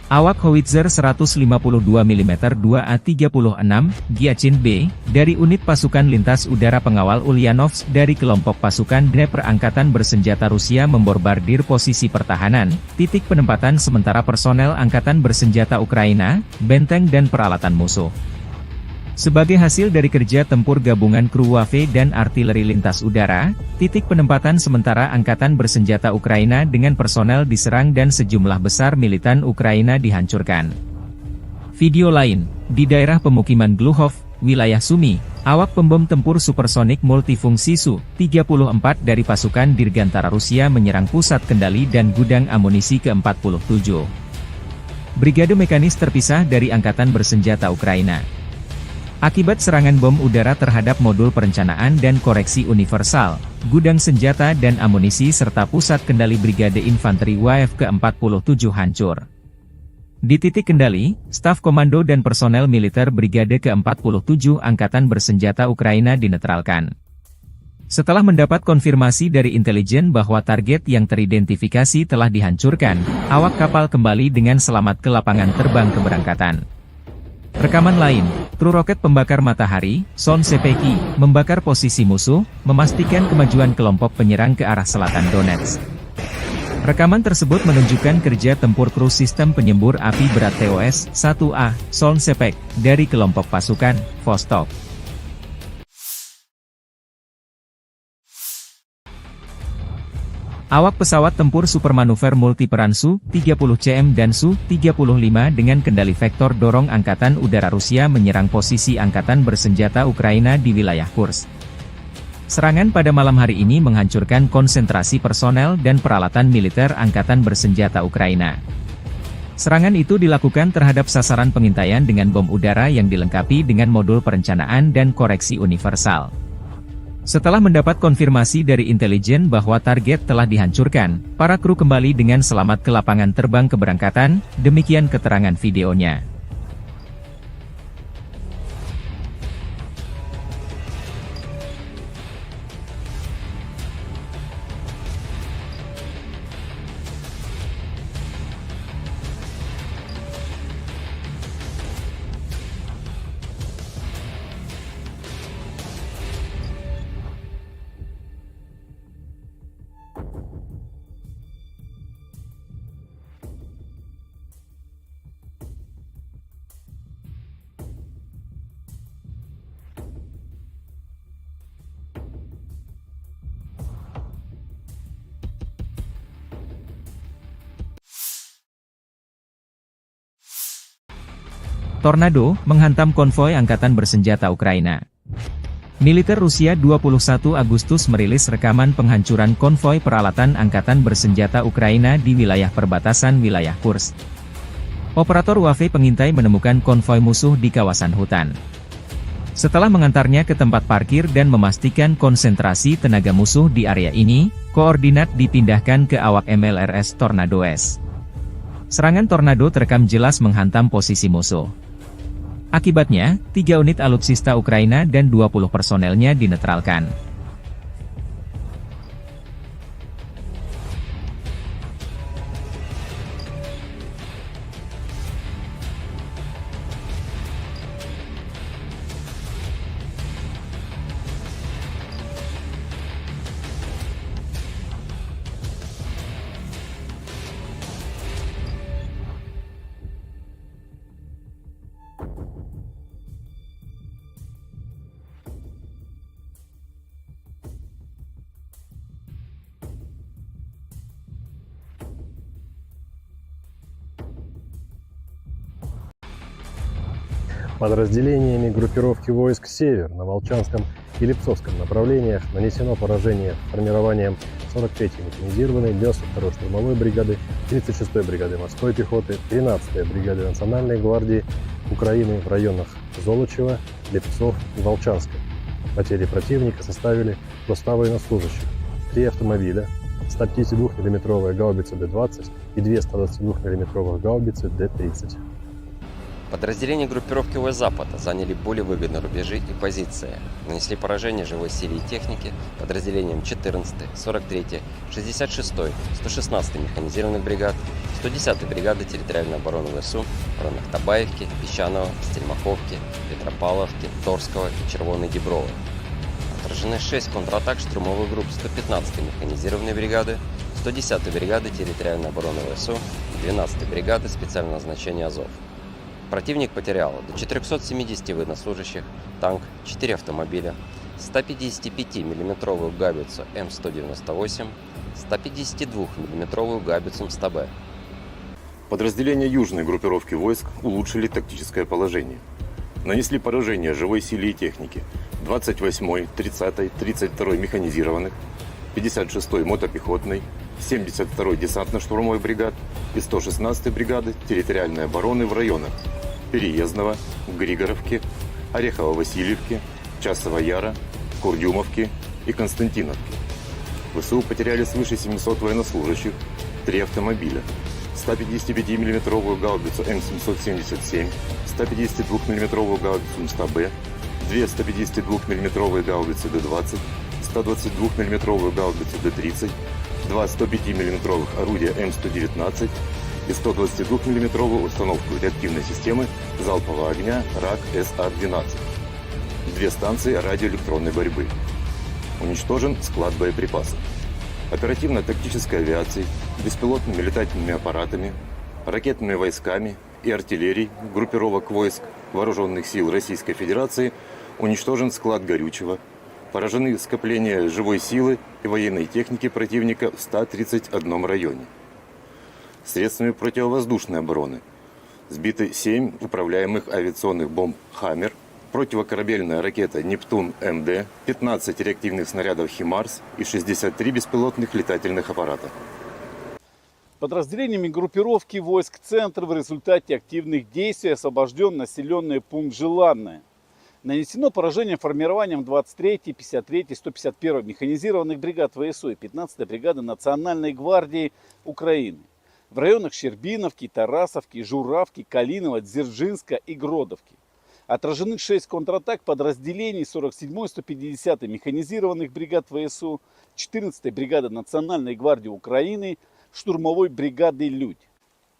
Awak Howitzer 152 mm 2A36, Giachin B, dari unit pasukan lintas udara pengawal Ulyanovsk dari kelompok pasukan Dnepr Angkatan Bersenjata Rusia memborbardir posisi pertahanan, titik penempatan sementara personel Angkatan Bersenjata Ukraina, benteng dan peralatan musuh. Sebagai hasil dari kerja tempur gabungan kru WAV dan artileri lintas udara, titik penempatan sementara Angkatan Bersenjata Ukraina dengan personel diserang dan sejumlah besar militan Ukraina dihancurkan. Video lain, di daerah pemukiman Gluhov, wilayah Sumy, awak pembom tempur supersonik multifungsi Su-34 dari pasukan Dirgantara Rusia menyerang pusat kendali dan gudang amunisi ke-47. Brigade mekanis terpisah dari Angkatan Bersenjata Ukraina. Akibat serangan bom udara terhadap modul perencanaan dan koreksi universal, gudang senjata dan amunisi serta pusat kendali Brigade Infanteri WAF ke-47 hancur. Di titik kendali, staf komando dan personel militer Brigade ke-47 Angkatan Bersenjata Ukraina dinetralkan. Setelah mendapat konfirmasi dari intelijen bahwa target yang teridentifikasi telah dihancurkan, awak kapal kembali dengan selamat ke lapangan terbang keberangkatan. Rekaman lain, kru roket pembakar matahari, Son Sepeki, membakar posisi musuh, memastikan kemajuan kelompok penyerang ke arah selatan Donetsk. Rekaman tersebut menunjukkan kerja tempur kru sistem penyembur api berat TOS-1A, Son Sepek, dari kelompok pasukan Vostok. Awak pesawat tempur supermanuver multiperan Su-30CM dan Su-35 dengan kendali vektor dorong Angkatan Udara Rusia menyerang posisi Angkatan Bersenjata Ukraina di wilayah Kursk. Serangan pada malam hari ini menghancurkan konsentrasi personel dan peralatan militer Angkatan Bersenjata Ukraina. Serangan itu dilakukan terhadap sasaran pengintaian dengan bom udara yang dilengkapi dengan modul perencanaan dan koreksi universal. Setelah mendapat konfirmasi dari intelijen bahwa target telah dihancurkan, para kru kembali dengan selamat ke lapangan terbang keberangkatan, demikian keterangan videonya. Tornado menghantam konvoi Angkatan Bersenjata Ukraina. Militer Rusia 21 Agustus merilis rekaman penghancuran konvoi peralatan Angkatan Bersenjata Ukraina di wilayah perbatasan wilayah Kursk. Operator WAV pengintai menemukan konvoi musuh di kawasan hutan. Setelah mengantarnya ke tempat parkir dan memastikan konsentrasi tenaga musuh di area ini, koordinat dipindahkan ke awak MLRS Tornado S. Serangan tornado terekam jelas menghantam posisi musuh. Akibatnya, 3 unit alutsista Ukraina dan 20 personelnya dinetralkan. Подразделениями группировки войск «Север» на Волчанском и Липцовском направлениях нанесено поражение формированием 43-й механизированной 92-й штурмовой бригады, 36-й бригады морской пехоты, 13-й бригады Национальной гвардии Украины в районах Золочева, Липцов и Волчанска. Потери противника составили до 100 военнослужащих, 3 автомобиля, 152 мм гаубицы Д-20 и 2 122 мм гаубицы Д-30. Подразделения группировки ВС Запада заняли более выгодные рубежи и позиции, нанесли поражение живой силе и технике подразделениям 14-й, 43-й, 66-й, 116-й механизированных бригад, 110-й бригады территориальной обороны ВСУ в районах Табаевки, Песчаного, Стельмаховки, Петропавловки, Торского и Червоной Дебровой. Отражены 6 контратак штурмовых групп 115-й механизированной бригады, 110-й бригады территориальной обороны ВСУ и 12-й бригады специального назначения «Азов». Противник потерял до 470 военнослужащих, танк, 4 автомобиля, 155 миллиметровую гаубицу М198, 152 миллиметровую гаубицу МСТБ. Подразделения южной группировки войск улучшили тактическое положение. Нанесли поражение живой силе и технике 28-й, 30-й, 32-й механизированных, 56-й мотопехотной, 72-й десантно-штурмовой бригад и 116-й бригады территориальной обороны в районах Переездного, Григоровки, Орехово-Васильевки, Часова Яра, Курдюмовки и Константиновки. ВСУ потеряли свыше 700 военнослужащих, 3 автомобиля, 155 миллиметровую гаубицу М777, 152 миллиметровую гаубицу МСТБ, 2 152 миллиметровые гаубицы Д-20, 122 миллиметровую гаубицу Д-30, 2 105 миллиметровых орудия М119 и 122 миллиметровую установку реактивной системы залпового огня РАК СА-12. 2 станции радиоэлектронной борьбы. Уничтожен склад боеприпасов. Оперативно-тактической авиацией, беспилотными летательными аппаратами, ракетными войсками и артиллерией группировок войск Вооруженных сил Российской Федерации уничтожен склад горючего, поражены скопления живой силы и военной техники противника в 131 районе. Средствами противовоздушной обороны сбиты 7 управляемых авиационных бомб «Хаммер», противокорабельная ракета «Нептун-МД», 15 реактивных снарядов «Химарс» и 63 беспилотных летательных аппарата. Подразделениями группировки войск «Центр» в результате активных действий освобожден населенный пункт Желанное. Нанесено поражение формированием 23-й, 53-й, 151-й механизированных бригад ВСУ и 15-й бригады Национальной гвардии Украины в районах Щербиновки, Тарасовки, Журавки, Калинова, Дзержинска и Гродовки. Отражены 6 контратак подразделений 47-й, 150-й механизированных бригад ВСУ, 14-й бригады Национальной гвардии Украины, штурмовой бригады «Людь».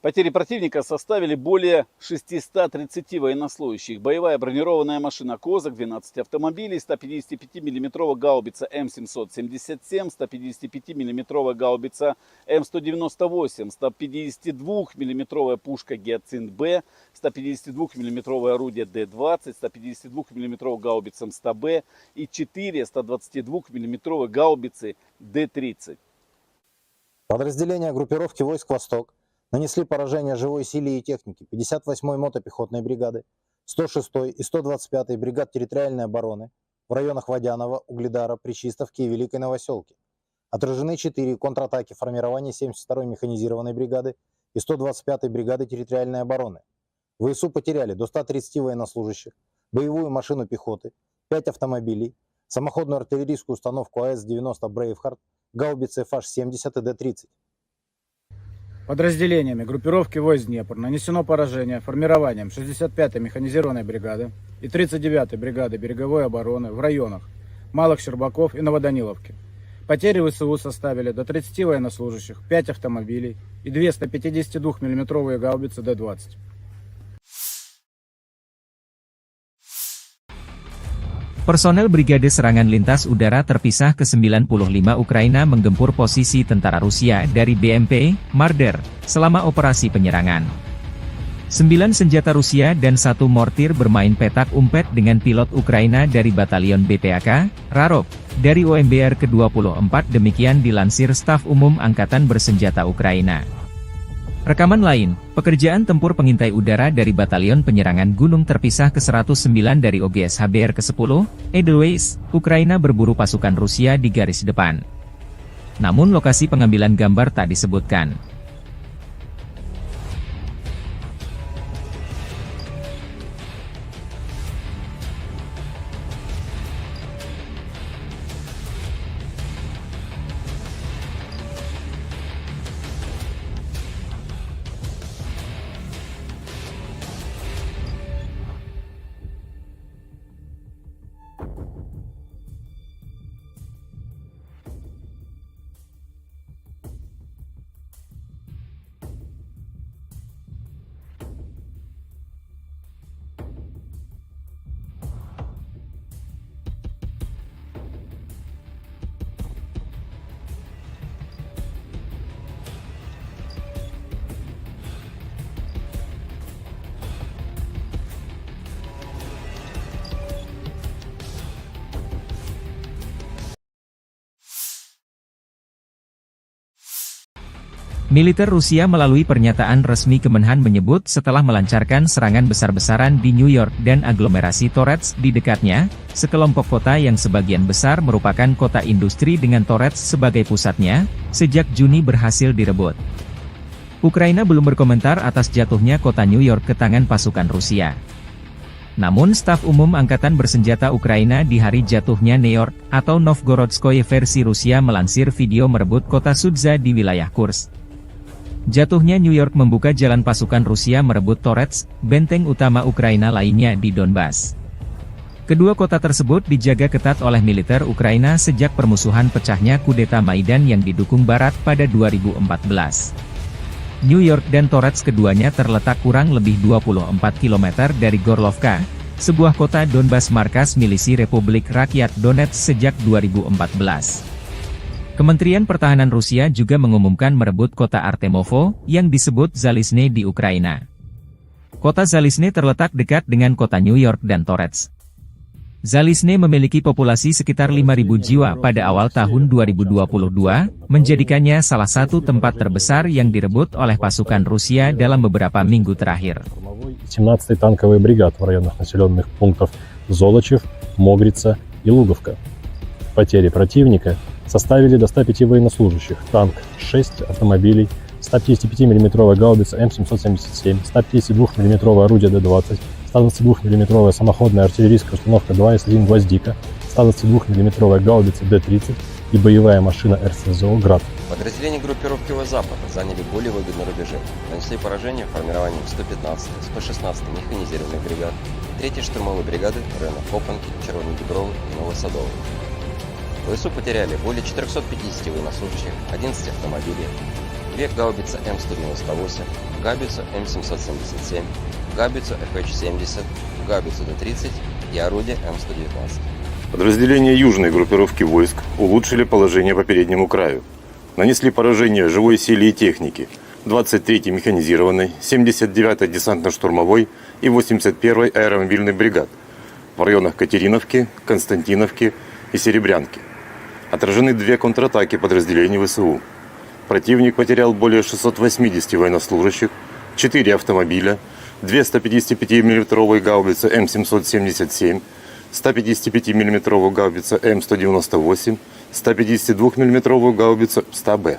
Потери противника составили более 630 военнослужащих. Боевая бронированная машина «Козак», 12 автомобилей, 155 миллиметровая гаубица М777, 155 миллиметровая гаубица М198, 152 миллиметровая пушка «Гиацинт-Б», 152 миллиметровое орудие Д-20, 152 миллиметровая гаубица МСТБ и 4 122 миллиметровые гаубицы Д-30. Подразделения группировки войск «Восток» нанесли поражение живой силе и технике 58-й мотопехотной бригады, 106-й и 125-й бригад территориальной обороны в районах Водянова, Угледара, Пречистовки и Великой Новоселки. Отражены 4 контратаки формирования 72-й механизированной бригады и 125-й бригады территориальной обороны. ВСУ потеряли до 130 военнослужащих, боевую машину пехоты, 5 автомобилей, самоходную артиллерийскую установку АС-90 «Брейвхард», гаубицы FH-70 и Д-30. Подразделениями группировки войск «Днепр» нанесено поражение формированием 65-й механизированной бригады и 39-й бригады береговой обороны в районах Малых Щербаков и Новоданиловки. Потери ВСУ составили до 30 военнослужащих, 5 автомобилей и 2 152 миллиметровые гаубицы Д-20. Personel Brigade Serangan Lintas Udara terpisah ke-95 Ukraina menggempur posisi tentara Rusia dari BMP, Marder, selama operasi penyerangan. 9 senjata Rusia dan 1 mortir bermain petak umpet dengan pilot Ukraina dari Batalion BPAK, Rarov, dari OMBR ke-24 demikian dilansir Staf Umum Angkatan Bersenjata Ukraina. Rekaman lain, pekerjaan tempur pengintai udara dari Batalion Penyerangan Gunung terpisah ke-109 dari OGS HBR ke-10, Edelweiss, Ukraina berburu pasukan Rusia di garis depan. Namun lokasi pengambilan gambar tak disebutkan. Militer Rusia melalui pernyataan resmi Kemenhan menyebut setelah melancarkan serangan besar-besaran di New York dan aglomerasi Torets di dekatnya, sekelompok kota yang sebagian besar merupakan kota industri dengan Torets sebagai pusatnya, sejak Juni berhasil direbut. Ukraina belum berkomentar atas jatuhnya kota New York ke tangan pasukan Rusia. Namun staf umum Angkatan Bersenjata Ukraina di hari jatuhnya New York, atau Novgorodskoye versi Rusia melansir video merebut kota Sudza di wilayah Kursk. Jatuhnya New York membuka jalan pasukan Rusia merebut Torets, benteng utama Ukraina lainnya di Donbas. Kedua kota tersebut dijaga ketat oleh militer Ukraina sejak permusuhan pecahnya kudeta Maidan yang didukung Barat pada 2014. New York dan Torets keduanya terletak kurang lebih 24 km dari Gorlovka, sebuah kota Donbas markas milisi Republik Rakyat Donetsk sejak 2014. Kementerian Pertahanan Rusia juga mengumumkan merebut kota Artemovo, yang disebut Zalizne di Ukraina. Kota Zalizne terletak dekat dengan kota New York dan Torets. Zalizne memiliki populasi sekitar 5.000 jiwa pada awal tahun 2022, menjadikannya salah satu tempat terbesar yang direbut oleh pasukan Rusia dalam beberapa minggu terakhir. 17-й танковый бригад в районах населенных пунктов Золочев, Могрица и Луговка. Потери противника составили до 105 военнослужащих, танк 6 автомобилей, 155 мм гаубица М777, 152 мм орудие Д-20, 122 мм самоходная артиллерийская установка 2С1 «Гвоздика», 122 мм гаубица Д-30 и боевая машина РСЗО «Град». Подразделения группировки Запад заняли более выгодные рубежи, нанесли поражение формированием 115-й, 116-й механизированных бригад, 3-й штурмовой бригады районов Копанки, Червоной Дубровы и Новосадовой. ВСУ потеряли более 450 военнослужащих, 11 автомобилей, 2 гаубицы М198, гаубицу М777, гаубицу FH-70, гаубицу Д-30 и орудие М119. Подразделения южной группировки войск улучшили положение по переднему краю. Нанесли поражение живой силе и технике 23-й механизированной, 79-й десантно-штурмовой и 81-й аэромобильной бригад в районах Катериновки, Константиновки и Серебрянки. Отражены 2 контратаки подразделений ВСУ. Противник потерял более 680 военнослужащих, 4 автомобиля, 2 155 мм гаубицы М777, 155 мм гаубица М198, 152 мм гаубицу 100Б,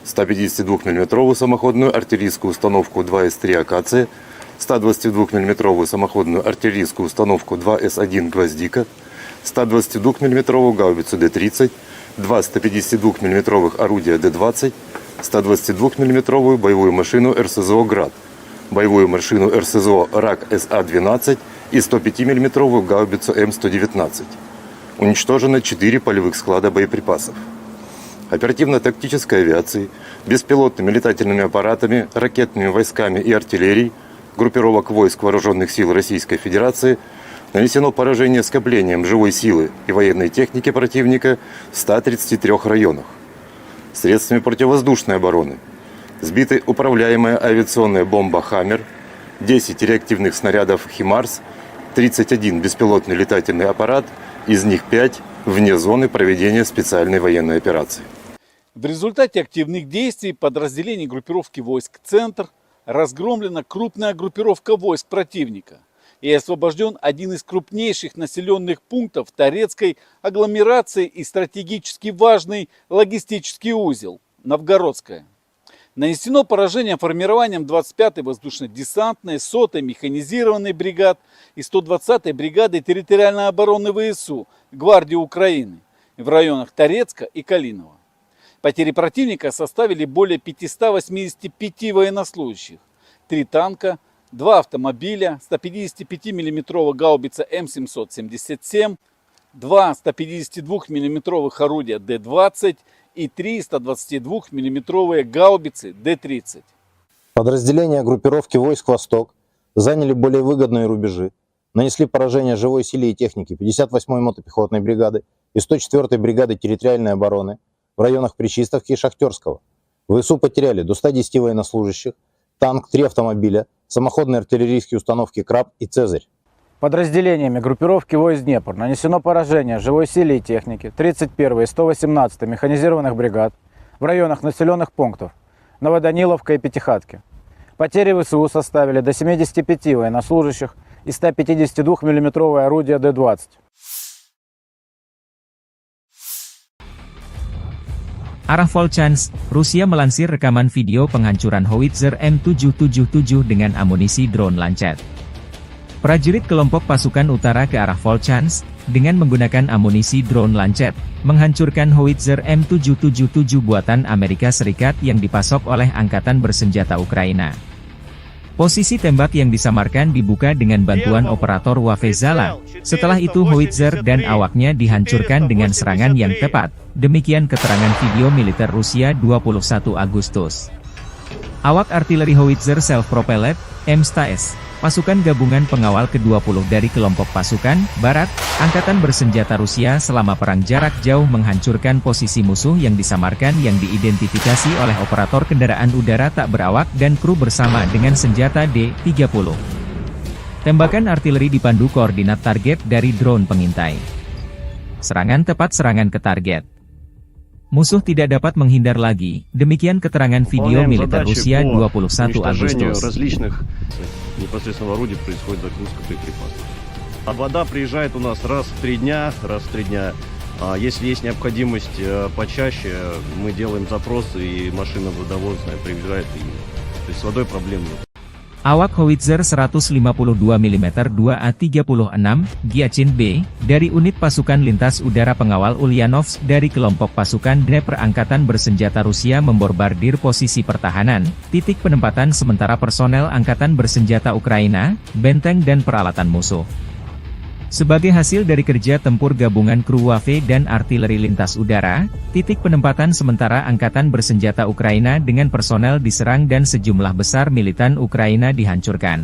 152 мм самоходную артиллерийскую установку 2С3 «Акация», 122 мм самоходную артиллерийскую установку 2С1 «Гвоздика», 122 мм гаубицу Д-30, 2 152 мм орудия Д-20, 122 мм боевую машину РСЗО «Град», боевую машину РСЗО «Рак СА-12» и 105 мм гаубицу М119. Уничтожено 4 полевых склада боеприпасов. Оперативно-тактической авиацией, беспилотными летательными аппаратами, ракетными войсками и артиллерией группировок войск Вооруженных сил Российской Федерации нанесено поражение скоплением живой силы и военной техники противника в 133 районах. Средствами противовоздушной обороны сбиты управляемая авиационная бомба «Хаммер», 10 реактивных снарядов «Химарс», 31 беспилотный летательный аппарат, из них 5 вне зоны проведения специальной военной операции. В результате активных действий подразделений группировки войск «Центр» разгромлена крупная группировка войск противника и освобожден один из крупнейших населенных пунктов Торецкой агломерации и стратегически важный логистический узел – Новгородская. Нанесено поражение формированием 25-й воздушно-десантной, 100-й механизированной бригад и 120-й бригады территориальной обороны ВСУ Гвардии Украины в районах Торецка и Калинова. Потери противника составили более 585 военнослужащих, 3 танка, 2 автомобиля, 155 мм гаубица М777, 2 152 мм орудия Д-20 и 3 122 мм гаубицы Д-30. Подразделения группировки войск «Восток» заняли более выгодные рубежи, нанесли поражение живой силе и технике 58-й мотопехотной бригады и 104-й бригады территориальной обороны в районах Пречистовки и Шахтерского. ВСУ потеряли до 110 военнослужащих, танк, 3 автомобиля, самоходные артиллерийские установки «Краб» и «Цезарь». Подразделениями группировки войск «Днепр» нанесено поражение живой силе и технике 31-й и 118-й механизированных бригад в районах населенных пунктов Новоданиловка и Пятихатки. Потери ВСУ составили до 75 военнослужащих и 152 миллиметровое орудие Д-20. Arah Volchansk, Rusia melansir rekaman video penghancuran howitzer M777 dengan amunisi drone Lancet. Prajurit kelompok pasukan utara ke arah Volchansk, dengan menggunakan amunisi drone Lancet, menghancurkan howitzer M777 buatan Amerika Serikat yang dipasok oleh Angkatan Bersenjata Ukraina. Posisi tembak yang disamarkan dibuka dengan bantuan operator Wafezala. Setelah itu howitzer dan awaknya dihancurkan dengan serangan yang tepat. Demikian keterangan video militer Rusia 21 Agustus. Awak artileri howitzer self-propelled, M-100S, pasukan gabungan pengawal ke-20 dari kelompok pasukan Barat, Angkatan Bersenjata Rusia selama perang jarak jauh menghancurkan posisi musuh yang disamarkan yang diidentifikasi oleh operator kendaraan udara tak berawak dan kru bersama dengan senjata D-30. Tembakan artileri dipandu koordinat target dari drone pengintai. Serangan tepat serangan ke target. Musuh tidak dapat menghindar lagi, demikian keterangan video militer Rusia 21 Agustus. Непосредственно в орудии происходит загрузка боеприпасов. А вода приезжает у нас раз в 3 дня. Если есть необходимость почаще, мы делаем запросы, и машина водовозная приезжает. То есть с водой проблем нет. Awak howitzer 152 mm 2A36 Giachin B, dari unit pasukan lintas udara pengawal Ulyanovsk dari kelompok pasukan Dnepr Angkatan Bersenjata Rusia memborbardir posisi pertahanan, titik penempatan sementara personel Angkatan Bersenjata Ukraina, benteng dan peralatan musuh. Sebagai hasil dari kerja tempur gabungan kru Wave dan artileri lintas udara, titik penempatan sementara Angkatan Bersenjata Ukraina dengan personel diserang dan sejumlah besar militan Ukraina dihancurkan.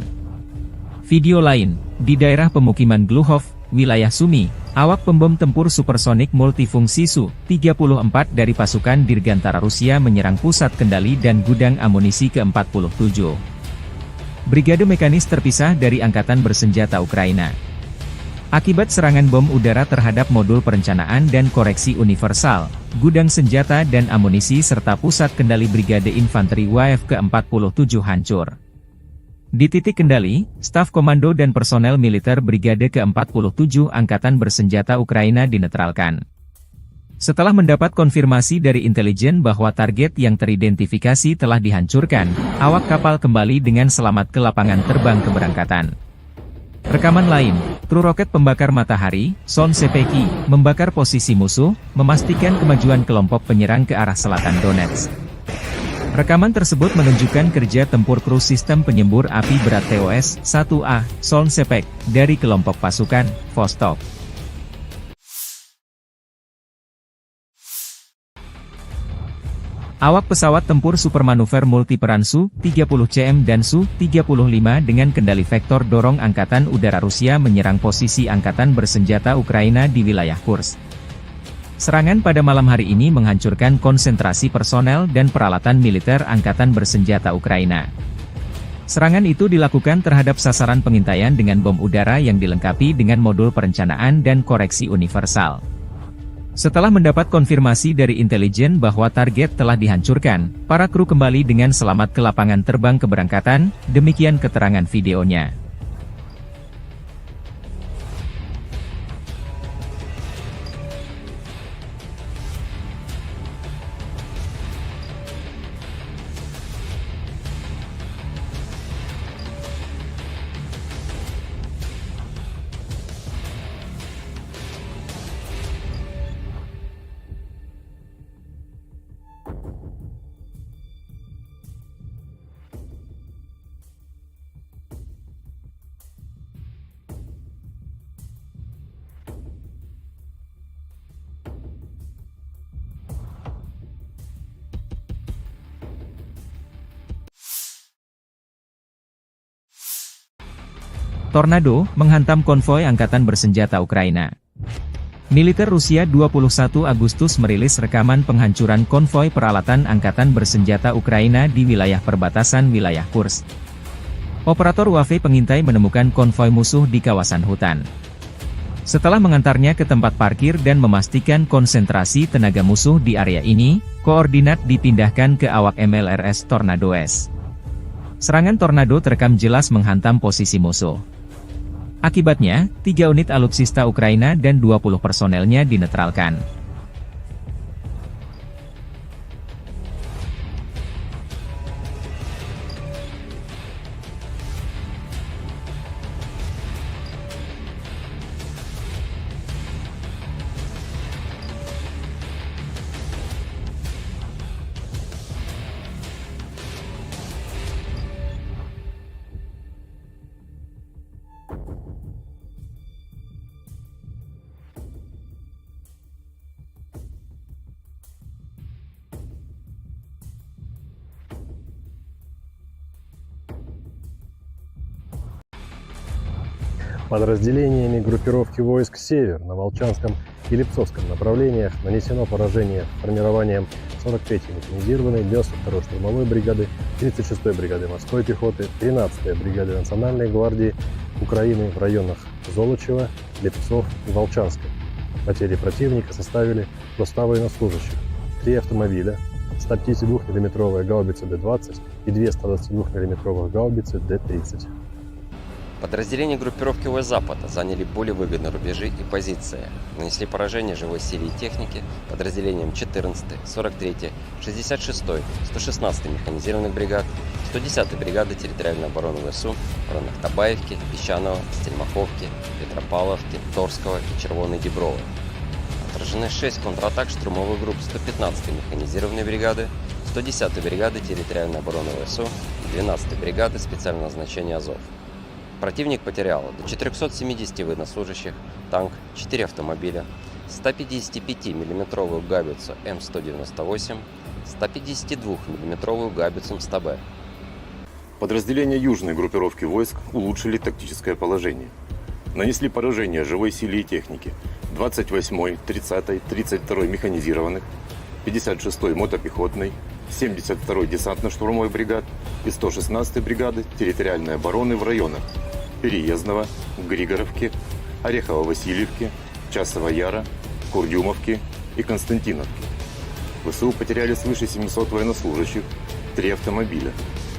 Video lain, di daerah pemukiman Gluhov, wilayah Sumy, awak pembom tempur supersonik multifungsi Su-34 dari pasukan Dirgantara Rusia menyerang pusat kendali dan gudang amunisi ke-47. Brigade mekanis terpisah dari Angkatan Bersenjata Ukraina. Akibat serangan bom udara terhadap modul perencanaan dan koreksi universal, gudang senjata dan amunisi serta pusat kendali Brigade Infanteri WAF ke-47 hancur. Di titik kendali, staf komando dan personel militer Brigade ke-47 Angkatan Bersenjata Ukraina dinetralkan. Setelah mendapat konfirmasi dari intelijen bahwa target yang teridentifikasi telah dihancurkan, awak kapal kembali dengan selamat ke lapangan terbang keberangkatan. Rekaman lain, kru roket pembakar matahari, Son Sepeki, membakar posisi musuh, memastikan kemajuan kelompok penyerang ke arah selatan Donetsk. Rekaman tersebut menunjukkan kerja tempur kru sistem penyembur api berat TOS-1A, Son Sepek, dari kelompok pasukan Vostok. Awak pesawat tempur supermanuver multiperan Su-30CM dan Su-35 dengan kendali vektor dorong Angkatan Udara Rusia menyerang posisi Angkatan Bersenjata Ukraina di wilayah Kursk. Serangan pada malam hari ini menghancurkan konsentrasi personel dan peralatan militer Angkatan Bersenjata Ukraina. Serangan itu dilakukan terhadap sasaran pengintaian dengan bom udara yang dilengkapi dengan modul perencanaan dan koreksi universal. Setelah mendapat konfirmasi dari intelijen bahwa target telah dihancurkan, para kru kembali dengan selamat ke lapangan terbang keberangkatan, demikian keterangan videonya. Tornado menghantam konvoi Angkatan Bersenjata Ukraina. Militer Rusia 21 Agustus merilis rekaman penghancuran konvoi peralatan Angkatan Bersenjata Ukraina di wilayah perbatasan wilayah Kursk. Operator WAV pengintai menemukan konvoi musuh di kawasan hutan. Setelah mengantarnya ke tempat parkir dan memastikan konsentrasi tenaga musuh di area ini, koordinat dipindahkan ke awak MLRS Tornado S. Serangan Tornado terekam jelas menghantam posisi musuh. Akibatnya, 3 unit alutsista Ukraina dan 20 personelnya dinetralkan. Подразделениями группировки войск «Север» на Волчанском и Липцовском направлениях нанесено поражение формированием 43-й механизированной 92-й штурмовой бригады, 36-й бригады морской пехоты, 13-й бригады Национальной гвардии Украины в районах Золочева, Липцов и Волчанска. Потери противника составили до 100 военнослужащих, 3 автомобиля, 152 мм гаубицы Д-20 и 2 122 мм гаубицы Д-30. Подразделения группировки войск Запада заняли более выгодные рубежи и позиции. Нанесли поражение живой силе и технике подразделениям 14-й, 43-й, 66-й, 116-й механизированных бригад, 110-й бригады территориальной обороны ВСУ в районах Табаевки, Песчаного, Стельмаховки, Петропавловки, Торского и Червоной Діброви. Отражены 6 контратак штурмовых групп 115-й механизированной бригады, 110-й бригады территориальной обороны ВСУ и 12-й бригады специального назначения Азов. Противник потерял до 470 военнослужащих, танк, 4 автомобиля, 155 мм гаубицу М198, 152 мм гаубицу МСТБ. Подразделения южной группировки войск улучшили тактическое положение. Нанесли поражение живой силе и технике 28-й, 30-й, 32-й механизированных, 56-й мотопехотной, 72-й десантно-штурмовой бригад и 116-й бригады территориальной обороны в районах Переездного, Григоровки, Орехово-Васильевки, Часова Яра, Курдюмовки и Константиновки. ВСУ потеряли свыше 700 военнослужащих, 3 автомобиля,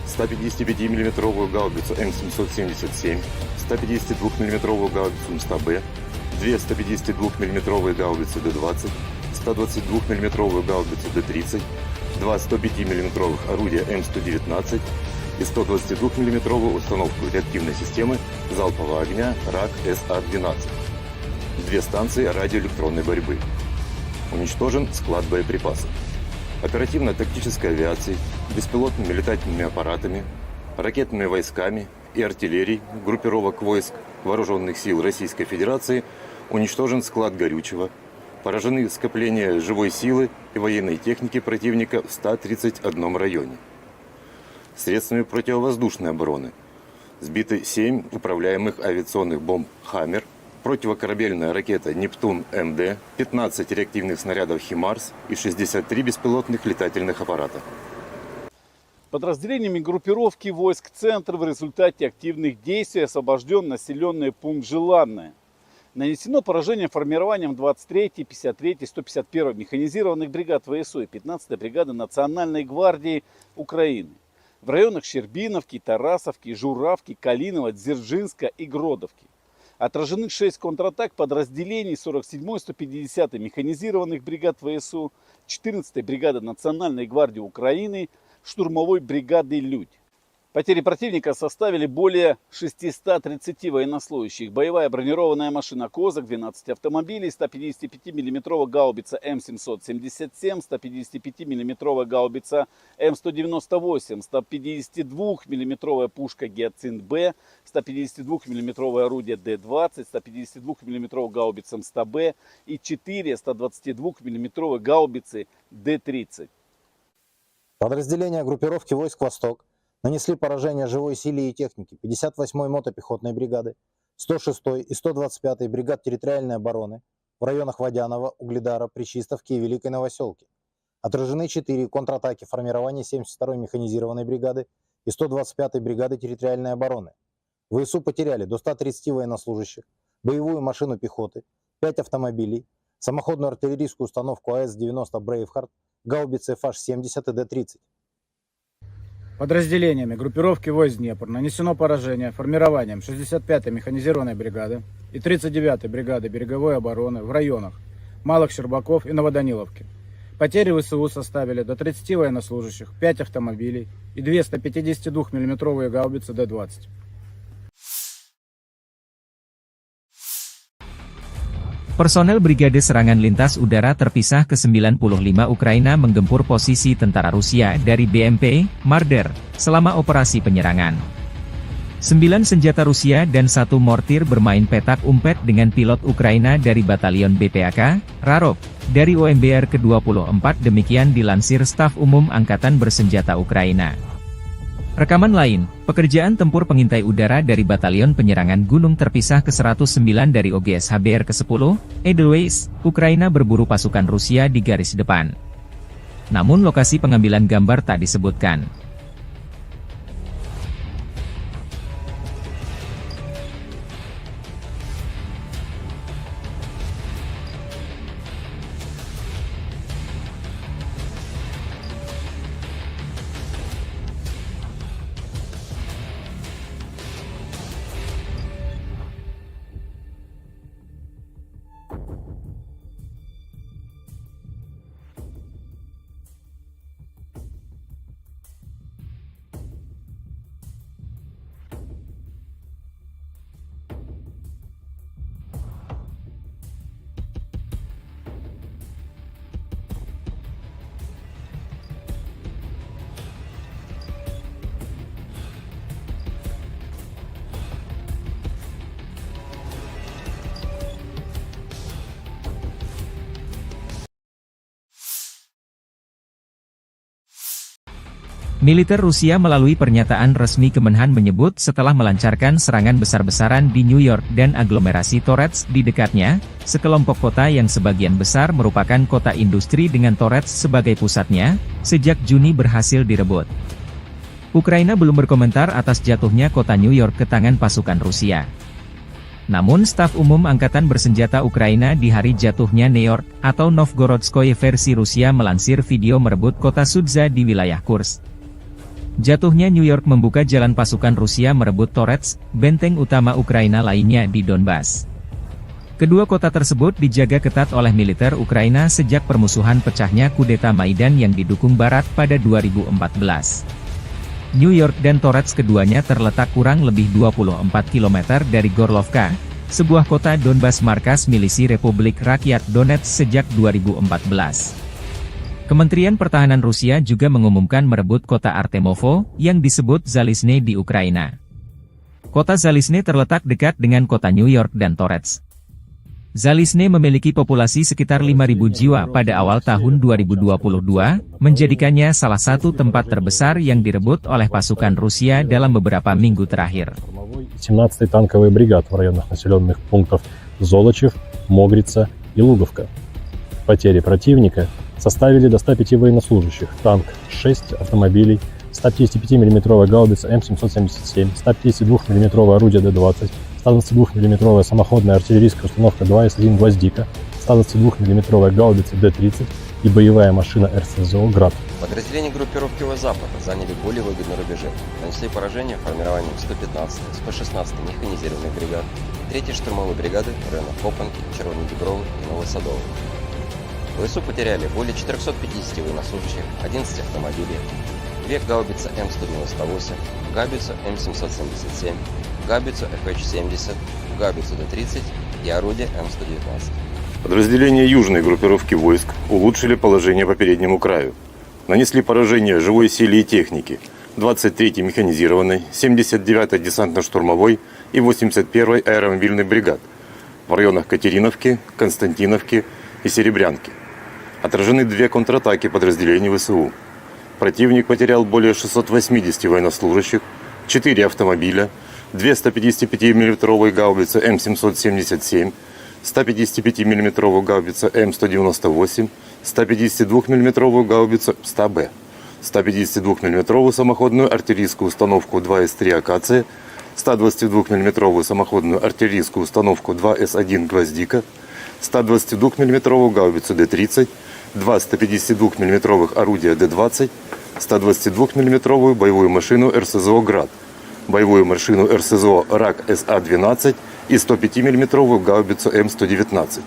155 мм гаубицу М777, 152 мм гаубицу МСТБ, 2 152 мм гаубицы Д-20, 122 мм гаубицу Д-30, 2 105 мм орудия М119 и 122 мм установку реактивной системы залпового огня РАК СА-12. 2 станции радиоэлектронной борьбы. Уничтожен склад боеприпасов. Оперативно-тактической авиацией, беспилотными летательными аппаратами, ракетными войсками и артиллерией группировок войск Вооруженных сил Российской Федерации уничтожен склад горючего, поражены скопления живой силы и военной техники противника в 131 районе. Средствами противовоздушной обороны сбиты 7 управляемых авиационных бомб «Хаммер», противокорабельная ракета «Нептун-МД», 15 реактивных снарядов «Химарс» и 63 беспилотных летательных аппарата. Подразделениями группировки войск «Центр» в результате активных действий освобожден населенный пункт Желанное. Нанесено поражение формированием 23-й, 53-й, 151-й механизированных бригад ВСУ и 15-й бригады Национальной гвардии Украины в районах Щербиновки, Тарасовки, Журавки, Калинова, Дзержинска и Гродовки. Отражены 6 контратак подразделений 47-й, 150-й механизированных бригад ВСУ, 14-й бригады Национальной гвардии Украины, штурмовой бригады «Людь». Потери противника составили более 630 военнослужащих. Боевая бронированная машина «Козак», 12 автомобилей, 155 мм гаубица М777, 155 мм гаубица М198, 152 мм пушка «Гиацинт-Б», 152 мм орудие Д-20, 152 мм гаубица МСТБ и 4 122 мм гаубицы Д-30. Подразделения группировки войск «Восток» нанесли поражение живой силе и технике 58-й мотопехотной бригады, 106-й и 125-й бригад территориальной обороны в районах Водянова, Угледара, Пречистовки и Великой Новоселки. Отражены 4 контратаки формирования 72-й механизированной бригады и 125-й бригады территориальной обороны. ВСУ потеряли до 130 военнослужащих, боевую машину пехоты, 5 автомобилей, самоходную артиллерийскую установку АС-90 «Брейвхард», гаубицы FH-70 и Д-30. Подразделениями группировки войск Днепр нанесено поражение формированием 65-й механизированной бригады и 39-й бригады береговой обороны в районах Малых Щербаков и Новоданиловки. Потери ВСУ составили до 30 военнослужащих, 5 автомобилей и 2 152 мм гаубицы Д-20. Personel Brigade Serangan Lintas Udara Terpisah ke-95 Ukraina menggempur posisi tentara Rusia dari BMP, Marder, selama operasi penyerangan. 9 senjata Rusia dan 1 mortir bermain petak umpet dengan pilot Ukraina dari Batalion BPAK, Rarov, dari OMBR ke-24 demikian dilansir Staf Umum Angkatan Bersenjata Ukraina. Rekaman lain, pekerjaan tempur pengintai udara dari Batalion Penyerangan Gunung Terpisah ke-109 dari OGS HBR ke-10, Edelweiss, Ukraina berburu pasukan Rusia di garis depan. Namun lokasi pengambilan gambar tak disebutkan. Militer Rusia melalui pernyataan resmi Kemenhan menyebut setelah melancarkan serangan besar-besaran di New York dan aglomerasi Torets di dekatnya, sekelompok kota yang sebagian besar merupakan kota industri dengan Torets sebagai pusatnya, sejak Juni berhasil direbut. Ukraina belum berkomentar atas jatuhnya kota New York ke tangan pasukan Rusia. Namun Staf Umum Angkatan Bersenjata Ukraina di hari jatuhnya New York, atau Novgorodskoye versi Rusia melansir video merebut kota Sudza di wilayah Kursk. Jatuhnya New York membuka jalan pasukan Rusia merebut Torets, benteng utama Ukraina lainnya di Donbas. Kedua kota tersebut dijaga ketat oleh militer Ukraina sejak permusuhan pecahnya kudeta Maidan yang didukung Barat pada 2014. New York dan Torets keduanya terletak kurang lebih 24 km dari Gorlovka, sebuah kota Donbas markas milisi Republik Rakyat Donetsk sejak 2014. Kementerian Pertahanan Rusia juga mengumumkan merebut kota Artemovo, yang disebut Zalizne di Ukraina. Kota Zalizne terletak dekat dengan kota New York dan Torets. Zalizne memiliki populasi sekitar 5.000 jiwa pada awal tahun 2022, menjadikannya salah satu tempat terbesar yang direbut oleh pasukan Rusia dalam beberapa minggu terakhir. 17-й танковый бригад в районах населенных пунктов Золочев, Могрица и Луговка. Потери противника составили до 105 военнослужащих, танк 6 автомобилей, 155 мм гаубица М777, 152 мм орудие Д-20, 122 мм самоходная артиллерийская установка 2С1 «Гвоздика», 122 мм гаубица Д-30 и боевая машина РСЗО «Град». Подразделения группировки Запад заняли более выгодные рубежи, нанесли поражение формированием 115-й, 116-й механизированной бригад, 3-й штурмовой бригады районов Копанки, Червоной Діброви и Новосадовой. ВСУ потеряли более 450 военнослужащих, 11 автомобилей, 2 гаубицы М198, гаубицу М777, гаубицу FH-70, гаубицу Д-30 и орудие М119. Подразделения южной группировки войск улучшили положение по переднему краю. Нанесли поражение живой силе и технике 23-й механизированной, 79-й десантно-штурмовой и 81-й аэромобильной бригад в районах Катериновки, Константиновки и Серебрянки. Отражены 2 контратаки подразделений ВСУ. Противник потерял более 680 военнослужащих, 4 автомобиля, 2 155 мм гаубицы М777, 155 мм гаубица М198, 152 мм гаубицу 100Б, 152 мм самоходную артиллерийскую установку 2С3 «Акация», 122 мм самоходную артиллерийскую установку 2С1 «Гвоздика», 122 мм гаубицу Д-30, 2 152 мм орудия Д-20, 122 мм боевую машину РСЗО «Град», боевую машину РСЗО РАК СА-12 и 105 мм гаубицу М119.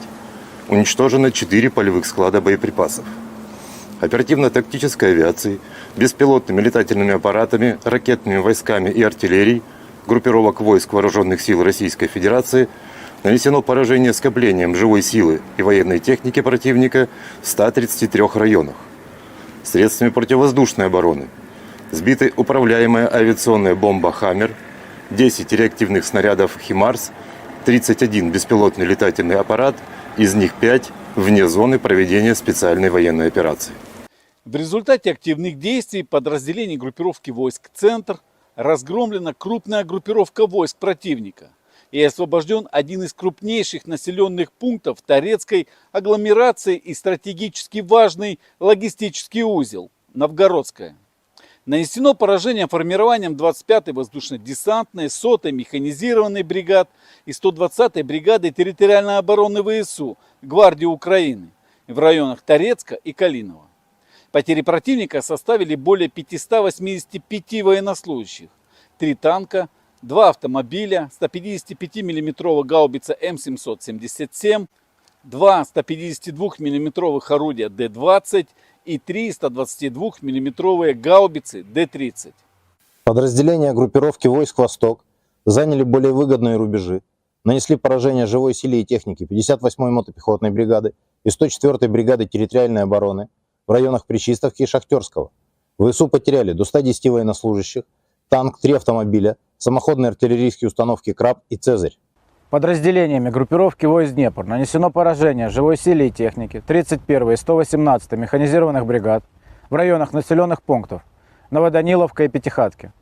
Уничтожено 4 полевых склада боеприпасов. Оперативно-тактической авиацией, беспилотными летательными аппаратами, ракетными войсками и артиллерией группировок войск Вооруженных сил Российской Федерации нанесено поражение скоплением живой силы и военной техники противника в 133 районах. Средствами противовоздушной обороны сбиты управляемая авиационная бомба «Хаммер», 10 реактивных снарядов «Химарс», 31 беспилотный летательный аппарат, из них 5 вне зоны проведения специальной военной операции. В результате активных действий подразделений группировки войск «Центр» разгромлена крупная группировка войск противника и освобожден один из крупнейших населенных пунктов Торецкой агломерации и стратегически важный логистический узел – Новгородская. Нанесено поражение формированием 25-й воздушно-десантной, 100-й механизированной бригад и 120-й бригады территориальной обороны ВСУ Гвардии Украины в районах Торецка и Калинова. Потери противника составили более 585 военнослужащих, 3 танка, 2 автомобиля, 155 мм гаубица М777, 2 152 мм орудия Д-20 и 3 122 мм гаубицы Д-30. Подразделения группировки войск «Восток» заняли более выгодные рубежи, нанесли поражение живой силе и технике 58-й мотопехотной бригады и 104-й бригады территориальной обороны в районах Причистовки и Шахтерского. ВСУ потеряли до 110 военнослужащих, танк, 3 автомобиля, самоходные артиллерийские установки «Краб» и «Цезарь». Подразделениями группировки войск «Днепр» нанесено поражение живой силе и технике 31-й и 118-й механизированных бригад в районах населенных пунктов Новоданиловка и Пятихатки.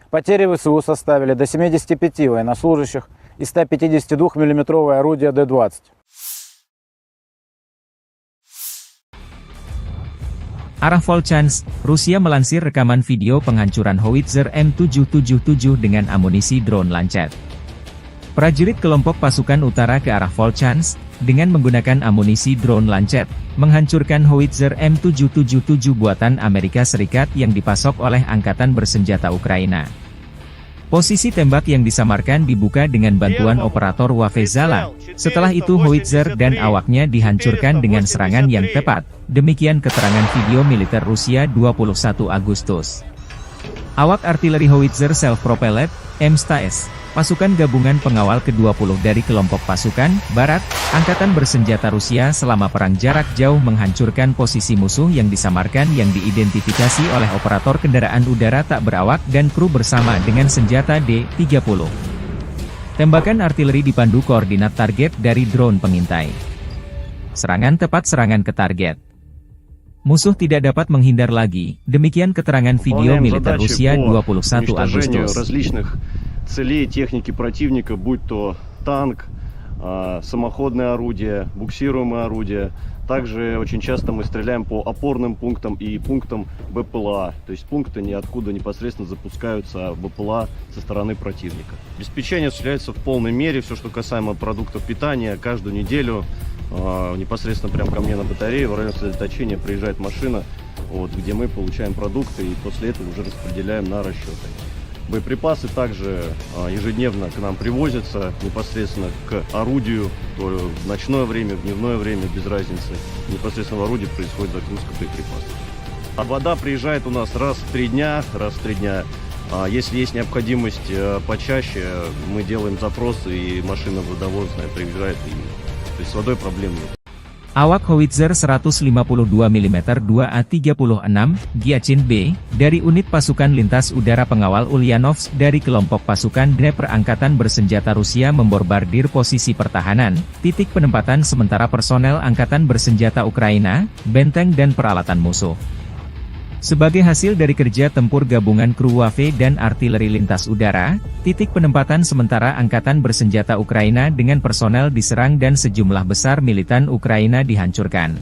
Потери ВСУ составили до 75 военнослужащих и 152 мм орудия Д-20. Arah Volchansk, Rusia melansir rekaman video penghancuran howitzer M777 dengan amunisi drone Lancet. Prajurit kelompok pasukan utara ke arah Volchansk, dengan menggunakan amunisi drone Lancet, menghancurkan howitzer M777 buatan Amerika Serikat yang dipasok oleh Angkatan Bersenjata Ukraina. Posisi tembak yang disamarkan dibuka dengan bantuan operator Wafezala. Setelah itu howitzer dan awaknya dihancurkan dengan serangan yang tepat. Demikian keterangan video militer Rusia 21 Agustus. Awak artileri howitzer self-propelled, M-STAS, pasukan gabungan pengawal ke-20 dari kelompok pasukan Barat, Angkatan Bersenjata Rusia selama perang jarak jauh menghancurkan posisi musuh yang disamarkan yang diidentifikasi oleh operator kendaraan udara tak berawak dan kru bersama dengan senjata D-30. Tembakan artileri dipandu koordinat target dari drone pengintai. Serangan tepat serangan ke target. Musuh tidak dapat menghindar lagi, demikian keterangan video militer Rusia 21 Agustus. Различных целей техники противника, будь то танк, самоходное орудие, буксируемое орудие. Также очень часто мы стреляем по опорным пунктам и пунктам БПЛА. То есть пункты ниоткуда непосредственно запускаются БПЛА со стороны противника. Обеспечение осуществляется в полной мере. Все, что касаемо продуктов питания, каждую неделю непосредственно прямо ко мне на батарее в районе сосредоточения приезжает машина, где мы получаем продукты и после этого уже распределяем на расчеты. Боеприпасы также ежедневно к нам привозятся непосредственно к орудию, то в ночное время, в дневное время, без разницы. Непосредственно в орудии происходит загрузка боеприпасов. А вода приезжает у нас раз в 3 дня. Если есть необходимость почаще, мы делаем запросы, и машина водовозная приезжает, то есть с водой проблем нет. Awak howitzer 152 mm 2A36 Giachin B, dari unit pasukan lintas udara pengawal Ulyanovsk dari kelompok pasukan Dnepr Angkatan Bersenjata Rusia membombardir posisi pertahanan, titik penempatan sementara personel Angkatan Bersenjata Ukraina, benteng dan peralatan musuh. Sebagai hasil dari kerja tempur gabungan kru Wave dan artileri lintas udara, titik penempatan sementara Angkatan Bersenjata Ukraina dengan personel diserang dan sejumlah besar militan Ukraina dihancurkan.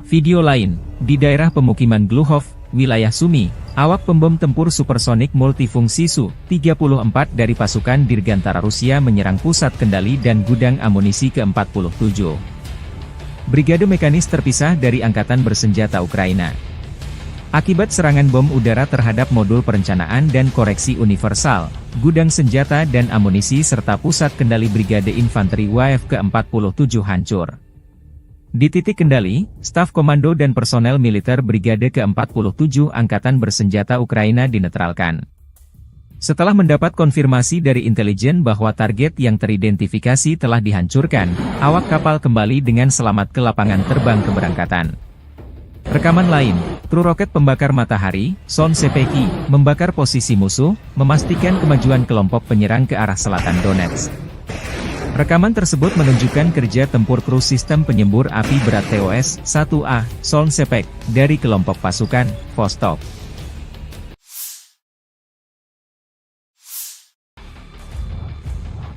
Video lain, di daerah pemukiman Gluhov, wilayah Sumi, awak pembom tempur supersonik multifungsi Su-34 dari pasukan Dirgantara Rusia menyerang pusat kendali dan gudang amunisi ke-47. Brigade mekanis terpisah dari Angkatan Bersenjata Ukraina. Akibat serangan bom udara terhadap modul perencanaan dan koreksi universal, gudang senjata dan amunisi serta pusat kendali Brigade Infanteri WAF ke-47 hancur. Di titik kendali, staf komando dan personel militer Brigade ke-47 Angkatan Bersenjata Ukraina dinetralkan. Setelah mendapat konfirmasi dari intelijen bahwa target yang teridentifikasi telah dihancurkan, awak kapal kembali dengan selamat ke lapangan terbang keberangkatan. Rekaman lain, kru roket pembakar matahari, Son Sepeki, membakar posisi musuh, memastikan kemajuan kelompok penyerang ke arah selatan Donetsk. Rekaman tersebut menunjukkan kerja tempur kru sistem penyembur api berat TOS-1A, Son Sepek, dari kelompok pasukan Vostok.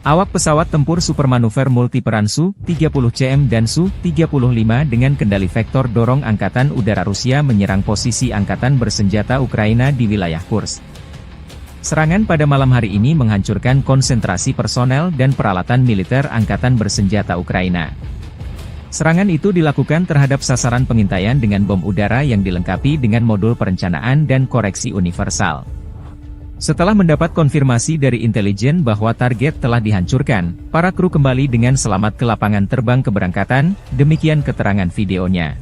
Awak pesawat tempur supermanuver multiperan Su-30CM dan Su-35 dengan kendali vektor dorong Angkatan Udara Rusia menyerang posisi Angkatan Bersenjata Ukraina di wilayah Kursk. Serangan pada malam hari ini menghancurkan konsentrasi personel dan peralatan militer Angkatan Bersenjata Ukraina. Serangan itu dilakukan terhadap sasaran pengintaian dengan bom udara yang dilengkapi dengan modul perencanaan dan koreksi universal. Setelah mendapat konfirmasi dari intelijen bahwa target telah dihancurkan, para kru kembali dengan selamat ke lapangan terbang keberangkatan, demikian keterangan videonya.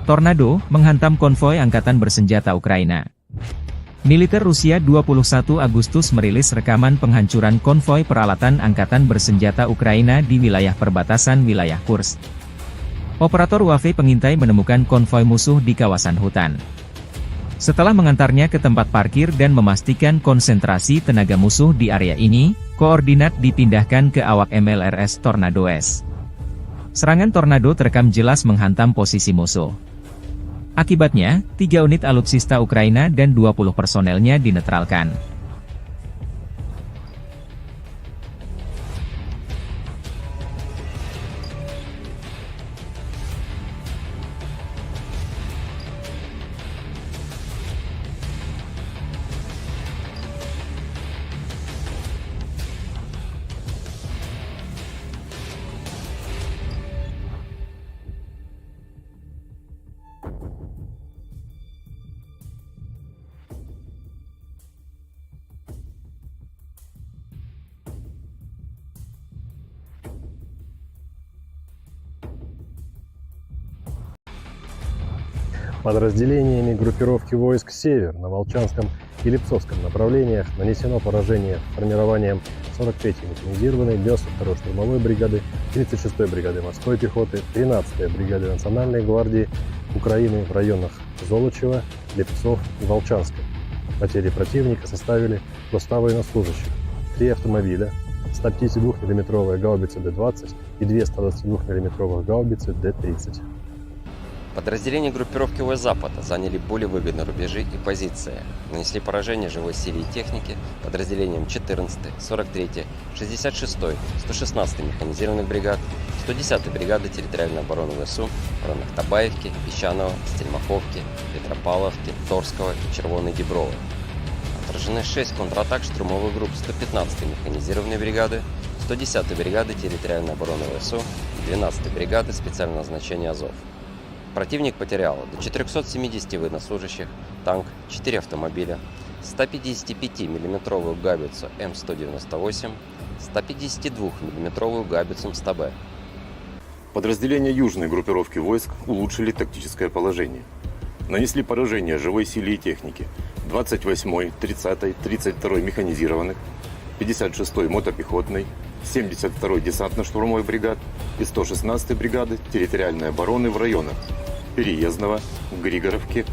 Tornado menghantam konvoi Angkatan Bersenjata Ukraina. Militer Rusia 21 Agustus merilis rekaman penghancuran konvoi peralatan Angkatan Bersenjata Ukraina di wilayah perbatasan wilayah Kursk. Operator WAF pengintai menemukan konvoi musuh di kawasan hutan. Setelah mengantarnya ke tempat parkir dan memastikan konsentrasi tenaga musuh di area ini, koordinat dipindahkan ke awak MLRS Tornado S. Serangan tornado terekam jelas menghantam posisi musuh. Akibatnya, 3 unit alutsista Ukraina dan 20 personelnya dinetralkan. Подразделениями группировки войск «Север» на Волчанском и Липцовском направлениях нанесено поражение формированием 43-й механизированной 92-й штурмовой бригады, 36-й бригады морской пехоты, 13-й бригады Национальной гвардии Украины в районах Золочева, Липцов и Волчанска. Потери противника составили до 100 военнослужащих, 3 автомобиля, 152 мм гаубицы Д-20 и 2 122 мм гаубицы Д-30. Подразделения группировки ВС Запада заняли более выгодные рубежи и позиции. Нанесли поражение живой силе и технике подразделениям 14-й, 43-й, 66-й, 116-й механизированных бригад, 110-й бригады территориальной обороны ВСУ в районах Табаевки, Песчаного, Стельмаховки, Петропавловки, Торского и Червоной Діброви. Отражены 6 контратак штурмовых групп 115-й механизированной бригады, 110-й бригады территориальной обороны ВСУ и 12-й бригады специального назначения Азов. Противник потерял до 470 военнослужащих, танк, 4 автомобиля, 155 мм гаубицу М198, 152 мм гаубицу М100Б. Подразделения южной группировки войск улучшили тактическое положение. нанесли поражение живой силе и технике 28-й, 30-й, 32-й механизированных, 56-й мотопехотной, 72-й десантно-штурмовой бригад и 116-й бригады территориальной обороны в районах Переездного, Григоровки,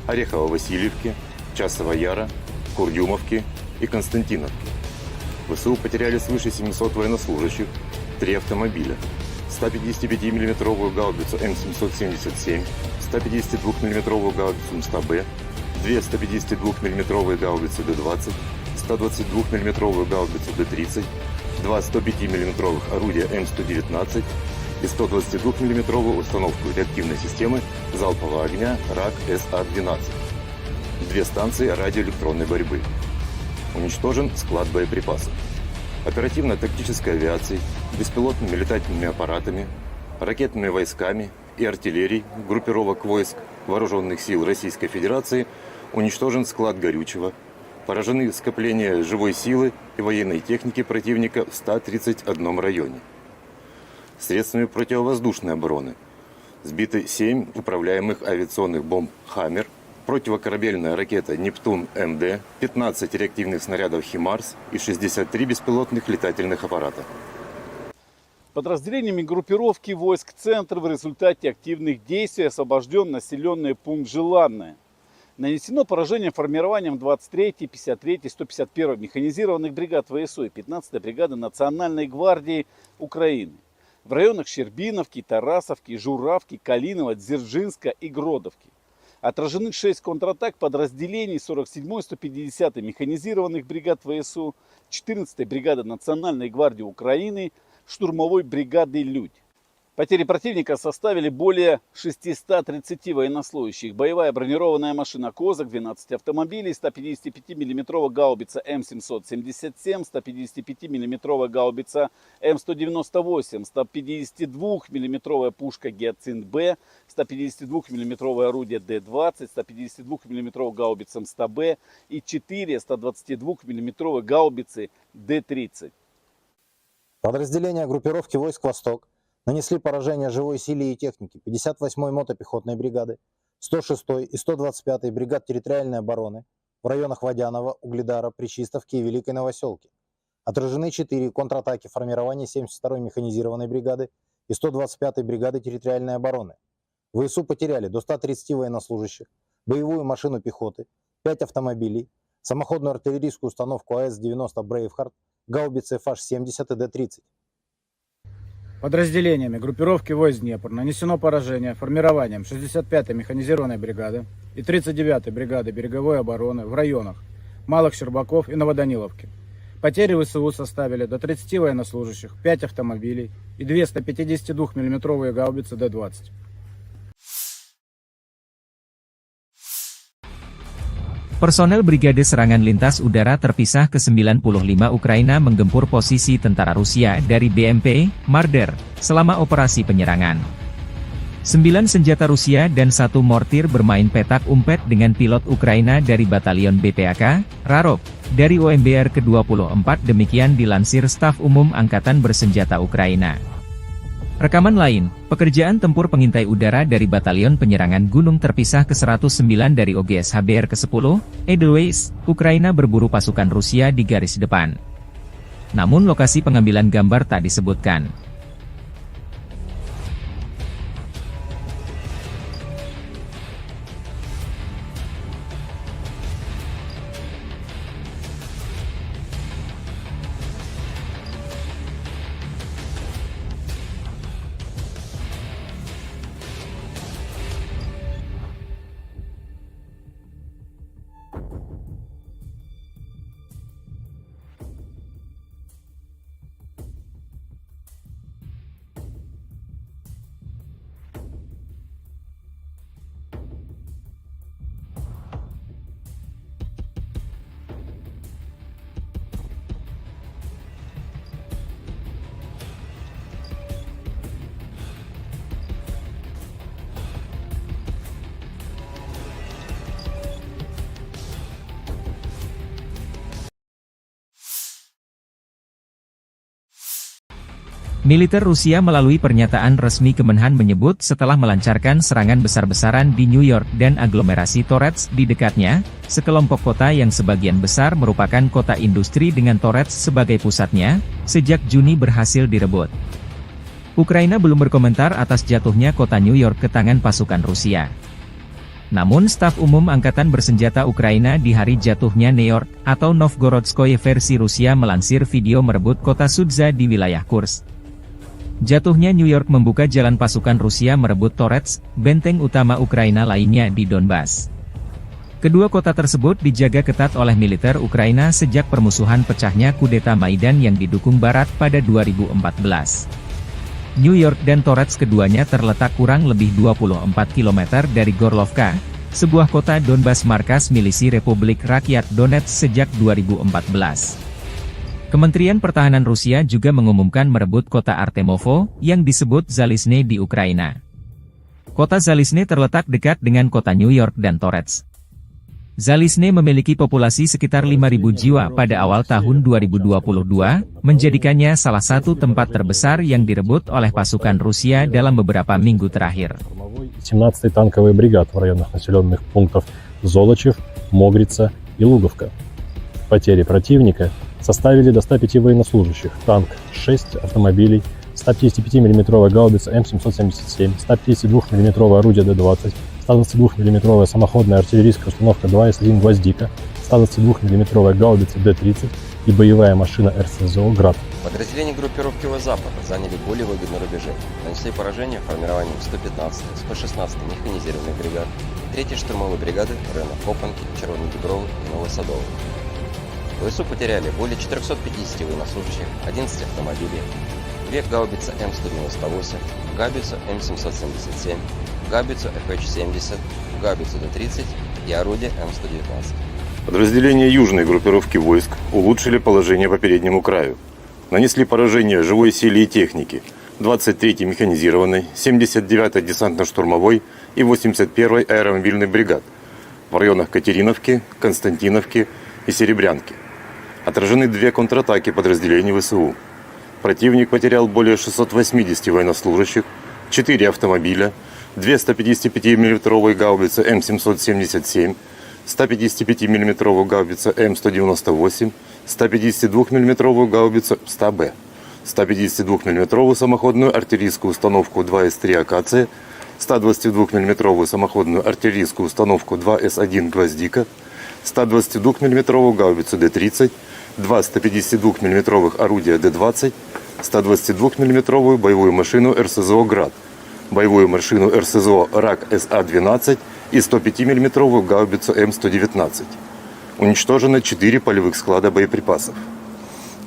Орехово-Васильевки, Часова Яра, Курдюмовки и Константиновки. ВСУ потеряли свыше 700 военнослужащих, 3 автомобиля, 155 миллиметровую гаубицу М777, 152 миллиметровую гаубицу МСТБ, 2 152 миллиметровые гаубицы Д-20, 122 миллиметровую гаубицу Д-30, 2 105 миллиметровых орудия М119 и 122 миллиметровую установку реактивной системы залпового огня РАК СА-12, 2 станции радиоэлектронной борьбы. Уничтожен склад боеприпасов. Оперативно-тактической авиацией, беспилотными летательными аппаратами, ракетными войсками и артиллерией группировок войск Вооруженных сил Российской Федерации уничтожен склад горючего, поражены скопления живой силы и военной техники противника в 131 районе. Средствами противовоздушной обороны сбиты 7 управляемых авиационных бомб «Хаммер», противокорабельная ракета «Нептун-МД», 15 реактивных снарядов «Химарс» и 63 беспилотных летательных аппарата. Подразделениями группировки войск «Центр» в результате активных действий освобожден населенный пункт Желанное. Нанесено поражение формированием 23-й, 53-й, 151-й механизированных бригад ВСУ и 15-й бригады Национальной гвардии Украины в районах Щербиновки, Тарасовки, Журавки, Калинова, Дзержинска и Гродовки. Отражены 6 контратак подразделений 47-й, 150-й механизированных бригад ВСУ, 14-й бригады Национальной гвардии Украины, штурмовой бригады «Людь». Потери противника составили более 630 военнослужащих. Боевая бронированная машина «Козак», 12 автомобилей, 155 мм гаубица М777, 155 мм гаубица М198, 152 мм пушка «Гиацинт-Б», 152 мм орудие Д-20, 152 мм гаубица МСТБ и 4 122 мм гаубицы Д-30. Подразделения группировки войск «Восток» нанесли поражение живой силе и технике 58-й мотопехотной бригады, 106-й и 125-й бригад территориальной обороны в районах Водянова, Угледара, Пречистовки и Великой Новоселки. Отражены 4 контратаки формирования 72-й механизированной бригады и 125-й бригады территориальной обороны. ВСУ потеряли до 130 военнослужащих, боевую машину пехоты, 5 автомобилей, самоходную артиллерийскую установку АС-90 «Брейвхард», гаубицы FH-70 и Д-30. Подразделениями группировки войск Днепр нанесено поражение формированием 65-й механизированной бригады и 39-й бригады береговой обороны в районах Малых Щербаков и Новоданиловки. Потери ВСУ составили до 30 военнослужащих, 5 автомобилей и 2 152 мм гаубицы Д-20. Personel Brigade Serangan Lintas Udara Terpisah ke-95 Ukraina menggempur posisi tentara Rusia dari BMP, Marder, selama operasi penyerangan. 9 senjata Rusia dan 1 mortir bermain petak umpet dengan pilot Ukraina dari Batalion BPAK, Rarov, dari OMBR ke-24 demikian dilansir Staf Umum Angkatan Bersenjata Ukraina. Rekaman lain, pekerjaan tempur pengintai udara dari Batalion Penyerangan Gunung Terpisah ke-109 dari OGS HBR ke-10, Edelweiss, Ukraina berburu pasukan Rusia di garis depan. Namun lokasi pengambilan gambar tak disebutkan. Militer Rusia melalui pernyataan resmi Kemenhan menyebut setelah melancarkan serangan besar-besaran di New York dan aglomerasi Torets di dekatnya, sekelompok kota yang sebagian besar merupakan kota industri dengan Torets sebagai pusatnya, sejak Juni berhasil direbut. Ukraina belum berkomentar atas jatuhnya kota New York ke tangan pasukan Rusia. Namun staf umum Angkatan Bersenjata Ukraina di hari jatuhnya New York, atau Novgorodskoye versi Rusia melansir video merebut kota Sudza di wilayah Kursk. Jatuhnya New York membuka jalan pasukan Rusia merebut Torets, benteng utama Ukraina lainnya di Donbas. Kedua kota tersebut dijaga ketat oleh militer Ukraina sejak permusuhan pecahnya kudeta Maidan yang didukung Barat pada 2014. New York dan Torets keduanya terletak kurang lebih 24 km dari Gorlovka, sebuah kota Donbas markas milisi Republik Rakyat Donetsk sejak 2014. Kementerian Pertahanan Rusia juga mengumumkan merebut kota Artemovo, yang disebut Zalizne di Ukraina. Kota Zalizne terletak dekat dengan kota New York dan Torets. Zalizne memiliki populasi sekitar 5.000 jiwa pada awal tahun 2022, menjadikannya salah satu tempat terbesar yang direbut oleh pasukan Rusia dalam beberapa minggu terakhir. 17-й танковый бригад в районах населенных пунктов Золочев, Могрица и Луговка. Потери противника составили до 105 военнослужащих, танк 6 автомобилей, 155 мм гаубица М777, 152 мм орудие Д-20, 122 мм самоходная артиллерийская установка 2С1 «Гвоздика», 122 мм гаубица Д-30 и боевая машина РСЗО «Град». Подразделения группировки «Запад» заняли более выгодные рубежи, нанесли поражение формированием 115-й, 116-й механизированных бригад, 3-й штурмовой бригады в районах Копанки, Червоной Дубровы и Новосадовой. ВСУ потеряли более 450 военнослужащих, 11 автомобилей, 2 гаубицы М198, гаубицу М777, гаубицу ФХ-70, гаубицу Д-30 и орудие М119. Подразделения южной группировки войск улучшили положение по переднему краю. Нанесли поражение живой силе и технике 23-й механизированной, 79-й десантно-штурмовой и 81-й аэромобильной бригад в районах Катериновки, Константиновки и Серебрянки. Отражены 2 контратаки подразделений ВСУ. Противник потерял более 680 военнослужащих, 4 автомобиля, 2 155 мм гаубицы М777, 155 мм гаубица М198, 152 мм гаубицу 100Б, 152 мм самоходную артиллерийскую установку 2С3 «Акация», 122 мм самоходную артиллерийскую установку 2С1 «Гвоздика», 122 мм гаубицу Д-30, 2 152 мм орудия Д-20, 122 мм боевую машину РСЗО «Град», боевую машину РСЗО «Рак СА-12» и 105 мм гаубицу М119. Уничтожено 4 полевых склада боеприпасов.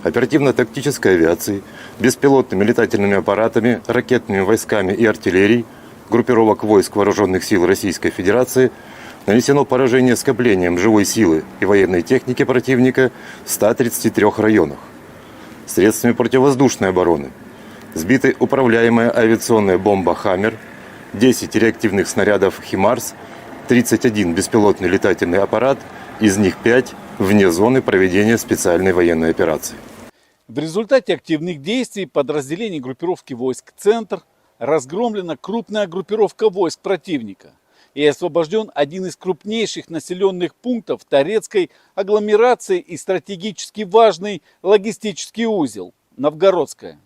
Оперативно-тактической авиацией, беспилотными летательными аппаратами, ракетными войсками и артиллерией группировок войск Вооруженных сил Российской Федерации нанесено поражение скоплением живой силы и военной техники противника в 133 районах. Средствами противовоздушной обороны сбиты управляемая авиационная бомба «Хаммер», 10 реактивных снарядов «Химарс», 31 беспилотный летательный аппарат, из них 5 вне зоны проведения специальной военной операции. В результате активных действий подразделений группировки войск «Центр» разгромлена крупная группировка войск противника и освобожден один из крупнейших населенных пунктов Торецкой агломерации и стратегически важный логистический узел – Новгородская.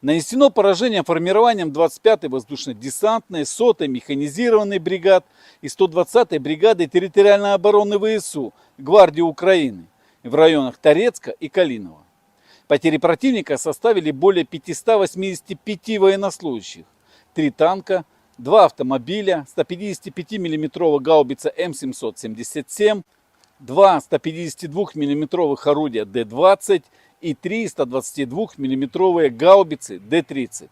Нанесено поражение формированием 25-й воздушно-десантной, 100-й механизированной бригад и 120-й бригады территориальной обороны ВСУ Гвардии Украины в районах Торецка и Калинова. Потери противника составили более 585 военнослужащих, 3 танка, 2 автомобиля, 155 мм гаубица М777, 2 152 мм орудия Д-20 и 3 122 мм гаубицы Д-30.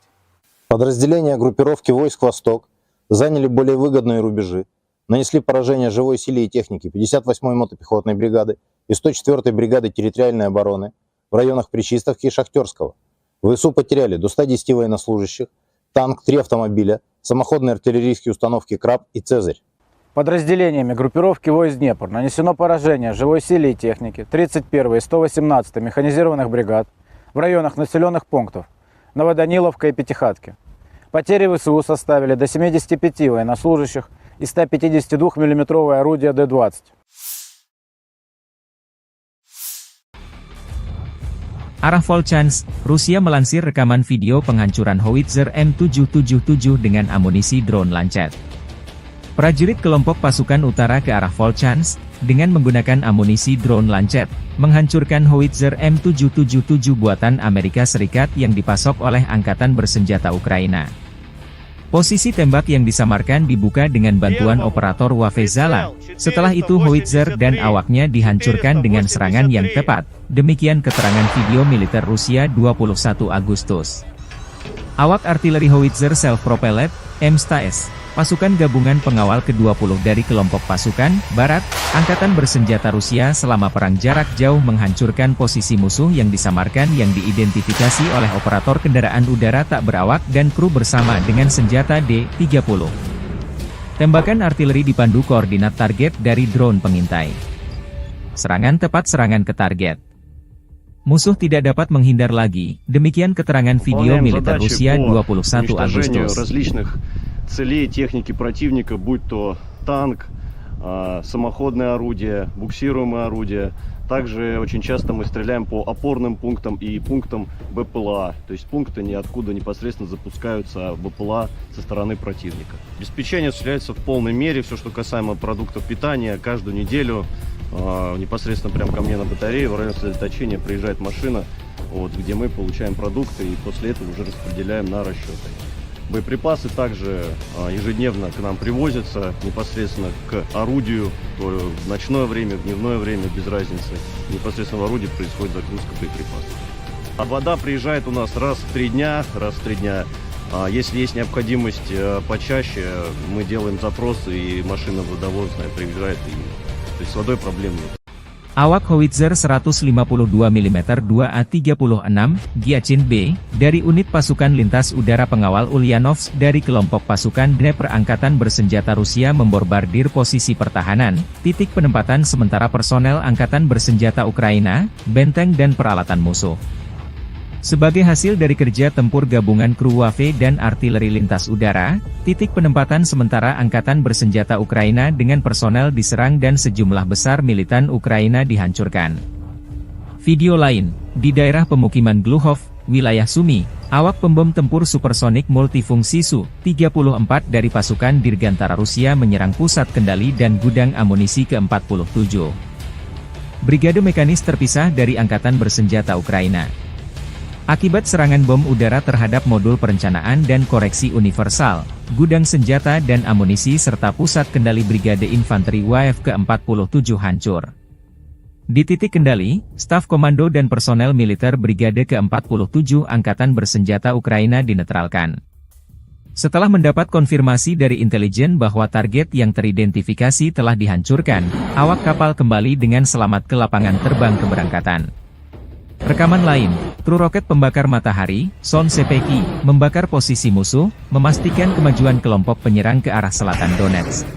Подразделения группировки войск «Восток» заняли более выгодные рубежи, нанесли поражение живой силе и технике 58-й мотопехотной бригады и 104-й бригады территориальной обороны в районах Причистовки и Шахтерского. ВСУ потеряли до 110 военнослужащих, танк, 3 автомобиля, самоходные артиллерийские установки «Краб» и «Цезарь». Подразделениями группировки войск «Днепр» нанесено поражение живой силе и технике 31-й и 118-й механизированных бригад в районах населенных пунктов Новоданиловка и Пятихатки. Потери ВСУ составили до 75 военнослужащих и 152 миллиметровое орудие Д-20. Arah Volchansk, Rusia melansir rekaman video penghancuran howitzer M777 dengan amunisi drone Lancet. Prajurit kelompok pasukan utara ke arah Volchansk, dengan menggunakan amunisi drone Lancet, menghancurkan howitzer M777 buatan Amerika Serikat yang dipasok oleh Angkatan Bersenjata Ukraina. Posisi tembak yang disamarkan dibuka dengan bantuan operator Wafezala. Setelah itu howitzer dan awaknya dihancurkan dengan serangan yang tepat. Demikian keterangan video militer Rusia 21 Agustus. Awak artileri howitzer self-propelled, M-STAS, pasukan gabungan pengawal ke-20 dari kelompok pasukan Barat, Angkatan Bersenjata Rusia selama perang jarak jauh menghancurkan posisi musuh yang disamarkan yang diidentifikasi oleh operator kendaraan udara tak berawak dan kru bersama dengan senjata D-30. Tembakan artileri dipandu koordinat target dari drone pengintai. Serangan tepat serangan ke target. Musuh tidak dapat menghindar lagi, demikian keterangan video militer Rusia 21 Agustus. Целей техники противника, будь то танк, самоходное орудие, буксируемое орудие. Также очень часто мы стреляем по опорным пунктам и пунктам БПЛА. То есть пункты ниоткуда непосредственно запускаются БПЛА со стороны противника. Обеспечение осуществляется в полной мере. Все, что касаемо продуктов питания, каждую неделю непосредственно прямо ко мне на батарее в районе сосредоточения приезжает машина, вот, где мы получаем продукты и после этого уже распределяем на расчеты. Боеприпасы также ежедневно к нам привозятся непосредственно к орудию, то в ночное время, в дневное время, без разницы. Непосредственно в орудии происходит загрузка боеприпасов. А вода приезжает у нас раз в 3 дня, Если есть необходимость почаще, мы делаем запрос, и машина водовозная приезжает, то есть с водой проблем нет. Awak howitzer 152 mm 2A36 Giachin B, dari unit pasukan lintas udara pengawal Ulyanovsk dari kelompok pasukan Dnepr Angkatan Bersenjata Rusia membombardir posisi pertahanan, titik penempatan sementara personel Angkatan Bersenjata Ukraina, benteng dan peralatan musuh. Sebagai hasil dari kerja tempur gabungan kru Wafe dan artileri lintas udara, titik penempatan sementara Angkatan Bersenjata Ukraina dengan personel diserang dan sejumlah besar militan Ukraina dihancurkan. Video lain, di daerah pemukiman Gluhov, wilayah Sumy, awak pembom tempur supersonik multifungsi Su-34 dari pasukan Dirgantara Rusia menyerang pusat kendali dan gudang amunisi ke-47. Brigade mekanis terpisah dari Angkatan Bersenjata Ukraina. Akibat serangan bom udara terhadap modul perencanaan dan koreksi universal, gudang senjata dan amunisi serta pusat kendali Brigade Infanteri WAF ke-47 hancur. Di titik kendali, staf komando dan personel militer Brigade ke-47 Angkatan Bersenjata Ukraina dinetralkan. Setelah mendapat konfirmasi dari intelijen bahwa target yang teridentifikasi telah dihancurkan, awak kapal kembali dengan selamat ke lapangan terbang keberangkatan. Rekaman lain, kru roket pembakar matahari, Son Sepeki, membakar posisi musuh, memastikan kemajuan kelompok penyerang ke arah selatan Donetsk.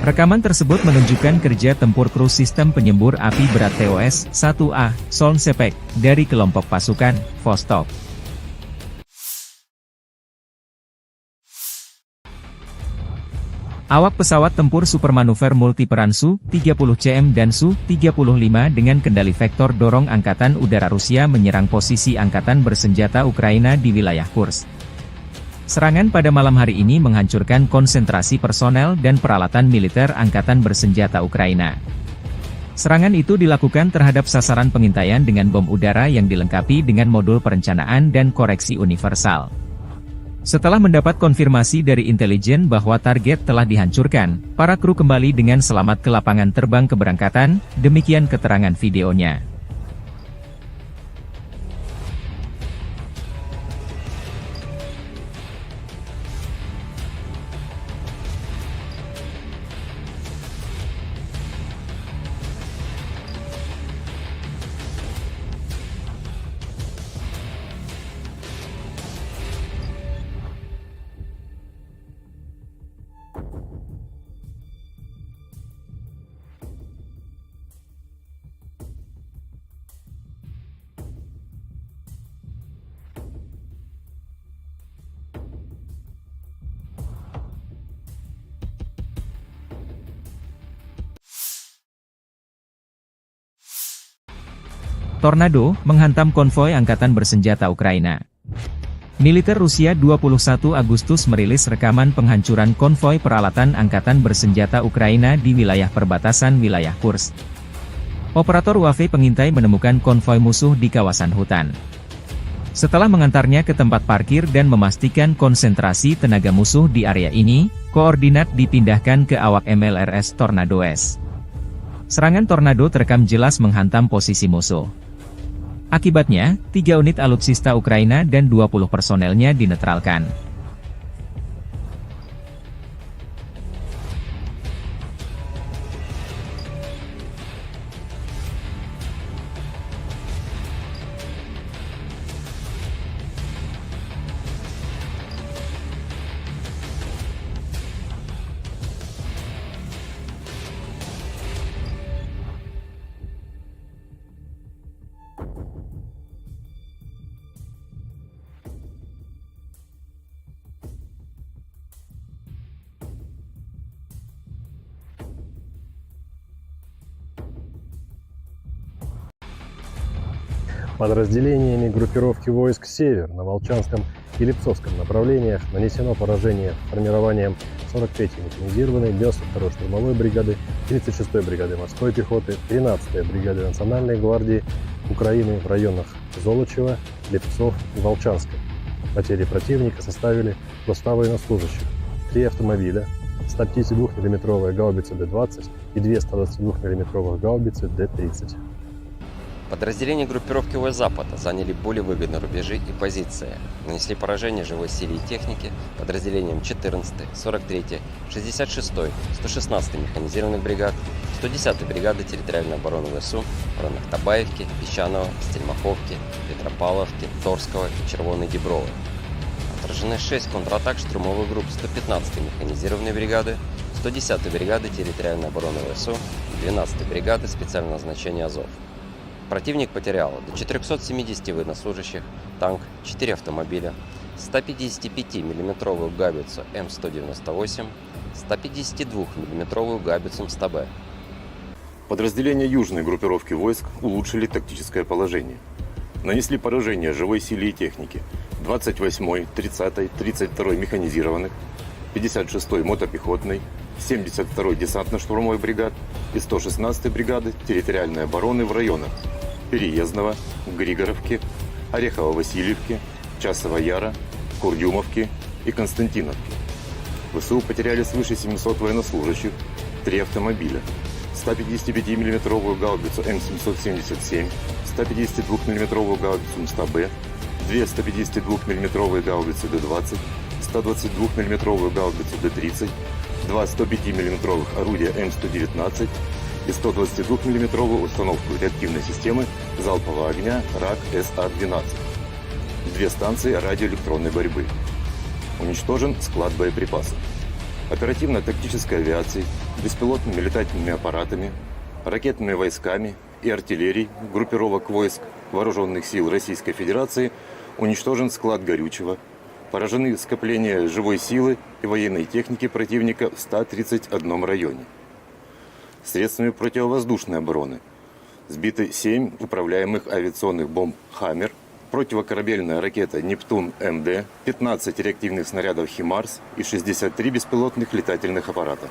Rekaman tersebut menunjukkan kerja tempur kru sistem penyembur api berat TOS-1A, Son Sepek, dari kelompok pasukan Vostok. Awak pesawat tempur supermanuver multiperan Su-30CM dan Su-35 dengan kendali vektor dorong Angkatan Udara Rusia menyerang posisi Angkatan Bersenjata Ukraina di wilayah Kursk. Serangan pada malam hari ini menghancurkan konsentrasi personel dan peralatan militer Angkatan Bersenjata Ukraina. Serangan itu dilakukan terhadap sasaran pengintaian dengan bom udara yang dilengkapi dengan modul perencanaan dan koreksi universal. Setelah mendapat konfirmasi dari intelijen bahwa target telah dihancurkan, para kru kembali dengan selamat ke lapangan terbang keberangkatan, demikian keterangan videonya. Tornado menghantam konvoi angkatan bersenjata Ukraina. Militer Rusia 21 Agustus merilis rekaman penghancuran konvoi peralatan angkatan bersenjata Ukraina di wilayah perbatasan wilayah Kursk. Operator UAV pengintai menemukan konvoi musuh di kawasan hutan. Setelah mengantarnya ke tempat parkir dan memastikan konsentrasi tenaga musuh di area ini, koordinat dipindahkan ke awak MLRS Tornado S. Serangan Tornado terekam jelas menghantam posisi musuh. Akibatnya, 3 unit alutsista Ukraina dan 20 personelnya dinetralkan. Подразделениями группировки войск «Север» на Волчанском и Липцовском направлениях нанесено поражение формированием 43-й механизированной 92-й штурмовой бригады, 36-й бригады морской пехоты, 13-й бригады Национальной гвардии Украины в районах Золочева, Липцов и Волчанска. Потери противника составили до 100 военнослужащих, 3 автомобиля, 152 мм гаубицы Д-20 и 2 122 мм гаубицы Д-30. Подразделения группировки войск Запада заняли более выгодные рубежи и позиции, нанесли поражение живой силе и технике подразделениям 14-й, 43-й, 66-й, 116-й механизированных бригад, 110-й бригады территориальной обороны ВСУ в районах Табаевки, Песчаного, Стельмаховки, Петропавловки, Торского и Червоной Діброви. Отражены 6 контратак штурмовых групп 115-й механизированной бригады, 110-й бригады территориальной обороны ВСУ и 12-й бригады специального назначения Азов. Противник потерял до 470 военнослужащих, танк, 4 автомобиля, 155 мм гаубицу М198, 152 мм гаубицу МСТБ. Подразделения южной группировки войск улучшили тактическое положение. Нанесли поражение живой силе и технике 28-й, 30-й, 32-й механизированных, 56-й мотопехотной, 72-й десантно-штурмовой бригад и 116-й бригады территориальной обороны в районах Переездного, Григоровки, Орехово-Васильевки, Часова Яра, Курдюмовки и Константиновки. ВСУ потеряли свыше 700 военнослужащих, 3 автомобиля, 155 мм гаубицу М777, 152 мм гаубицу МСТБ, 2 152 мм гаубицы Д-20, 122 мм гаубицу Д-30, 2 105 мм орудия М119 и 122 мм установку реактивной системы залпового огня РАК-СА-12. 2 станции радиоэлектронной борьбы. Уничтожен склад боеприпасов. Оперативно-тактической авиацией, беспилотными летательными аппаратами, ракетными войсками и артиллерией группировок войск Вооруженных сил Российской Федерации уничтожен склад горючего, поражены скопления живой силы и военной техники противника в 131 районе. Средствами противовоздушной обороны сбиты 7 управляемых авиационных бомб «Хаммер», противокорабельная ракета «Нептун-МД», 15 реактивных снарядов «Химарс» и 63 беспилотных летательных аппарата.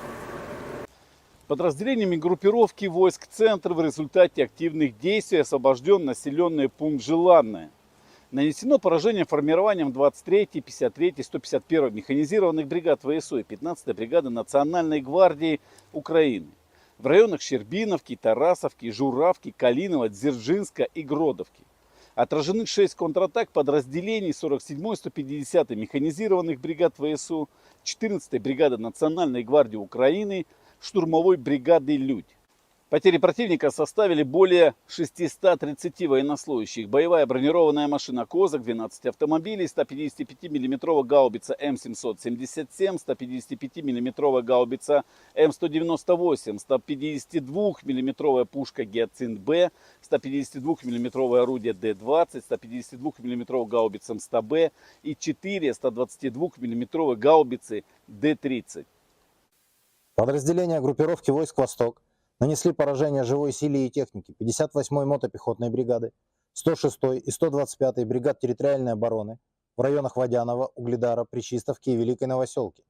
Подразделениями группировки войск «Центр» в результате активных действий освобожден населенный пункт Желанное. Нанесено поражение формированием 23-й, 53-й, 151-й механизированных бригад ВСУ и 15-й бригады Национальной гвардии Украины в районах Щербиновки, Тарасовки, Журавки, Калинова, Дзержинска и Гродовки. Отражены 6 контратак подразделений 47-й, 150-й механизированных бригад ВСУ, 14-й бригады Национальной гвардии Украины, штурмовой бригады «Людь». Потери противника составили более 630 военнослужащих. Боевая бронированная машина «Козак», 12 автомобилей, 155 мм гаубица М777, 155 мм гаубица М198, 152 мм пушка «Гиацинт-Б», 152 мм орудие Д-20, 152 мм гаубица МСТБ и 4 122 мм гаубицы Д-30. Подразделения группировки войск «Восток» нанесли поражение живой силе и технике 58-й мотопехотной бригады, 106-й и 125-й бригад территориальной обороны в районах Водянова, Угледара, Пречистовки и Великой Новоселки.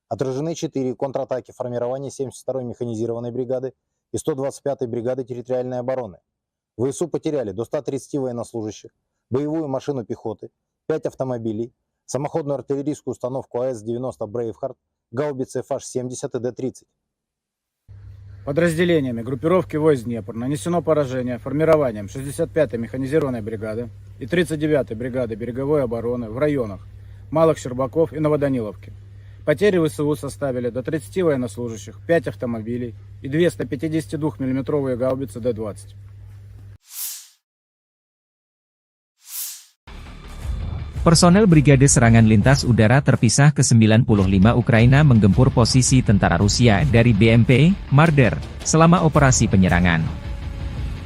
Отражены 4 контратаки формирования 72-й механизированной бригады и 125-й бригады территориальной обороны. ВСУ потеряли до 130 военнослужащих, боевую машину пехоты, 5 автомобилей, самоходную артиллерийскую установку АС-90 «Брейвхард», гаубицы FH-70 и Д-30. Подразделениями группировки войск Днепр нанесено поражение формированием 65-й механизированной бригады и 39-й бригады береговой обороны в районах Малых Щербаков и Новоданиловки. Потери ВСУ составили до 30 военнослужащих, 5 автомобилей и 2 152 мм гаубицы Д-20. Personel Brigade Serangan Lintas Udara Terpisah ke-95 Ukraina menggempur posisi tentara Rusia dari BMP, Marder, selama operasi penyerangan.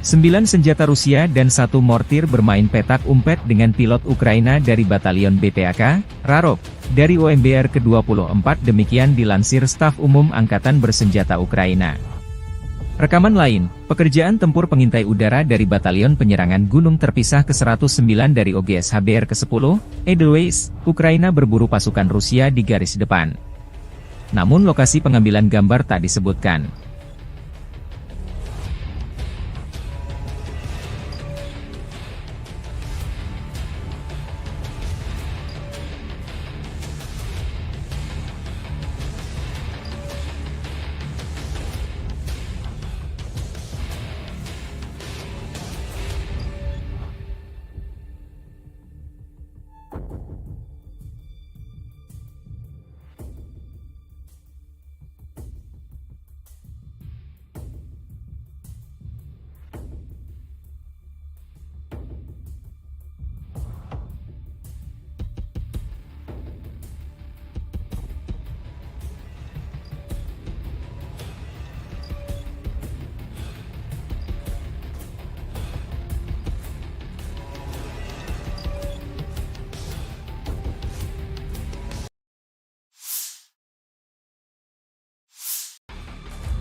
9 senjata Rusia dan 1 mortir bermain petak umpet dengan pilot Ukraina dari Batalion BPAK, Rarok, dari OMBR ke-24 demikian dilansir Staf Umum Angkatan Bersenjata Ukraina. Rekaman lain, pekerjaan tempur pengintai udara dari Batalion Penyerangan Gunung Terpisah ke-109 dari OGS HBR ke-10, Edelweiss, Ukraina berburu pasukan Rusia di garis depan. Namun lokasi pengambilan gambar tak disebutkan.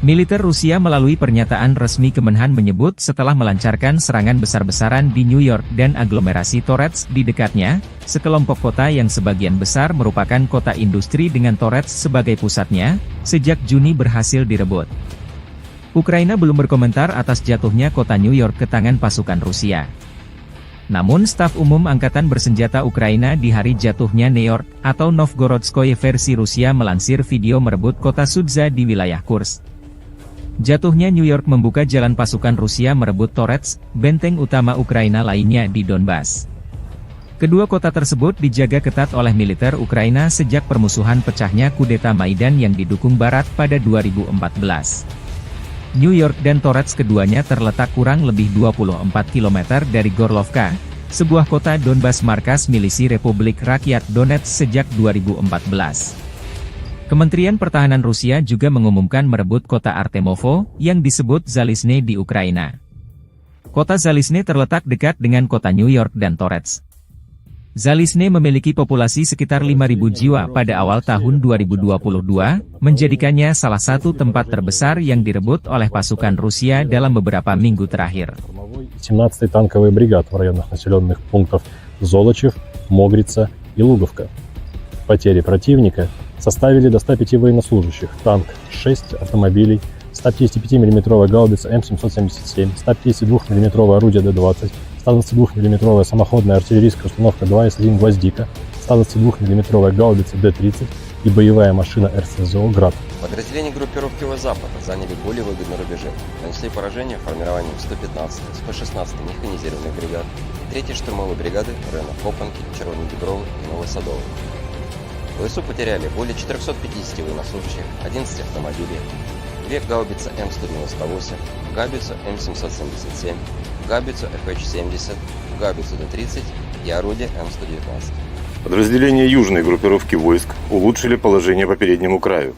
Militer Rusia melalui pernyataan resmi Kemenhan menyebut setelah melancarkan serangan besar-besaran di New York dan aglomerasi Torets di dekatnya, sekelompok kota yang sebagian besar merupakan kota industri dengan Torets sebagai pusatnya, sejak Juni berhasil direbut. Ukraina belum berkomentar atas jatuhnya kota New York ke tangan pasukan Rusia. Namun Staf Umum Angkatan Bersenjata Ukraina di hari jatuhnya New York, atau Novgorodskoye versi Rusia melansir video merebut kota Sudza di wilayah Kursk. Jatuhnya New York membuka jalan pasukan Rusia merebut Torets, benteng utama Ukraina lainnya di Donbas. Kedua kota tersebut dijaga ketat oleh militer Ukraina sejak permusuhan pecahnya kudeta Maidan yang didukung Barat pada 2014. New York dan Torets keduanya terletak kurang lebih 24 km dari Gorlovka, sebuah kota Donbas markas milisi Republik Rakyat Donetsk sejak 2014. Kementerian Pertahanan Rusia juga mengumumkan merebut kota Artemovo, yang disebut Zalizne di Ukraina. Kota Zalizne terletak dekat dengan kota New York dan Torets. Zalizne memiliki populasi sekitar 5.000 jiwa pada awal tahun 2022, menjadikannya salah satu tempat terbesar yang direbut oleh pasukan Rusia dalam beberapa minggu terakhir. 17-й танковый бригад в районах населенных пунктов Золочев, Могрица и Луговка. Потери противника составили до 105 военнослужащих, танк 6 автомобилей, 155 мм гаубица М777, 152 мм орудие Д-20, 122 мм самоходная артиллерийская установка 2С1 «Гвоздика», 122 мм гаубица Д-30 и боевая машина РСЗО «Град». Подразделения группировки Запад заняли более выгодные рубежи, нанесли поражение формированием 115, 116 механизированных бригад и 3-й штурмовой бригады в районах Копанки, Червоной Дубровы и Новосадовой. ВСУ потеряли более 450 военнослужащих, 11 автомобилей, 2 гаубицы М198, гаубицу М777, гаубицу FH-70, гаубицу Д-30 и орудие М119. Подразделения южной группировки войск улучшили положение по переднему краю.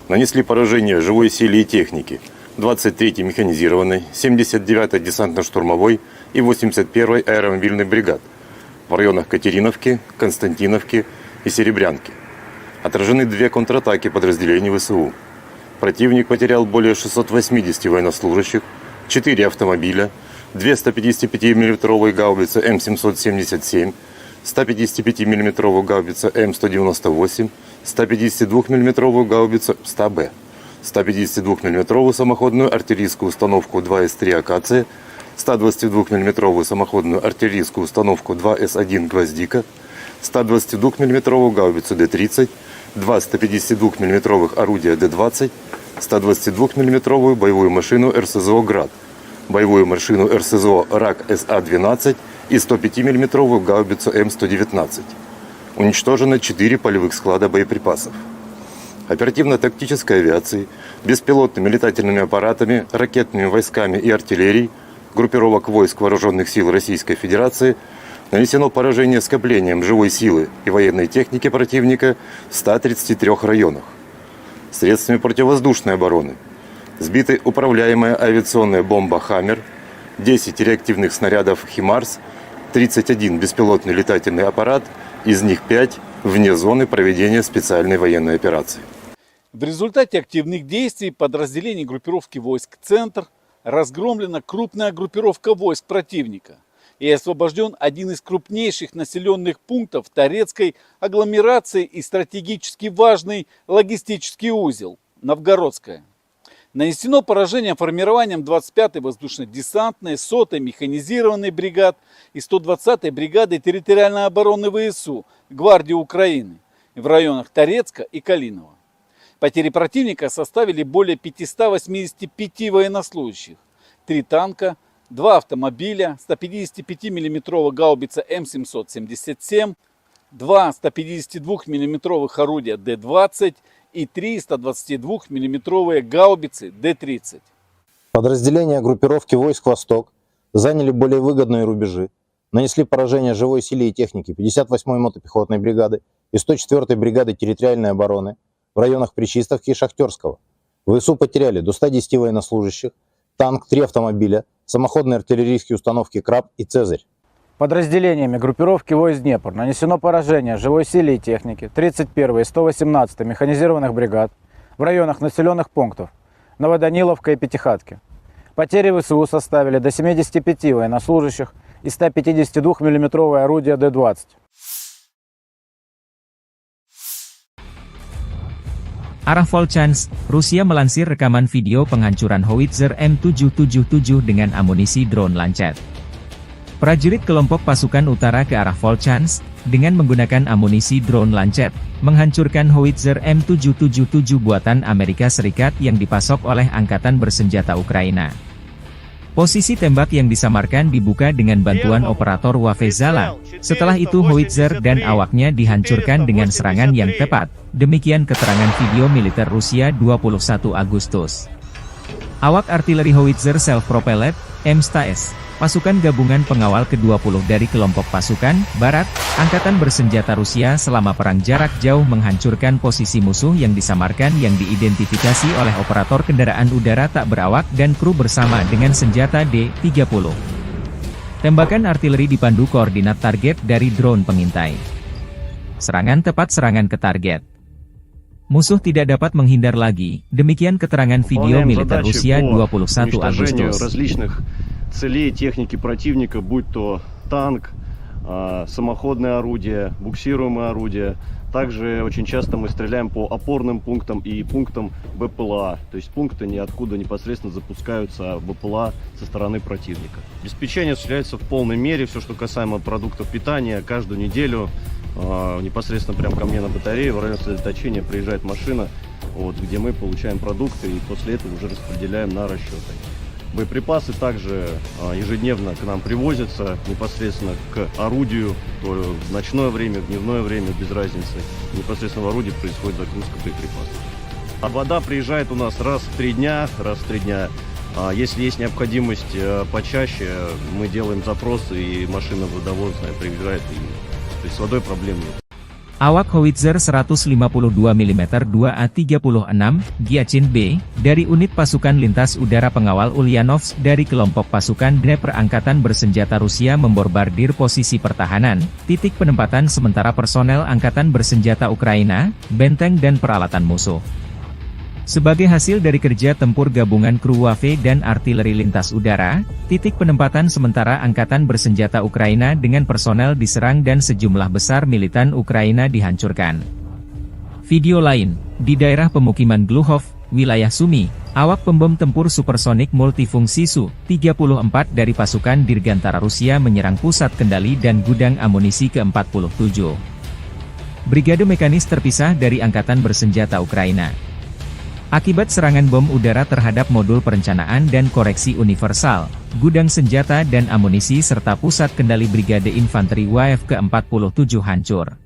Нанесли поражение живой силе и технике 23-й механизированной, 79-й десантно-штурмовой и 81-й аэромобильной бригад в районах Катериновки, Константиновки и Серебрянки. Отражены 2 контратаки подразделений ВСУ. Противник потерял более 680 военнослужащих, 4 автомобиля, 2 155 мм гаубицы М777, 155 мм гаубица М198, 152 мм гаубицу 100Б, 152 мм самоходную артиллерийскую установку 2С3 «Акация», 122 мм самоходную артиллерийскую установку 2С1 «Гвоздика», 122 мм гаубицу Д-30, 2 152 мм орудия Д-20, 122 мм боевую машину РСЗО «Град», боевую машину РСЗО РАК СА-12 и 105 мм гаубицу М119. Уничтожено 4 полевых склада боеприпасов. Оперативно-тактической авиацией, беспилотными летательными аппаратами, ракетными войсками и артиллерией группировок войск Вооруженных сил Российской Федерации нанесено поражение скоплением живой силы и военной техники противника в 133 районах. Средствами противовоздушной обороны сбиты управляемая авиационная бомба «Хаммер», 10 реактивных снарядов «Химарс», 31 беспилотный летательный аппарат, из них 5 вне зоны проведения специальной военной операции. В результате активных действий подразделений группировки войск «Центр» разгромлена крупная группировка войск противника и освобожден один из крупнейших населенных пунктов Торецкой агломерации и стратегически важный логистический узел – Новгородская. Нанесено поражение формированием 25-й воздушно-десантной, 100-й механизированной бригад и 120-й бригады территориальной обороны ВСУ Гвардии Украины в районах Торецка и Калинова. Потери противника составили более 585 военнослужащих, 3 танка, 2 автомобиля, 155 мм гаубица М777, 2 152 мм орудия Д-20 и 3 122 мм гаубицы Д-30. Подразделения группировки войск «Восток» заняли более выгодные рубежи, нанесли поражение живой силе и технике 58-й мотопехотной бригады и 104-й бригады территориальной обороны в районах Причистовки и Шахтерского. ВСУ потеряли до 110 военнослужащих, танк, 3 автомобиля, самоходные артиллерийские установки «Краб» и «Цезарь». Подразделениями группировки войск «Днепр» нанесено поражение живой силе и технике 31-й и 118-й механизированных бригад в районах населенных пунктов Новоданиловка и Пятихатки. Потери ВСУ составили до 75 военнослужащих и 152 мм орудия Д-20. Arah Volchansk, Rusia melansir rekaman video penghancuran howitzer M777 dengan amunisi drone Lancet. Prajurit kelompok pasukan utara ke arah Volchansk, dengan menggunakan amunisi drone Lancet, menghancurkan howitzer M777 buatan Amerika Serikat yang dipasok oleh Angkatan Bersenjata Ukraina. Posisi tembak yang disamarkan dibuka dengan bantuan operator Wafezala. Setelah itu howitzer dan awaknya dihancurkan dengan serangan yang tepat. Demikian keterangan video militer Rusia 21 Agustus. Awak artileri howitzer self-propelled, M-STAS, pasukan gabungan pengawal ke-20 dari kelompok pasukan Barat, Angkatan Bersenjata Rusia selama perang jarak jauh menghancurkan posisi musuh yang disamarkan yang diidentifikasi oleh operator kendaraan udara tak berawak dan kru bersama dengan senjata D-30. Tembakan artileri dipandu koordinat target dari drone pengintai. Serangan tepat serangan ke target. Musuh tidak dapat menghindar lagi, demikian keterangan video militer Rusia 21 Agustus. Различных целей техники противника, будь то танк, самоходное орудие, буксируемое орудие. Также очень часто мы стреляем по опорным пунктам и пунктам БПЛА, то есть пункты ниоткуда непосредственно запускаются БПЛА со стороны противника. Обеспечение осуществляется в полной мере, все, что касаемо продуктов питания, каждую неделю непосредственно прямо ко мне на батарею в район сосредоточения приезжает машина, вот, где мы получаем продукты и после этого уже распределяем на расчеты. Боеприпасы также ежедневно к нам привозятся непосредственно к орудию, то в ночное время, в дневное время, без разницы. Непосредственно в орудии происходит загрузка боеприпасов. А вода приезжает у нас раз в 3 дня, Если есть необходимость почаще, мы делаем запросы, и машина водовозная приезжает, то есть с водой проблем нет. Awak howitzer 152 mm 2A36 Giachin B, dari unit pasukan lintas udara pengawal Ulyanovsk dari kelompok pasukan Dnepr Angkatan Bersenjata Rusia membombardir posisi pertahanan, titik penempatan sementara personel Angkatan Bersenjata Ukraina, benteng dan peralatan musuh. Sebagai hasil dari kerja tempur gabungan kru WAV dan artileri lintas udara, titik penempatan sementara Angkatan Bersenjata Ukraina dengan personel diserang dan sejumlah besar militan Ukraina dihancurkan. Video lain, di daerah pemukiman Gluhov, wilayah Sumy, awak pembom tempur supersonik multifungsi Su-34 dari pasukan Dirgantara Rusia menyerang pusat kendali dan gudang amunisi ke-47. Brigade mekanis terpisah dari Angkatan Bersenjata Ukraina. Akibat serangan bom udara terhadap modul perencanaan dan koreksi universal, gudang senjata dan amunisi serta pusat kendali Brigade Infanteri WAV ke-47 hancur.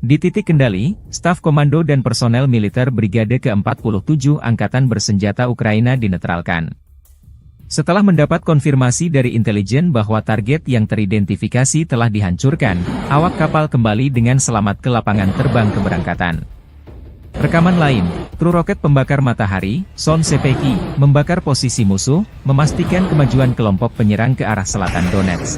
Di titik kendali, staf komando dan personel militer Brigade ke-47 Angkatan Bersenjata Ukraina dinetralkan. Setelah mendapat konfirmasi dari intelijen bahwa target yang teridentifikasi telah dihancurkan, awak kapal kembali dengan selamat ke lapangan terbang keberangkatan. Rekaman lain, kru roket pembakar matahari, Son Sepeki, membakar posisi musuh, memastikan kemajuan kelompok penyerang ke arah selatan Donetsk.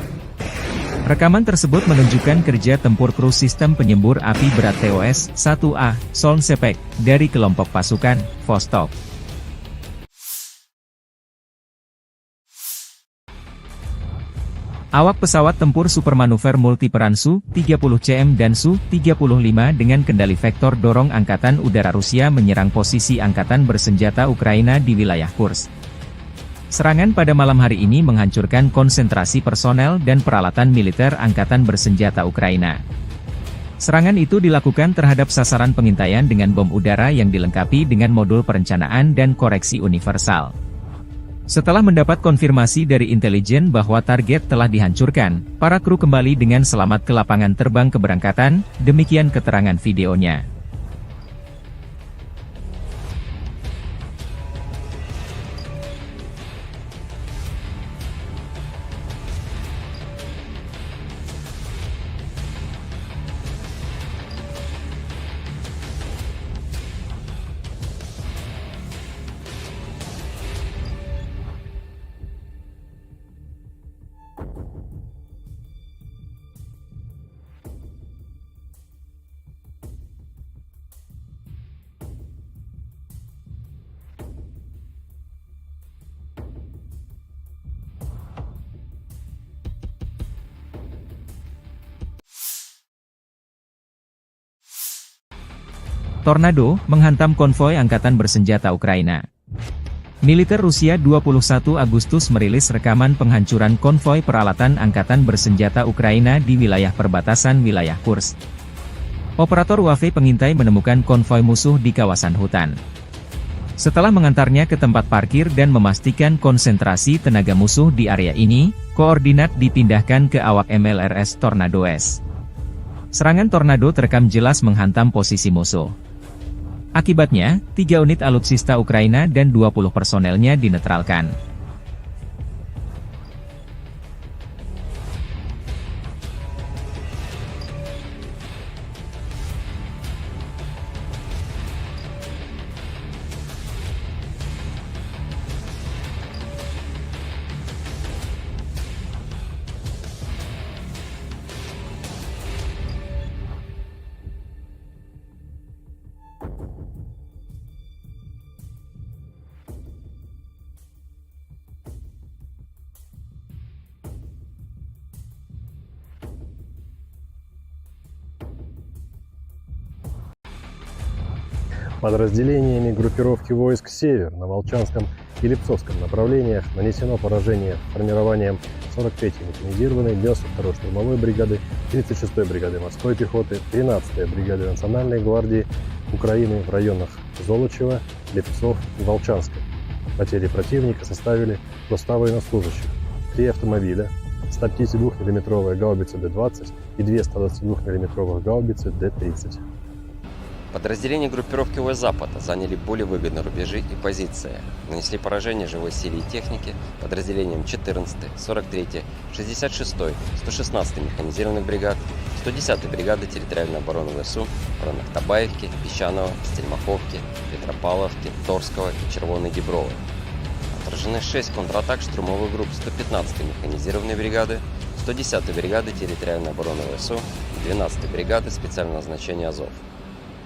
Rekaman tersebut menunjukkan kerja tempur kru sistem penyembur api berat TOS-1A, Son Sepek, dari kelompok pasukan Vostok. Awak pesawat tempur supermanuver multiperan Su-30CM dan Su-35 dengan kendali vektor dorong Angkatan Udara Rusia menyerang posisi Angkatan Bersenjata Ukraina di wilayah Kursk. Serangan pada malam hari ini menghancurkan konsentrasi personel dan peralatan militer Angkatan Bersenjata Ukraina. Serangan itu dilakukan terhadap sasaran pengintaian dengan bom udara yang dilengkapi dengan modul perencanaan dan koreksi universal. Setelah mendapat konfirmasi dari intelijen bahwa target telah dihancurkan, para kru kembali dengan selamat ke lapangan terbang keberangkatan, demikian keterangan videonya. Tornado menghantam konvoi Angkatan Bersenjata Ukraina. Militer Rusia 21 Agustus merilis rekaman penghancuran konvoi peralatan Angkatan Bersenjata Ukraina di wilayah perbatasan wilayah Kursk. Operator WAV pengintai menemukan konvoi musuh di kawasan hutan. Setelah mengantarnya ke tempat parkir dan memastikan konsentrasi tenaga musuh di area ini, koordinat dipindahkan ke awak MLRS Tornado S. Serangan Tornado terekam jelas menghantam posisi musuh. Akibatnya, 3 unit alutsista Ukraina dan 20 personelnya dinetralkan. Подразделениями группировки войск «Север» на Волчанском и Липцовском направлениях нанесено поражение формированием 43-й механизированной, 92-й штурмовой бригады, 36-й бригады морской пехоты, 13-й бригады Национальной гвардии Украины в районах Золочева, Липцов и Волчанска. Потери противника составили до 100 военнослужащих, 3 автомобиля, 152 мм гаубицы Д-20 и 2 122 мм гаубицы Д-30. Подразделения группировки ВС Запада заняли более выгодные рубежи и позиции. Нанесли поражение живой силе и технике подразделениям 14-й, 43-й, 66-й, 116-й механизированных бригад, 110-й бригады территориальной обороны ВСУ в районах Табаевки, Песчаного, Стельмаховки, Петропавловки, Торского и Червоной Діброви. Отражены 6 контратак штурмовых групп 115-й механизированной бригады, 110-й бригады территориальной обороны ВСУ и 12-й бригады специального назначения Азов.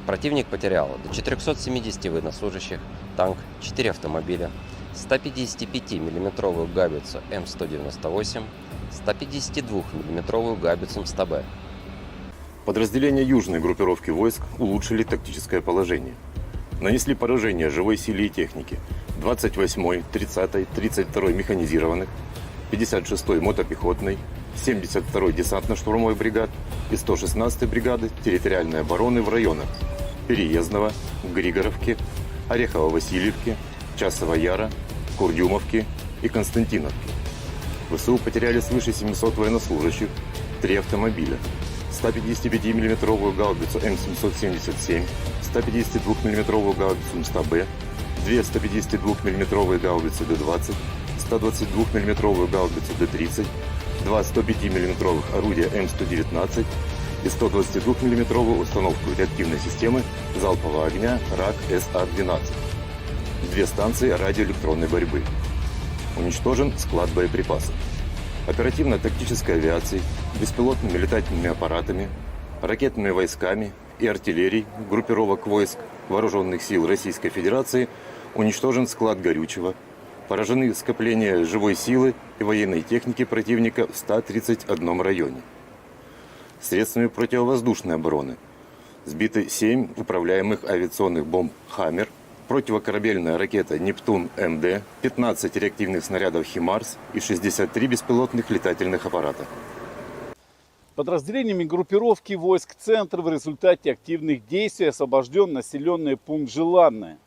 Противник потерял до 470 военнослужащих, танк, 4 автомобиля, 155 миллиметровую гаубицу М198, 152 миллиметровую гаубицу МСТБ. Подразделения южной группировки войск улучшили тактическое положение. Нанесли поражение живой силе и технике 28-й, 30-й, 32-й механизированных, 56-й мотопехотной, 72-й десантно-штурмовой бригад и 116-й бригады территориальной обороны в районах Переездного, Григоровки, Орехово-Васильевки, Часова Яра, Курдюмовки и Константиновки. ВСУ потеряли свыше 700 военнослужащих, 3 автомобиля, 155 миллиметровую гаубицу М777, 152 миллиметровую гаубицу МСТБ, 2 152 миллиметровые гаубицы Д-20, 122 миллиметровую гаубицу Д-30, 2 105 миллиметровых орудия М119 и 122 миллиметровую установку реактивной системы залпового огня РАК СА-12. 2 станции радиоэлектронной борьбы. Уничтожен склад боеприпасов. Оперативно-тактической авиацией, беспилотными летательными аппаратами, ракетными войсками и артиллерией группировок войск Вооруженных сил Российской Федерации уничтожен склад горючего, поражены скопления живой силы и военной техники противника в 131 районе. Средствами противовоздушной обороны сбиты 7 управляемых авиационных бомб «Хаммер», противокорабельная ракета «Нептун-МД», 15 реактивных снарядов «Химарс» и 63 беспилотных летательных аппарата. Подразделениями группировки войск «Центр» в результате активных действий освобожден населенный пункт Желанное.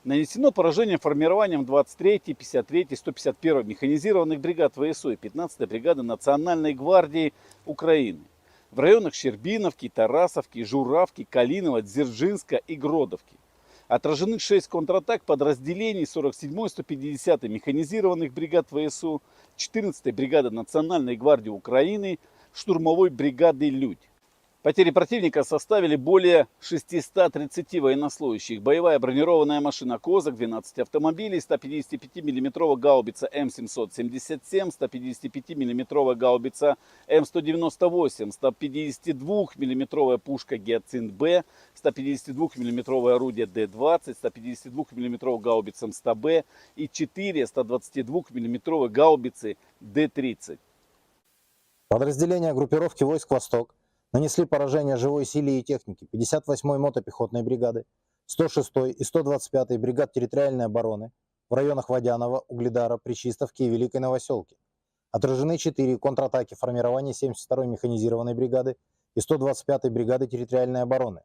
Нанесено поражение формированием 23-й, 53-й, 151-й механизированных бригад ВСУ и 15-й бригады Национальной гвардии Украины в районах Щербиновки, Тарасовки, Журавки, Калинова, Дзержинска и Гродовки. Отражены 6 контратак подразделений 47-й, 150-й механизированных бригад ВСУ, 14-й бригады Национальной гвардии Украины, штурмовой бригады «Людь». Потери противника составили более 630 военнослужащих. Боевая бронированная машина «Козак», 12 автомобилей, 155 миллиметровая гаубица М777, 155 миллиметровая гаубица М198, 152 миллиметровая пушка «Гиацинт-Б», 152 миллиметровое орудие Д-20, 152 миллиметровая гаубица МСТБ и 4 122 миллиметровые гаубицы Д-30. Подразделения группировки войск «Восток» нанесли поражение живой силе и технике 58-й мотопехотной бригады, 106-й и 125-й бригад территориальной обороны в районах Водянова, Угледара, Пречистовки и Великой Новоселки. Отражены 4 контратаки формирования 72-й механизированной бригады и 125-й бригады территориальной обороны.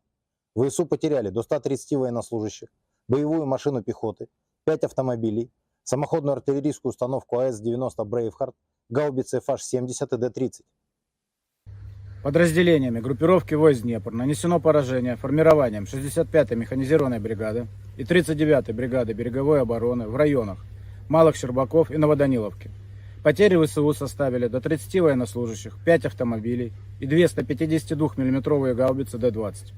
ВСУ потеряли до 130 военнослужащих, боевую машину пехоты, 5 автомобилей, самоходную артиллерийскую установку АС-90 «Брейвхард», гаубицы FH-70 и Д-30. Подразделениями группировки войск Днепр нанесено поражение формированием 65-й механизированной бригады и 39-й бригады береговой обороны в районах Малых Щербаков и Новоданиловки. Потери ВСУ составили до 30 военнослужащих, 5 автомобилей и 2 152 миллиметровые гаубицы Д-20.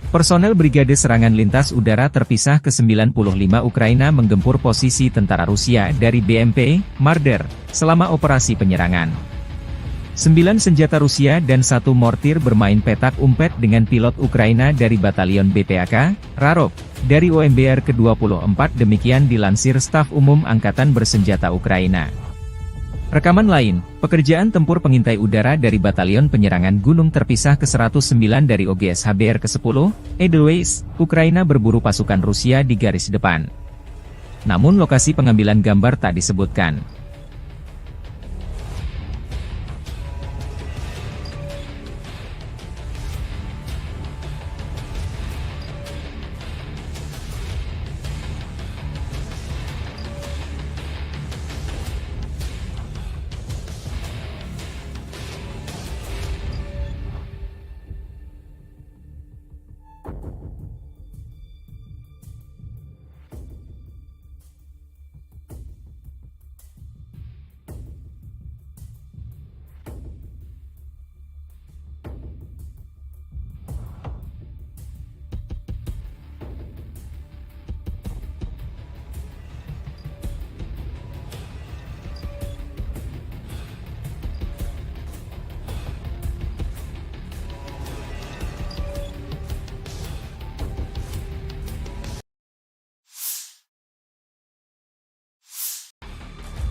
Personel Brigade Serangan Lintas Udara Terpisah ke-95 Ukraina menggempur posisi tentara Rusia dari BMP, Marder, selama operasi penyerangan. 9 senjata Rusia dan 1 mortir bermain petak umpet dengan pilot Ukraina dari Batalion BPAK, Rarok, dari OMBR ke-24 demikian dilansir Staf Umum Angkatan Bersenjata Ukraina. Rekaman lain, pekerjaan tempur pengintai udara dari Batalion Penyerangan Gunung Terpisah ke-109 dari OGS HBR ke-10, Edelweiss, Ukraina berburu pasukan Rusia di garis depan. Namun lokasi pengambilan gambar tak disebutkan.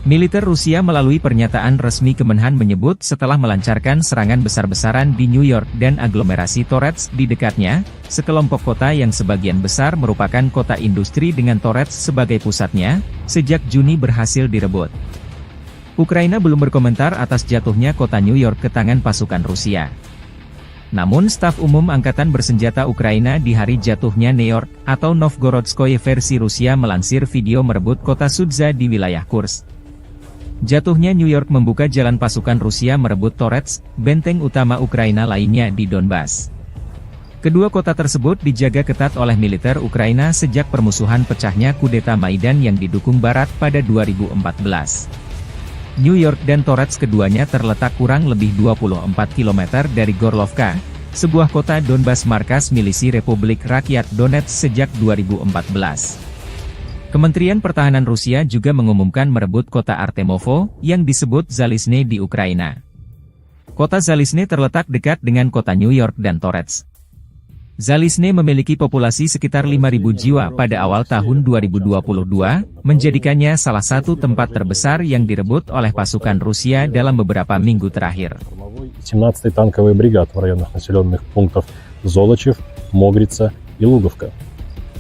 Militer Rusia melalui pernyataan resmi Kemenhan menyebut setelah melancarkan serangan besar-besaran di New York dan aglomerasi Torets di dekatnya, sekelompok kota yang sebagian besar merupakan kota industri dengan Torets sebagai pusatnya, sejak Juni berhasil direbut. Ukraina belum berkomentar atas jatuhnya kota New York ke tangan pasukan Rusia. Namun staf umum Angkatan Bersenjata Ukraina di hari jatuhnya New York, atau Novgorodskoye versi Rusia melansir video merebut kota Sudza di wilayah Kursk. Jatuhnya New York membuka jalan pasukan Rusia merebut Torets, benteng utama Ukraina lainnya di Donbas. Kedua kota tersebut dijaga ketat oleh militer Ukraina sejak permusuhan pecahnya kudeta Maidan yang didukung Barat pada 2014. New York dan Torets keduanya terletak kurang lebih 24 km dari Gorlovka, sebuah kota Donbas markas milisi Republik Rakyat Donetsk sejak 2014. Kementerian Pertahanan Rusia juga mengumumkan merebut kota Artemovo, yang disebut Zalizne di Ukraina. Kota Zalizne terletak dekat dengan kota New York dan Torets. Zalizne memiliki populasi sekitar 5.000 jiwa pada awal tahun 2022, menjadikannya salah satu tempat terbesar yang direbut oleh pasukan Rusia dalam beberapa minggu terakhir. 17-й танковый бригад в районах населенных пунктов Золочев, Могрица и Луговка.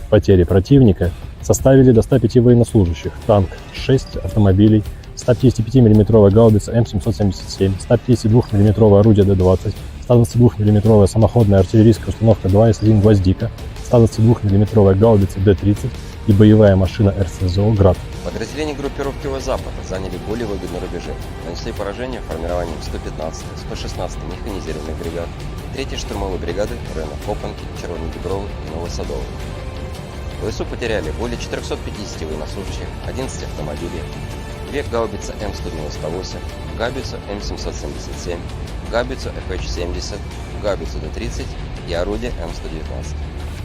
Потери противника составили до 105 военнослужащих, танк 6 автомобилей, 155 мм гаубица М777, 152 мм орудие Д-20, 122 мм самоходная артиллерийская установка 2С1 «Гвоздика», 122 мм гаубица Д-30 и боевая машина РСЗО «Град». Подразделения группировки Запада заняли более выгодные рубежи, нанесли поражение формированием 115-й, 116-й механизированных бригад, 3-й штурмовой бригады в районах Копанки, Червоной Діброви и Новосадовой. ВСУ потеряли более 450 военнослужащих, 11 автомобилей, 2 гаубицы М198, гаубицу М777, гаубицу ФХ-70, гаубицу Д-30 и орудие М119.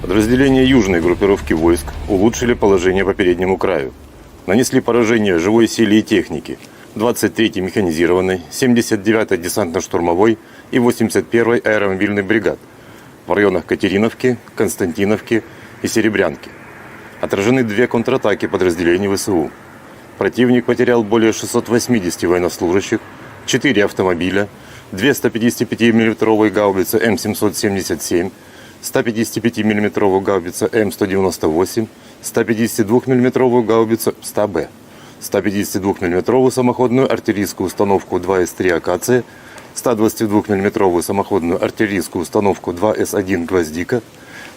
Подразделения южной группировки войск улучшили положение по переднему краю. Нанесли поражение живой силе и технике 23-й механизированной, 79-й десантно-штурмовой и 81-й аэромобильной бригад в районах Катериновки, Константиновки и Серебрянки. Отражены 2 контратаки подразделений ВСУ. Противник потерял более 680 военнослужащих, 4 автомобиля, 2 155 мм гаубицы М777, 155 мм гаубица М198, 152 мм гаубицу 100Б, 152 мм самоходную артиллерийскую установку 2С3 «Акация», 122 мм самоходную артиллерийскую установку 2С1 «Гвоздика»,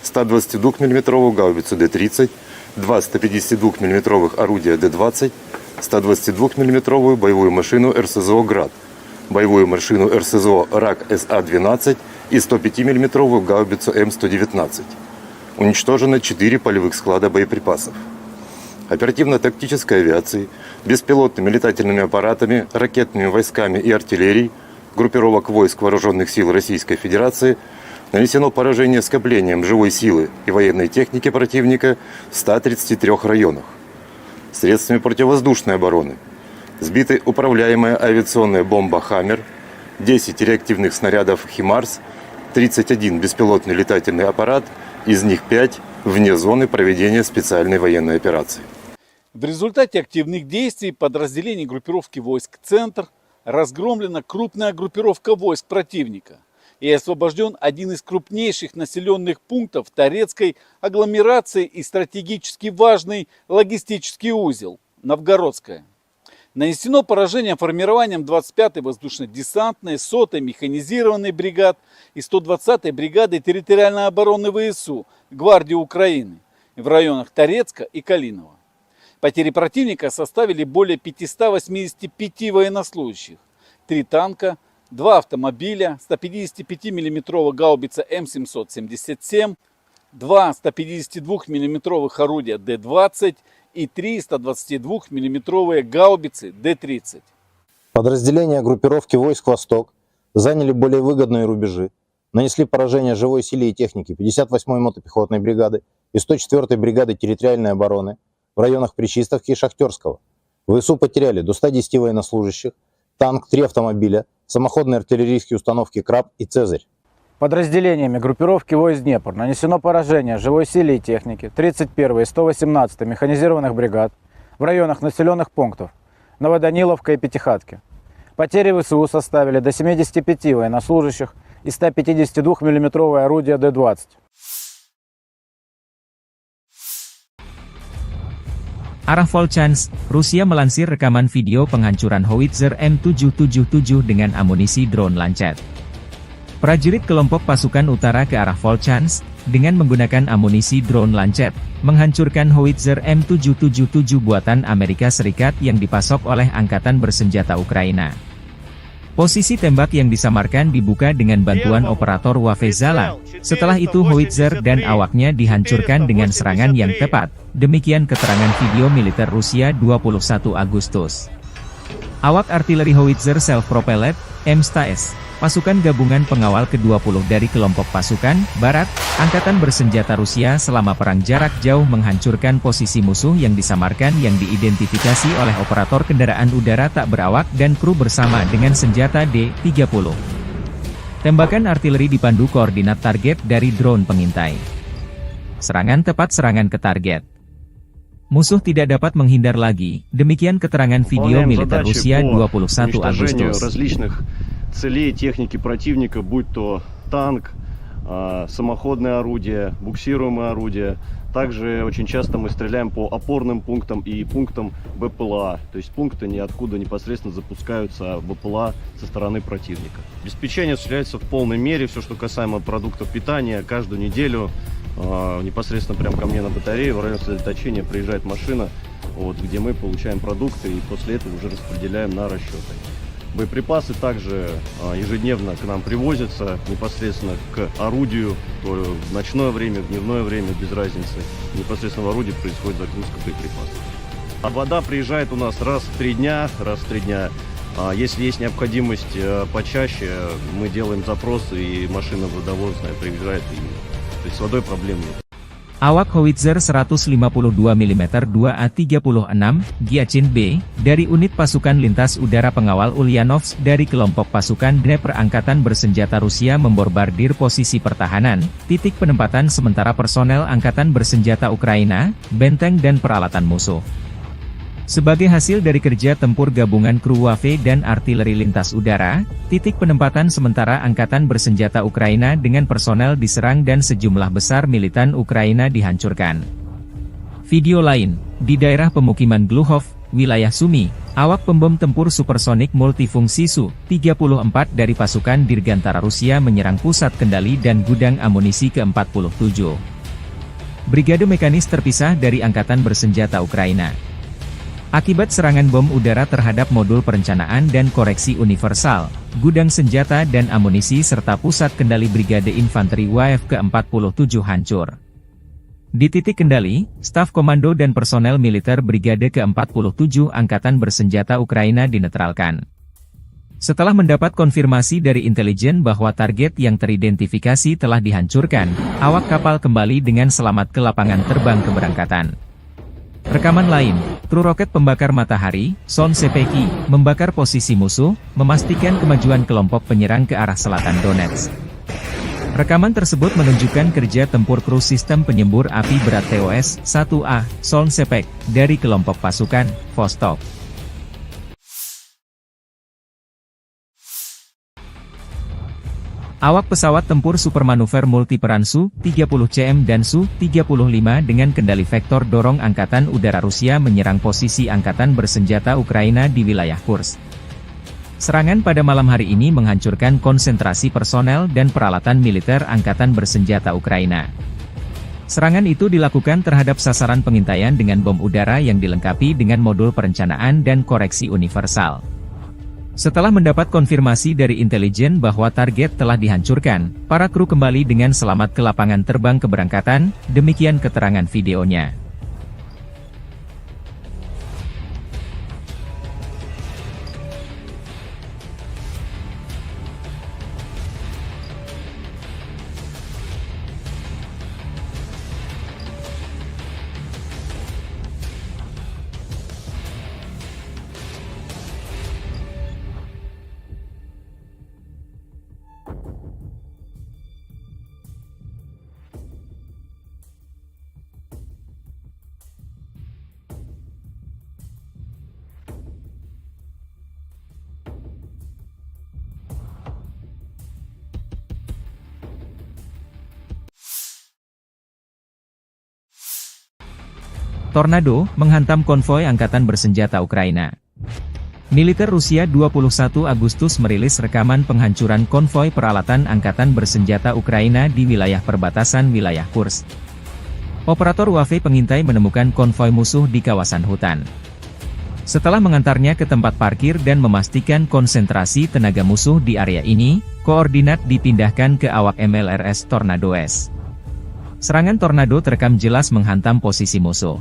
122 мм гаубицу Д-30, 2 152 мм орудия Д-20, 122 мм боевую машину РСЗО «Град», боевую машину РСЗО РАК СА-12 и 105 мм гаубицу М119. Уничтожено 4 полевых склада боеприпасов. Оперативно-тактической авиацией, беспилотными летательными аппаратами, ракетными войсками и артиллерией группировок войск Вооруженных сил Российской Федерации нанесено поражение скоплением живой силы и военной техники противника в 133 районах. Средствами противовоздушной обороны сбиты управляемая авиационная бомба «Хаммер», 10 реактивных снарядов «Химарс», 31 беспилотный летательный аппарат, из них 5 вне зоны проведения специальной военной операции. В результате активных действий подразделений группировки войск «Центр» разгромлена крупная группировка войск противника и освобожден один из крупнейших населенных пунктов Торецкой агломерации и стратегически важный логистический узел – Новгородская. Нанесено поражение формированием 25-й воздушно-десантной, 100-й механизированной бригад и 120-й бригады территориальной обороны ВСУ Гвардии Украины в районах Торецка и Калинова. Потери противника составили более 585 военнослужащих, 3 танка, 2 автомобиля, 155 мм гаубица М777, 2 152 мм орудия Д-20 и 3 122 мм гаубицы Д-30. Подразделения группировки войск «Восток» заняли более выгодные рубежи, нанесли поражение живой силе и технике 58-й мотопехотной бригады и 104-й бригады территориальной обороны в районах Причистовки и Шахтерского. ВСУ потеряли до 110 военнослужащих, танк, 3 автомобиля, самоходные артиллерийские установки «Краб» и «Цезарь». Подразделениями группировки войск «Днепр» нанесено поражение живой силе и технике 31-й и 118-й механизированных бригад в районах населенных пунктов Новоданиловка и Пятихатки. Потери ВСУ составили до 75 военнослужащих и 152 миллиметровое орудие Д-20. Arah Volchansk, Rusia melansir rekaman video penghancuran howitzer M777 dengan amunisi drone Lancet. Prajurit kelompok pasukan utara ke arah Volchansk, dengan menggunakan amunisi drone Lancet, menghancurkan howitzer M777 buatan Amerika Serikat yang dipasok oleh Angkatan Bersenjata Ukraina. Posisi tembak yang disamarkan dibuka dengan bantuan operator Wafezala. Setelah itu howitzer dan awaknya dihancurkan dengan serangan yang tepat. Demikian keterangan video militer Rusia 21 Agustus. Awak artileri howitzer self-propelled, M-STAS, pasukan gabungan pengawal ke-20 dari kelompok pasukan Barat, Angkatan Bersenjata Rusia selama perang jarak jauh menghancurkan posisi musuh yang disamarkan yang diidentifikasi oleh operator kendaraan udara tak berawak dan kru bersama dengan senjata D-30. Tembakan artileri dipandu koordinat target dari drone pengintai. Serangan tepat serangan ke target. Musuh tidak dapat menghindar lagi, demikian keterangan video militer Rusia 21 Agustus. Целей техники противника, будь то танк, самоходное орудие, буксируемое орудие. Также очень часто мы стреляем по опорным пунктам и пунктам БПЛА. То есть пункты ниоткуда непосредственно запускаются БПЛА со стороны противника. Обеспечение осуществляется в полной мере. Все, что касаемо продуктов питания, каждую неделю непосредственно прямо ко мне на батарею в район сосредоточения приезжает машина, вот, где мы получаем продукты и после этого уже распределяем на расчеты. Боеприпасы также ежедневно к нам привозятся непосредственно к орудию, в ночное время, в дневное время, без разницы. Непосредственно в орудии происходит загрузка боеприпасов. А вода приезжает у нас раз в 3 дня. Если есть необходимость почаще, мы делаем запросы, и машина водовозная приезжает, то есть с водой проблем нет. Awak howitzer 152 mm 2A36 Giachin B, dari unit pasukan lintas udara pengawal Ulyanovsk dari kelompok pasukan Dnepr Angkatan Bersenjata Rusia memborbardir posisi pertahanan, titik penempatan sementara personel Angkatan Bersenjata Ukraina, benteng dan peralatan musuh. Sebagai hasil dari kerja tempur gabungan kru Wave dan artileri lintas udara, titik penempatan sementara Angkatan Bersenjata Ukraina dengan personel diserang dan sejumlah besar militan Ukraina dihancurkan. Video lain, di daerah pemukiman Gluhov, wilayah Sumy, awak pembom tempur supersonik multifungsi Su-34 dari pasukan Dirgantara Rusia menyerang pusat kendali dan gudang amunisi ke-47. Brigade mekanis terpisah dari Angkatan Bersenjata Ukraina. Akibat serangan bom udara terhadap modul perencanaan dan koreksi universal, gudang senjata dan amunisi serta pusat kendali Brigade Infanteri WAF ke-47 hancur. Di titik kendali, staf komando dan personel militer Brigade ke-47 Angkatan Bersenjata Ukraina dinetralkan. Setelah mendapat konfirmasi dari intelijen bahwa target yang teridentifikasi telah dihancurkan, awak kapal kembali dengan selamat ke lapangan terbang keberangkatan. Rekaman lain, kru roket pembakar matahari, Son Sepeki, membakar posisi musuh, memastikan kemajuan kelompok penyerang ke arah selatan Donetsk. Rekaman tersebut menunjukkan kerja tempur kru sistem penyembur api berat TOS-1A, Son Sepek, dari kelompok pasukan Vostok. Awak pesawat tempur supermanuver multiperan Su-30CM dan Su-35 dengan kendali vektor dorong Angkatan Udara Rusia menyerang posisi Angkatan Bersenjata Ukraina di wilayah Kursk. Serangan pada malam hari ini menghancurkan konsentrasi personel dan peralatan militer Angkatan Bersenjata Ukraina. Serangan itu dilakukan terhadap sasaran pengintaian dengan bom udara yang dilengkapi dengan modul perencanaan dan koreksi universal. Setelah mendapat konfirmasi dari intelijen bahwa target telah dihancurkan, para kru kembali dengan selamat ke lapangan terbang keberangkatan, demikian keterangan videonya. Tornado menghantam konvoi angkatan bersenjata Ukraina. Militer Rusia 21 Agustus merilis rekaman penghancuran konvoi peralatan angkatan bersenjata Ukraina di wilayah perbatasan wilayah Kursk. Operator UAV pengintai menemukan konvoi musuh di kawasan hutan. Setelah mengantarnya ke tempat parkir dan memastikan konsentrasi tenaga musuh di area ini, koordinat dipindahkan ke awak MLRS Tornado S. Serangan Tornado terekam jelas menghantam posisi musuh.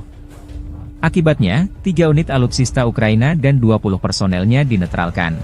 Akibatnya, 3 unit alutsista Ukraina dan 20 personelnya dinetralkan.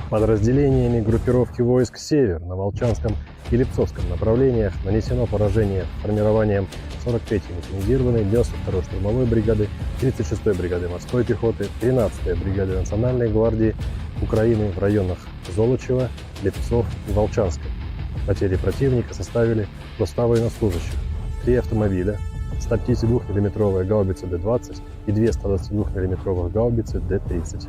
Подразделениями группировки войск «Север» на Волчанском и Липцовском направлениях нанесено поражение формированием 43-й механизированной, 92-й штурмовой бригады, 36-й бригады морской пехоты, 13-й бригады Национальной гвардии Украины в районах Золочева, Липцов и Волчанска. Потери противника составили до 100 военнослужащих, 3 автомобиля, 152 мм гаубицы Д-20 и 2 122 мм гаубицы Д-30.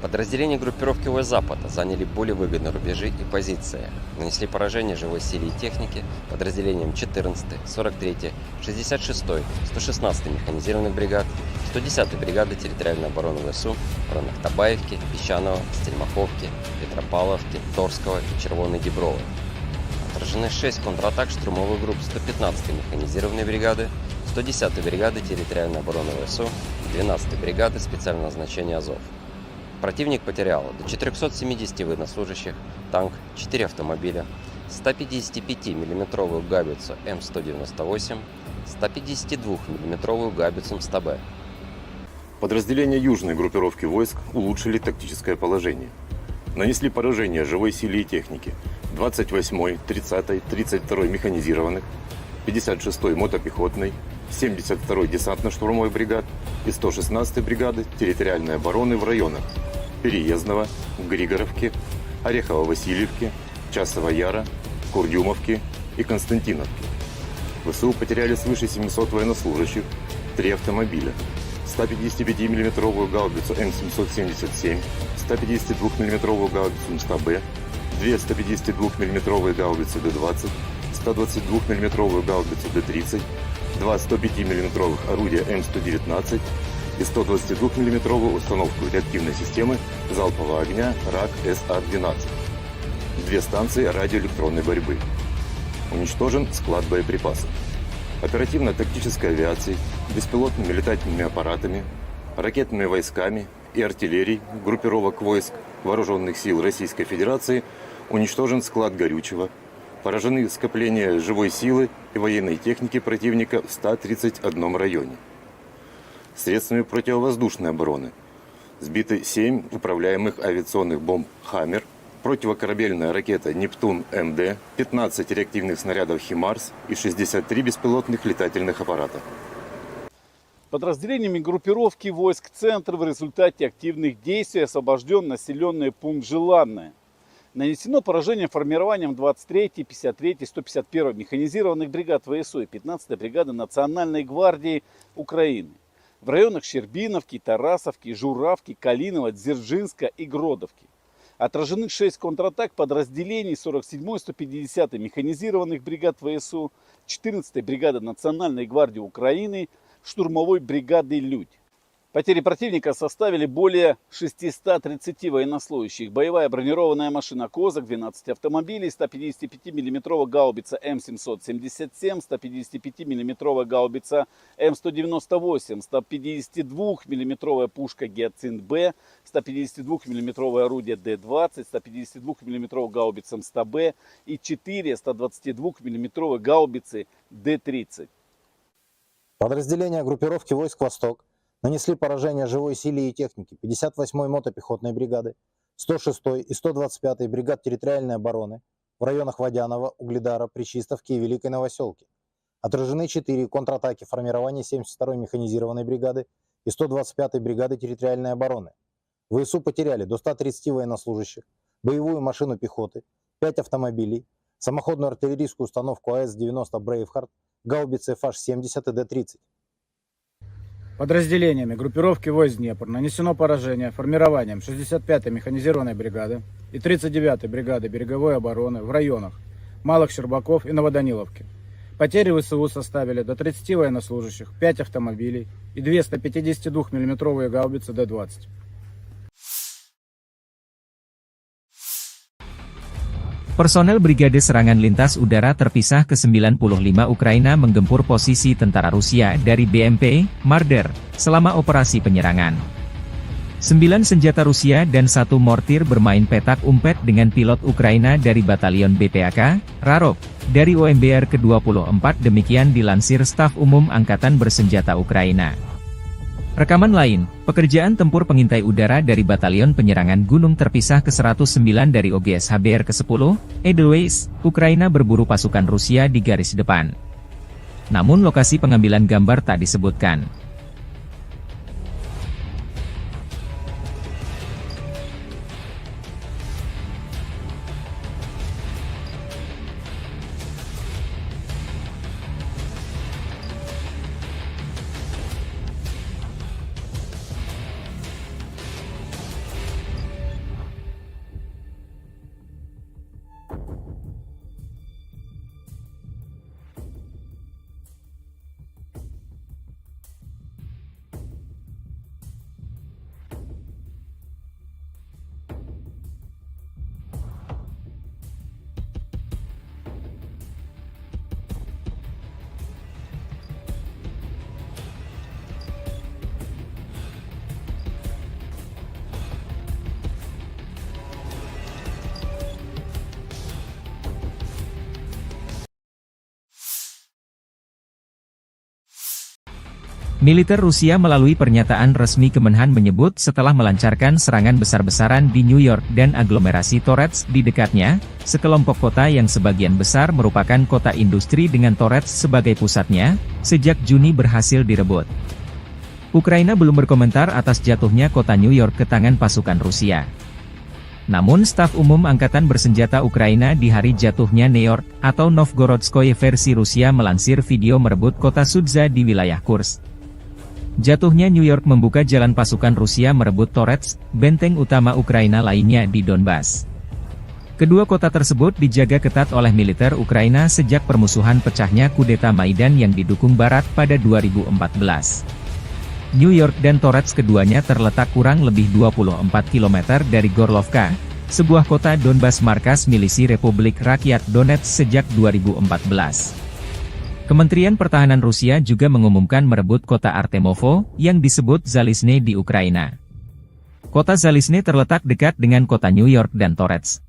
Подразделения группировки войск Запада заняли более выгодные рубежи и позиции. Нанесли поражение живой силе и технике подразделениям 14-й, 43-й, 66-й, 116-й механизированных бригад, 110-й бригады территориальной обороны ВСУ в районах Табаевки, Песчаного, Стельмаховки, Петропавловки, Торского и Червоной Діброви. Отражены 6 контратак штурмовых групп 115-й механизированной бригады, 110-й бригады территориальной обороны ВСУ и 12-й бригады специального назначения Азов. Противник потерял до 470 военнослужащих, танк, 4 автомобиля, 155 мм гаубицу М198, 152 мм гаубицу МСТБ. Подразделения южной группировки войск улучшили тактическое положение. Нанесли поражение живой силе и технике 28-й, 30-й, 32-й механизированных, 56-й мотопехотной, 72-й десантно-штурмовой бригад и 116-й бригады территориальной обороны в районах Переездного, Григоровки, Орехово-Васильевки, Часова Яра, Курдюмовки и Константиновки. ВСУ потеряли свыше 700 военнослужащих, 3 автомобиля, 155 мм гаубицу М777, 152 мм гаубицу МСТБ, 2 152 мм гаубицы Д-20, 122 мм гаубицу Д-30, 2 105 мм орудия М119 и 122 мм установку реактивной системы залпового огня РАК-СА-12. 2 станции радиоэлектронной борьбы. Уничтожен склад боеприпасов. Оперативно-тактической авиацией, беспилотными летательными аппаратами, ракетными войсками и артиллерией группировок войск Вооруженных сил Российской Федерации уничтожен склад горючего, поражены скопления живой силы и военной техники противника в 131 районе. Средствами противовоздушной обороны сбиты 7 управляемых авиационных бомб «Хаммер», противокорабельная ракета «Нептун-МД», 15 реактивных снарядов «Химарс» и 63 беспилотных летательных аппарата. Подразделениями группировки войск «Центр» в результате активных действий освобожден населенный пункт Желанное. Нанесено поражение формированием 23-й, 53-й, 151-й механизированных бригад ВСУ и 15-й бригады Национальной гвардии Украины в районах Щербиновки, Тарасовки, Журавки, Калинова, Дзержинска и Гродовки. Отражены 6 контратак подразделений 47-й, 150-й механизированных бригад ВСУ, 14-й бригады Национальной гвардии Украины, штурмовой бригады «Людь». Потери противника составили более 630 военнослужащих. Боевая бронированная машина «Козак», 12 автомобилей, 155 мм гаубица М777, 155 мм гаубица М198, 152 мм пушка «Гиацинт-Б», 152 мм орудие Д-20, 152 мм гаубица МСТБ и 4 122 мм гаубицы Д-30. Подразделения группировки войск «Восток» нанесли поражение живой силе и технике 58-й мотопехотной бригады, 106-й и 125-й бригад территориальной обороны в районах Водянова, Угледара, Причистовки и Великой Новоселки. Отражены 4 контратаки формирования 72-й механизированной бригады и 125-й бригады территориальной обороны. ВСУ потеряли до 130 военнослужащих, боевую машину пехоты, 5 автомобилей, самоходную артиллерийскую установку АС-90 «Брейвхард», гаубицы FH-70 и Д-30. Подразделениями группировки войск Днепр нанесено поражение формированием 65-й механизированной бригады и 39-й бригады береговой обороны в районах Малых Щербаков и Новоданиловки. Потери ВСУ составили до 30 военнослужащих, 5 автомобилей и 2 152 мм гаубицы Д-20. Personel Brigade Serangan Lintas Udara Terpisah ke-95 Ukraina menggempur posisi tentara Rusia dari BMP, Marder, selama operasi penyerangan. 9 senjata Rusia dan 1 mortir bermain petak umpet dengan pilot Ukraina dari Batalion BPAK, Rarok, dari OMBR ke-24 demikian dilansir Staf Umum Angkatan Bersenjata Ukraina. Rekaman lain, pekerjaan tempur pengintai udara dari Batalion Penyerangan Gunung Terpisah ke-109 dari OGS HBR ke-10, Edelweiss, Ukraina berburu pasukan Rusia di garis depan. Namun lokasi pengambilan gambar tak disebutkan. Militer Rusia melalui pernyataan resmi Kemenhan menyebut setelah melancarkan serangan besar-besaran di New York dan aglomerasi Torets di dekatnya, sekelompok kota yang sebagian besar merupakan kota industri dengan Torets sebagai pusatnya, sejak Juni berhasil direbut. Ukraina belum berkomentar atas jatuhnya kota New York ke tangan pasukan Rusia. Namun Staf Umum Angkatan Bersenjata Ukraina di hari jatuhnya New York, atau Novgorodskoye versi Rusia melansir video merebut kota Sudza di wilayah Kursk. Jatuhnya New York membuka jalan pasukan Rusia merebut Torets, benteng utama Ukraina lainnya di Donbas. Kedua kota tersebut dijaga ketat oleh militer Ukraina sejak permusuhan pecahnya kudeta Maidan yang didukung Barat pada 2014. New York dan Torets keduanya terletak kurang lebih 24 km dari Gorlovka, sebuah kota Donbas markas milisi Republik Rakyat Donetsk sejak 2014. Kementerian Pertahanan Rusia juga mengumumkan merebut kota Artemovo, yang disebut Zalizne di Ukraina. Kota Zalizne terletak dekat dengan kota New York dan Torets.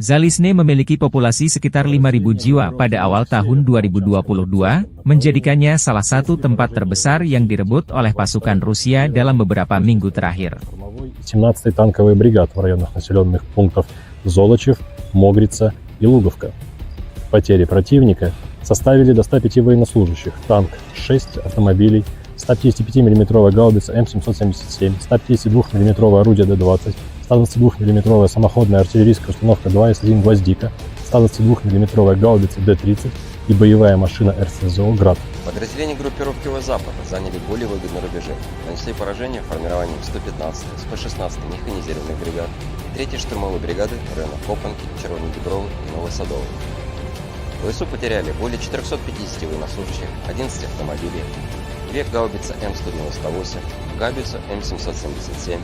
Zalizne memiliki populasi sekitar 5.000 jiwa pada awal tahun 2022, menjadikannya salah satu tempat terbesar yang direbut oleh pasukan Rusia dalam beberapa minggu terakhir. 17-й танковый бригад в районах населенных пунктов Золочев, Могрица и Луговка. Потери противника составили до 105 военнослужащих, танк 6 автомобилей, 155 мм гаубица М777, 152 мм орудие Д-20, 122 мм самоходная артиллерийская установка 2С1 «Гвоздика», 122 мм гаубица Д-30 и боевая машина РСЗО «Град». Подразделения группировки Запад заняли более выгодные рубежи, нанесли поражение формированием 115-й, 116-й механизированных бригад, 3-й штурмовой бригады в районах Копанки, Червоной Дубровы и Новой Садовой. ВСУ потеряли более 450 военнослужащих, 11 автомобилей, 2 гаубицы М198, гаубицу М777,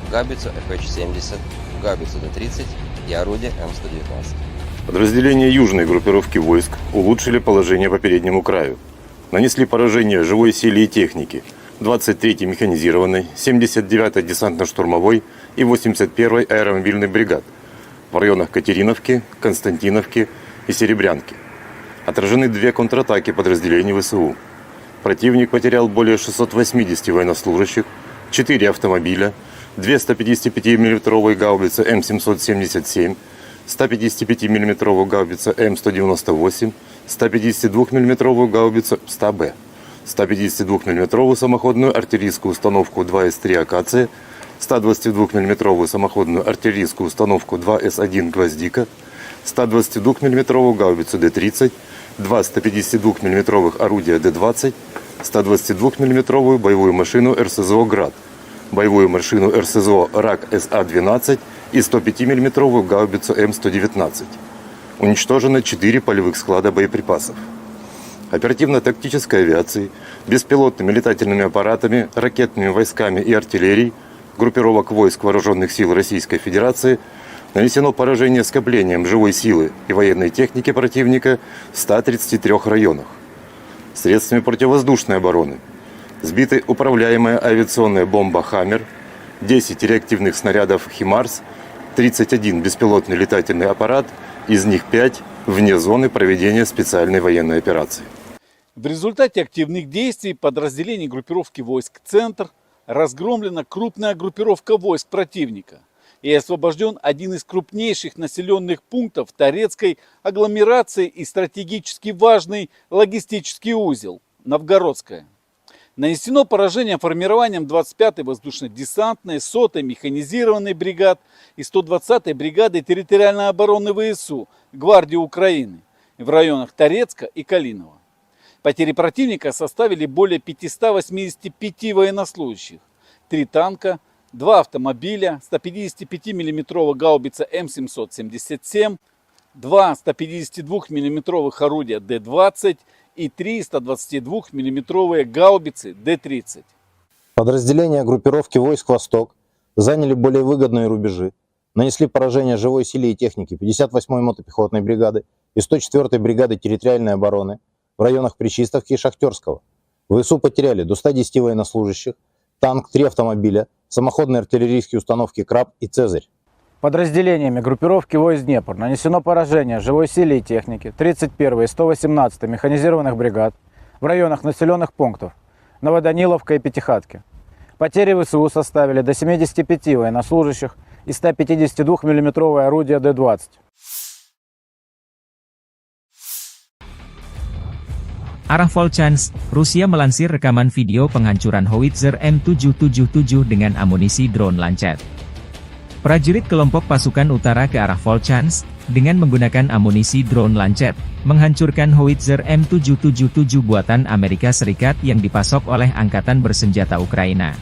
гаубицу FH-70, гаубицу Д-30 и орудие М119. Подразделения южной группировки войск улучшили положение по переднему краю. Нанесли поражение живой силе и технике 23-й механизированной, 79-й десантно-штурмовой и 81-й аэромобильной бригад в районах Катериновки, Константиновки и Серебрянки. Отражены 2 контратаки подразделений ВСУ. Противник потерял более 680 военнослужащих, 4 автомобиля, 2 155-мм гаубицы М777, 155-мм гаубица М198, 152-мм гаубицу 100Б, 152-мм самоходную артиллерийскую установку 2С3 «Акация», 122-мм самоходную артиллерийскую установку 2С1 «Гвоздика», 122-мм гаубицу Д-30, 2 152-мм орудия Д-20, 122-мм боевую машину РСЗО «Град», боевую машину РСЗО РАК СА-12 и 105-мм гаубицу М119. Уничтожено 4 полевых склада боеприпасов. Оперативно-тактической авиацией, беспилотными летательными аппаратами, ракетными войсками и артиллерией группировок войск Вооруженных сил Российской Федерации нанесено поражение скоплением живой силы и военной техники противника в 133 районах. Средствами противовоздушной обороны сбиты управляемая авиационная бомба «Хаммер», 10 реактивных снарядов «Химарс», 31 беспилотный летательный аппарат, из них 5 вне зоны проведения специальной военной операции. В результате активных действий подразделений группировки войск «Центр» разгромлена крупная группировка войск противника и освобожден один из крупнейших населенных пунктов Торецкой агломерации и стратегически важный логистический узел – Новгородская. Нанесено поражение формированием 25-й воздушно-десантной, 100-й механизированной бригад и 120-й бригады территориальной обороны ВСУ Гвардии Украины в районах Торецка и Калинова. Потери противника составили более 585 военнослужащих, 3 танка, 2 автомобиля, 155-мм гаубица М777, 2 152-мм орудия Д-20 и 3 122-мм гаубицы Д-30. Подразделения группировки войск «Восток» заняли более выгодные рубежи, нанесли поражение живой силе и технике 58-й мотопехотной бригады и 104-й бригады территориальной обороны в районах Причистовки и Шахтерского. ВСУ потеряли до 110 военнослужащих, танк, 3 автомобиля, самоходные артиллерийские установки «Краб» и «Цезарь». Подразделениями группировки войск «Днепр» нанесено поражение живой силе и технике 31-й и 118-й механизированных бригад в районах населенных пунктов Новоданиловка и Пятихатки. Потери ВСУ составили до 75 военнослужащих и 152-мм орудия Д-20. Arah Volchansk, Rusia melansir rekaman video penghancuran howitzer M777 dengan amunisi drone Lancet. Prajurit kelompok pasukan utara ke arah Volchansk, dengan menggunakan amunisi drone Lancet, menghancurkan howitzer M777 buatan Amerika Serikat yang dipasok oleh Angkatan Bersenjata Ukraina.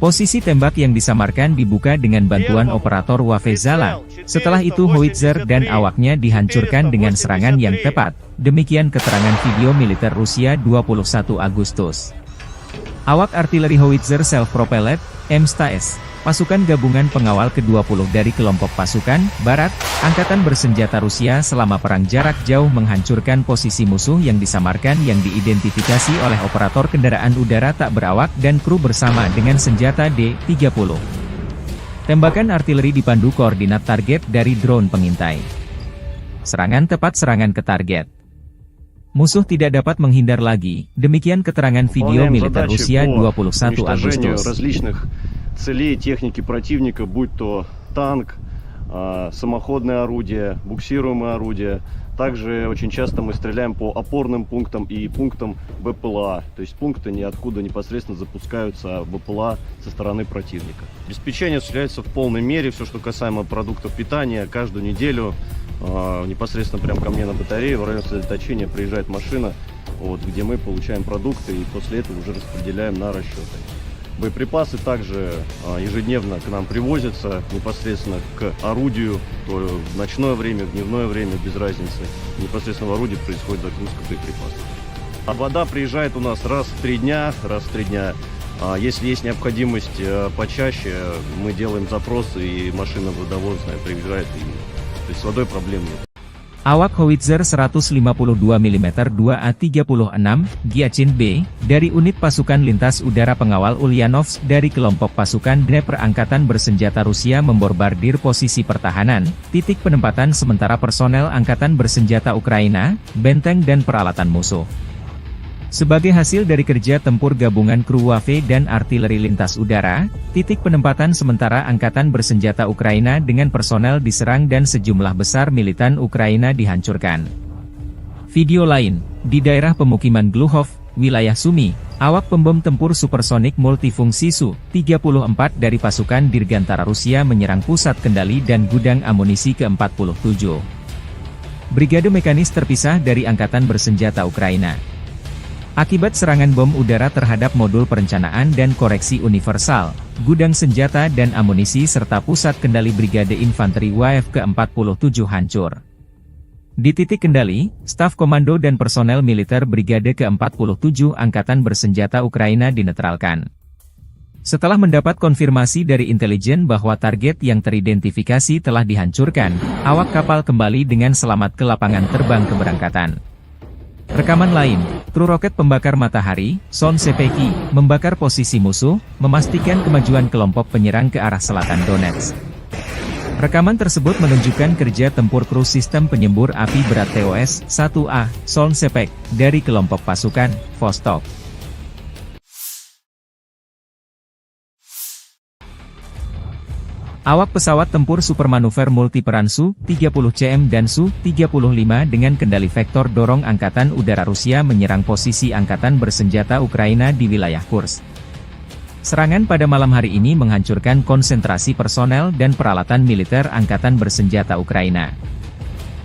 Posisi tembak yang disamarkan dibuka dengan bantuan operator Wafezala. Setelah itu howitzer dan awaknya dihancurkan dengan serangan yang tepat. Demikian keterangan video militer Rusia 21 Agustus. Awak artileri howitzer self-propelled, M-STAS, pasukan gabungan pengawal ke-20 dari kelompok pasukan Barat, Angkatan Bersenjata Rusia selama perang jarak jauh menghancurkan posisi musuh yang disamarkan yang diidentifikasi oleh operator kendaraan udara tak berawak dan kru bersama dengan senjata D-30. Tembakan artileri dipandu koordinat target dari drone pengintai. Serangan tepat, serangan ke target. Musuh tidak dapat menghindar lagi. Demikian keterangan video militer Rusia 21 Agustus. Целей техники противника, будь то танк, самоходное орудие, буксируемое орудие. Также очень часто мы стреляем по опорным пунктам и пунктам БПЛА. То есть пункты ниоткуда непосредственно запускаются БПЛА со стороны противника. Обеспечение осуществляется в полной мере. Все, что касаемо продуктов питания, каждую неделю непосредственно прямо ко мне на батарею в район сосредоточения приезжает машина, где мы получаем продукты и после этого уже распределяем на расчеты. Боеприпасы также ежедневно к нам привозятся непосредственно к орудию, то в ночное время, в дневное время, без разницы. Непосредственно в орудии происходит загрузка боеприпасов. А вода приезжает у нас раз в 3 дня, Если есть необходимость почаще, мы делаем запросы, и машина водовозная приезжает, то есть с водой проблем нет. Awak howitzer 152 mm 2A36 Giachin B, dari unit pasukan lintas udara pengawal Ulyanovsk dari kelompok pasukan Dnepr Angkatan Bersenjata Rusia memborbardir posisi pertahanan, titik penempatan sementara personel Angkatan Bersenjata Ukraina, benteng dan peralatan musuh. Sebagai hasil dari kerja tempur gabungan kru WAFE dan artileri lintas udara, titik penempatan sementara Angkatan Bersenjata Ukraina dengan personel diserang dan sejumlah besar militan Ukraina dihancurkan. Video lain, di daerah pemukiman Gluhov, wilayah Sumy, awak pembom tempur supersonik multifungsi Su-34 dari pasukan Dirgantara Rusia menyerang pusat kendali dan gudang amunisi ke-47. Brigade mekanis terpisah dari Angkatan Bersenjata Ukraina. Akibat serangan bom udara terhadap modul perencanaan dan koreksi universal, gudang senjata dan amunisi serta pusat kendali Brigade Infanteri WAF ke-47 hancur. Di titik kendali, staf komando dan personel militer Brigade ke-47 Angkatan Bersenjata Ukraina dinetralkan. Setelah mendapat konfirmasi dari intelijen bahwa target yang teridentifikasi telah dihancurkan, awak kapal kembali dengan selamat ke lapangan terbang keberangkatan. Rekaman lain, kru roket pembakar matahari, Son Sepeki, membakar posisi musuh, memastikan kemajuan kelompok penyerang ke arah selatan Donetsk. Rekaman tersebut menunjukkan kerja tempur kru sistem penyembur api berat TOS-1A, Son Sepek, dari kelompok pasukan Vostok. Awak pesawat tempur supermanuver multiperan Su-30CM dan Su-35 dengan kendali vektor dorong Angkatan Udara Rusia menyerang posisi Angkatan Bersenjata Ukraina di wilayah Kursk. Serangan pada malam hari ini menghancurkan konsentrasi personel dan peralatan militer Angkatan Bersenjata Ukraina.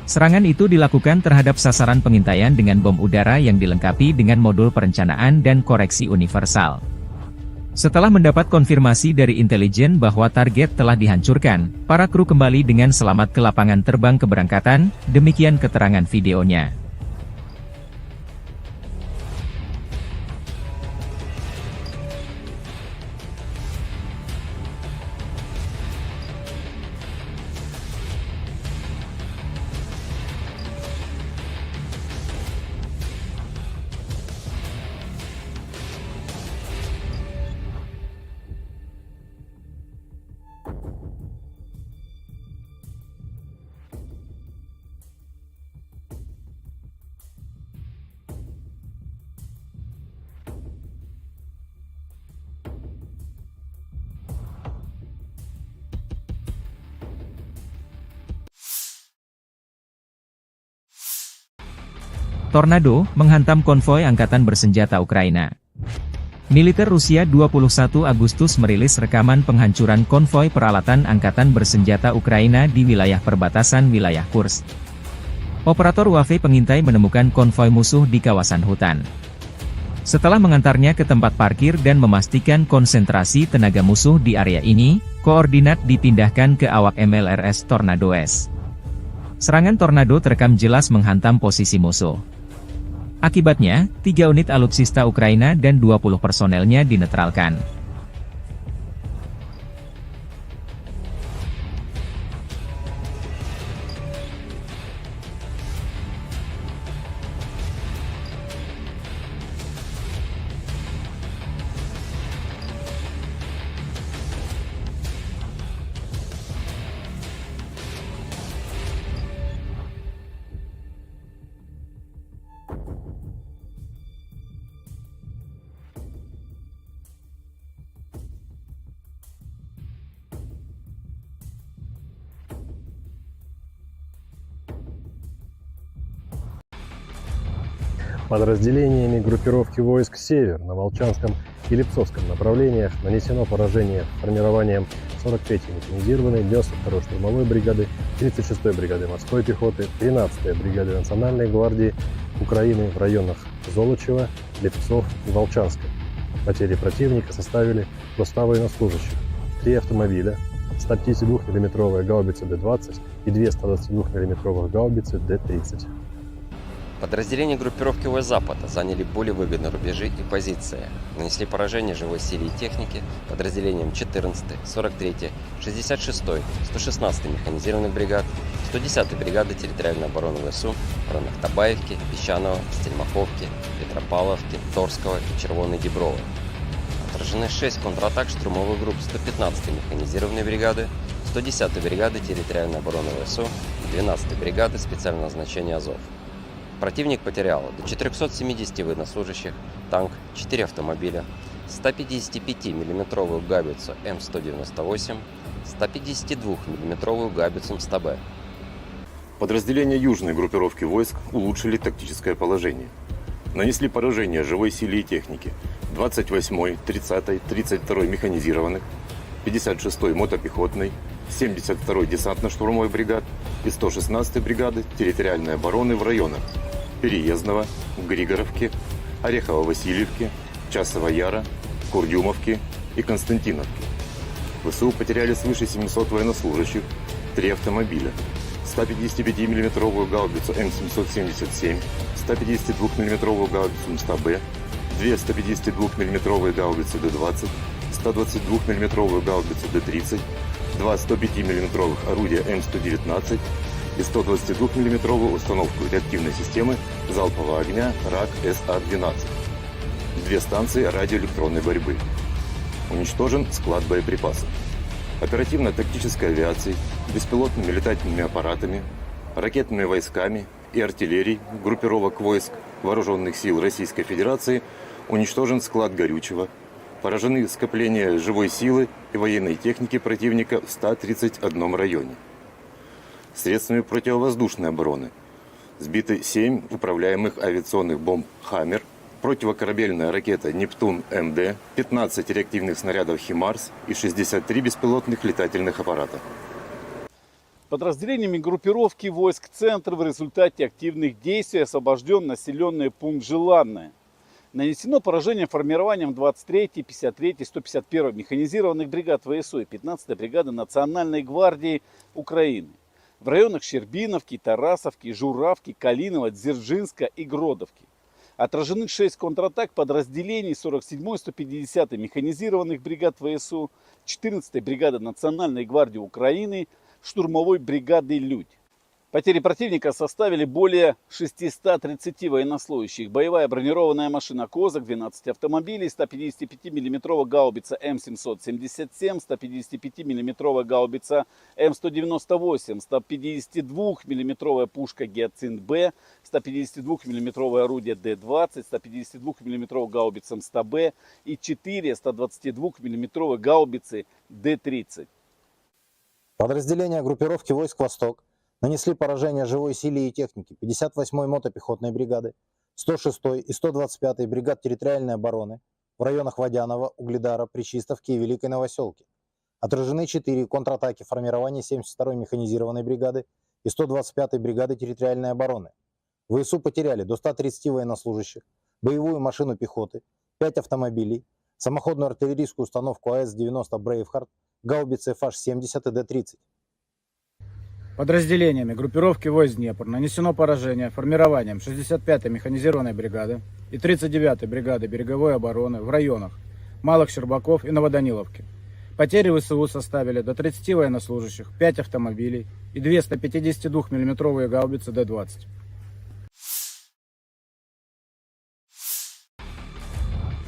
Serangan itu dilakukan terhadap sasaran pengintaian dengan bom udara yang dilengkapi dengan modul perencanaan dan koreksi universal. Setelah mendapat konfirmasi dari intelijen bahwa target telah dihancurkan, para kru kembali dengan selamat ke lapangan terbang keberangkatan, demikian keterangan videonya. Tornado menghantam konvoi Angkatan Bersenjata Ukraina. Militer Rusia 21 Agustus merilis rekaman penghancuran konvoi peralatan Angkatan Bersenjata Ukraina di wilayah perbatasan wilayah Kursk. Operator WAFE pengintai menemukan konvoi musuh di kawasan hutan. Setelah mengantarnya ke tempat parkir dan memastikan konsentrasi tenaga musuh di area ini, koordinat dipindahkan ke awak MLRS Tornado S. Serangan tornado terekam jelas menghantam posisi musuh. Akibatnya, 3 unit alutsista Ukraina dan 20 personelnya dinetralkan. Подразделениями группировки войск «Север» на Волчанском и Липцовском направлениях нанесено поражение формированием 43-й механизированной, 92-й штурмовой бригады, 36-й бригады морской пехоты, 13-й бригады Национальной гвардии Украины в районах Золочева, Липцов и Волчанска. Потери противника составили до 100 военнослужащих, 3 автомобиля, 152 мм гаубицы Д-20 и 2 122 мм гаубицы Д-30. Подразделения группировки войск Запада заняли более выгодные рубежи и позиции. Нанесли поражение живой силе и технике подразделениям 14-й, 43-й, 66-й, 116-й механизированных бригад, 110-й бригады территориальной обороны ВСУ в районах Табаевки, Песчаного, Стельмаховки, Петропавловки, Торского и Червоной Діброви. Отражены 6 контратак штурмовых групп 115-й механизированной бригады, 110-й бригады территориальной обороны ВСУ и 12-й бригады специального назначения Азов. Противник потерял до 470 военнослужащих, танк, 4 автомобиля, 155-мм гаубицу М198, 152-мм гаубицу МСТБ. Подразделения южной группировки войск улучшили тактическое положение. Нанесли поражение живой силе и технике 28-й, 30-й, 32-й механизированных, 56-й мотопехотной, 72-й десантно-штурмовой бригад и 116-й бригады территориальной обороны в районах Переездного, Григоровки, Орехово-Васильевки, Часова Яра, Курдюмовки и Константиновки. ВСУ потеряли свыше 700 военнослужащих, 3 автомобиля, 155-мм гаубицу М777, 152-мм гаубицу МСТБ, 2 152-мм гаубицы Д-20, 122-мм гаубицу Д-30, 2 105-мм орудия М119 и 122-мм установку реактивной системы залпового огня РАК СА-12. 2 станции радиоэлектронной борьбы. Уничтожен склад боеприпасов. Оперативно-тактической авиацией, беспилотными летательными аппаратами, ракетными войсками и артиллерией группировок войск Вооруженных сил Российской Федерации уничтожен склад горючего, поражены скопления живой силы и военной техники противника в 131 районе. Средствами противовоздушной обороны сбиты 7 управляемых авиационных бомб «Хаммер», противокорабельная ракета «Нептун-МД», 15 реактивных снарядов «Химарс» и 63 беспилотных летательных аппарата. Подразделениями группировки войск «Центр» в результате активных действий освобожден населенный пункт Желанное. Нанесено поражение формированием 23-й, 53-й, 151-й механизированных бригад ВСУ и 15-й бригады Национальной гвардии Украины в районах Щербиновки, Тарасовки, Журавки, Калинова, Дзержинска и Гродовки. Отражены 6 контратак подразделений 47-й, 150-й механизированных бригад ВСУ, 14-й бригады Национальной гвардии Украины, штурмовой бригады «Людь». Потери противника составили более 630 военнослужащих. Боевая бронированная машина «Козак», 12 автомобилей, 155-мм гаубица М777, 155-мм гаубица М198, 152-мм пушка «Гиацинт-Б», 152-мм орудие Д-20, 152-мм гаубица МСТБ и 4 122-мм гаубицы Д-30. Подразделения группировки войск «Восток» нанесли поражение живой силе и технике 58-й мотопехотной бригады, 106-й и 125-й бригад территориальной обороны в районах Водянова, Угледара, Пречистовки и Великой Новоселки. Отражены 4 контратаки формирования 72-й механизированной бригады и 125-й бригады территориальной обороны. ВСУ потеряли до 130 военнослужащих, боевую машину пехоты, 5 автомобилей, самоходную артиллерийскую установку АС-90 «Брейвхард», гаубицы FH-70 и Д-30. Подразделениями группировки войск «Днепр» нанесено поражение формированием 65-й механизированной бригады и 39-й бригады береговой обороны в районах Малых Щербаков и Новоданиловки. Потери ВСУ составили до 30 военнослужащих, 5 автомобилей и 2 152-мм гаубицы Д-20.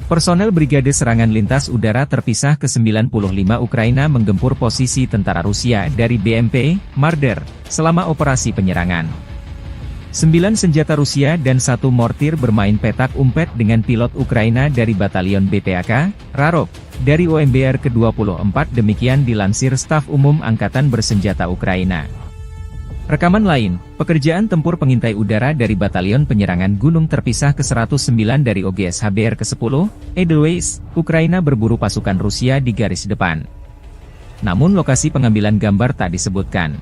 Personel Brigade Serangan Lintas Udara terpisah ke-95 Ukraina menggempur posisi tentara Rusia dari BMP, Marder, selama operasi penyerangan. 9 senjata Rusia dan 1 mortir bermain petak umpet dengan pilot Ukraina dari Batalion BPAK, Rarov, dari OMBR ke-24 demikian dilansir Staf Umum Angkatan Bersenjata Ukraina. Rekaman lain, pekerjaan tempur pengintai udara dari Batalion Penyerangan Gunung terpisah ke-109 dari OGS HBR ke-10, Edelweiss, Ukraina berburu pasukan Rusia di garis depan. Namun lokasi pengambilan gambar tak disebutkan.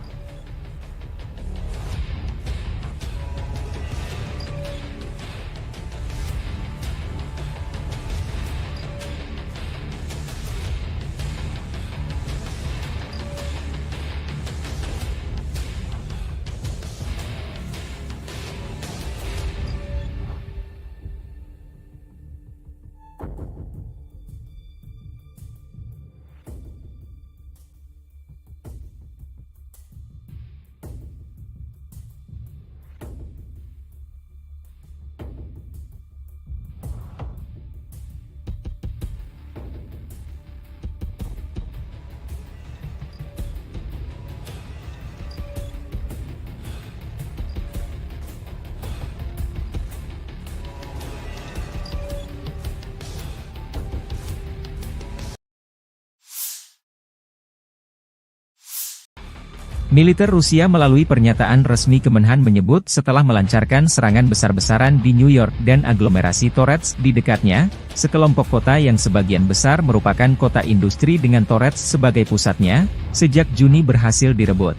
Militer Rusia melalui pernyataan resmi Kemenhan menyebut setelah melancarkan serangan besar-besaran di New York dan aglomerasi Torets di dekatnya, sekelompok kota yang sebagian besar merupakan kota industri dengan Torets sebagai pusatnya, sejak Juni berhasil direbut.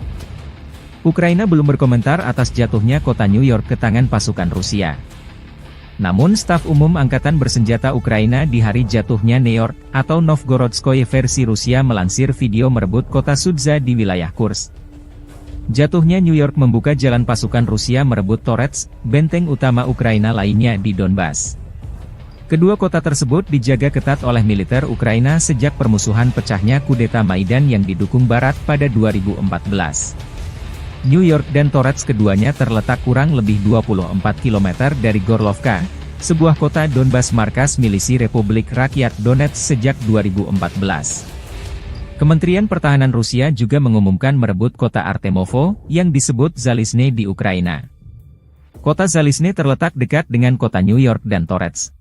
Ukraina belum berkomentar atas jatuhnya kota New York ke tangan pasukan Rusia. Namun staf umum Angkatan Bersenjata Ukraina di hari jatuhnya New York, atau Novgorodskoye versi Rusia melansir video merebut kota Sudza di wilayah Kursk. Jatuhnya New York membuka jalan pasukan Rusia merebut Torets, benteng utama Ukraina lainnya di Donbas. Kedua kota tersebut dijaga ketat oleh militer Ukraina sejak permusuhan pecahnya kudeta Maidan yang didukung Barat pada 2014. New York dan Torets keduanya terletak kurang lebih 24 km dari Gorlovka, sebuah kota Donbas markas milisi Republik Rakyat Donetsk sejak 2014. Kementerian Pertahanan Rusia juga mengumumkan merebut kota Artemovo, yang disebut Zalizne di Ukraina. Kota Zalizne terletak dekat dengan kota New York dan Torets.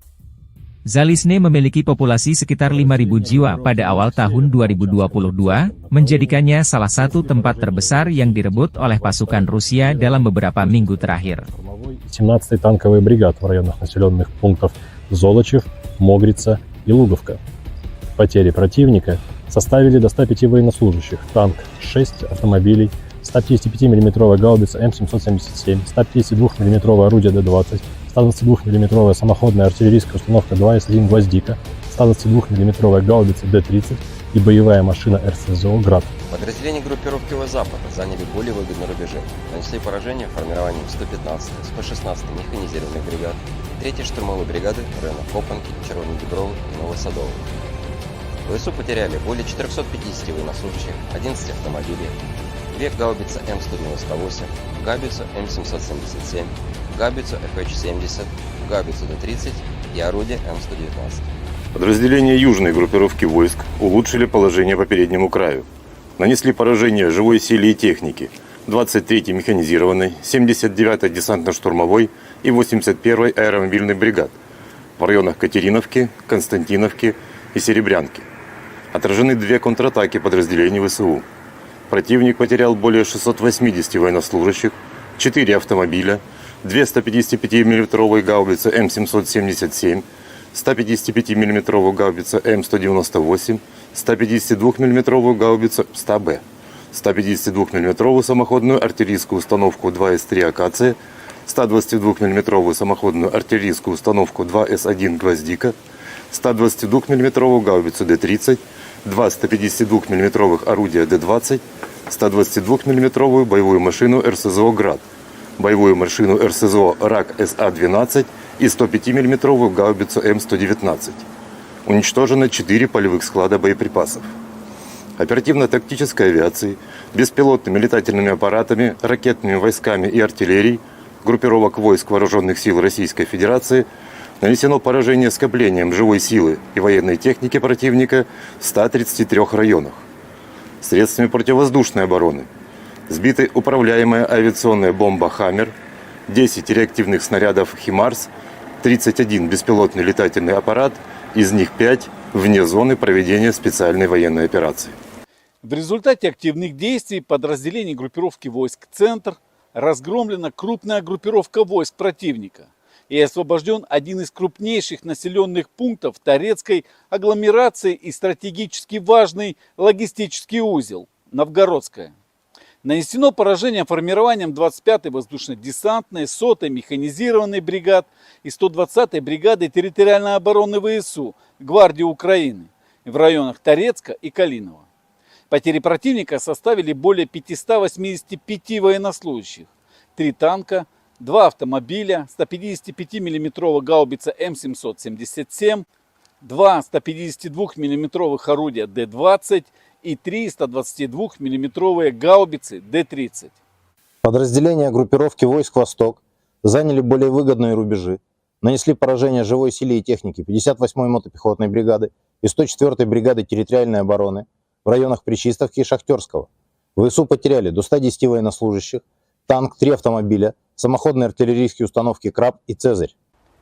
Zalizne memiliki populasi sekitar 5.000 jiwa pada awal tahun 2022, menjadikannya salah satu tempat terbesar yang direbut oleh pasukan Rusia dalam beberapa minggu terakhir. 17-й танковый бригад в районах населенных пунктов Золочев, Могрица и Луговка. Потери противника составили до 105 военнослужащих, танк 6 автомобилей, 155 мм гаубица М777, 152 мм орудие Д-20, 122 мм самоходная артиллерийская установка 2С1 «Гвоздика», 122 мм гаубица Д-30 и боевая машина РСЗО «Град». Подразделения группировки Запада заняли более выгодные рубежи, нанесли поражение формированием 115-й, 116-й механизированных бригад, 3-й штурмовой бригады в районах Копанки, Червоной Дубровы и Новосадовой. ВСУ потеряли более 450 военнослужащих, 11 автомобилей, 2 гаубицы М198, гаубицу М777, гаубицу FH-70, гаубицу Д-30 и орудие М119. Подразделения южной группировки войск улучшили положение по переднему краю. Нанесли поражение живой силе и технике 23-й механизированной, 79-й десантно-штурмовой и 81-й аэромобильной бригад в районах Катериновки, Константиновки и Серебрянки. Отражены 2 контратаки подразделений ВСУ. Противник потерял более 680 военнослужащих, 4 автомобиля, 2 155 мм гаубицы М777, 155 мм гаубица М198, 152 мм гаубицу 100Б, 152 мм самоходную артиллерийскую установку 2С3 «Акация», 122 мм самоходную артиллерийскую установку 2С1 «Гвоздика», 122 мм гаубицу Д-30, 2 152 мм орудия Д-20, 122 мм боевую машину РСЗО «Град», боевую машину РСЗО «Рак СА-12» и 105 мм гаубицу М119. Уничтожено 4 полевых склада боеприпасов. Оперативно-тактической авиацией, беспилотными летательными аппаратами, ракетными войсками и артиллерией группировок войск Вооруженных сил Российской Федерации нанесено поражение скоплением живой силы и военной техники противника в 133 районах. Средствами противовоздушной обороны сбиты управляемая авиационная бомба «Хаммер», 10 реактивных снарядов «Химарс», 31 беспилотный летательный аппарат, из них 5 вне зоны проведения специальной военной операции. В результате активных действий подразделений группировки войск «Центр» разгромлена крупная группировка войск противника и освобожден один из крупнейших населенных пунктов Торецкой агломерации и стратегически важный логистический узел – Новгородская. Нанесено поражение формированием 25-й воздушно-десантной, 100-й механизированной бригад и 120-й бригады территориальной обороны ВСУ Гвардии Украины в районах Торецка и Калинова. Потери противника составили более 585 военнослужащих, 3 танка, 2 автомобиля, 155 мм гаубица М777, 2 152 мм орудия Д-20 и 3 122 мм гаубицы Д-30. Подразделения группировки войск «Восток» заняли более выгодные рубежи, нанесли поражение живой силе и технике 58-й мотопехотной бригады и 104-й бригады территориальной обороны в районах Пречистовки и Шахтерского. ВСУ потеряли до 110 военнослужащих, танк, 3 автомобиля, самоходные артиллерийские установки «Краб» и «Цезарь».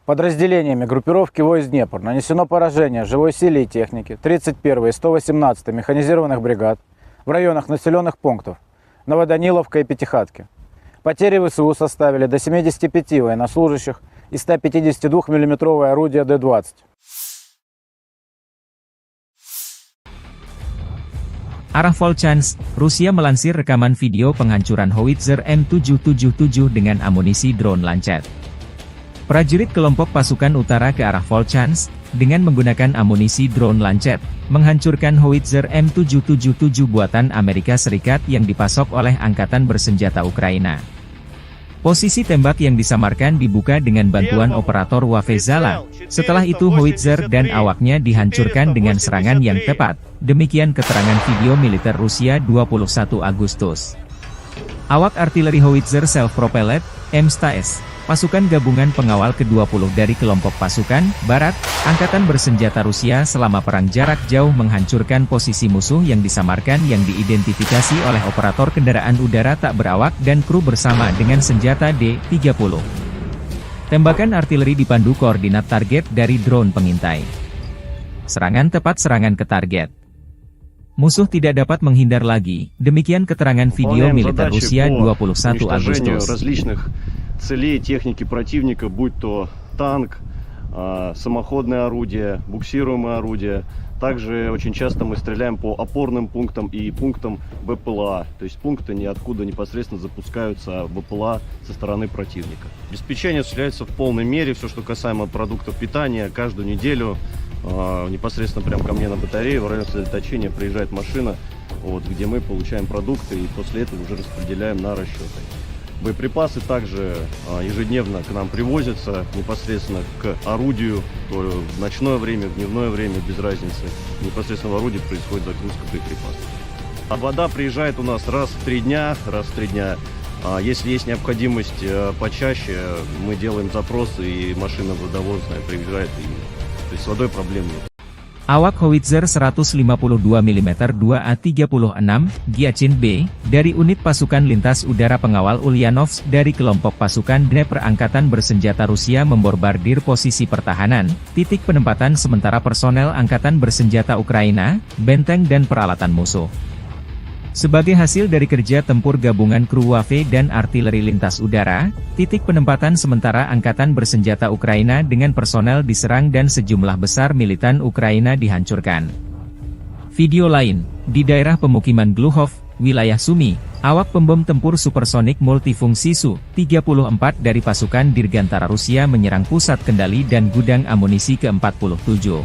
Подразделениями группировки войск «Днепр» нанесено поражение живой силе и технике 31-й и 118-й механизированных бригад в районах населенных пунктов Новоданиловка и Пятихатки. Потери ВСУ составили до 75 военнослужащих и 152 миллиметровое орудие Д-20. Arah Volchansk, Rusia melansir rekaman video penghancuran howitzer M777 dengan amunisi drone Lancet. Prajurit kelompok pasukan utara ke arah Volchansk, dengan menggunakan amunisi drone Lancet, menghancurkan howitzer M777 buatan Amerika Serikat yang dipasok oleh Angkatan Bersenjata Ukraina. Posisi tembak yang disamarkan dibuka dengan bantuan operator Wafezala. Setelah itu howitzer dan awaknya dihancurkan dengan serangan yang tepat. Demikian keterangan video militer Rusia 21 Agustus. Awak artileri howitzer self-propelled, M-STAS, pasukan gabungan pengawal ke-20 dari kelompok pasukan Barat, Angkatan Bersenjata Rusia selama perang jarak jauh menghancurkan posisi musuh yang disamarkan yang diidentifikasi oleh operator kendaraan udara tak berawak dan kru bersama dengan senjata D-30. Tembakan artileri dipandu koordinat target dari drone pengintai. Serangan tepat serangan ke target. Musuh tidak dapat menghindar lagi, demikian keterangan video militer Rusia 21 Agustus. Целей техники противника, будь то танк, самоходное орудие, буксируемое орудие. Также очень часто мы стреляем по опорным пунктам и пунктам БПЛА. То есть пункты ниоткуда непосредственно запускаются БПЛА со стороны противника. Обеспечение осуществляется в полной мере. Все, что касаемо продуктов питания, каждую неделю непосредственно прямо ко мне на батарею в районе сосредоточения приезжает машина, где мы получаем продукты и после этого уже распределяем на расчеты. Боеприпасы также ежедневно к нам привозятся непосредственно к орудию, то в ночное время, в дневное время, без разницы. Непосредственно в орудии происходит загрузка боеприпасов. А вода приезжает у нас раз в 3 дня. Если есть необходимость почаще, мы делаем запросы, и машина водовозная приезжает, то есть с водой проблем нет. Awak howitzer 152 mm 2A36 Giachin B, dari unit pasukan lintas udara pengawal Ulyanovsk dari kelompok pasukan Dnepr Angkatan Bersenjata Rusia membombardir posisi pertahanan, titik penempatan sementara personel Angkatan Bersenjata Ukraina, benteng dan peralatan musuh. Sebagai hasil dari kerja tempur gabungan kru Wave dan artileri lintas udara, titik penempatan sementara Angkatan Bersenjata Ukraina dengan personel diserang dan sejumlah besar militan Ukraina dihancurkan. Video lain, di daerah pemukiman Gluhov, wilayah Sumy, awak pembom tempur supersonik multifungsi Su-34 dari pasukan Dirgantara Rusia menyerang pusat kendali dan gudang amunisi ke-47.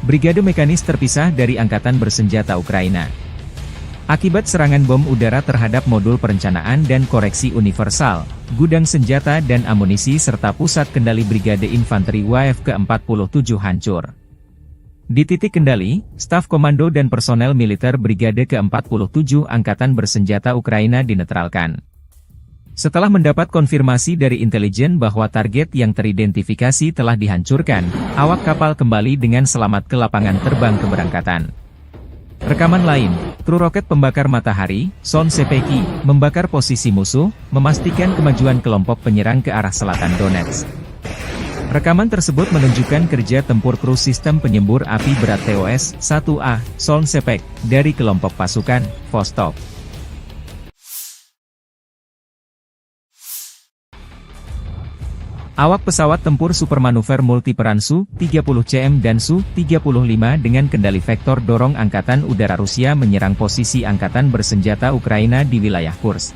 Brigade mekanis terpisah dari Angkatan Bersenjata Ukraina. Akibat serangan bom udara terhadap modul perencanaan dan koreksi universal, gudang senjata dan amunisi serta pusat kendali Brigade Infanteri WAF ke-47 hancur. Di titik kendali, staf komando dan personel militer Brigade ke-47 Angkatan Bersenjata Ukraina dinetralkan. Setelah mendapat konfirmasi dari intelijen bahwa target yang teridentifikasi telah dihancurkan, awak kapal kembali dengan selamat ke lapangan terbang keberangkatan. Rekaman lain, kru roket pembakar matahari, Son Sepeki, membakar posisi musuh, memastikan kemajuan kelompok penyerang ke arah selatan Donetsk. Rekaman tersebut menunjukkan kerja tempur kru sistem penyembur api berat TOS-1A, Son Sepek, dari kelompok pasukan Vostok. Awak pesawat tempur supermanuver multiperan Su-30CM dan Su-35 dengan kendali vektor dorong Angkatan Udara Rusia menyerang posisi Angkatan Bersenjata Ukraina di wilayah Kursk.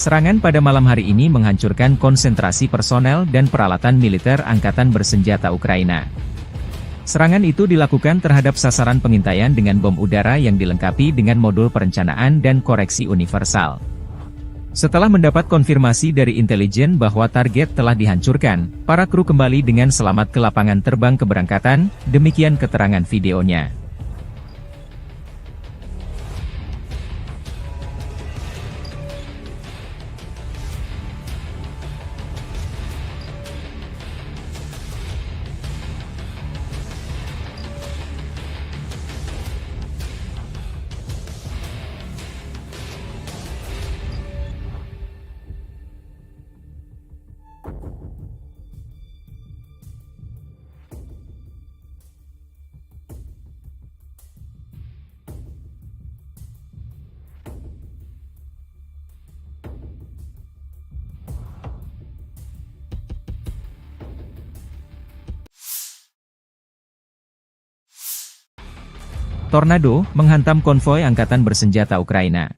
Serangan pada malam hari ini menghancurkan konsentrasi personel dan peralatan militer Angkatan Bersenjata Ukraina. Serangan itu dilakukan terhadap sasaran pengintaian dengan bom udara yang dilengkapi dengan modul perencanaan dan koreksi universal. Setelah mendapat konfirmasi dari intelijen bahwa target telah dihancurkan, para kru kembali dengan selamat ke lapangan terbang keberangkatan, demikian keterangan videonya. Tornado menghantam konvoi angkatan bersenjata Ukraina.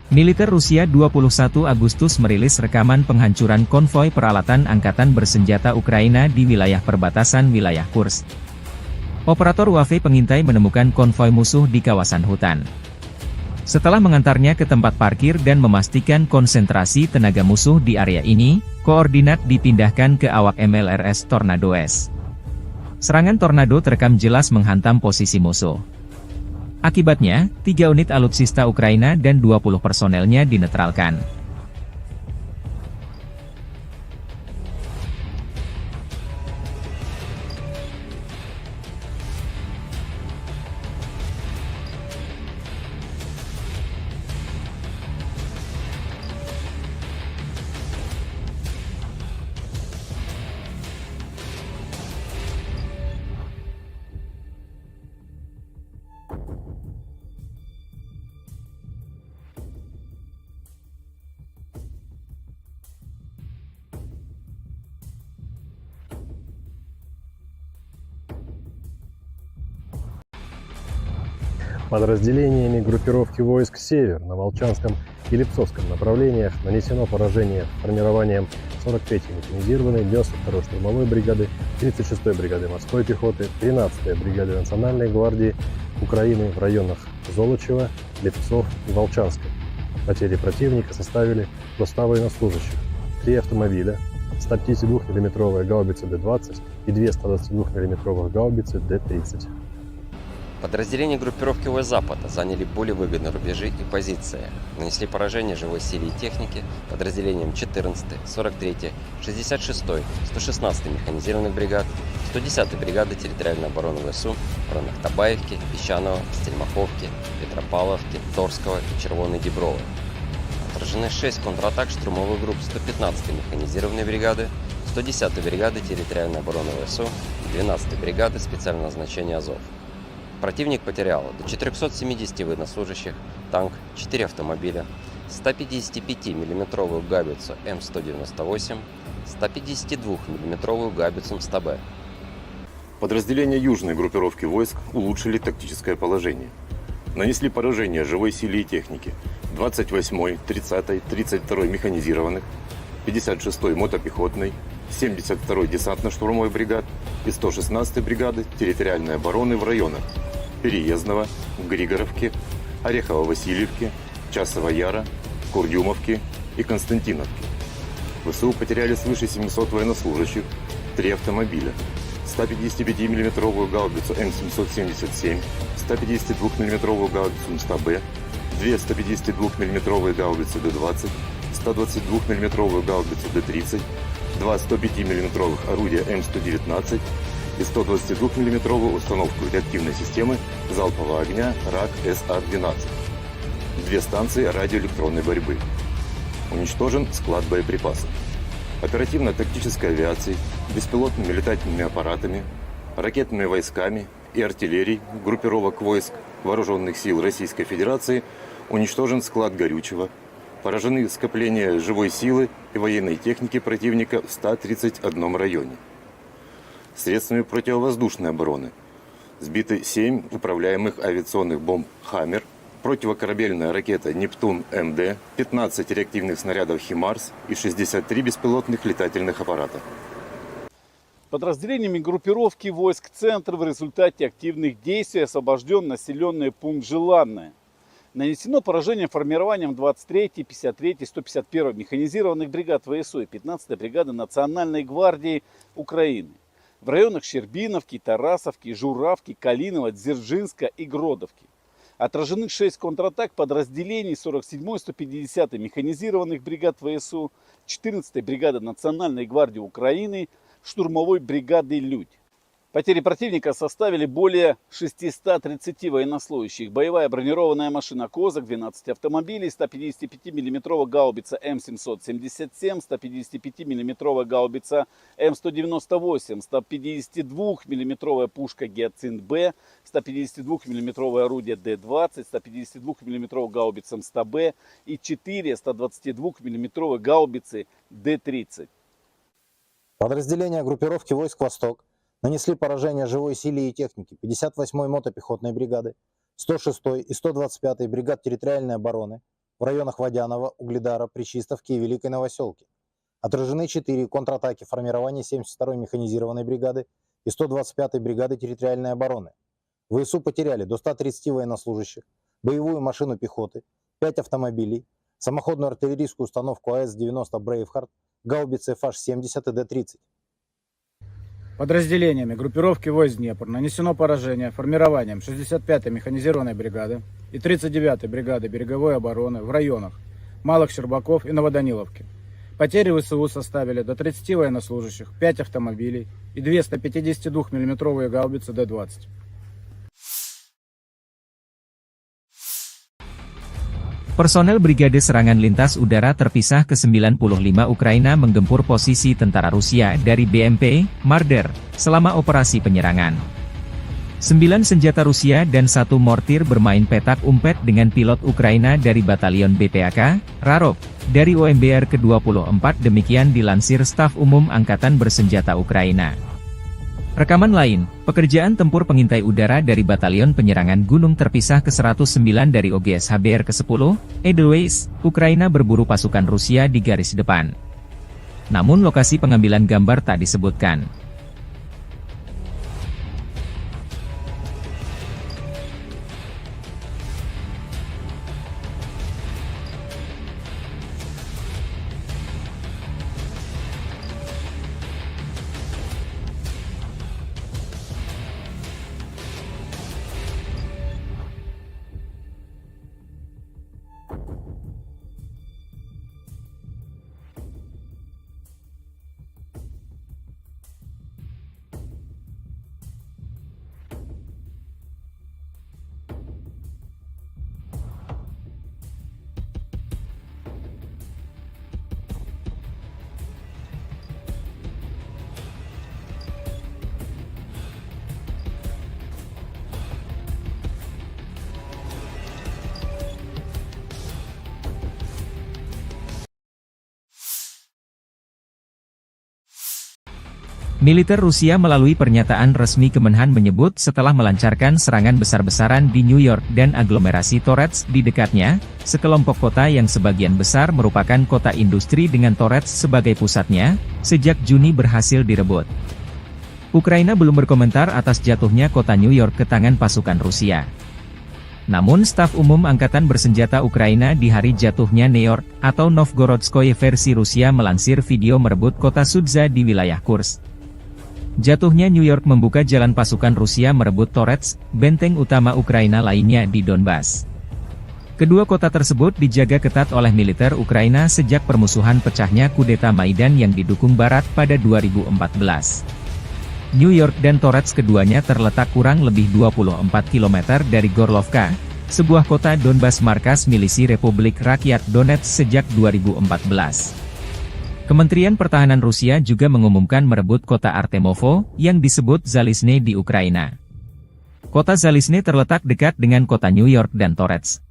Militer Rusia 21 Agustus merilis rekaman penghancuran konvoi peralatan angkatan bersenjata Ukraina di wilayah perbatasan wilayah Kursk. Operator UAV pengintai menemukan konvoi musuh di kawasan hutan. Setelah mengantarnya ke tempat parkir dan memastikan konsentrasi tenaga musuh di area ini, koordinat dipindahkan ke awak MLRS Tornado S. Serangan Tornado terekam jelas menghantam posisi musuh. Akibatnya, 3 unit alutsista Ukraina dan 20 personelnya dinetralkan. Подразделениями группировки войск «Север» на Волчанском и Липцовском направлениях нанесено поражение формированием 43-й механизированной 92-й штурмовой бригады, 36-й бригады морской пехоты, 13-й бригады Национальной гвардии Украины в районах Золочева, Липцов и Волчанска. Потери противника составили до 100 военнослужащих, 3 автомобиля, 152 мм гаубицы Д-20 и 2 122 мм гаубицы Д-30. Подразделения группировки ВС Запада заняли более выгодные рубежи и позиции. Нанесли поражение живой силе и технике подразделениям 14-й, 43-й, 66-й, 116-й механизированных бригад, 110-й бригады территориальной обороны ВСУ в районах Табаевки, Песчаного, Стельмаховки, Петропавловки, Торского и Червоной Діброви. Отражены 6 контратак штурмовых групп 115-й механизированной бригады, 110-й бригады территориальной обороны ВСУ и 12-й бригады специального назначения Азов. Противник потерял до 470 военнослужащих, танк, 4 автомобиля, 155 мм гаубицу М198, 152 мм гаубицу МСТБ. Подразделения южной группировки войск улучшили тактическое положение. Нанесли поражение живой силе и технике 28-й, 30-й, 32-й механизированных, 56-й мотопехотной, 72-й десантно-штурмовой бригад и 116-й бригады территориальной обороны в районах Переездного, Григоровки, Орехово-Васильевки, Часова Яра, Курдюмовки и Константиновки. ВСУ потеряли свыше 700 военнослужащих, 3 автомобиля, 155 мм гаубицу М777, 152 мм гаубицу МСТБ, 2 152 мм гаубицы Д-20, 122 мм гаубицу Д-30, 2 105 мм орудия М119 и 122 мм установку реактивной системы залпового огня РАК-СА-12. 2 станции радиоэлектронной борьбы. Уничтожен склад боеприпасов. Оперативно-тактической авиацией, беспилотными летательными аппаратами, ракетными войсками и артиллерией группировок войск Вооруженных сил Российской Федерации уничтожен склад горючего, поражены скопления живой силы и военной техники противника в 131 районе. Средствами противовоздушной обороны сбиты 7 управляемых авиационных бомб «Хаммер», противокорабельная ракета «Нептун-МД», 15 реактивных снарядов «Химарс» и 63 беспилотных летательных аппарата. Подразделениями группировки войск «Центр» в результате активных действий освобожден населенный пункт Желанное. Нанесено поражение формированием 23-й, 53-й, 151-й механизированных бригад ВСУ и 15-й бригады Национальной гвардии Украины в районах Щербиновки, Тарасовки, Журавки, Калинова, Дзержинска и Гродовки. Отражены 6 контратак подразделений 47-й, 150-й механизированных бригад ВСУ, 14-й бригады Национальной гвардии Украины, штурмовой бригады «Людь». Потери противника составили более 630 военнослужащих. Боевая бронированная машина «Козак», 12 автомобилей, 155 мм гаубица М777, 155 мм гаубица М198, 152 мм пушка «Гиацинт-Б», 152 мм орудие Д-20, 152 мм гаубица МСТБ и 4 122 мм гаубицы Д-30. Подразделения группировки войск «Восток» Нанесли поражение живой силе и технике 58-й мотопехотной бригады, 106-й и 125-й бригад территориальной обороны в районах Водянова, Угледара, Пречистовки и Великой Новоселки. Отражены 4 контратаки формирования 72-й механизированной бригады и 125-й бригады территориальной обороны. ВСУ потеряли до 130 военнослужащих, боевую машину пехоты, 5 автомобилей, самоходную артиллерийскую установку АС-90 «Брейвхард», гаубицы FH-70 и Д-30. Подразделениями группировки войск Днепр нанесено поражение формированием 65-й механизированной бригады и 39-й бригады береговой обороны в районах Малых Щербаков и Новоданиловки. Потери ВСУ составили до 30 военнослужащих, 5 автомобилей и 2 152 мм гаубицы Д-20. Personel Brigade Serangan Lintas Udara Terpisah ke-95 Ukraina menggempur posisi tentara Rusia dari BMP, Marder, selama operasi penyerangan. 9 senjata Rusia dan 1 mortir bermain petak umpet dengan pilot Ukraina dari Batalion BPAK, Rarov, dari OMBR ke-24 demikian dilansir Staf Umum Angkatan Bersenjata Ukraina. Rekaman lain, pekerjaan tempur pengintai udara dari Batalion Penyerangan Gunung Terpisah ke-109 dari OGS HBR ke-10, Edelweiss, Ukraina berburu pasukan Rusia di garis depan. Namun lokasi pengambilan gambar tak disebutkan. Militer Rusia melalui pernyataan resmi Kemenhan menyebut setelah melancarkan serangan besar-besaran di New York dan aglomerasi Torets di dekatnya, sekelompok kota yang sebagian besar merupakan kota industri dengan Torets sebagai pusatnya, sejak Juni berhasil direbut. Ukraina belum berkomentar atas jatuhnya kota New York ke tangan pasukan Rusia. Namun Staf Umum Angkatan Bersenjata Ukraina di hari jatuhnya New York, atau Novgorodskoye versi Rusia melansir video merebut kota Sudza di wilayah Kursk. Jatuhnya New York membuka jalan pasukan Rusia merebut Torets, benteng utama Ukraina lainnya di Donbas. Kedua kota tersebut dijaga ketat oleh militer Ukraina sejak permusuhan pecahnya kudeta Maidan yang didukung Barat pada 2014. New York dan Torets keduanya terletak kurang lebih 24 km dari Gorlovka, sebuah kota Donbas markas milisi Republik Rakyat Donetsk sejak 2014. Kementerian Pertahanan Rusia juga mengumumkan merebut kota Artemovo, yang disebut Zalizne di Ukraina. Kota Zalizne terletak dekat dengan kota New York dan Torets.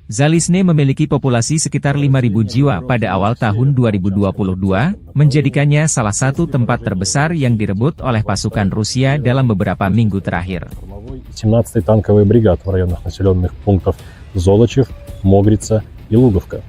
Zalizne memiliki populasi sekitar 5.000 jiwa pada awal tahun 2022, menjadikannya salah satu tempat terbesar yang direbut oleh pasukan Rusia dalam beberapa minggu terakhir. 17-й танковый бригад в районах населенных пунктов Золочев, Могрица и Луговка.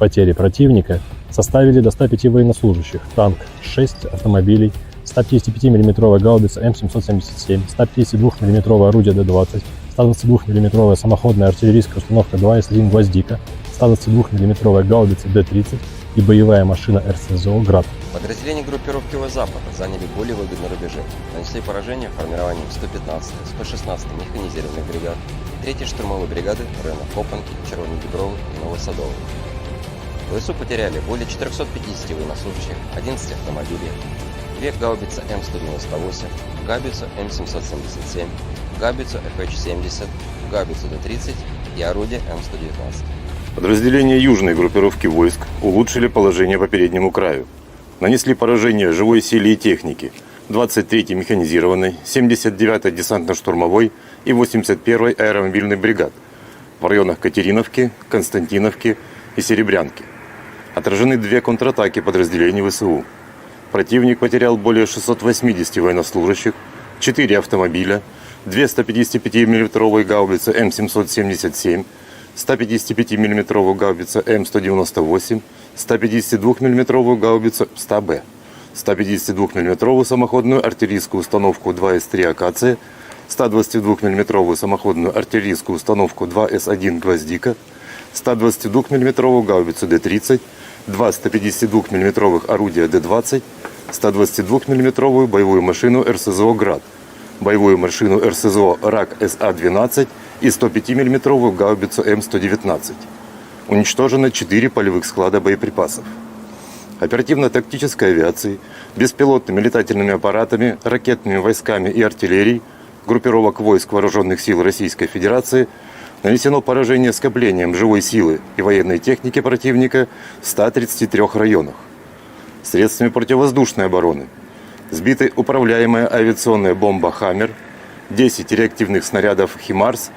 Потери противника составили до 105 военнослужащих, танк 6 автомобилей, 155 мм гаубица М777, 152 мм орудие Д-20, 122 мм самоходная артиллерийская установка 2С1 «Гвоздика», 122 мм гаубица Д-30 и боевая машина РСЗО «Град». Подразделения группировки Запад заняли более выгодные рубежи, нанесли поражение формированием 115, 116 механизированных бригад и 3-й штурмовой бригады в районах Копанки, Червоной Дубровы и Новосадовой. ВСУ потеряли более 450 военнослужащих, 11 автомобилей, 2 гаубицы М198, гаубицу М777, гаубицу FH-70, гаубицу Д-30 и орудие М119. Подразделения южной группировки войск улучшили положение по переднему краю. Нанесли поражение живой силе и технике 23-й механизированной, 79-й десантно-штурмовой и 81-й аэромобильной бригад в районах Катериновки, Константиновки и Серебрянки. Отражены 2 контратаки подразделений ВСУ. Противник потерял более 680 военнослужащих, 4 автомобиля, 2 155 мм гаубицы М777, 155 мм гаубица М198, 152 мм гаубицу 100Б, 152 мм самоходную артиллерийскую установку 2С3 «Акация», 122 мм самоходную артиллерийскую установку 2С1 «Гвоздика», 122 мм гаубицу Д-30, 2 152 мм орудия Д-20, 122 мм боевую машину РСЗО «Град», боевую машину РСЗО РАК СА-12 и 105 мм гаубицу М119. Уничтожено 4 полевых склада боеприпасов. Оперативно-тактической авиацией, беспилотными летательными аппаратами, ракетными войсками и артиллерией группировок войск Вооруженных сил Российской Федерации нанесено поражение скоплением живой силы и военной техники противника в 133 районах. Средствами противовоздушной обороны сбиты управляемая авиационная бомба «Хаммер», 10 реактивных снарядов «Химарс»,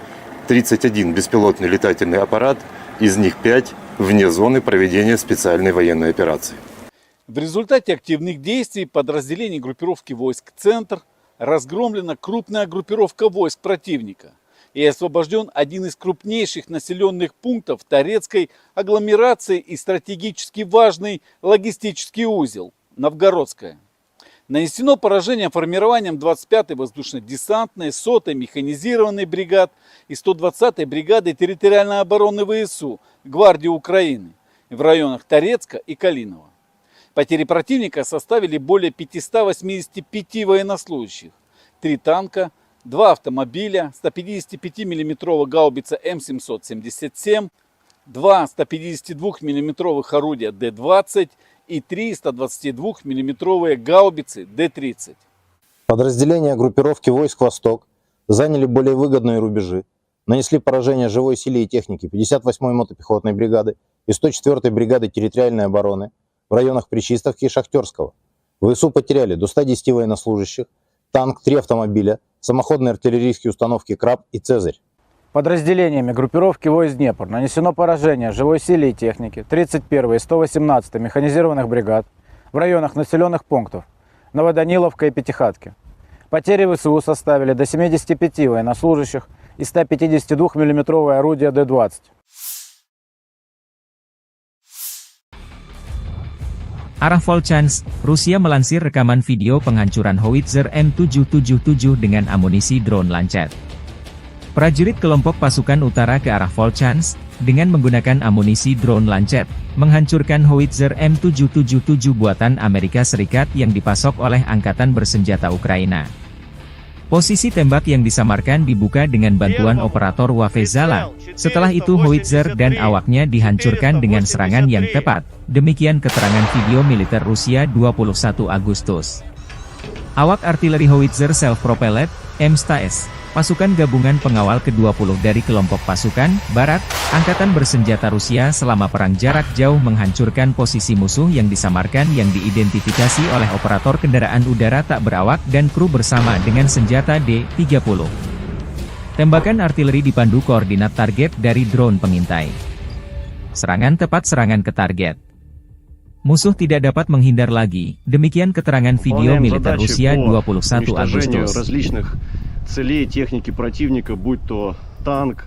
31 беспилотный летательный аппарат, из них 5 вне зоны проведения специальной военной операции. В результате активных действий подразделений группировки войск «Центр» разгромлена крупная группировка войск противника и освобожден один из крупнейших населенных пунктов Торецкой агломерации и стратегически важный логистический узел – Новгородская. Нанесено поражение формированием 25-й воздушно-десантной, 100-й механизированной бригад и 120-й бригады территориальной обороны ВСУ Гвардии Украины в районах Торецка и Калинова. Потери противника составили более 585 военнослужащих, 3 танка, 2 автомобиля, 155 мм гаубица М777, 2 152 мм орудия Д-20 и 3 122 мм гаубицы Д-30. Подразделения группировки войск «Восток» заняли более выгодные рубежи, нанесли поражение живой силе и технике 58-й мотопехотной бригады и 104-й бригады территориальной обороны в районах Причистовки и Шахтерского. ВСУ потеряли до 110 военнослужащих, танк, 3 автомобиля, самоходные артиллерийские установки «Краб» и «Цезарь». Подразделениями группировки войск «Днепр» нанесено поражение живой силе и технике 31-й и 118-й механизированных бригад в районах населенных пунктов Новоданиловка и Пятихатки. Потери ВСУ составили до 75 военнослужащих и 152 мм орудия Д-20. Arah Volchansk, Rusia melansir rekaman video penghancuran howitzer M777 dengan amunisi drone Lancet. Prajurit kelompok pasukan utara ke arah Volchansk, dengan menggunakan amunisi drone Lancet, menghancurkan howitzer M777 buatan Amerika Serikat yang dipasok oleh Angkatan Bersenjata Ukraina. Posisi tembak yang disamarkan dibuka dengan bantuan operator Wafezala. Setelah itu howitzer dan awaknya dihancurkan dengan serangan yang tepat. Demikian keterangan video militer Rusia 21 Agustus. Awak artileri howitzer self-propelled, M-STAS, pasukan gabungan pengawal ke-20 dari kelompok pasukan Barat, Angkatan Bersenjata Rusia selama perang jarak jauh menghancurkan posisi musuh yang disamarkan yang diidentifikasi oleh operator kendaraan udara tak berawak dan kru bersama dengan senjata D-30. Tembakan artileri dipandu koordinat target dari drone pengintai. Serangan tepat serangan ke target. Musuh tidak dapat menghindar lagi, demikian keterangan video militer Rusia 21 Agustus. Целей техники противника, будь то танк,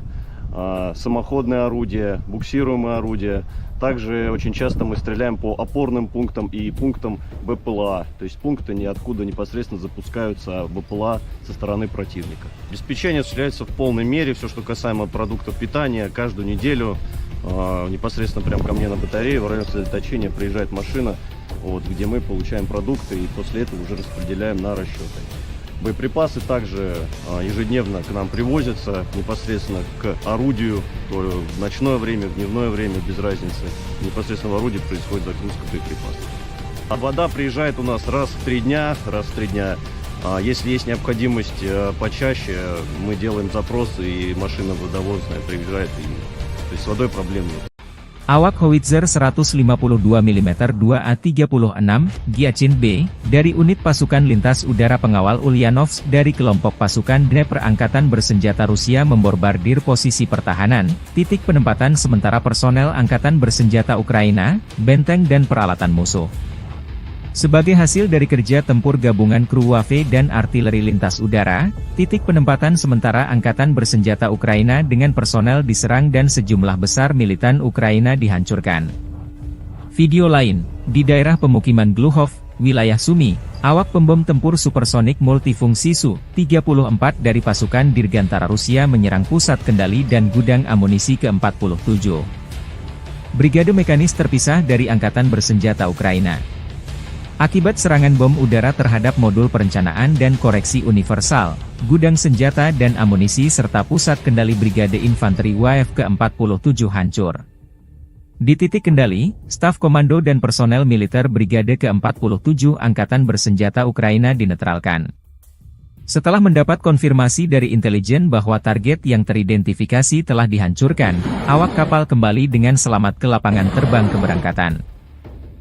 самоходное орудие, буксируемое орудие. Также очень часто мы стреляем по опорным пунктам и пунктам БПЛА. То есть пункты ниоткуда непосредственно запускаются БПЛА со стороны противника. Обеспечение осуществляется в полной мере. Все, что касаемо продуктов питания, каждую неделю непосредственно прямо ко мне на батарее в районе сосредоточения приезжает машина, где мы получаем продукты и после этого уже распределяем на расчеты. Боеприпасы также ежедневно к нам привозятся непосредственно к орудию, то в ночное время, в дневное время, без разницы. Непосредственно в орудии происходит загрузка боеприпасов. А вода приезжает у нас раз в 3 дня. Если есть необходимость почаще, мы делаем запросы, и машина водовозная приезжает. То есть с водой проблем нет. Awak howitzer 152 mm 2A36 Giachin B, dari unit pasukan lintas udara pengawal Ulyanovsk dari kelompok pasukan Dnepr Angkatan Bersenjata Rusia membombardir posisi pertahanan, titik penempatan sementara personel Angkatan Bersenjata Ukraina, benteng dan peralatan musuh. Sebagai hasil dari kerja tempur gabungan kru WAFE dan artileri lintas udara, titik penempatan sementara Angkatan Bersenjata Ukraina dengan personel diserang dan sejumlah besar militan Ukraina dihancurkan. Video lain, di daerah pemukiman Gluhov, wilayah Sumy, awak pembom tempur supersonik multifungsi Su-34 dari pasukan Dirgantara Rusia menyerang pusat kendali dan gudang amunisi ke-47. Brigade mekanis terpisah dari Angkatan Bersenjata Ukraina. Akibat serangan bom udara terhadap modul perencanaan dan koreksi universal, gudang senjata dan amunisi serta pusat kendali Brigade Infanteri WAF ke-47 hancur. Di titik kendali, staf komando dan personel militer Brigade ke-47 Angkatan Bersenjata Ukraina dinetralkan. Setelah mendapat konfirmasi dari intelijen bahwa target yang teridentifikasi telah dihancurkan, awak kapal kembali dengan selamat ke lapangan terbang keberangkatan.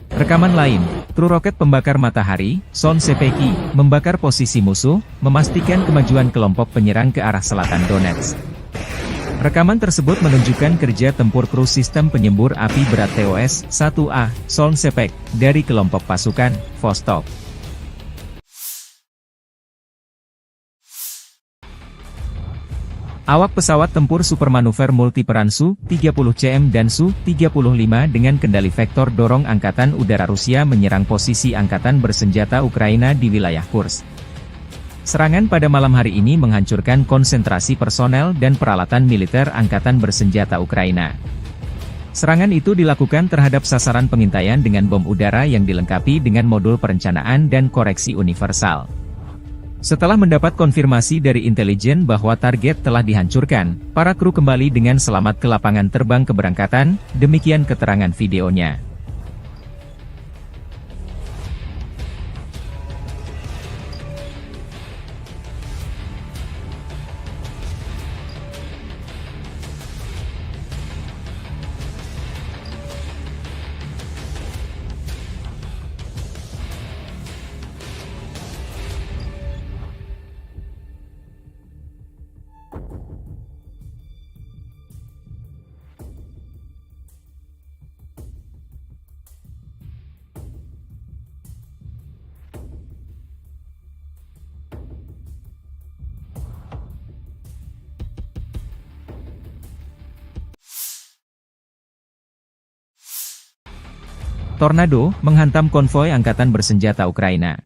Rekaman lain, kru roket pembakar matahari, Son Sepeki, membakar posisi musuh, memastikan kemajuan kelompok penyerang ke arah selatan Donetsk. Rekaman tersebut menunjukkan kerja tempur kru sistem penyembur api berat TOS-1A, Son Sepek, dari kelompok pasukan Vostok. Awak pesawat tempur supermanuver multiperan Su-30CM dan Su-35 dengan kendali vektor dorong Angkatan Udara Rusia menyerang posisi Angkatan Bersenjata Ukraina di wilayah Kursk. Serangan pada malam hari ini menghancurkan konsentrasi personel dan peralatan militer Angkatan Bersenjata Ukraina. Serangan itu dilakukan terhadap sasaran pengintaian dengan bom udara yang dilengkapi dengan modul perencanaan dan koreksi universal. Setelah mendapat konfirmasi dari intelijen bahwa target telah dihancurkan, para kru kembali dengan selamat ke lapangan terbang keberangkatan, demikian keterangan videonya. Tornado menghantam konvoi Angkatan Bersenjata Ukraina.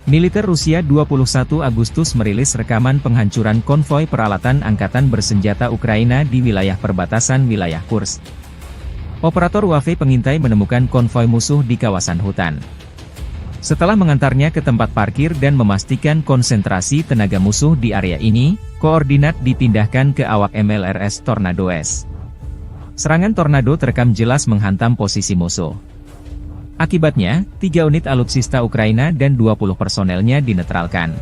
Militer Rusia 21 Agustus merilis rekaman penghancuran konvoi peralatan Angkatan Bersenjata Ukraina di wilayah perbatasan wilayah Kursk. Operator WAFE pengintai menemukan konvoi musuh di kawasan hutan. Setelah mengantarnya ke tempat parkir dan memastikan konsentrasi tenaga musuh di area ini, koordinat dipindahkan ke awak MLRS Tornado S. Serangan tornado terekam jelas menghantam posisi musuh. Akibatnya, 3 unit alutsista Ukraina dan 20 personelnya dinetralkan.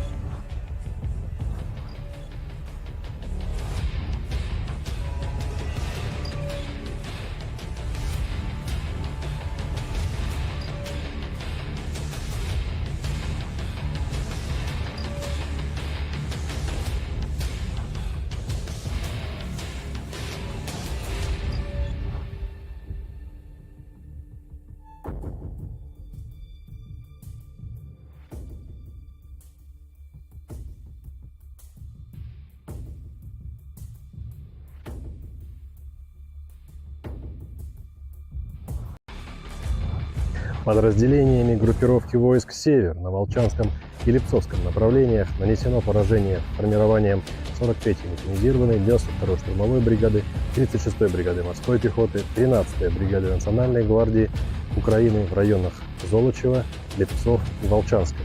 Подразделениями группировки войск «Север» на Волчанском и Липцовском направлениях нанесено поражение формированием 43-й механизированной 92-й штурмовой бригады, 36-й бригады морской пехоты, 13-й бригады Национальной гвардии Украины в районах Золочева, Липцов и Волчанска.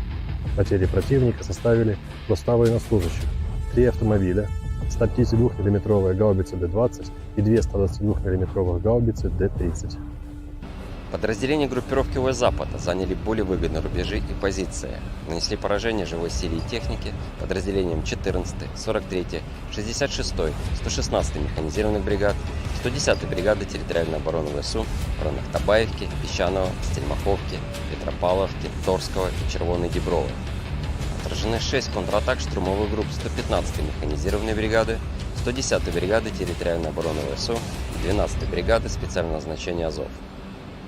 Потери противника составили до 100 военнослужащих, 3 автомобиля, 152 мм гаубицы Д-20 и 2 122 мм гаубицы Д-30. Подразделения группировки ВС Запада заняли более выгодные рубежи и позиции. Нанесли поражение живой силе и технике подразделениям 14-й, 43-й, 66-й, 116-й механизированных бригад, 110-й бригады территориальной обороны ВСУ в районах Табаевки, Песчаного, Стельмаховки, Петропавловки, Торского и Червоной Діброви. Отражены 6 контратак штурмовых групп 115-й механизированной бригады, 110-й бригады территориальной обороны ВСУ и 12-й бригады специального назначения Азов.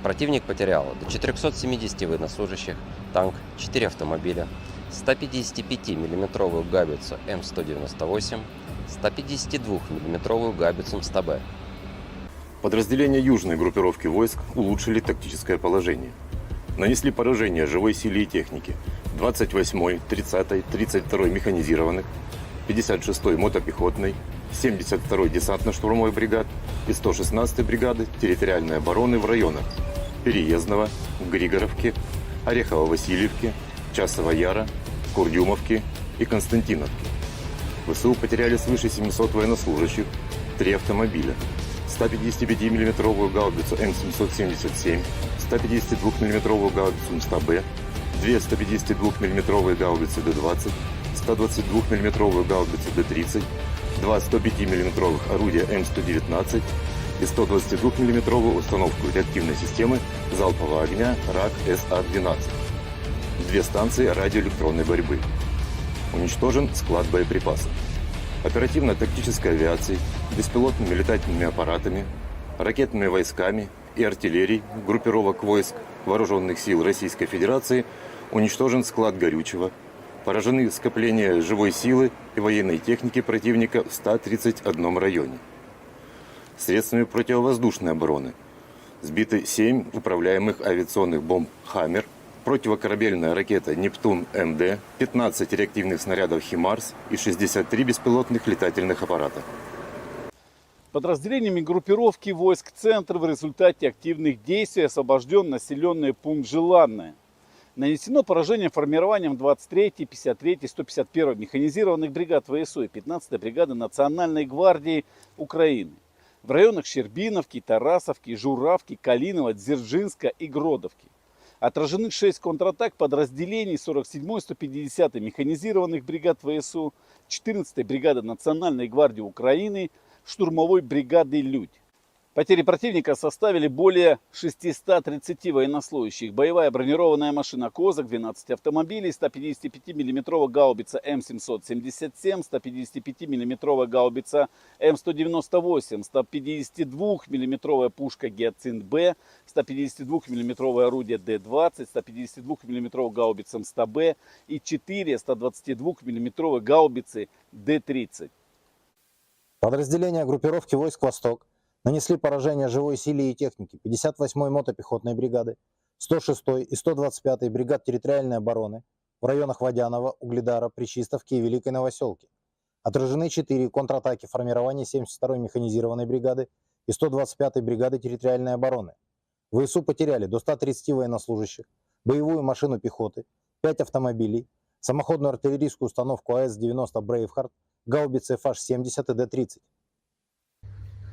Противник потерял до 470 военнослужащих, танк, 4 автомобиля, 155-мм гаубицу М198, 152-мм гаубицу МСТБ. Подразделения южной группировки войск улучшили тактическое положение. Нанесли поражение живой силе и технике 28-й, 30-й, 32-й механизированных, 56-й мотопехотной, 72-й десантно-штурмовой бригад и 116-й бригады территориальной обороны в районах Переездного, Григоровки, Орехово-Васильевки, Часова Яра, Курдюмовки и Константиновки. ВСУ потеряли свыше 700 военнослужащих, 3 автомобиля, 155-мм гаубицу М777, 152-мм гаубицу МСТБ, 2 152-мм гаубицы Д-20, 122-мм гаубицу Д-30, 2 105-мм орудия М119 и 122-мм установку реактивной системы залпового огня РАК-СА-12. 2 станции радиоэлектронной борьбы. Уничтожен склад боеприпасов. Оперативно-тактической авиацией, беспилотными летательными аппаратами, ракетными войсками и артиллерией группировок войск Вооруженных сил Российской Федерации уничтожен склад горючего, поражены скопления живой силы и военной техники противника в 131 районе. Средствами противовоздушной обороны сбиты 7 управляемых авиационных бомб «Хаммер», противокорабельная ракета «Нептун-МД», 15 реактивных снарядов «Химарс» и 63 беспилотных летательных аппарата. Подразделениями группировки войск «Центр» в результате активных действий освобожден населенный пункт Желанное. Нанесено поражение формированием 23-й, 53-й, 151-й механизированных бригад ВСУ и 15-й бригады Национальной гвардии Украины в районах Щербиновки, Тарасовки, Журавки, Калинова, Дзержинска и Гродовки. Отражены 6 контратак подразделений 47-й, 150-й механизированных бригад ВСУ, 14-й бригады Национальной гвардии Украины, штурмовой бригады «Людь». Потери противника составили более 630 военнослужащих. Боевая бронированная машина «Козак», 12 автомобилей, 155-мм гаубица М777, 155-мм гаубица М198, 152-мм пушка «Гиацинт-Б», 152-мм орудие Д-20, 152-мм гаубица МСТБ и 4 122-мм гаубицы Д-30. Подразделения группировки войск «Восток» нанесли поражение живой силе и технике 58-й мотопехотной бригады, 106-й и 125-й бригад территориальной обороны в районах Водянова, Угледара, Пречистовки и Великой Новоселки. Отражены 4 контратаки формирования 72-й механизированной бригады и 125-й бригады территориальной обороны. ВСУ потеряли до 130 военнослужащих, боевую машину пехоты, 5 автомобилей, самоходную артиллерийскую установку АС-90 «Брейвхард», гаубицы ФАШ-70 и Д-30.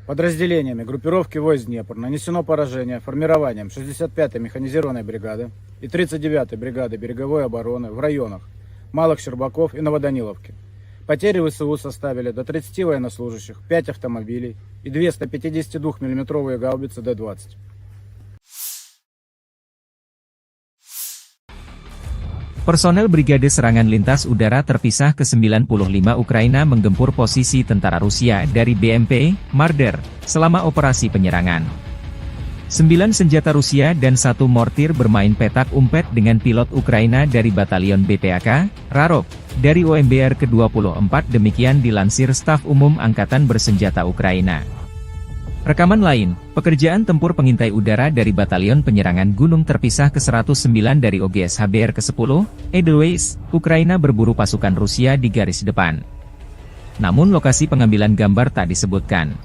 Подразделениями группировки войск «Днепр» нанесено поражение формированием 65-й механизированной бригады и 39-й бригады береговой обороны в районах Малых Щербаков и Новоданиловки. Потери ВСУ составили до 30 военнослужащих, 5 автомобилей и 2 152-мм гаубицы Д-20. Personel Brigade Serangan Lintas Udara Terpisah ke-95 Ukraina menggempur posisi tentara Rusia dari BMP, Marder, selama operasi penyerangan. 9 senjata Rusia dan 1 mortir bermain petak umpet dengan pilot Ukraina dari Batalion BPAK, Rarok, dari OMBR ke-24 demikian dilansir Staf Umum Angkatan Bersenjata Ukraina. Rekaman lain, pekerjaan tempur pengintai udara dari Batalion Penyerangan Gunung Terpisah ke-109 dari OGS HBR ke-10, Edelweiss, Ukraina berburu pasukan Rusia di garis depan. Namun lokasi pengambilan gambar tak disebutkan.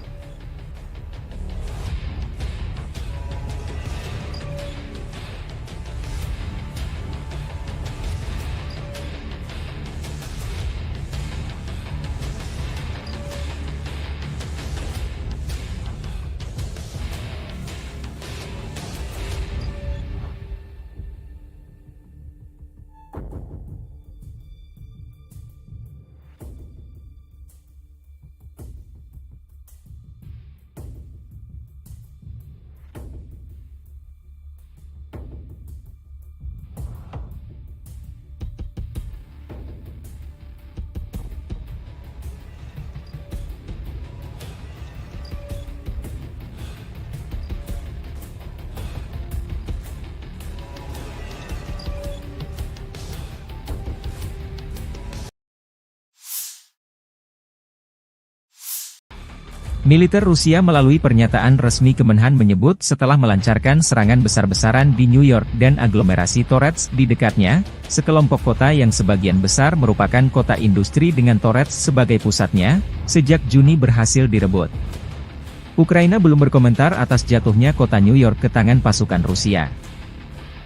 Militer Rusia melalui pernyataan resmi Kemenhan menyebut setelah melancarkan serangan besar-besaran di New York dan aglomerasi Torets di dekatnya, sekelompok kota yang sebagian besar merupakan kota industri dengan Torets sebagai pusatnya, sejak Juni berhasil direbut. Ukraina belum berkomentar atas jatuhnya kota New York ke tangan pasukan Rusia.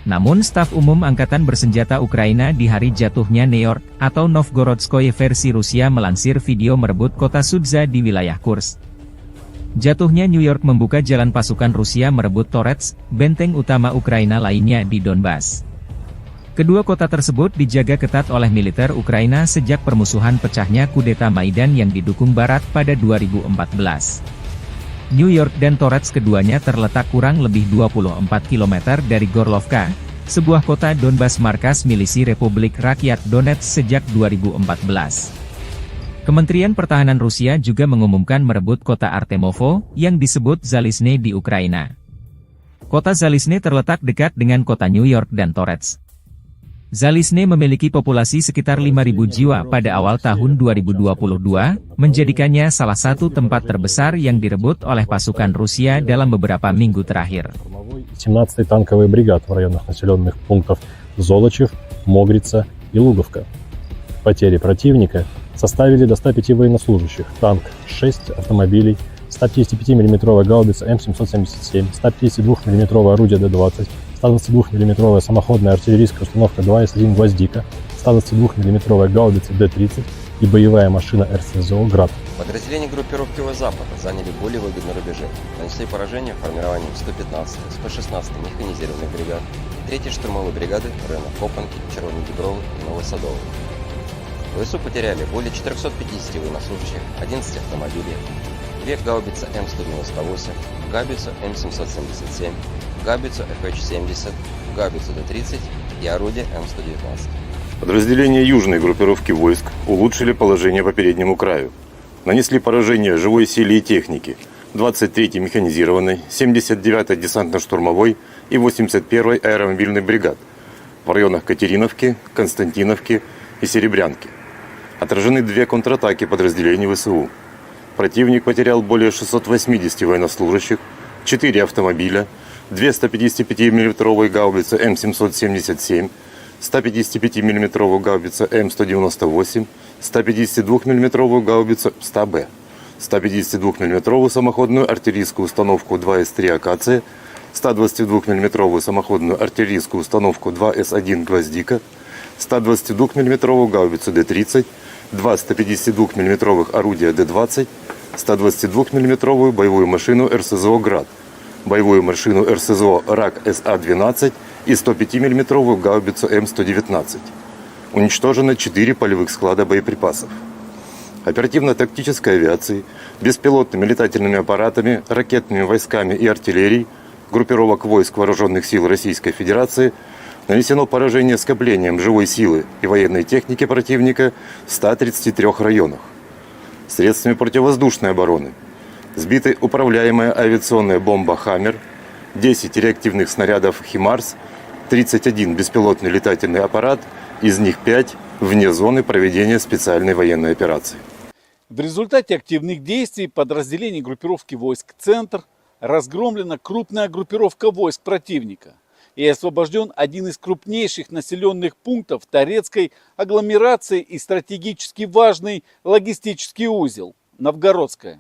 Namun staf umum Angkatan Bersenjata Ukraina di hari jatuhnya New York, atau Novgorodskoye versi Rusia melansir video merebut kota Sudza di wilayah Kursk. Jatuhnya New York membuka jalan pasukan Rusia merebut Torets, benteng utama Ukraina lainnya di Donbas. Kedua kota tersebut dijaga ketat oleh militer Ukraina sejak permusuhan pecahnya kudeta Maidan yang didukung Barat pada 2014. New York dan Torets keduanya terletak kurang lebih 24 km dari Gorlovka, sebuah kota Donbas markas milisi Republik Rakyat Donetsk sejak 2014. Kementerian Pertahanan Rusia juga mengumumkan merebut kota Artemovo, yang disebut Zalizne di Ukraina. Kota Zalizne terletak dekat dengan kota New York dan Torets. Zalizne memiliki populasi sekitar 5.000 jiwa pada awal tahun 2022, menjadikannya salah satu tempat terbesar yang direbut oleh pasukan Rusia dalam beberapa minggu terakhir. 17-й танковый бригад в районах населенных пунктов Золочев, Могрица и Луговка. Потери противника составили до 105 военнослужащих, танк 6 автомобилей, 155 мм гаубица М777, 152 мм орудие Д-20, 122 мм самоходная артиллерийская установка 2С1 «Гвоздика», 122 мм гаубица Д-30 и боевая машина РСЗО «Град». Подразделения группировки Запада заняли более выгодные рубежи, нанесли поражение формированием 115, 116 механизированных бригад и 3-й штурмовой бригады в районах Копанки, Червоной Діброви и Новосадовой. ВСУ потеряли более 450 военнослужащих, 11 автомобилей, 2 гаубицы М198, гаубицу М777, гаубицу ФХ-70, гаубицу Д-30 и орудие М119. Подразделения южной группировки войск улучшили положение по переднему краю. Нанесли поражение живой силе и технике 23-й механизированной, 79-й десантно-штурмовой и 81-й аэромобильной бригад в районах Катериновки, Константиновки и Серебрянки. Отражены 2 контратаки подразделений ВСУ. Противник потерял более 680 военнослужащих, 4 автомобиля, 2 155 мм гаубицы М777, 155 мм гаубица М198, 152 мм гаубицу 100Б, 152 мм самоходную артиллерийскую установку 2С3 «Акация», 122 мм самоходную артиллерийскую установку 2С1 «Гвоздика», 122 мм гаубицу Д-30, 2 152 мм орудия Д-20, 122 мм боевую машину РСЗО «Град», боевую машину РСЗО РАК СА-12 и 105 мм гаубицу М119. Уничтожено 4 полевых склада боеприпасов. Оперативно-тактической авиацией, беспилотными летательными аппаратами, ракетными войсками и артиллерией группировок войск Вооруженных сил Российской Федерации нанесено поражение скоплением живой силы и военной техники противника в 133 районах. Средствами противовоздушной обороны сбиты управляемая авиационная бомба «Хаммер», 10 реактивных снарядов «Химарс», 31 беспилотный летательный аппарат, из них 5 вне зоны проведения специальной военной операции. В результате активных действий подразделений группировки войск «Центр» разгромлена крупная группировка войск противника и освобожден один из крупнейших населенных пунктов Торецкой агломерации и стратегически важный логистический узел – Новгородская.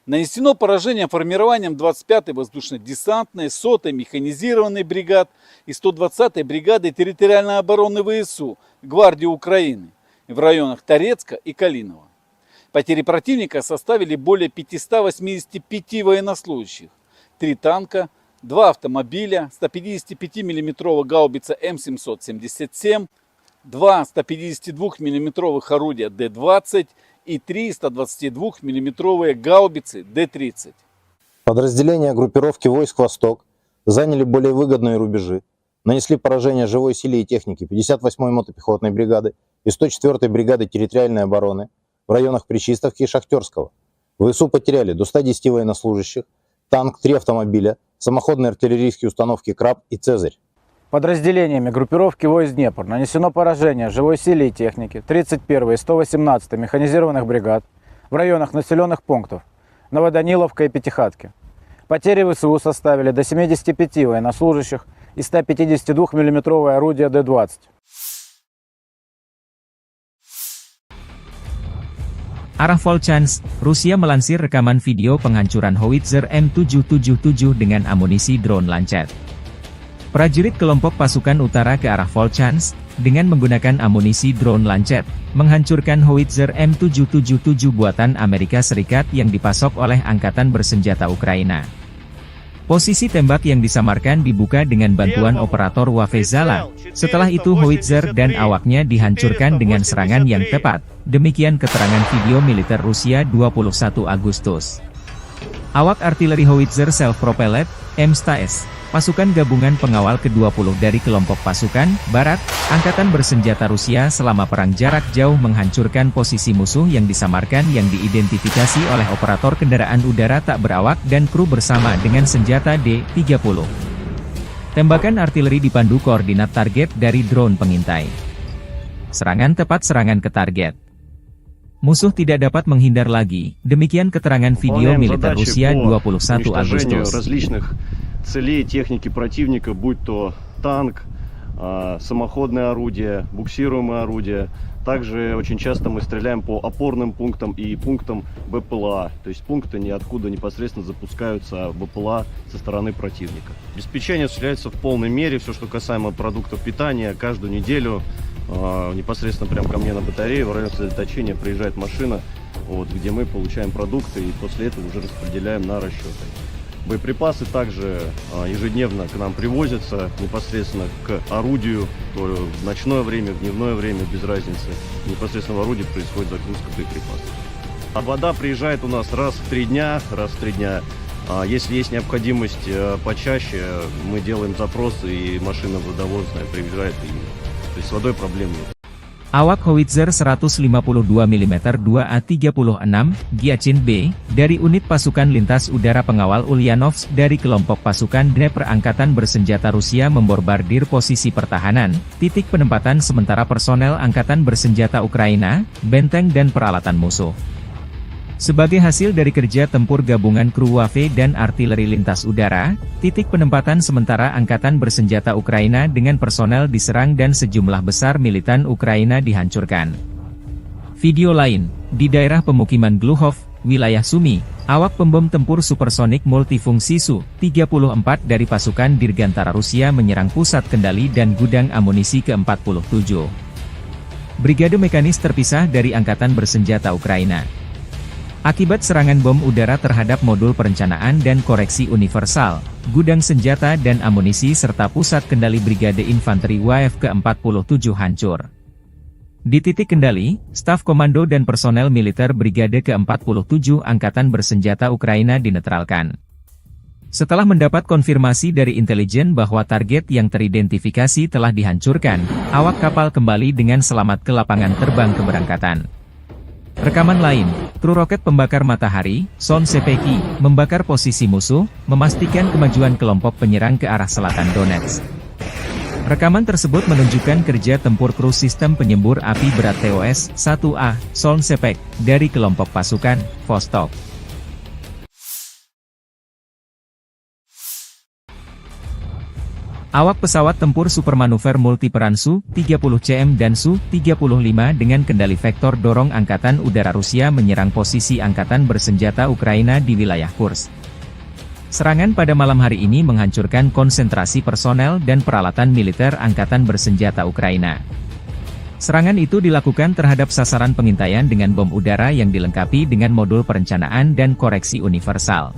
Нанесено поражение формированием 25-й воздушно-десантной, 100-й механизированной бригад и 120-й бригады территориальной обороны ВСУ Гвардии Украины в районах Торецка и Калинова. Потери противника составили более 585 военнослужащих, 3 танка, 2 автомобиля, 155 мм гаубица М777, 2 152 мм орудия Д-20 и 3 122 мм гаубицы Д-30. Подразделения группировки войск «Восток» заняли более выгодные рубежи, нанесли поражение живой силе и технике 58-й мотопехотной бригады и 104-й бригады территориальной обороны в районах Причистовки и Шахтерского. ВСУ потеряли до 110 военнослужащих, танк, 3 автомобиля, самоходные артиллерийские установки «Краб» и «Цезарь». Подразделениями группировки войск Днепр нанесено поражение живой силе и технике 31-й и 118-й механизированных бригад в районах населенных пунктов Новоданиловка и Пятихатки. Потери ВСУ составили до 75 военнослужащих и 152 миллиметровое орудие Д-20. Arah Volchansk, Rusia melansir rekaman video penghancuran howitzer M777 dengan amunisi drone Lancet. Prajurit kelompok pasukan utara ke arah Volchansk, dengan menggunakan amunisi drone Lancet, menghancurkan howitzer M777 buatan Amerika Serikat yang dipasok oleh Angkatan Bersenjata Ukraina. Posisi tembak yang disamarkan dibuka dengan bantuan operator Wafezala. Setelah itu howitzer dan awaknya dihancurkan dengan serangan yang tepat. Demikian keterangan video militer Rusia 21 Agustus. Awak artileri howitzer self-propelled, M-STAS, pasukan gabungan pengawal ke-20 dari kelompok pasukan Barat, Angkatan Bersenjata Rusia selama perang jarak jauh menghancurkan posisi musuh yang disamarkan yang diidentifikasi oleh operator kendaraan udara tak berawak dan kru bersama dengan senjata D-30. Tembakan artileri dipandu koordinat target dari drone pengintai. Serangan tepat serangan ke target. Musuh tidak dapat menghindar lagi, demikian keterangan video militer Rusia 21 Agustus. Целей техники противника, будь то танк, самоходное орудие, буксируемое орудие. Также очень часто мы стреляем по опорным пунктам и пунктам БПЛА. То есть пункты ниоткуда непосредственно запускаются БПЛА со стороны противника. Обеспечение осуществляется в полной мере. Все, что касаемо продуктов питания, каждую неделю непосредственно прямо ко мне на батарею в районе сосредоточения приезжает машина, вот, где мы получаем продукты и после этого уже распределяем на расчеты. Боеприпасы также ежедневно к нам привозятся непосредственно к орудию, то в ночное время, в дневное время, без разницы. Непосредственно в орудии происходит загрузка боеприпасов. А вода приезжает у нас раз в 3 дня. Если есть необходимость почаще, мы делаем запросы, и машина водовозная приезжает, то есть с водой проблем нет. Awak howitzer 152 mm 2A36 Giachin B, dari unit pasukan lintas udara pengawal Ulyanovsk dari kelompok pasukan DRE Angkatan Bersenjata Rusia membombardir posisi pertahanan, titik penempatan sementara personel Angkatan Bersenjata Ukraina, benteng dan peralatan musuh. Sebagai hasil dari kerja tempur gabungan kru Wave dan artileri lintas udara, titik penempatan sementara Angkatan Bersenjata Ukraina dengan personel diserang dan sejumlah besar militan Ukraina dihancurkan. Video lain, di daerah pemukiman Gluhov, wilayah Sumy, awak pembom tempur supersonik multifungsi Su-34 dari pasukan Dirgantara Rusia menyerang pusat kendali dan gudang amunisi ke-47. Brigade mekanis terpisah dari Angkatan Bersenjata Ukraina. Akibat serangan bom udara terhadap modul perencanaan dan koreksi universal, gudang senjata dan amunisi serta pusat kendali Brigade Infanteri WAF ke-47 hancur. Di titik kendali, staf komando dan personel militer Brigade ke-47 Angkatan Bersenjata Ukraina dinetralkan. Setelah mendapat konfirmasi dari intelijen bahwa target yang teridentifikasi telah dihancurkan, awak kapal kembali dengan selamat ke lapangan terbang keberangkatan. Rekaman lain, kru roket pembakar matahari, Son Sepeki, membakar posisi musuh, memastikan kemajuan kelompok penyerang ke arah selatan Donetsk. Rekaman tersebut menunjukkan kerja tempur kru sistem penyembur api berat TOS-1A, Son Sepek, dari kelompok pasukan Vostok. Awak pesawat tempur supermanuver multiperan Su-30CM dan Su-35 dengan kendali vektor dorong Angkatan Udara Rusia menyerang posisi Angkatan Bersenjata Ukraina di wilayah Kursk. Serangan pada malam hari ini menghancurkan konsentrasi personel dan peralatan militer Angkatan Bersenjata Ukraina. Serangan itu dilakukan terhadap sasaran pengintaian dengan bom udara yang dilengkapi dengan modul perencanaan dan koreksi universal.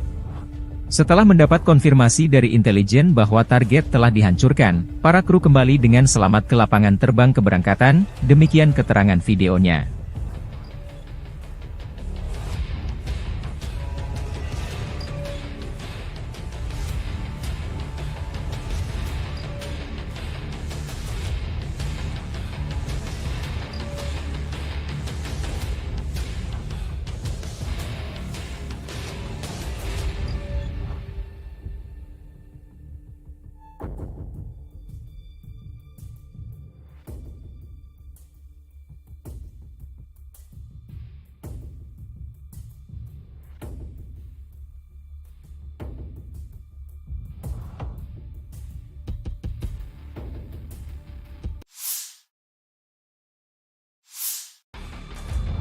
Setelah mendapat konfirmasi dari intelijen bahwa target telah dihancurkan, para kru kembali dengan selamat ke lapangan terbang keberangkatan, demikian keterangan videonya.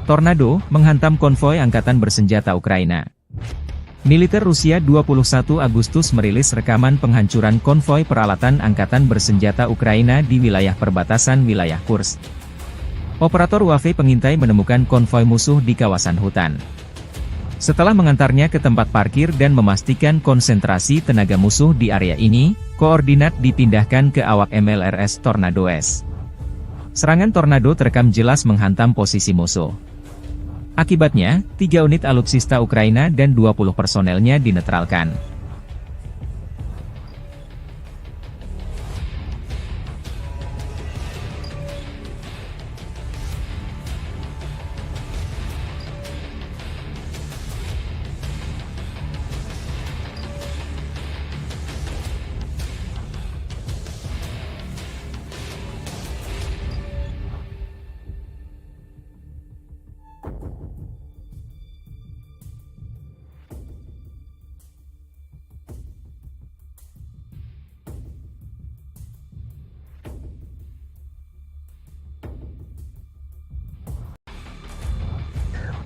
Tornado menghantam konvoi angkatan bersenjata Ukraina. Militer Rusia 21 Agustus merilis rekaman penghancuran konvoi peralatan angkatan bersenjata Ukraina di wilayah perbatasan wilayah Kursk. Operator UAV pengintai menemukan konvoi musuh di kawasan hutan. Setelah mengantarnya ke tempat parkir dan memastikan konsentrasi tenaga musuh di area ini, koordinat dipindahkan ke awak MLRS Tornado S. Serangan Tornado terekam jelas menghantam posisi musuh. Akibatnya, 3 unit alutsista Ukraina dan 20 personelnya dinetralkan.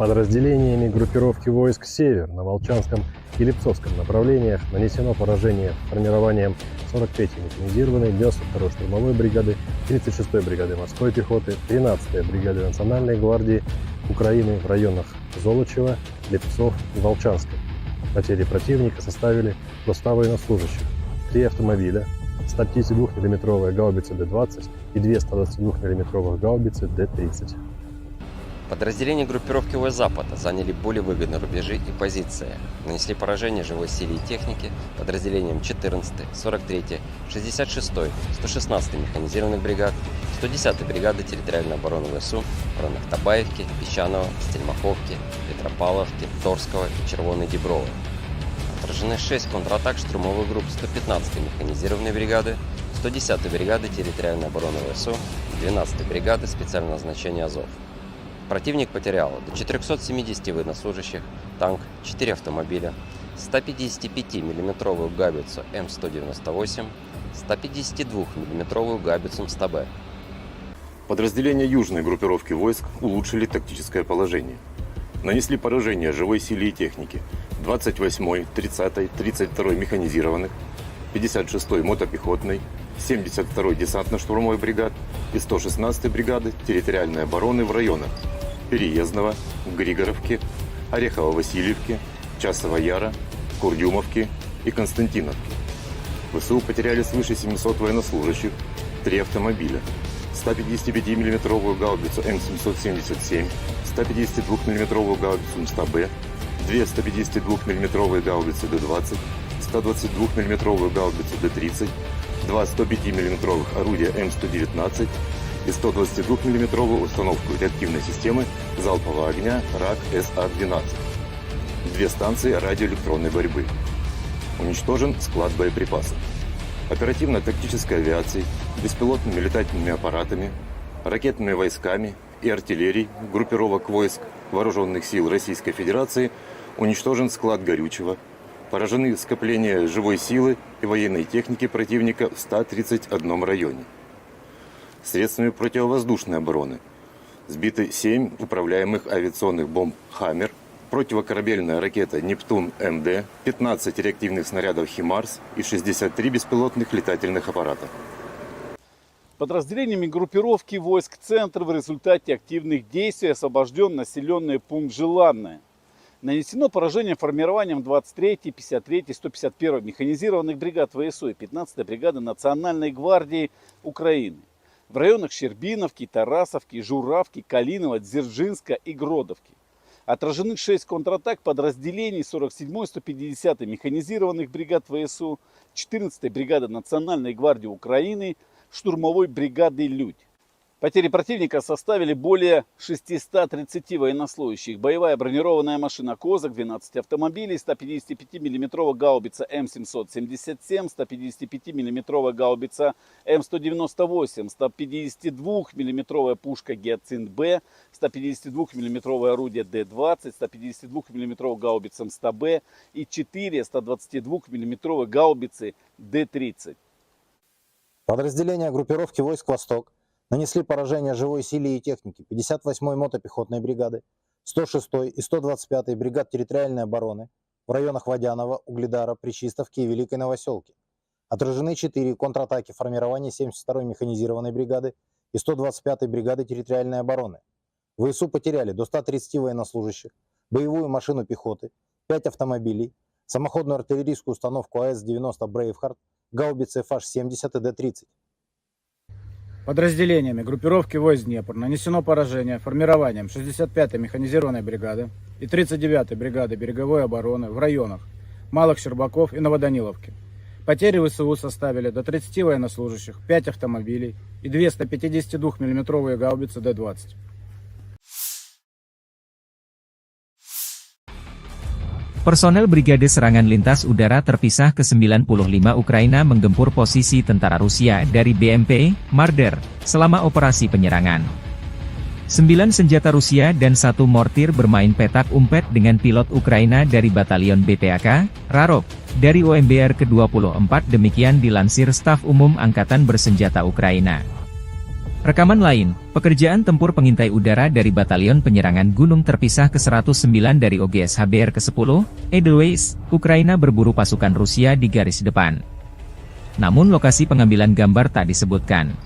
Подразделениями группировки войск «Север» на Волчанском и Липцовском направлениях нанесено поражение формированием 43-й механизированной, 92-й штурмовой бригады, 36-й бригады морской пехоты, 13-й бригады Национальной гвардии Украины в районах Золочева, Липцов и Волчанска. Потери противника составили до 100 военнослужащих, 3 автомобиля, 152 мм гаубицы Д-20 и 2 122 мм гаубицы Д-30. Подразделения группировки ВС «Запада» заняли более выгодные рубежи и позиции. Нанесли поражение живой силе и технике подразделениям 14-й, 43-й, 66-й, 116-й механизированных бригад, 110-й бригады территориальной обороны ВСУ в районах Табаевки, Песчаного, Стельмаховки, Петропавловки, Торского и Червоной Діброви. Отражены 6 контратак штурмовых групп 115-й механизированной бригады, 110-й бригады территориальной обороны ВСУ и 12-й бригады специального назначения «Азов». Противник потерял до 470 военнослужащих, танк, 4 автомобиля, 155 мм гаубицу М198, 152 мм гаубицу МСТБ. Подразделения южной группировки войск улучшили тактическое положение. Нанесли поражение живой силе и технике 28-й, 30-й, 32-й механизированных, 56-й мотопехотной, 72-й десантно-штурмовой бригад и 116-й бригады территориальной обороны в районах Переездного, Григоровки, Орехово-Васильевки, Часова Яра, Курдюмовки и Константиновки. ВСУ потеряли свыше 700 военнослужащих, 3 автомобиля, 155 мм гаубицу М777, 152 мм гаубицу МСТБ, 2 152 мм гаубицы Д-20, 122 мм гаубицу Д-30, 2 105 мм орудия М119 и 122 мм установку реактивной системы залпового огня РАК-СА-12. 2 станции радиоэлектронной борьбы. Уничтожен склад боеприпасов. Оперативно-тактической авиацией, беспилотными летательными аппаратами, ракетными войсками и артиллерией группировок войск Вооруженных сил Российской Федерации уничтожен склад горючего, поражены скопления живой силы и военной техники противника в 131 районе. Средствами противовоздушной обороны сбиты 7 управляемых авиационных бомб «Хаммер», противокорабельная ракета «Нептун-МД», 15 реактивных снарядов «Химарс» и 63 беспилотных летательных аппарата. Подразделениями группировки войск «Центр» в результате активных действий освобожден населенный пункт Желанное. Нанесено поражение формированием 23-й, 53-й, 151-й механизированных бригад ВСУ и 15-й бригады Национальной гвардии Украины в районах Щербиновки, Тарасовки, Журавки, Калинова, Дзержинска и Гродовки. Отражены 6 контратак подразделений 47-й, 150-й механизированных бригад ВСУ, 14-й бригады Национальной гвардии Украины, штурмовой бригады «Людь». Потери противника составили более 630 военнослужащих. Боевая бронированная машина «Козак», 12 автомобилей, 155 мм гаубица М777, 155 мм гаубица М198, 152 мм пушка «Гиацинт-Б», 152 мм орудие Д-20, 152 мм гаубица МСТБ и 4 122 мм гаубицы Д-30. Подразделения группировки войск «Восток» нанесли поражение живой силе и технике 58-й мотопехотной бригады, 106-й и 125-й бригад территориальной обороны в районах Водянова, Угледара, Пречистовки и Великой Новоселки. Отражены 4 контратаки формирования 72-й механизированной бригады и 125-й бригады территориальной обороны. ВСУ потеряли до 130 военнослужащих, боевую машину пехоты, 5 автомобилей, самоходную артиллерийскую установку АС-90 «Брейвхард», гаубицы FH-70 и Д-30. Подразделениями группировки войск Днепр нанесено поражение формированием 65-й механизированной бригады и 39-й бригады береговой обороны в районах Малых Щербаков и Новоданиловки. Потери ВСУ составили до 30 военнослужащих, 5 автомобилей и 2 152 мм гаубицы Д-20. Personel Brigade Serangan Lintas Udara Terpisah ke-95 Ukraina menggempur posisi tentara Rusia dari BMP, Marder, selama operasi penyerangan. 9 senjata Rusia dan 1 mortir bermain petak umpet dengan pilot Ukraina dari Batalion BPAK, Rarok, dari OMBR ke-24 demikian dilansir Staf Umum Angkatan Bersenjata Ukraina. Rekaman lain, pekerjaan tempur pengintai udara dari Batalion Penyerangan Gunung Terpisah ke-109 dari OGS HBR ke-10, Edelweiss, Ukraina berburu pasukan Rusia di garis depan. Namun lokasi pengambilan gambar tak disebutkan.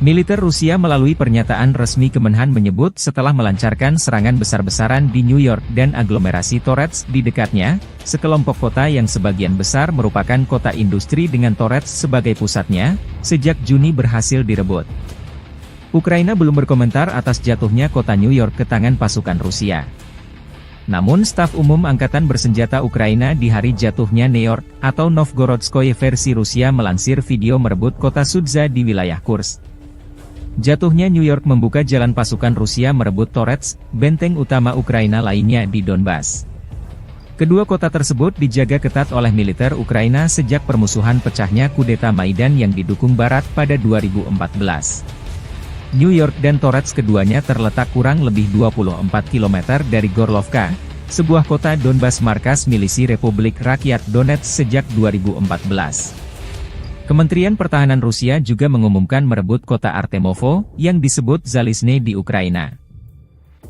Militer Rusia melalui pernyataan resmi Kemenhan menyebut setelah melancarkan serangan besar-besaran di New York dan aglomerasi Torets di dekatnya, sekelompok kota yang sebagian besar merupakan kota industri dengan Torets sebagai pusatnya, sejak Juni berhasil direbut. Ukraina belum berkomentar atas jatuhnya kota New York ke tangan pasukan Rusia. Namun Staf Umum Angkatan Bersenjata Ukraina di hari jatuhnya New York, atau Novgorodskoye versi Rusia melansir video merebut kota Sudza di wilayah Kursk. Jatuhnya New York membuka jalan pasukan Rusia merebut Torets, benteng utama Ukraina lainnya di Donbas. Kedua kota tersebut dijaga ketat oleh militer Ukraina sejak permusuhan pecahnya kudeta Maidan yang didukung Barat pada 2014. New York dan Torets keduanya terletak kurang lebih 24 km dari Gorlovka, sebuah kota Donbas markas milisi Republik Rakyat Donetsk sejak 2014. Kementerian Pertahanan Rusia juga mengumumkan merebut kota Artemovo, yang disebut Zalizne di Ukraina.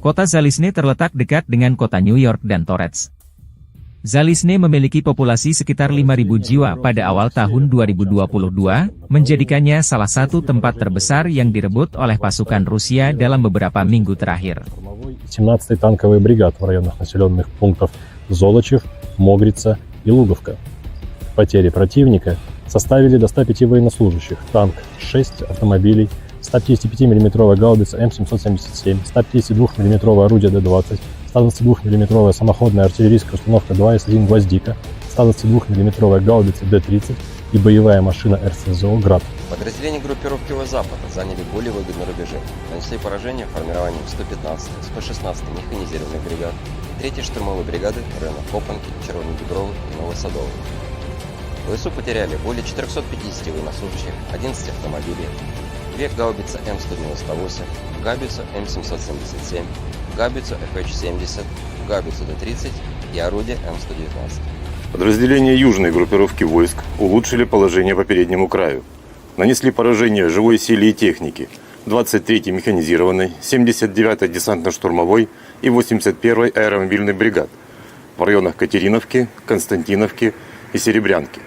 Kota Zalizne terletak dekat dengan kota New York dan Torets. Zalizne memiliki populasi sekitar 5.000 jiwa pada awal tahun 2022, menjadikannya salah satu tempat terbesar yang direbut oleh pasukan Rusia dalam beberapa minggu terakhir. 17-й танковый бригад в районах населенных пунктов Золочев, Могрица и Луговка. Потери противника составили до 105 военнослужащих, танк 6 автомобилей, 155 мм гаубица М777, 152 мм орудие Д-20, 122 мм самоходная артиллерийская установка 2С1 «Гвоздика», 122 мм гаубица Д-30 и боевая машина РСЗО «Град». Подразделения группировки Запада заняли более выгодные рубежи, нанесли поражение формированием 115-й, 116-й механизированных бригад и 3-й штурмовой бригады в районах Копанки, Червонодібровы и Новосадовой. ВСУ потеряли более 450 военнослужащих, 11 автомобилей, 2 гаубицы М198, гаубицу М777, гаубицу FH-70, гаубицу Д-30 и орудие М119. Подразделения южной группировки войск улучшили положение по переднему краю. Нанесли поражение живой силе и технике 23-й механизированной, 79-й десантно-штурмовой и 81-й аэромобильной бригад в районах Катериновки, Константиновки и Серебрянки.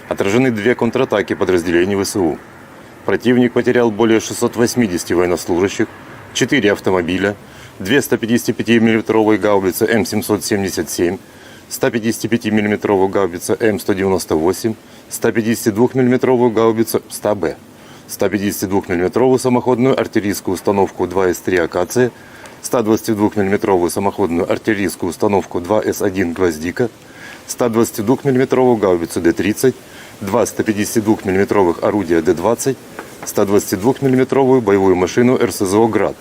Отражены 2 контратаки подразделений ВСУ. Противник потерял более 680 военнослужащих, 4 автомобиля, 2 155-мм гаубицы М777, 155-мм гаубица М198, 152-мм гаубицу 100Б, 152-мм самоходную артиллерийскую установку 2С3 «Акация», 122-мм самоходную артиллерийскую установку 2С1 «Гвоздика», 122-мм гаубицу Д-30, 2 152-мм орудия Д-20, 122-мм боевую машину РСЗО «Град»,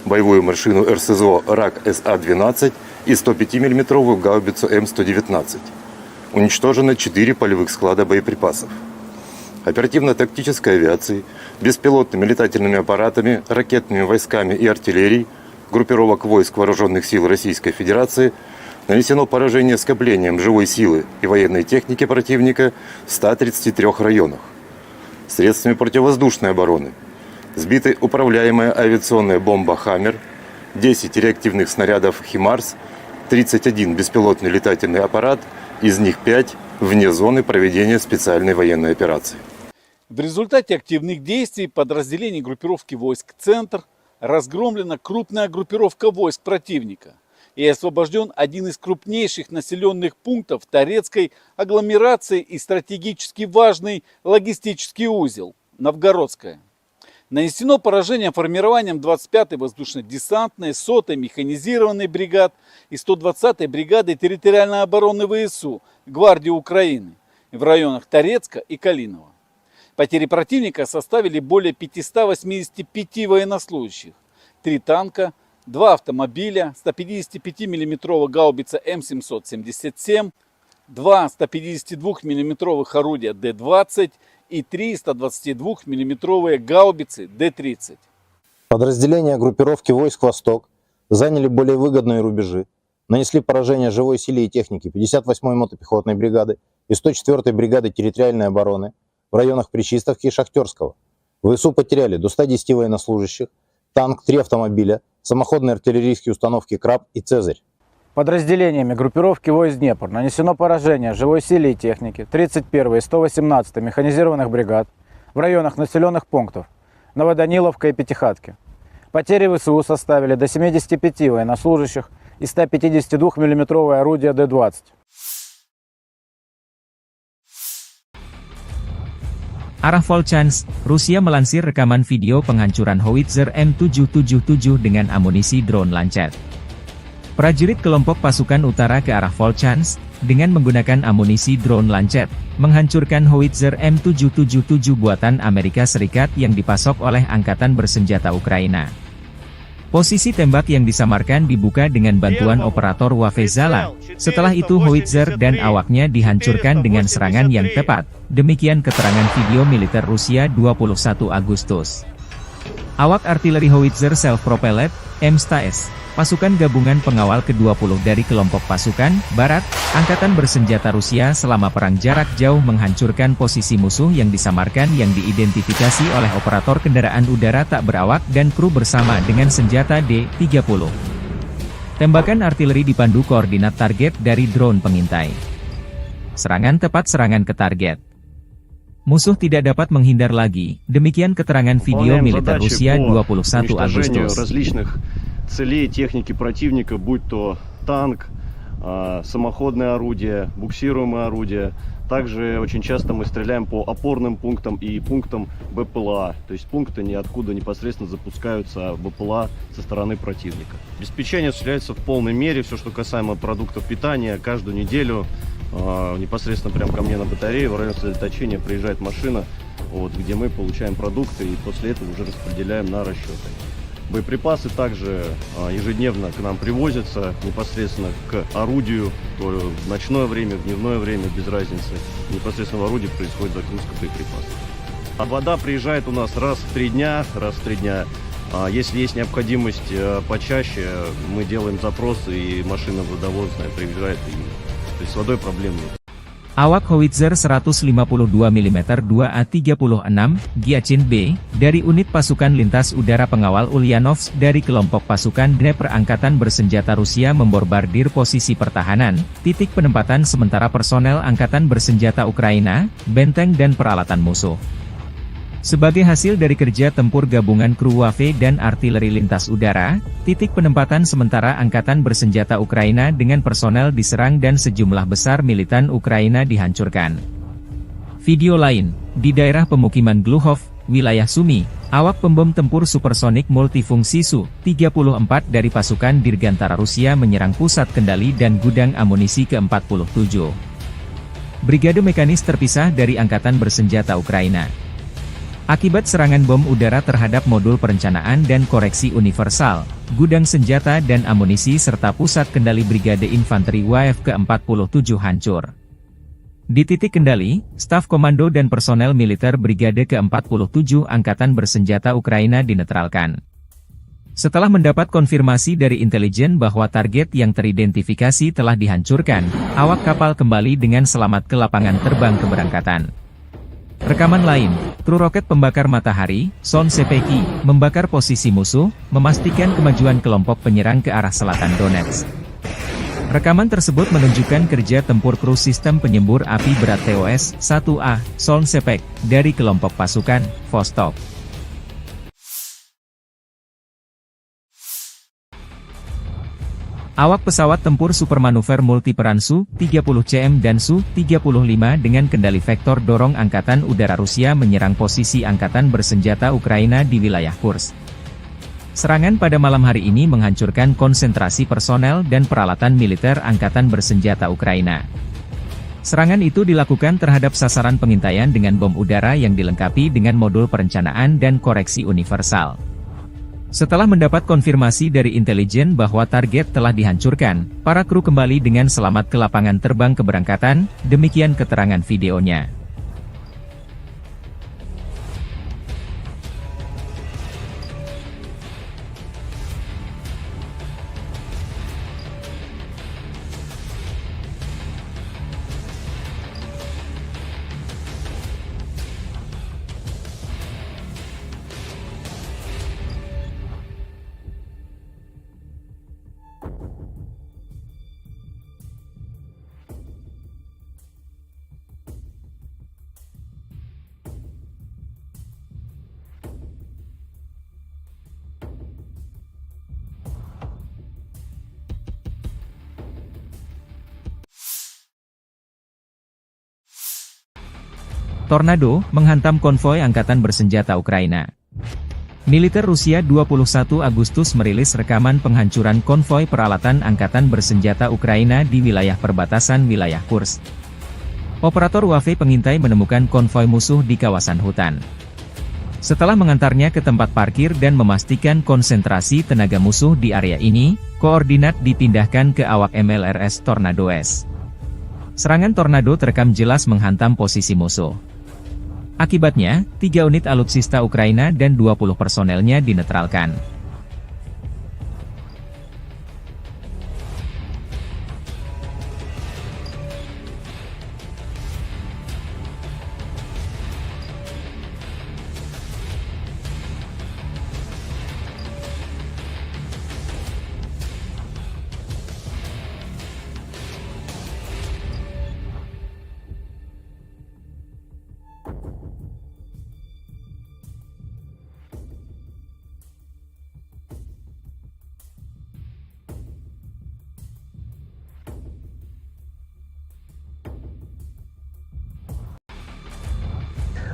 боевую машину РСЗО РАК СА-12 и 105-мм гаубицу М119. Уничтожено 4 полевых склада боеприпасов. Оперативно-тактической авиацией, беспилотными летательными аппаратами, ракетными войсками и артиллерией группировок войск Вооруженных сил Российской Федерации нанесено поражение скоплением живой силы и военной техники противника в 133 районах. Средствами противовоздушной обороны сбиты управляемая авиационная бомба «Хаммер», 10 реактивных снарядов «Химарс», 31 беспилотный летательный аппарат, из них 5 вне зоны проведения специальной военной операции. В результате активных действий подразделений группировки войск «Центр» разгромлена крупная группировка войск противника и освобожден один из крупнейших населенных пунктов Торецкой агломерации и стратегически важный логистический узел – Новгородская. Нанесено поражение формированием 25-й воздушно-десантной, 100-й механизированной бригад и 120-й бригады территориальной обороны ВСУ Гвардии Украины в районах Торецка и Калинова. Потери противника составили более 585 военнослужащих, 3 танка, 2 автомобиля, 155-мм гаубица М777, 2 152-мм орудия Д-20 и 3 122-мм гаубицы Д-30. Подразделения группировки войск «Восток» заняли более выгодные рубежи, нанесли поражение живой силе и технике 58-й мотопехотной бригады и 104-й бригады территориальной обороны в районах Причистовки и Шахтерского. ВСУ потеряли до 110 военнослужащих, танк, 3 автомобиля, самоходные артиллерийские установки «Краб» и «Цезарь». Подразделениями группировки войск «Днепр» нанесено поражение живой силе и технике 31-й и 118-й механизированных бригад в районах населенных пунктов Новоданиловка и Пятихатки. Потери ВСУ составили до 75 военнослужащих и 152-мм орудия Д-20. Arah Volchansk, Rusia melansir rekaman video penghancuran howitzer M777 dengan amunisi drone Lancet. Prajurit kelompok pasukan utara ke arah Volchansk, dengan menggunakan amunisi drone Lancet, menghancurkan howitzer M777 buatan Amerika Serikat yang dipasok oleh Angkatan Bersenjata Ukraina. Posisi tembak yang disamarkan dibuka dengan bantuan operator Wafezala. Setelah itu howitzer dan awaknya dihancurkan dengan serangan yang tepat. Demikian keterangan video militer Rusia 21 Agustus. Awak artileri howitzer self-propelled, M-STAS, pasukan gabungan pengawal ke-20 dari kelompok pasukan Barat, Angkatan Bersenjata Rusia selama perang jarak jauh menghancurkan posisi musuh yang disamarkan yang diidentifikasi oleh operator kendaraan udara tak berawak dan kru bersama dengan senjata D-30. Tembakan artileri dipandu koordinat target dari drone pengintai. Serangan tepat, serangan ke target. Musuh tidak dapat menghindar lagi. Demikian keterangan video militer Rusia 21 Agustus. Целей техники противника, будь то танк, самоходное орудие, буксируемое орудие. Также очень часто мы стреляем по опорным пунктам и пунктам БПЛА. То есть пункты ниоткуда непосредственно запускаются БПЛА со стороны противника. Обеспечение осуществляется в полной мере. Все, что касаемо продуктов питания, каждую неделю непосредственно прямо ко мне на батарею в район сосредоточения приезжает машина, где мы получаем продукты и после этого уже распределяем на расчеты. Боеприпасы также ежедневно к нам привозятся непосредственно к орудию, то в ночное время, в дневное время, без разницы. Непосредственно в орудии происходит загрузка боеприпасов. А вода приезжает у нас раз в 3 дня. Если есть необходимость почаще, мы делаем запросы, и машина водовозная приезжает, то есть с водой проблем нет. Awak howitzer 152 mm 2A36 Giachin B, dari unit pasukan lintas udara pengawal Ulyanovsk dari kelompok pasukan Dnepr Angkatan Bersenjata Rusia memborbardir posisi pertahanan, titik penempatan sementara personel Angkatan Bersenjata Ukraina, benteng dan peralatan musuh. Sebagai hasil dari kerja tempur gabungan kru WAV dan artileri lintas udara, titik penempatan sementara angkatan bersenjata Ukraina dengan personel diserang dan sejumlah besar militan Ukraina dihancurkan. Video lain, di daerah pemukiman Gluhov, wilayah Sumy, awak pembom tempur supersonik multifungsi Su-34 dari pasukan Dirgantara Rusia menyerang pusat kendali dan gudang amunisi ke-47. Brigade mekanis terpisah dari angkatan bersenjata Ukraina. Akibat serangan bom udara terhadap modul perencanaan dan koreksi universal, gudang senjata dan amunisi serta pusat kendali Brigade Infanteri WAF ke-47 hancur. Di titik kendali, staf komando dan personel militer Brigade ke-47 Angkatan Bersenjata Ukraina dinetralkan. Setelah mendapat konfirmasi dari intelijen bahwa target yang teridentifikasi telah dihancurkan, awak kapal kembali dengan selamat ke lapangan terbang keberangkatan. Rekaman lain, kru roket pembakar matahari, Son Sepeki, membakar posisi musuh, memastikan kemajuan kelompok penyerang ke arah selatan Donetsk. Rekaman tersebut menunjukkan kerja tempur kru sistem penyembur api berat TOS-1A, Son Sepek, dari kelompok pasukan Vostok. Awak pesawat tempur supermanuver multiperan Su-30CM dan Su-35 dengan kendali vektor dorong Angkatan Udara Rusia menyerang posisi Angkatan Bersenjata Ukraina di wilayah Kursk. Serangan pada malam hari ini menghancurkan konsentrasi personel dan peralatan militer Angkatan Bersenjata Ukraina. Serangan itu dilakukan terhadap sasaran pengintaian dengan bom udara yang dilengkapi dengan modul perencanaan dan koreksi universal. Setelah mendapat konfirmasi dari intelijen bahwa target telah dihancurkan, para kru kembali dengan selamat ke lapangan terbang keberangkatan, demikian keterangan videonya. Tornado menghantam konvoi Angkatan Bersenjata Ukraina. Militer Rusia 21 Agustus merilis rekaman penghancuran konvoi peralatan Angkatan Bersenjata Ukraina di wilayah perbatasan wilayah Kursk. Operator WAV pengintai menemukan konvoi musuh di kawasan hutan. Setelah mengantarnya ke tempat parkir dan memastikan konsentrasi tenaga musuh di area ini, koordinat dipindahkan ke awak MLRS Tornado S. Serangan Tornado terekam jelas menghantam posisi musuh. Akibatnya, 3 unit alutsista Ukraina dan 20 personelnya dinetralkan.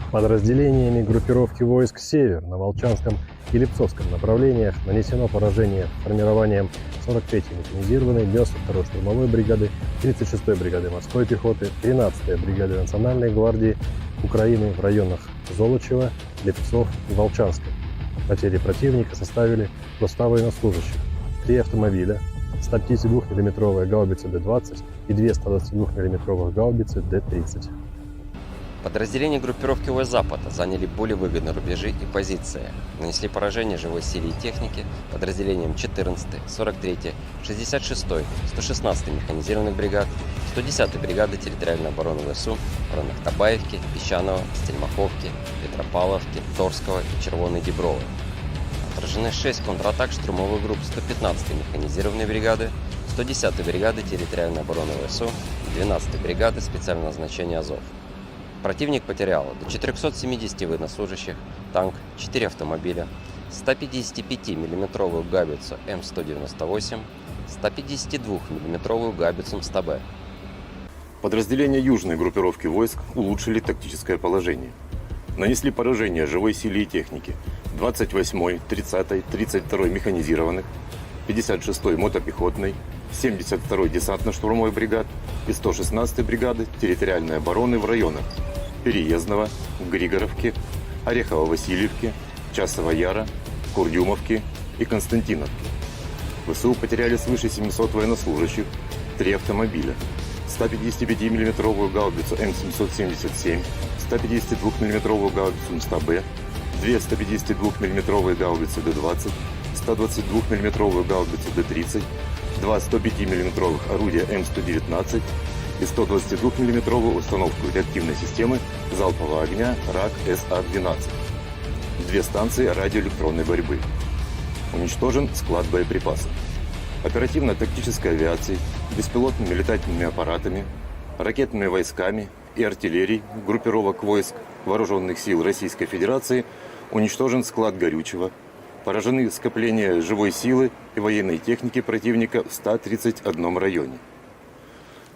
Подразделениями группировки войск «Север» на Волчанском и Липцовском направлениях нанесено поражение формированием 43-й механизированной, 92-й штурмовой бригады, 36-й бригады морской пехоты, 13-й бригады Национальной гвардии Украины в районах Золочева, Липцов и Волчанска. Потери противника составили 100 военнослужащих, 3 автомобиля, 152 мм гаубицы Д-20 и 2 122 мм гаубицы Д-30. Подразделения группировки ВС Запада заняли более выгодные рубежи и позиции. Нанесли поражение живой силе и технике подразделениям 14-й, 43-й, 66-й, 116-й механизированных бригад, 110-й бригады территориальной обороны ВСУ в районах Табаевки, Песчаного, Стельмаховки, Петропавловки, Торского и Червоной Діброви. Отражены 6 контратак штурмовых групп 115-й механизированной бригады, 110-й бригады территориальной обороны ВСУ и 12-й бригады специального назначения Азов. Противник потерял до 470 военнослужащих, танк, 4 автомобиля, 155 миллиметровую гаубицу М198, 152 миллиметровую гаубицу МСТБ. Подразделения южной группировки войск улучшили тактическое положение. Нанесли поражение живой силе и технике 28-й, 30-й, 32-й механизированных, 56-й мотопехотной, 72-й десантно-штурмовой бригад и 116-й бригады территориальной обороны в районах Переездного, Григоровки, Орехово-Васильевки, Часова Яра, Курдюмовки и Константиновки. ВСУ потеряли свыше 700 военнослужащих, 3 автомобиля, 155-мм гаубицу М777, 152-мм гаубицу МСТБ, 2 152-мм гаубицы Д-20, 122-мм гаубицу Д-30, 2 105-мм орудия М119 и 122-мм установку реактивной системы залпового огня РАК СА-12. 2 станции радиоэлектронной борьбы. Уничтожен склад боеприпасов. Оперативно-тактической авиацией, беспилотными летательными аппаратами, ракетными войсками и артиллерией группировок войск Вооруженных сил Российской Федерации уничтожен склад горючего, поражены скопления живой силы и военной техники противника в 131 районе.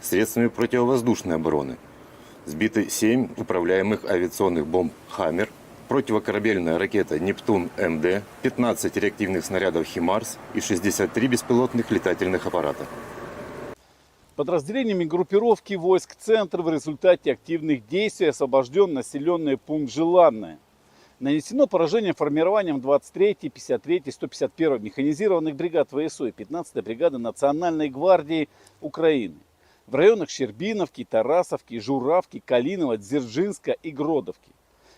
Средствами противовоздушной обороны сбиты 7 управляемых авиационных бомб «Хаммер», противокорабельная ракета «Нептун-МД», 15 реактивных снарядов «Химарс» и 63 беспилотных летательных аппарата. Подразделениями группировки войск «Центр» в результате активных действий освобожден населенный пункт Желанное. Нанесено поражение формированием 23-й, 53-й, 151-й механизированных бригад ВСУ и 15-й бригады Национальной гвардии Украины в районах Щербиновки, Тарасовки, Журавки, Калинова, Дзержинска и Гродовки.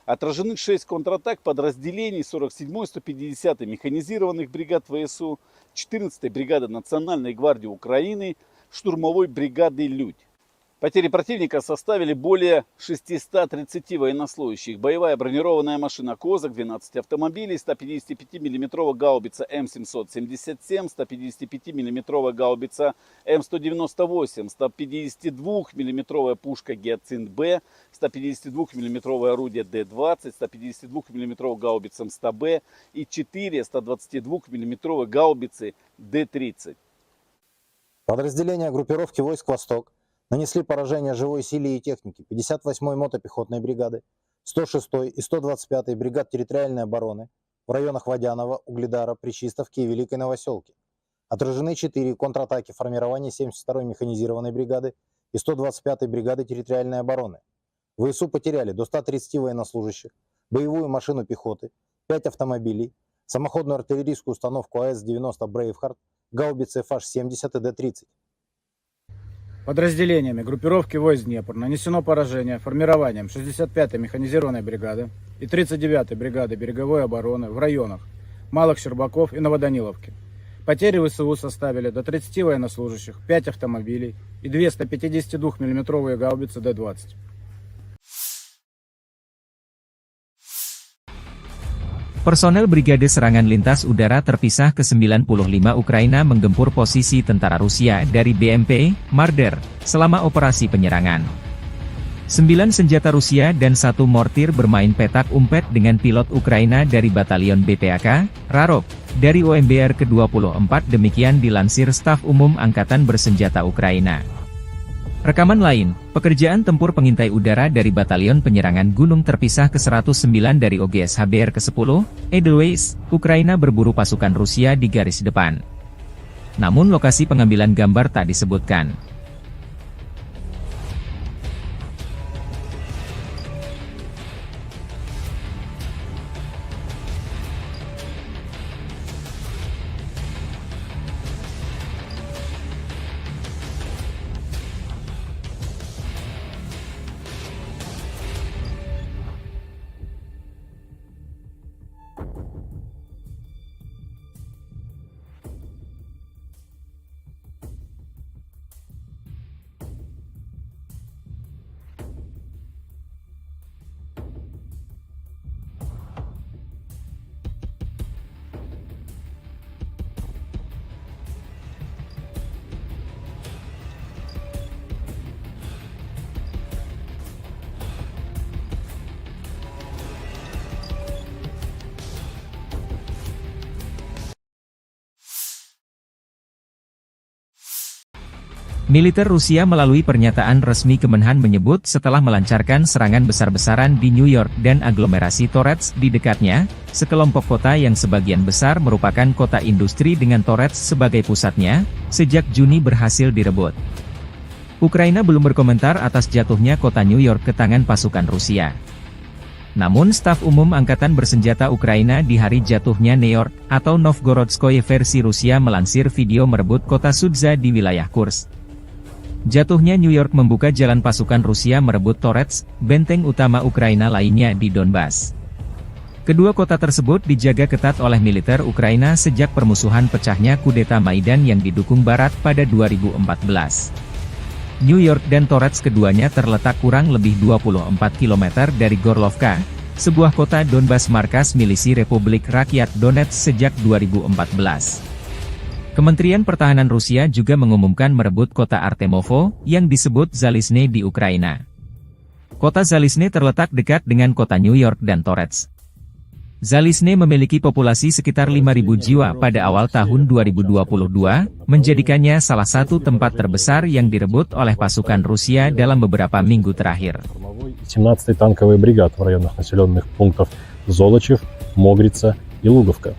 Отражены 6 контратак подразделений 47-й, 150-й механизированных бригад ВСУ, 14-й бригады Национальной гвардии Украины, штурмовой бригады «Людь». Потери противника составили более 630 военнослужащих. Боевая бронированная машина «Козак», 12 автомобилей, 155-мм гаубица М777, 155-мм гаубица М198, 152-мм пушка «Гиацинт-Б», 152-мм орудие Д-20, 152-мм гаубица МСТБ и 4 122-мм гаубицы Д-30. Подразделения группировки войск «Восток» нанесли поражение живой силе и технике 58-й мотопехотной бригады, 106-й и 125-й бригад территориальной обороны в районах Водянова, Угледара, Пречистовки и Великой Новоселки. Отражены 4 контратаки формирования 72-й механизированной бригады и 125-й бригады территориальной обороны. ВСУ потеряли до 130 военнослужащих, боевую машину пехоты, 5 автомобилей, самоходную артиллерийскую установку АС-90 «Брейвхард», гаубицы FH-70 и Д-30. Подразделениями группировки войск «Днепр» нанесено поражение формированием 65-й механизированной бригады и 39-й бригады береговой обороны в районах Малых Щербаков и Новоданиловки. Потери ВСУ составили до 30 военнослужащих, 5 автомобилей и 2 152-мм гаубицы Д-20. Personel Brigade Serangan Lintas Udara Terpisah ke-95 Ukraina menggempur posisi tentara Rusia dari BMP, Marder, selama operasi penyerangan. 9 senjata Rusia dan 1 mortir bermain petak umpet dengan pilot Ukraina dari Batalion BPAK, Rarok, dari OMBR ke-24 demikian dilansir Staf Umum Angkatan Bersenjata Ukraina. Rekaman lain, pekerjaan tempur pengintai udara dari Batalion Penyerangan Gunung Terpisah ke-109 dari OGS HBR ke-10, Edelweiss, Ukraina berburu pasukan Rusia di garis depan. Namun lokasi pengambilan gambar tak disebutkan. Militer Rusia melalui pernyataan resmi Kemenhan menyebut setelah melancarkan serangan besar-besaran di New York dan aglomerasi Torets di dekatnya, sekelompok kota yang sebagian besar merupakan kota industri dengan Torets sebagai pusatnya, sejak Juni berhasil direbut. Ukraina belum berkomentar atas jatuhnya kota New York ke tangan pasukan Rusia. Namun staf umum Angkatan Bersenjata Ukraina di hari jatuhnya New York, atau Novgorodskoye versi Rusia melansir video merebut kota Sudza di wilayah Kursk. Jatuhnya New York membuka jalan pasukan Rusia merebut Torets, benteng utama Ukraina lainnya di Donbas. Kedua kota tersebut dijaga ketat oleh militer Ukraina sejak permusuhan pecahnya kudeta Maidan yang didukung Barat pada 2014. New York dan Torets keduanya terletak kurang lebih 24 km dari Gorlovka, sebuah kota Donbas markas milisi Republik Rakyat Donetsk sejak 2014. Kementerian Pertahanan Rusia juga mengumumkan merebut kota Artemovo, yang disebut Zalizne di Ukraina. Kota Zalizne terletak dekat dengan kota New York dan Torets. Zalizne memiliki populasi sekitar 5.000 jiwa pada awal tahun 2022, menjadikannya salah satu tempat terbesar yang direbut oleh pasukan Rusia dalam beberapa minggu terakhir. 17-й танковый бригад в районах населенных пунктов Золочев, Могрица и Луговка.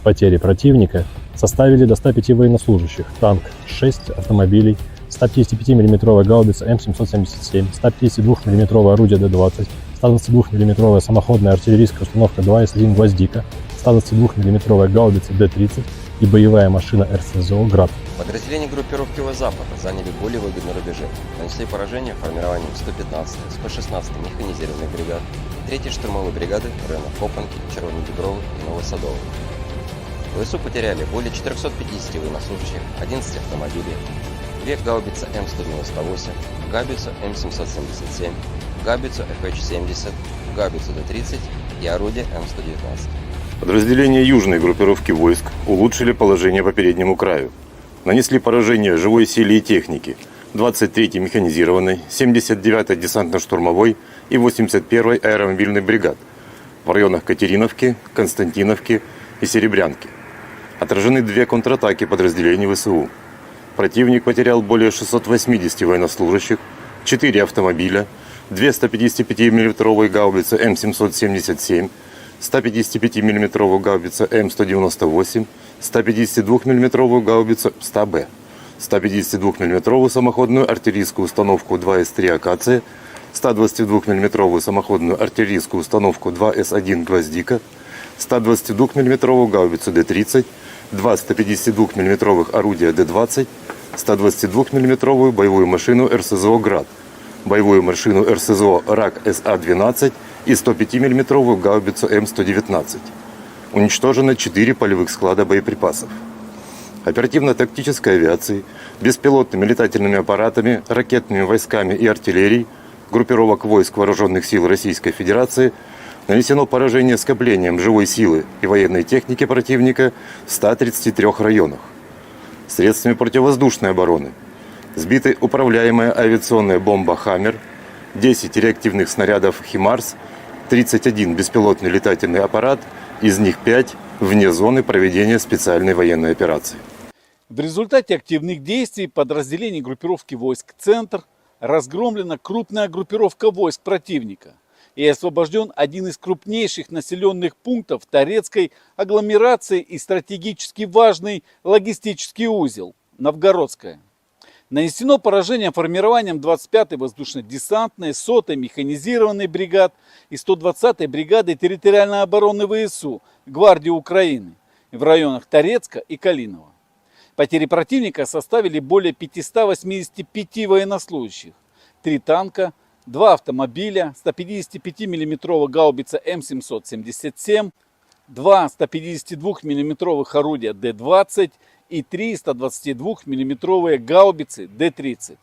Потери противника составили до 105 военнослужащих, танк 6 автомобилей, 155 мм гаубица М777, 152 мм орудие Д-20, 122 мм самоходная артиллерийская установка 2С1 «Гвоздика», 122 мм гаубица Д-30 и боевая машина РСЗО «Град». Подразделения группировки Запада заняли более выгодные рубежи, нанесли поражение формированием 115-й, 116-й механизированных бригад, 3-й штурмовой бригады в районах Копанки, Червоной Дубровы и Новосадовой. ВСУ потеряли более 450 военнослужащих, 11 автомобилей, 2 гаубицы М198, гаубицу М777, гаубицу FH-70, гаубицу Д-30 и орудие М119. Подразделения южной группировки войск улучшили положение по переднему краю. Нанесли поражение живой силе и технике 23-й механизированной, 79-й десантно-штурмовой и 81-й аэромобильной бригад в районах Катериновки, Константиновки и Серебрянки. Отражены 2 контратаки подразделений ВСУ. Противник потерял более 680 военнослужащих, 4 автомобиля, 2 155 мм гаубицы М777, 155 мм гаубица М198, 152 мм гаубицу 100Б, 152 мм самоходную артиллерийскую установку 2С3 «Акация», 122 мм самоходную артиллерийскую установку 2С1 «Гвоздика», 122 мм гаубицу Д-30, 2 152 мм орудия Д-20, 122 мм боевую машину РСЗО «Град», боевую машину РСЗО «Рак СА-12» и 105 мм гаубицу М119. Уничтожено 4 полевых склада боеприпасов. Оперативно-тактической авиацией, беспилотными летательными аппаратами, ракетными войсками и артиллерией группировок войск Вооруженных сил Российской Федерации нанесено поражение скоплением живой силы и военной техники противника в 133 районах. Средствами противовоздушной обороны сбиты управляемая авиационная бомба «Хаммер», 10 реактивных снарядов «Химарс», 31 беспилотный летательный аппарат, из них 5 вне зоны проведения специальной военной операции. В результате активных действий подразделений группировки войск «Центр» разгромлена крупная группировка войск противника и освобожден один из крупнейших населенных пунктов Торецкой агломерации и стратегически важный логистический узел – Новгородская. Нанесено поражение формированием 25-й воздушно-десантной, 100-й механизированной бригад и 120-й бригады территориальной обороны ВСУ, Гвардии Украины, в районах Торецка и Калинова. Потери противника составили более 585 военнослужащих, 3 танка, 2 автомобиля, 155 мм гаубица М777, 2 152 мм орудия Д-20 и 3 122 мм гаубицы Д-30.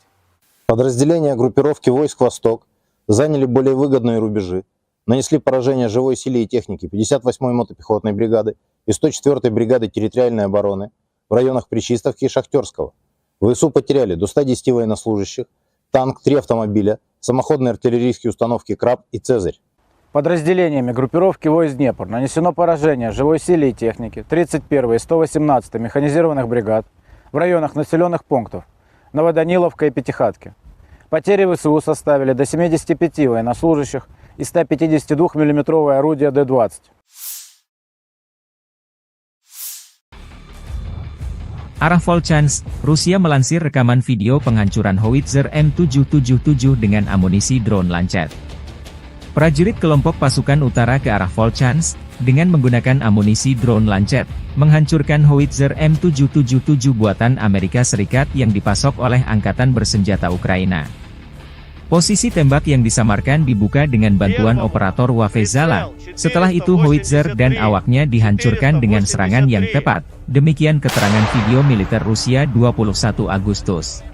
Подразделения группировки войск «Восток» заняли более выгодные рубежи, нанесли поражение живой силе и технике 58-й мотопехотной бригады и 104-й бригады территориальной обороны в районах Причистовки и Шахтерского. ВСУ потеряли до 110 военнослужащих, танк, 3 автомобиля, самоходные артиллерийские установки «Краб» и «Цезарь». Подразделениями группировки войск «Днепр» нанесено поражение живой силе и технике 31-й и 118-й механизированных бригад в районах населенных пунктов Новоданиловка и Пятихатки. Потери ВСУ составили до 75 военнослужащих и 152 миллиметровое орудие Д-20. Arah Volchansk, Rusia melansir rekaman video penghancuran howitzer M777 dengan amunisi drone Lancet. Prajurit kelompok pasukan utara ke arah Volchansk, dengan menggunakan amunisi drone Lancet, menghancurkan howitzer M777 buatan Amerika Serikat yang dipasok oleh Angkatan Bersenjata Ukraina. Posisi tembak yang disamarkan dibuka dengan bantuan operator Wafezala. Setelah itu howitzer dan awaknya dihancurkan dengan serangan yang tepat. Demikian keterangan video militer Rusia 21 Agustus.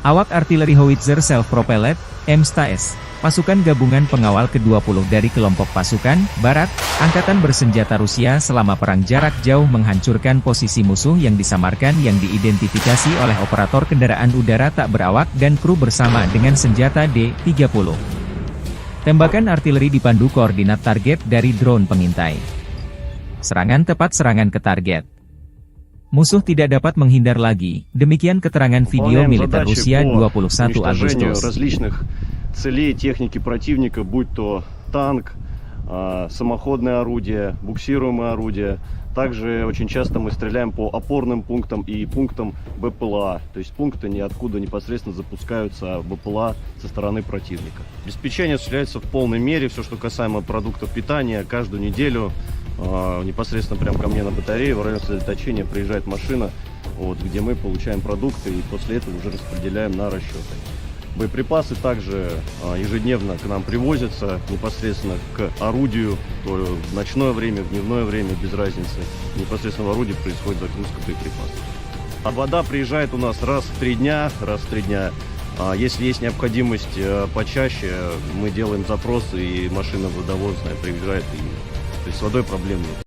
Awak artileri howitzer self-propelled, M100S, pasukan gabungan pengawal ke-20 dari kelompok pasukan Barat, Angkatan Bersenjata Rusia selama perang jarak jauh menghancurkan posisi musuh yang disamarkan yang diidentifikasi oleh operator kendaraan udara tak berawak dan kru bersama dengan senjata D-30. Tembakan artileri dipandu koordinat target dari drone pengintai. Serangan tepat serangan ke target. Musuh tidak dapat menghindar lagi, demikian keterangan video militer Rusia 21 Agustus. Целей техники противника, будь то танк, самоходное орудие, буксируемое орудие. Также очень часто мы стреляем по опорным пунктам и пунктам БПЛА. То есть пункты ниоткуда непосредственно запускаются БПЛА со стороны противника. Обеспечение осуществляется в полной мере. Все, что касаемо продуктов питания, каждую неделю непосредственно прямо ко мне на батарее в районе сосредоточения приезжает машина, где мы получаем продукты и после этого уже распределяем на расчеты. Боеприпасы также ежедневно к нам привозятся непосредственно к орудию, то в ночное время, в дневное время, без разницы. Непосредственно в орудии происходит загрузка боеприпасов. А вода приезжает у нас раз в 3 дня. Если есть необходимость почаще, мы делаем запросы, и машина водовозная приезжает, то есть с водой проблем нет.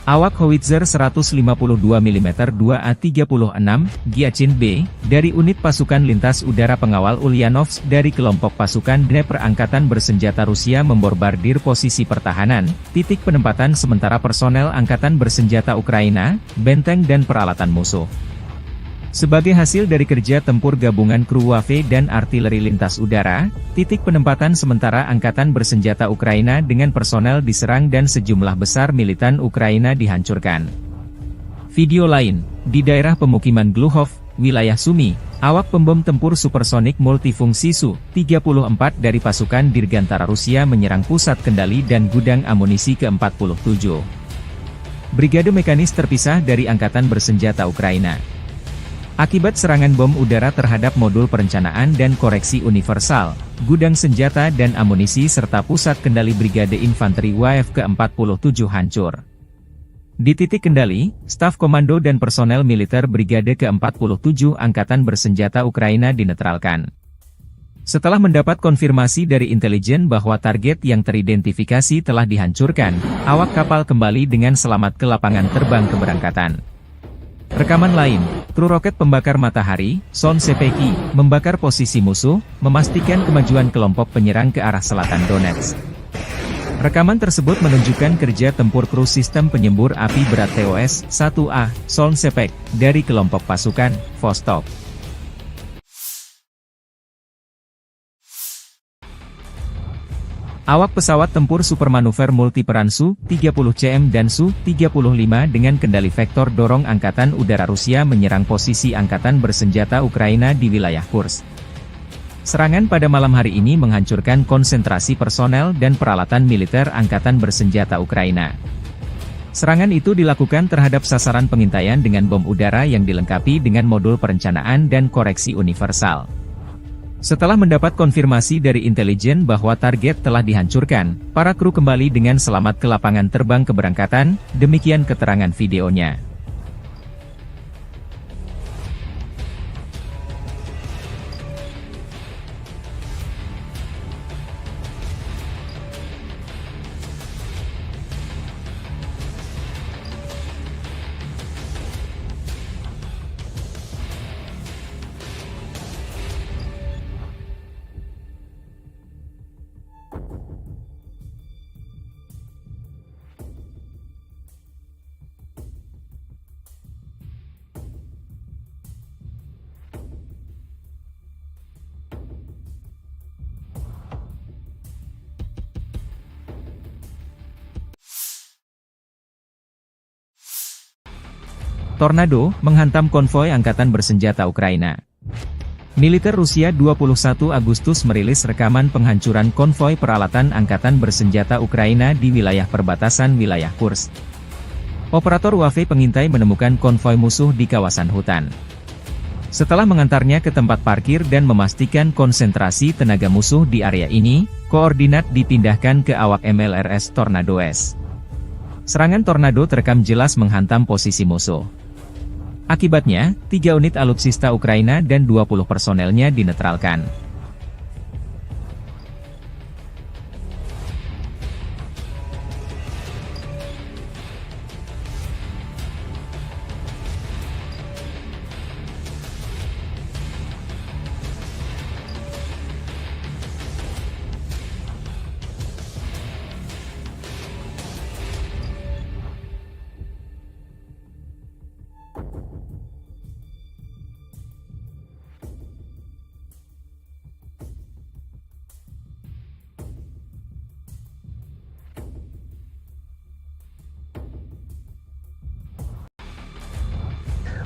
Awak howitzer 152 mm 2A36 Giachin B, dari unit pasukan lintas udara pengawal Ulyanovsk dari kelompok pasukan Dnepr Angkatan Bersenjata Rusia memborbardir posisi pertahanan, titik penempatan sementara personel Angkatan Bersenjata Ukraina, benteng dan peralatan musuh. Sebagai hasil dari kerja tempur gabungan kru Wave dan artileri lintas udara, titik penempatan sementara Angkatan Bersenjata Ukraina dengan personel diserang dan sejumlah besar militan Ukraina dihancurkan. Video lain, di daerah pemukiman Gluhov, wilayah Sumy, awak pembom tempur supersonik multifungsi Su-34 dari pasukan Dirgantara Rusia menyerang pusat kendali dan gudang amunisi ke-47. Brigade mekanis terpisah dari Angkatan Bersenjata Ukraina. Akibat serangan bom udara terhadap modul perencanaan dan koreksi universal, gudang senjata dan amunisi serta pusat kendali Brigade Infanteri WAF ke-47 hancur. Di titik kendali, staf komando dan personel militer Brigade ke-47 Angkatan Bersenjata Ukraina dinetralkan. Setelah mendapat konfirmasi dari intelijen bahwa target yang teridentifikasi telah dihancurkan, awak kapal kembali dengan selamat ke lapangan terbang keberangkatan. Rekaman lain, kru roket pembakar matahari, Son Sepeki, membakar posisi musuh, memastikan kemajuan kelompok penyerang ke arah selatan Donetsk. Rekaman tersebut menunjukkan kerja tempur kru sistem penyembur api berat TOS-1A, Son Sepek, dari kelompok pasukan Vostok. Awak pesawat tempur supermanuver multiperan Su-30CM dan Su-35 dengan kendali vektor dorong Angkatan Udara Rusia menyerang posisi Angkatan Bersenjata Ukraina di wilayah Kursk. Serangan pada malam hari ini menghancurkan konsentrasi personel dan peralatan militer Angkatan Bersenjata Ukraina. Serangan itu dilakukan terhadap sasaran pengintaian dengan bom udara yang dilengkapi dengan modul perencanaan dan koreksi universal. Setelah mendapat konfirmasi dari intelijen bahwa target telah dihancurkan, para kru kembali dengan selamat ke lapangan terbang keberangkatan, demikian keterangan videonya. Tornado menghantam konvoi angkatan bersenjata Ukraina. Militer Rusia 21 Agustus merilis rekaman penghancuran konvoi peralatan angkatan bersenjata Ukraina di wilayah perbatasan wilayah Kursk. Operator UAV pengintai menemukan konvoi musuh di kawasan hutan. Setelah mengantarnya ke tempat parkir dan memastikan konsentrasi tenaga musuh di area ini, koordinat dipindahkan ke awak MLRS Tornado S. Serangan Tornado terekam jelas menghantam posisi musuh. Akibatnya, 3 unit alutsista Ukraina dan 20 personelnya dinetralkan.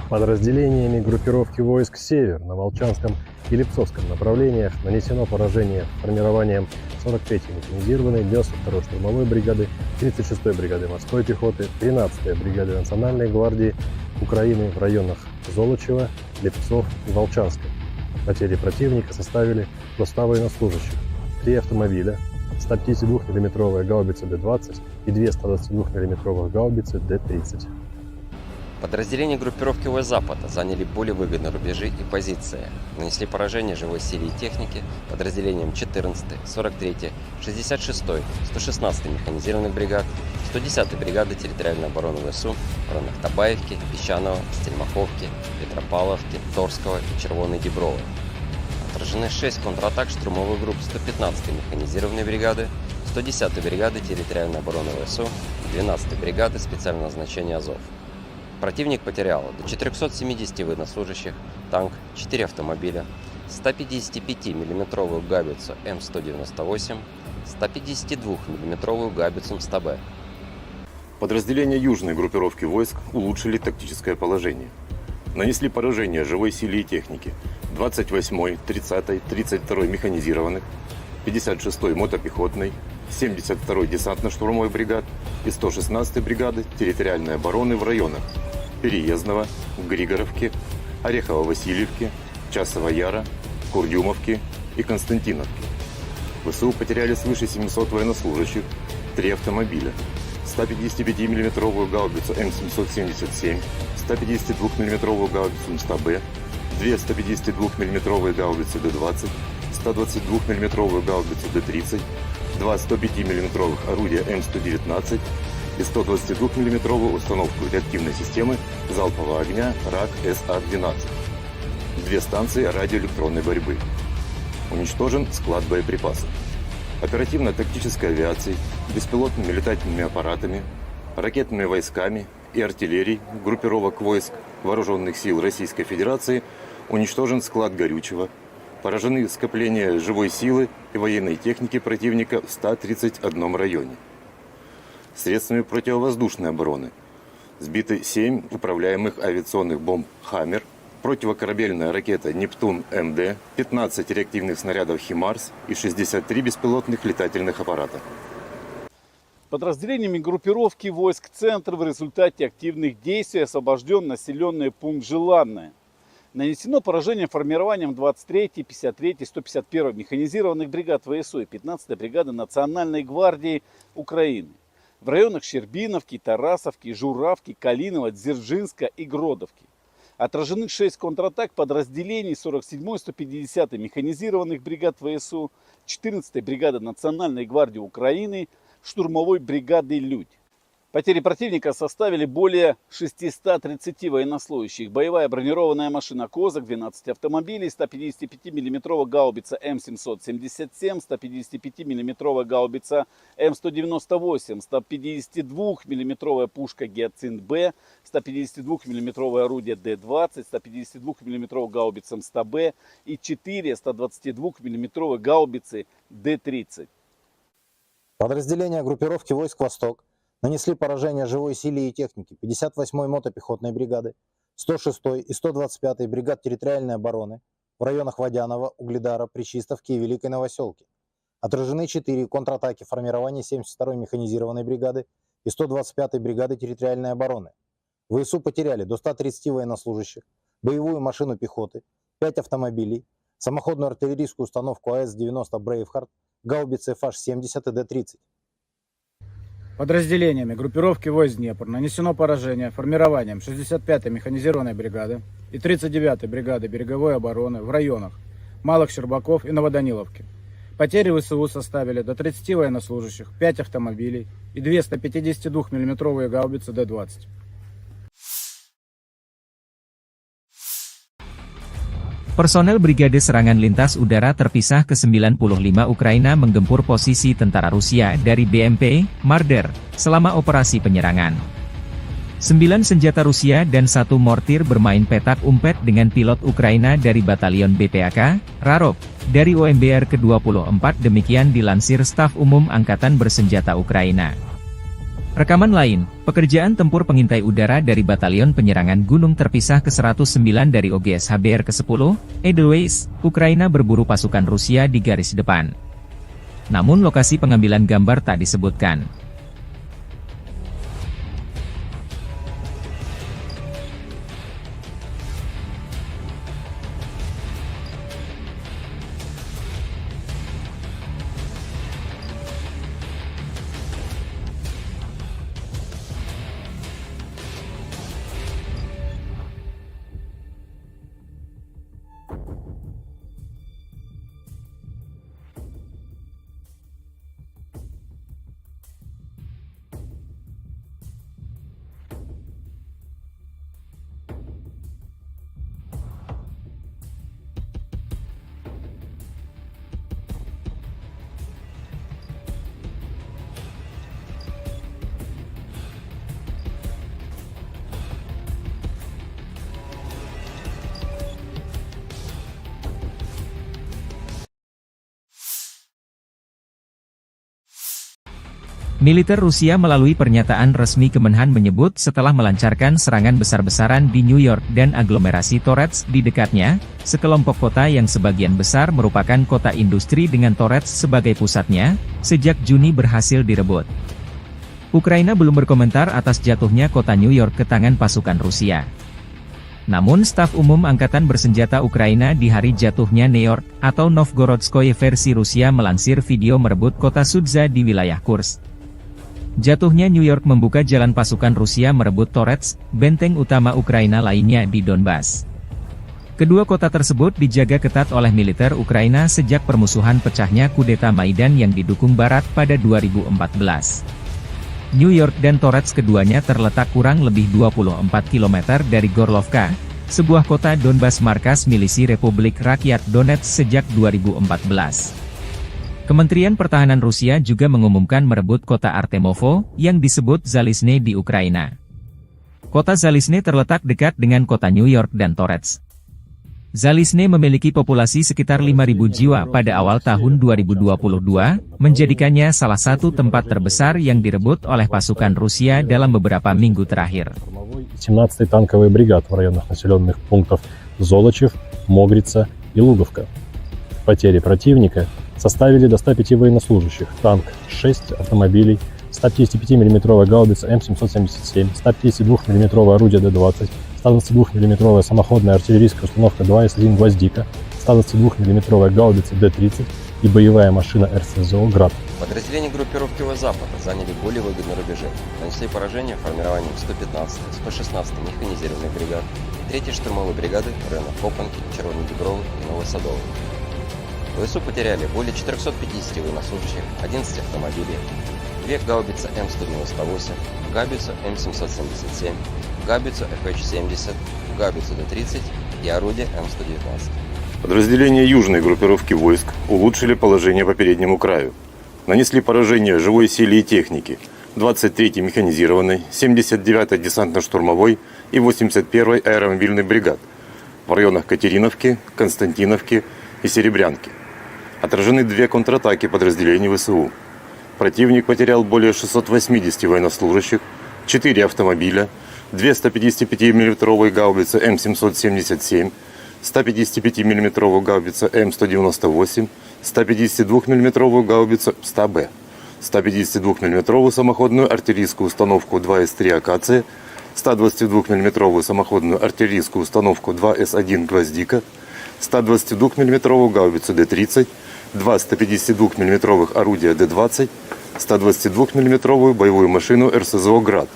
Подразделениями группировки войск «Север» на Волчанском и Липцовском направлениях нанесено поражение формированием 43-й механизированной 92-й штурмовой бригады, 36-й бригады морской пехоты, 13-й бригады Национальной гвардии Украины в районах Золочева, Липцов и Волчанска. Потери противника составили до 100 военнослужащих, 3 автомобиля, 152 мм гаубицы Д-20 и 2 122 мм гаубицы Д-30. Подразделения группировки войск Запада заняли более выгодные рубежи и позиции. Нанесли поражение живой силе и технике подразделениям 14-й, 43-й, 66-й, 116-й механизированных бригад, 110-й бригады территориальной обороны ВСУ в районах Табаевки, Песчаного, Стельмаховки, Петропавловки, Торского и Червоной Діброви. Отражены 6 контратак штурмовых групп 115-й механизированной бригады, 110-й бригады территориальной обороны ВСУ и 12-й бригады специального назначения Азов. Противник потерял до 470 военнослужащих, танк, 4 автомобиля, 155 мм гаубицу М198, 152 мм гаубицу МСТБ. Подразделения южной группировки войск улучшили тактическое положение. Нанесли поражение живой силе и технике 28-й, 30-й, 32-й механизированных, 56-й мотопехотной, 72-й десантно-штурмовой бригад и 116-й бригады территориальной обороны в районах Переездного, Григоровки, Орехово-Васильевки, Часова Яра, Курдюмовки и Константиновки. ВСУ потеряли свыше 700 военнослужащих, 3 автомобиля, 155 мм гаубицу М777, 152 мм гаубицу МСТБ, 2 152 мм гаубицы Д-20, 122 мм гаубицу Д-30, 2 105 мм орудия М119 и 122 мм установку реактивной системы залпового огня РАК-СА-12. 2 станции радиоэлектронной борьбы. Уничтожен склад боеприпасов. Оперативно-тактической авиацией, беспилотными летательными аппаратами, ракетными войсками и артиллерией группировок войск Вооруженных сил Российской Федерации уничтожен склад горючего, поражены скопления живой силы и военной техники противника в 131 районе. Средствами противовоздушной обороны сбиты 7 управляемых авиационных бомб «Хаммер», противокорабельная ракета «Нептун-МД», 15 реактивных снарядов «Химарс» и 63 беспилотных летательных аппарата. Подразделениями группировки войск «Центр» в результате активных действий освобожден населенный пункт Желанное. Нанесено поражение формированием 23-й, 53-й, 151-й механизированных бригад ВСУ и 15-й бригады Национальной гвардии Украины в районах Щербиновки, Тарасовки, Журавки, Калинова, Дзержинска и Гродовки. Отражены 6 контратак подразделений 47-й, 150-й механизированных бригад ВСУ, 14-й бригады Национальной гвардии Украины, штурмовой бригады «Людь». Потери противника составили более 630 военнослужащих. Боевая бронированная машина «Козак», 12 автомобилей, 155 мм гаубица М777, 155 мм гаубица М198, 152 мм пушка «Гиацинт-Б», 152 мм орудие Д-20, 152 мм гаубица МСТБ и 4 122 мм гаубицы Д-30. Подразделения группировки войск «Восток» Нанесли поражение живой силе и технике 58-й мотопехотной бригады, 106-й и 125-й бригад территориальной обороны в районах Водянова, Угледара, Пречистовки и Великой Новоселки. Отражены 4 контратаки формирования 72-й механизированной бригады и 125-й бригады территориальной обороны. ВСУ потеряли до 130 военнослужащих, боевую машину пехоты, 5 автомобилей, самоходную артиллерийскую установку АС-90 «Брейвхард», гаубицы FH-70 и Д-30. Подразделениями группировки войск Днепр нанесено поражение формированием 65-й механизированной бригады и 39-й бригады береговой обороны в районах Малых Щербаков и Новоданиловки. Потери ВСУ составили до 30 военнослужащих, 5 автомобилей и 2 152 мм гаубицы Д-20. Personel Brigade Serangan Lintas Udara terpisah ke-95 Ukraina menggempur posisi tentara Rusia dari BMP, Marder, selama operasi penyerangan. 9 senjata Rusia dan 1 mortir bermain petak umpet dengan pilot Ukraina dari Batalion BPAK, Rarov, dari OMBR ke-24 demikian dilansir Staf Umum Angkatan Bersenjata Ukraina. Rekaman lain, pekerjaan tempur pengintai udara dari Batalion Penyerangan Gunung terpisah ke-109 dari OGS HBR ke-10, Edelweiss, Ukraina berburu pasukan Rusia di garis depan. Namun lokasi pengambilan gambar tak disebutkan. Militer Rusia melalui pernyataan resmi Kemenhan menyebut setelah melancarkan serangan besar-besaran di New York dan aglomerasi Torets di dekatnya, sekelompok kota yang sebagian besar merupakan kota industri dengan Torets sebagai pusatnya, sejak Juni berhasil direbut. Ukraina belum berkomentar atas jatuhnya kota New York ke tangan pasukan Rusia. Namun Staf Umum Angkatan Bersenjata Ukraina di hari jatuhnya New York, atau Novgorodskoye versi Rusia melansir video merebut kota Sudza di wilayah Kursk. Jatuhnya New York membuka jalan pasukan Rusia merebut Torets, benteng utama Ukraina lainnya di Donbas. Kedua kota tersebut dijaga ketat oleh militer Ukraina sejak permusuhan pecahnya kudeta Maidan yang didukung Barat pada 2014. New York dan Torets keduanya terletak kurang lebih 24 km dari Gorlovka, sebuah kota Donbas markas milisi Republik Rakyat Donetsk sejak 2014. Kementerian Pertahanan Rusia juga mengumumkan merebut kota Artemovo, yang disebut Zalizne di Ukraina. Kota Zalizne terletak dekat dengan kota New York dan Torets. Zalizne memiliki populasi sekitar 5.000 jiwa pada awal tahun 2022, menjadikannya salah satu tempat terbesar yang direbut oleh pasukan Rusia dalam beberapa minggu terakhir. 17-й танковый бригад в районах населенных пунктов Золочев, Могрица и Луговка. Потери противника составили до 105 военнослужащих, танк, 6 автомобилей, 155 мм гаубица М777, 152 мм орудие Д-20, 122 мм самоходная артиллерийская установка 2С1 «Гвоздика», 122 мм гаубица Д-30 и боевая машина РСЗО «Град». Подразделения группировки Запад заняли более выгодные рубежи, нанесли поражение формированием 115-й, 116-й механизированной бригад и 3-й штурмовой бригады в районах Копанки, Червоной Дубровы и Новосадовой. ВСУ потеряли более 450 военнослужащих, 11 автомобилей, 2 гаубицы М198, гаубицу М777, гаубицу FH-70, гаубицу Д-30 и орудие М119. Подразделения южной группировки войск улучшили положение по переднему краю. Нанесли поражение живой силе и технике 23-й механизированной, 79-й десантно-штурмовой и 81-й аэромобильной бригад в районах Катериновки, Константиновки и Серебрянки. Отражены 2 контратаки подразделений ВСУ. Противник потерял более 680 военнослужащих, 4 автомобиля, 2 155 мм гаубицы М777, 155 мм гаубица М198, 152 мм гаубицу 100Б, 152 мм самоходную артиллерийскую установку 2С3 «Акация», 122 мм самоходную артиллерийскую установку 2С1 «Гвоздика», 122 мм гаубицу Д-30, 2 152 мм орудия Д-20, 122 мм боевую машину РСЗО «Град»,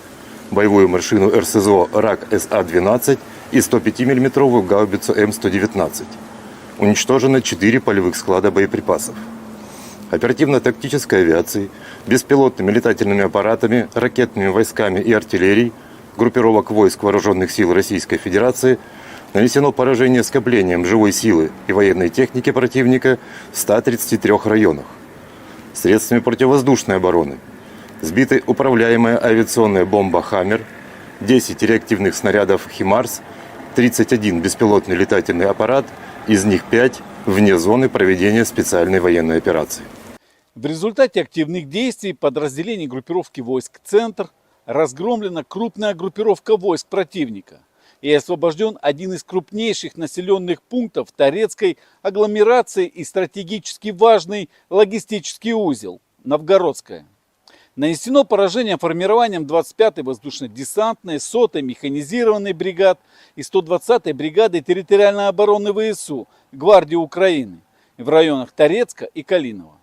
боевую машину РСЗО РАК СА-12 и 105 мм гаубицу М119. Уничтожено 4 полевых склада боеприпасов. Оперативно-тактической авиацией, беспилотными летательными аппаратами, ракетными войсками и артиллерией группировок войск Вооруженных сил Российской Федерации нанесено поражение скоплением живой силы и военной техники противника в 133 районах. Средствами противовоздушной обороны сбиты управляемая авиационная бомба «Хаммер», 10 реактивных снарядов «Химарс», 31 беспилотный летательный аппарат, из них 5 вне зоны проведения специальной военной операции. В результате активных действий подразделений группировки войск «Центр» разгромлена крупная группировка войск противника и освобожден один из крупнейших населенных пунктов Торецкой агломерации и стратегически важный логистический узел – Новгородская. Нанесено поражение формированием 25-й воздушно-десантной, 100-й механизированной бригад и 120-й бригады территориальной обороны ВСУ Гвардии Украины в районах Торецка и Калинова.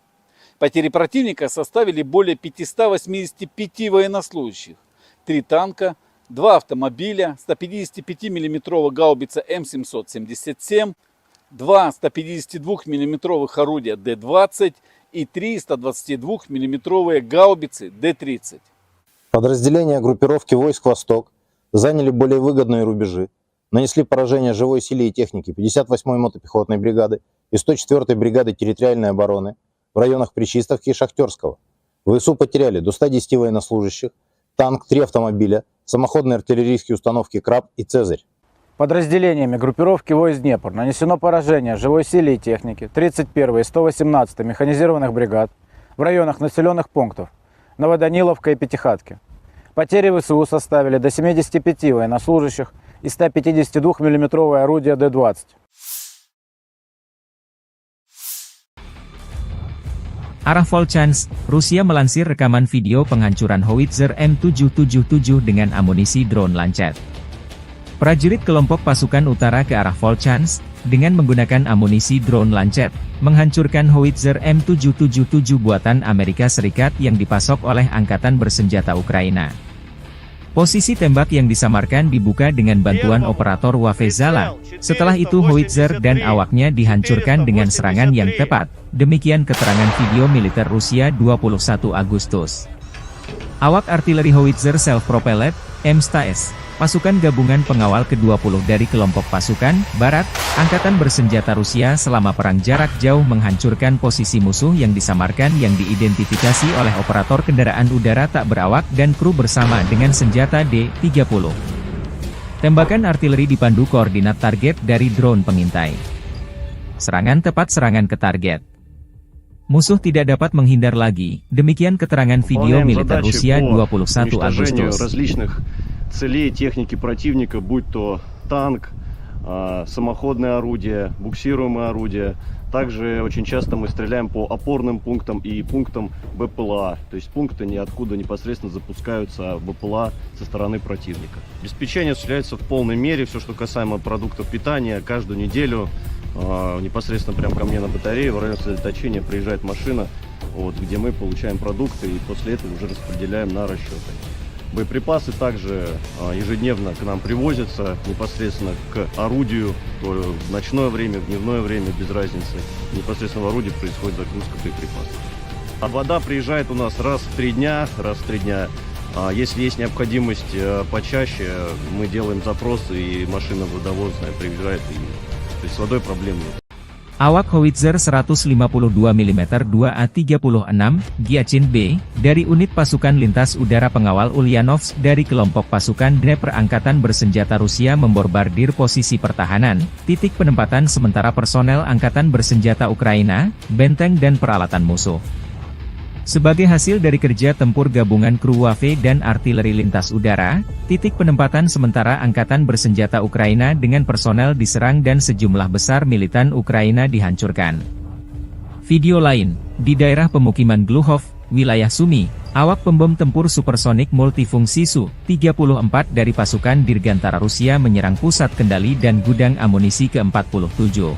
Потери противника составили более 585 военнослужащих, 3 танка, 2 автомобиля, 155 мм гаубица М777, 2 152 мм орудия Д-20 и 3 122 мм гаубицы Д-30. Подразделения группировки войск «Восток» заняли более выгодные рубежи, нанесли поражение живой силе и технике 58-й мотопехотной бригады и 104-й бригады территориальной обороны в районах Причистовки и Шахтерского. ВСУ потеряли до 110 военнослужащих, танк, 3 автомобиля, самоходные артиллерийские установки «Краб» и «Цезарь». Подразделениями группировки войск «Днепр» нанесено поражение живой силе и технике 31-й и 118-й механизированных бригад в районах населенных пунктов Новоданиловка и Пятихатки. Потери ВСУ составили до 75 военнослужащих и 152 мм орудия Д-20. Arah Volchansk, Rusia melansir rekaman video penghancuran howitzer M777 dengan amunisi drone Lancet. Prajurit kelompok pasukan utara ke arah Volchansk, dengan menggunakan amunisi drone Lancet, menghancurkan howitzer M777 buatan Amerika Serikat yang dipasok oleh Angkatan Bersenjata Ukraina. Posisi tembak yang disamarkan dibuka dengan bantuan operator Wafezala. Setelah itu howitzer dan awaknya dihancurkan dengan serangan yang tepat. Demikian keterangan video militer Rusia 21 Agustus. Awak artileri howitzer self-propelled, M-STAS, pasukan gabungan pengawal ke-20 dari kelompok pasukan Barat, Angkatan Bersenjata Rusia selama perang jarak jauh menghancurkan posisi musuh yang disamarkan yang diidentifikasi oleh operator kendaraan udara tak berawak dan kru bersama dengan senjata D-30. Tembakan artileri dipandu koordinat target dari drone pengintai. Serangan tepat serangan ke target. Musuh tidak dapat menghindar lagi. Demikian keterangan video militer Rusia 21 Agustus. Целей техники противника, будь то танк, самоходное орудие, буксируемое орудие. Также очень часто мы стреляем по опорным пунктам и пунктам БПЛА. То есть пункты ниоткуда непосредственно запускаются БПЛА со стороны противника. Обеспечение осуществляется в полной мере. Все, что касаемо продуктов питания, каждую неделю непосредственно прямо ко мне на батарее в районе сосредоточения приезжает машина, где мы получаем продукты и после этого уже распределяем на расчеты. Боеприпасы также ежедневно к нам привозятся непосредственно к орудию, то в ночное время, в дневное время, без разницы. Непосредственно в орудии происходит загрузка боеприпасов. А вода приезжает у нас раз в 3 дня, Если есть необходимость почаще, мы делаем запросы, и машина водовозная приезжает, то есть с водой проблем нет. Awak howitzer 152 mm 2A36 Giachin B, dari unit pasukan lintas udara pengawal Ulyanovsk dari kelompok pasukan Dnepr Angkatan Bersenjata Rusia memborbardir posisi pertahanan, titik penempatan sementara personel Angkatan Bersenjata Ukraina, benteng dan peralatan musuh. Sebagai hasil dari kerja tempur gabungan kru WAV dan artileri lintas udara, titik penempatan sementara Angkatan Bersenjata Ukraina dengan personel diserang dan sejumlah besar militan Ukraina dihancurkan. Video lain, di daerah pemukiman Gluhov, wilayah Sumy, awak pembom tempur supersonik multifungsi Su-34 dari pasukan Dirgantara Rusia menyerang pusat kendali dan gudang amunisi ke-47.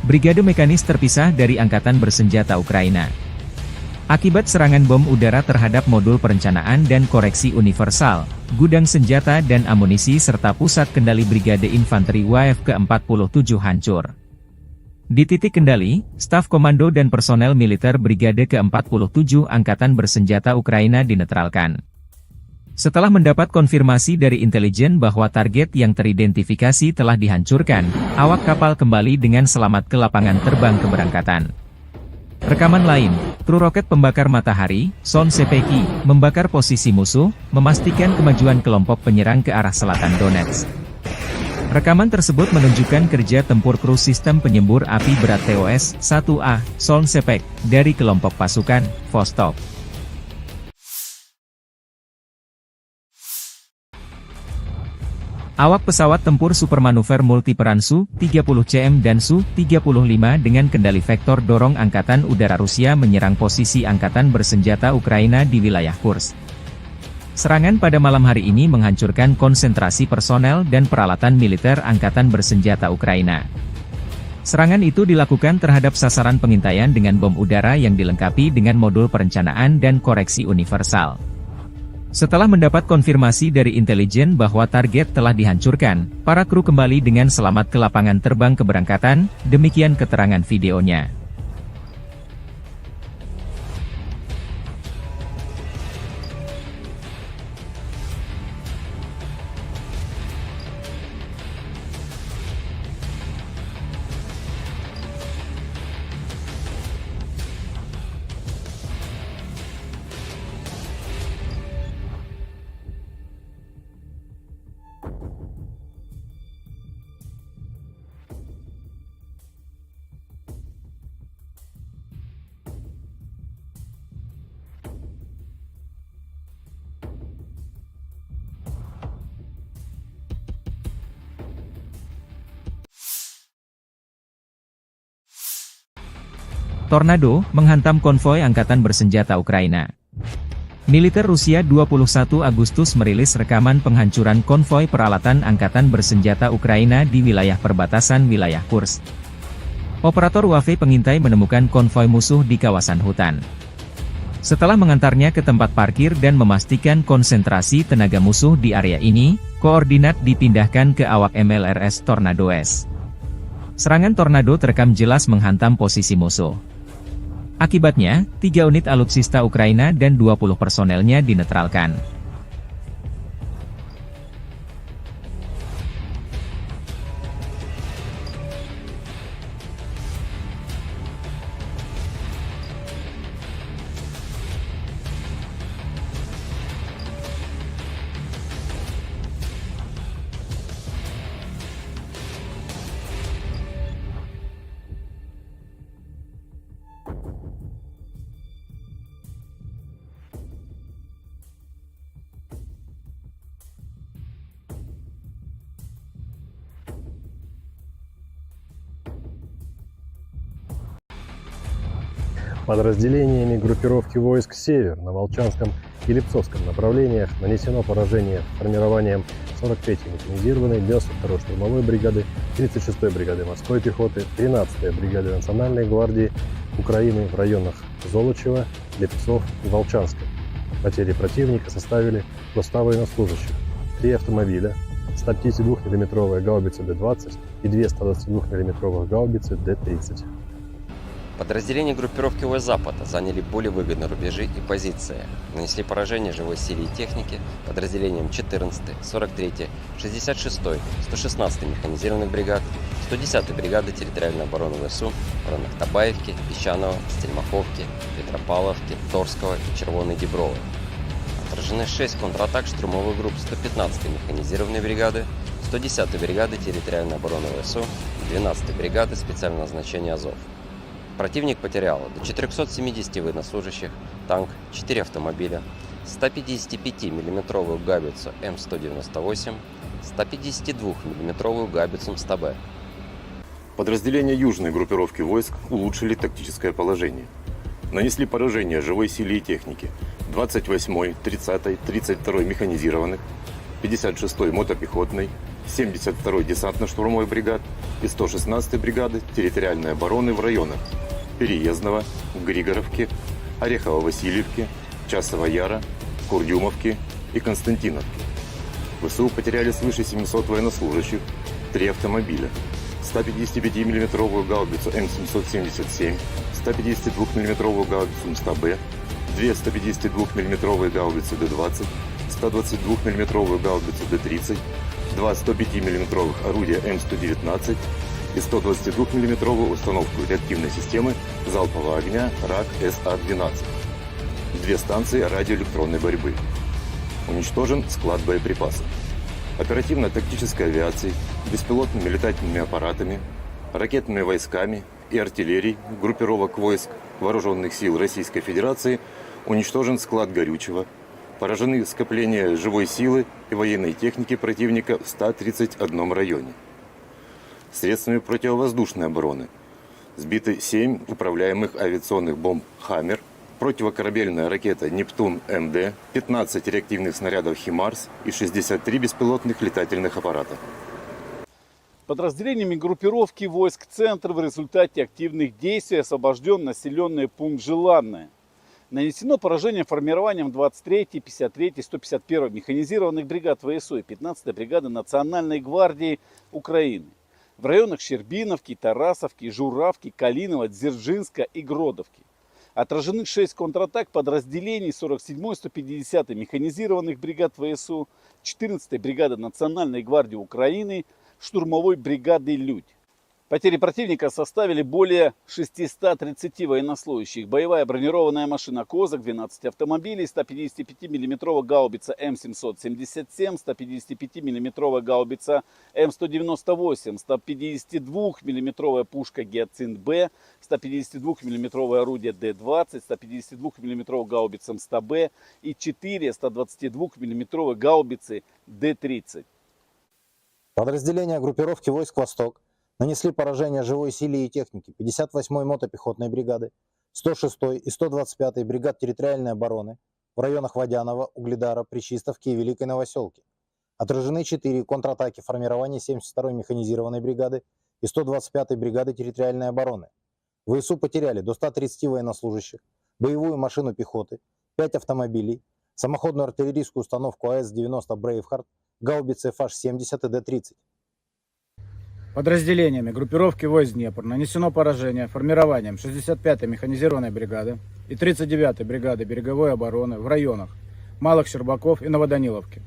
Brigade mekanis terpisah dari Angkatan Bersenjata Ukraina. Akibat serangan bom udara terhadap modul perencanaan dan koreksi universal, gudang senjata dan amunisi serta pusat kendali Brigade Infanteri WAF ke-47 hancur. Di titik kendali, staf komando dan personel militer Brigade ke-47 Angkatan Bersenjata Ukraina dinetralkan. Setelah mendapat konfirmasi dari intelijen bahwa target yang teridentifikasi telah dihancurkan, awak kapal kembali dengan selamat ke lapangan terbang keberangkatan. Rekaman lain, kru roket pembakar matahari, Son Sepeki, membakar posisi musuh, memastikan kemajuan kelompok penyerang ke arah selatan Donetsk. Rekaman tersebut menunjukkan kerja tempur kru sistem penyembur api berat TOS-1A, Son Sepek, dari kelompok pasukan Vostok. Awak pesawat tempur supermanuver multiperan Su-30CM dan Su-35 dengan kendali vektor dorong Angkatan Udara Rusia menyerang posisi Angkatan Bersenjata Ukraina di wilayah Kursk. Serangan pada malam hari ini menghancurkan konsentrasi personel dan peralatan militer Angkatan Bersenjata Ukraina. Serangan itu dilakukan terhadap sasaran pengintaian dengan bom udara yang dilengkapi dengan modul perencanaan dan koreksi universal. Setelah mendapat konfirmasi dari intelijen bahwa target telah dihancurkan, para kru kembali dengan selamat ke lapangan terbang keberangkatan, demikian keterangan videonya. Tornado menghantam konvoi Angkatan Bersenjata Ukraina. Militer Rusia 21 Agustus merilis rekaman penghancuran konvoi peralatan Angkatan Bersenjata Ukraina di wilayah perbatasan wilayah Kursk. Operator WAV pengintai menemukan konvoi musuh di kawasan hutan. Setelah mengantarnya ke tempat parkir dan memastikan konsentrasi tenaga musuh di area ini, koordinat dipindahkan ke awak MLRS Tornado S. Serangan tornado terekam jelas menghantam posisi musuh. Akibatnya, 3 unit alutsista Ukraina dan 20 personelnya dinetralkan. Подразделениями группировки войск «Север» на Волчанском и Липцовском направлениях нанесено поражение формированием 43-й механизированной 92-й штурмовой бригады, 36-й бригады морской пехоты, 13-й бригады Национальной гвардии Украины в районах Золочева, Липцов и Волчанска. Потери противника составили до 100 военнослужащих, 3 автомобиля, 152 мм гаубицы Д-20 и 2 122 мм гаубицы Д-30. Подразделения группировки ВС Запада заняли более выгодные рубежи и позиции. Нанесли поражение живой силе и технике подразделениям 14-й, 43-й, 66-й, 116-й механизированных бригад, 110-й бригады территориальной обороны ВСУ в районах Табаевки, Песчаного, Стельмаховки, Петропавловки, Торского и Червоной Діброви. Отражены 6 контратак штурмовых групп 115-й механизированной бригады, 110-й бригады территориальной обороны ВСУ и 12-й бригады специального назначения Азов. Противник потерял до 470 военнослужащих, танк, 4 автомобиля, 155-мм гаубицу М198, 152-мм гаубицу МСТБ. Подразделения южной группировки войск улучшили тактическое положение. Нанесли поражение живой силе и технике 28-й, 30-й, 32-й механизированных, 56-й мотопехотной, 72-й десантно-штурмовой бригад и 116-й бригады территориальной обороны в районах Переездного, Григоровки, Орехово-Васильевки, Часова Яра, Курдюмовки и Константиновки. ВСУ потеряли свыше 700 военнослужащих, 3 автомобиля, 155-мм гаубицу М777, 152-мм гаубицу МСТБ, 2 152-мм гаубицы Д-20, 122-мм гаубицу Д-30, 2 105-мм орудия М119 и 122-мм установку реактивной системы залпового огня РАК-СА-12. 2 станции радиоэлектронной борьбы. Уничтожен склад боеприпасов. Оперативно-тактической авиацией, беспилотными летательными аппаратами, ракетными войсками и артиллерией группировок войск Вооруженных сил Российской Федерации уничтожен склад горючего, поражены скопления живой силы и военной техники противника в 131 районе. Средствами противовоздушной обороны сбиты 7 управляемых авиационных бомб «Хаммер», противокорабельная ракета «Нептун-МД», 15 реактивных снарядов «Химарс» и 63 беспилотных летательных аппарата. Подразделениями группировки войск «Центр» в результате активных действий освобожден населенный пункт Желанное. Нанесено поражение формированием 23-й, 53-й, 151-й механизированных бригад ВСУ и 15-й бригады Национальной гвардии Украины в районах Щербиновки, Тарасовки, Журавки, Калинова, Дзержинска и Гродовки. Отражены 6 контратак подразделений 47-й, 150-й механизированных бригад ВСУ, 14-й бригады Национальной гвардии Украины, штурмовой бригады «Людь». Потери противника составили более 630 военнослужащих. Боевая бронированная машина «Козак», 12 автомобилей, 155-мм гаубица М777, 155-мм гаубица М198, 152-мм пушка «Гиацинт-Б», 152-мм орудие Д-20, 152-мм гаубица МСТБ и 4 122-мм гаубицы Д-30. Подразделения группировки войск «Восток» нанесли поражение живой силе и технике 58-й мотопехотной бригады, 106-й и 125-й бригад территориальной обороны в районах Водянова, Угледара, Пречистовки и Великой Новоселки. Отражены 4 контратаки формирования 72-й механизированной бригады и 125-й бригады территориальной обороны. ВСУ потеряли до 130 военнослужащих, боевую машину пехоты, 5 автомобилей, самоходную артиллерийскую установку АС-90 «Брейвхард», гаубицы FH-70 и Д-30. Подразделениями группировки войск Днепр нанесено поражение формированием 65-й механизированной бригады и 39-й бригады береговой обороны в районах Малых Щербаков и Новоданиловки.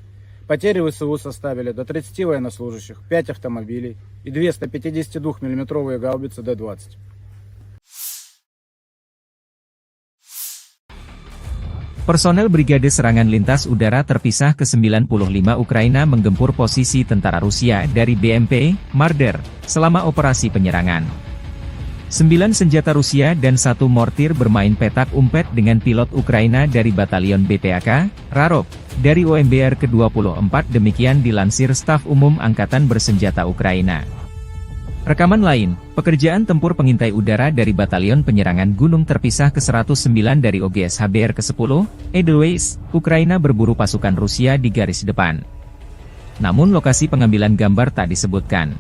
Потери ВСУ составили до 30 военнослужащих, 5 автомобилей и 2 152-мм гаубицы Д-20. Personel Brigade Serangan Lintas Udara Terpisah ke-95 Ukraina menggempur posisi tentara Rusia dari BMP, Marder, selama operasi penyerangan. 9 senjata Rusia dan 1 mortir bermain petak umpet dengan pilot Ukraina dari Batalion BPAK, Rarok, dari OMBR ke-24 demikian dilansir Staf Umum Angkatan Bersenjata Ukraina. Rekaman lain, pekerjaan tempur pengintai udara dari Batalion Penyerangan Gunung Terpisah ke-109 dari OGS HBR ke-10, Edelweiss, Ukraina berburu pasukan Rusia di garis depan. Namun lokasi pengambilan gambar tak disebutkan.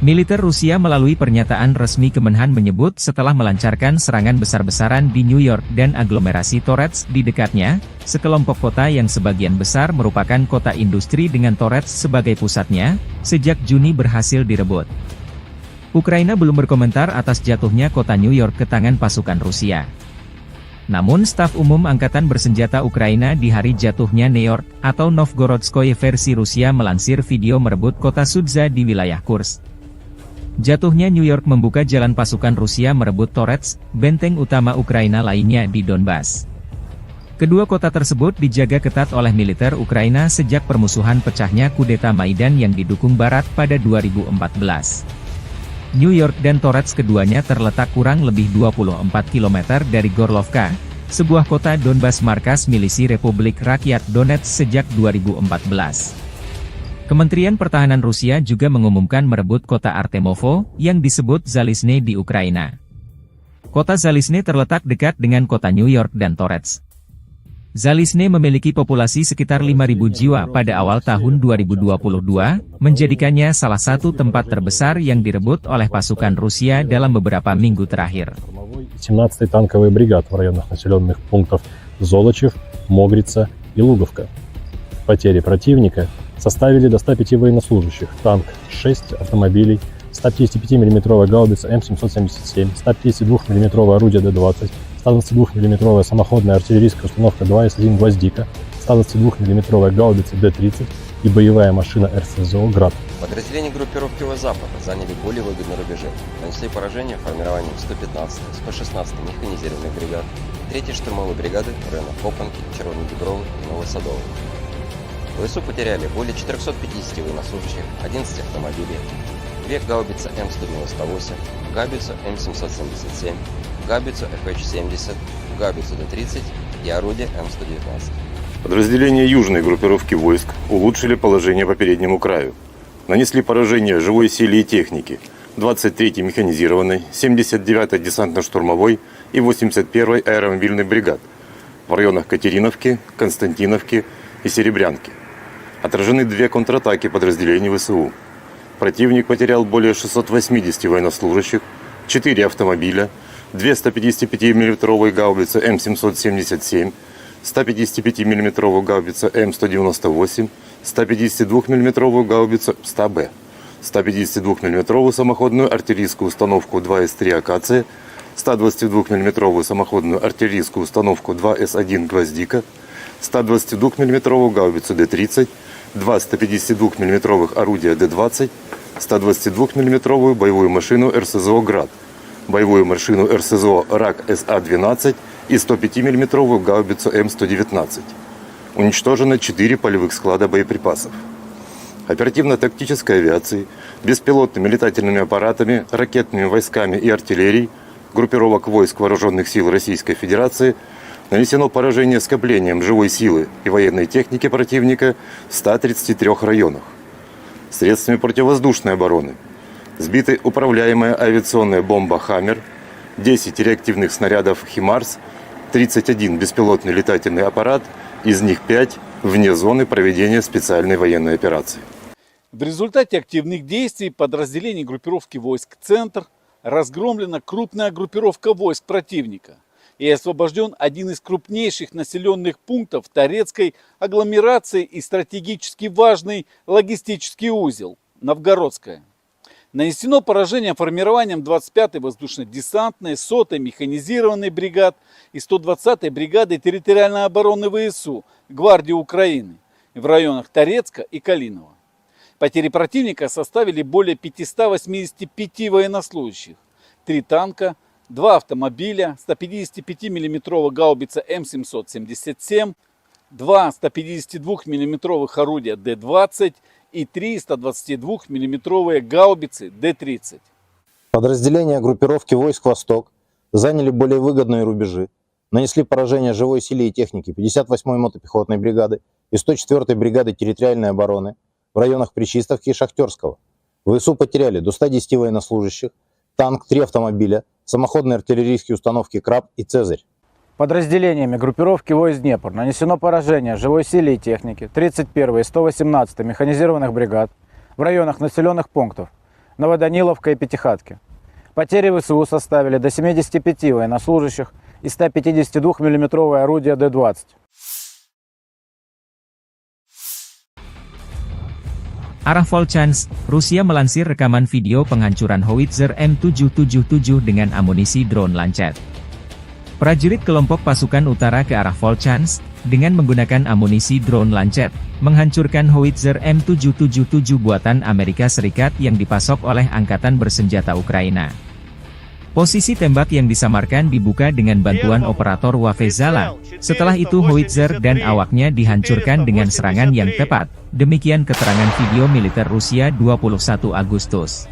Militer Rusia melalui pernyataan resmi Kemenhan menyebut setelah melancarkan serangan besar-besaran di New York dan aglomerasi Torets di dekatnya, sekelompok kota yang sebagian besar merupakan kota industri dengan Torets sebagai pusatnya, sejak Juni berhasil direbut. Ukraina belum berkomentar atas jatuhnya kota New York ke tangan pasukan Rusia. Namun staf umum Angkatan Bersenjata Ukraina di hari jatuhnya New York, atau Novgorodskoye versi Rusia melansir video merebut kota Sudza di wilayah Kursk. Jatuhnya New York membuka jalan pasukan Rusia merebut Torets, benteng utama Ukraina lainnya di Donbas. Kedua kota tersebut dijaga ketat oleh militer Ukraina sejak permusuhan pecahnya kudeta Maidan yang didukung Barat pada 2014. New York dan Torets keduanya terletak kurang lebih 24 km dari Gorlovka, sebuah kota Donbas markas milisi Republik Rakyat Donetsk sejak 2014. Kementerian Pertahanan Rusia juga mengumumkan merebut kota Artemovo, yang disebut Zalizne di Ukraina. Kota Zalizne terletak dekat dengan kota New York dan Torets. Zalizne memiliki populasi sekitar 5.000 jiwa pada awal tahun 2022, menjadikannya salah satu tempat terbesar yang direbut oleh pasukan Rusia dalam beberapa minggu terakhir. 17-й танковый бригад в районах населенных пунктов Золочев, Могрица и Луговка. Потери противника составили до 105 военнослужащих, танк 6 автомобилей, 155 мм гаубица М777, 152 мм орудие Д-20, 122 мм самоходная артиллерийская установка 2С1 «Гвоздика», 122 мм гаубица Д-30 и боевая машина РСЗО «Град». Подразделения группировки Запад заняли более выгодные рубежи, нанесли поражение формированием 115, 116 механизированных бригад, 3-й штурмовой бригады в районах Копанки, Червоной Дубровы и Новосадовой. ВСУ потеряли более 450 военнослужащих, 11 автомобилей, 2 гаубицы М198, гаубицу М777, гаубицу ФХ-70, гаубицу Д-30 и орудие М119. Подразделения южной группировки войск улучшили положение по переднему краю. Нанесли поражение живой силе и технике 23-й механизированной, 79-й десантно-штурмовой и 81-й аэромобильной бригад в районах Катериновки, Константиновки и Серебрянки. Отражены 2 контратаки подразделений ВСУ. Противник потерял более 680 военнослужащих, 4 автомобиля, 2 155 мм гаубицы М777, 155 мм гаубица М198, 152 мм гаубицу 100Б, 152 мм самоходную артиллерийскую установку 2С3 «Акация», 122 мм самоходную артиллерийскую установку 2С1 «Гвоздика», 122 мм гаубицу Д-30, 2 152 мм орудия Д-20, 122 мм боевую машину РСЗО «Град», боевую машину РСЗО «Рак СА-12» и 105 мм гаубицу М119. Уничтожено 4 полевых склада боеприпасов. Оперативно-тактической авиацией, беспилотными летательными аппаратами, ракетными войсками и артиллерией группировок войск Вооруженных сил Российской Федерации нанесено поражение скоплением живой силы и военной техники противника в 133 районах. Средствами противовоздушной обороны сбиты управляемая авиационная бомба «Хаммер», 10 реактивных снарядов «Химарс», 31 беспилотный летательный аппарат, из них 5 вне зоны проведения специальной военной операции. В результате активных действий подразделений группировки войск «Центр» разгромлена крупная группировка войск противника и освобожден один из крупнейших населенных пунктов Торецкой агломерации и стратегически важный логистический узел – Новгородская. Нанесено поражение формированием 25-й воздушно-десантной, 100-й механизированной бригад и 120-й бригады территориальной обороны ВСУ Гвардии Украины в районах Торецка и Калинова. Потери противника составили более 585 военнослужащих, 3 танка, 2 автомобиля, 155 мм гаубица М777, 2 152 мм орудия Д-20 и 3 122 мм гаубицы Д-30. Подразделения группировки войск «Восток» заняли более выгодные рубежи, нанесли поражение живой силе и технике 58-й мотопехотной бригады и 104-й бригады территориальной обороны в районах Причистовки и Шахтерского. ВСУ потеряли до 110 военнослужащих, танк, 3 автомобиля, самоходные артиллерийские установки «Краб» и «Цезарь». Подразделениями группировки войск «Днепр» нанесено поражение живой силе и технике 31-й и 118-й механизированных бригад в районах населенных пунктов Новоданиловка и Пятихатки. Потери ВСУ составили до 75 военнослужащих и 152 миллиметровое орудие Д-20. Arah Volchansk, Rusia melansir rekaman video penghancuran howitzer M777 dengan amunisi drone Lancet. Prajurit kelompok pasukan utara ke arah Volchansk, dengan menggunakan amunisi drone Lancet, menghancurkan howitzer M777 buatan Amerika Serikat yang dipasok oleh Angkatan Bersenjata Ukraina. Posisi tembak yang disamarkan dibuka dengan bantuan operator Wafezala. Setelah itu howitzer dan awaknya dihancurkan dengan serangan yang tepat. Demikian keterangan video militer Rusia 21 Agustus.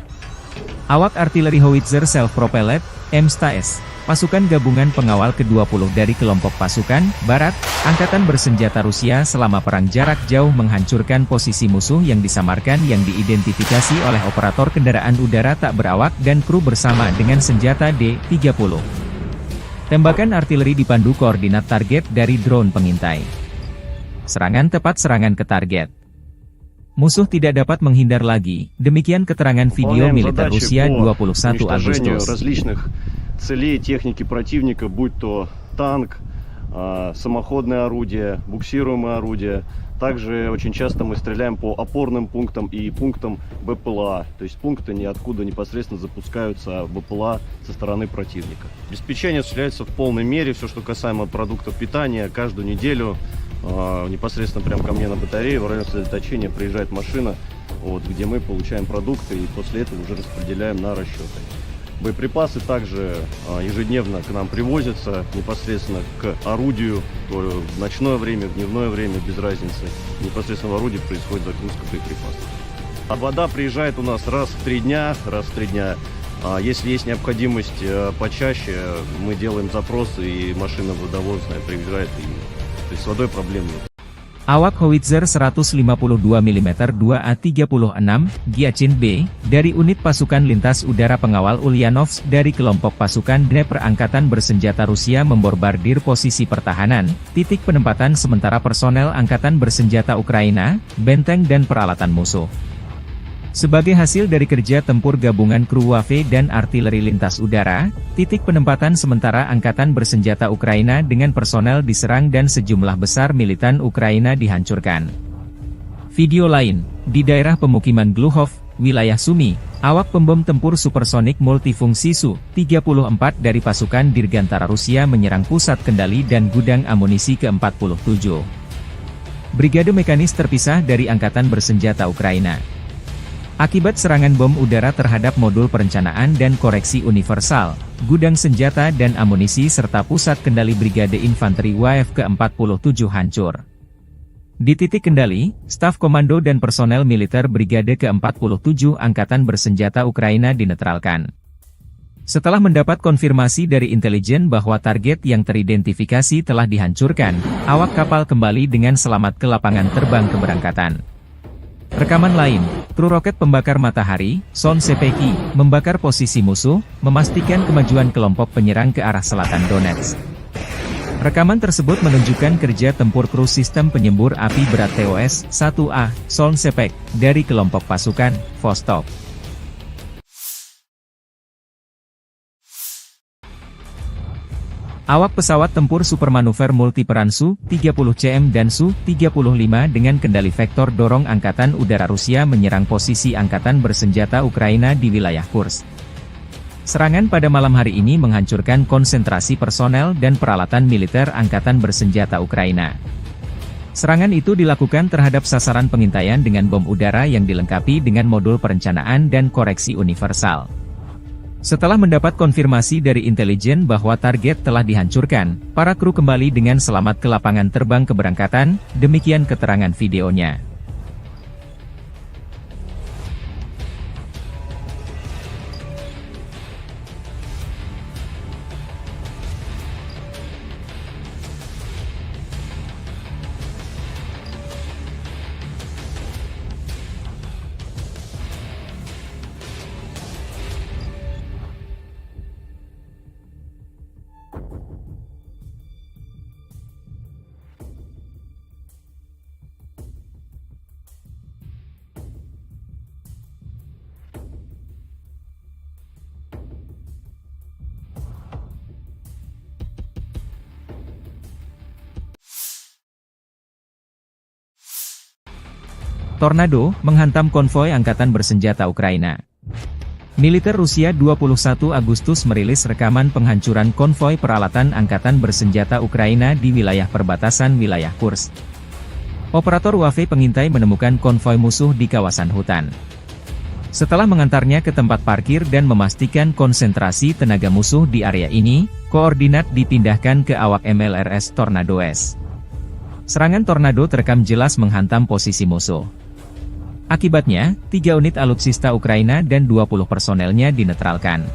Awak artileri howitzer self-propelled, M-STAS, pasukan gabungan pengawal ke-20 dari kelompok pasukan Barat, Angkatan Bersenjata Rusia selama perang jarak jauh menghancurkan posisi musuh yang disamarkan yang diidentifikasi oleh operator kendaraan udara tak berawak dan kru bersama dengan senjata D-30. Tembakan artileri dipandu koordinat target dari drone pengintai. Serangan tepat serangan ke target. Musuh tidak dapat menghindar lagi, demikian keterangan video militer Rusia 21 Agustus. Целей техники противника, будь то танк, самоходное орудие, буксируемое орудие. Также очень часто мы стреляем по опорным пунктам и пунктам БПЛА. То есть пункты ниоткуда непосредственно запускаются БПЛА со стороны противника. Обеспечение осуществляется в полной мере. Все, что касаемо продуктов питания, каждую неделю непосредственно прямо ко мне на батарее в районе сосредоточения приезжает машина, вот, где мы получаем продукты и после этого уже распределяем на расчеты. Боеприпасы также ежедневно к нам привозятся непосредственно к орудию, то в ночное время, в дневное время, без разницы. Непосредственно в орудии происходит загрузка боеприпасов. А вода приезжает у нас раз в 3 дня, Если есть необходимость почаще, мы делаем запросы, и машина водовозная приезжает, то есть с водой проблем нет. Awak howitzer 152 mm 2A36 Giachin B, dari unit pasukan lintas udara pengawal Ulyanovsk dari kelompok pasukan Dnepr Angkatan Bersenjata Rusia membombardir posisi pertahanan, titik penempatan sementara personel Angkatan Bersenjata Ukraina, benteng dan peralatan musuh. Sebagai hasil dari kerja tempur gabungan kru Wafe dan artileri lintas udara, titik penempatan sementara Angkatan Bersenjata Ukraina dengan personel diserang dan sejumlah besar militan Ukraina dihancurkan. Video lain, di daerah pemukiman Gluhov, wilayah Sumy, awak pembom tempur supersonik multifungsi Su-34 dari pasukan Dirgantara Rusia menyerang pusat kendali dan gudang amunisi ke-47. Brigade mekanis terpisah dari Angkatan Bersenjata Ukraina. Akibat serangan bom udara terhadap modul perencanaan dan koreksi universal, gudang senjata dan amunisi serta pusat kendali Brigade Infanteri WAF ke-47 hancur. Di titik kendali, staf komando dan personel militer Brigade ke-47 Angkatan Bersenjata Ukraina dinetralkan. Setelah mendapat konfirmasi dari intelijen bahwa target yang teridentifikasi telah dihancurkan, awak kapal kembali dengan selamat ke lapangan terbang keberangkatan. Rekaman lain, kru roket pembakar matahari, Son Sepeki, membakar posisi musuh, memastikan kemajuan kelompok penyerang ke arah selatan Donetsk. Rekaman tersebut menunjukkan kerja tempur kru sistem penyembur api berat TOS-1A, Son Sepek, dari kelompok pasukan Vostok. Awak pesawat tempur supermanuver multiperan Su-30CM dan Su-35 dengan kendali vektor dorong Angkatan Udara Rusia menyerang posisi Angkatan Bersenjata Ukraina di wilayah Kursk. Serangan pada malam hari ini menghancurkan konsentrasi personel dan peralatan militer Angkatan Bersenjata Ukraina. Serangan itu dilakukan terhadap sasaran pengintaian dengan bom udara yang dilengkapi dengan modul perencanaan dan koreksi universal. Setelah mendapat konfirmasi dari intelijen bahwa target telah dihancurkan, para kru kembali dengan selamat ke lapangan terbang keberangkatan, demikian keterangan videonya. Tornado menghantam konvoi angkatan bersenjata Ukraina. Militer Rusia 21 Agustus merilis rekaman penghancuran konvoi peralatan angkatan bersenjata Ukraina di wilayah perbatasan wilayah Kursk. Operator UAV pengintai menemukan konvoi musuh di kawasan hutan. Setelah mengantarnya ke tempat parkir dan memastikan konsentrasi tenaga musuh di area ini, koordinat dipindahkan ke awak MLRS Tornado S. Serangan Tornado terekam jelas menghantam posisi musuh. Akibatnya, 3 unit alutsista Ukraina dan 20 personelnya dinetralkan.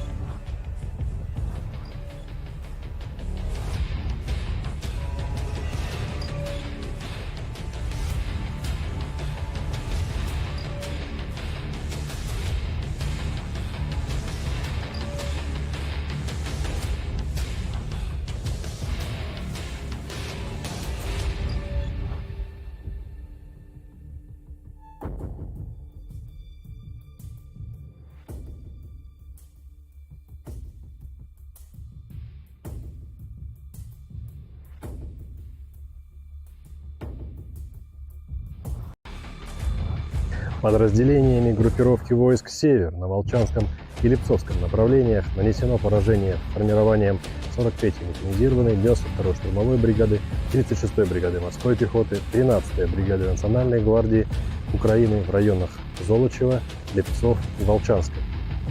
Подразделениями группировки войск «Север» на Волчанском и Липцовском направлениях нанесено поражение формированием 43-й механизированной, 92-й штурмовой бригады, 36-й бригады морской пехоты, 13-й бригады Национальной гвардии Украины в районах Золочева, Липцов и Волчанска.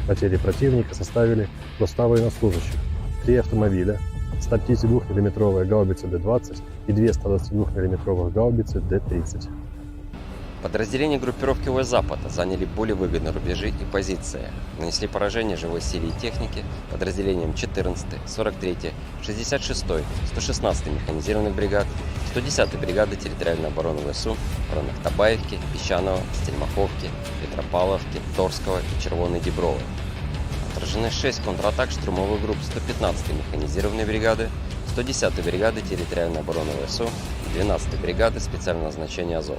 Потери противника составили до 100 военнослужащих, 3 автомобиля, 152 мм гаубицы Д-20 и 2 122 мм гаубицы Д-30. Подразделения группировки войск Запада заняли более выгодные рубежи и позиции. Нанесли поражение живой силе и технике подразделениям 14-й, 43-й, 66-й, 116-й механизированных бригад, 110-й бригады территориальной обороны ВСУ в районах Табаевки, Песчаного, Стельмаховки, Петропавловки, Торского и Червоной Діброви. Отражены 6 контратак штурмовых групп 115-й механизированной бригады, 110-й бригады территориальной обороны ВСУ и 12-й бригады специального назначения Азов.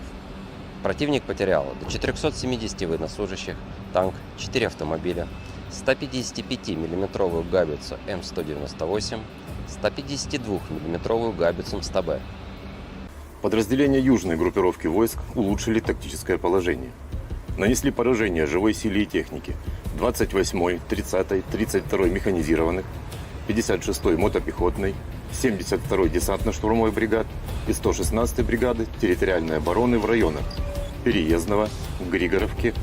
Противник потерял до 470 военнослужащих, танк, 4 автомобиля, 155 мм гаубицу М198, 152 мм гаубицу МСТБ. Подразделения южной группировки войск улучшили тактическое положение. Нанесли поражение живой силе и технике 28-й, 30-й, 32-й механизированных, 56-й мотопехотной, 72-й десантно-штурмовой бригад и 116-й бригады территориальной обороны в районах Переездного, Григоровки,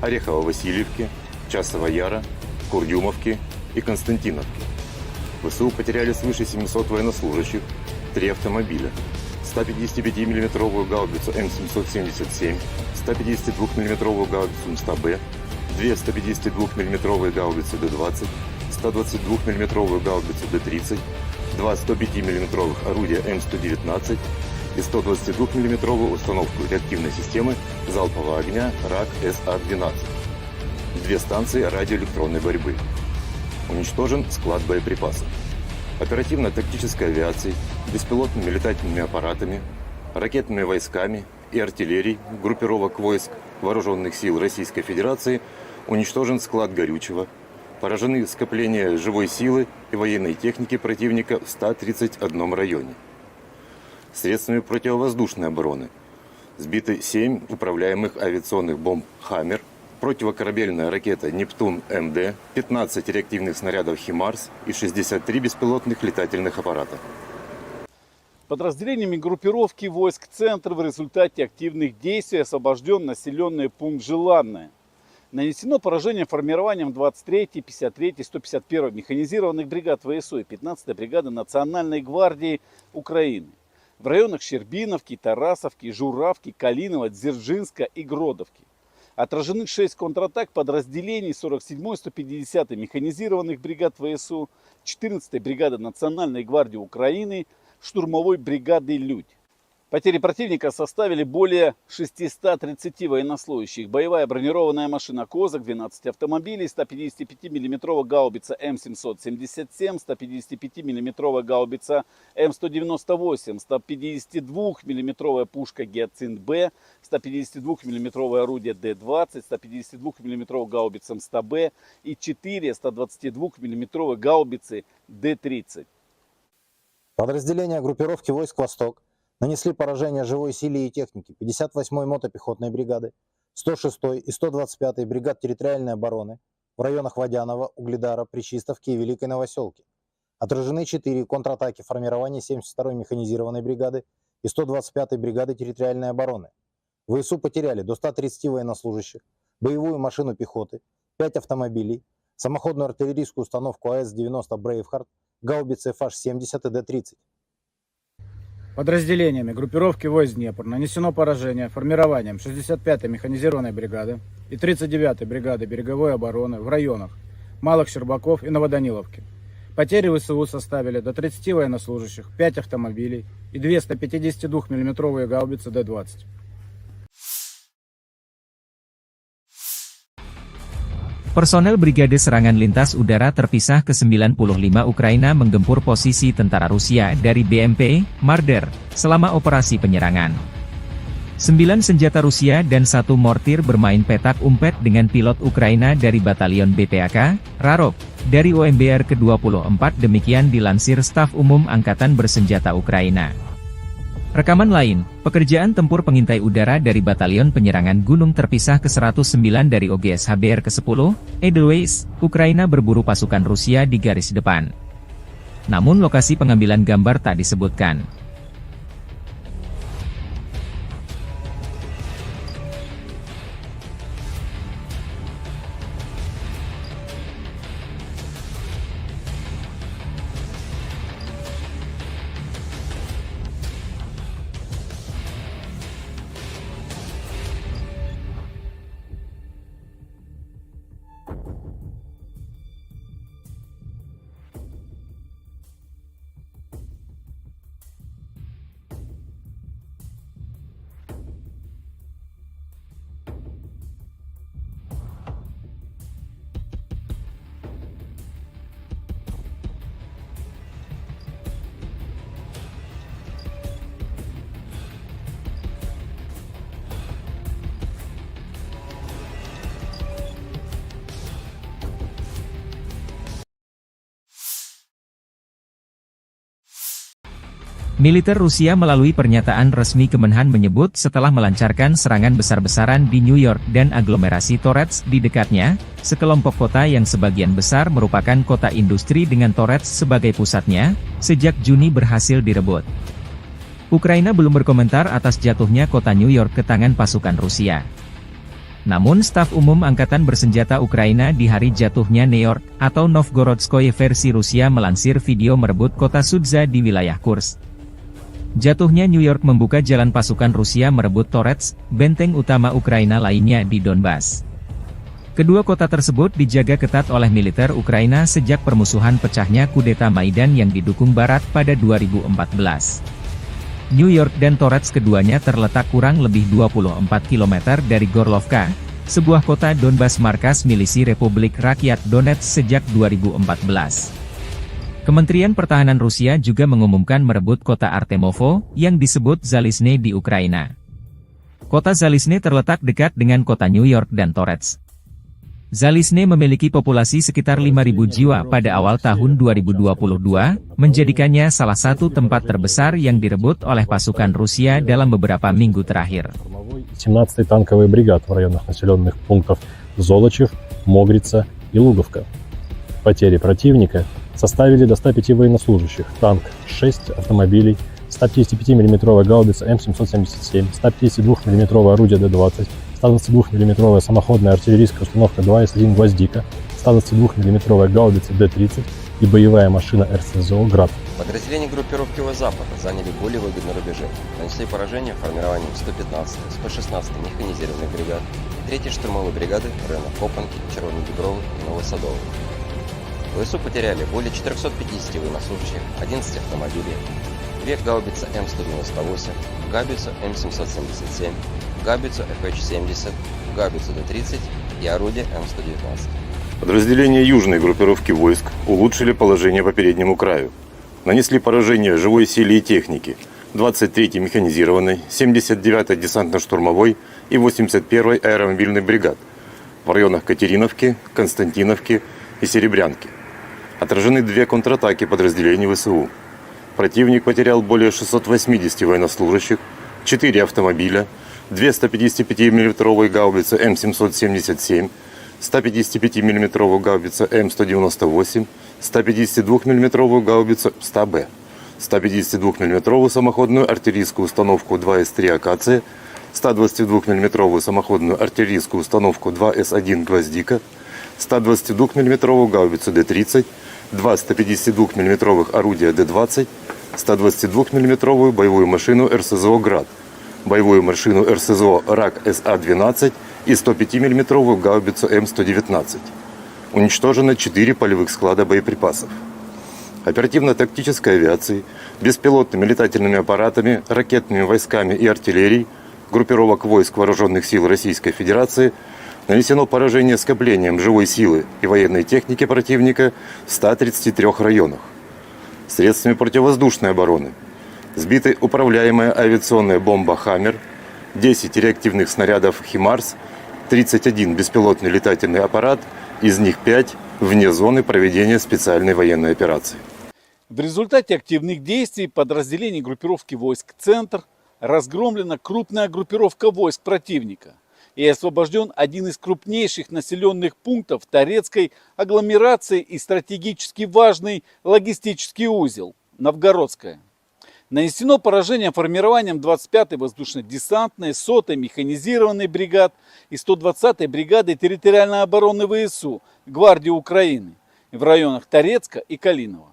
Орехово-Васильевки, Часова Яра, Курдюмовки и Константиновки. ВСУ потеряли свыше 700 военнослужащих, 3 автомобиля, 155 мм гаубицу М777, 152 мм гаубицу МСТБ, 2 152 мм гаубицы Д-20, 122 мм гаубицу Д-30, 2 105 мм орудия М119 и 122 мм установку реактивной системы залпового огня РАК-СА-12. 2 станции радиоэлектронной борьбы. Уничтожен склад боеприпасов. Оперативно-тактической авиацией, беспилотными летательными аппаратами, ракетными войсками и артиллерией группировок войск Вооруженных сил Российской Федерации уничтожен склад горючего, поражены скопления живой силы и военной техники противника в 131 районе. Средствами противовоздушной обороны сбиты 7 управляемых авиационных бомб «Хаммер», противокорабельная ракета «Нептун-МД», 15 реактивных снарядов «Химарс» и 63 беспилотных летательных аппарата. Подразделениями группировки войск «Центр» в результате активных действий освобожден населенный пункт Желанное. Нанесено поражение формированием 23-й, 53-й, 151-й механизированных бригад ВСУ и 15-й бригады Национальной гвардии Украины в районах Щербиновки, Тарасовки, Журавки, Калинова, Дзержинска и Гродовки. Отражены 6 контратак подразделений 47-й, 150-й механизированных бригад ВСУ, 14-й бригады Национальной гвардии Украины, штурмовой бригады «Людь». Потери противника составили более 630 военнослужащих. Боевая бронированная машина «Козак», 12 автомобилей, 155 мм гаубица М777, 155 мм гаубица М198, 152 мм пушка «Гиацинт-Б», 152 мм орудие Д-20, 152 мм гаубица МСТБ и 4 122 мм гаубицы Д-30. Подразделения группировки войск «Восток» Нанесли поражение живой силе и технике 58-й мотопехотной бригады, 106-й и 125-й бригад территориальной обороны в районах Водянова, Угледара, Пречистовки и Великой Новоселки. Отражены 4 контратаки формирования 72-й механизированной бригады и 125-й бригады территориальной обороны. ВСУ потеряли до 130 военнослужащих, боевую машину пехоты, 5 автомобилей, самоходную артиллерийскую установку АС-90 «Брейвхард», гаубицы FH-70 и Д-30. Подразделениями группировки войск Днепр нанесено поражение формированием 65-й механизированной бригады и 39-й бригады береговой обороны в районах Малых Щербаков и Новоданиловки. Потери ВСУ составили до 30 военнослужащих, 5 автомобилей и 2 152 мм гаубицы Д-20. Personel Brigade Serangan Lintas Udara Terpisah ke-95 Ukraina menggempur posisi tentara Rusia dari BMP, Marder, selama operasi penyerangan. 9 senjata Rusia dan 1 mortir bermain petak umpet dengan pilot Ukraina dari Batalion BPAK, Rarok, dari OMBR ke-24 demikian dilansir Staf Umum Angkatan Bersenjata Ukraina. Rekaman lain, pekerjaan tempur pengintai udara dari Batalion Penyerangan Gunung Terpisah ke-109 dari OGS HBR ke-10, Edelweiss, Ukraina berburu pasukan Rusia di garis depan. Namun lokasi pengambilan gambar tak disebutkan. Militer Rusia melalui pernyataan resmi Kemenhan menyebut setelah melancarkan serangan besar-besaran di New York dan aglomerasi Torets di dekatnya, sekelompok kota yang sebagian besar merupakan kota industri dengan Torets sebagai pusatnya, sejak Juni berhasil direbut. Ukraina belum berkomentar atas jatuhnya kota New York ke tangan pasukan Rusia. Namun Staf Umum Angkatan Bersenjata Ukraina di hari jatuhnya New York, atau Novgorodskoye versi Rusia melansir video merebut kota Sudza di wilayah Kursk. Jatuhnya New York membuka jalan pasukan Rusia merebut Torets, benteng utama Ukraina lainnya di Donbas. Kedua kota tersebut dijaga ketat oleh militer Ukraina sejak permusuhan pecahnya kudeta Maidan yang didukung Barat pada 2014. New York dan Torets keduanya terletak kurang lebih 24 km dari Gorlovka, sebuah kota Donbas markas milisi Republik Rakyat Donetsk sejak 2014. Kementerian Pertahanan Rusia juga mengumumkan merebut kota Artemovo, yang disebut Zalizne di Ukraina. Kota Zalizne terletak dekat dengan kota New York dan Torets. Zalizne memiliki populasi sekitar 5.000 jiwa pada awal tahun 2022, menjadikannya salah satu tempat terbesar yang direbut oleh pasukan Rusia dalam beberapa minggu terakhir. 17-й танковый бригад в районах населенных пунктов Золочев, Могрица и Луговка. Потери противника составили до 105 военнослужащих, танк 6 автомобилей, 155 мм гаубица М777, 152 мм орудие Д-20, 122 мм самоходная артиллерийская установка 2С1 «Гвоздика», 122 мм гаубица Д-30 и боевая машина РСЗО «Град». Подразделения группировки Запад заняли более выгодные рубежи, нанесли поражение формированием 115-й, 116-й механизированных бригад и 3-й штурмовой бригады в районах Копанки, Червоной Дубровы и Новосадовой. ВСУ потеряли более 450 военнослужащих, 11 автомобилей, 2 гаубицы М198, гаубицу М777, гаубицу FH-70, гаубицу Д-30 и орудие М119. Подразделения южной группировки войск улучшили положение по переднему краю. Нанесли поражение живой силе и технике 23-й механизированной, 79-й десантно-штурмовой и 81-й аэромобильной бригад в районах Катериновки, Константиновки и Серебрянки. Отражены 2 контратаки подразделений ВСУ. Противник потерял более 680 военнослужащих, 4 автомобиля, 2 155 мм гаубицы М777, 155 мм гаубица М198, 152 мм гаубицу 100Б, 152 мм самоходную артиллерийскую установку 2С3 «Акация», 122 мм самоходную артиллерийскую установку 2С1 «Гвоздика», 122 мм гаубицу Д-30, 2 152 мм орудия Д-20, 122 мм боевую машину РСЗО «Град», боевую машину РСЗО РАК СА-12 и 105 мм гаубицу М119. Уничтожено 4 полевых склада боеприпасов. Оперативно-тактической авиацией, беспилотными летательными аппаратами, ракетными войсками и артиллерией группировок войск Вооруженных сил Российской Федерации нанесено поражение скоплением живой силы и военной техники противника в 133 районах. Средствами противовоздушной обороны сбиты управляемая авиационная бомба «Хаммер», 10 реактивных снарядов «Химарс», 31 беспилотный летательный аппарат, из них 5 вне зоны проведения специальной военной операции. В результате активных действий подразделений группировки войск «Центр» разгромлена крупная группировка войск противника и освобожден один из крупнейших населенных пунктов Торецкой агломерации и стратегически важный логистический узел – Новгородская. Нанесено поражение формированием 25-й воздушно-десантной, 100-й механизированной бригад и 120-й бригады территориальной обороны ВСУ Гвардии Украины в районах Торецка и Калинова.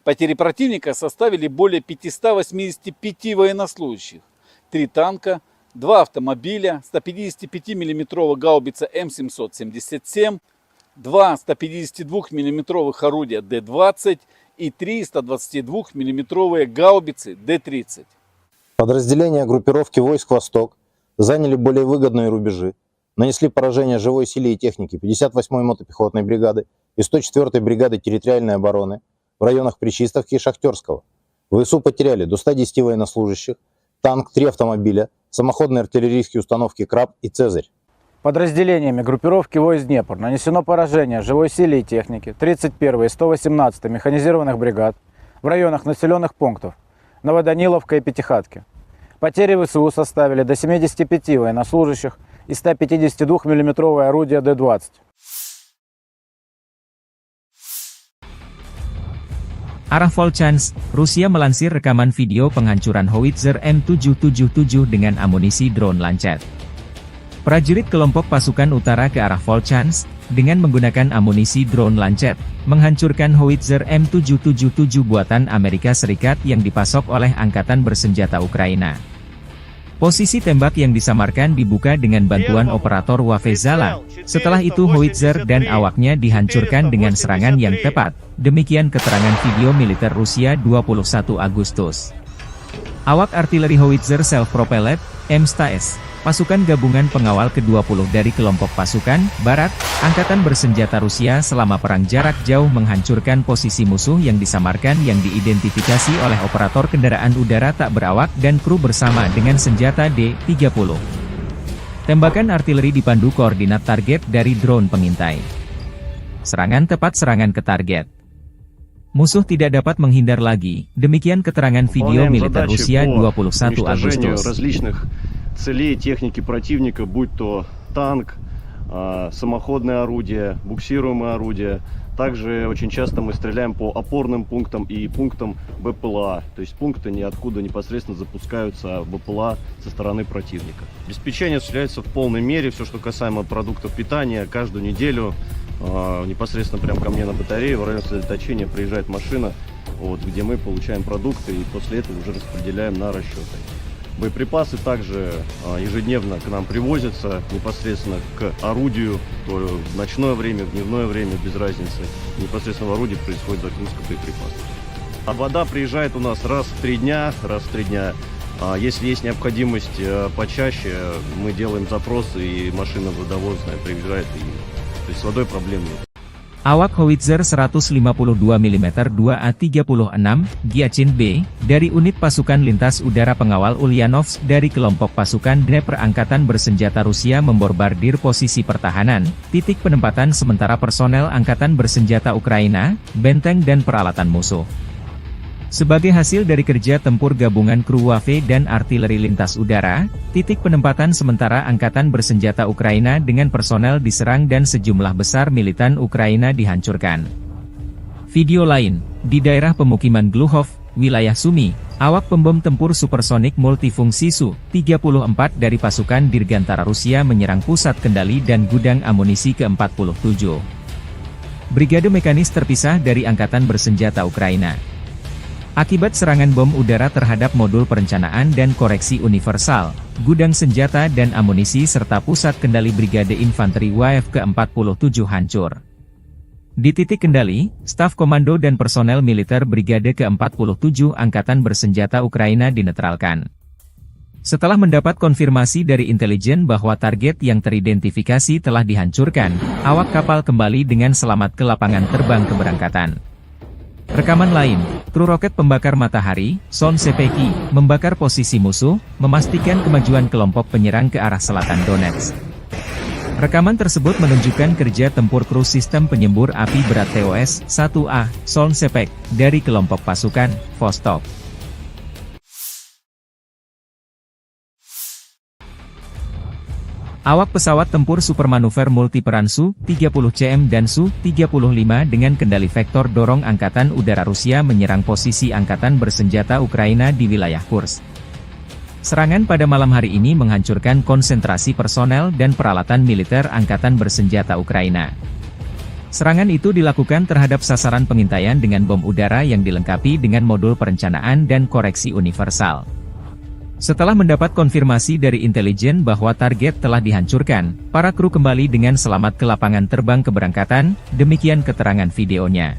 Потери противника составили более 585 военнослужащих, 3 танка, 2 автомобиля, 155 мм гаубица М777, 2 152 мм орудия Д-20 и 3 122 мм гаубицы Д-30. Подразделения группировки войск «Восток» заняли более выгодные рубежи, нанесли поражение живой силе и технике 58-й мотопехотной бригады и 104-й бригады территориальной обороны в районах Причистовки и Шахтерского. ВСУ потеряли до 110 военнослужащих, танк, 3 автомобиля, самоходные артиллерийские установки «Краб» и «Цезарь». Подразделениями группировки войск «Днепр» нанесено поражение живой силе и технике 31-й и 118-й механизированных бригад в районах населенных пунктов Новоданиловка и Пятихатки. Потери ВСУ составили до 75 военнослужащих и 152 мм орудия Д-20. Arah Volchansk, Rusia melansir rekaman video penghancuran howitzer M777 dengan amunisi drone Lancet. Prajurit kelompok pasukan utara ke arah Volchansk, dengan menggunakan amunisi drone Lancet, menghancurkan howitzer M777 buatan Amerika Serikat yang dipasok oleh Angkatan Bersenjata Ukraina. Posisi tembak yang disamarkan dibuka dengan bantuan operator Wafezala. Setelah itu howitzer dan awaknya dihancurkan dengan serangan yang tepat. Demikian keterangan video militer Rusia 21 Agustus. Awak artileri howitzer self-propelled, M-STAS, pasukan gabungan pengawal ke-20 dari kelompok pasukan Barat, Angkatan Bersenjata Rusia selama perang jarak jauh menghancurkan posisi musuh yang disamarkan yang diidentifikasi oleh operator kendaraan udara tak berawak dan kru bersama dengan senjata D-30. Tembakan artileri dipandu koordinat target dari drone pengintai. Serangan tepat serangan ke target. Musuh tidak dapat menghindar lagi, demikian keterangan video militer Rusia 21 Agustus. Различных целей техники противника, будь то танк, самоходное орудие, буксируемое орудие. Также очень часто мы стреляем по опорным пунктам и пунктам БПЛА. То есть пункты ниоткуда непосредственно запускаются БПЛА со стороны противника. Обеспечение осуществляется в полной мере. Все, что касаемо продуктов питания, каждую неделю непосредственно прямо ко мне на батарею в район сосредоточения приезжает машина, вот, где мы получаем продукты и после этого уже распределяем на расчеты. Боеприпасы также ежедневно к нам привозятся непосредственно к орудию, то в ночное время, в дневное время, без разницы. Непосредственно в орудии происходит загрузка боеприпасов. А вода приезжает у нас раз в 3 дня. Если есть необходимость почаще, мы делаем запросы, и машина водовозная приезжает, то есть с водой проблем нет. Awak howitzer 152 mm 2A36 Giachin B, dari unit pasukan lintas udara pengawal Ulyanovsk dari kelompok pasukan Dnepr Angkatan Bersenjata Rusia membombardir posisi pertahanan, titik penempatan sementara personel Angkatan Bersenjata Ukraina, benteng dan peralatan musuh. Sebagai hasil dari kerja tempur gabungan kru WAFE dan artileri lintas udara, titik penempatan sementara Angkatan Bersenjata Ukraina dengan personel diserang dan sejumlah besar militan Ukraina dihancurkan. Video lain, di daerah pemukiman Gluhov, wilayah Sumy, awak pembom tempur supersonik multifungsi Su-34 dari pasukan Dirgantara Rusia menyerang pusat kendali dan gudang amunisi ke-47. Brigade mekanis terpisah dari Angkatan Bersenjata Ukraina. Akibat serangan bom udara terhadap modul perencanaan dan koreksi universal, gudang senjata dan amunisi serta pusat kendali Brigade Infanteri WAF ke-47 hancur. Di titik kendali, staf komando dan personel militer Brigade ke-47 Angkatan Bersenjata Ukraina dinetralkan. Setelah mendapat konfirmasi dari intelijen bahwa target yang teridentifikasi telah dihancurkan, awak kapal kembali dengan selamat ke lapangan terbang keberangkatan. Rekaman lain, kru roket pembakar matahari, Son Sepeki, membakar posisi musuh, memastikan kemajuan kelompok penyerang ke arah selatan Donetsk. Rekaman tersebut menunjukkan kerja tempur kru sistem penyembur api berat TOS-1A, Son Sepek, dari kelompok pasukan Vostok. Awak pesawat tempur supermanuver multiperan Su-30CM dan Su-35 dengan kendali vektor dorong Angkatan Udara Rusia menyerang posisi Angkatan Bersenjata Ukraina di wilayah Kursk. Serangan pada malam hari ini menghancurkan konsentrasi personel dan peralatan militer Angkatan Bersenjata Ukraina. Serangan itu dilakukan terhadap sasaran pengintaian dengan bom udara yang dilengkapi dengan modul perencanaan dan koreksi universal. Setelah mendapat konfirmasi dari intelijen bahwa target telah dihancurkan, para kru kembali dengan selamat ke lapangan terbang keberangkatan, demikian keterangan videonya.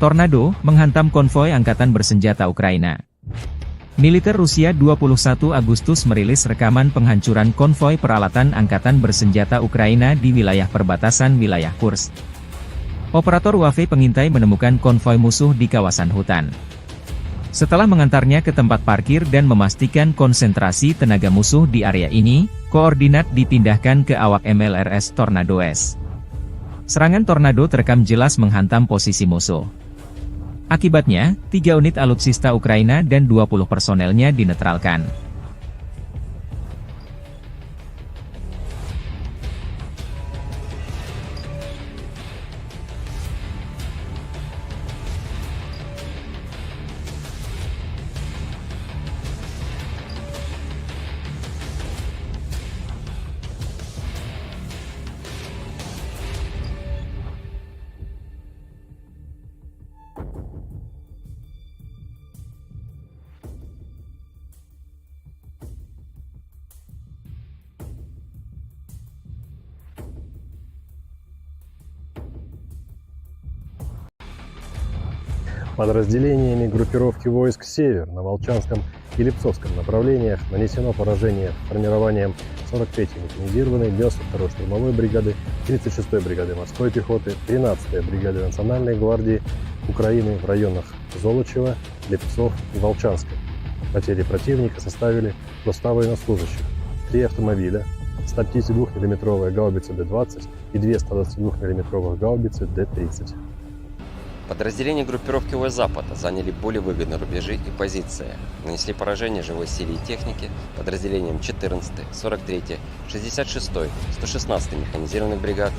Tornado menghantam konvoi Angkatan Bersenjata Ukraina. Militer Rusia 21 Agustus merilis rekaman penghancuran konvoi peralatan Angkatan Bersenjata Ukraina di wilayah perbatasan wilayah Kursk. Operator WAFE pengintai menemukan konvoi musuh di kawasan hutan. Setelah mengantarnya ke tempat parkir dan memastikan konsentrasi tenaga musuh di area ini, koordinat dipindahkan ke awak MLRS Tornado S. Serangan Tornado terekam jelas menghantam posisi musuh. Akibatnya, 3 unit alutsista Ukraina dan 20 personelnya dinetralkan. Подразделениями группировки войск «Север» на Волчанском и Липцовском направлениях нанесено поражение формированием 43-й механизированной, 92-й штурмовой бригады, 36-й бригады морской пехоты, 13-й бригады Национальной гвардии Украины в районах Золочева, Липцов и Волчанска. Потери противника составили до 100 военнослужащих, 3 автомобиля, 152 мм гаубицы Д-20 и 2 122 мм гаубицы Д-30. Подразделения группировки ВС Запада заняли более выгодные рубежи и позиции. Нанесли поражение живой силе и технике подразделениям 14-й, 43-й, 66-й, 116-й механизированных бригад,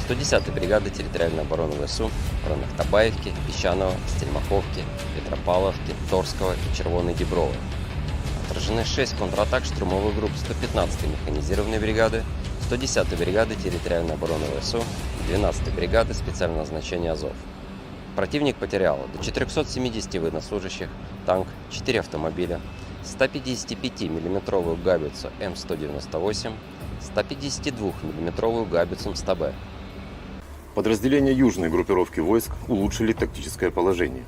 110-й бригады территориальной обороны ВСУ в районах Табаевки, Песчаного, Стельмаховки, Петропавловки, Торского и Червоной Діброви. Отражены 6 контратак штурмовых групп 115-й механизированной бригады, 110-й бригады территориальной обороны ВСУ и 12-й бригады специального назначения Азов. Противник потерял до 470 военнослужащих, танк, 4 автомобиля, 155-мм гаубицу М198, 152-мм гаубицу МСТБ. Подразделения южной группировки войск улучшили тактическое положение.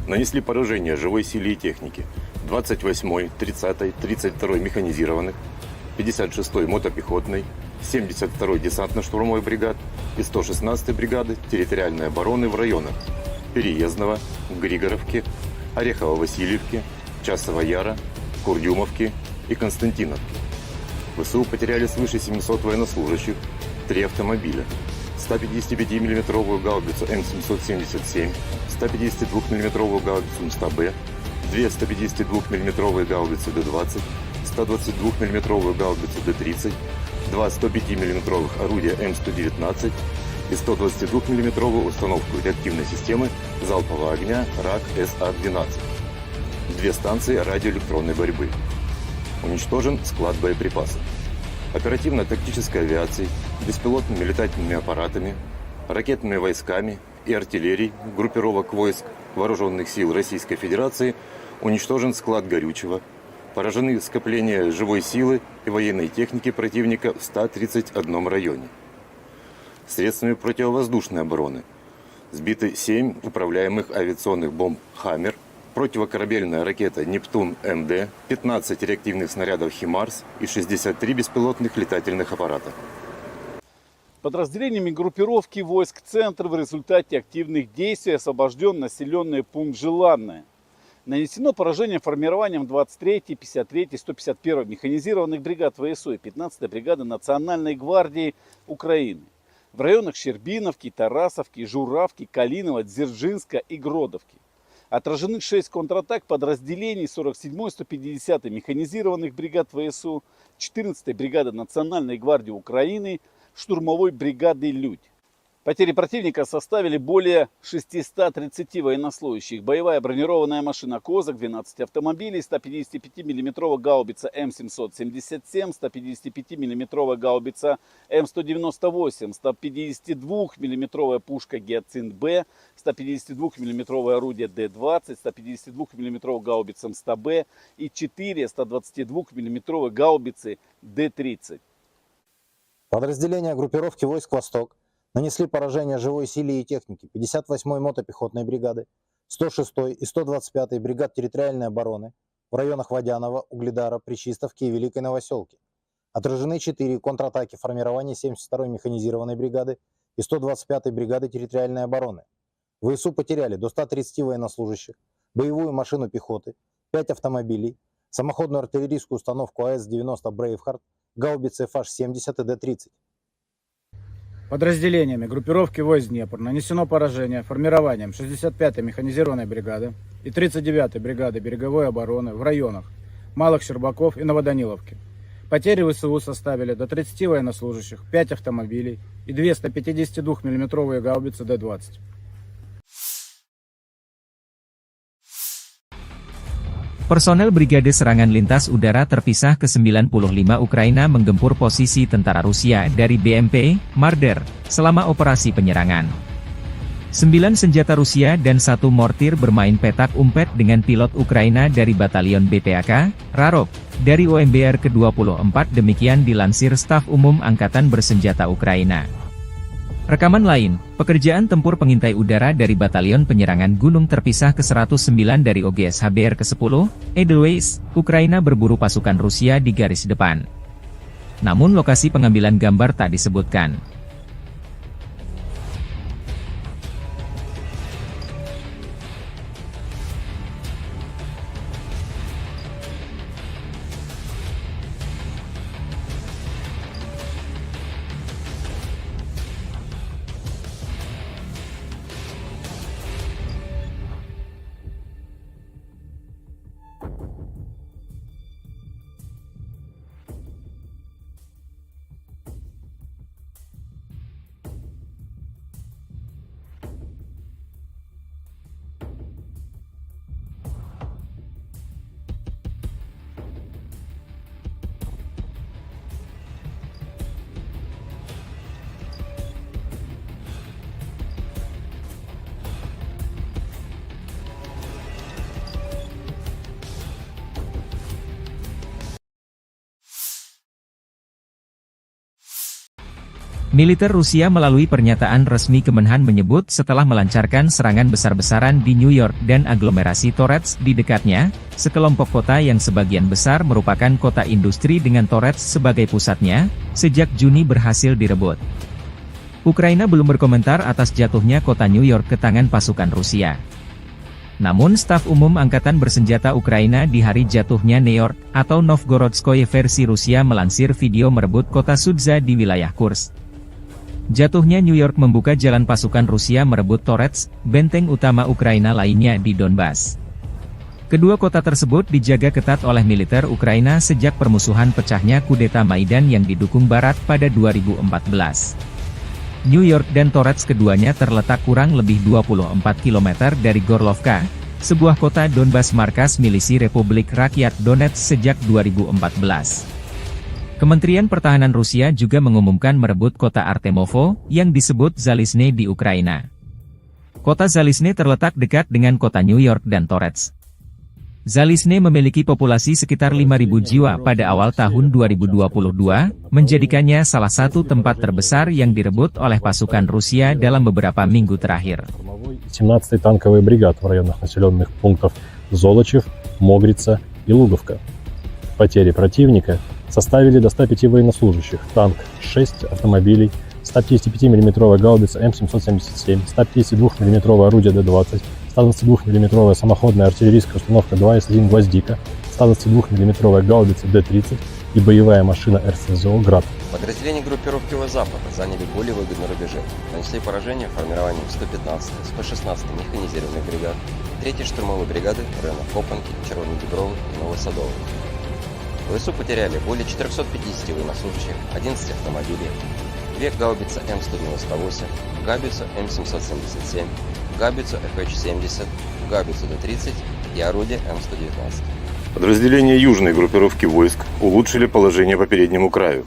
Нанесли поражение живой силе и технике 28-й, 30-й, 32-й механизированных, 56-й мотопехотной, 72-й десантно-штурмовой бригад и 116-й бригады территориальной обороны в районах Переездного, Григоровки, Орехово-Васильевки, Часова Яра, Курдюмовки и Константиновки. ВСУ потеряли свыше 700 военнослужащих, 3 автомобиля, 155-мм гаубицу М777, 152-мм гаубицу МСТБ, 2 152-мм гаубицы Д-20, 122-мм гаубицу Д-30, 2 105-мм орудия М119 и 122-мм установку реактивной системы залпового огня РАК-СА-12. 2 станции радиоэлектронной борьбы. Уничтожен склад боеприпасов. Оперативно-тактической авиацией, беспилотными летательными аппаратами, ракетными войсками и артиллерией группировок войск Вооруженных сил Российской Федерации уничтожен склад горючего, поражены скопления живой силы и военной техники противника в 131 районе. Средствами противовоздушной обороны сбиты 7 управляемых авиационных бомб «Хаммер», противокорабельная ракета «Нептун-МД», 15 реактивных снарядов «Химарс» и 63 беспилотных летательных аппарата. Подразделениями группировки войск «Центр» в результате активных действий освобожден населенный пункт Желанное. Нанесено поражение формированием 23-й, 53-й, 151-й механизированных бригад ВСУ и 15-й бригады Национальной гвардии Украины в районах Щербиновки, Тарасовки, Журавки, Калинова, Дзержинска и Гродовки. Отражены 6 контратак подразделений 47-й, 150-й механизированных бригад ВСУ, 14-й бригады Национальной гвардии Украины, штурмовой бригады «Людь». Потери противника составили более 630 военнослужащих. Боевая бронированная машина «Козак», 12 автомобилей, 155-мм гаубица М777, 155-мм гаубица М198, 152-мм пушка «Гиацинт-Б», 152-мм орудие Д-20, 152-мм гаубица МСТБ и 4 122-мм гаубицы Д-30. Подразделения группировки войск «Восток» нанесли поражение живой силе и технике 58-й мотопехотной бригады, 106-й и 125-й бригад территориальной обороны в районах Водянова, Угледара, Пречистовки и Великой Новоселки. Отражены 4 контратаки формирования 72-й механизированной бригады и 125-й бригады территориальной обороны. ВСУ потеряли до 130 военнослужащих, боевую машину пехоты, 5 автомобилей, самоходную артиллерийскую установку АС-90 «Брейвхард», гаубицы ФАШ-70 и Д-30. Подразделениями группировки войск Днепр нанесено поражение формированием 65-й механизированной бригады и 39-й бригады береговой обороны в районах Малых Щербаков и Новоданиловки. Потери ВСУ составили до 30 военнослужащих, 5 автомобилей и 2 152-мм гаубицы Д-20. Personel Brigade Serangan Lintas Udara Terpisah ke-95 Ukraina menggempur posisi tentara Rusia dari BMP, Marder, selama operasi penyerangan. 9 senjata Rusia dan 1 mortir bermain petak umpet dengan pilot Ukraina dari Batalion BPAK, Rarok, dari OMBR ke-24 demikian dilansir Staf Umum Angkatan Bersenjata Ukraina. Rekaman lain, pekerjaan tempur pengintai udara dari Batalion Penyerangan Gunung Terpisah ke-109 dari OGS HBR ke-10, Edelweiss, Ukraina berburu pasukan Rusia di garis depan. Namun lokasi pengambilan gambar tak disebutkan. Militer Rusia melalui pernyataan resmi Kemenhan menyebut setelah melancarkan serangan besar-besaran di New York dan aglomerasi Torets di dekatnya, sekelompok kota yang sebagian besar merupakan kota industri dengan Torets sebagai pusatnya, sejak Juni berhasil direbut. Ukraina belum berkomentar atas jatuhnya kota New York ke tangan pasukan Rusia. Namun staf umum Angkatan Bersenjata Ukraina di hari jatuhnya New York, atau Novgorodskoye versi Rusia melansir video merebut kota Sudza di wilayah Kursk. Jatuhnya New York membuka jalan pasukan Rusia merebut Torets, benteng utama Ukraina lainnya di Donbas. Kedua kota tersebut dijaga ketat oleh militer Ukraina sejak permusuhan pecahnya kudeta Maidan yang didukung Barat pada 2014. New York dan Torets keduanya terletak kurang lebih 24 km dari Gorlovka, sebuah kota Donbas markas milisi Republik Rakyat Donetsk sejak 2014. Kementerian Pertahanan Rusia juga mengumumkan merebut kota Artemovo, yang disebut Zalizne di Ukraina. Kota Zalizne terletak dekat dengan kota New York dan Torets. Zalizne memiliki populasi sekitar 5.000 jiwa pada awal tahun 2022, menjadikannya salah satu tempat terbesar yang direbut oleh pasukan Rusia dalam beberapa minggu terakhir. 17-й танковый бригад в районах населенных пунктов Золочев, Могрица и Луговка. Потери противника составили до 105 военнослужащих, танк 6 автомобилей, 155 мм гаубица М777, 152 мм орудие Д-20, 122 мм самоходная артиллерийская установка 2С1 «Гвоздика», 122 мм гаубица Д-30 и боевая машина РСЗО «Град». Подразделения группировки Запада заняли более выгодные рубежи, нанесли поражение формированием 115-й, 116-й механизированных бригад, 3-й штурмовой бригады в районах Копанки, Червоной Дубровы и Новосадовой. ВСУ потеряли более 450 военнослужащих, 11 автомобилей, 2 гаубицы М198, гаубицу М777, гаубицу ФХ-70, гаубицу Д-30 и орудие М119. Подразделения южной группировки войск улучшили положение по переднему краю.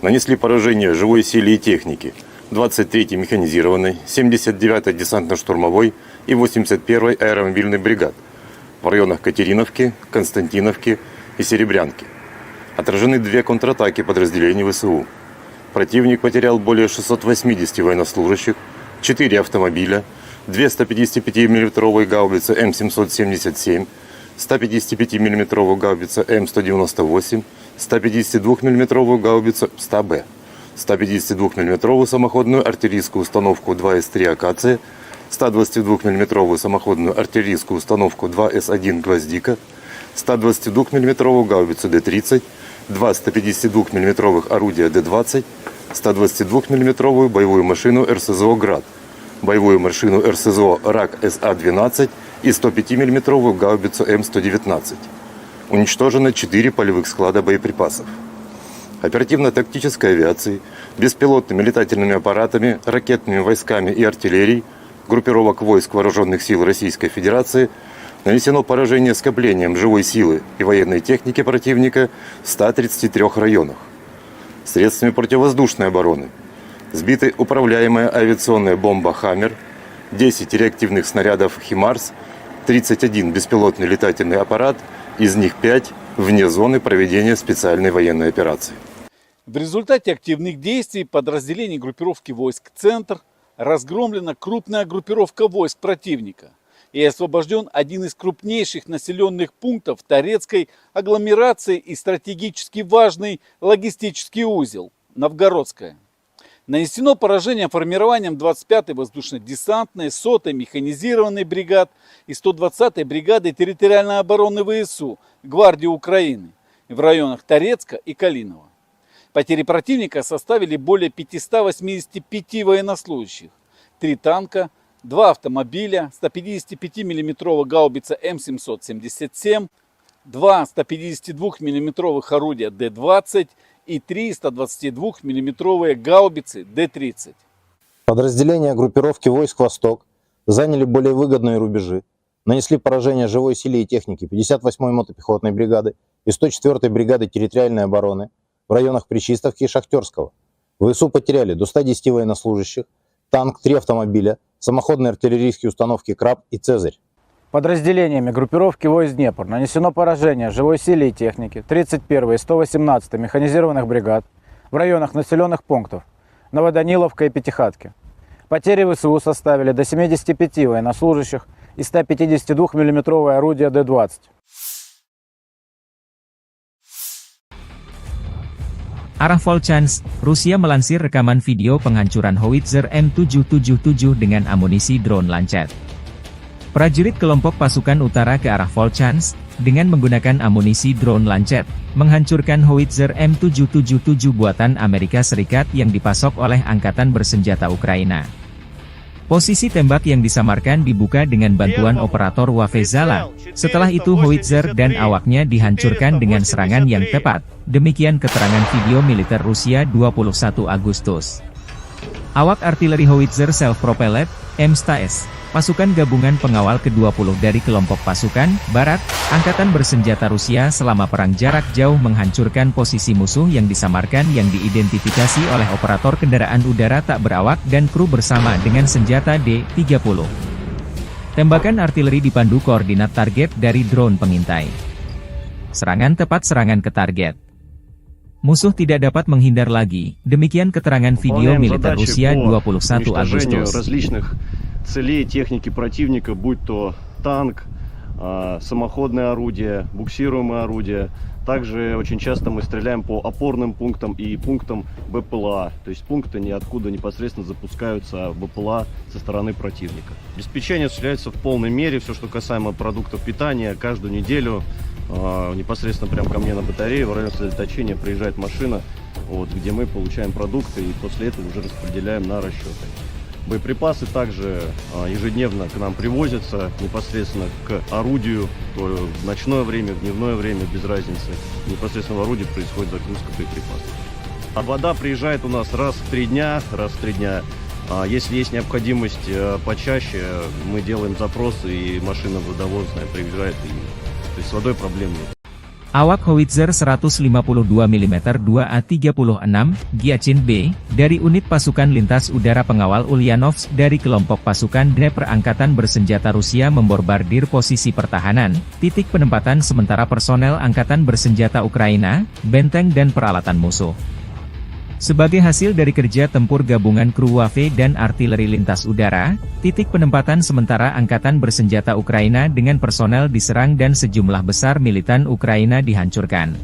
Нанесли поражение живой силе и технике 23-й механизированной, 79-й десантно-штурмовой и 81-й аэромобильной бригад в районах Катериновки, Константиновки и Серебрянки. Отражены 2 контратаки подразделений ВСУ. Противник потерял более 680 военнослужащих, 4 автомобиля, 2 155 мм гаубицы М777, 155 мм гаубица М198, 152 мм гаубицу 100Б, 152 мм самоходную артиллерийскую установку 2С3 «Акация», 122 мм самоходную артиллерийскую установку 2С1 «Гвоздика», 122 мм гаубицу Д-30, 2 152 мм орудия Д-20, 122 мм боевую машину РСЗО «Град», боевую машину РСЗО «Рак СА-12» и 105 мм гаубицу М119. Уничтожено 4 полевых склада боеприпасов. Оперативно-тактической авиацией, беспилотными летательными аппаратами, ракетными войсками и артиллерией группировок войск Вооруженных сил Российской Федерации нанесено поражение скоплением живой силы и военной техники противника в 133 районах. Средствами противовоздушной обороны сбиты управляемая авиационная бомба «Хаммер», 10 реактивных снарядов «Химарс», 31 беспилотный летательный аппарат, из них 5 вне зоны проведения специальной военной операции. В результате активных действий подразделений группировки войск «Центр» разгромлена крупная группировка войск противника и освобожден один из крупнейших населенных пунктов Торецкой агломерации и стратегически важный логистический узел – Новгородская. Нанесено поражение формированием 25-й воздушно-десантной, 100-й механизированной бригад и 120-й бригады территориальной обороны ВСУ Гвардии Украины в районах Торецка и Калинова. Потери противника составили более 585 военнослужащих, 3 танка, 2 автомобиля, 155 мм гаубица М777, 2 152 мм орудия Д-20 и 3 122 мм гаубицы Д-30. Подразделения группировки войск «Восток» заняли более выгодные рубежи, нанесли поражение живой силе и технике 58-й мотопехотной бригады и 104-й бригады территориальной обороны в районах Причистовки и Шахтерского. ВСУ потеряли до 110 военнослужащих, танк, 3 автомобиля, самоходные артиллерийские установки «Краб» и «Цезарь». Подразделениями группировки войск «Днепр» нанесено поражение живой силе и технике 31-й и 118-й механизированных бригад в районах населенных пунктов Новоданиловка и Пятихатки. Потери ВСУ составили до 75 военнослужащих и 152 миллиметровое орудие Д-20. Arah Volchansk, Rusia melansir rekaman video penghancuran howitzer M777 dengan amunisi drone Lancet. Prajurit kelompok pasukan utara ke arah Volchansk, dengan menggunakan amunisi drone Lancet, menghancurkan howitzer M777 buatan Amerika Serikat yang dipasok oleh Angkatan Bersenjata Ukraina. Posisi tembak yang disamarkan dibuka dengan bantuan operator Wafezala. Setelah itu howitzer dan awaknya dihancurkan dengan serangan yang tepat. Demikian keterangan video militer Rusia 21 Agustus. Awak artileri howitzer self-propelled, M-STAS, pasukan gabungan pengawal ke-20 dari kelompok pasukan Barat, Angkatan Bersenjata Rusia selama perang jarak jauh menghancurkan posisi musuh yang disamarkan yang diidentifikasi oleh operator kendaraan udara tak berawak dan kru bersama dengan senjata D-30. Tembakan artileri dipandu koordinat target dari drone pengintai. Serangan tepat serangan ke target. Musuh tidak dapat menghindar lagi, demikian keterangan video militer Rusia 21 Agustus. Целей техники противника, будь то танк, самоходное орудие, буксируемое орудие. Также очень часто мы стреляем по опорным пунктам и пунктам БПЛА. То есть пункты ниоткуда непосредственно запускаются БПЛА со стороны противника. Обеспечение осуществляется в полной мере. Все, что касаемо продуктов питания, каждую неделю непосредственно прямо ко мне на батарею в районе сосредоточения приезжает машина, вот, где мы получаем продукты и после этого уже распределяем на расчеты. Боеприпасы также ежедневно к нам привозятся непосредственно к орудию, то в ночное время, в дневное время, без разницы. Непосредственно в орудии происходит загрузка боеприпасов. А вода приезжает у нас раз в 3 дня. Если есть необходимость почаще, мы делаем запросы, и машина водовозная приезжает, то есть с водой проблем нет. Awak howitzer 152 mm 2A36, Giachin B, dari unit pasukan lintas udara pengawal Ulyanovsk dari kelompok pasukan Dnepr Angkatan Bersenjata Rusia memborbardir posisi pertahanan, titik penempatan sementara personel Angkatan Bersenjata Ukraina, benteng dan peralatan musuh. Sebagai hasil dari kerja tempur gabungan kru Wave dan artileri lintas udara, titik penempatan sementara Angkatan Bersenjata Ukraina dengan personel diserang dan sejumlah besar militan Ukraina dihancurkan.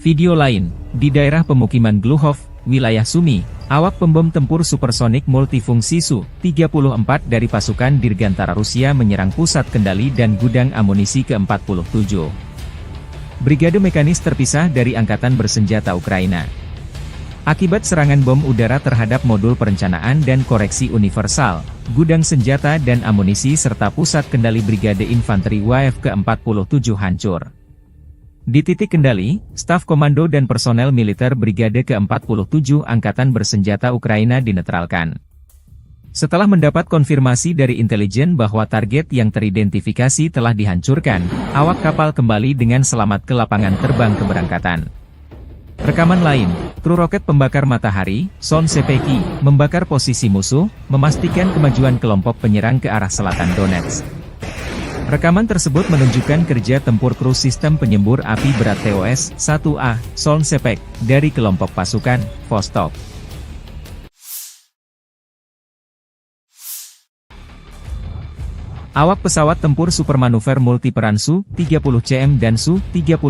Video lain, di daerah pemukiman Gluhov, wilayah Sumy, awak pembom tempur supersonik multifungsi Su-34 dari pasukan Dirgantara Rusia menyerang pusat kendali dan gudang amunisi ke-47. Brigade mekanis terpisah dari Angkatan Bersenjata Ukraina. Akibat serangan bom udara terhadap modul perencanaan dan koreksi universal, gudang senjata dan amunisi serta pusat kendali Brigade Infanteri WAF ke-47 hancur. Di titik kendali, staf komando dan personel militer Brigade ke-47 Angkatan Bersenjata Ukraina dinetralkan. Setelah mendapat konfirmasi dari intelijen bahwa target yang teridentifikasi telah dihancurkan, awak kapal kembali dengan selamat ke lapangan terbang keberangkatan. Rekaman lain, kru roket pembakar matahari, Son Sepeki, membakar posisi musuh, memastikan kemajuan kelompok penyerang ke arah selatan Donetsk. Rekaman tersebut menunjukkan kerja tempur kru sistem penyembur api berat TOS-1A, Son Sepek, dari kelompok pasukan Vostok. Awak pesawat tempur supermanuver multiperan Su-30CM dan Su-35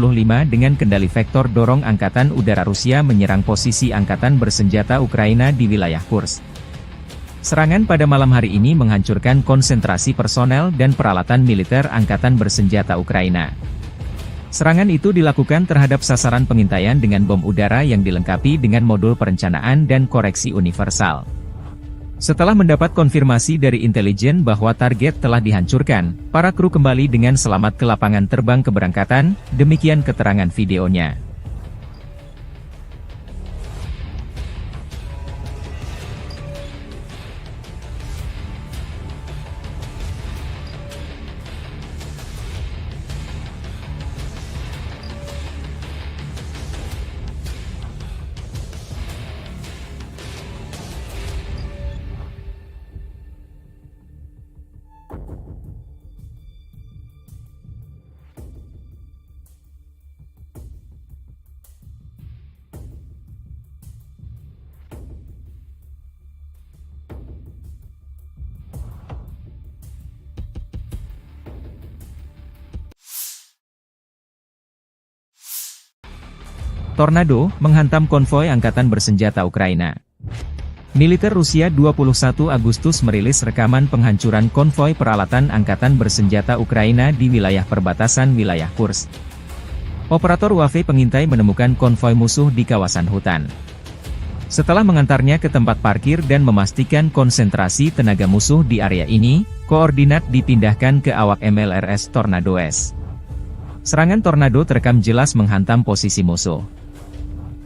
dengan kendali vektor dorong Angkatan Udara Rusia menyerang posisi Angkatan Bersenjata Ukraina di wilayah Kursk. Serangan pada malam hari ini menghancurkan konsentrasi personel dan peralatan militer Angkatan Bersenjata Ukraina. Serangan itu dilakukan terhadap sasaran pengintaian dengan bom udara yang dilengkapi dengan modul perencanaan dan koreksi universal. Setelah mendapat konfirmasi dari intelijen bahwa target telah dihancurkan, para kru kembali dengan selamat ke lapangan terbang keberangkatan, demikian keterangan videonya. Tornado menghantam konvoi angkatan bersenjata Ukraina. Militer Rusia 21 Agustus merilis rekaman penghancuran konvoi peralatan angkatan bersenjata Ukraina di wilayah perbatasan wilayah Kursk. Operator UAV pengintai menemukan konvoi musuh di kawasan hutan. Setelah mengantarnya ke tempat parkir dan memastikan konsentrasi tenaga musuh di area ini, koordinat dipindahkan ke awak MLRS Tornado S. Serangan Tornado terekam jelas menghantam posisi musuh.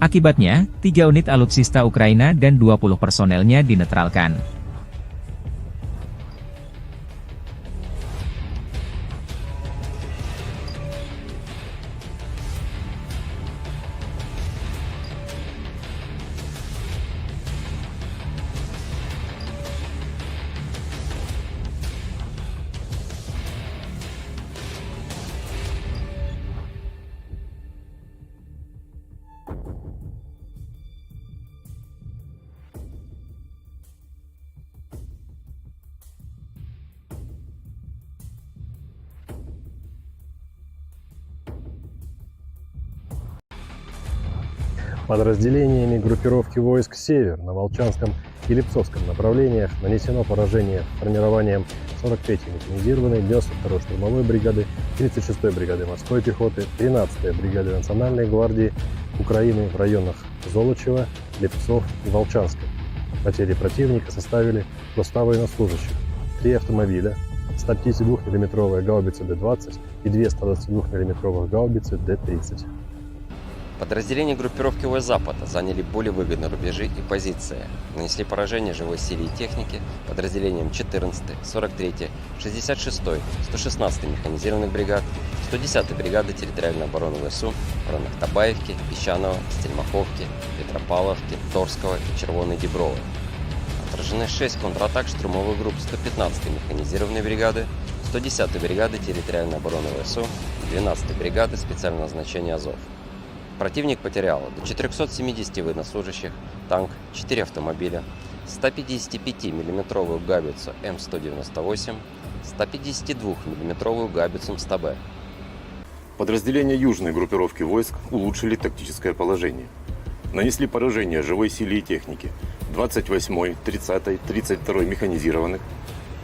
Akibatnya, 3 unit alutsista Ukraina dan 20 personelnya dinetralkan. Подразделениями группировки войск «Север» на Волчанском и Липцовском направлениях нанесено поражение формированием 43-й механизированной, 92-й штурмовой бригады, 36-й бригады морской пехоты, 13-й бригады Национальной гвардии Украины в районах Золочева, Липцов и Волчанска. Потери противника составили до 100 военнослужащих, 3 автомобиля, 152 мм гаубицы Д-20 и 2 122 мм гаубицы Д-30. Подразделения группировки ВойСК Запада заняли более выгодные рубежи и позиции. Нанесли поражение живой силе и технике подразделениям 14-й, 43-й, 66-й, 116-й механизированных бригад, 110-й бригады территориальной обороны ВСУ в районах Табаевки, Песчаного, Стельмаховки, Петропавловки, Торского и Червоной Діброви. Отражены 6 контратак штурмовых групп 115-й механизированной бригады, 110-й бригады территориальной обороны ВСУ и 12-й бригады специального назначения Азов. Противник потерял до 470 военнослужащих, танк, 4 автомобиля, 155 мм гаубицу М198, 152 мм гаубицу МСТБ. Подразделения южной группировки войск улучшили тактическое положение. Нанесли поражение живой силе и технике 28-й, 30-й, 32-й механизированных,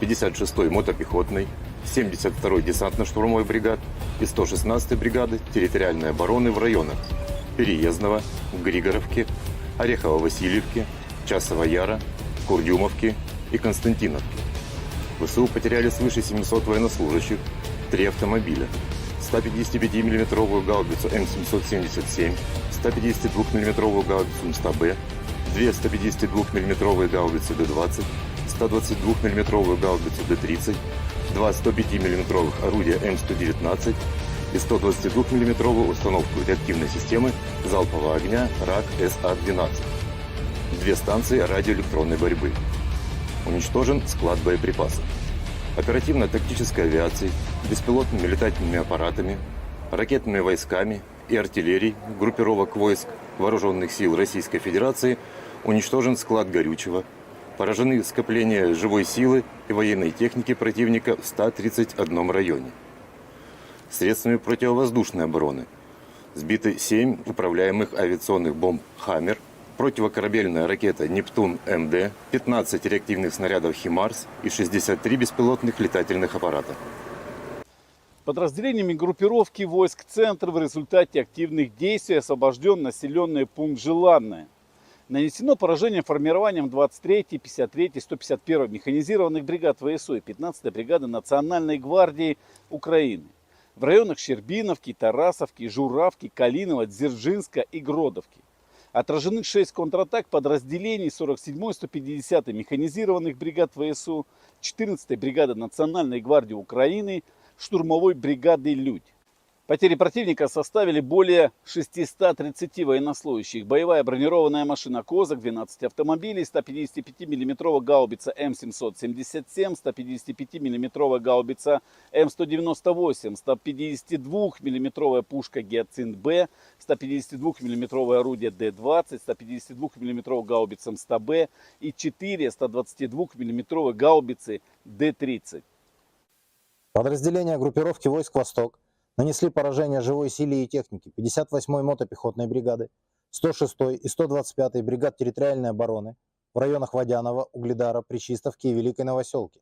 56-й мотопехотной, 72-й десантно-штурмовой бригад и 116-й бригады территориальной обороны в районах Переездного, Григоровки, Орехово-Васильевки, Часова Яра, Курдюмовки и Константиновки. ВСУ потеряли свыше 700 военнослужащих, 3 автомобиля, 155 мм гаубицу М777, 152 мм гаубицу МСТБ, 2 152 мм гаубицы Д-20, 122 мм гаубицу Д-30, 2 105 мм орудия М119 и 122 мм установку реактивной системы залпового огня РАК-СА-12. 2 станции радиоэлектронной борьбы. Уничтожен склад боеприпасов. Оперативно-тактической авиацией, беспилотными летательными аппаратами, ракетными войсками и артиллерией группировок войск Вооруженных сил Российской Федерации уничтожен склад горючего, поражены скопления живой силы и военной техники противника в 131 районе. Средствами противовоздушной обороны сбиты 7 управляемых авиационных бомб «Хаммер», противокорабельная ракета «Нептун-МД», 15 реактивных снарядов «Химарс» и 63 беспилотных летательных аппарата. Подразделениями группировки войск «Центр» в результате активных действий освобожден населенный пункт Желанное. Нанесено поражение формированием 23-й, 53-й, 151-й механизированных бригад ВСУ и 15-й бригады Национальной гвардии Украины в районах Щербиновки, Тарасовки, Журавки, Калинова, Дзержинска и Гродовки. Отражены 6 контратак подразделений 47-й, 150-й механизированных бригад ВСУ, 14-й бригады Национальной гвардии Украины, штурмовой бригады «Людь». Потери противника составили более 630 военнослужащих. Боевая бронированная машина «Козак», 12 автомобилей, 155 мм гаубица М777, 155 мм гаубица М198, 152 мм пушка «Гиацинт-Б», 152 мм орудие Д-20, 152 мм гаубица МСТБ и 4 122 мм гаубицы Д-30. Подразделения группировки войск «Восток» Нанесли поражение живой силе и технике 58-й мотопехотной бригады, 106-й и 125-й бригад территориальной обороны в районах Водянова, Угледара, Пречистовки и Великой Новоселки.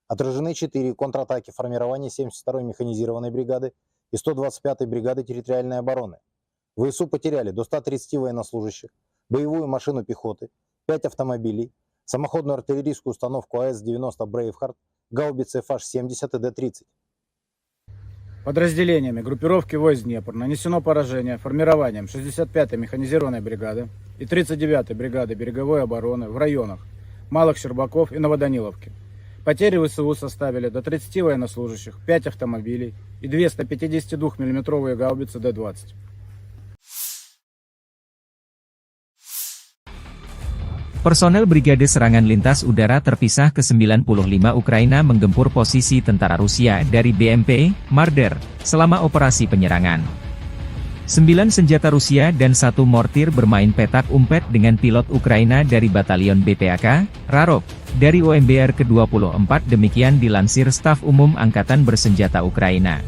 Отражены 4 контратаки формирования 72-й механизированной бригады и 125-й бригады территориальной обороны. ВСУ потеряли до 130 военнослужащих, боевую машину пехоты, 5 автомобилей, самоходную артиллерийскую установку АС-90 «Брейвхард», гаубицы FH-70 и Д-30. Подразделениями группировки войск Днепр нанесено поражение формированием 65-й механизированной бригады и 39-й бригады береговой обороны в районах Малых Щербаков и Новоданиловки. Потери ВСУ составили до 30 военнослужащих, 5 автомобилей и 2 152 мм гаубицы Д-20. Personel Brigade Serangan Lintas Udara Terpisah ke-95 Ukraina menggempur posisi tentara Rusia dari BMP, Marder, selama operasi penyerangan. 9 senjata Rusia dan 1 mortir bermain petak umpet dengan pilot Ukraina dari Batalion BPAK, Rarok, dari OMBR ke-24 demikian dilansir Staf Umum Angkatan Bersenjata Ukraina.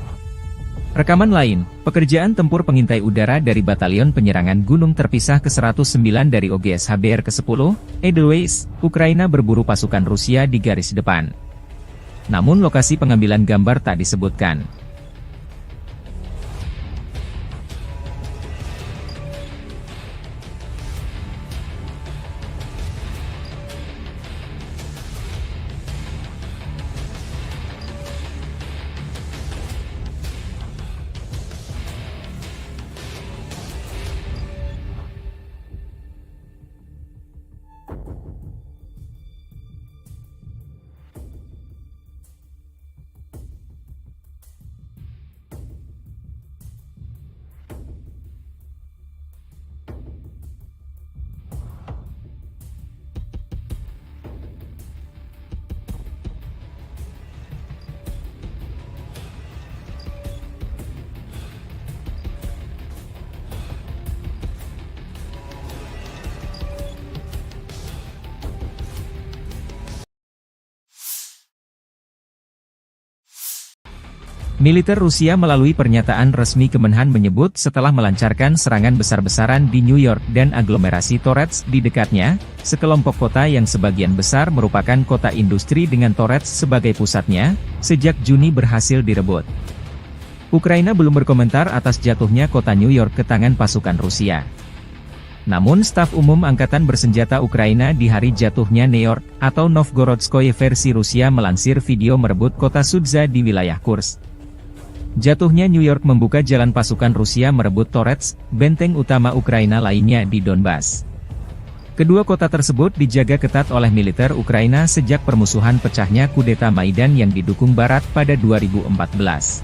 Rekaman lain, pekerjaan tempur pengintai udara dari Batalion Penyerangan Gunung Terpisah ke-109 dari OGS HBR ke-10, Edelweiss, Ukraina berburu pasukan Rusia di garis depan. Namun lokasi pengambilan gambar tak disebutkan. Militer Rusia melalui pernyataan resmi Kemenhan menyebut setelah melancarkan serangan besar-besaran di New York dan aglomerasi Torets di dekatnya, sekelompok kota yang sebagian besar merupakan kota industri dengan Torets sebagai pusatnya, sejak Juni berhasil direbut. Ukraina belum berkomentar atas jatuhnya kota New York ke tangan pasukan Rusia. Namun Staf Umum Angkatan Bersenjata Ukraina di hari jatuhnya New York, atau Novgorodskoye versi Rusia melansir video merebut kota Sudza di wilayah Kursk. Jatuhnya New York membuka jalan pasukan Rusia merebut Torets, benteng utama Ukraina lainnya di Donbas. Kedua kota tersebut dijaga ketat oleh militer Ukraina sejak permusuhan pecahnya kudeta Maidan yang didukung Barat pada 2014.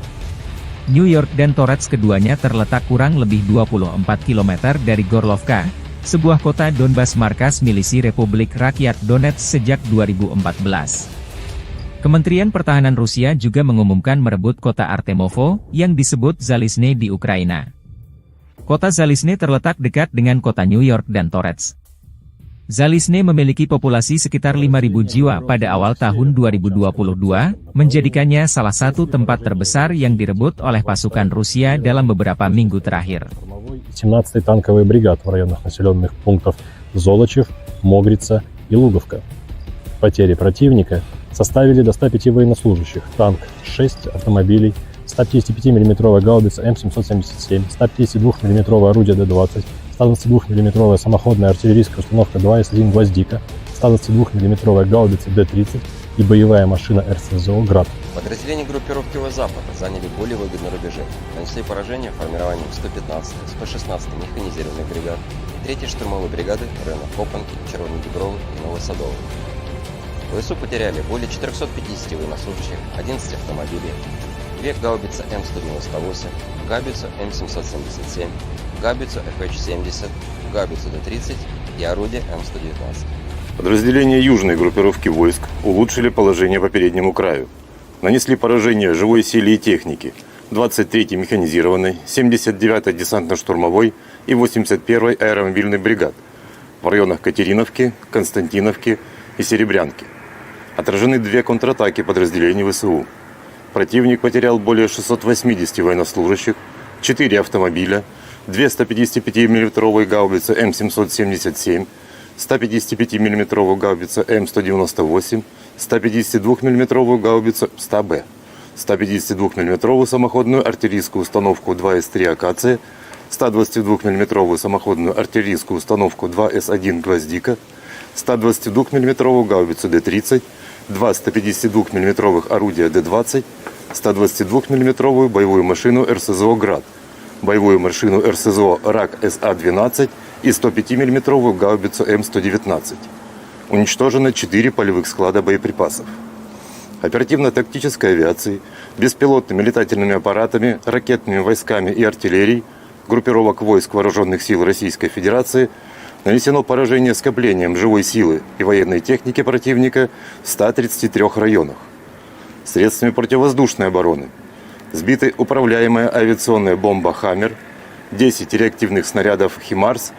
New York dan Torets keduanya terletak kurang lebih 24 km dari Gorlovka, sebuah kota Donbas markas milisi Republik Rakyat Donetsk sejak 2014. Kementerian Pertahanan Rusia juga mengumumkan merebut kota Artemovo, yang disebut Zalizne di Ukraina. Kota Zalizne terletak dekat dengan kota New York dan Torets. Zalizne memiliki populasi sekitar 5.000 jiwa pada awal tahun 2022, menjadikannya salah satu tempat terbesar yang direbut oleh pasukan Rusia dalam beberapa minggu terakhir. 17-й танковый бригад в районах населенных пунктов Золочев, Могрица и Луговка. Потери противника составили до 105 военнослужащих, танк 6 автомобилей, 155 мм гаубица М777, 152 мм орудие Д-20, 122 мм самоходная артиллерийская установка 2С1 «Гвоздика», 122 мм гаубица Д-30 и боевая машина РСЗО «Град». Подразделения группировки Запада заняли более выгодные рубежи, нанесли поражение формированием 115-й, 116-й механизированных бригад и 3-й штурмовой бригады в районах Копанки, Червоной Дубровы и Новосадовой. ВСУ потеряли более 450 военнослужащих, 11 автомобилей, 2 гаубицы М198, гаубицу М777, гаубицу FH-70, гаубицу Д-30 и орудие М119. Подразделения южной группировки войск улучшили положение по переднему краю. Нанесли поражение живой силе и технике 23-й механизированной, 79-й десантно-штурмовой и 81-й аэромобильной бригад в районах Катериновки, Константиновки и Серебрянки. Отражены 2 контратаки подразделений ВСУ. Противник потерял более 680 военнослужащих, 4 автомобиля, 2 155-мм гаубицы М777, 155-мм гаубица М198, 152-мм гаубицу 100Б, 152-мм самоходную артиллерийскую установку 2С3 «Акация», 122-мм самоходную артиллерийскую установку 2С1 «Гвоздика», 122-мм гаубицу Д-30, 2 152-мм орудия Д-20, 122-мм боевую машину РСЗО «Град», боевую машину РСЗО РАК СА-12 и 105-мм гаубицу М119. Уничтожено 4 полевых склада боеприпасов. Оперативно-тактической авиацией, беспилотными летательными аппаратами, ракетными войсками и артиллерией группировок войск Вооруженных сил Российской Федерации нанесено поражение скоплением живой силы и военной техники противника в 133 районах. Средствами противовоздушной обороны сбиты управляемая авиационная бомба «Хаммер», 10 реактивных снарядов «Химарс»,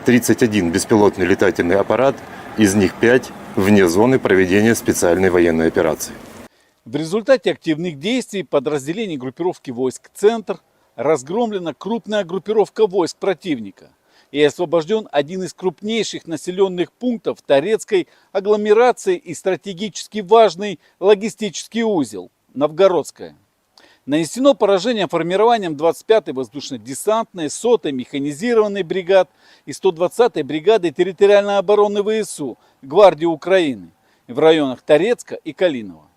31 беспилотный летательный аппарат, из них 5 вне зоны проведения специальной военной операции. В результате активных действий подразделений группировки войск «Центр» разгромлена крупная группировка войск противника и освобожден один из крупнейших населенных пунктов Торецкой агломерации и стратегически важный логистический узел – Новгородская. Нанесено поражение формированием 25-й воздушно-десантной, 100-й механизированной бригад и 120-й бригады территориальной обороны ВСУ Гвардии Украины в районах Торецка и Калинова.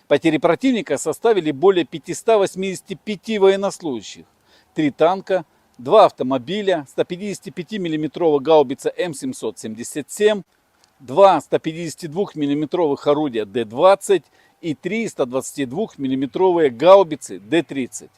Потери противника составили более 585 военнослужащих, 3 танка, 2 автомобиля, 155-мм гаубица М777, 2 152-мм орудия Д-20 и 3 122-мм гаубицы Д-30.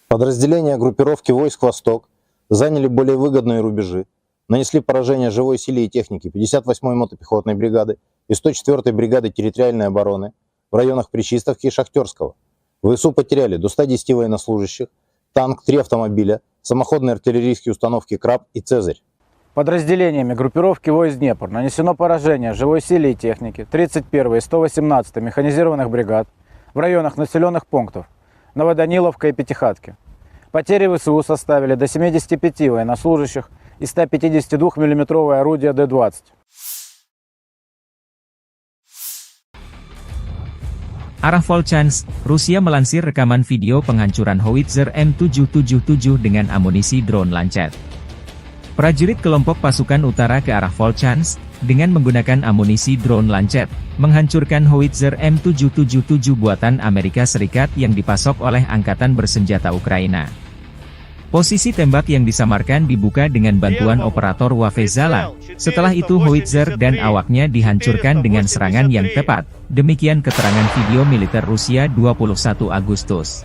Подразделения группировки войск «Восток» заняли более выгодные рубежи, нанесли поражение живой силе и технике 58-й мотопехотной бригады и 104-й бригады территориальной обороны в районах Причистовки и Шахтерского. ВСУ потеряли до 110 военнослужащих, танк, 3 автомобиля, самоходные артиллерийские установки «Краб» и «Цезарь». Подразделениями группировки войск «Днепр» нанесено поражение живой силе и технике 31-й и 118-й механизированных бригад в районах населенных пунктов Новоданиловка и Пятихатки. Потери ВСУ составили до 75 военнослужащих и 152-мм орудия Д-20. Arah Volchansk, Rusia melansir rekaman video penghancuran howitzer M777 dengan amunisi drone Lancet. Prajurit kelompok pasukan utara ke arah Volchansk, dengan menggunakan amunisi drone Lancet, menghancurkan howitzer M777 buatan Amerika Serikat yang dipasok oleh Angkatan Bersenjata Ukraina. Posisi tembak yang disamarkan dibuka dengan bantuan operator Wafezala. Setelah itu howitzer dan awaknya dihancurkan dengan serangan yang tepat. Demikian keterangan video militer Rusia 21 Agustus.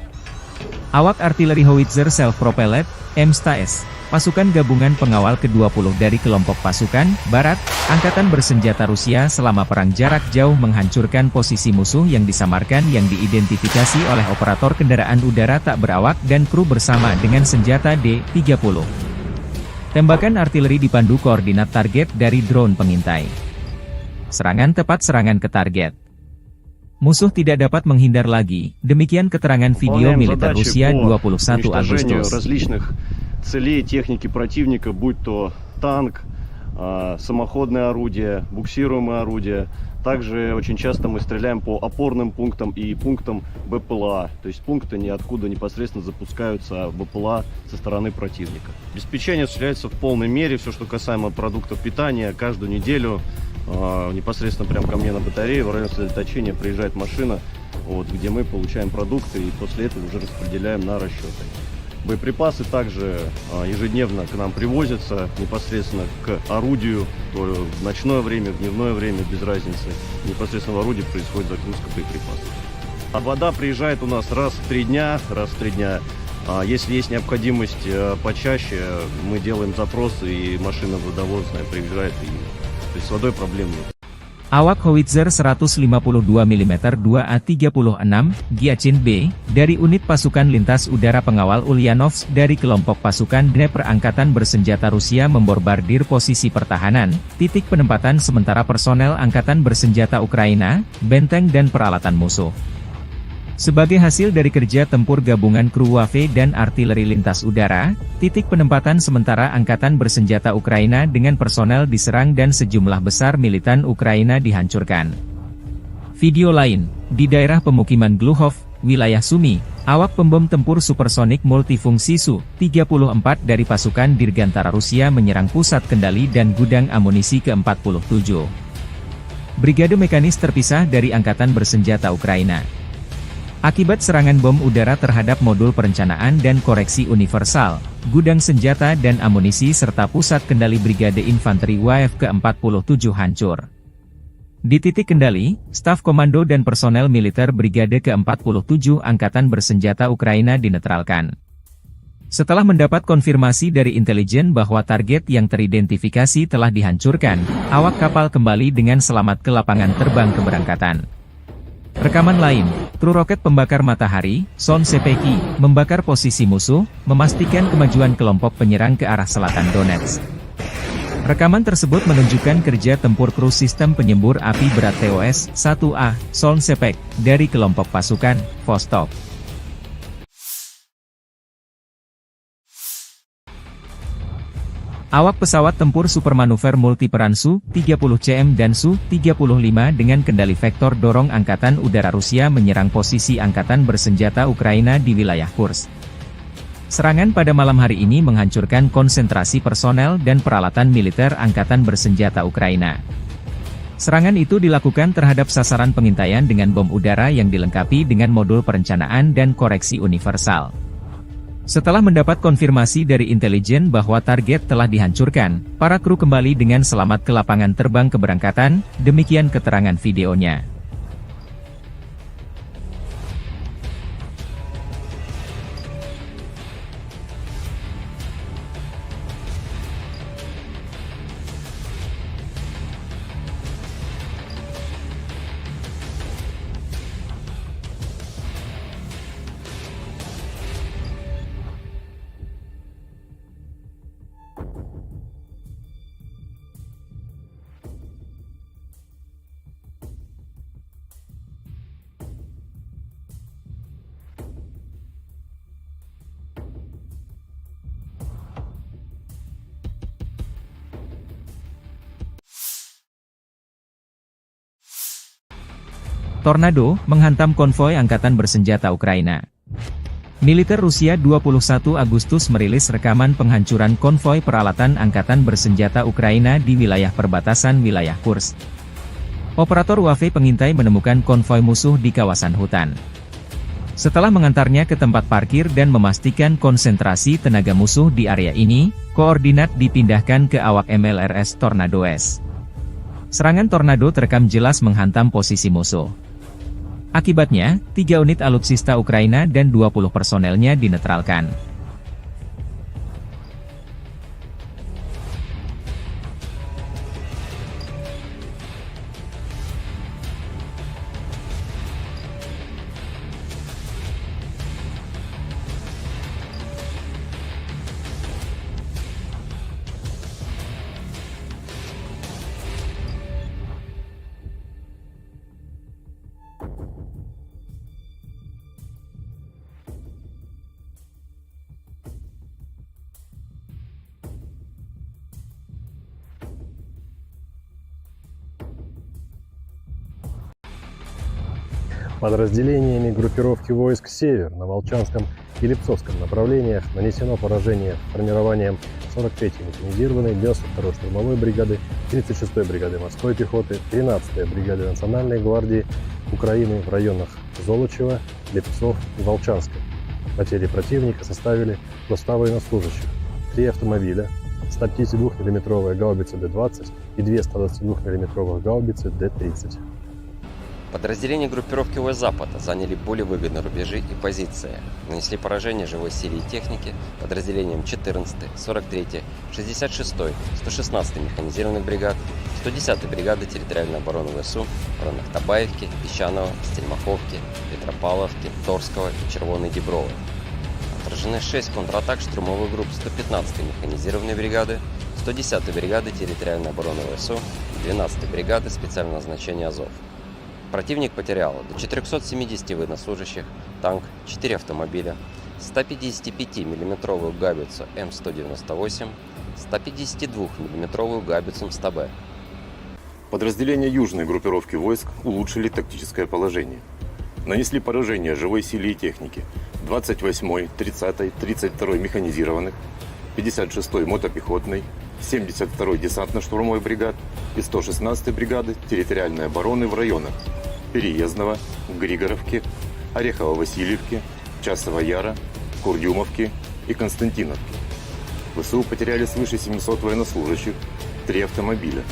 Awak artileri howitzer self-propelled, M-STAS, pasukan gabungan pengawal ke-20 dari kelompok pasukan Barat, Angkatan Bersenjata Rusia selama perang jarak jauh menghancurkan posisi musuh yang disamarkan yang diidentifikasi oleh operator kendaraan udara tak berawak dan kru bersama dengan senjata D-30. Tembakan artileri dipandu koordinat target dari drone pengintai. Serangan tepat serangan ke target. Musuh tidak dapat menghindar lagi, demikian keterangan video militer Rusia 21 Agustus. Целей техники противника, будь то танк, самоходное орудие, буксируемое орудие. Также очень часто мы стреляем по опорным пунктам и пунктам БПЛА. То есть пункты ниоткуда непосредственно запускаются БПЛА со стороны противника. Обеспечение осуществляется в полной мере. Все, что касаемо продуктов питания, каждую неделю непосредственно прямо ко мне на батарее в районе сосредоточения приезжает машина, где мы получаем продукты и после этого уже распределяем на расчеты. Боеприпасы также ежедневно к нам привозятся непосредственно к орудию, то в ночное время, в дневное время, без разницы. Непосредственно в орудии происходит загрузка боеприпасов. А вода приезжает у нас раз в 3 дня. Если есть необходимость почаще, мы делаем запросы, и машина водовозная приезжает. То есть с водой проблем нет. Awak howitzer 152 mm 2A36 Giachin B, dari unit pasukan lintas udara pengawal Ulyanovsk dari kelompok pasukan Dnepr Angkatan Bersenjata Rusia memborbardir posisi pertahanan, titik penempatan sementara personel Angkatan Bersenjata Ukraina, benteng dan peralatan musuh. Sebagai hasil dari kerja tempur gabungan kru WAFE dan artileri lintas udara, titik penempatan sementara Angkatan Bersenjata Ukraina dengan personel diserang dan sejumlah besar militan Ukraina dihancurkan. Video lain, di daerah pemukiman Gluhov, wilayah Sumy, awak pembom tempur supersonik multifungsi Su-34 dari pasukan Dirgantara Rusia menyerang pusat kendali dan gudang amunisi ke-47. Brigade mekanis terpisah dari Angkatan Bersenjata Ukraina. Akibat serangan bom udara terhadap modul perencanaan dan koreksi universal, gudang senjata dan amunisi serta pusat kendali Brigade Infanteri WAF ke-47 hancur. Di titik kendali, staf komando dan personel militer Brigade ke-47 Angkatan Bersenjata Ukraina dinetralkan. Setelah mendapat konfirmasi dari intelijen bahwa target yang teridentifikasi telah dihancurkan, awak kapal kembali dengan selamat ke lapangan terbang keberangkatan. Rekaman lain, kru roket pembakar matahari, Son Sepeki, membakar posisi musuh, memastikan kemajuan kelompok penyerang ke arah selatan Donetsk. Rekaman tersebut menunjukkan kerja tempur kru sistem penyembur api berat TOS-1A, Son Sepek, dari kelompok pasukan Vostok. Awak pesawat tempur supermanuver multiperan Su-30CM dan Su-35 dengan kendali vektor dorong Angkatan Udara Rusia menyerang posisi Angkatan Bersenjata Ukraina di wilayah Kursk. Serangan pada malam hari ini menghancurkan konsentrasi personel dan peralatan militer Angkatan Bersenjata Ukraina. Serangan itu dilakukan terhadap sasaran pengintaian dengan bom udara yang dilengkapi dengan modul perencanaan dan koreksi universal. Setelah mendapat konfirmasi dari intelijen bahwa target telah dihancurkan, para kru kembali dengan selamat ke lapangan terbang keberangkatan, demikian keterangan videonya. Tornado menghantam konvoi Angkatan Bersenjata Ukraina. Militer Rusia 21 Agustus merilis rekaman penghancuran konvoi peralatan Angkatan Bersenjata Ukraina di wilayah perbatasan wilayah Kursk. Operator WAFE pengintai menemukan konvoi musuh di kawasan hutan. Setelah mengantarnya ke tempat parkir dan memastikan konsentrasi tenaga musuh di area ini, koordinat dipindahkan ke awak MLRS Tornado S. Serangan tornado terekam jelas menghantam posisi musuh. Akibatnya, 3 unit alutsista Ukraina dan 20 personelnya dinetralkan. Подразделениями группировки войск «Север» на Волчанском и Липцовском направлениях нанесено поражение формированием 43-й механизированной 92-й штурмовой бригады, 36-й бригады морской пехоты, 13-й бригады Национальной гвардии Украины в районах Золочева, Липцов и Волчанска. Потери противника составили до 100 военнослужащих, 3 автомобиля, 152 мм гаубицы Д-20 и 2 122 мм гаубицы Д-30. Подразделения группировки ВС Запада заняли более выгодные рубежи и позиции. Нанесли поражение живой силе и технике подразделениям 14-й, 43-й, 66-й, 116-й механизированных бригад, 110-й бригады территориальной обороны ВСУ в районах Табаевки, Песчаного, Стельмаховки, Петропавловки, Торского и Червоной Діброви. Отражены 6 контратак штурмовых групп 115-й механизированной бригады, 110-й бригады территориальной обороны ВСУ и 12-й бригады специального назначения Азов. Противник потерял до 470 военнослужащих, танк, 4 автомобиля, 155-мм гаубицу М198, 152-мм гаубицу МСТБ. Подразделения южной группировки войск улучшили тактическое положение. Нанесли поражение живой силе и технике 28-й, 30-й, 32-й механизированных, 56-й мотопехотной, 72-й десантно-штурмовой бригад и 116-й бригады территориальной обороны в районах Переездного, Григоровки, Орехово-Васильевки, Часова Яра, Курдюмовки и Константиновки. ВСУ потеряли свыше 700 военнослужащих, 3 автомобиля,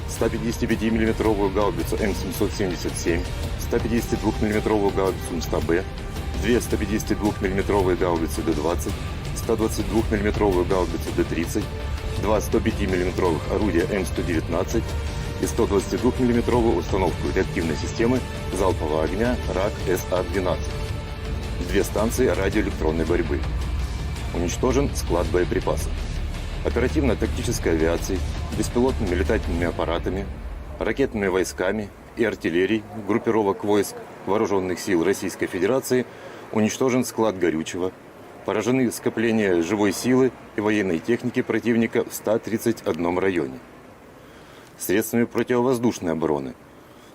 155-мм гаубицу М777, 152-мм гаубицу МСТБ, 2 152-мм гаубицы Д-20, 122-мм гаубицу Д-30, 2 105-мм орудия М119 и 122-мм установку реактивной системы залпового огня РАК СА-12. 2 станции радиоэлектронной борьбы. Уничтожен склад боеприпасов. Оперативно-тактической авиацией, беспилотными летательными аппаратами, ракетными войсками и артиллерией группировок войск Вооруженных сил Российской Федерации уничтожен склад горючего, поражены скопления живой силы и военной техники противника в 131 районе. Средствами противовоздушной обороны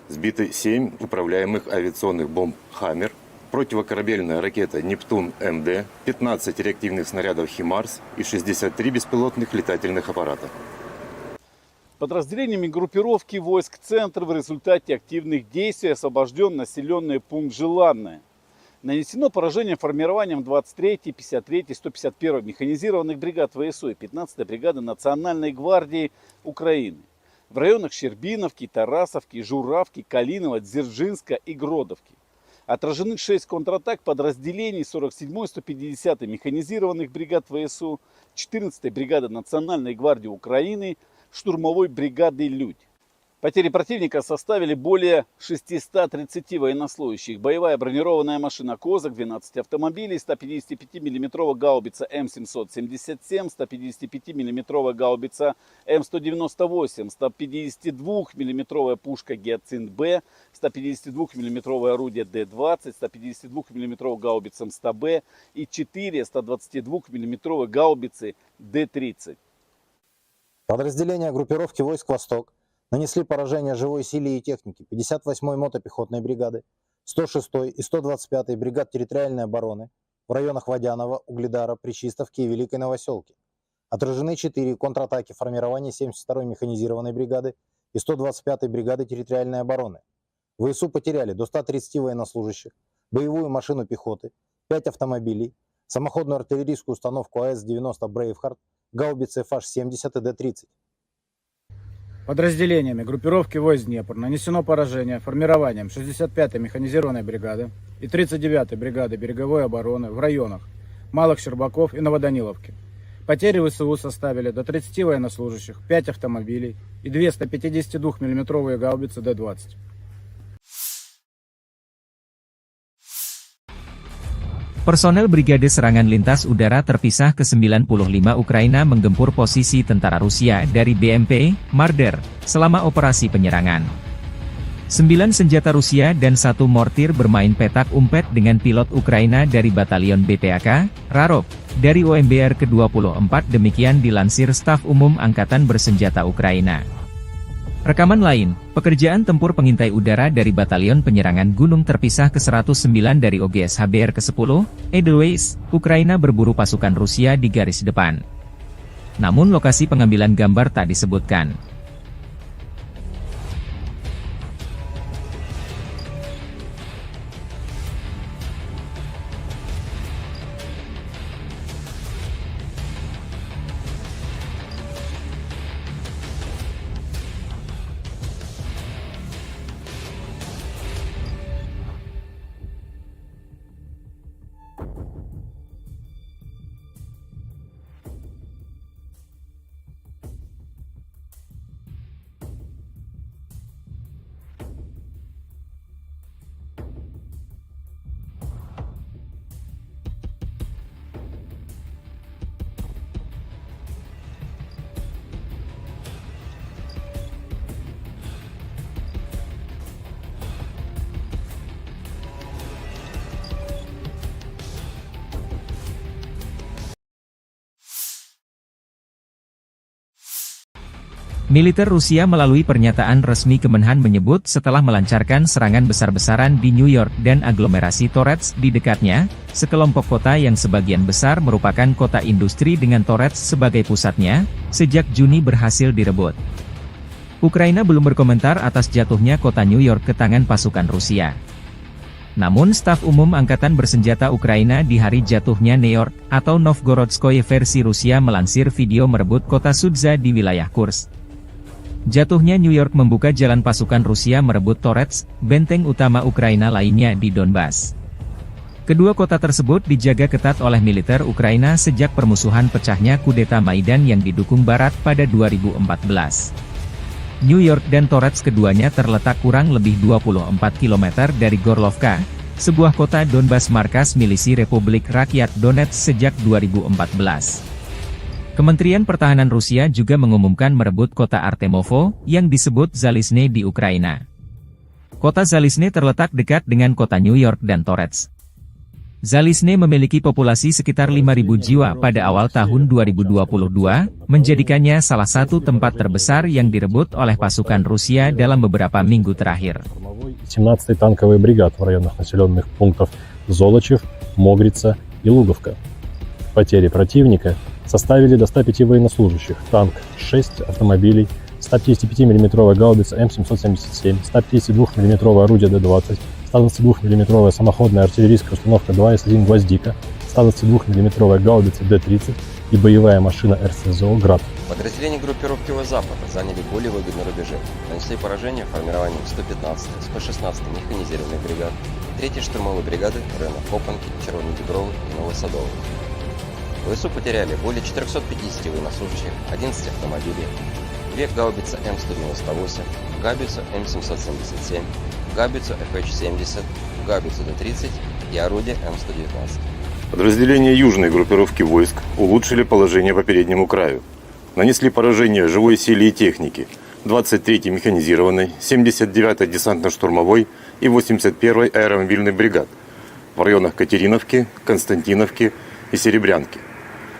сбиты 7 управляемых авиационных бомб «Хаммер», противокорабельная ракета «Нептун-МД», 15 реактивных снарядов «Химарс» и 63 беспилотных летательных аппарата. Подразделениями группировки войск «Центр» в результате активных действий освобожден населенный пункт Желанное. Нанесено поражение формированием 23-й, 53-й, 151-й механизированных бригад ВСУ и 15-й бригады Национальной гвардии Украины в районах Щербиновки, Тарасовки, Журавки, Калинова, Дзержинска и Гродовки. Отражены 6 контратак подразделений 47-й, 150-й механизированных бригад ВСУ, 14-й бригады Национальной гвардии Украины, штурмовой бригады «Людь». Потери противника составили более 630 военнослужащих. Боевая бронированная машина «Козак», 12 автомобилей, 155-мм гаубица М777, 155-мм гаубица М198, 152-мм пушка «Гиацинт-Б», 152-мм орудие Д-20, 152-мм гаубица МСТБ и 4 122-мм гаубицы Д-30. Подразделения группировки войск «Восток» нанесли поражение живой силе и технике 58-й мотопехотной бригады, 106-й и 125-й бригад территориальной обороны в районах Водянова, Угледара, Пречистовки и Великой Новоселки. Отражены 4 контратаки формирования 72-й механизированной бригады и 125-й бригады территориальной обороны. ВСУ потеряли до 130 военнослужащих, боевую машину пехоты, 5 автомобилей, самоходную артиллерийскую установку АС-90 «Брейвхард», гаубицы FH-70 и Д-30. Подразделениями группировки войск Днепр нанесено поражение формированием 65-й механизированной бригады и 39-й бригады береговой обороны в районах Малых Щербаков и Новоданиловки. Потери ВСУ составили до 30 военнослужащих, 5 автомобилей и 2 152-мм гаубицы Д-20. Personel Brigade Serangan Lintas Udara terpisah ke-95 Ukraina menggempur posisi tentara Rusia dari BMP, Marder, selama operasi penyerangan. 9 senjata Rusia dan 1 mortir bermain petak umpet dengan pilot Ukraina dari Batalion BPAK, Rarov, dari OMBR ke-24 demikian dilansir Staf Umum Angkatan Bersenjata Ukraina. Rekaman lain, pekerjaan tempur pengintai udara dari Batalion Penyerangan Gunung terpisah ke-109 dari OGS HBR ke-10, Edelweiss, Ukraina berburu pasukan Rusia di garis depan. Namun lokasi pengambilan gambar tak disebutkan. Militer Rusia melalui pernyataan resmi Kemenhan menyebut setelah melancarkan serangan besar-besaran di New York dan aglomerasi Torets di dekatnya, sekelompok kota yang sebagian besar merupakan kota industri dengan Torets sebagai pusatnya, sejak Juni berhasil direbut. Ukraina belum berkomentar atas jatuhnya kota New York ke tangan pasukan Rusia. Namun staf umum Angkatan Bersenjata Ukraina di hari jatuhnya New York, atau Novgorodskoye versi Rusia melansir video merebut kota Sudza di wilayah Kursk. Jatuhnya New York membuka jalan pasukan Rusia merebut Torets, benteng utama Ukraina lainnya di Donbas. Kedua kota tersebut dijaga ketat oleh militer Ukraina sejak permusuhan pecahnya kudeta Maidan yang didukung Barat pada 2014. New York dan Torets keduanya terletak kurang lebih 24 km dari Gorlovka, sebuah kota Donbas markas milisi Republik Rakyat Donetsk sejak 2014. Kementerian Pertahanan Rusia juga mengumumkan merebut kota Artemovo, yang disebut Zalizne di Ukraina. Kota Zalizne terletak dekat dengan kota New York dan Torets. Zalizne memiliki populasi sekitar 5.000 jiwa pada awal tahun 2022, menjadikannya salah satu tempat terbesar yang direbut oleh pasukan Rusia dalam beberapa minggu terakhir. 17-й танковый бригад в районах населенных пунктов Золочев, Могрица и Луговка. Потери противника составили до 105 военнослужащих, танк 6 автомобилей, 155 мм гаубица М777, 152 мм орудие Д-20, 122 мм самоходная артиллерийская установка 2С1 «Гвоздика», 122 мм гаубица Д-30 и боевая машина РСЗО «Град». Подразделения группировки Запад заняли более выгодные рубежи, нанесли поражение формированием 115-й, 116-й механизированной бригад, 3-й штурмовой бригады в районах Копанки, Червоной Дубровы и Новосадовой. ВСУ потеряли более 450 военнослужащих, 11 автомобилей, 2 гаубицы М198, гаубицу М777, гаубицу FH-70, гаубицу Д-30 и орудие М119. Подразделения южной группировки войск улучшили положение по переднему краю. Нанесли поражение живой силе и технике 23-й механизированной, 79-й десантно-штурмовой и 81-й аэромобильной бригад в районах Катериновки, Константиновки и Серебрянки.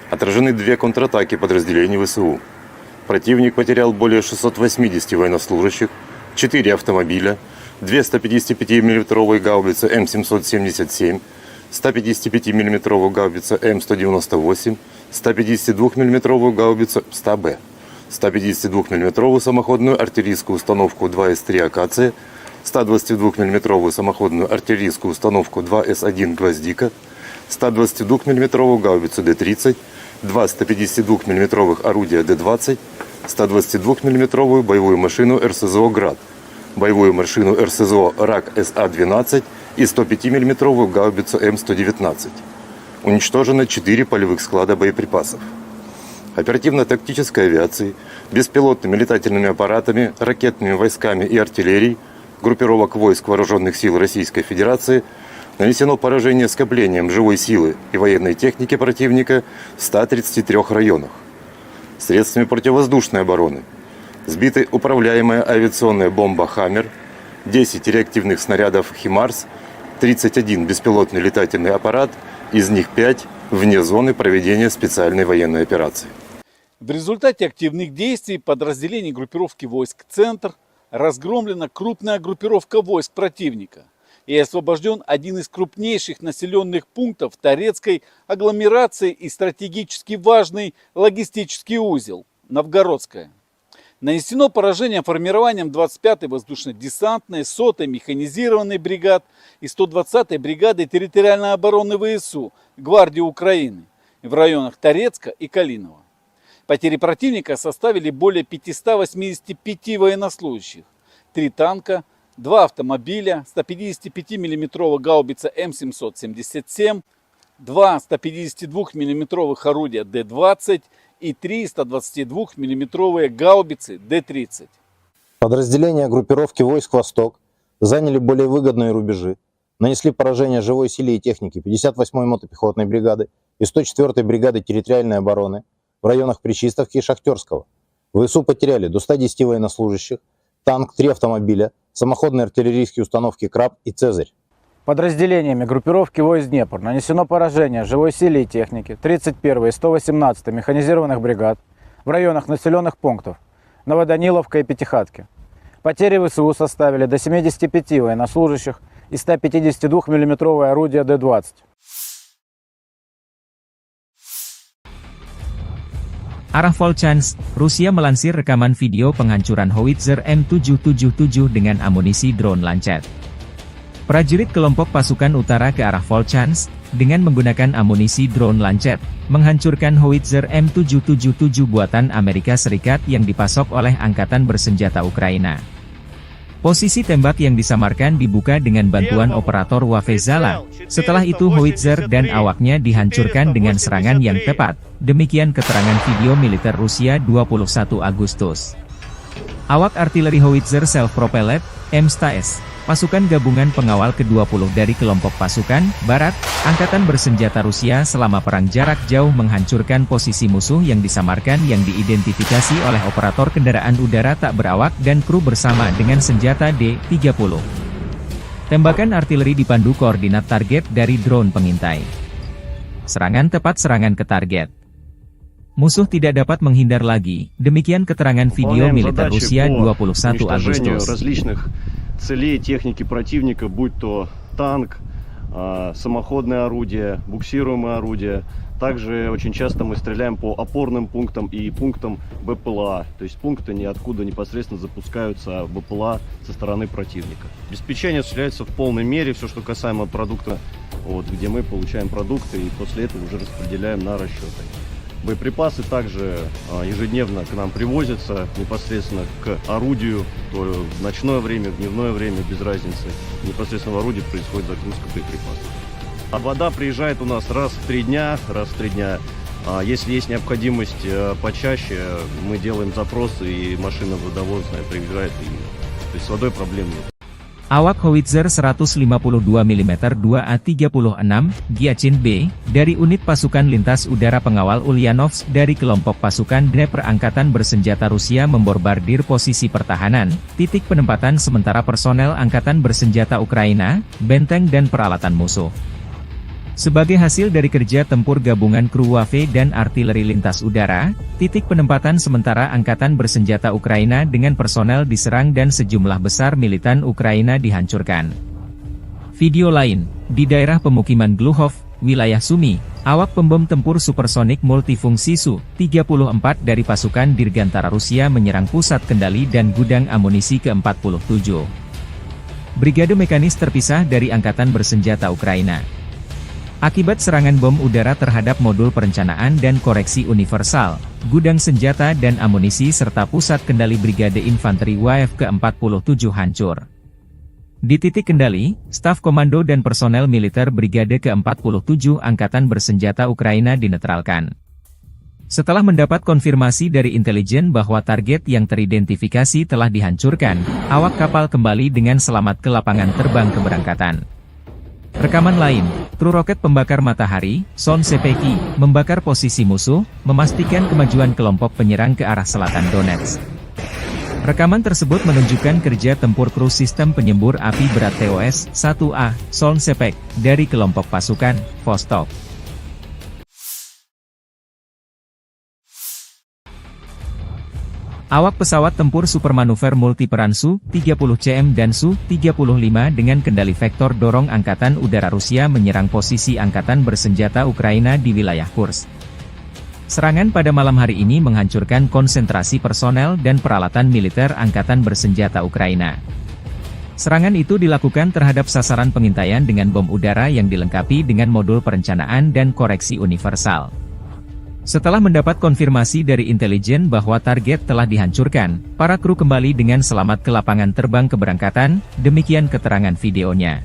Отражены 2 контратаки подразделений ВСУ. Противник потерял более 680 военнослужащих, 4 автомобиля, 2 155 мм гаубицы М777, 155 мм гаубица М198, 152 мм гаубицу 100Б, 152 мм самоходную артиллерийскую установку 2С3 «Акация», 122 мм самоходную артиллерийскую установку 2С1 «Гвоздика», 122 мм гаубицу Д-30, 2 152 мм орудия Д-20, 122 мм боевую машину РСЗО «Град», боевую машину РСЗО «Рак СА-12» и 105 мм гаубицу М119. Уничтожено 4 полевых склада боеприпасов. Оперативно-тактической авиацией, беспилотными летательными аппаратами, ракетными войсками и артиллерией группировок войск Вооруженных сил Российской Федерации нанесено поражение скоплением живой силы и военной техники противника в 133 районах. Средствами противовоздушной обороны сбиты управляемая авиационная бомба «Хаммер», 10 реактивных снарядов «Химарс», 31 беспилотный летательный аппарат, из них 5 вне зоны проведения специальной военной операции. В результате активных действий подразделений группировки войск «Центр» разгромлена крупная группировка войск противника и освобожден один из крупнейших населенных пунктов Торецкой агломерации и стратегически важный логистический узел – Новгородская. Нанесено поражение формированием 25-й воздушно-десантной, 100-й механизированной бригад и 120-й бригады территориальной обороны ВСУ Гвардии Украины в районах Торецка и Калинова. Потери противника составили более 585 военнослужащих, 3 танка, 2 автомобиля, 155 мм гаубица М777, 2 152 мм орудия Д-20 и 3 122 мм гаубицы Д-30. Подразделения группировки войск «Восток» заняли более выгодные рубежи, нанесли поражение живой силе и технике 58-й мотопехотной бригады и 104-й бригады территориальной обороны в районах Пречистовки и Шахтерского. ВСУ потеряли до 110 военнослужащих, танк, 3 автомобиля, самоходные артиллерийские установки «Краб» и «Цезарь». Подразделениями группировки войск «Днепр» нанесено поражение живой силе и технике 31-й и 118-й механизированных бригад в районах населенных пунктов Новоданиловка и Пятихатки. Потери ВСУ составили до 75 военнослужащих и 152 миллиметровое орудие Д-20. Arah Volchansk, Rusia melansir rekaman video penghancuran howitzer M777 dengan amunisi drone Lancet. Prajurit kelompok pasukan utara ke arah Volchansk, dengan menggunakan amunisi drone Lancet, menghancurkan howitzer M777 buatan Amerika Serikat yang dipasok oleh Angkatan Bersenjata Ukraina. Posisi tembak yang disamarkan dibuka dengan bantuan operator Wafezala. Setelah itu howitzer dan awaknya dihancurkan dengan serangan yang tepat. Demikian keterangan video militer Rusia 21 Agustus. Awak artileri howitzer self-propelled, M-STAS, pasukan gabungan pengawal ke-20 dari kelompok pasukan Barat, Angkatan Bersenjata Rusia selama perang jarak jauh menghancurkan posisi musuh yang disamarkan yang diidentifikasi oleh operator kendaraan udara tak berawak dan kru bersama dengan senjata D-30. Tembakan artileri dipandu koordinat target dari drone pengintai. Serangan tepat serangan ke target. Musuh tidak dapat menghindar lagi, demikian keterangan video militer Rusia 21 Agustus. Целей техники противника, будь то танк, самоходное орудие, буксируемое орудие. Также очень часто мы стреляем по опорным пунктам и пунктам БПЛА. То есть пункты ниоткуда непосредственно запускаются БПЛА со стороны противника. Обеспечение осуществляется в полной мере, все, что касаемо продукта, где мы получаем продукты и после этого уже распределяем на расчеты. Боеприпасы также ежедневно к нам привозятся непосредственно к орудию, то в ночное время, в дневное время, без разницы. Непосредственно в орудии происходит загрузка боеприпасов. А вода приезжает у нас раз в 3 дня. Если есть необходимость почаще, мы делаем запросы, и машина водовозная приезжает. То есть с водой проблем нет. Awak howitzer 152 mm 2A36 Giachin B, dari unit pasukan lintas udara pengawal Ulyanovsk dari kelompok pasukan Dnepr Angkatan Bersenjata Rusia memborbardir posisi pertahanan, titik penempatan sementara personel Angkatan Bersenjata Ukraina, benteng dan peralatan musuh. Sebagai hasil dari kerja tempur gabungan kru Wave dan artileri lintas udara, titik penempatan sementara Angkatan Bersenjata Ukraina dengan personel diserang dan sejumlah besar militan Ukraina dihancurkan. Video lain, di daerah pemukiman Gluhov, wilayah Sumy, awak pembom tempur supersonik multifungsi Su-34 dari pasukan Dirgantara Rusia menyerang pusat kendali dan gudang amunisi ke-47. Brigade mekanis terpisah dari Angkatan Bersenjata Ukraina. Akibat serangan bom udara terhadap modul perencanaan dan koreksi universal, gudang senjata dan amunisi serta pusat kendali Brigade Infanteri WAF ke-47 hancur. Di titik kendali, staf komando dan personel militer Brigade ke-47 Angkatan Bersenjata Ukraina dinetralkan. Setelah mendapat konfirmasi dari intelijen bahwa target yang teridentifikasi telah dihancurkan, awak kapal kembali dengan selamat ke lapangan terbang keberangkatan. Rekaman lain, kru roket pembakar matahari, Son Sepeki, membakar posisi musuh, memastikan kemajuan kelompok penyerang ke arah selatan Donetsk. Rekaman tersebut menunjukkan kerja tempur kru sistem penyembur api berat TOS-1A, Son Sepek, dari kelompok pasukan Vostok. Awak pesawat tempur supermanuver multiperan Su-30CM dan Su-35 dengan kendali vektor dorong Angkatan Udara Rusia menyerang posisi Angkatan Bersenjata Ukraina di wilayah Kursk. Serangan pada malam hari ini menghancurkan konsentrasi personel dan peralatan militer Angkatan Bersenjata Ukraina. Serangan itu dilakukan terhadap sasaran pengintaian dengan bom udara yang dilengkapi dengan modul perencanaan dan koreksi universal. Setelah mendapat konfirmasi dari intelijen bahwa target telah dihancurkan, para kru kembali dengan selamat ke lapangan terbang keberangkatan, demikian keterangan videonya.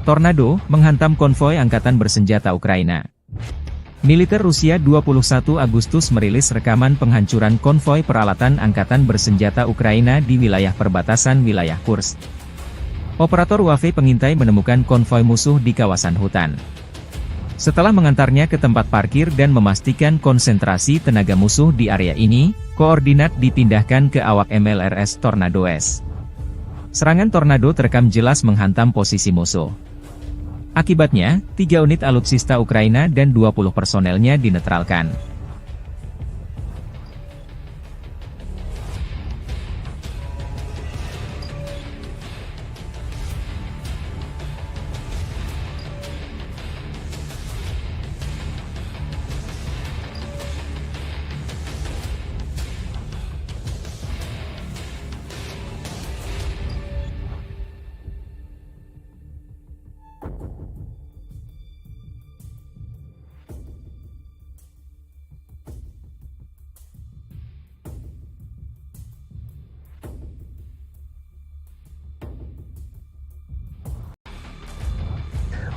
Tornado menghantam konvoi angkatan bersenjata Ukraina. Militer Rusia 21 Agustus merilis rekaman penghancuran konvoi peralatan angkatan bersenjata Ukraina di wilayah perbatasan wilayah Kursk. Operator UAV pengintai menemukan konvoi musuh di kawasan hutan. Setelah mengantarnya ke tempat parkir dan memastikan konsentrasi tenaga musuh di area ini, koordinat dipindahkan ke awak MLRS Tornado S. Serangan Tornado terekam jelas menghantam posisi musuh. Akibatnya, 3 unit alutsista Ukraina dan 20 personelnya dinetralkan.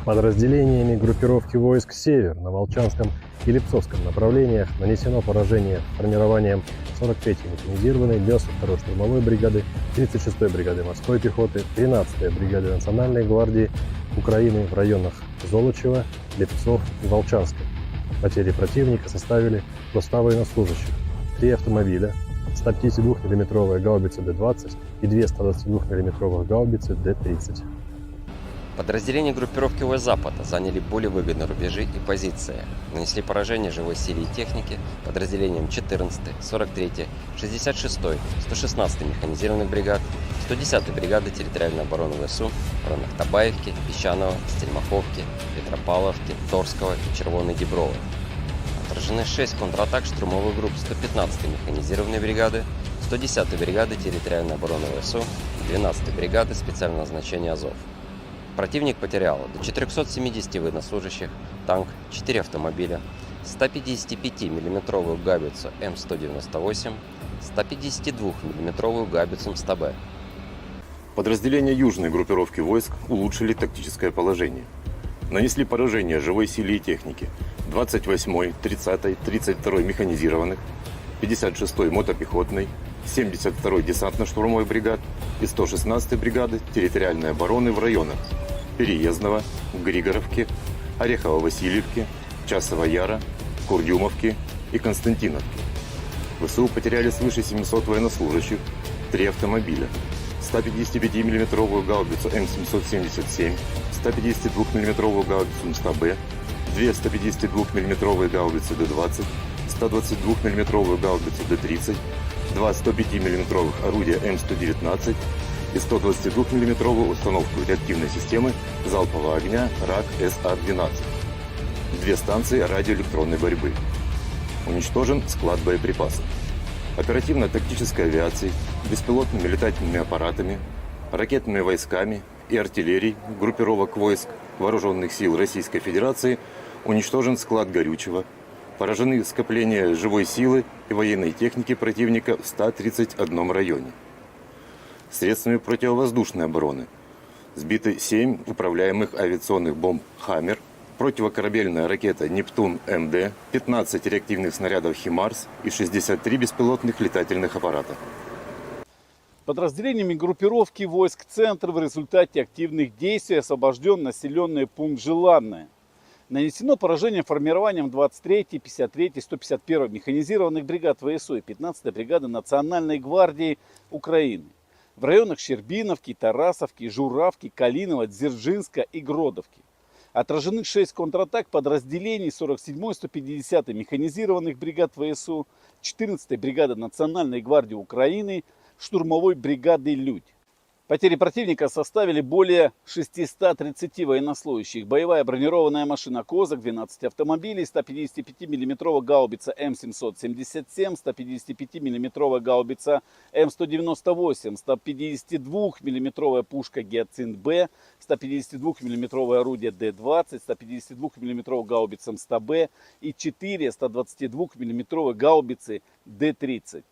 Подразделениями группировки войск «Север» на Волчанском и Липцовском направлениях нанесено поражение формированием 43-й механизированной 92-й штурмовой бригады, 36-й бригады морской пехоты, 13-й бригады Национальной гвардии Украины в районах Золочева, Липцов и Волчанска. Потери противника составили до 100 военнослужащих, 3 автомобиля, 152 мм гаубицы Д-20 и 2 122 мм гаубицы Д-30. Подразделения группировки войск Запада заняли более выгодные рубежи и позиции. Нанесли поражение живой силе и технике подразделениям 14-й, 43-й, 66-й, 116-й механизированных бригад, 110-й бригады территориальной обороны ВСУ в районах Табаевки, Песчаного, Стельмаховки, Петропавловки, Торского и Червоной Діброви. Отражены 6 контратак штурмовых групп 115-й механизированной бригады, 110-й бригады территориальной обороны ВСУ и 12-й бригады специального назначения Азов. Противник потерял до 470 военнослужащих, танк, 4 автомобиля, 155 мм гаубицу М198, 152 мм гаубицу МСТБ. Подразделения южной группировки войск улучшили тактическое положение. Нанесли поражение живой силе и технике 28-й, 30-й, 32-й механизированных, 56-й мотопехотной, 72-й десантно-штурмовой бригад и 116-й бригады территориальной обороны в районах Переездного, Григоровки, Орехово-Васильевки, Часова Яра, Курдюмовки и Константиновки. ВСУ потеряли свыше 700 военнослужащих, 3 автомобиля, 155 мм гаубицу М777, 152 мм гаубицу МСТБ, 2 152 мм гаубицы Д-20, 122 мм гаубицу Д-30, 2 105 мм орудия М119 и 122 мм установку реактивной системы залпового огня РАК СА-12. 2 станции радиоэлектронной борьбы. Уничтожен склад боеприпасов. Оперативно-тактической авиацией, беспилотными летательными аппаратами, ракетными войсками и артиллерией группировок войск Вооруженных сил Российской Федерации уничтожен склад горючего, поражены скопления живой силы и военной техники противника в 131 районе. Средствами противовоздушной обороны сбиты 7 управляемых авиационных бомб «Хаммер», противокорабельная ракета «Нептун-МД», 15 реактивных снарядов «Химарс» и 63 беспилотных летательных аппарата. Подразделениями группировки войск «Центр» в результате активных действий освобожден населенный пункт Желанное. Нанесено поражение формированием 23-й, 53-й, 151-й механизированных бригад ВСУ и 15-й бригады Национальной гвардии Украины в районах Щербиновки, Тарасовки, Журавки, Калинова, Дзержинска и Гродовки. Отражены 6 контратак подразделений 47-й, 150-й механизированных бригад ВСУ, 14-й бригады Национальной гвардии Украины, штурмовой бригады «Людь». Потери противника составили более 630 военнослужащих. Боевая бронированная машина «Козак», 12 автомобилей, 155 мм гаубица М777, 155 мм гаубица М198, 152 мм пушка «Гиацинт-Б», 152 мм орудие Д-20, 152 мм гаубица МСТБ и 4 122 мм гаубицы Д-30.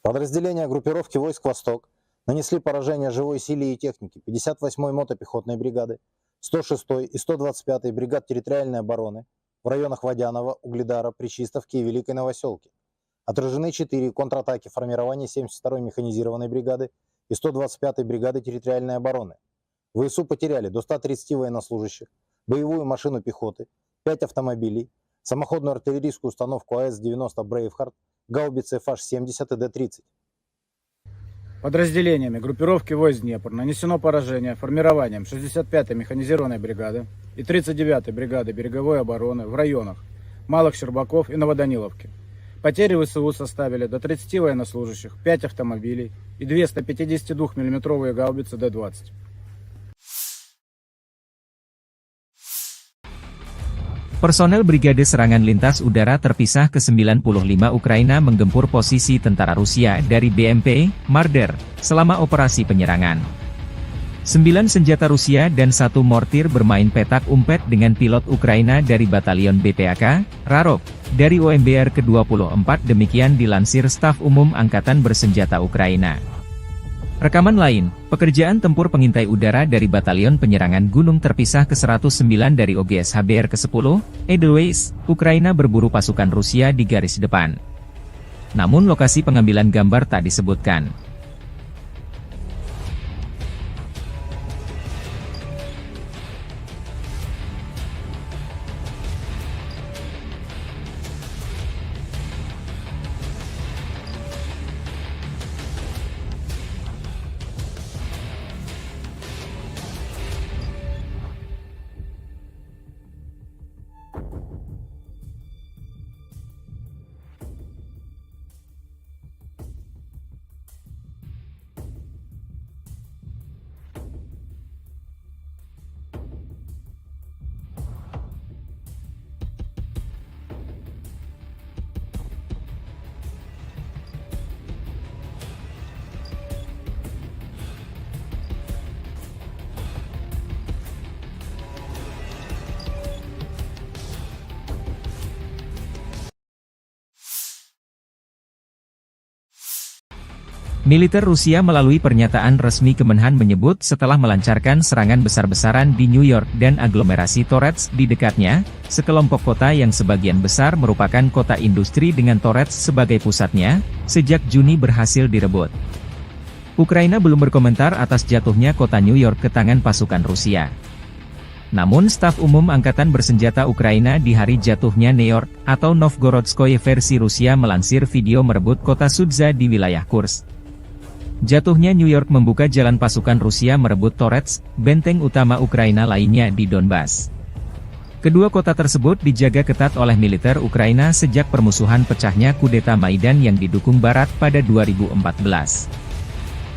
Подразделения группировки войск «Восток» Нанесли поражение живой силе и технике 58-й мотопехотной бригады, 106-й и 125-й бригад территориальной обороны в районах Водянова, Угледара, Пречистовки и Великой Новоселки. Отражены 4 контратаки формирования 72-й механизированной бригады и 125-й бригады территориальной обороны. ВСУ потеряли до 130 военнослужащих, боевую машину пехоты, 5 автомобилей, самоходную артиллерийскую установку АС-90 «Брейвхард», гаубицы FH-70 и Д-30. Подразделениями группировки войск Днепр нанесено поражение формированием 65-й механизированной бригады и 39-й бригады береговой обороны в районах Малых Щербаков и Новоданиловки. Потери ВСУ составили до 30 военнослужащих, 5 автомобилей и 2 152 мм гаубицы Д-20. Personel Brigade Serangan Lintas Udara terpisah ke-95 Ukraina menggempur posisi tentara Rusia dari BMP, Marder, selama operasi penyerangan. 9 senjata Rusia dan 1 mortir bermain petak umpet dengan pilot Ukraina dari Batalion BPAK, Rarok, dari OMBR ke-24 demikian dilansir Staf Umum Angkatan Bersenjata Ukraina. Rekaman lain, pekerjaan tempur pengintai udara dari Batalion Penyerangan Gunung terpisah ke-109 dari OGS HBR ke-10, Edelweiss, Ukraina berburu pasukan Rusia di garis depan. Namun lokasi pengambilan gambar tak disebutkan. Militer Rusia melalui pernyataan resmi Kemenhan menyebut setelah melancarkan serangan besar-besaran di New York dan aglomerasi Torets di dekatnya, sekelompok kota yang sebagian besar merupakan kota industri dengan Torets sebagai pusatnya, sejak Juni berhasil direbut. Ukraina belum berkomentar atas jatuhnya kota New York ke tangan pasukan Rusia. Namun Staf Umum Angkatan Bersenjata Ukraina di hari jatuhnya New York, atau Novgorodskoye versi Rusia melansir video merebut kota Sudza di wilayah Kursk. Jatuhnya New York membuka jalan pasukan Rusia merebut Torets, benteng utama Ukraina lainnya di Donbas. Kedua kota tersebut dijaga ketat oleh militer Ukraina sejak permusuhan pecahnya kudeta Maidan yang didukung Barat pada 2014.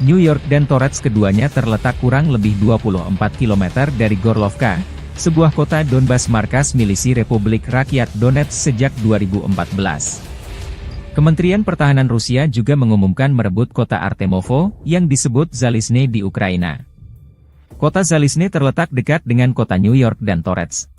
New York dan Torets keduanya terletak kurang lebih 24 km dari Gorlovka, sebuah kota Donbas markas milisi Republik Rakyat Donetsk sejak 2014. Kementerian Pertahanan Rusia juga mengumumkan merebut kota Artemovo, yang disebut Zalizne di Ukraina. Kota Zalizne terletak dekat dengan kota New York dan Torets.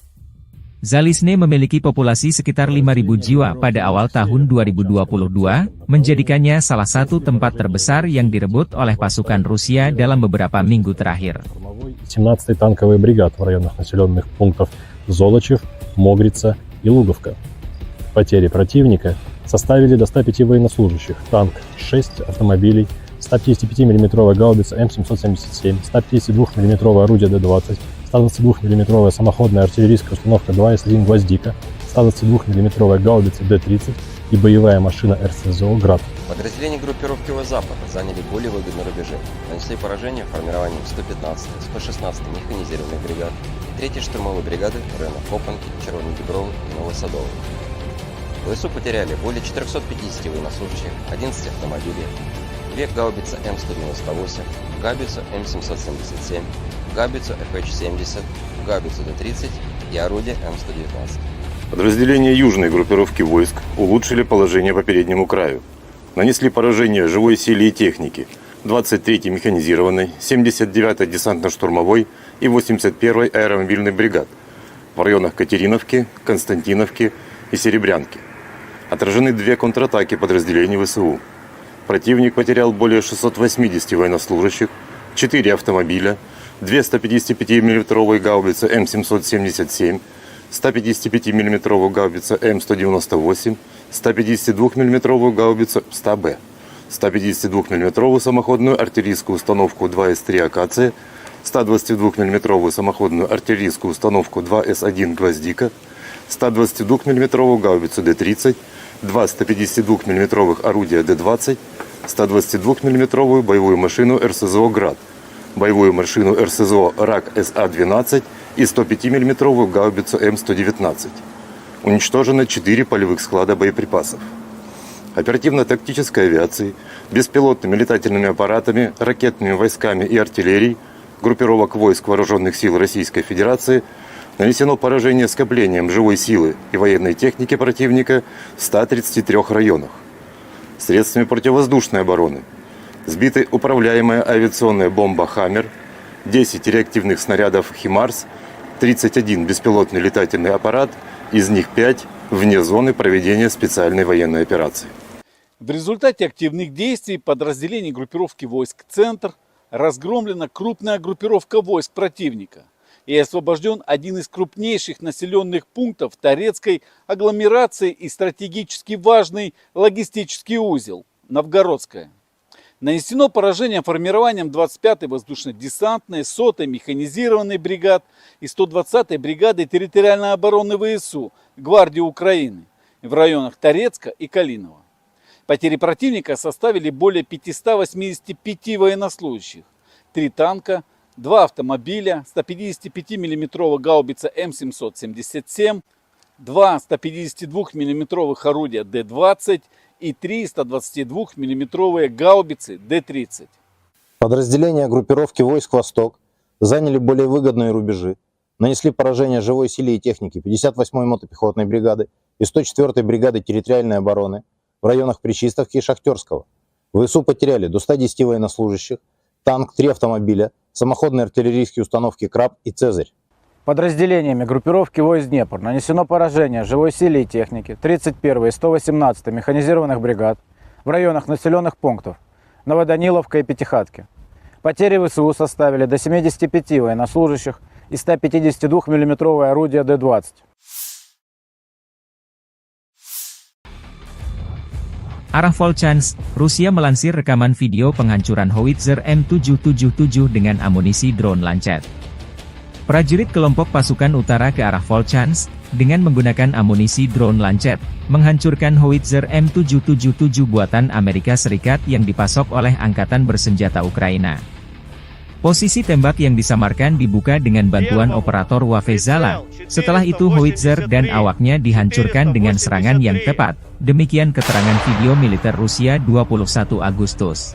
Zalizne memiliki populasi sekitar 5.000 jiwa pada awal tahun 2022, menjadikannya salah satu tempat terbesar yang direbut oleh pasukan Rusia dalam beberapa minggu terakhir. 17-й танковый бригад в районах населенных пунктов Золочев, Могрица и Луговка. Потери противника составили до 105 военнослужащих, танк, 6 автомобилей, 155 мм гаубица М777, 152 мм орудие Д-20, 122 мм самоходная артиллерийская установка 2С1 «Гвоздика», 122 мм гаубица Д-30 и боевая машина РСЗО «Град». Подразделения группировки Запад заняли более выгодные рубежи, нанесли поражение формированием 115-й, 116-й механизированных бригад и 3-й штурмовой бригады в районах Копанки, Червоной Дубровы и Новосадовой. ВСУ потеряли более 450 военнослужащих, 11 автомобилей, 2 гаубицы М198, гаубицу М777, гаубицу FH-70, гаубицу Д-30 и орудие М119. Подразделения южной группировки войск улучшили положение по переднему краю. Нанесли поражение живой силе и технике 23-й механизированной, 79-й десантно-штурмовой и 81-й аэромобильной бригад в районах Катериновки, Константиновки и Серебрянки. Отражены 2 контратаки подразделений ВСУ. Противник потерял более 680 военнослужащих, 4 автомобиля, 2 155 мм гаубицы М777, 155 мм гаубица М198, 152 мм гаубицу 100Б, 152 мм самоходную артиллерийскую установку 2С3 «Акация», 122 мм самоходную артиллерийскую установку 2С1 «Гвоздика», 122 мм гаубицу Д-30, 2 152 мм орудия Д-20, 122 мм боевую машину РСЗО «Град», боевую машину РСЗО РАК СА-12 и 105 мм гаубицу М119. Уничтожено 4 полевых склада боеприпасов. Оперативно-тактической авиацией, беспилотными летательными аппаратами, ракетными войсками и артиллерией группировок войск Вооруженных сил Российской Федерации нанесено поражение скоплением живой силы и военной техники противника в 133 районах. Средствами противовоздушной обороны сбиты управляемая авиационная бомба «Хаммер», 10 реактивных снарядов «Химарс», 31 беспилотный летательный аппарат, из них 5 вне зоны проведения специальной военной операции. В результате активных действий подразделений группировки войск «Центр» разгромлена крупная группировка войск противника и освобожден один из крупнейших населенных пунктов Торецкой агломерации и стратегически важный логистический узел – Новгородская. Нанесено поражение формированием 25-й воздушно-десантной, 100-й механизированной бригад и 120-й бригады территориальной обороны ВСУ Гвардии Украины в районах Торецка и Калинова. Потери противника составили более 585 военнослужащих, 3 танка, 2 автомобиля, 155 мм гаубица М777, 2 152 мм орудия Д-20 и 3 122 мм гаубицы Д-30. Подразделения группировки войск «Восток» заняли более выгодные рубежи, нанесли поражение живой силе и технике 58-й мотопехотной бригады и 104-й бригады территориальной обороны в районах Причистовки и Шахтерского. ВСУ потеряли до 110 военнослужащих, танк, 3 автомобиля, самоходные артиллерийские установки «Краб» и «Цезарь». Подразделениями группировки войск «Днепр» нанесено поражение живой силе и технике 31-й и 118-й механизированных бригад в районах населенных пунктов Новоданиловка и Пятихатки. Потери ВСУ составили до 75 военнослужащих и 152 мм орудия Д-20. Arah Volchansk, Rusia melansir rekaman video penghancuran howitzer M777 dengan amunisi drone Lancet. Prajurit kelompok pasukan utara ke arah Volchansk, dengan menggunakan amunisi drone Lancet, menghancurkan howitzer M777 buatan Amerika Serikat yang dipasok oleh Angkatan Bersenjata Ukraina. Posisi tembak yang disamarkan dibuka dengan bantuan operator Wafezala. Setelah itu howitzer dan awaknya dihancurkan dengan serangan yang tepat. Demikian keterangan video militer Rusia 21 Agustus.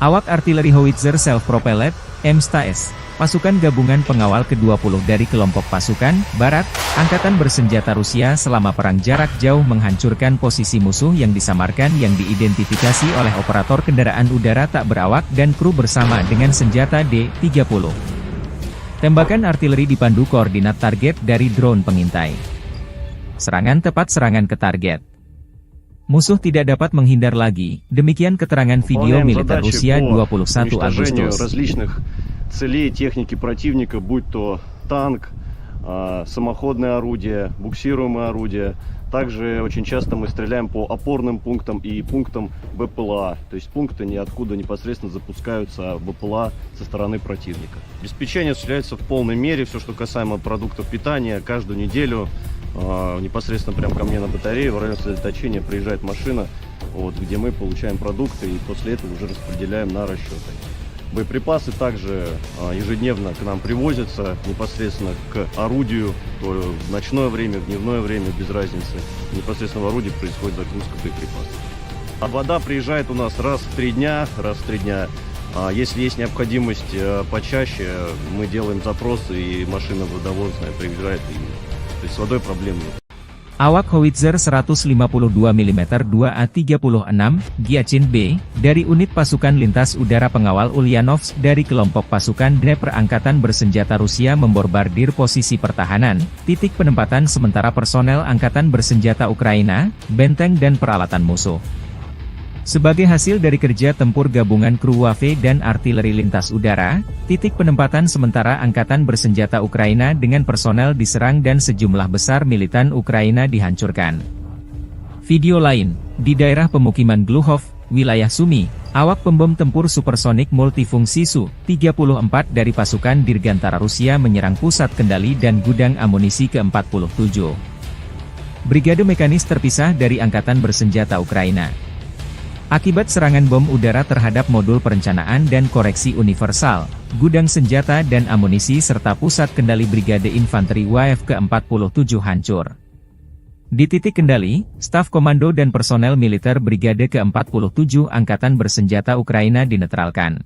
Awak artileri howitzer self-propelled, M-STAS, pasukan gabungan pengawal ke-20 dari kelompok pasukan Barat, Angkatan Bersenjata Rusia selama perang jarak jauh menghancurkan posisi musuh yang disamarkan yang diidentifikasi oleh operator kendaraan udara tak berawak dan kru bersama dengan senjata D-30. Tembakan artileri dipandu koordinat target dari drone pengintai. Serangan tepat, serangan ke target. Musuh tidak dapat menghindar lagi. Demikian keterangan video militer Rusia 21 Agustus. Различных целей техники противника, будь то танк, самоходное орудие, буксируемое орудие. Также очень часто мы стреляем по опорным пунктам и пунктам БПЛА. То есть пункты ниоткуда непосредственно запускаются БПЛА со стороны противника. Обеспечение осуществляется в полной мере. Все, что касаемо продуктов питания, каждую неделю непосредственно прямо ко мне на батарею в районе сосредоточения приезжает машина, где мы получаем продукты и после этого уже распределяем на расчеты. Боеприпасы также ежедневно к нам привозятся непосредственно к орудию, то в ночное время, в дневное время, без разницы. Непосредственно в орудии происходит загрузка боеприпасов. А вода приезжает у нас раз в 3 дня. Если есть необходимость почаще, мы делаем запросы, и машина водовозная приезжает. То есть с водой проблем нет. Awak howitzer 152 mm 2A36 Giachin B, dari unit pasukan lintas udara pengawal Ulyanovsk dari kelompok pasukan Dnepr Angkatan Bersenjata Rusia memborbardir posisi pertahanan, titik penempatan sementara personel Angkatan Bersenjata Ukraina, benteng dan peralatan musuh. Sebagai hasil dari kerja tempur gabungan kru WAFE dan artileri lintas udara, titik penempatan sementara Angkatan Bersenjata Ukraina dengan personel diserang dan sejumlah besar militan Ukraina dihancurkan. Video lain, di daerah pemukiman Gluhov, wilayah Sumy, awak pembom tempur supersonik multifungsi Su-34 dari pasukan Dirgantara Rusia menyerang pusat kendali dan gudang amunisi ke-47. Brigade mekanis terpisah dari Angkatan Bersenjata Ukraina. Akibat serangan bom udara terhadap modul perencanaan dan koreksi universal, gudang senjata dan amunisi serta pusat kendali Brigade Infanteri WAF ke-47 hancur. Di titik kendali, staf komando dan personel militer Brigade ke-47 Angkatan Bersenjata Ukraina dinetralkan.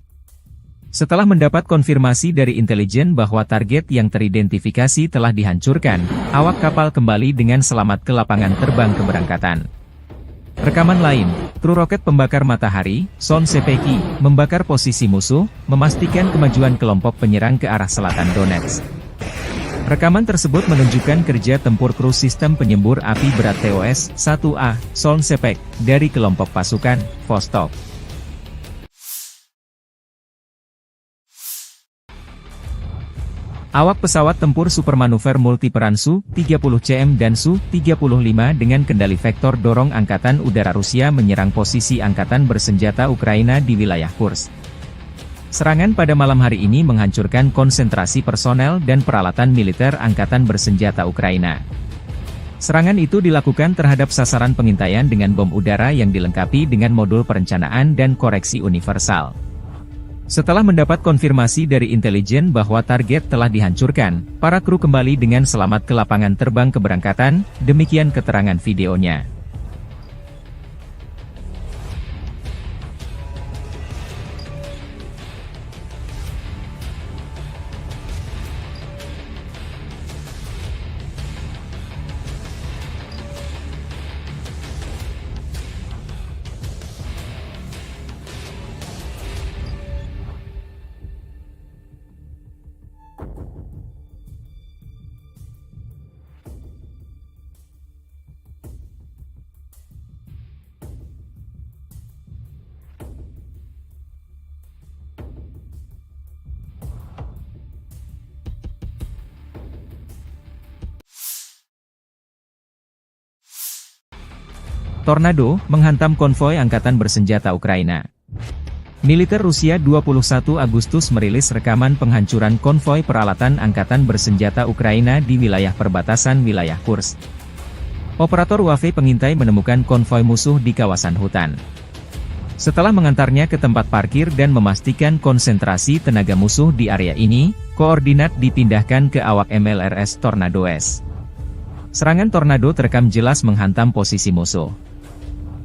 Setelah mendapat konfirmasi dari intelijen bahwa target yang teridentifikasi telah dihancurkan, awak kapal kembali dengan selamat ke lapangan terbang keberangkatan. Rekaman lain, kru roket pembakar matahari, Son Sepeki, membakar posisi musuh, memastikan kemajuan kelompok penyerang ke arah selatan Donetsk. Rekaman tersebut menunjukkan kerja tempur kru sistem penyembur api berat TOS-1A, Son Sepek, dari kelompok pasukan Vostok. Awak pesawat tempur supermanuver multiperan Su-30CM dan Su-35 dengan kendali vektor dorong Angkatan Udara Rusia menyerang posisi Angkatan Bersenjata Ukraina di wilayah Kursk. Serangan pada malam hari ini menghancurkan konsentrasi personel dan peralatan militer Angkatan Bersenjata Ukraina. Serangan itu dilakukan terhadap sasaran pengintaian dengan bom udara yang dilengkapi dengan modul perencanaan dan koreksi universal. Setelah mendapat konfirmasi dari intelijen bahwa target telah dihancurkan, para kru kembali dengan selamat ke lapangan terbang keberangkatan, demikian keterangan videonya. Tornado menghantam konvoi Angkatan Bersenjata Ukraina. Militer Rusia 21 Agustus merilis rekaman penghancuran konvoi peralatan Angkatan Bersenjata Ukraina di wilayah perbatasan wilayah Kursk. Operator WAFE pengintai menemukan konvoi musuh di kawasan hutan. Setelah mengantarnya ke tempat parkir dan memastikan konsentrasi tenaga musuh di area ini, koordinat dipindahkan ke awak MLRS Tornado S. Serangan tornado terekam jelas menghantam posisi musuh.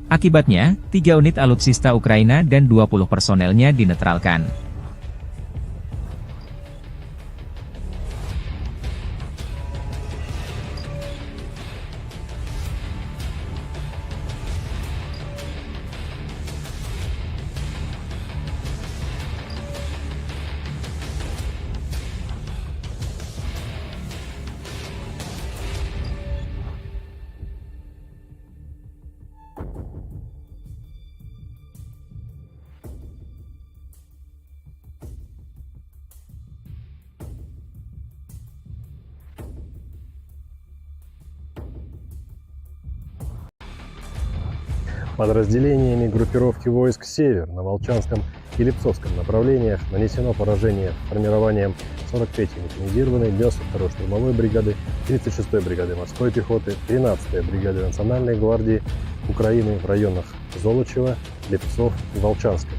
Akibatnya, 3 unit alutsista Ukraina dan 20 personelnya dinetralkan. Подразделениями группировки войск «Север» на Волчанском и Липцовском направлениях нанесено поражение формированием 43-й механизированной 92-й штурмовой бригады, 36-й бригады морской пехоты, 13-й бригады Национальной гвардии Украины в районах Золочева, Липцов и Волчанска.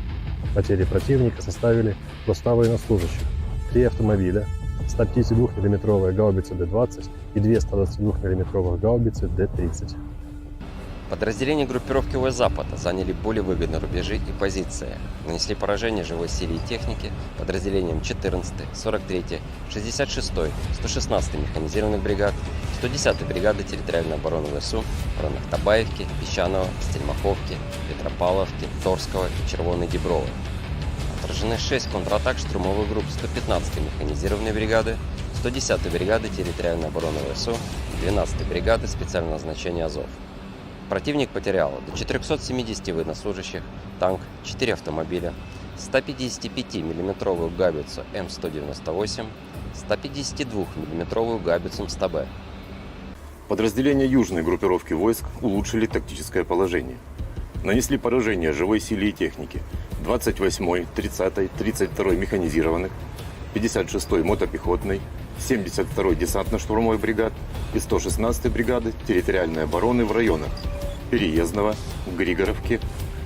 Потери противника составили до 100 военнослужащих, 3 автомобиля, 152 мм гаубицы Д-20 и 2 122 мм гаубицы Д-30. Подразделения группировки ВС Запада заняли более выгодные рубежи и позиции. Нанесли поражение живой силе и технике подразделениям 14-й, 43-й, 66-й, 116-й механизированных бригад, 110-й бригады территориальной обороны ВСУ в районах Табаевки, Песчаного, Стельмаховки, Петропавловки, Торского и Червоной Діброви. Отражены 6 контратак штурмовых групп 115-й механизированной бригады, 110-й бригады территориальной обороны ВСУ и 12-й бригады специального назначения Азов. Противник потерял до 470 военнослужащих, танк, 4 автомобиля, 155-мм гаубицу М198, 152-мм гаубицу МСТБ. Подразделения южной группировки войск улучшили тактическое положение. Нанесли поражение живой силе и технике 28-й, 30-й, 32-й механизированных, 56-й мотопехотной, 72-й десантно-штурмовой бригад и 116-й бригады территориальной обороны в районах Переездного, Григоровки,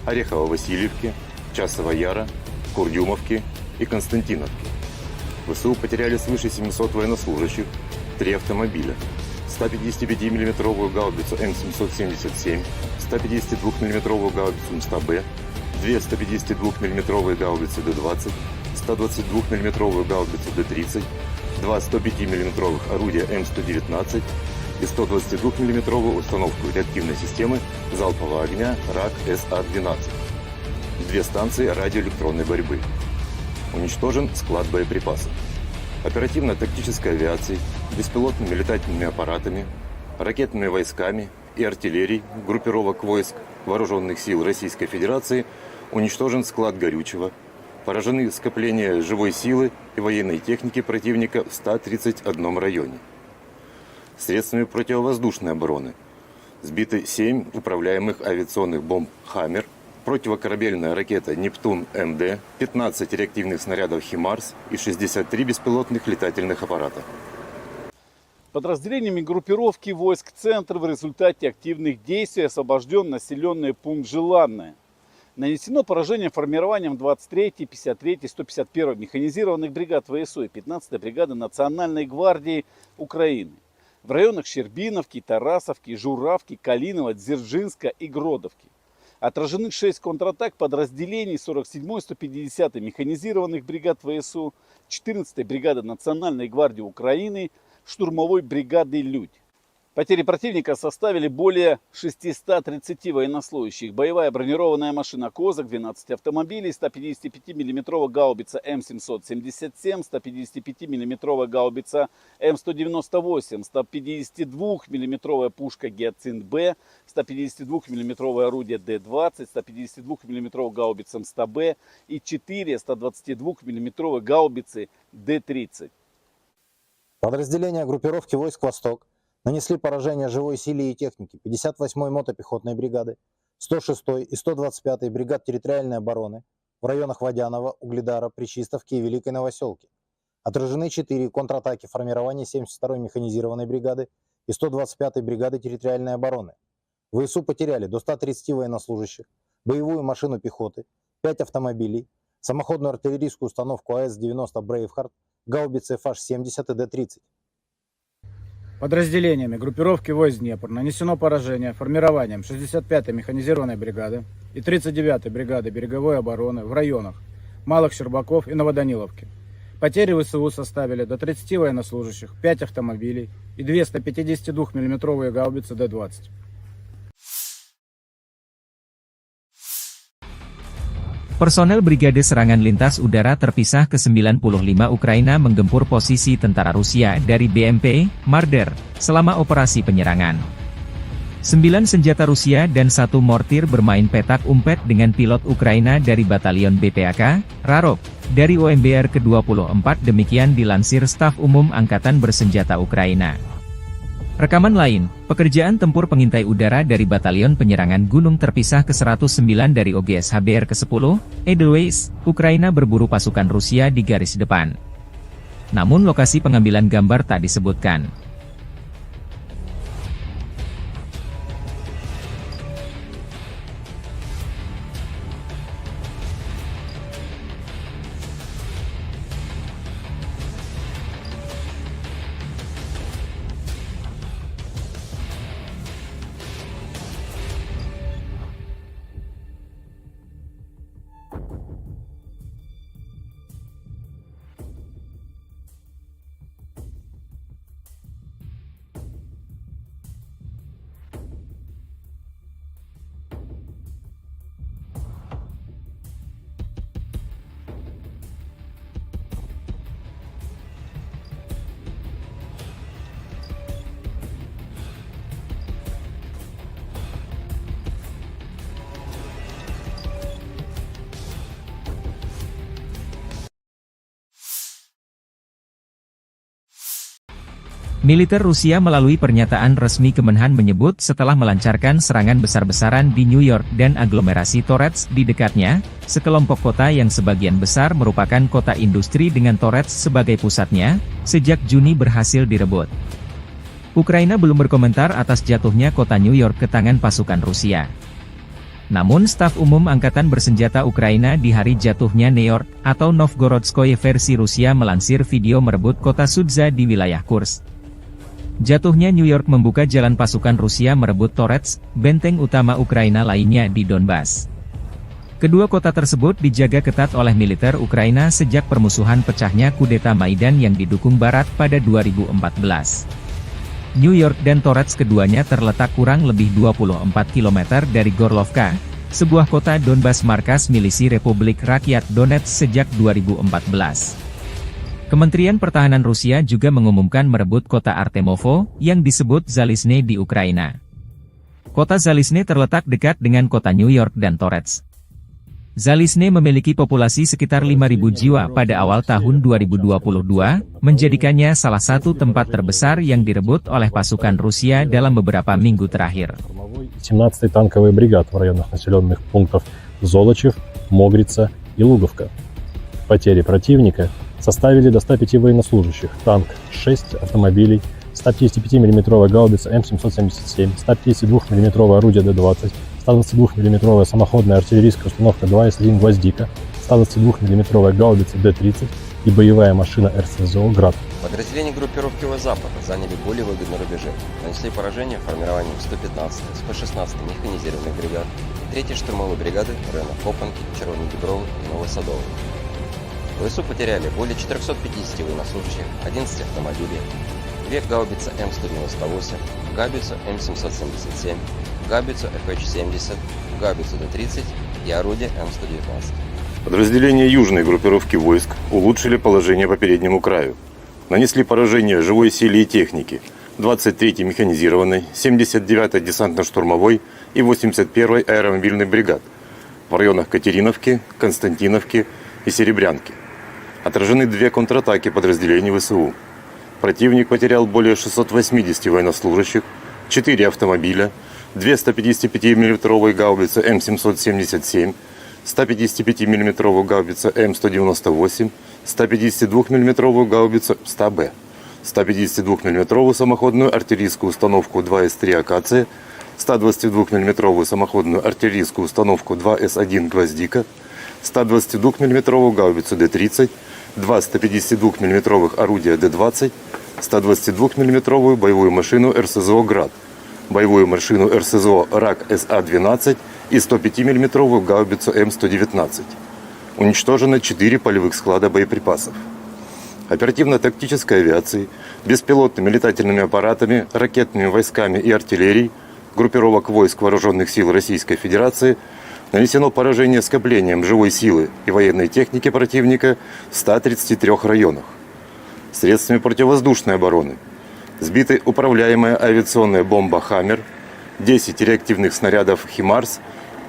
Орехово-Васильевки, Часова Яра, Курдюмовки и Константиновки. ВСУ потеряли свыше 700 военнослужащих, 3 автомобиля, 155-мм гаубицу М777, 152-мм гаубицу МСТБ, 2 152-мм гаубицы Д-20, 122-мм гаубицу Д-30, 2 105-мм орудия М119 и 122-мм установку реактивной системы залпового огня РАК-СА-12. 2 станции радиоэлектронной борьбы. Уничтожен склад боеприпасов. Оперативно-тактической авиацией, беспилотными летательными аппаратами, ракетными войсками и артиллерией группировок войск Вооруженных сил Российской Федерации уничтожен склад горючего, поражены скопления живой силы и военной техники противника в 131 районе. Средствами противовоздушной обороны сбиты 7 управляемых авиационных бомб «Хаммер», противокорабельная ракета «Нептун-МД», 15 реактивных снарядов «Химарс» и 63 беспилотных летательных аппарата. Подразделениями группировки войск «Центр» в результате активных действий освобожден населенный пункт Желанное. Нанесено поражение формированием 23-й, 53-й, 151-й механизированных бригад ВСУ и 15-й бригады Национальной гвардии Украины в районах Щербиновки, Тарасовки, Журавки, Калинова, Дзержинска и Гродовки. Отражены 6 контратак подразделений 47-й, 150-й механизированных бригад ВСУ, 14-й бригады Национальной гвардии Украины, штурмовой бригады «Людь». Потери противника составили более 630 военнослужащих. Боевая бронированная машина «Козак», 12 автомобилей, 155-мм гаубица М777, 155-мм гаубица М198, 152-мм пушка «Гиацинт-Б», 152-мм орудие Д-20, 152-мм гаубица МСТБ и 4 122-мм гаубицы Д-30. Подразделения группировки войск «Восток» нанесли поражение живой силе и технике 58-й мотопехотной бригады, 106-й и 125-й бригад территориальной обороны в районах Водянова, Угледара, Пречистовки и Великой Новоселки. Отражены 4 контратаки формирования 72-й механизированной бригады и 125-й бригады территориальной обороны. ВСУ потеряли до 130 военнослужащих, боевую машину пехоты, 5 автомобилей, самоходную артиллерийскую установку АС-90 «Брейвхард», гаубицы FH-70 и Д-30. Подразделениями группировки войск «Днепр» нанесено поражение формированием 65-й механизированной бригады и 39-й бригады береговой обороны в районах Малых Щербаков и Новоданиловки. Потери ВСУ составили до 30 военнослужащих, 5 автомобилей и 2 152-мм гаубицы Д-20. Personel Brigade Serangan Lintas Udara Terpisah ke-95 Ukraina menggempur posisi tentara Rusia dari BMP, Marder, selama operasi penyerangan. 9 senjata Rusia dan 1 mortir bermain petak umpet dengan pilot Ukraina dari Batalion BPAK, Rarok, dari OMBR ke-24 demikian dilansir Staf Umum Angkatan Bersenjata Ukraina. Rekaman lain, pekerjaan tempur pengintai udara dari Batalion Penyerangan Gunung Terpisah ke-109 dari OGS HBR ke-10, Edelweiss, Ukraina berburu pasukan Rusia di garis depan. Namun lokasi pengambilan gambar tak disebutkan. Militer Rusia melalui pernyataan resmi Kemenhan menyebut setelah melancarkan serangan besar-besaran di New York dan aglomerasi Torets di dekatnya, sekelompok kota yang sebagian besar merupakan kota industri dengan Torets sebagai pusatnya, sejak Juni berhasil direbut. Ukraina belum berkomentar atas jatuhnya kota New York ke tangan pasukan Rusia. Namun staf umum Angkatan Bersenjata Ukraina di hari jatuhnya New York, atau Novgorodskoye versi Rusia melansir video merebut kota Sudza di wilayah Kursk. Jatuhnya New York membuka jalan pasukan Rusia merebut Torets, benteng utama Ukraina lainnya di Donbas. Kedua kota tersebut dijaga ketat oleh militer Ukraina sejak permusuhan pecahnya kudeta Maidan yang didukung Barat pada 2014. New York dan Torets keduanya terletak kurang lebih 24 km dari Gorlovka, sebuah kota Donbas markas milisi Republik Rakyat Donetsk sejak 2014. Kementerian Pertahanan Rusia juga mengumumkan merebut kota Artemovo, yang disebut Zalizne di Ukraina. Kota Zalizne terletak dekat dengan kota New York dan Torets. Zalizne memiliki populasi sekitar 5.000 jiwa pada awal tahun 2022, menjadikannya salah satu tempat terbesar yang direbut oleh pasukan Rusia dalam beberapa minggu terakhir. 17-й танковый бригад в районах населенных пунктов Золочев, Могрица и Луговка. Потери противника составили до 105 военнослужащих, танк 6 автомобилей, 155 мм гаубица М777, 152 мм орудие Д-20, 122 мм самоходная артиллерийская установка 2С1 «Гвоздика», 122 мм гаубица Д-30 и боевая машина РСЗО «Град». Подразделения группировки Запад заняли более выгодные рубежи, нанесли поражение формированием 115, 116 механизированных бригад и 3-й штурмовой бригады в районах Копанки, Червоной Дубровы и Новосадовой. ВСУ потеряли более 450 военнослужащих, 11 автомобилей, 2 гаубицы М198, гаубицу М777, гаубицу ФХ-70, гаубицу Д-30 и орудие М119. Подразделения южной группировки войск улучшили положение по переднему краю. Нанесли поражение живой силе и технике 23-й механизированной, 79-й десантно-штурмовой и 81-й аэромобильной бригад в районах Катериновки, Константиновки и Серебрянки. Отражены 2 контратаки подразделений ВСУ. Противник потерял более 680 военнослужащих, 4 автомобиля, 2 155 мм гаубицы М777, 155 мм гаубица М198, 152 мм гаубицу 100Б, 152 мм самоходную артиллерийскую установку 2С3 «Акация», 122 мм самоходную артиллерийскую установку 2С1 «Гвоздика», 122 мм гаубицу Д-30, 2 152 мм орудия Д-20, 122 мм боевую машину РСЗО «Град», боевую машину РСЗО «Рак СА-12» и 105 мм гаубицу М119. Уничтожено 4 полевых склада боеприпасов. Оперативно-тактической авиацией, беспилотными летательными аппаратами, ракетными войсками и артиллерией группировок войск Вооруженных сил Российской Федерации нанесено поражение скоплением живой силы и военной техники противника в 133 районах. Средствами противовоздушной обороны сбиты управляемая авиационная бомба «Хаммер», 10 реактивных снарядов «Химарс»,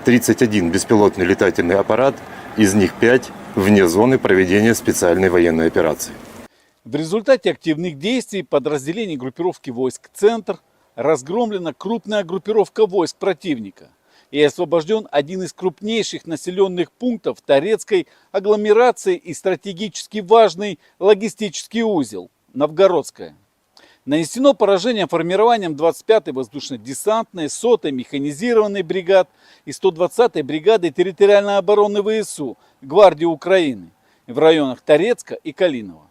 31 беспилотный летательный аппарат, из них 5 вне зоны проведения специальной военной операции. В результате активных действий подразделений группировки войск «Центр» разгромлена крупная группировка войск противника и освобожден один из крупнейших населенных пунктов Торецкой агломерации и стратегически важный логистический узел – Новгородская. Нанесено поражение формированием 25-й воздушно-десантной, 100-й механизированной бригад и 120-й бригады территориальной обороны ВСУ Гвардии Украины в районах Торецка и Калинова.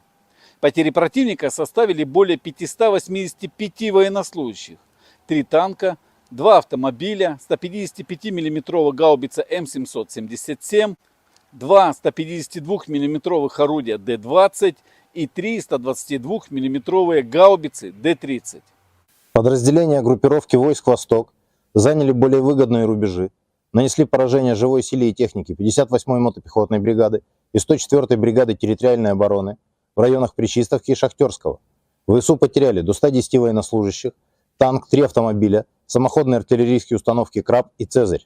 Потери противника составили более 585 военнослужащих, 3 танка, 2 автомобиля, 155 мм гаубица М777, 2 152 мм орудия Д-20 и 3 122 мм гаубицы Д-30. Подразделения группировки войск «Восток» заняли более выгодные рубежи, нанесли поражение живой силе и технике 58-й мотопехотной бригады и 104-й бригады территориальной обороны в районах Причистовки и Шахтерского. ВСУ потеряли до 110 военнослужащих, танк, 3 автомобиля, самоходные артиллерийские установки «Краб» и «Цезарь».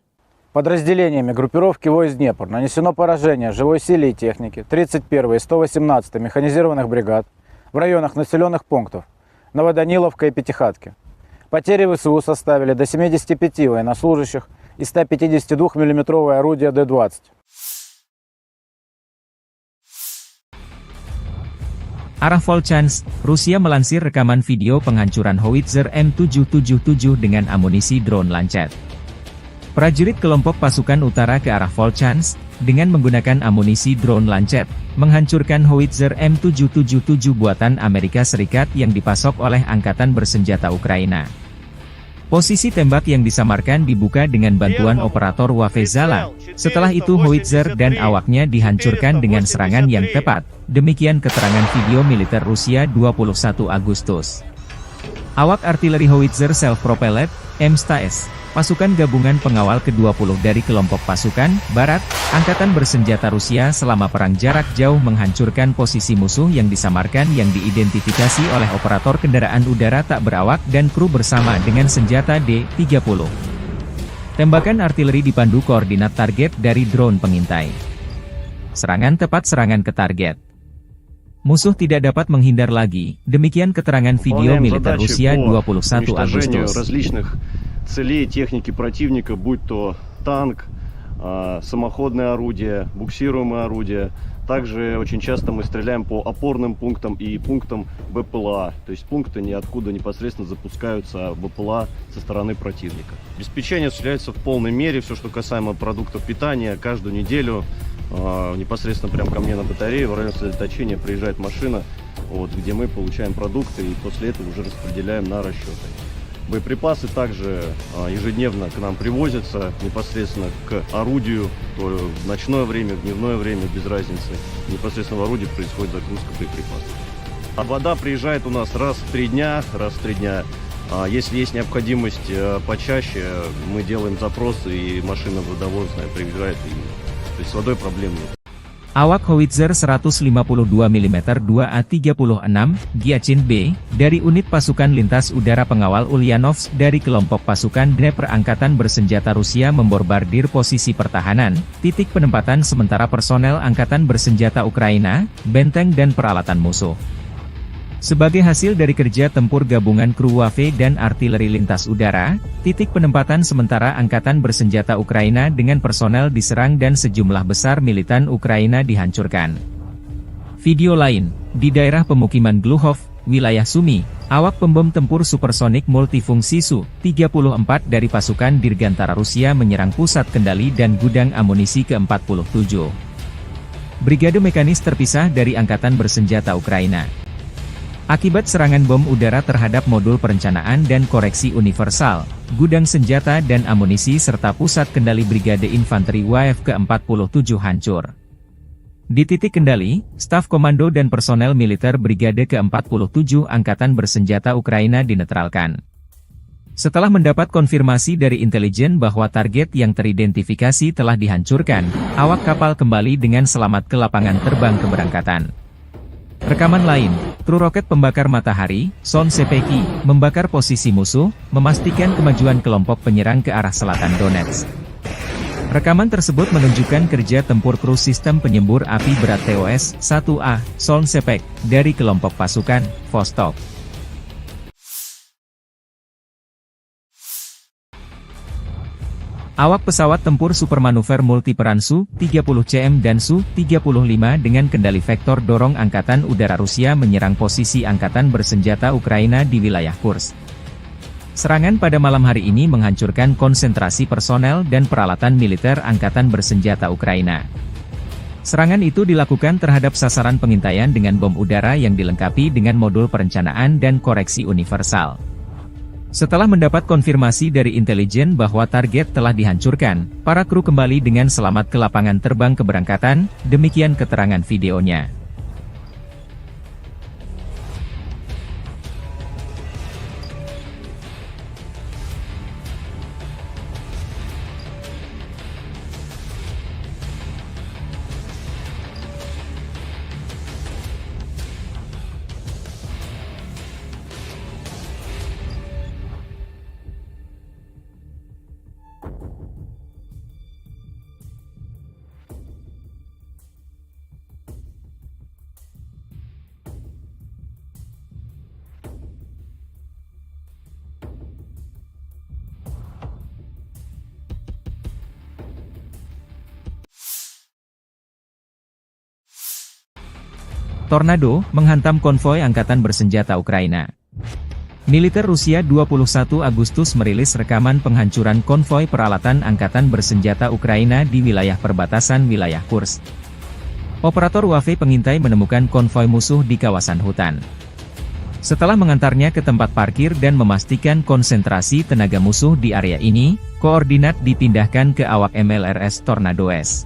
Подразделениями группировки войск «Днепр» нанесено поражение живой силе и технике 31-й и 118-й механизированных бригад в районах населенных пунктов Новоданиловка и Пятихатки. Потери ВСУ составили до 75 военнослужащих и 152 миллиметровое орудие Д-20. Arah Volchansk, Rusia melansir rekaman video penghancuran howitzer M777 dengan amunisi drone Lancet. Prajurit kelompok pasukan utara ke arah Volchansk, dengan menggunakan amunisi drone Lancet, menghancurkan howitzer M777 buatan Amerika Serikat yang dipasok oleh Angkatan Bersenjata Ukraina. Posisi tembak yang disamarkan dibuka dengan bantuan operator Wafezala. Setelah itu howitzer dan awaknya dihancurkan dengan serangan yang tepat. Demikian keterangan video militer Rusia 21 Agustus. Awak artileri howitzer self-propelled, M-STAS, pasukan gabungan pengawal ke-20 dari kelompok pasukan Barat, Angkatan Bersenjata Rusia selama perang jarak jauh menghancurkan posisi musuh yang disamarkan yang diidentifikasi oleh operator kendaraan udara tak berawak dan kru bersama dengan senjata D-30. Tembakan artileri dipandu koordinat target dari drone pengintai. Serangan tepat serangan ke target. Musuh tidak dapat menghindar lagi, demikian keterangan video militer Rusia 21 Agustus. Целей техники противника, будь то танк, самоходное орудие, буксируемое орудие. Также очень часто мы стреляем по опорным пунктам и пунктам БПЛА. То есть пункты ниоткуда непосредственно запускаются БПЛА со стороны противника. Обеспечение осуществляется в полной мере. Все, что касаемо продуктов питания, каждую неделю непосредственно прямо ко мне на батарею в районе сосредоточения приезжает машина, вот, где мы получаем продукты и после этого уже распределяем на расчеты. Боеприпасы также ежедневно к нам привозятся непосредственно к орудию, то в ночное время, в дневное время, без разницы. Непосредственно в орудии происходит загрузка боеприпасов. А вода приезжает у нас раз в 3 дня, Если есть необходимость почаще, мы делаем запрос, и машина водовозная приезжает, то есть с водой проблем нет. Awak howitzer 152 mm 2A36 Giachin B, dari unit pasukan lintas udara pengawal Ulyanovsk dari kelompok pasukan Dnepr Angkatan Bersenjata Rusia membombardir posisi pertahanan, titik penempatan sementara personel Angkatan Bersenjata Ukraina, benteng dan peralatan musuh. Sebagai hasil dari kerja tempur gabungan kru Wafe dan artileri lintas udara, titik penempatan sementara Angkatan Bersenjata Ukraina dengan personel diserang dan sejumlah besar militan Ukraina dihancurkan. Video lain, di daerah pemukiman Gluhov, wilayah Sumy, awak pembom tempur supersonik multifungsi Su-34 dari pasukan Dirgantara Rusia menyerang pusat kendali dan gudang amunisi ke-47. Brigade mekanis terpisah dari Angkatan Bersenjata Ukraina. Akibat serangan bom udara terhadap modul perencanaan dan koreksi universal, gudang senjata dan amunisi serta pusat kendali Brigade Infanteri WAF ke-47 hancur. Di titik kendali, staf komando dan personel militer Brigade ke-47 Angkatan Bersenjata Ukraina dinetralkan. Setelah mendapat konfirmasi dari intelijen bahwa target yang teridentifikasi telah dihancurkan, awak kapal kembali dengan selamat ke lapangan terbang keberangkatan. Rekaman lain, kru roket pembakar matahari, Son Sepeki, membakar posisi musuh, memastikan kemajuan kelompok penyerang ke arah selatan Donetsk. Rekaman tersebut menunjukkan kerja tempur kru sistem penyembur api berat TOS-1A, Son Sepek, dari kelompok pasukan Vostok. Awak pesawat tempur supermanuver multiperan Su-30CM dan Su-35 dengan kendali vektor dorong Angkatan Udara Rusia menyerang posisi Angkatan Bersenjata Ukraina di wilayah Kursk. Serangan pada malam hari ini menghancurkan konsentrasi personel dan peralatan militer Angkatan Bersenjata Ukraina. Serangan itu dilakukan terhadap sasaran pengintaian dengan bom udara yang dilengkapi dengan modul perencanaan dan koreksi universal. Setelah mendapat konfirmasi dari intelijen bahwa target telah dihancurkan, para kru kembali dengan selamat ke lapangan terbang keberangkatan, demikian keterangan videonya. Tornado menghantam konvoi angkatan bersenjata Ukraina. Militer Rusia 21 Agustus merilis rekaman penghancuran konvoi peralatan angkatan bersenjata Ukraina di wilayah perbatasan wilayah Kursk. Operator UAV pengintai menemukan konvoi musuh di kawasan hutan. Setelah mengantarnya ke tempat parkir dan memastikan konsentrasi tenaga musuh di area ini, koordinat dipindahkan ke awak MLRS Tornado S.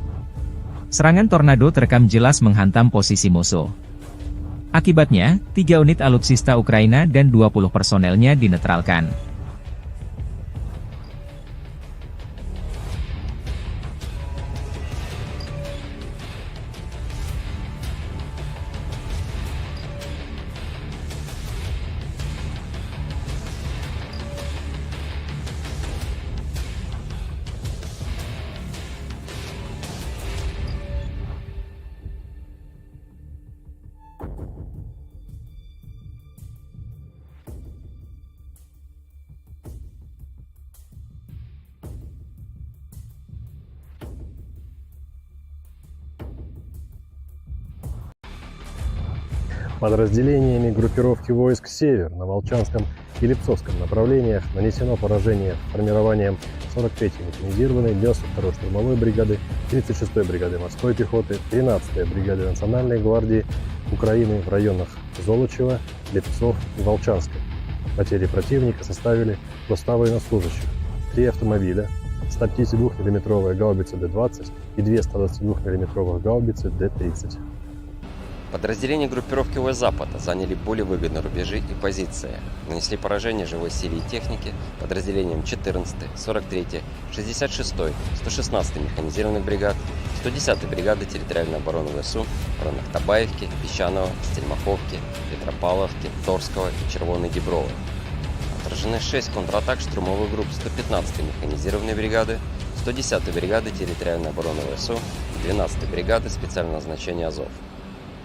Serangan Tornado terekam jelas menghantam posisi musuh. Akibatnya, 3 unit alutsista Ukraina dan 20 personelnya dinetralkan. Подразделениями группировки войск «Север» на Волчанском и Липцовском направлениях нанесено поражение формированием 43-й механизированной 92-й штурмовой бригады, 36-й бригады морской пехоты, 13-й бригады Национальной гвардии Украины в районах Золочева, Липцов и Волчанска. Потери противника составили до 100 военнослужащих, 3 автомобиля, 152 мм гаубицы Д-20 и 2 122 мм гаубицы Д-30. Подразделения группировки ВС Запада заняли более выгодные рубежи и позиции. Нанесли поражение живой силе и технике подразделениям 14-й, 43-й, 66-й, 116-й механизированных бригад, 110-й бригады территориальной обороны ВСУ в районах Табаевки, Песчаного, Стельмаховки, Петропавловки, Торского и Червоной Діброви. Отражены 6 контратак штурмовых групп 115-й механизированной бригады, 110-й бригады территориальной обороны ВСУ и 12-й бригады специального назначения Азов.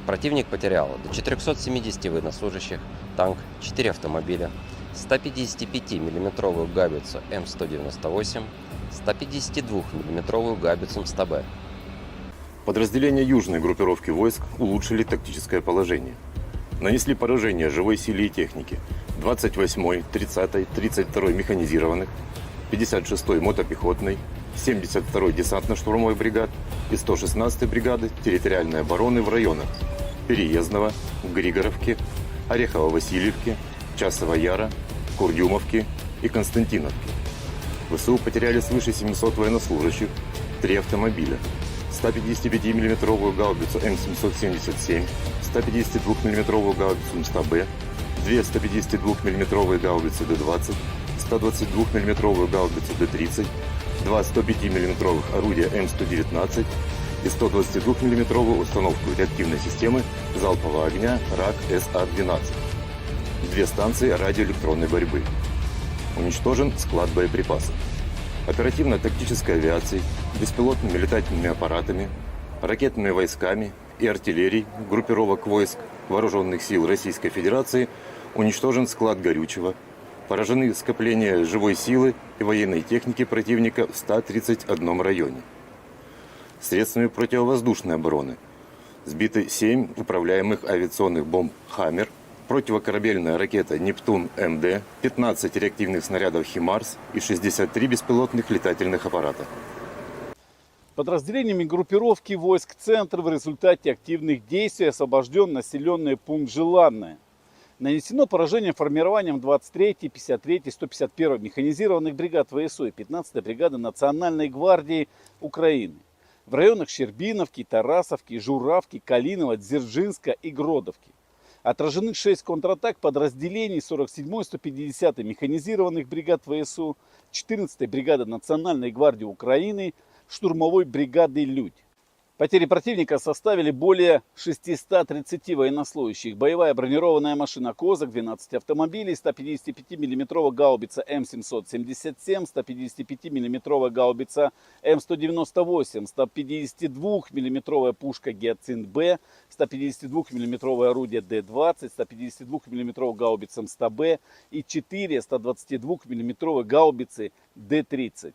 Противник потерял до 470 военнослужащих, танк, 4 автомобиля, 155 мм гаубицу М198, 152 мм гаубицу МСТБ. Подразделения южной группировки войск улучшили тактическое положение. Нанесли поражение живой силе и технике 28-й, 30-й, 32-й механизированных, 56-й мотопехотной, 72-й десантно-штурмовой бригад и 116-й бригады территориальной обороны в районах Переездного, Григоровки, Орехово-Васильевки, Часова Яра, Курдюмовки и Константиновки. ВСУ потеряли свыше 700 военнослужащих, 3 автомобиля, 155 мм гаубицу М777, 152 мм гаубицу МСТБ, 2 152 мм гаубицы Д-20, 122 мм гаубицу Д-30, 2 105 мм орудия М119 и 122 мм установку реактивной системы залпового огня РАК-СА-12. 2 станции радиоэлектронной борьбы. Уничтожен склад боеприпасов. Оперативно-тактической авиацией, беспилотными летательными аппаратами, ракетными войсками и артиллерией группировок войск Вооруженных сил Российской Федерации уничтожен склад горючего, поражены скопления живой силы и военной техники противника в 131 районе. Средствами противовоздушной обороны сбиты 7 управляемых авиационных бомб «Хаммер», противокорабельная ракета «Нептун-МД», 15 реактивных снарядов «Химарс» и 63 беспилотных летательных аппарата. Подразделениями группировки войск «Центр» в результате активных действий освобожден населенный пункт Желанное. Нанесено поражение формированием 23-й, 53-й, 151-й механизированных бригад ВСУ и 15-й бригады Национальной гвардии Украины в районах Щербиновки, Тарасовки, Журавки, Калинова, Дзержинска и Гродовки. Отражены 6 контратак подразделений 47-й, 150-й механизированных бригад ВСУ, 14-й бригады Национальной гвардии Украины, штурмовой бригады «Людь». Потери противника составили более 630 военнослужащих. Боевая бронированная машина «Козак», 12 автомобилей, 155 мм гаубица М777, 155 мм гаубица М198, 152 мм пушка «Гиацинт-Б», 152 мм орудие Д-20, 152 мм гаубица МСТБ и 4 122 мм гаубицы Д-30.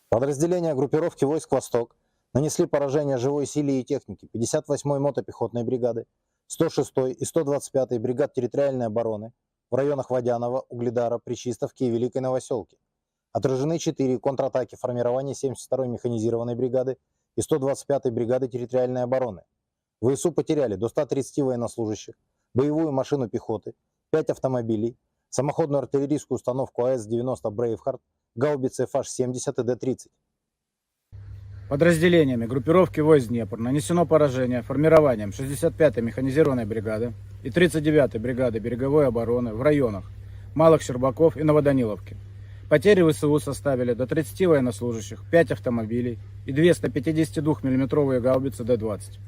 Подразделения группировки войск «Восток» Нанесли поражение живой силе и технике 58-й мотопехотной бригады, 106-й и 125-й бригад территориальной обороны в районах Водянова, Угледара, Пречистовки и Великой Новоселки. Отражены 4 контратаки формирования 72-й механизированной бригады и 125-й бригады территориальной обороны. ВСУ потеряли до 130 военнослужащих, боевую машину пехоты, 5 автомобилей, самоходную артиллерийскую установку АС-90 «Брейвхард», гаубицы FH-70 и Д-30. Подразделениями группировки войск Днепр нанесено поражение формированием 65-й механизированной бригады и 39-й бригады береговой обороны в районах Малых Щербаков и Новоданиловки. Потери ВСУ составили до 30 военнослужащих, 5 автомобилей и 2 152 мм гаубицы Д-20.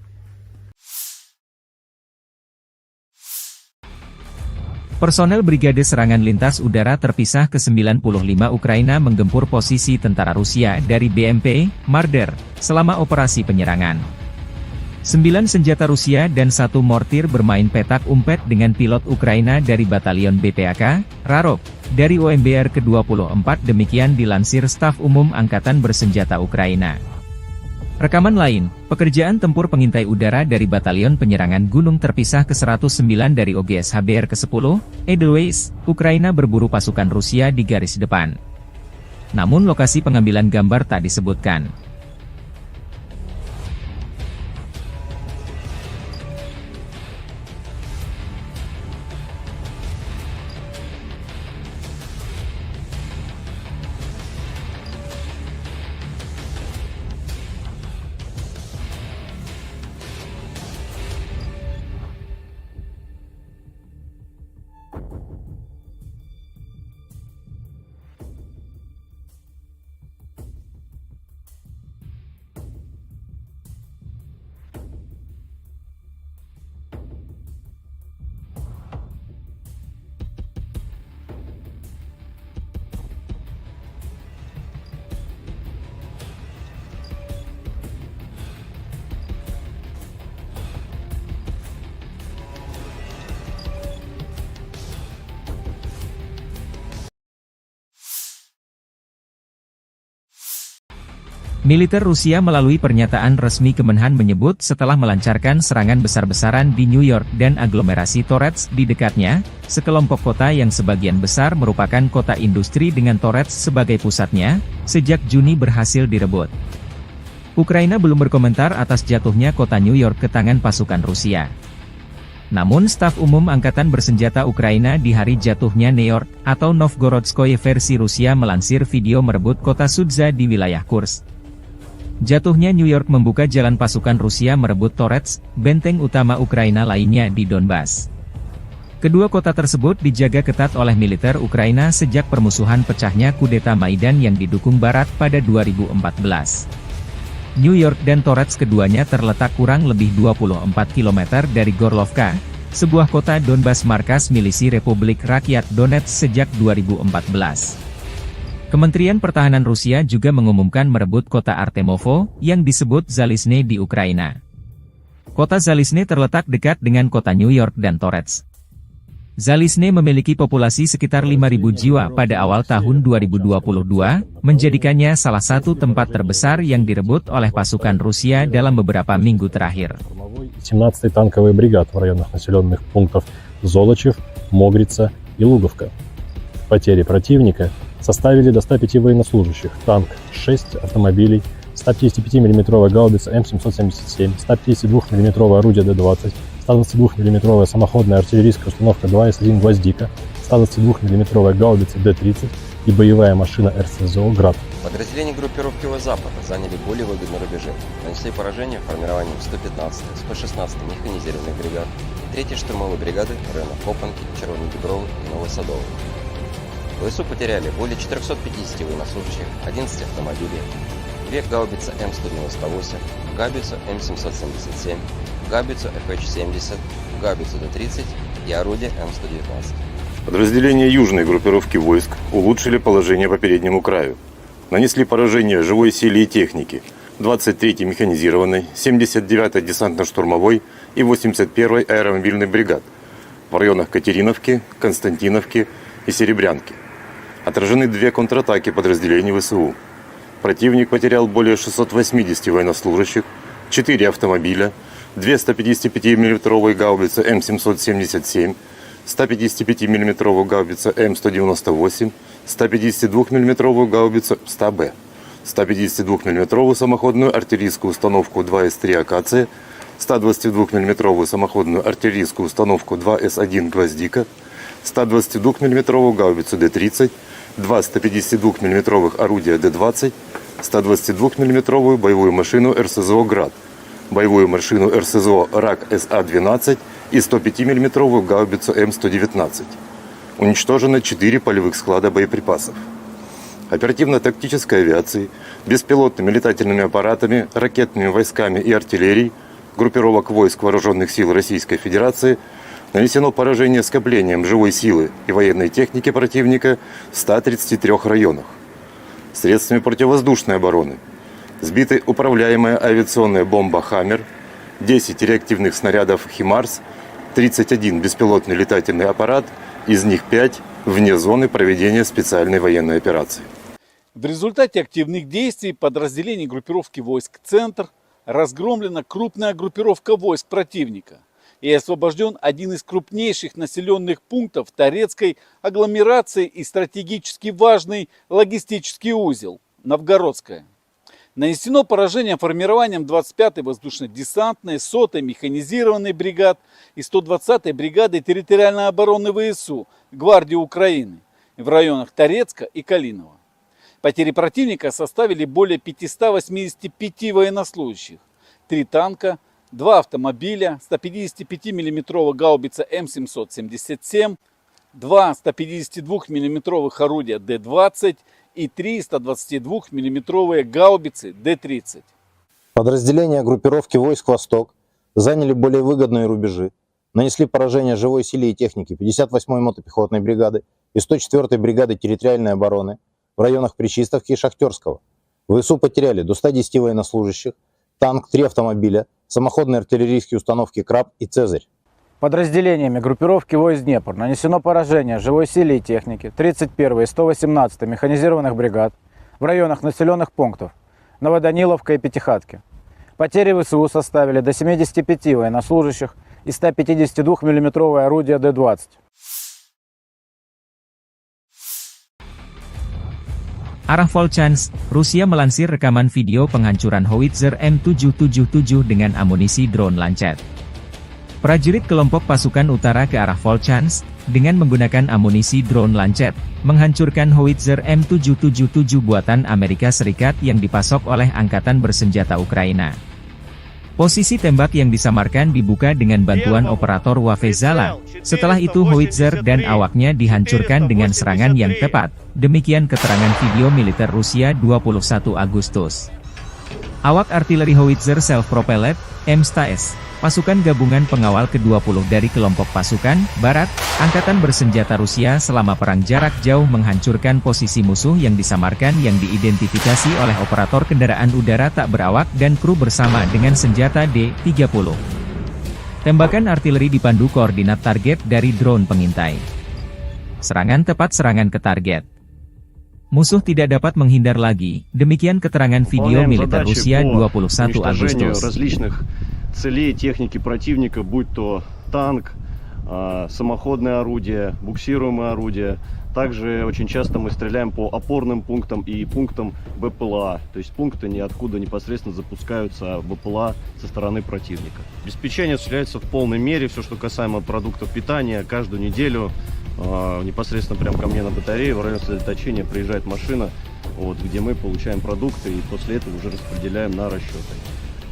Personel Brigade Serangan Lintas Udara terpisah ke-95 Ukraina menggempur posisi tentara Rusia dari BMP, Marder, selama operasi penyerangan. 9 senjata Rusia dan 1 mortir bermain petak umpet dengan pilot Ukraina dari Batalion BPAK, Rarok, dari OMBR ke-24 demikian dilansir Staf Umum Angkatan Bersenjata Ukraina. Rekaman lain, pekerjaan tempur pengintai udara dari Batalion Penyerangan Gunung terpisah ke-109 dari OGS HBR ke-10, Edelweiss, Ukraina berburu pasukan Rusia di garis depan. Namun lokasi pengambilan gambar tak disebutkan. Militer Rusia melalui pernyataan resmi Kemenhan menyebut setelah melancarkan serangan besar-besaran di New York dan aglomerasi Torets di dekatnya, sekelompok kota yang sebagian besar merupakan kota industri dengan Torets sebagai pusatnya, sejak Juni berhasil direbut. Ukraina belum berkomentar atas jatuhnya kota New York ke tangan pasukan Rusia. Namun Staf Umum Angkatan Bersenjata Ukraina di hari jatuhnya New York, atau Novgorodskoye versi Rusia melansir video merebut kota Sudza di wilayah Kursk. Jatuhnya New York membuka jalan pasukan Rusia merebut Torets, benteng utama Ukraina lainnya di Donbas. Kedua kota tersebut dijaga ketat oleh militer Ukraina sejak permusuhan pecahnya kudeta Maidan yang didukung Barat pada 2014. New York dan Torets keduanya terletak kurang lebih 24 km dari Gorlovka, sebuah kota Donbas markas milisi Republik Rakyat Donetsk sejak 2014. Kementerian Pertahanan Rusia juga mengumumkan merebut kota Artemovo, yang disebut Zalizne di Ukraina. Kota Zalizne terletak dekat dengan kota New York dan Torets. Zalizne memiliki populasi sekitar 5.000 jiwa pada awal tahun 2022, menjadikannya salah satu tempat terbesar yang direbut oleh pasukan Rusia dalam beberapa minggu terakhir. 17-й танковый бригад в районах населенных пунктов Золочев, Могрица и Луговка. Потери противника составили до 105 военнослужащих, танк 6 автомобилей, 155 мм гаубица М777, 152 мм орудие Д-20, 122 мм самоходная артиллерийская установка 2С1 «Гвоздика», 122 мм гаубица Д-30 и боевая машина РСЗО «Град». Подразделения группировки Запад заняли более выгодные рубежи, нанесли поражение формированием 115, 116 механизированных бригад и 3-й штурмовой бригады районов Копанки, Червоной Дубровы и Новосадовой. ВСУ потеряли более 450 военнослужащих, 11 автомобилей, 2 гаубицы М198, гаубицу М777, гаубицу FH-70, гаубицу Д-30 и орудие М119. Подразделения южной группировки войск улучшили положение по переднему краю. Нанесли поражение живой силе и технике 23-й механизированной, 79-й десантно-штурмовой и 81-й аэромобильной бригад в районах Катериновки, Константиновки и Серебрянки. Отражены 2 контратаки подразделений ВСУ. Противник потерял более 680 военнослужащих, 4 автомобиля, 2 155-мм гаубицы М777, 155-мм гаубица М198, 152-мм гаубицу 100Б, 152-мм самоходную артиллерийскую установку 2С3 «Акация», 122-мм самоходную артиллерийскую установку 2С1 «Гвоздика», 122-мм гаубицу Д-30, 2 152-мм орудия Д-20, 122-мм боевую машину РСЗО «Град», боевую машину РСЗО РАК СА-12 и 105-мм гаубицу М119. Уничтожено 4 полевых склада боеприпасов. Оперативно-тактической авиацией, беспилотными летательными аппаратами, ракетными войсками и артиллерией группировок войск Вооруженных сил Российской Федерации нанесено поражение скоплением живой силы и военной техники противника в 133 районах. Средствами противовоздушной обороны сбиты управляемая авиационная бомба «Хаммер», 10 реактивных снарядов «Химарс», 31 беспилотный летательный аппарат, из них 5 вне зоны проведения специальной военной операции. В результате активных действий подразделений группировки войск «Центр» разгромлена крупная группировка войск противника и освобожден один из крупнейших населенных пунктов Торецкой агломерации и стратегически важный логистический узел – Новгородская. Нанесено поражение формированием 25-й воздушно-десантной, 100-й механизированной бригад и 120-й бригады территориальной обороны ВСУ Гвардии Украины в районах Торецка и Калинова. Потери противника составили более 585 военнослужащих, 3 танка, 2 автомобиля, 155-мм гаубица М777, 2 152-мм орудия Д-20 и 3 122-мм гаубицы Д-30. Подразделения группировки войск «Восток» заняли более выгодные рубежи, нанесли поражение живой силе и технике 58-й мотопехотной бригады и 104-й бригады территориальной обороны в районах Причистовки и Шахтерского. ВСУ потеряли до 110 военнослужащих, танк, 3 автомобиля, самоходные артиллерийские установки «Краб» и «Цезарь». Подразделениями группировки войск «Днепр» нанесено поражение живой силе и технике 31-й и 118-й механизированных бригад в районах населенных пунктов Новоданиловка и Пятихатки. Потери ВСУ составили до 75 военнослужащих и 152-мм орудия Д-20. Arah Volchansk, Rusia melansir rekaman video penghancuran howitzer M777 dengan amunisi drone Lancet. Prajurit kelompok pasukan utara ke arah Volchansk, dengan menggunakan amunisi drone Lancet, menghancurkan howitzer M777 buatan Amerika Serikat yang dipasok oleh Angkatan Bersenjata Ukraina. Posisi tembak yang disamarkan dibuka dengan bantuan operator Wafezala. Setelah itu howitzer dan awaknya dihancurkan dengan serangan yang tepat. Demikian keterangan video militer Rusia 21 Agustus. Awak artileri howitzer self-propelled, M-STAS, pasukan gabungan pengawal ke-20 dari kelompok pasukan Barat, Angkatan Bersenjata Rusia selama perang jarak jauh menghancurkan posisi musuh yang disamarkan yang diidentifikasi oleh operator kendaraan udara tak berawak dan kru bersama dengan senjata D-30. Tembakan artileri dipandu koordinat target dari drone pengintai. Serangan tepat serangan ke target. Musuh tidak dapat menghindar lagi, demikian keterangan video militer Rusia 21 Agustus. Различных целей техники противника, будь то танк, самоходное орудие, буксируемое орудие. Также очень часто мы стреляем по опорным пунктам и пунктам БПЛА, то есть пункты, ниоткуда непосредственно запускаются БПЛА со стороны противника. Обеспечение осуществляется в полной мере, все, что касаемо продуктов питания, каждую неделю непосредственно прямо ко мне на батарею в район сосредоточения приезжает машина, вот, где мы получаем продукты и после этого уже распределяем на расчеты.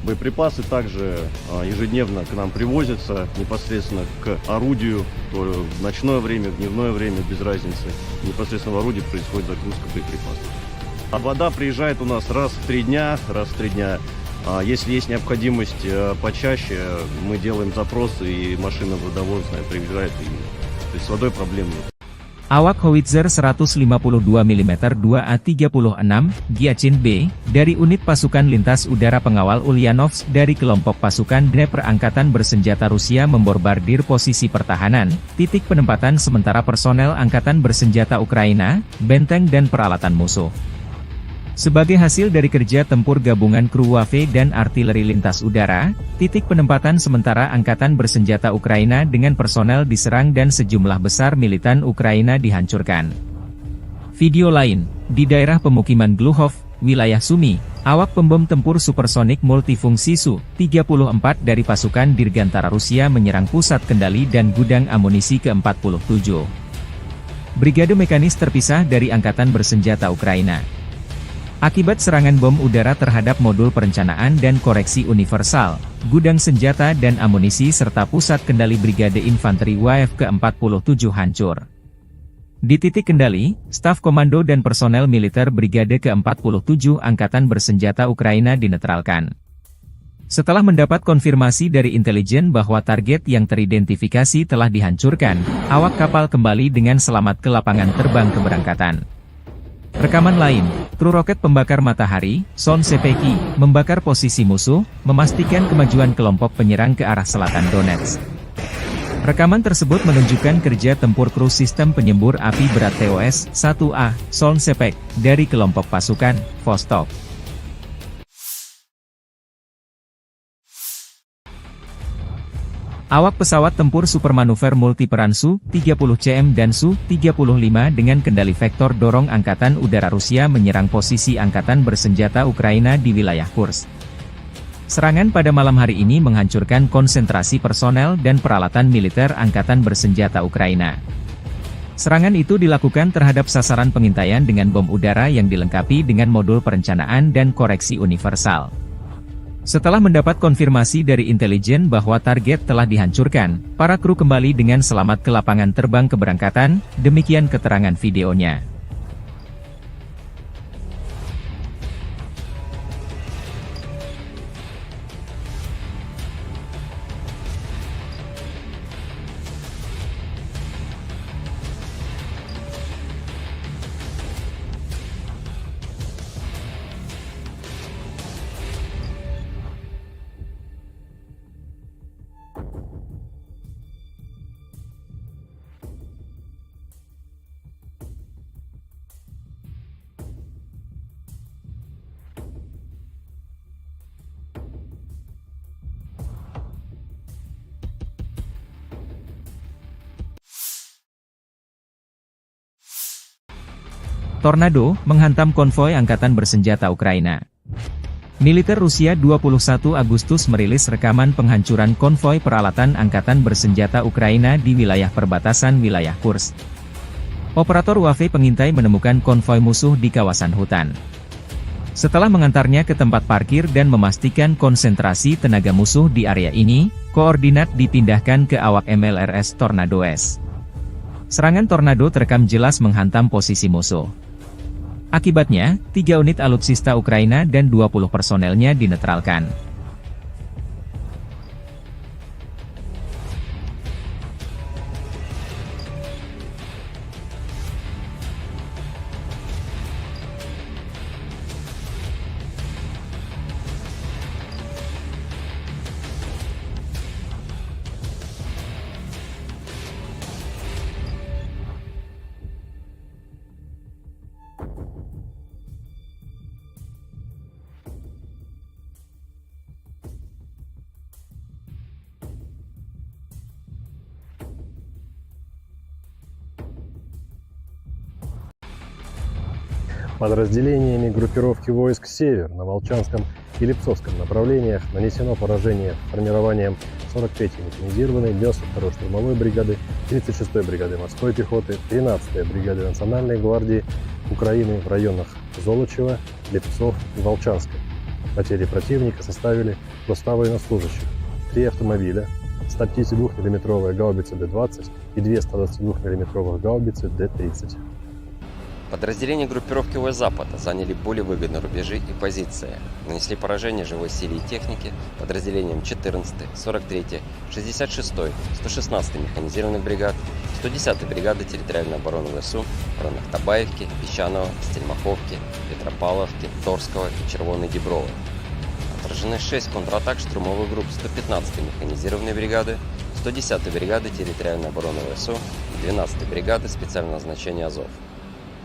Боеприпасы также ежедневно к нам привозятся непосредственно к орудию, то в ночное время, в дневное время, без разницы. Непосредственно в орудии происходит загрузка боеприпасов. А вода приезжает у нас раз в 3 дня, Если есть необходимость почаще, мы делаем запрос, и машина водовозная приезжает, то есть с водой проблем нет. Awak howitzer 152 mm 2A36 Giachin B, dari unit pasukan lintas udara pengawal Ulyanovsk dari kelompok pasukan Dnepr Angkatan Bersenjata Rusia memborbardir posisi pertahanan, titik penempatan sementara personel Angkatan Bersenjata Ukraina, benteng dan peralatan musuh. Sebagai hasil dari kerja tempur gabungan kru WAFE dan artileri lintas udara, titik penempatan sementara Angkatan Bersenjata Ukraina dengan personel diserang dan sejumlah besar militan Ukraina dihancurkan. Video lain, di daerah pemukiman Gluhov, wilayah Sumy, awak pembom tempur supersonik multifungsi Su-34 dari pasukan Dirgantara Rusia menyerang pusat kendali dan gudang amunisi ke-47. Brigade mekanis terpisah dari Angkatan Bersenjata Ukraina. Akibat serangan bom udara terhadap modul perencanaan dan koreksi universal, gudang senjata dan amunisi serta pusat kendali Brigade Infanteri WAF ke-47 hancur. Di titik kendali, staf komando dan personel militer Brigade ke-47 Angkatan Bersenjata Ukraina dinetralkan. Setelah mendapat konfirmasi dari intelijen bahwa target yang teridentifikasi telah dihancurkan, awak kapal kembali dengan selamat ke lapangan terbang keberangkatan. Rekaman lain, kru roket pembakar matahari, Son Sepeki, membakar posisi musuh, memastikan kemajuan kelompok penyerang ke arah selatan Donetsk. Rekaman tersebut menunjukkan kerja tempur kru sistem penyembur api berat TOS-1A, Son Sepek, dari kelompok pasukan Vostok. Awak pesawat tempur supermanuver multiperan Su-30CM dan Su-35 dengan kendali vektor dorong Angkatan Udara Rusia menyerang posisi Angkatan Bersenjata Ukraina di wilayah Kursk. Serangan pada malam hari ini menghancurkan konsentrasi personel dan peralatan militer Angkatan Bersenjata Ukraina. Serangan itu dilakukan terhadap sasaran pengintaian dengan bom udara yang dilengkapi dengan modul perencanaan dan koreksi universal. Setelah mendapat konfirmasi dari intelijen bahwa target telah dihancurkan, para kru kembali dengan selamat ke lapangan terbang keberangkatan, demikian keterangan videonya. Tornado menghantam konvoi Angkatan Bersenjata Ukraina. Militer Rusia 21 Agustus merilis rekaman penghancuran konvoi peralatan Angkatan Bersenjata Ukraina di wilayah perbatasan wilayah Kursk. Operator WAFE pengintai menemukan konvoi musuh di kawasan hutan. Setelah mengantarnya ke tempat parkir dan memastikan konsentrasi tenaga musuh di area ini, koordinat dipindahkan ke awak MLRS Tornado S. Serangan tornado terekam jelas menghantam posisi musuh. Akibatnya, 3 unit alutsista Ukraina dan 20 personelnya dinetralkan. Подразделениями группировки войск «Север» на Волчанском и Липцовском направлениях нанесено поражение формированием 43-й механизированной 92-й штурмовой бригады, 36-й бригады морской пехоты, 13-й бригады Национальной гвардии Украины в районах Золочева, Липцов и Волчанска. Потери противника составили до 100 военнослужащих, 3 автомобиля, 152 мм гаубицы Д-20 и 2 122 мм гаубицы Д-30. Подразделения группировки войск Запада заняли более выгодные рубежи и позиции, нанесли поражение живой силе и технике подразделениям 14-й, 43-й, 66-й, 116-й механизированных бригад, 110-й бригады территориальной обороны ВСУ в районах Табаевки, Песчаного, Стельмаховки, Петропавловки, Торского и Червоной Діброви. Отражены 6 контратак штурмовых групп 115-й механизированной бригады, 110-й бригады территориальной обороны ВСУ и 12-й бригады специального назначения Азов.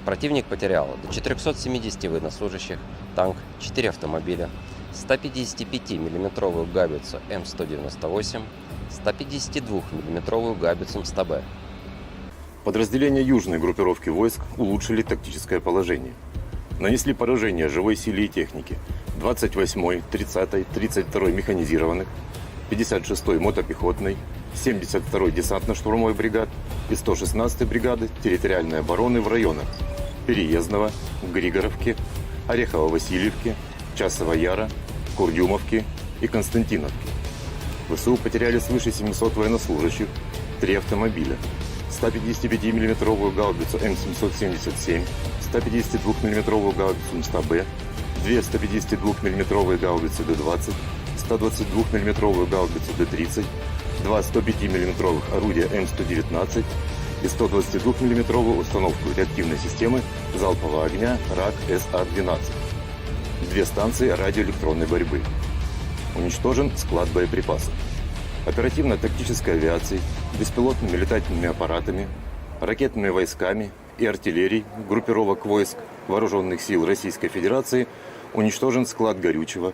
Противник потерял до 470 военнослужащих, танк, 4 автомобиля, 155 миллиметровую гаубицу М198, 152 миллиметровую гаубицу МСТБ. Подразделения южной группировки войск улучшили тактическое положение. Нанесли поражение живой силе и технике 28-й, 30-й, 32-й механизированных, 56-й мотопехотной, 72-й десантно-штурмовой бригад и 116-й бригады территориальной обороны в районах Переездного, Григоровки, Орехово-Васильевки, Часова Яра, Курдюмовки и Константиновки. ВСУ потеряли свыше 700 военнослужащих, 3 автомобиля, 155 миллиметровую гаубицу М777, 152 миллиметровую гаубицу МСТБ, 2 152 миллиметровые гаубицы Д-20, 122 миллиметровую гаубицу Д-30, 2 105 миллиметровых орудия М119 и 122 миллиметровую установку реактивной системы залпового огня РАК-СА-12. 2 станции радиоэлектронной борьбы. Уничтожен склад боеприпасов. Оперативно-тактической авиацией, беспилотными летательными аппаратами, ракетными войсками и артиллерией группировок войск Вооруженных сил Российской Федерации уничтожен склад горючего,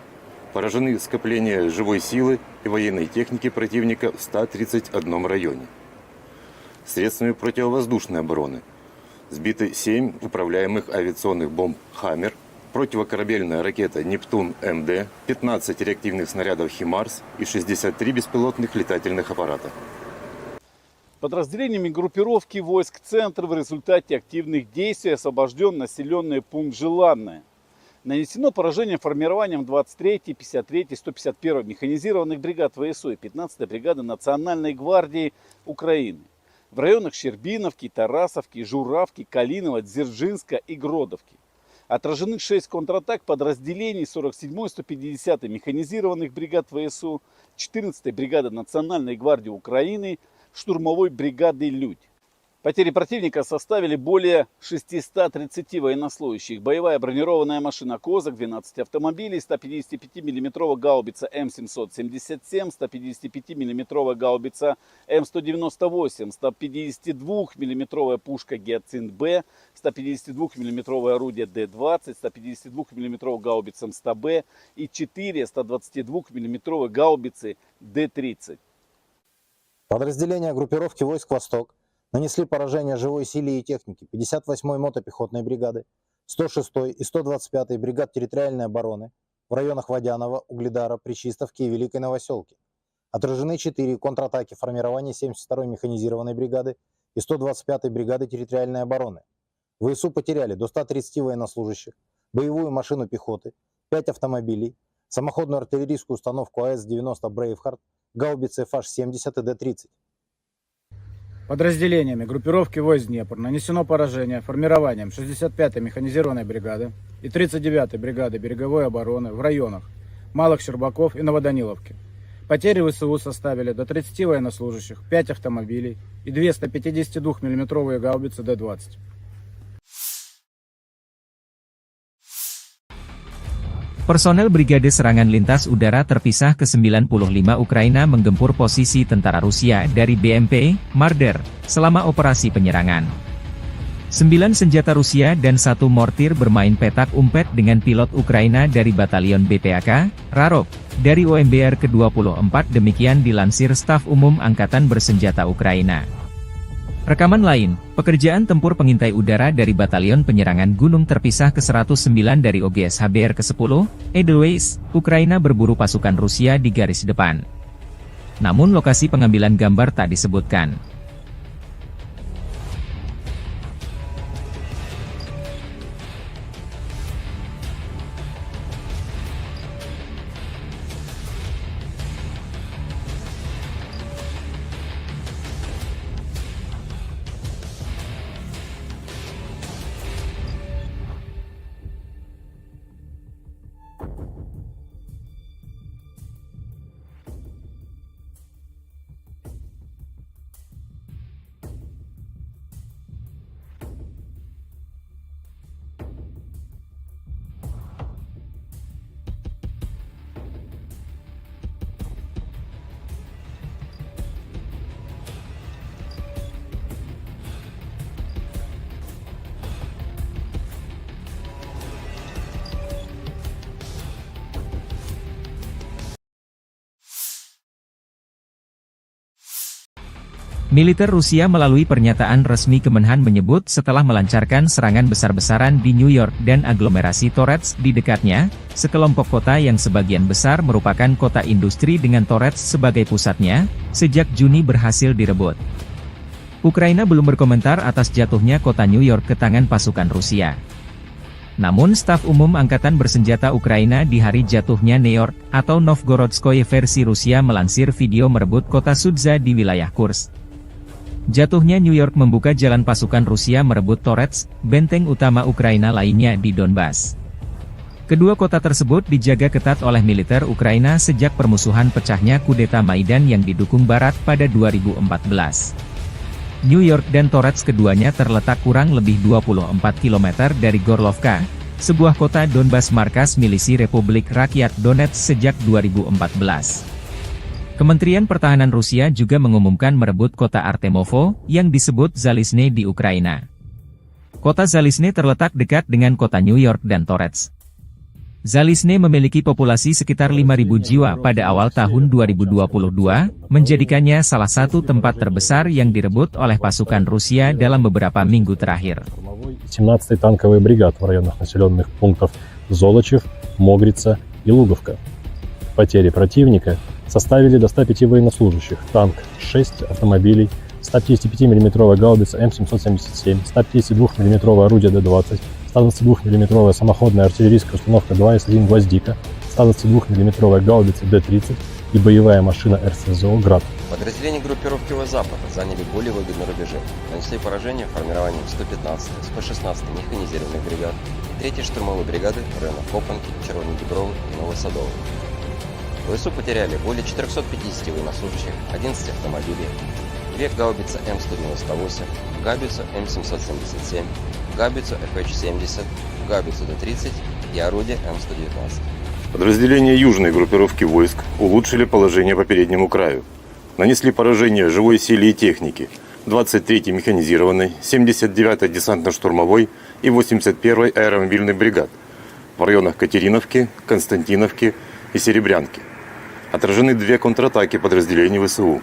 поражены скопления живой силы и военной техники противника в 131 районе. Средствами противовоздушной обороны сбиты 7 управляемых авиационных бомб «Хаммер», противокорабельная ракета «Нептун-МД», 15 реактивных снарядов «Химарс» и 63 беспилотных летательных аппарата. Подразделениями группировки войск «Центр» в результате активных действий освобожден населенный пункт Желанное. Нанесено поражение формированием 23-й, 53-й, 151-й механизированных бригад ВСУ и 15-й бригады Национальной гвардии Украины в районах Щербиновки, Тарасовки, Журавки, Калинова, Дзержинска и Гродовки. Отражены 6 контратак подразделений 47-й, 150-й механизированных бригад ВСУ, 14-й бригады Национальной гвардии Украины, штурмовой бригады «Людь». Потери противника составили более 630 военнослужащих. Боевая бронированная машина «Козак», 12 автомобилей, 155-мм гаубица М777, 155-мм гаубица М198, 152-мм пушка «Гиацинт-Б», 152-мм орудие Д-20, 152-мм гаубица МСТБ и 4 122-мм гаубицы Д-30. Подразделения группировки войск «Восток» нанесли поражение живой силе и технике 58-й мотопехотной бригады, 106-й и 125-й бригад территориальной обороны в районах Водянова, Угледара, Пречистовки и Великой Новоселки. Отражены 4 контратаки формирования 72-й механизированной бригады и 125-й бригады территориальной обороны. ВСУ потеряли до 130 военнослужащих, боевую машину пехоты, 5 автомобилей, самоходную артиллерийскую установку АС-90 «Брейвхард», гаубицы ФАШ-70 и Д-30. Подразделениями группировки войск «Днепр» нанесено поражение формированием 65-й механизированной бригады и 39-й бригады береговой обороны в районах Малых Щербаков и Новоданиловки. Потери ВСУ составили до 30 военнослужащих, 5 автомобилей и 2 152 миллиметровые гаубицы Д-20. Personel Brigade Serangan Lintas Udara Terpisah ke-95 Ukraina menggempur posisi tentara Rusia dari BMP, Marder, selama operasi penyerangan. 9 senjata Rusia dan 1 mortir bermain petak umpet dengan pilot Ukraina dari Batalion BPAK, Rarok, dari OMBR ke-24 demikian dilansir Staf Umum Angkatan Bersenjata Ukraina. Rekaman lain, pekerjaan tempur pengintai udara dari Batalion Penyerangan Gunung Terpisah ke-109 dari OGS HBR ke-10, Edelweiss, Ukraina berburu pasukan Rusia di garis depan. Namun lokasi pengambilan gambar tak disebutkan. Militer Rusia melalui pernyataan resmi Kemenhan menyebut setelah melancarkan serangan besar-besaran di New York dan aglomerasi Torets di dekatnya, sekelompok kota yang sebagian besar merupakan kota industri dengan Torets sebagai pusatnya, sejak Juni berhasil direbut. Ukraina belum berkomentar atas jatuhnya kota New York ke tangan pasukan Rusia. Namun staf umum Angkatan Bersenjata Ukraina di hari jatuhnya New York, atau Novgorodskoye versi Rusia melansir video merebut kota Sudza di wilayah Kursk. Jatuhnya New York membuka jalan pasukan Rusia merebut Torets, benteng utama Ukraina lainnya di Donbas. Kedua kota tersebut dijaga ketat oleh militer Ukraina sejak permusuhan pecahnya kudeta Maidan yang didukung Barat pada 2014. New York dan Torets keduanya terletak kurang lebih 24 km dari Gorlovka, sebuah kota Donbas markas milisi Republik Rakyat Donetsk sejak 2014. Kementerian Pertahanan Rusia juga mengumumkan merebut kota Artemovo, yang disebut Zalizne di Ukraina. Kota Zalizne terletak dekat dengan kota New York dan Torets. Zalizne memiliki populasi sekitar 5.000 jiwa pada awal tahun 2022, menjadikannya salah satu tempat terbesar yang direbut oleh pasukan Rusia dalam beberapa minggu terakhir. 17-й танковый бригад в районах населенных пунктов Золочев, Могрица и Луговка. Потери противника составили до 105 военнослужащих, танк 6 автомобилей, 155 мм гаубица М777, 152 мм орудие Д-20, 122 мм самоходная артиллерийская установка 2С1 «Гвоздика», 122 мм гаубица Д-30 и боевая машина РСЗО «Град». Подразделения группировки Запад заняли более выгодные рубежи, нанесли поражение формированием 115-й, 116-й механизированных бригад и 3-й штурмовой бригады в районах Копанки, Червоной Дубровы и Новосадовой. ВСУ потеряли более 450 военнослужащих, 11 автомобилей, 2 гаубицы М198, гаубицу М777, гаубицу ФХ-70, гаубицу Д-30 и орудие М119. Подразделения южной группировки войск улучшили положение по переднему краю. Нанесли поражение живой силе и технике 23-й механизированной, 79-й десантно-штурмовой и 81-й аэромобильной бригад в районах Катериновки, Константиновки и Серебрянки. Отражены 2 контратаки подразделений ВСУ.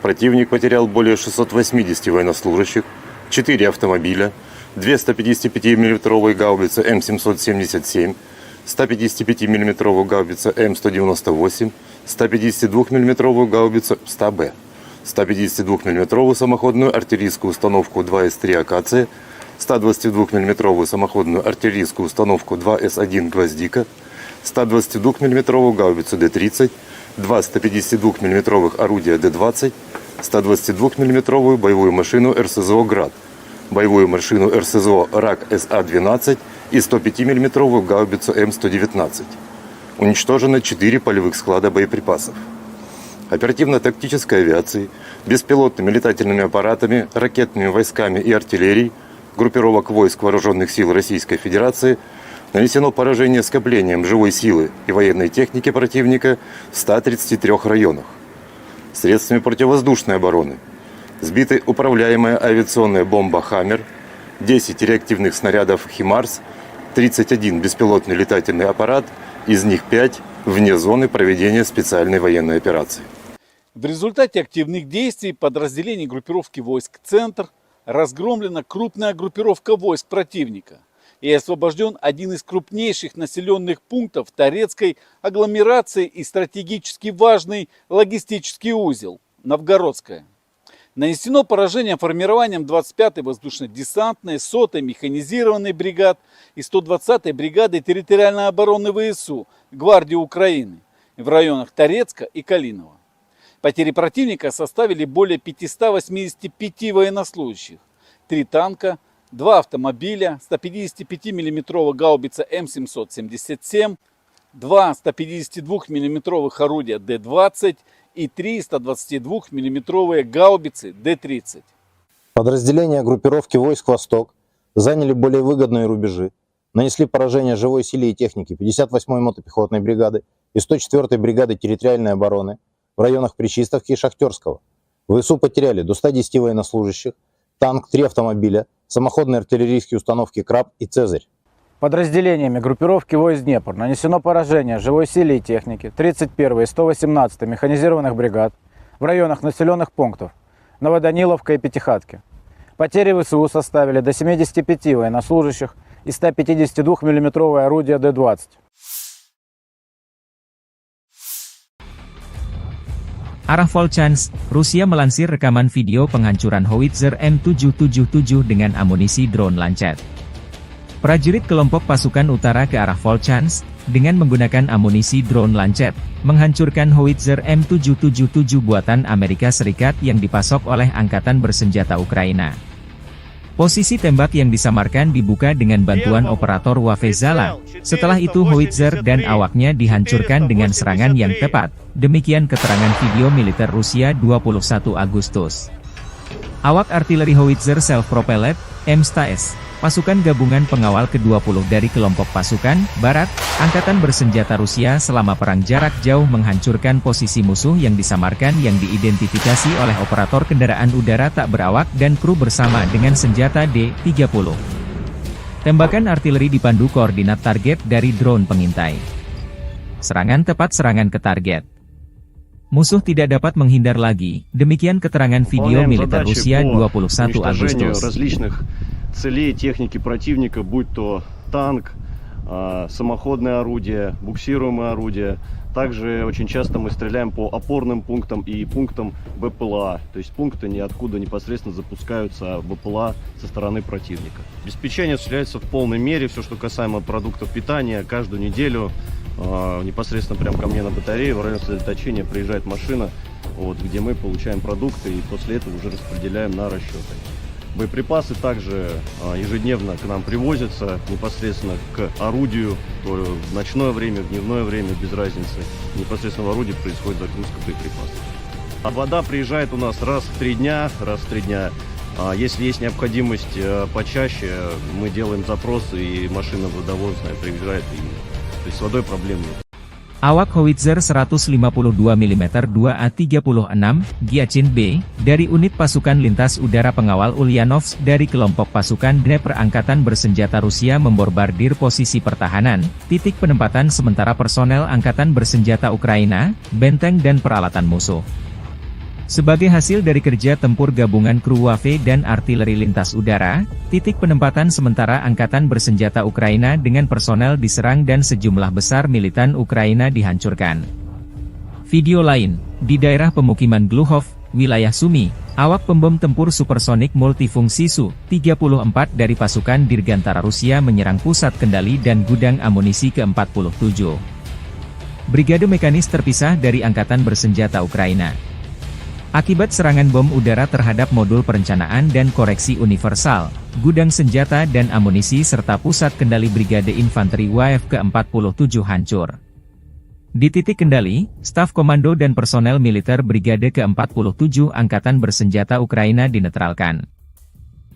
Противник потерял более 680 военнослужащих, 4 автомобиля, 2 155 мм гаубицы М777, 155 мм гаубица М198, 152 мм гаубицу 100Б, 152 мм самоходную артиллерийскую установку 2С3 «Акация», 122 мм самоходную артиллерийскую установку 2С1 «Гвоздика», 122 мм гаубицу Д-30, 2 152 мм орудия Д-20, 122 мм боевую машину РСЗО «Град», боевую машину РСЗО РАК СА-12 и 105 мм гаубицу М119. Уничтожено 4 полевых склада боеприпасов. Оперативно-тактической авиацией, беспилотными летательными аппаратами, ракетными войсками и артиллерией группировок войск Вооруженных сил Российской Федерации нанесено поражение скоплением живой силы и военной техники противника в 133 районах. Средствами противовоздушной обороны сбиты управляемая авиационная бомба «Хаммер», 10 реактивных снарядов «Химарс», 31 беспилотный летательный аппарат, из них 5 вне зоны проведения специальной военной операции. В результате активных действий подразделений группировки войск «Центр» разгромлена крупная группировка войск противника и освобожден один из крупнейших населенных пунктов Торецкой агломерации и стратегически важный логистический узел – Новгородская. Нанесено поражение формированием 25-й воздушно-десантной, 100-й механизированной бригад и 120-й бригады территориальной обороны ВСУ Гвардии Украины в районах Торецка и Калинова. Потери противника составили более 585 военнослужащих, 3 танка, 2 автомобиля, 155 мм гаубица М777, 2 152 мм орудия Д-20 и 3 122 мм гаубицы Д-30. Подразделения группировки войск «Восток» заняли более выгодные рубежи, нанесли поражение живой силе и технике 58-й мотопехотной бригады и 104-й бригады территориальной обороны в районах Причистовки и Шахтерского. ВСУ потеряли до 110 военнослужащих, танк, 3 автомобиля, самоходные артиллерийские установки «Краб» и «Цезарь». Подразделениями группировки войск Днепр нанесено поражение живой силе и технике 31-й и 118-й механизированных бригад в районах населенных пунктов Новоданиловка и Пятихатки. Потери ВСУ составили до 75 военнослужащих и 152 миллиметровое орудие Д-20. Arah Volchansk, Rusia melansir rekaman video penghancuran howitzer M777 dengan amunisi drone Lancet. Prajurit kelompok pasukan utara ke arah Volchansk, dengan menggunakan amunisi drone Lancet, menghancurkan howitzer M777 buatan Amerika Serikat yang dipasok oleh Angkatan Bersenjata Ukraina. Posisi tembak yang disamarkan dibuka dengan bantuan operator Wafezala. Setelah itu howitzer dan awaknya dihancurkan dengan serangan yang tepat. Demikian keterangan video militer Rusia 21 Agustus. Awak artileri howitzer self-propelled, M-STAS, pasukan gabungan pengawal ke-20 dari kelompok pasukan Barat, Angkatan Bersenjata Rusia selama perang jarak jauh menghancurkan posisi musuh yang disamarkan yang diidentifikasi oleh operator kendaraan udara tak berawak dan kru bersama dengan senjata D-30. Tembakan artileri dipandu koordinat target dari drone pengintai. Serangan tepat serangan ke target. Musuh tidak dapat menghindar lagi, demikian keterangan video militer Rusia 21 Agustus. Целей техники противника, будь то танк, самоходное орудие, буксируемое орудие. Также очень часто мы стреляем по опорным пунктам и пунктам БПЛА. То есть пункты ниоткуда непосредственно запускаются БПЛА со стороны противника. Обеспечение осуществляется в полной мере. Все, что касаемо продуктов питания, каждую неделю непосредственно прямо ко мне на батарею в районе сосредоточения приезжает машина, вот, где мы получаем продукты и после этого уже распределяем на расчеты. Боеприпасы также ежедневно к нам привозятся непосредственно к орудию, то в ночное время, в дневное время, без разницы. Непосредственно в орудии происходит загрузка боеприпасов. А вода приезжает у нас раз в 3 дня. Если есть необходимость почаще, мы делаем запросы, и машина водовозная приезжает. То есть с водой проблем нет. Awak howitzer 152 mm 2A36 Giachin B, dari unit pasukan lintas udara pengawal Ulyanovsk dari kelompok pasukan DNEPR Angkatan Bersenjata Rusia membombardir posisi pertahanan, titik penempatan sementara personel Angkatan Bersenjata Ukraina, benteng dan peralatan musuh. Sebagai hasil dari kerja tempur gabungan kru Wave dan artileri lintas udara, titik penempatan sementara Angkatan Bersenjata Ukraina dengan personel diserang dan sejumlah besar militan Ukraina dihancurkan. Video lain, di daerah pemukiman Gluhov, wilayah Sumy, awak pembom tempur supersonik multifungsi Su-34 dari pasukan Dirgantara Rusia menyerang pusat kendali dan gudang amunisi ke-47. Brigade mekanis terpisah dari Angkatan Bersenjata Ukraina. Akibat serangan bom udara terhadap modul perencanaan dan koreksi universal, gudang senjata dan amunisi serta pusat kendali Brigade Infanteri WAF ke-47 hancur. Di titik kendali, staf komando dan personel militer Brigade ke-47 Angkatan Bersenjata Ukraina dinetralkan.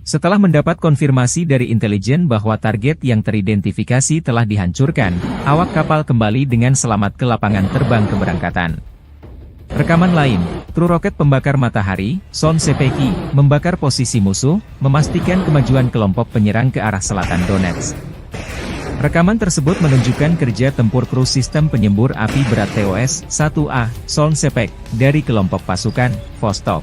Setelah mendapat konfirmasi dari intelijen bahwa target yang teridentifikasi telah dihancurkan, awak kapal kembali dengan selamat ke lapangan terbang keberangkatan. Rekaman lain, kru roket pembakar matahari, Son Sepeki, membakar posisi musuh, memastikan kemajuan kelompok penyerang ke arah selatan Donetsk. Rekaman tersebut menunjukkan kerja tempur kru sistem penyembur api berat TOS-1A, Son Sepek, dari kelompok pasukan Vostok.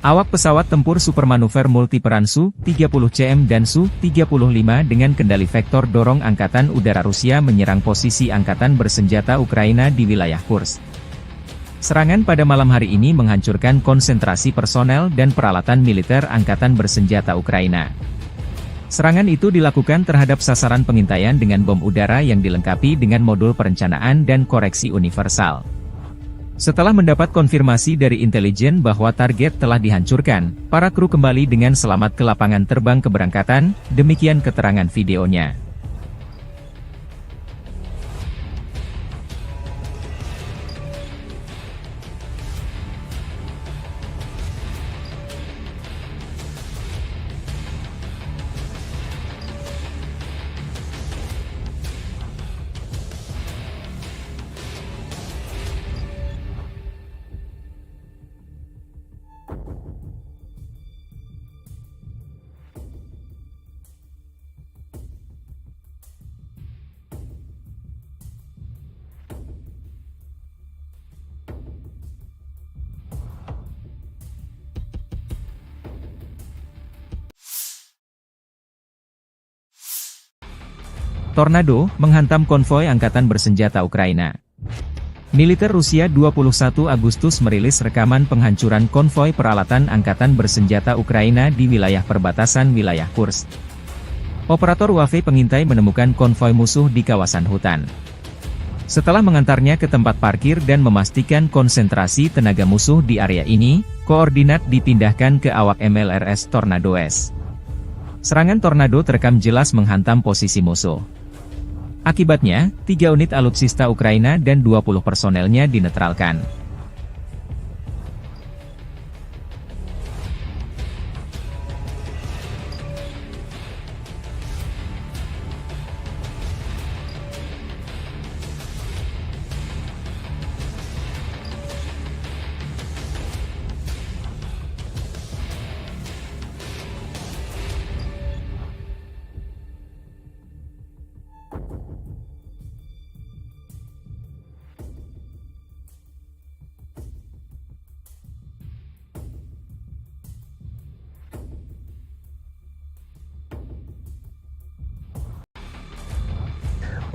Awak pesawat tempur supermanuver multiperan Su-30CM dan Su-35 dengan kendali vektor dorong Angkatan Udara Rusia menyerang posisi Angkatan Bersenjata Ukraina di wilayah Kursk. Serangan pada malam hari ini menghancurkan konsentrasi personel dan peralatan militer Angkatan Bersenjata Ukraina. Serangan itu dilakukan terhadap sasaran pengintaian dengan bom udara yang dilengkapi dengan modul perencanaan dan koreksi universal. Setelah mendapat konfirmasi dari intelijen bahwa target telah dihancurkan, para kru kembali dengan selamat ke lapangan terbang keberangkatan, demikian keterangan videonya. Tornado menghantam konvoi angkatan bersenjata Ukraina. Militer Rusia 21 Agustus merilis rekaman penghancuran konvoi peralatan angkatan bersenjata Ukraina di wilayah perbatasan wilayah Kursk. Operator UAV pengintai menemukan konvoi musuh di kawasan hutan. Setelah mengantarnya ke tempat parkir dan memastikan konsentrasi tenaga musuh di area ini, koordinat dipindahkan ke awak MLRS Tornado S. Serangan Tornado terekam jelas menghantam posisi musuh. Akibatnya, 3 unit alutsista Ukraina dan 20 personelnya dinetralkan.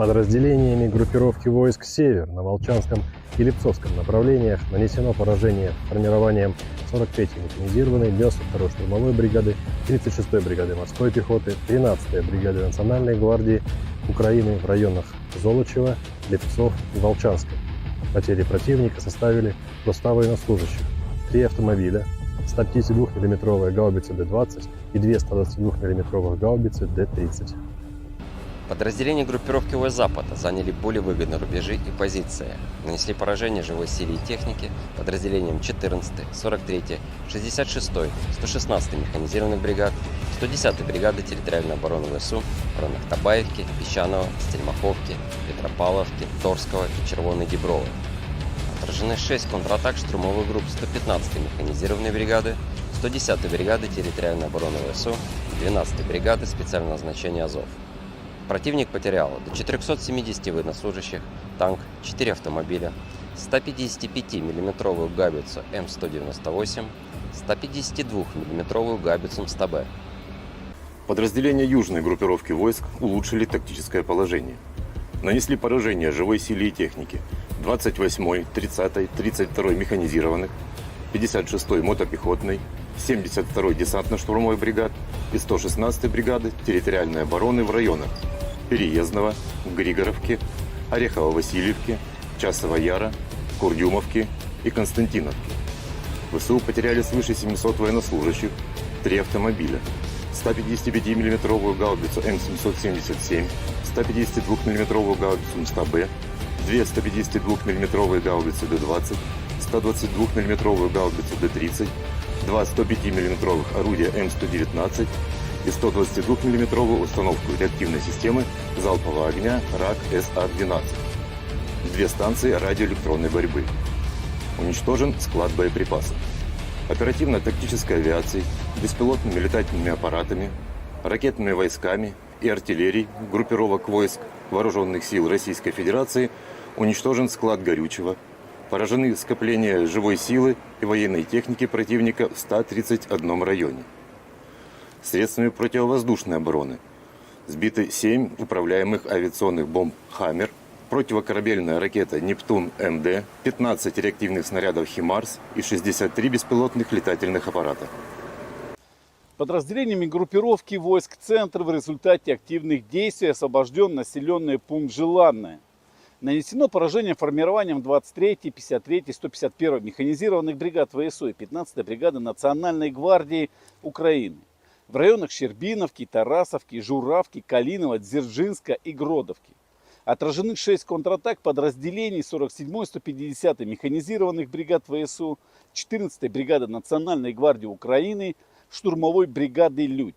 Подразделениями группировки войск «Север» на Волчанском и Липцовском направлениях нанесено поражение формированием 43-й механизированной, 92-й штурмовой бригады, 36-й бригады морской пехоты, 13-й бригады Национальной гвардии Украины в районах Золочева, Липцов и Волчанска. Потери противника составили до 100 военнослужащих, 3 автомобиля, 152 мм гаубицы Д-20 и 2 122 мм гаубицы Д-30. Подразделения группировки ВС Запада заняли более выгодные рубежи и позиции. Нанесли поражение живой силе и технике подразделениям 14-й, 43-й, 66-й, 116-й механизированных бригад, 110-й бригады территориальной обороны ВСУ в районах Табаевки, Песчаного, Стельмаховки, Петропавловки, Торского и Червоной Діброви. Отражены 6 контратак штурмовых групп 115-й механизированной бригады, 110-й бригады территориальной обороны ВСУ и 12-й бригады специального назначения Азов. Противник потерял до 470 военнослужащих, танк, 4 автомобиля, 155 мм гаубицу М198, 152 мм гаубицу МСТБ. Подразделения южной группировки войск улучшили тактическое положение. Нанесли поражение живой силе и технике 28-й, 30-й, 32-й механизированных, 56-й мотопехотной, 72-й десантно-штурмовой бригад и 116-й бригады территориальной обороны в районах Переездного, Григоровки, Орехово-Васильевки, Часова Яра, Курдюмовки и Константиновки. ВСУ потеряли свыше 700 военнослужащих, 3 автомобиля, 155 мм гаубицу М777, 152 мм гаубицу МСТБ, 2 152 мм гаубицы Д-20, 122 мм гаубицу Д-30, 2 105 мм орудия М119 и 122 мм установку реактивной системы залпового огня РАК-СА-12. 2 станции радиоэлектронной борьбы. Уничтожен склад боеприпасов. Оперативно-тактической авиацией, беспилотными летательными аппаратами, ракетными войсками и артиллерией группировок войск Вооруженных сил Российской Федерации уничтожен склад горючего, поражены скопления живой силы и военной техники противника в 131 районе. Средствами противовоздушной обороны сбиты 7 управляемых авиационных бомб «Хаммер», противокорабельная ракета «Нептун-МД», 15 реактивных снарядов «Химарс» и 63 беспилотных летательных аппарата. Подразделениями группировки войск «Центр» в результате активных действий освобожден населенный пункт Желанное. Нанесено поражение формированием 23-й, 53-й, 151-й механизированных бригад ВСУ и 15-й бригады Национальной гвардии Украины в районах Щербиновки, Тарасовки, Журавки, Калинова, Дзержинска и Гродовки. Отражены 6 контратак подразделений 47-й, 150-й механизированных бригад ВСУ, 14-й бригады Национальной гвардии Украины, штурмовой бригады «Людь».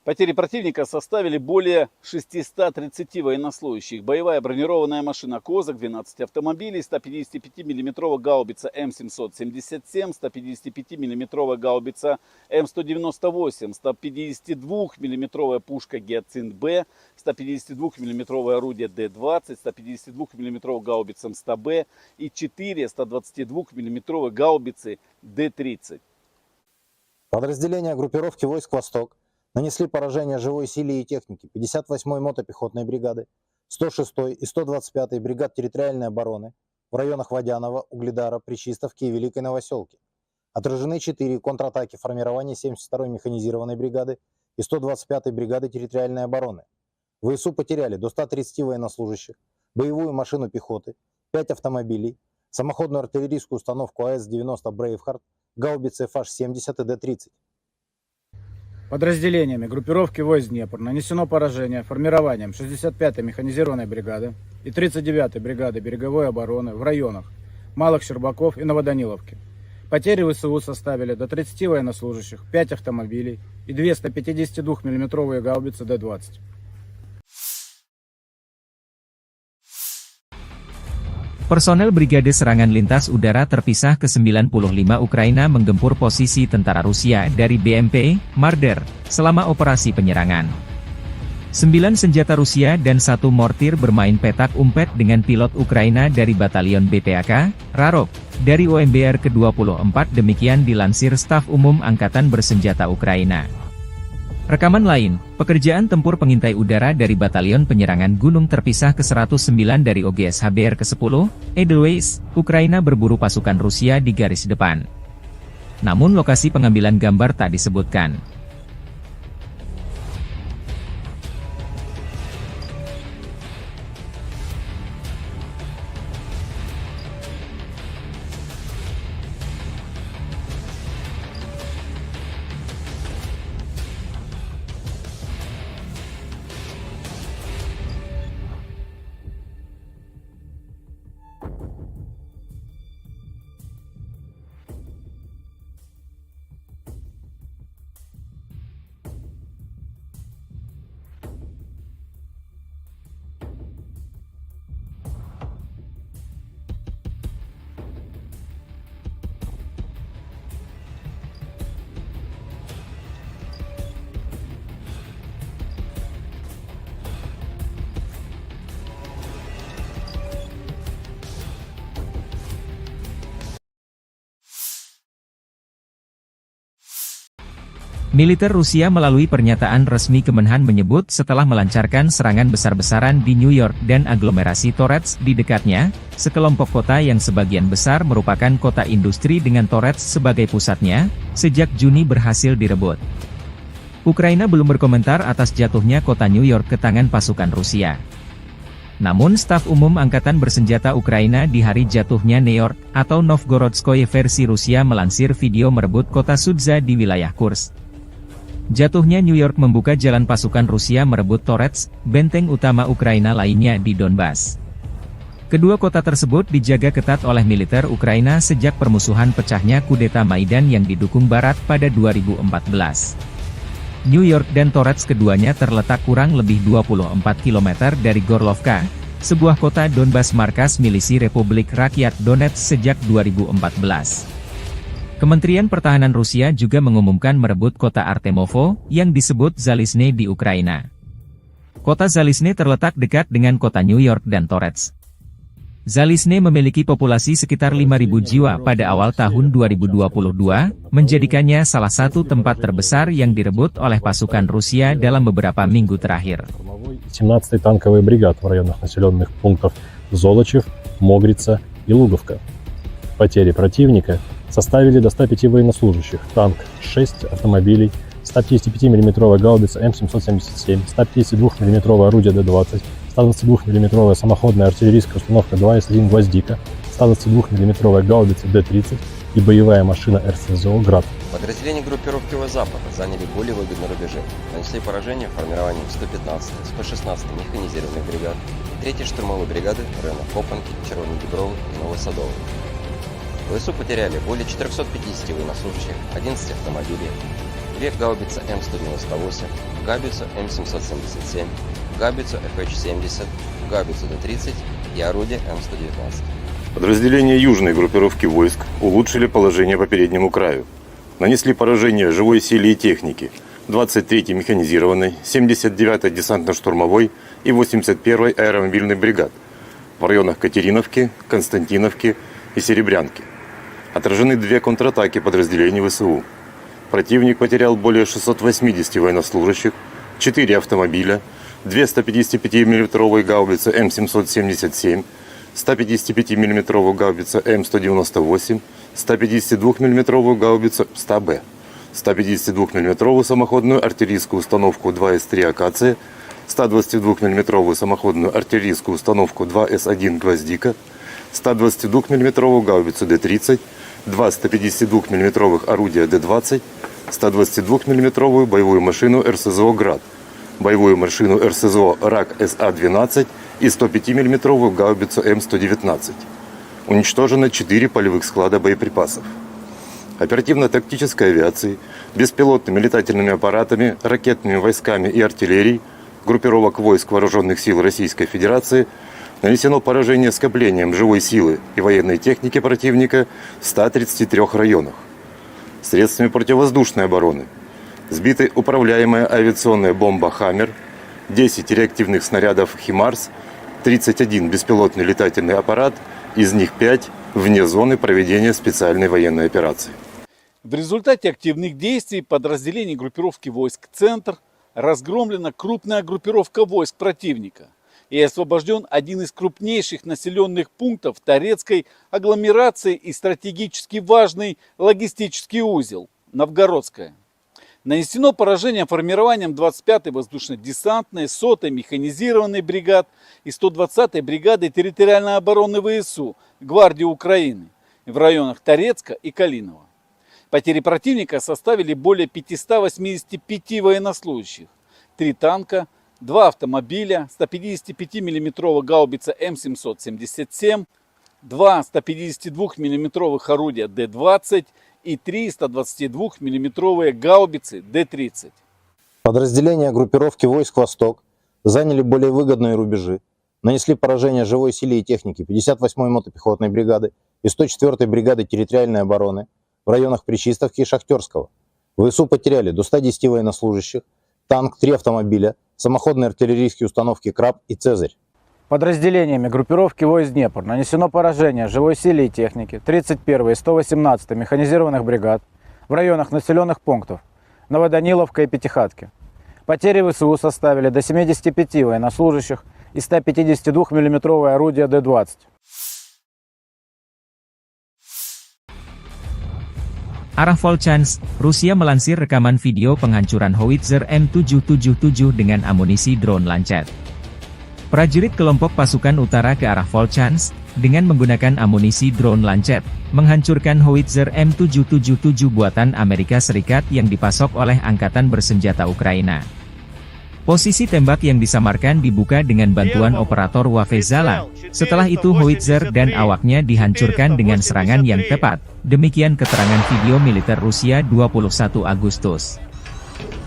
Потери противника составили более 630 военнослужащих. Боевая бронированная машина «Козак», 12 автомобилей, 155 мм гаубица М777, 155 мм гаубица М198, 152 мм пушка «Гиацинт-Б», 152 мм орудие Д-20, 152 мм гаубица МСТБ и 4 122 мм гаубицы Д-30. Подразделения группировки войск «Восток» нанесли поражение живой силе и технике 58-й мотопехотной бригады, 106-й и 125-й бригад территориальной обороны в районах Водянова, Угледара, Причистовки и Великой Новоселки. Отражены 4 контратаки формирования 72-й механизированной бригады и 125-й бригады территориальной обороны. ВСУ потеряли до 130 военнослужащих, боевую машину пехоты, 5 автомобилей, самоходную артиллерийскую установку АС-90 «Брейвхард», гаубицы FH-70 и Д-30. Подразделениями группировки войск Днепр нанесено поражение формированием 65-й механизированной бригады и 39-й бригады береговой обороны в районах Малых Щербаков и Новоданиловки. Потери ВСУ составили до 30 военнослужащих, 5 автомобилей и 2 152 мм гаубицы Д-20. Personel Brigade Serangan Lintas Udara Terpisah ke-95 Ukraina menggempur posisi tentara Rusia dari BMP, Marder, selama operasi penyerangan. 9 senjata Rusia dan 1 mortir bermain petak umpet dengan pilot Ukraina dari Batalion BPAK, Rarok, dari OMBR ke-24 demikian dilansir Staf Umum Angkatan Bersenjata Ukraina. Rekaman lain, pekerjaan tempur pengintai udara dari Batalion Penyerangan Gunung Terpisah ke-109 dari OGS HBR ke-10, Edelweiss, Ukraina berburu pasukan Rusia di garis depan. Namun lokasi pengambilan gambar tak disebutkan. Militer Rusia melalui pernyataan resmi Kemenhan menyebut setelah melancarkan serangan besar-besaran di New York dan aglomerasi Torets di dekatnya, sekelompok kota yang sebagian besar merupakan kota industri dengan Torets sebagai pusatnya, sejak Juni berhasil direbut. Ukraina belum berkomentar atas jatuhnya kota New York ke tangan pasukan Rusia. Namun Staf Umum Angkatan Bersenjata Ukraina di hari jatuhnya New York, atau Novgorodskoye versi Rusia melansir video merebut kota Sudza di wilayah Kursk. Jatuhnya New York membuka jalan pasukan Rusia merebut Torets, benteng utama Ukraina lainnya di Donbas. Kedua kota tersebut dijaga ketat oleh militer Ukraina sejak permusuhan pecahnya kudeta Maidan yang didukung Barat pada 2014. New York dan Torets keduanya terletak kurang lebih 24 km dari Gorlovka, sebuah kota Donbas markas milisi Republik Rakyat Donetsk sejak 2014. Kementerian Pertahanan Rusia juga mengumumkan merebut kota Artemovo, yang disebut Zalizne di Ukraina. Kota Zalizne terletak dekat dengan kota New York dan Torets. Zalizne memiliki populasi sekitar 5.000 jiwa pada awal tahun 2022, menjadikannya salah satu tempat terbesar yang direbut oleh pasukan Rusia dalam beberapa minggu terakhir. 17-й танковый бригад в районах населенных пунктов Золочев, Могрица и Луговка. Потери противника составили до 105 военнослужащих, танк 6 автомобилей, 155 мм гаубица М777, 152 мм орудие Д-20, 122 мм самоходная артиллерийская установка 2С1 «Гвоздика», 122 мм гаубица Д-30 и боевая машина РСЗО «Град». Подразделения группировки Запада заняли более выгодные рубежи, нанесли поражение формированием 115-й, 116-й механизированных бригад и 3-й штурмовой бригады в районах Копанки, Червоной Дубровы и Новосадовой. ВСУ потеряли более 450 военнослужащих, 11 автомобилей, 2 гаубицы М198, гаубицу М777, гаубицу FH-70, гаубицу Д-30 и орудие М119. Подразделения южной группировки войск улучшили положение по переднему краю. Нанесли поражение живой силе и технике 23-й механизированной, 79-й десантно-штурмовой и 81-й аэромобильной бригад в районах Катериновки, Константиновки и Серебрянки. Отражены 2 контратаки подразделений ВСУ. Противник потерял более 680 военнослужащих, 4 автомобиля, 2 155-мм гаубицы М777, 155-мм гаубица М198, 152-мм гаубицу 100Б, 152-мм самоходную артиллерийскую установку 2С3 «Акация», 122-мм самоходную артиллерийскую установку 2С1 «Гвоздика», 122-мм гаубицу Д-30, 2 152-мм орудия Д-20, 122-мм боевую машину РСЗО «Град», боевую машину РСЗО РАК СА-12 и 105-мм гаубицу М119. Уничтожено 4 полевых склада боеприпасов. Оперативно-тактической авиацией, беспилотными летательными аппаратами, ракетными войсками и артиллерией группировок войск Вооруженных сил Российской Федерации нанесено поражение скоплением живой силы и военной техники противника в 133 районах. Средствами противовоздушной обороны сбиты управляемая авиационная бомба «Хаммер», 10 реактивных снарядов «Химарс», 31 беспилотный летательный аппарат, из них 5 вне зоны проведения специальной военной операции. В результате активных действий подразделений группировки войск «Центр» разгромлена крупная группировка войск противника и освобожден один из крупнейших населенных пунктов Торецкой агломерации и стратегически важный логистический узел – Новгородская. Нанесено поражение формированием 25-й воздушно-десантной, 100-й механизированной бригад и 120-й бригады территориальной обороны ВСУ Гвардии Украины в районах Торецка и Калинова. Потери противника составили более 585 военнослужащих, 3 танка, 2 автомобиля, 155-мм гаубица М777, 2 152-мм орудия Д-20 и 3 122-мм гаубицы Д-30. Подразделения группировки войск «Восток» заняли более выгодные рубежи, нанесли поражение живой силе и технике 58-й мотопехотной бригады и 104-й бригады территориальной обороны в районах Причистовки и Шахтерского. ВСУ потеряли до 110 военнослужащих, танк, 3 автомобиля, самоходные артиллерийские установки «Краб» и «Цезарь». Подразделениями группировки войск «Днепр» нанесено поражение живой силе и технике 31-й и 118-й механизированных бригад в районах населенных пунктов Новоданиловка и Пятихатки. Потери ВСУ составили до 75 военнослужащих и 152-мм орудия Д-20. Arah Volchansk, Rusia melansir rekaman video penghancuran howitzer M777 dengan amunisi drone Lancet. Prajurit kelompok pasukan utara ke arah Volchansk, dengan menggunakan amunisi drone Lancet, menghancurkan howitzer M777 buatan Amerika Serikat yang dipasok oleh Angkatan Bersenjata Ukraina. Posisi tembak yang disamarkan dibuka dengan bantuan operator Wafezala. Setelah itu howitzer dan awaknya dihancurkan dengan serangan yang tepat. Demikian keterangan video militer Rusia 21 Agustus.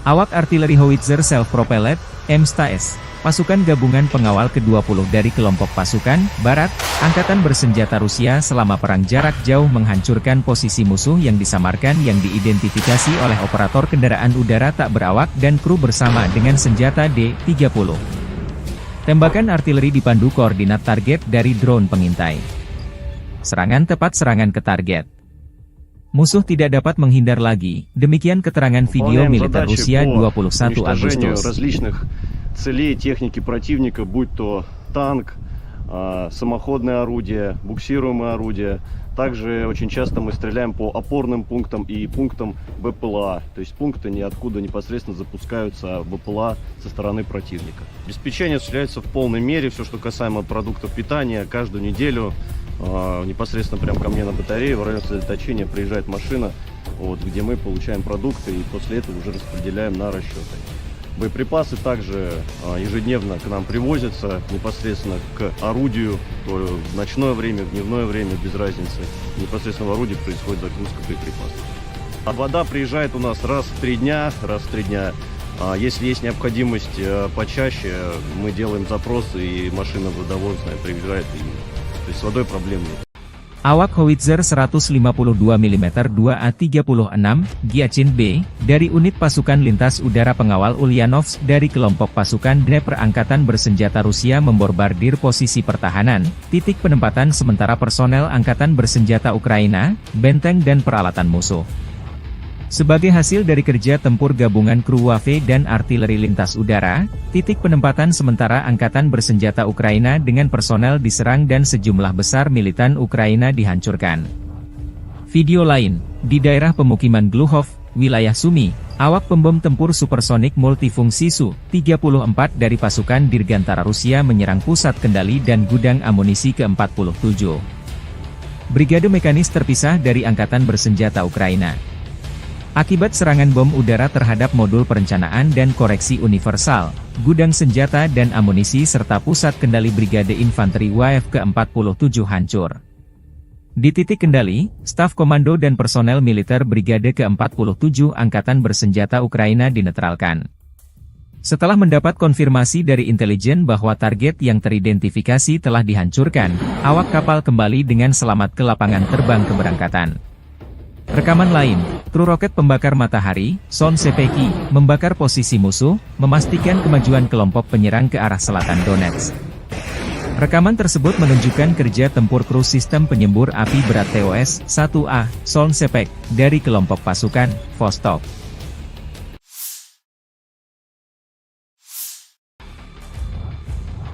Awak artileri howitzer self-propelled, M-STAS, pasukan gabungan pengawal ke-20 dari kelompok pasukan Barat, Angkatan Bersenjata Rusia selama perang jarak jauh menghancurkan posisi musuh yang disamarkan yang diidentifikasi oleh operator kendaraan udara tak berawak dan kru bersama dengan senjata D-30. Tembakan artileri dipandu koordinat target dari drone pengintai. Serangan tepat, serangan ke target. Musuh tidak dapat menghindar lagi. Demikian keterangan video militer Rusia 21 Agustus. Целей техники противника, будь то танк, самоходное орудие, буксируемое орудие. Также очень часто мы стреляем по опорным пунктам и пунктам БПЛА. То есть пункты ниоткуда непосредственно запускаются БПЛА со стороны противника. Обеспечение осуществляется в полной мере. Все, что касаемо продуктов питания, каждую неделю непосредственно прямо ко мне на батарею в район сосредоточения приезжает машина, где мы получаем продукты и после этого уже распределяем на расчеты. Боеприпасы также ежедневно к нам привозятся непосредственно к орудию, в ночное время, в дневное время, без разницы. Непосредственно в орудии происходит загрузка боеприпасов. А вода приезжает у нас раз в 3 дня. Если есть необходимость почаще, мы делаем запросы, и машина водовозная приезжает, то есть с водой проблем нет. Awak howitzer 152 mm 2A36 Giachin B, dari unit pasukan lintas udara pengawal Ulyanovsk dari kelompok pasukan Dnepr Angkatan Bersenjata Rusia memborbardir posisi pertahanan, titik penempatan sementara personel Angkatan Bersenjata Ukraina, benteng dan peralatan musuh. Sebagai hasil dari kerja tempur gabungan kru WAV dan artileri lintas udara, titik penempatan sementara Angkatan Bersenjata Ukraina dengan personel diserang dan sejumlah besar militan Ukraina dihancurkan. Video lain, di daerah pemukiman Gluhov, wilayah Sumy, awak pembom tempur supersonik multifungsi Su-34 dari pasukan Dirgantara Rusia menyerang pusat kendali dan gudang amunisi ke-47. Brigade mekanis terpisah dari Angkatan Bersenjata Ukraina. Akibat serangan bom udara terhadap modul perencanaan dan koreksi universal, gudang senjata dan amunisi serta pusat kendali Brigade Infanteri WAF ke-47 hancur. Di titik kendali, staf komando dan personel militer Brigade ke-47 Angkatan Bersenjata Ukraina dinetralkan. Setelah mendapat konfirmasi dari intelijen bahwa target yang teridentifikasi telah dihancurkan, awak kapal kembali dengan selamat ke lapangan terbang keberangkatan. Rekaman lain, kru roket pembakar matahari, Son Sepeki, membakar posisi musuh, memastikan kemajuan kelompok penyerang ke arah selatan Donetsk. Rekaman tersebut menunjukkan kerja tempur kru sistem penyembur api berat TOS-1A, Son Sepek, dari kelompok pasukan Vostok.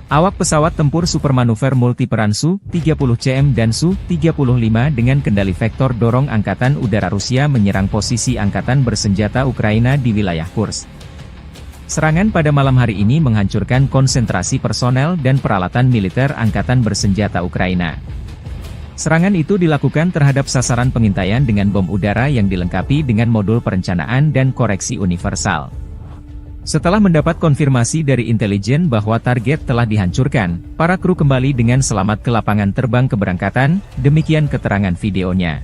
Awak pesawat tempur supermanuver multiperan Su-30CM dan Su-35 dengan kendali vektor dorong Angkatan Udara Rusia menyerang posisi Angkatan Bersenjata Ukraina di wilayah Kursk. Serangan pada malam hari ini menghancurkan konsentrasi personel dan peralatan militer Angkatan Bersenjata Ukraina. Serangan itu dilakukan terhadap sasaran pengintaian dengan bom udara yang dilengkapi dengan modul perencanaan dan koreksi universal. Setelah mendapat konfirmasi dari intelijen bahwa target telah dihancurkan, para kru kembali dengan selamat ke lapangan terbang keberangkatan, demikian keterangan videonya.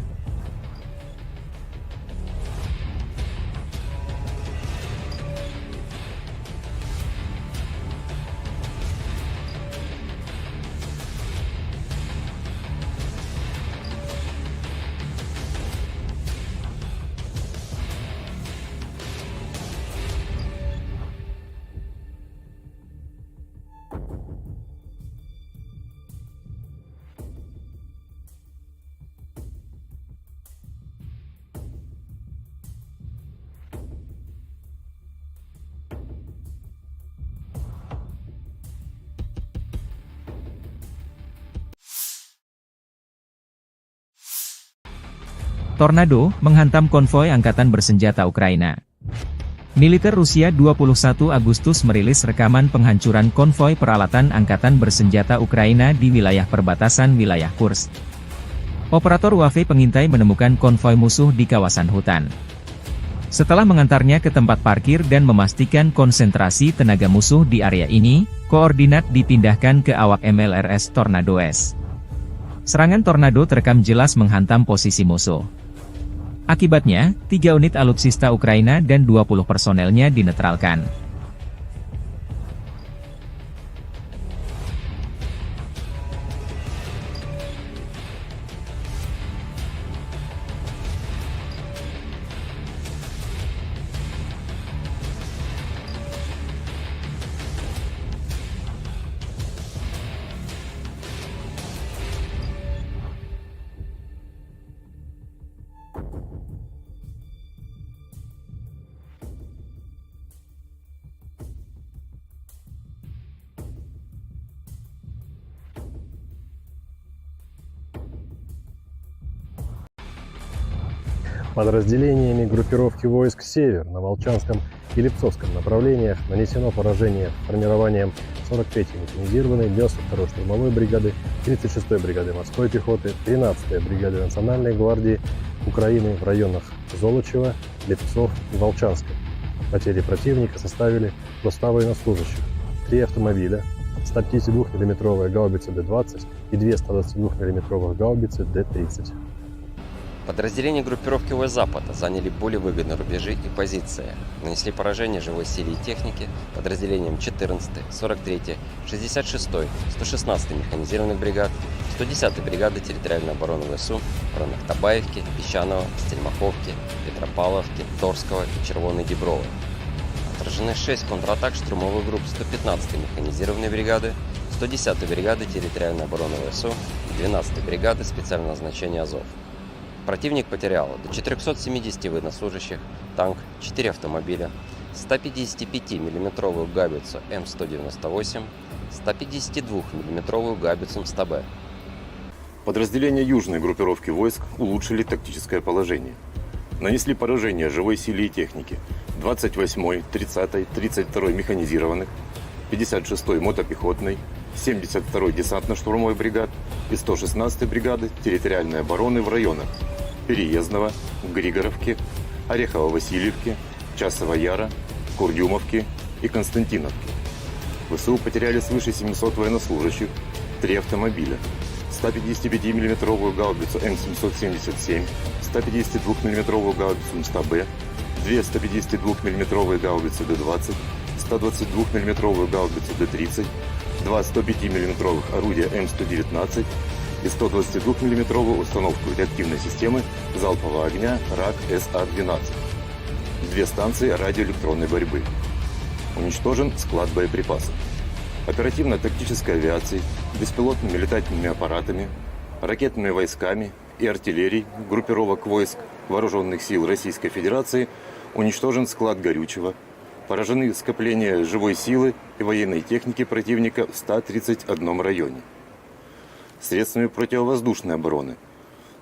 Tornado menghantam konvoi Angkatan Bersenjata Ukraina. Militer Rusia 21 Agustus merilis rekaman penghancuran konvoi peralatan Angkatan Bersenjata Ukraina di wilayah perbatasan wilayah Kursk. Operator WAV pengintai menemukan konvoi musuh di kawasan hutan. Setelah mengantarnya ke tempat parkir dan memastikan konsentrasi tenaga musuh di area ini, koordinat dipindahkan ke awak MLRS Tornado S. Serangan Tornado terekam jelas menghantam posisi musuh. Akibatnya, 3 unit alutsista Ukraina dan 20 personelnya dinetralkan. Подразделениями группировки войск «Север» на Волчанском и Липцовском направлениях нанесено поражение формированием 43-й механизированной, 92-й штурмовой бригады, 36-й бригады морской пехоты, 13-й бригады Национальной гвардии Украины в районах Золочева, Липцов и Волчанска. Потери противника составили 100 военнослужащих, 3 автомобиля, 152 мм гаубицы Д-20 и 2 122 мм гаубицы Д-30. Подразделения группировки ВС Запада заняли более выгодные рубежи и позиции. Нанесли поражение живой силе и технике подразделениям 14-й, 43-й, 66-й, 116-й механизированных бригад, 110-й бригады территориальной обороны ВСУ в районах Табаевки, Песчаного, Стельмаховки, Петропавловки, Торского и Червоной Діброви. Отражены 6 контратак штурмовых групп 115-й механизированной бригады, 110-й бригады территориальной обороны ВСУ и 12-й бригады специального назначения Азов. Противник потерял до 470 военнослужащих, танк, 4 автомобиля, 155-мм гаубицу М198, 152-мм гаубицу МСТБ. Подразделения южной группировки войск улучшили тактическое положение. Нанесли поражение живой силе и технике 28-й, 30-й, 32-й механизированных, 56-й мотопехотной, 72-й десантно-штурмовой бригад и 116-й бригады территориальной обороны в районах Переездного, Григоровки, Орехово-Васильевки, Часова Яра, Курдюмовки и Константиновки. ВСУ потеряли свыше 700 военнослужащих, 3 автомобиля, 155-мм гаубицу М777, 152-мм гаубицу МСТБ, 2 152-мм гаубицы Д-20, 122-мм гаубицу Д-30, 2 105-мм орудия М119 и 122-мм установку реактивной системы залпового огня РАК-СА-12. 2 станции радиоэлектронной борьбы. Уничтожен склад боеприпасов. Оперативно-тактической авиацией, беспилотными летательными аппаратами, ракетными войсками и артиллерией группировок войск Вооруженных сил Российской Федерации уничтожен склад горючего, поражены скопления живой силы и военной техники противника в 131 районе. Средствами противовоздушной обороны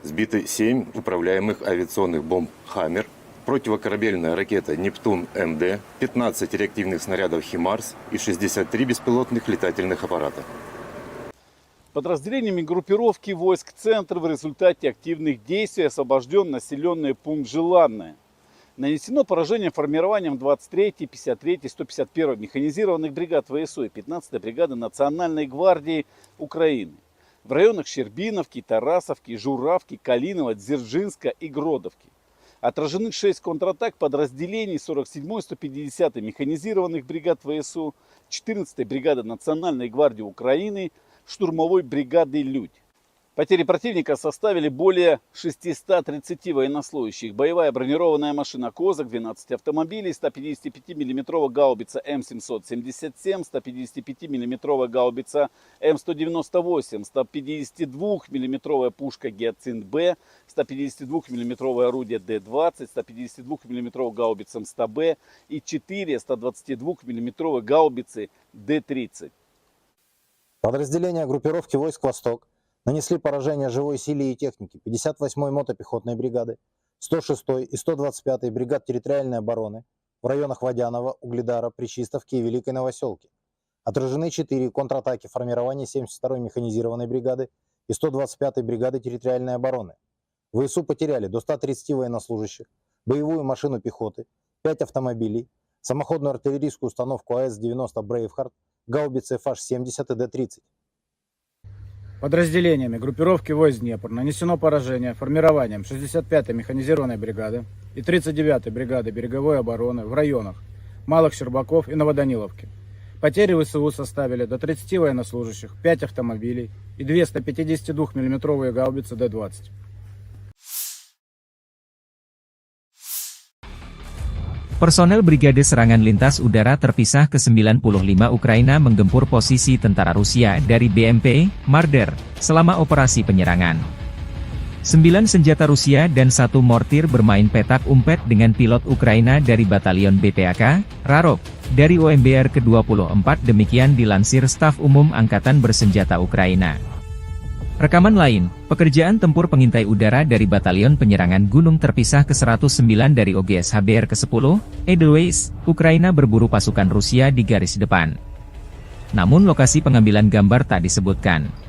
сбиты 7 управляемых авиационных бомб «Хаммер», противокорабельная ракета «Нептун-МД», 15 реактивных снарядов «Химарс» и 63 беспилотных летательных аппарата. Подразделениями группировки войск «Центр» в результате активных действий освобожден населенный пункт Желанное. Нанесено поражение формированием 23-й, 53-й, 151-й механизированных бригад ВСУ и 15-й бригады Национальной гвардии Украины в районах Щербиновки, Тарасовки, Журавки, Калинова, Дзержинска и Гродовки. Отражены 6 контратак подразделений 47-й, 150-й механизированных бригад ВСУ, 14-й бригады Национальной гвардии Украины, штурмовой бригады «Людь». Потери противника составили более 630 военнослужащих. Боевая бронированная машина «Козак», 12 автомобилей, 155-мм гаубица М777, 155-мм гаубица М198, 152-мм пушка «Гиацинт-Б», 152-мм орудие Д-20, 152-мм гаубица МСТБ и 4 122-мм гаубицы Д-30. Подразделения группировки войск «Восток» нанесли поражение живой силе и технике 58-й мотопехотной бригады, 106-й и 125-й бригад территориальной обороны в районах Водянова, Угледара, Пречистовки и Великой Новоселки. Отражены 4 контратаки формирования 72-й механизированной бригады и 125-й бригады территориальной обороны. ВСУ потеряли до 130 военнослужащих, боевую машину пехоты, 5 автомобилей, самоходную артиллерийскую установку АС-90 «Брейвхард», гаубицы FH-70 и Д-30. Подразделениями группировки войск «Днепр» нанесено поражение формированием 65-й механизированной бригады и 39-й бригады береговой обороны в районах Малых Щербаков и Новоданиловки. Потери ВСУ составили до 30 военнослужащих, 5 автомобилей и 2 152-мм гаубицы Д-20. Personel Brigade Serangan Lintas Udara Terpisah ke-95 Ukraina menggempur posisi tentara Rusia dari BMP, Marder, selama operasi penyerangan. 9 senjata Rusia dan 1 mortir bermain petak umpet dengan pilot Ukraina dari Batalion BPAK, Rarok, dari OMBR ke-24 demikian dilansir Staf Umum Angkatan Bersenjata Ukraina. Rekaman lain, pekerjaan tempur pengintai udara dari Batalion Penyerangan Gunung Terpisah ke-109 dari OGS HBR ke-10, Edelweiss, Ukraina berburu pasukan Rusia di garis depan. Namun lokasi pengambilan gambar tak disebutkan.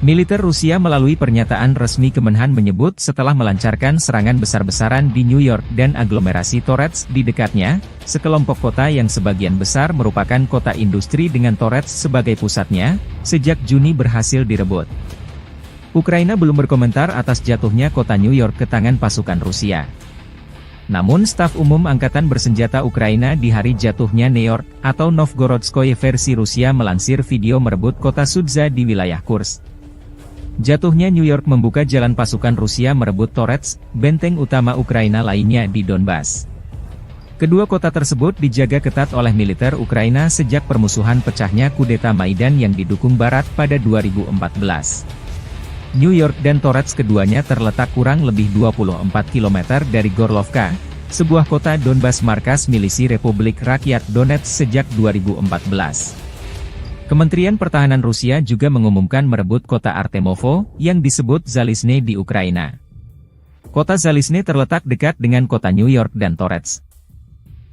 Militer Rusia melalui pernyataan resmi Kemenhan menyebut setelah melancarkan serangan besar-besaran di New York dan aglomerasi Torets di dekatnya, sekelompok kota yang sebagian besar merupakan kota industri dengan Torets sebagai pusatnya, sejak Juni berhasil direbut. Ukraina belum berkomentar atas jatuhnya kota New York ke tangan pasukan Rusia. Namun staf umum Angkatan Bersenjata Ukraina di hari jatuhnya New York, atau Novgorodskoye versi Rusia melansir video merebut kota Sudza di wilayah Kursk. Jatuhnya New York membuka jalan pasukan Rusia merebut Torets, benteng utama Ukraina lainnya di Donbas. Kedua kota tersebut dijaga ketat oleh militer Ukraina sejak permusuhan pecahnya kudeta Maidan yang didukung Barat pada 2014. New York dan Torets keduanya terletak kurang lebih 24 km dari Gorlovka, sebuah kota Donbas markas milisi Republik Rakyat Donetsk sejak 2014. Kementerian Pertahanan Rusia juga mengumumkan merebut kota Artemovo, yang disebut Zalizne di Ukraina. Kota Zalizne terletak dekat dengan kota New York dan Torets.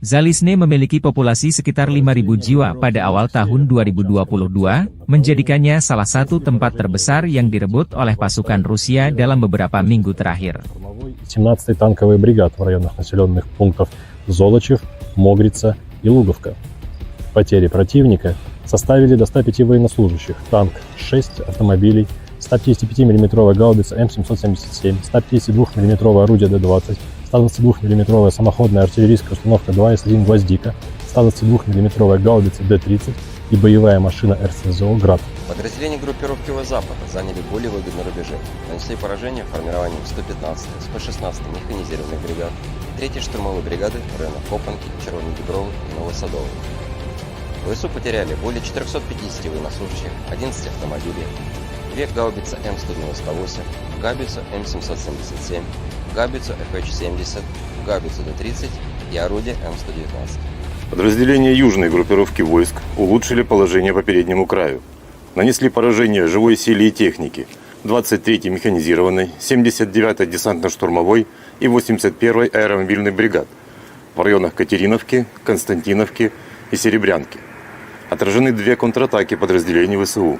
Zalizne memiliki populasi sekitar 5.000 jiwa pada awal tahun 2022, menjadikannya salah satu tempat terbesar yang direbut oleh pasukan Rusia dalam beberapa minggu terakhir. 17-й танковый бригад в районах населенных пунктов Золочев, Могрица и Луговка. Потери противника составили до 105 военнослужащих, танк 6 автомобилей, 155 мм гаубица М777, 152 мм орудие Д-20, 122 мм самоходная артиллерийская установка 2С1 «Гвоздика», 122 мм гаубица Д-30 и боевая машина РСЗО «Град». Подразделения группировки Запада заняли более выгодные рубежи, нанесли поражение формированием 115-й, 116-й механизированных бригад, 3-й штурмовой бригады в районах Копанки, Червоной Діброви и Новосадовой. ВСУ потеряли более 450 военнослужащих, 11 автомобилей, 2 гаубицы М198, гаубицу М777, гаубицу ФХ-70, гаубицу Д-30 и орудие М119. Подразделения южной группировки войск улучшили положение по переднему краю. Нанесли поражение живой силе и технике 23-й механизированной, 79-й десантно-штурмовой и 81-й аэромобильной бригад в районах Катериновки, Константиновки и Серебрянки. Отражены 2 контратаки подразделений ВСУ.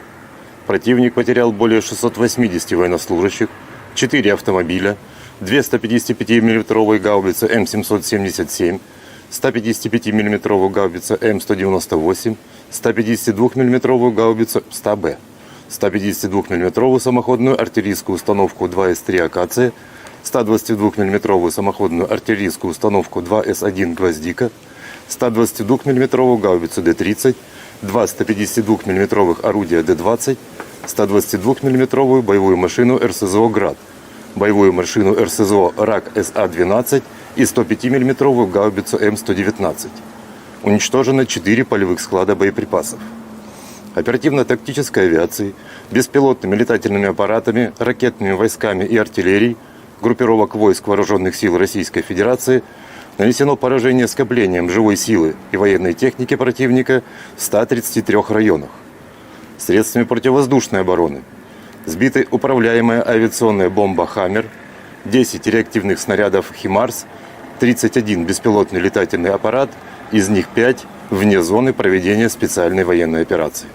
Противник потерял более 680 военнослужащих, 4 автомобиля, 2 155 мм гаубицы М777, 155 мм гаубица М198, 152 мм гаубицу 100Б, 152 мм самоходную артиллерийскую установку 2С3 «Акация», 122 мм самоходную артиллерийскую установку 2С1 «Гвоздика», 122 мм гаубицу Д-30, 2 152 мм орудия Д-20, 122 мм боевую машину РСЗО «Град», боевую машину РСЗО РАК СА-12 и 105 мм гаубицу М119. Уничтожено 4 полевых склада боеприпасов. Оперативно-тактической авиацией, беспилотными летательными аппаратами, ракетными войсками и артиллерией группировок войск Вооруженных сил Российской Федерации нанесено поражение скоплением живой силы и военной техники противника в 133 районах. Средствами противовоздушной обороны сбиты управляемая авиационная бомба «Хаммер», 10 реактивных снарядов «Химарс», 31 беспилотный летательный аппарат, из них 5 вне зоны проведения специальной военной операции.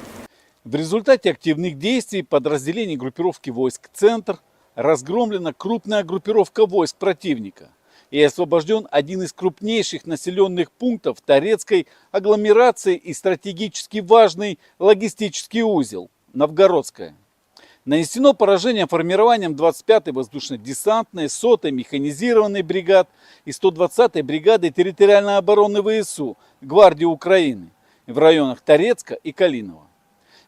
В результате активных действий подразделений группировки войск «Центр» разгромлена крупная группировка войск противника и освобожден один из крупнейших населенных пунктов Торецкой агломерации и стратегически важный логистический узел – Новгородская. Нанесено поражение формированием 25-й воздушно-десантной, 100-й механизированной бригад и 120-й бригады территориальной обороны ВСУ Гвардии Украины в районах Торецка и Калинова.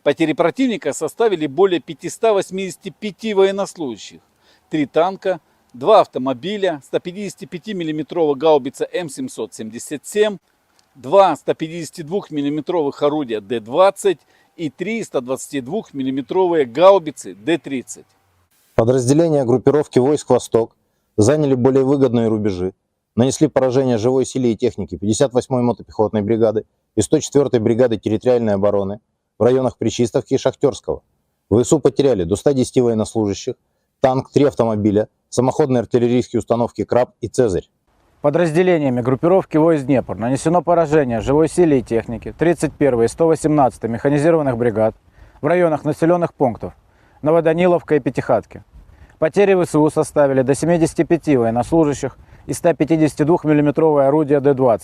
Потери противника составили более 585 военнослужащих, 3 танка, 2 автомобиля, 155 мм гаубица М777, 2 152 мм орудия Д-20 и 3 122 мм гаубицы Д-30. Подразделения группировки войск «Восток» заняли более выгодные рубежи, нанесли поражение живой силе и технике 58-й мотопехотной бригады и 104-й бригады территориальной обороны в районах Причистовки и Шахтерского. ВСУ потеряли до 110 военнослужащих, танк, 3 автомобиля, самоходные артиллерийские установки «Краб» и «Цезарь». Подразделениями группировки войск «Днепр» нанесено поражение живой силе и технике 31-й и 118-й механизированных бригад в районах населенных пунктов Новоданиловка и Пятихатки. Потери ВСУ составили до 75 военнослужащих и 152 миллиметровое орудие Д-20.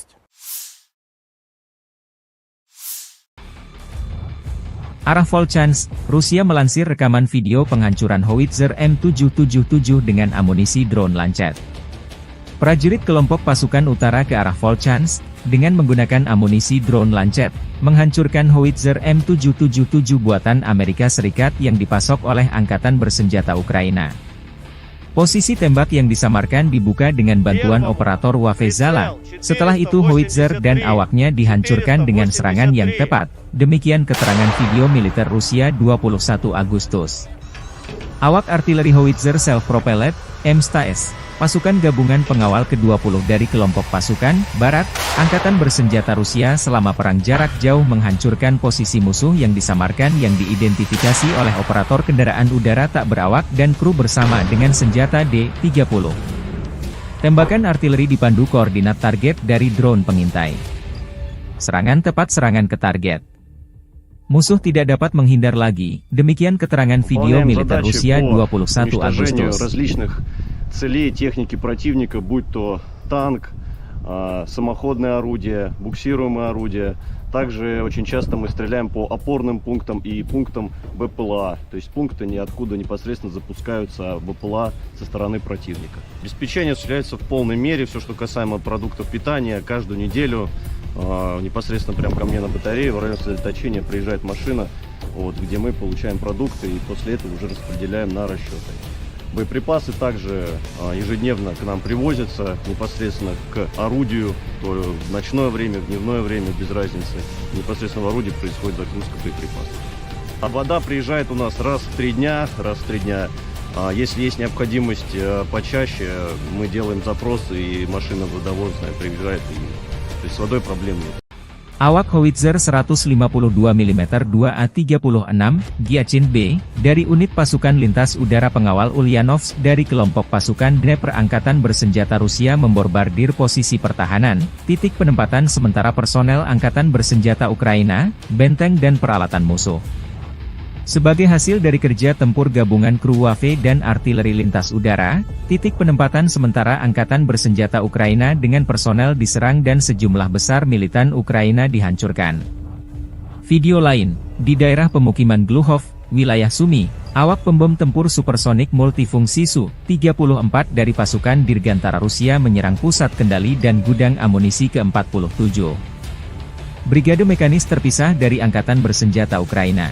Arah Volchansk, Rusia melansir rekaman video penghancuran howitzer M777 dengan amunisi drone Lancet. Prajurit kelompok pasukan utara ke arah Volchansk, dengan menggunakan amunisi drone Lancet, menghancurkan howitzer M777 buatan Amerika Serikat yang dipasok oleh Angkatan Bersenjata Ukraina. Posisi tembak yang disamarkan dibuka dengan bantuan operator Wafezala. Setelah itu howitzer dan awaknya dihancurkan dengan serangan yang tepat. Demikian keterangan video militer Rusia 21 Agustus. Awak artileri howitzer self-propelled, M100S, pasukan gabungan pengawal ke-20 dari kelompok pasukan Barat, Angkatan Bersenjata Rusia selama perang jarak jauh menghancurkan posisi musuh yang disamarkan yang diidentifikasi oleh operator kendaraan udara tak berawak dan kru bersama dengan senjata D-30. Tembakan artileri dipandu koordinat target dari drone pengintai. Serangan tepat serangan ke target. Musuh tidak dapat menghindar lagi, demikian keterangan video militer Rusia 21 Agustus. Целей техники противника, будь то танк, самоходное орудие, буксируемое орудие. Также очень часто мы стреляем по опорным пунктам и пунктам БПЛА. То есть пункты ниоткуда непосредственно запускаются БПЛА со стороны противника. Обеспечение осуществляется в полной мере. Все, что касаемо продуктов питания, каждую неделю непосредственно прямо ко мне на батарею в районе сосредоточения приезжает машина, где мы получаем продукты и после этого уже распределяем на расчеты. Боеприпасы также ежедневно к нам привозятся непосредственно к орудию, то в ночное время, в дневное время, без разницы. Непосредственно в орудии происходит загрузка боеприпасов. А вода приезжает у нас раз в 3 дня. Если есть необходимость почаще, мы делаем запросы, и машина водовозная приезжает, то есть с водой проблем нет. Awak howitzer 152 mm 2A36 Giachin B, dari unit pasukan lintas udara pengawal Ulyanovsk dari kelompok pasukan Dnepr Angkatan Bersenjata Rusia memborbardir posisi pertahanan, titik penempatan sementara personel Angkatan Bersenjata Ukraina, benteng dan peralatan musuh. Sebagai hasil dari kerja tempur gabungan kru Wave dan artileri lintas udara, titik penempatan sementara Angkatan Bersenjata Ukraina dengan personel diserang dan sejumlah besar militan Ukraina dihancurkan. Video lain, di daerah pemukiman Gluhov, wilayah Sumy, awak pembom tempur supersonik multifungsi Su-34 dari pasukan Dirgantara Rusia menyerang pusat kendali dan gudang amunisi ke-47. Brigade mekanis terpisah dari Angkatan Bersenjata Ukraina.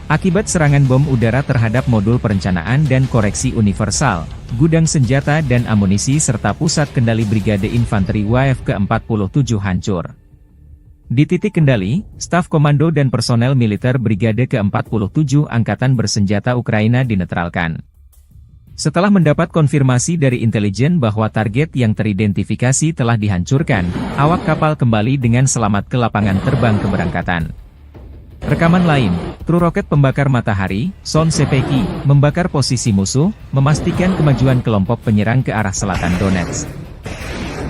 Akibat serangan bom udara terhadap modul perencanaan dan koreksi universal, gudang senjata dan amunisi serta pusat kendali Brigade Infanteri WAF ke-47 hancur. Di titik kendali, staf komando dan personel militer Brigade ke-47 Angkatan Bersenjata Ukraina dinetralkan. Setelah mendapat konfirmasi dari intelijen bahwa target yang teridentifikasi telah dihancurkan, awak kapal kembali dengan selamat ke lapangan terbang keberangkatan. Rekaman lain, kru roket pembakar matahari, Son Sepeki, membakar posisi musuh, memastikan kemajuan kelompok penyerang ke arah selatan Donetsk.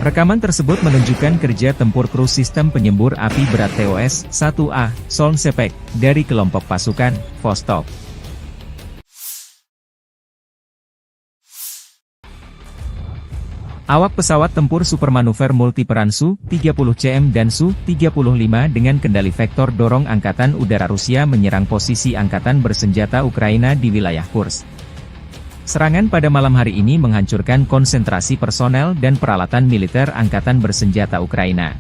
Rekaman tersebut menunjukkan kerja tempur kru sistem penyembur api berat TOS-1A, Son Sepek, dari kelompok pasukan Vostok. Awak pesawat tempur supermanuver multiperan Su-30CM dan Su-35 dengan kendali vektor dorong Angkatan Udara Rusia menyerang posisi Angkatan Bersenjata Ukraina di wilayah Kursk. Serangan pada malam hari ini menghancurkan konsentrasi personel dan peralatan militer Angkatan Bersenjata Ukraina.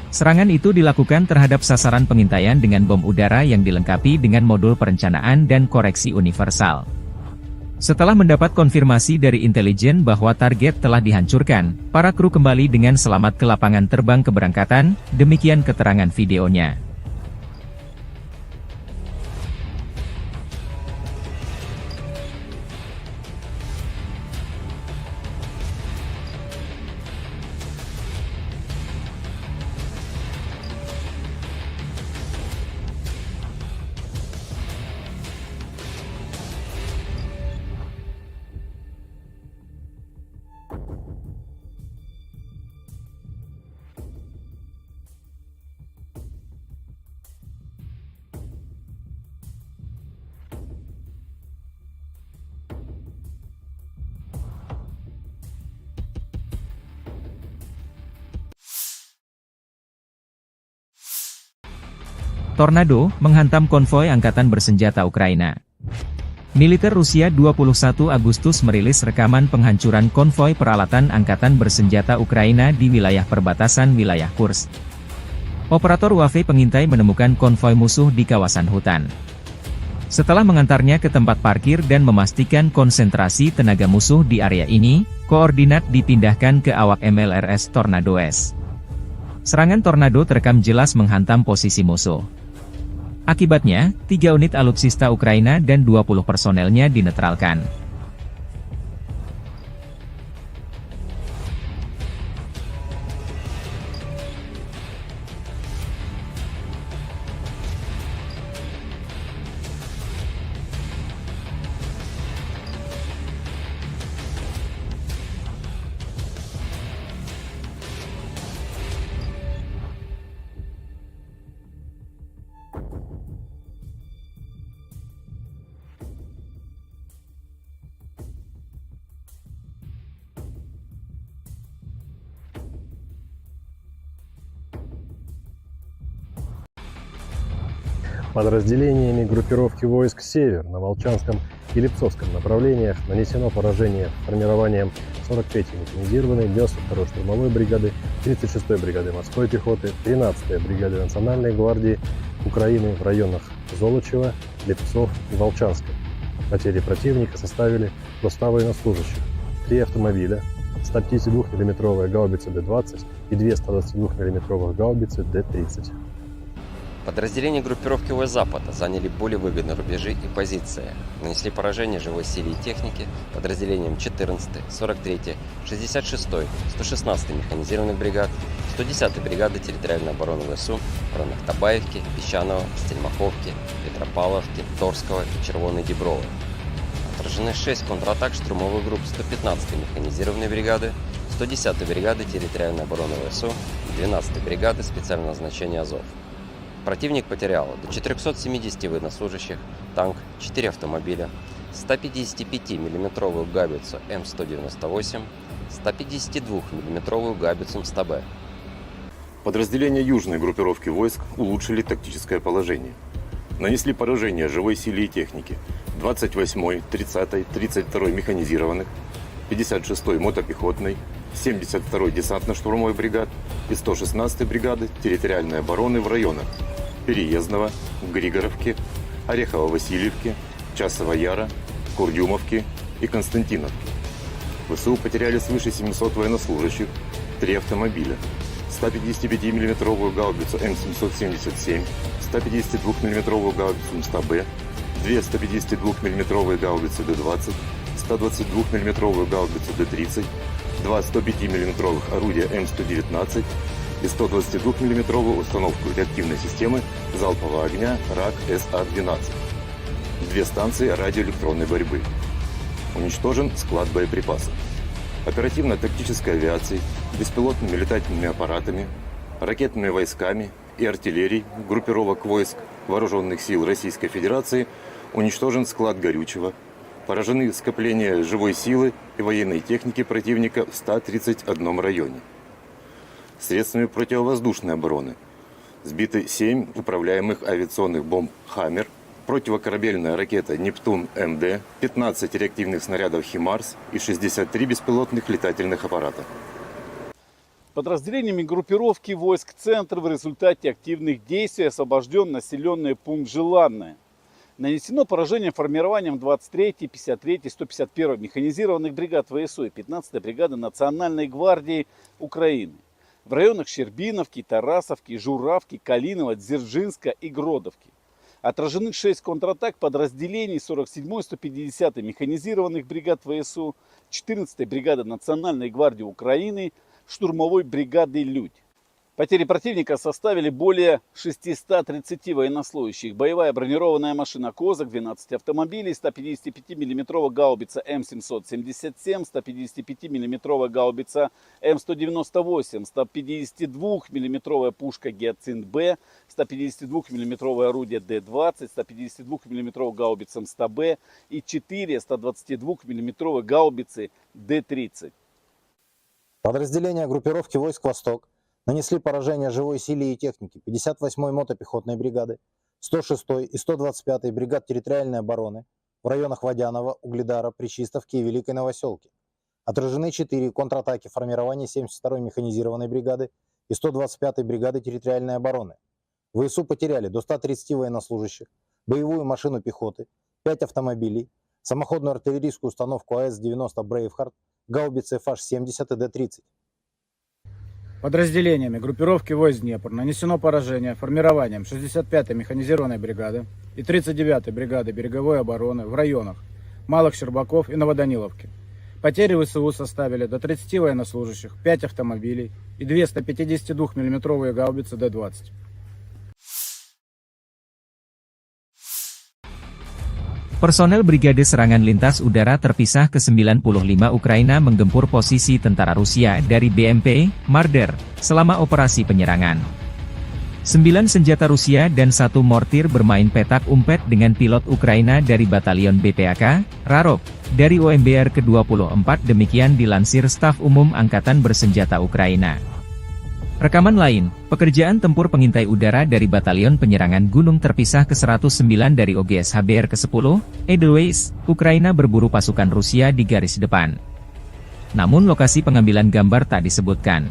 Serangan itu dilakukan terhadap sasaran pengintaian dengan bom udara yang dilengkapi dengan modul perencanaan dan koreksi universal. Setelah mendapat konfirmasi dari intelijen bahwa target telah dihancurkan, para kru kembali dengan selamat ke lapangan terbang keberangkatan, demikian keterangan videonya. Tornado menghantam konvoi angkatan bersenjata Ukraina. Militer Rusia 21 Agustus merilis rekaman penghancuran konvoi peralatan angkatan bersenjata Ukraina di wilayah perbatasan wilayah Kursk. Operator UAV pengintai menemukan konvoi musuh di kawasan hutan. Setelah mengantarnya ke tempat parkir dan memastikan konsentrasi tenaga musuh di area ini, koordinat dipindahkan ke awak MLRS Tornado S. Serangan Tornado terekam jelas menghantam posisi musuh. Akibatnya, 3 unit alutsista Ukraina dan 20 personelnya dinetralkan. Подразделениями группировки войск «Север» на Волчанском и Липцовском направлениях нанесено поражение формированием 43-й механизированной, 92-й штурмовой бригады, 36-й бригады морской пехоты, 13-й бригады Национальной гвардии Украины в районах Золочева, Липцов и Волчанска. Потери противника составили до 100 военнослужащих, 3 автомобиля, 152 мм гаубицы Д-20 и 2 122 мм гаубицы Д-30. Подразделения группировки войск Запада заняли более выгодные рубежи и позиции. Нанесли поражение живой силе и технике подразделениям 14-й, 43-й, 66-й, 116-й механизированных бригад, 110-й бригады территориальной обороны ВСУ в районах Табаевки, Песчаного, Стельмаховки, Петропавловки, Торского и Червоной Діброви. Отражены 6 контратак штурмовых групп 115-й механизированной бригады, 110-й бригады территориальной обороны ВСУ и 12-й бригады специального назначения Азов. Противник потерял до 470 военнослужащих, танк, 4 автомобиля, 155 мм гаубицу М198, 152 мм гаубицу МСТБ. Подразделения южной группировки войск улучшили тактическое положение. Нанесли поражение живой силе и технике 28-й, 30-й, 32-й механизированных, 56-й мотопехотной, 72-й десантно-штурмовой бригад и 116-й бригады территориальной обороны в районах Переездного, Григоровки, Орехово-Васильевки, Часова Яра, Курдюмовки и Константиновки. ВСУ потеряли свыше 700 военнослужащих, 3 автомобиля, 155 мм гаубицу М777, 152 мм гаубицу МСТБ, 2 152 мм гаубицы Д-20, 122 мм гаубицу Д-30, 2 105 мм орудия М119 и 122 мм установку реактивной системы залпового огня РАК-СА-12. 2 станции радиоэлектронной борьбы. Уничтожен склад боеприпасов. Оперативно-тактической авиацией, беспилотными летательными аппаратами, ракетными войсками и артиллерией группировок войск Вооруженных сил Российской Федерации уничтожен склад горючего, поражены скопления живой силы и военной техники противника в 131 районе. Средствами противовоздушной обороны сбиты 7 управляемых авиационных бомб «Хаммер», противокорабельная ракета «Нептун-МД», 15 реактивных снарядов «Химарс» и 63 беспилотных летательных аппарата. Подразделениями группировки войск «Центр» в результате активных действий освобожден населенный пункт Желанное. Нанесено поражение формированием 23-й, 53-й, 151-й механизированных бригад ВСУ и 15-й бригады Национальной гвардии Украины в районах Щербиновки, Тарасовки, Журавки, Калинова, Дзержинска и Гродовки. Отражены 6 контратак подразделений 47-й, 150-й механизированных бригад ВСУ, 14-й бригады Национальной гвардии Украины, штурмовой бригады «Людь». Потери противника составили более 630 военнослужащих. Боевая бронированная машина «Козак», 12 автомобилей, 155 мм гаубица М777, 155 мм гаубица М198, 152 мм пушка «Гиацинт-Б», 152 мм орудие Д-20, 152 мм гаубица МСТБ и 4 122 мм гаубицы Д-30. Подразделения группировки войск «Восток» Нанесли поражение живой силе и технике 58-й мотопехотной бригады, 106-й и 125-й бригад территориальной обороны в районах Водянова, Угледара, Пречистовки и Великой Новоселки. Отражены 4 контратаки формирования 72-й механизированной бригады и 125-й бригады территориальной обороны. ВСУ потеряли до 130 военнослужащих, боевую машину пехоты, 5 автомобилей, самоходную артиллерийскую установку АС-90 «Брейвхард», гаубицы FH-70 и Д-30. Подразделениями группировки войск Днепр нанесено поражение формированием 65-й механизированной бригады и 39-й бригады береговой обороны в районах Малых Щербаков и Новоданиловки. Потери ВСУ составили до 30 военнослужащих, 5 автомобилей и 2 152 мм гаубицы Д-20. Personel Brigade Serangan Lintas Udara Terpisah ke-95 Ukraina menggempur posisi tentara Rusia dari BMP, Marder, selama operasi penyerangan. 9 senjata Rusia dan 1 mortir bermain petak umpet dengan pilot Ukraina dari Batalion BPAK, Rarok, dari OMBR ke-24 demikian dilansir Staf Umum Angkatan Bersenjata Ukraina. Rekaman lain, pekerjaan tempur pengintai udara dari Batalion Penyerangan Gunung Terpisah ke-109 dari OGS HBR ke-10, Edelweiss, Ukraina berburu pasukan Rusia di garis depan. Namun lokasi pengambilan gambar tak disebutkan.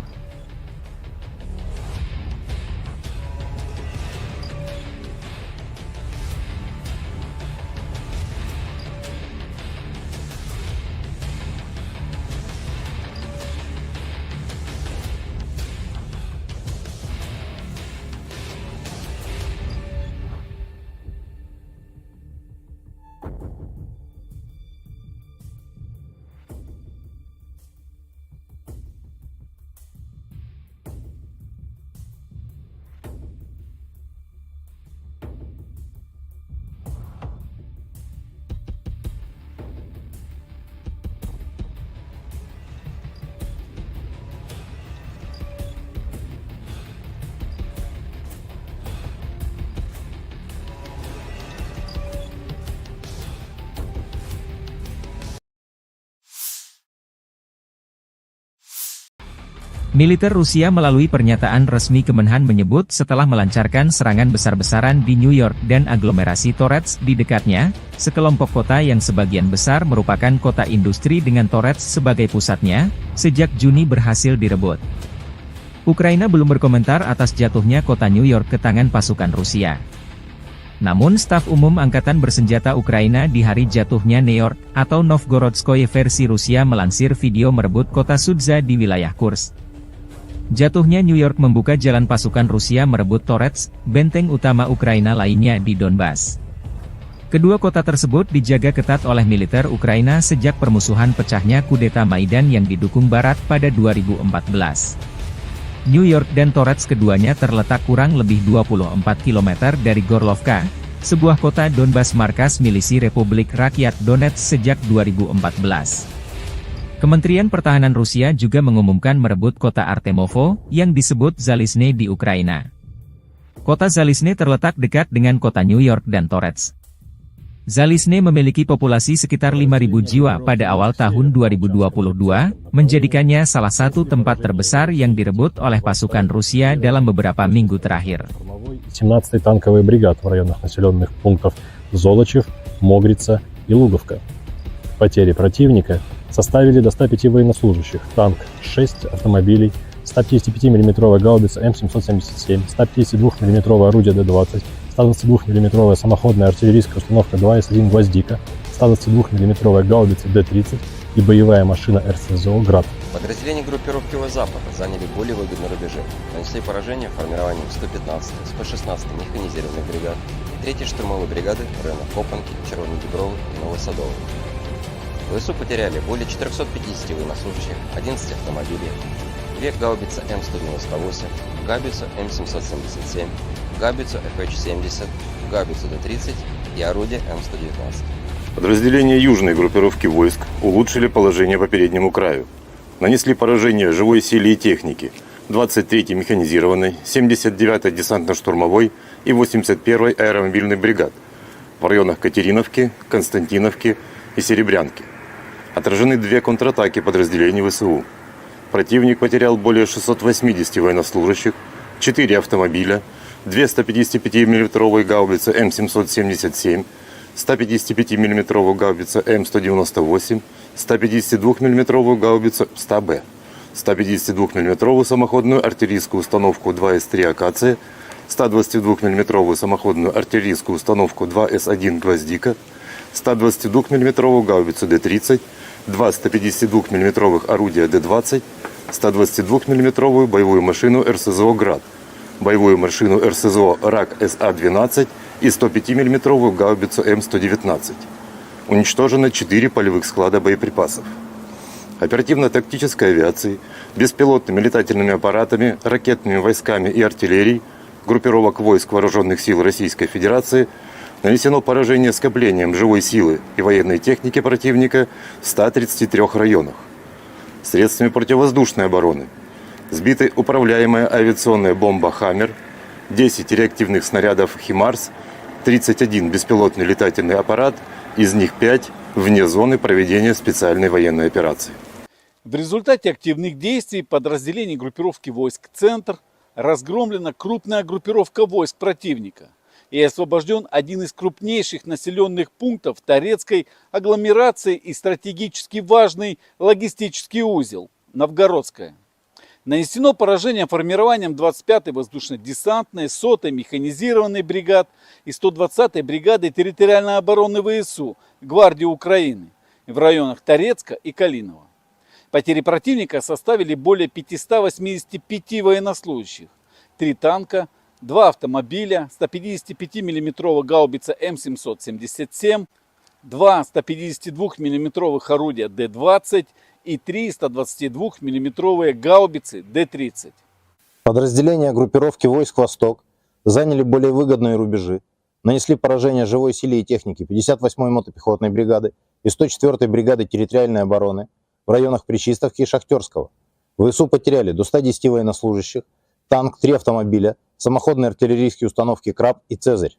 Militer Rusia melalui pernyataan resmi Kemenhan menyebut setelah melancarkan serangan besar-besaran di New York dan aglomerasi Torets di dekatnya, sekelompok kota yang sebagian besar merupakan kota industri dengan Torets sebagai pusatnya, sejak Juni berhasil direbut. Ukraina belum berkomentar atas jatuhnya kota New York ke tangan pasukan Rusia. Namun Staf Umum Angkatan Bersenjata Ukraina di hari jatuhnya New York, atau Novgorodskoye versi Rusia melansir video merebut kota Sudza di wilayah Kursk. Jatuhnya New York membuka jalan pasukan Rusia merebut Torets, benteng utama Ukraina lainnya di Donbas. Kedua kota tersebut dijaga ketat oleh militer Ukraina sejak permusuhan pecahnya kudeta Maidan yang didukung Barat pada 2014. New York dan Torets keduanya terletak kurang lebih 24 km dari Gorlovka, sebuah kota Donbas markas milisi Republik Rakyat Donetsk sejak 2014. Kementerian Pertahanan Rusia juga mengumumkan merebut kota Artemovo, yang disebut Zalizne di Ukraina. Kota Zalizne terletak dekat dengan kota New York dan Torets. Zalizne memiliki populasi sekitar 5.000 jiwa pada awal tahun 2022, menjadikannya salah satu tempat terbesar yang direbut oleh pasukan Rusia dalam beberapa minggu terakhir. 17-й танковый бригад в районах населенных пунктов Золочев, Могрица и Луговка. Потери противника составили до 105 военнослужащих, танк, 6 автомобилей, 155 мм гаубица М777, 152 мм орудие Д-20, 122 мм самоходная артиллерийская установка 2С1 «Гвоздика», 122 мм гаубица Д-30 и боевая машина РСЗО «Град». Подразделения группировки Запад заняли более выгодные рубежи, нанесли поражение формированием 115-й, 116-й механизированных бригад и 3-й штурмовой бригады в районах Копанки, Червоной Дубровы и Новосадовой. ВСУ потеряли более 450 военнослужащих, 11 автомобилей, 2 гаубицы М198, гаубицу М777, гаубицу FH-70, гаубицу Д-30 и орудие М119. Подразделения южной группировки войск улучшили положение по переднему краю. Нанесли поражение живой силе и технике 23-й механизированной, 79-й десантно-штурмовой и 81-й аэромобильной бригад в районах Катериновки, Константиновки и Серебрянки. Отражены 2 контратаки подразделений ВСУ. Противник потерял более 680 военнослужащих, 4 автомобиля, 2 155 мм гаубицы М777, 155 мм гаубица М198, 152 мм гаубицу 100Б, 152 мм самоходную артиллерийскую установку 2С3 «Акация», 122 мм самоходную артиллерийскую установку 2С1 «Гвоздика», 122 мм гаубицу Д-30, 2 152 мм орудия Д-20, 122 мм боевую машину РСЗО «Град», боевую машину РСЗО РАК СА-12 и 105 мм гаубицу М119. Уничтожено 4 полевых склада боеприпасов. Оперативно-тактической авиацией, беспилотными летательными аппаратами, ракетными войсками и артиллерией группировок войск Вооруженных сил Российской Федерации нанесено поражение скоплением живой силы и военной техники противника в 133 районах. Средствами противовоздушной обороны сбиты управляемая авиационная бомба «Хаммер», 10 реактивных снарядов «Химарс», 31 беспилотный летательный аппарат, из них 5 вне зоны проведения специальной военной операции. В результате активных действий подразделений группировки войск «Центр» разгромлена крупная группировка войск противника и освобожден один из крупнейших населенных пунктов Торецкой агломерации и стратегически важный логистический узел – Новгородская. Нанесено поражение формированием 25-й воздушно-десантной, 100-й механизированной бригад и 120-й бригады территориальной обороны ВСУ Гвардии Украины в районах Торецка и Калинова. Потери противника составили более 585 военнослужащих, 3 танка, 2 автомобиля, 155 мм гаубица М777, 2 152 мм орудия Д-20 и 3 122 мм гаубицы Д-30. Подразделения группировки войск «Восток» заняли более выгодные рубежи, нанесли поражение живой силе и технике 58-й мотопехотной бригады и 104-й бригады территориальной обороны в районах Причистовки и Шахтерского. ВСУ потеряли до 110 военнослужащих, танк, 3 автомобиля, самоходные артиллерийские установки «Краб» и «Цезарь».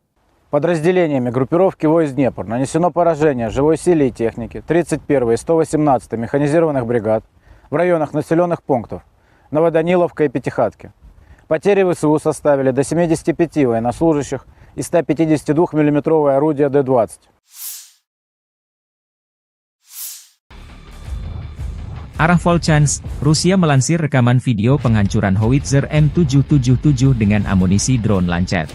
Подразделениями группировки войск «Днепр» нанесено поражение живой силе и технике 31-й и 118-й механизированных бригад в районах населенных пунктов Новоданиловка и Пятихатки. Потери ВСУ составили до 75 военнослужащих и 152 мм орудия Д-20. Arah Volchansk, Rusia melansir rekaman video penghancuran howitzer M777 dengan amunisi drone Lancet.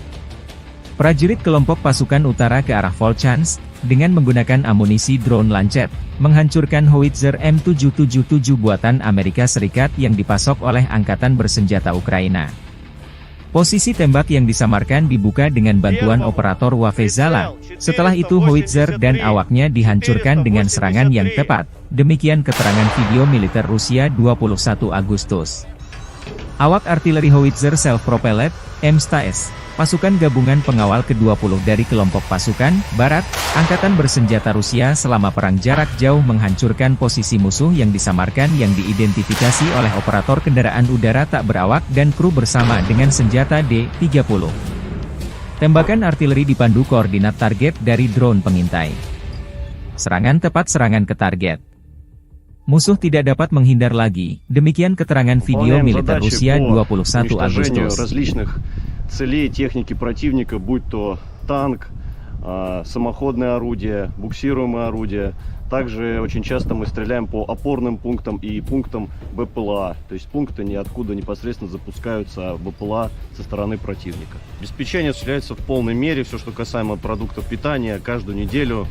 Prajurit kelompok pasukan utara ke arah Volchansk, dengan menggunakan amunisi drone Lancet, menghancurkan howitzer M777 buatan Amerika Serikat yang dipasok oleh Angkatan Bersenjata Ukraina. Posisi tembak yang disamarkan dibuka dengan bantuan operator Wafezala. Setelah itu howitzer dan awaknya dihancurkan dengan serangan yang tepat. Demikian keterangan video militer Rusia 21 Agustus. Awak artileri howitzer self-propelled, M-STAS, pasukan gabungan pengawal ke-20 dari kelompok pasukan Barat, Angkatan Bersenjata Rusia selama perang jarak jauh menghancurkan posisi musuh yang disamarkan yang diidentifikasi oleh operator kendaraan udara tak berawak dan kru bersama dengan senjata D-30. Tembakan artileri dipandu koordinat target dari drone pengintai. Serangan tepat serangan ke target. Musuh tidak dapat menghindar lagi. Demikian keterangan video militer Rusia 21 Agustus. Различных целей техники противника, будь то танк, самоходное орудие, буксируемое орудие. Также очень часто мы стреляем по опорным пунктам и пунктам БПЛА. То есть пункты ниоткуда непосредственно запускаются БПЛА со стороны противника. Обеспечение осуществляется в полной мере. Все, что касаемо продуктов питания, каждую неделю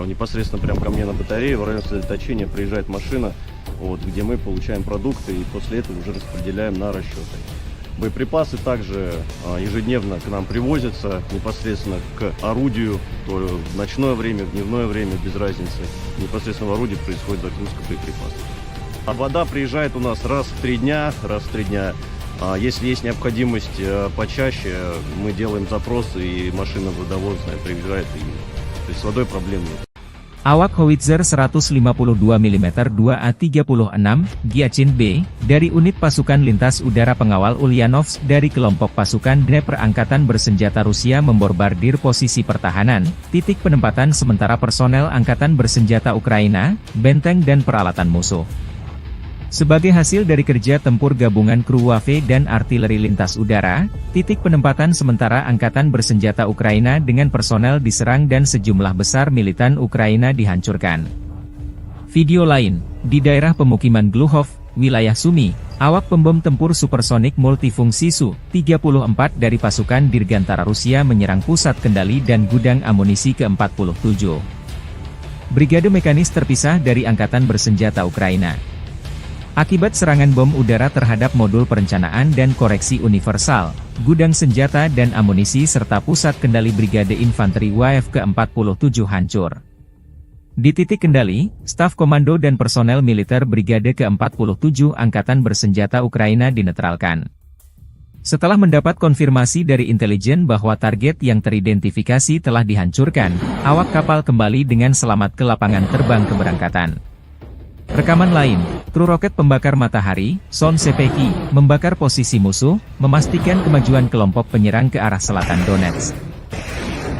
непосредственно прямо ко мне на батарее в районе сосредоточения приезжает машина, где мы получаем продукты и после этого уже распределяем на расчеты. Боеприпасы также ежедневно к нам привозятся непосредственно к орудию, то в ночное время, в дневное время, без разницы. Непосредственно в орудии происходит загрузка боеприпасов. А вода приезжает у нас раз в 3 дня. Если есть необходимость почаще, мы делаем запросы, и машина водовозная приезжает, то есть с водой проблем нет. Awak howitzer 152 mm 2A36 Giachin B, dari unit pasukan lintas udara pengawal Ulyanovsk dari kelompok pasukan Dnepr Angkatan Bersenjata Rusia memborbardir posisi pertahanan, titik penempatan sementara personel Angkatan Bersenjata Ukraina, benteng dan peralatan musuh. Sebagai hasil dari kerja tempur gabungan kru WAFE dan artileri lintas udara, titik penempatan sementara Angkatan Bersenjata Ukraina dengan personel diserang dan sejumlah besar militan Ukraina dihancurkan. Video lain, di daerah pemukiman Gluhov, wilayah Sumy, awak pembom tempur supersonik multifungsi Su-34 dari pasukan Dirgantara Rusia menyerang pusat kendali dan gudang amunisi ke-47. Brigade mekanis terpisah dari Angkatan Bersenjata Ukraina. Akibat serangan bom udara terhadap modul perencanaan dan koreksi universal, gudang senjata dan amunisi serta pusat kendali Brigade Infanteri WAF ke-47 hancur. Di titik kendali, staf komando dan personel militer Brigade ke-47 Angkatan Bersenjata Ukraina dinetralkan. Setelah mendapat konfirmasi dari intelijen bahwa target yang teridentifikasi telah dihancurkan, awak kapal kembali dengan selamat ke lapangan terbang keberangkatan. Rekaman lain, kru roket pembakar matahari, Son Sepeki, membakar posisi musuh, memastikan kemajuan kelompok penyerang ke arah selatan Donetsk.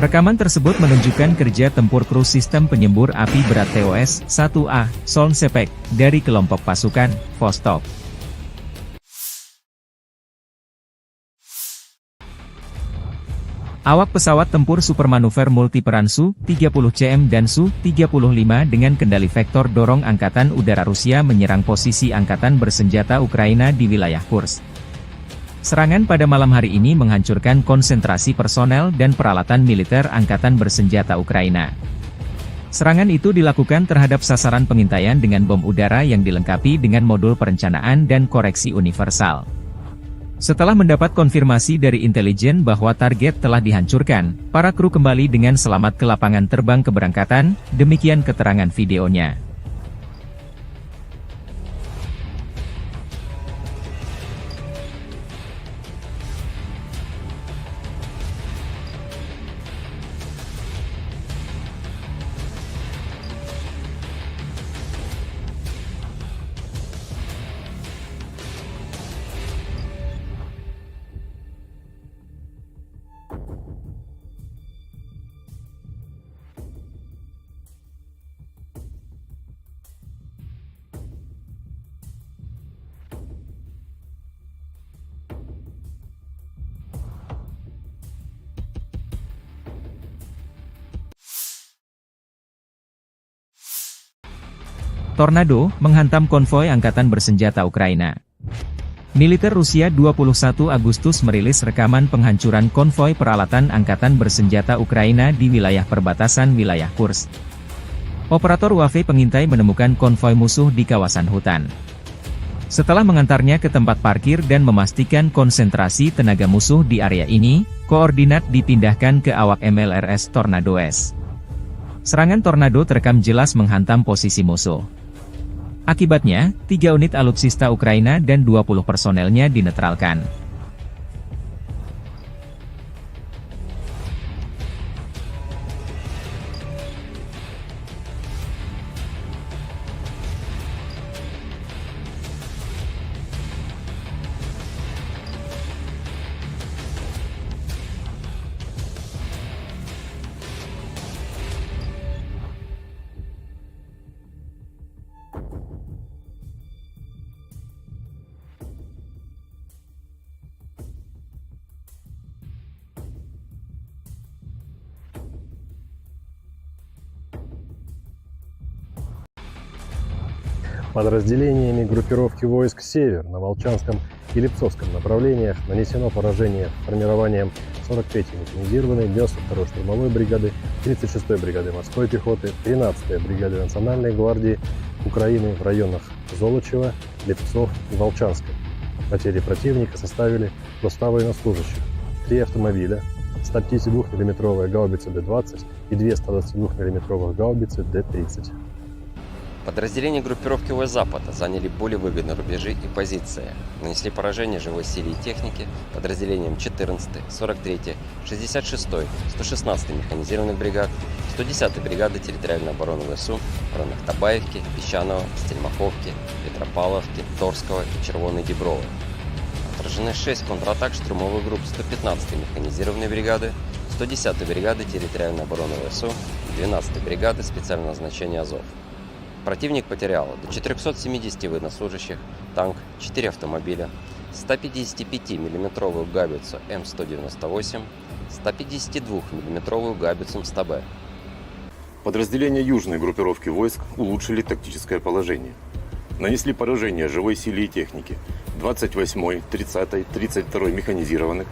Rekaman tersebut menunjukkan kerja tempur kru sistem penyembur api berat TOS-1A, Son Sepek, dari kelompok pasukan Vostok. Awak pesawat tempur supermanuver multiperan Su-30CM dan Su-35 dengan kendali vektor dorong Angkatan Udara Rusia menyerang posisi Angkatan Bersenjata Ukraina di wilayah Kursk. Serangan pada malam hari ini menghancurkan konsentrasi personel dan peralatan militer Angkatan Bersenjata Ukraina. Serangan itu dilakukan terhadap sasaran pengintaian dengan bom udara yang dilengkapi dengan modul perencanaan dan koreksi universal. Setelah mendapat konfirmasi dari intelijen bahwa target telah dihancurkan, para kru kembali dengan selamat ke lapangan terbang keberangkatan, demikian keterangan videonya. Tornado menghantam konvoi Angkatan Bersenjata Ukraina. Militer Rusia 21 Agustus merilis rekaman penghancuran konvoi peralatan Angkatan Bersenjata Ukraina di wilayah perbatasan wilayah Kursk. Operator WAFE pengintai menemukan konvoi musuh di kawasan hutan. Setelah mengantarnya ke tempat parkir dan memastikan konsentrasi tenaga musuh di area ini, koordinat dipindahkan ke awak MLRS Tornado S. Serangan tornado terekam jelas menghantam posisi musuh. Akibatnya, 3 unit alutsista Ukraina dan 20 personelnya dinetralkan. Подразделениями группировки войск «Север» на Волчанском и Липцовском направлениях нанесено поражение формированием 43-й механизированной 92-й штурмовой бригады, 36-й бригады морской пехоты, 13-й бригады Национальной гвардии Украины в районах Золочева, Липцов и Волчанска. Потери противника составили до 100 военнослужащих, 3 автомобиля, 152 мм гаубицы Д-20 и 2 122 мм гаубицы Д-30. Подразделения группировки войск Запада заняли более выгодные рубежи и позиции. Нанесли поражение живой силе и технике подразделениям 14-й, 43-й, 66-й, 116-й механизированных бригад, 110-й бригады территориальной обороны ВСУ в районах Табаевки, Песчаного, Стельмаховки, Петропавловки, Торского и Червоной Діброви. Отражены 6 контратак штурмовых групп 115-й механизированной бригады, 110-й бригады территориальной обороны ВСУ и 12-й бригады специального назначения Азов. Противник потерял до 470 военнослужащих, танк, 4 автомобиля, 155-мм гаубицу М198, 152-мм гаубицу МСТБ. Подразделения южной группировки войск улучшили тактическое положение. Нанесли поражение живой силе и технике 28-й, 30-й, 32-й механизированных,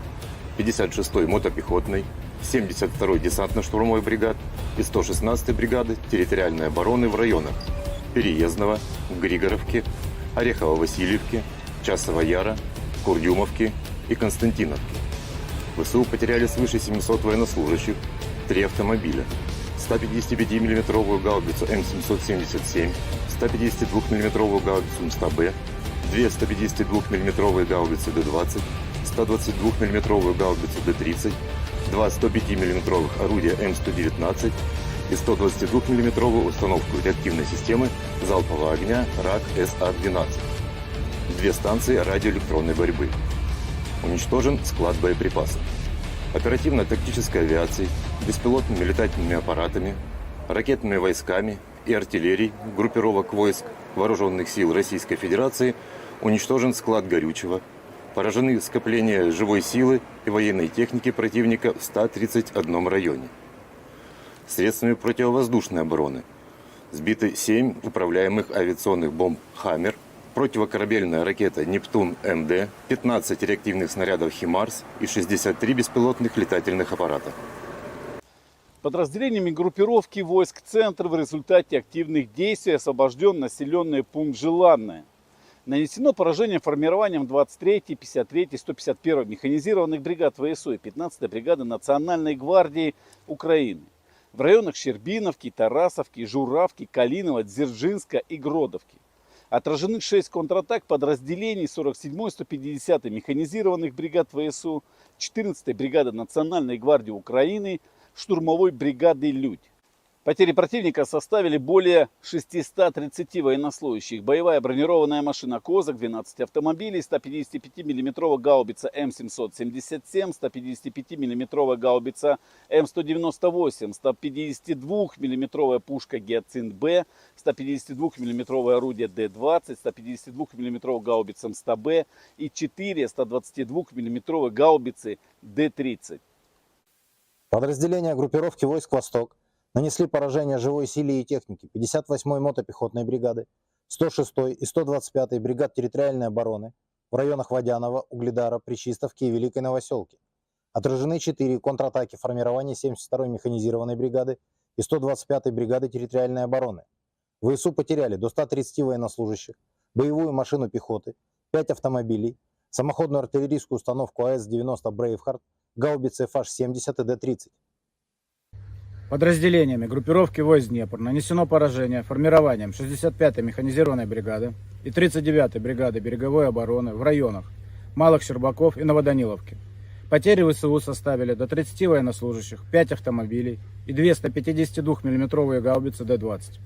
56-й мотопехотной, 72-й десантно-штурмовой бригад и 116-й бригады территориальной обороны в районах Переездного, Григоровки, Орехово-Васильевки, Часова Яра, Курдюмовки и Константиновки. ВСУ потеряли свыше 700 военнослужащих, 3 автомобиля, 155-мм гаубицу М777, 152-мм гаубицу МСТБ, 2 152-мм гаубицы Д-20, 122-мм гаубицу Д-30, 2 105-мм орудия М119 и 122-мм установку реактивной системы залпового огня РАК-СА-12. 2 станции радиоэлектронной борьбы. Уничтожен склад боеприпасов. Оперативно-тактической авиацией, беспилотными летательными аппаратами, ракетными войсками и артиллерией группировок войск Вооруженных сил Российской Федерации уничтожен склад горючего, поражены скопления живой силы и военной техники противника в 131 районе. Средствами противовоздушной обороны сбиты 7 управляемых авиационных бомб «Хаммер», противокорабельная ракета «Нептун-МД», 15 реактивных снарядов «Химарс» и 63 беспилотных летательных аппарата. Подразделениями группировки войск «Центр» в результате активных действий освобожден населенный пункт Желанное. Нанесено поражение формированием 23-й, 53-й, 151-й механизированных бригад ВСУ и 15-й бригады Национальной гвардии Украины в районах Щербиновки, Тарасовки, Журавки, Калинова, Дзержинска и Гродовки. Отражены 6 контратак подразделений 47-й, 150-й механизированных бригад ВСУ, 14-й бригады Национальной гвардии Украины, штурмовой бригады «Людь». Потери противника составили более 630 военнослужащих. Боевая бронированная машина «Козак», 12 автомобилей, 155-мм гаубица М777, 155-мм гаубица М198, 152-мм пушка «Гиацинт-Б», 152-мм орудие Д-20, 152-мм гаубица МСТБ и 4 122-мм гаубицы Д-30. Подразделения группировки войск «Восток» нанесли поражение живой силе и технике 58-й мотопехотной бригады, 106-й и 125-й бригад территориальной обороны в районах Водянова, Угледара, Пречистовки и Великой Новоселки. Отражены 4 контратаки формирования 72-й механизированной бригады и 125-й бригады территориальной обороны. ВСУ потеряли до 130 военнослужащих, боевую машину пехоты, 5 автомобилей, самоходную артиллерийскую установку АС-90 «Брейвхард», гаубицы FH-70 и Д-30. Подразделениями группировки войск Днепр нанесено поражение формированием 65-й механизированной бригады и 39-й бригады береговой обороны в районах Малых Щербаков и Новоданиловки. Потери ВСУ составили до 30 военнослужащих, 5 автомобилей и 2 152-мм гаубицы Д-20.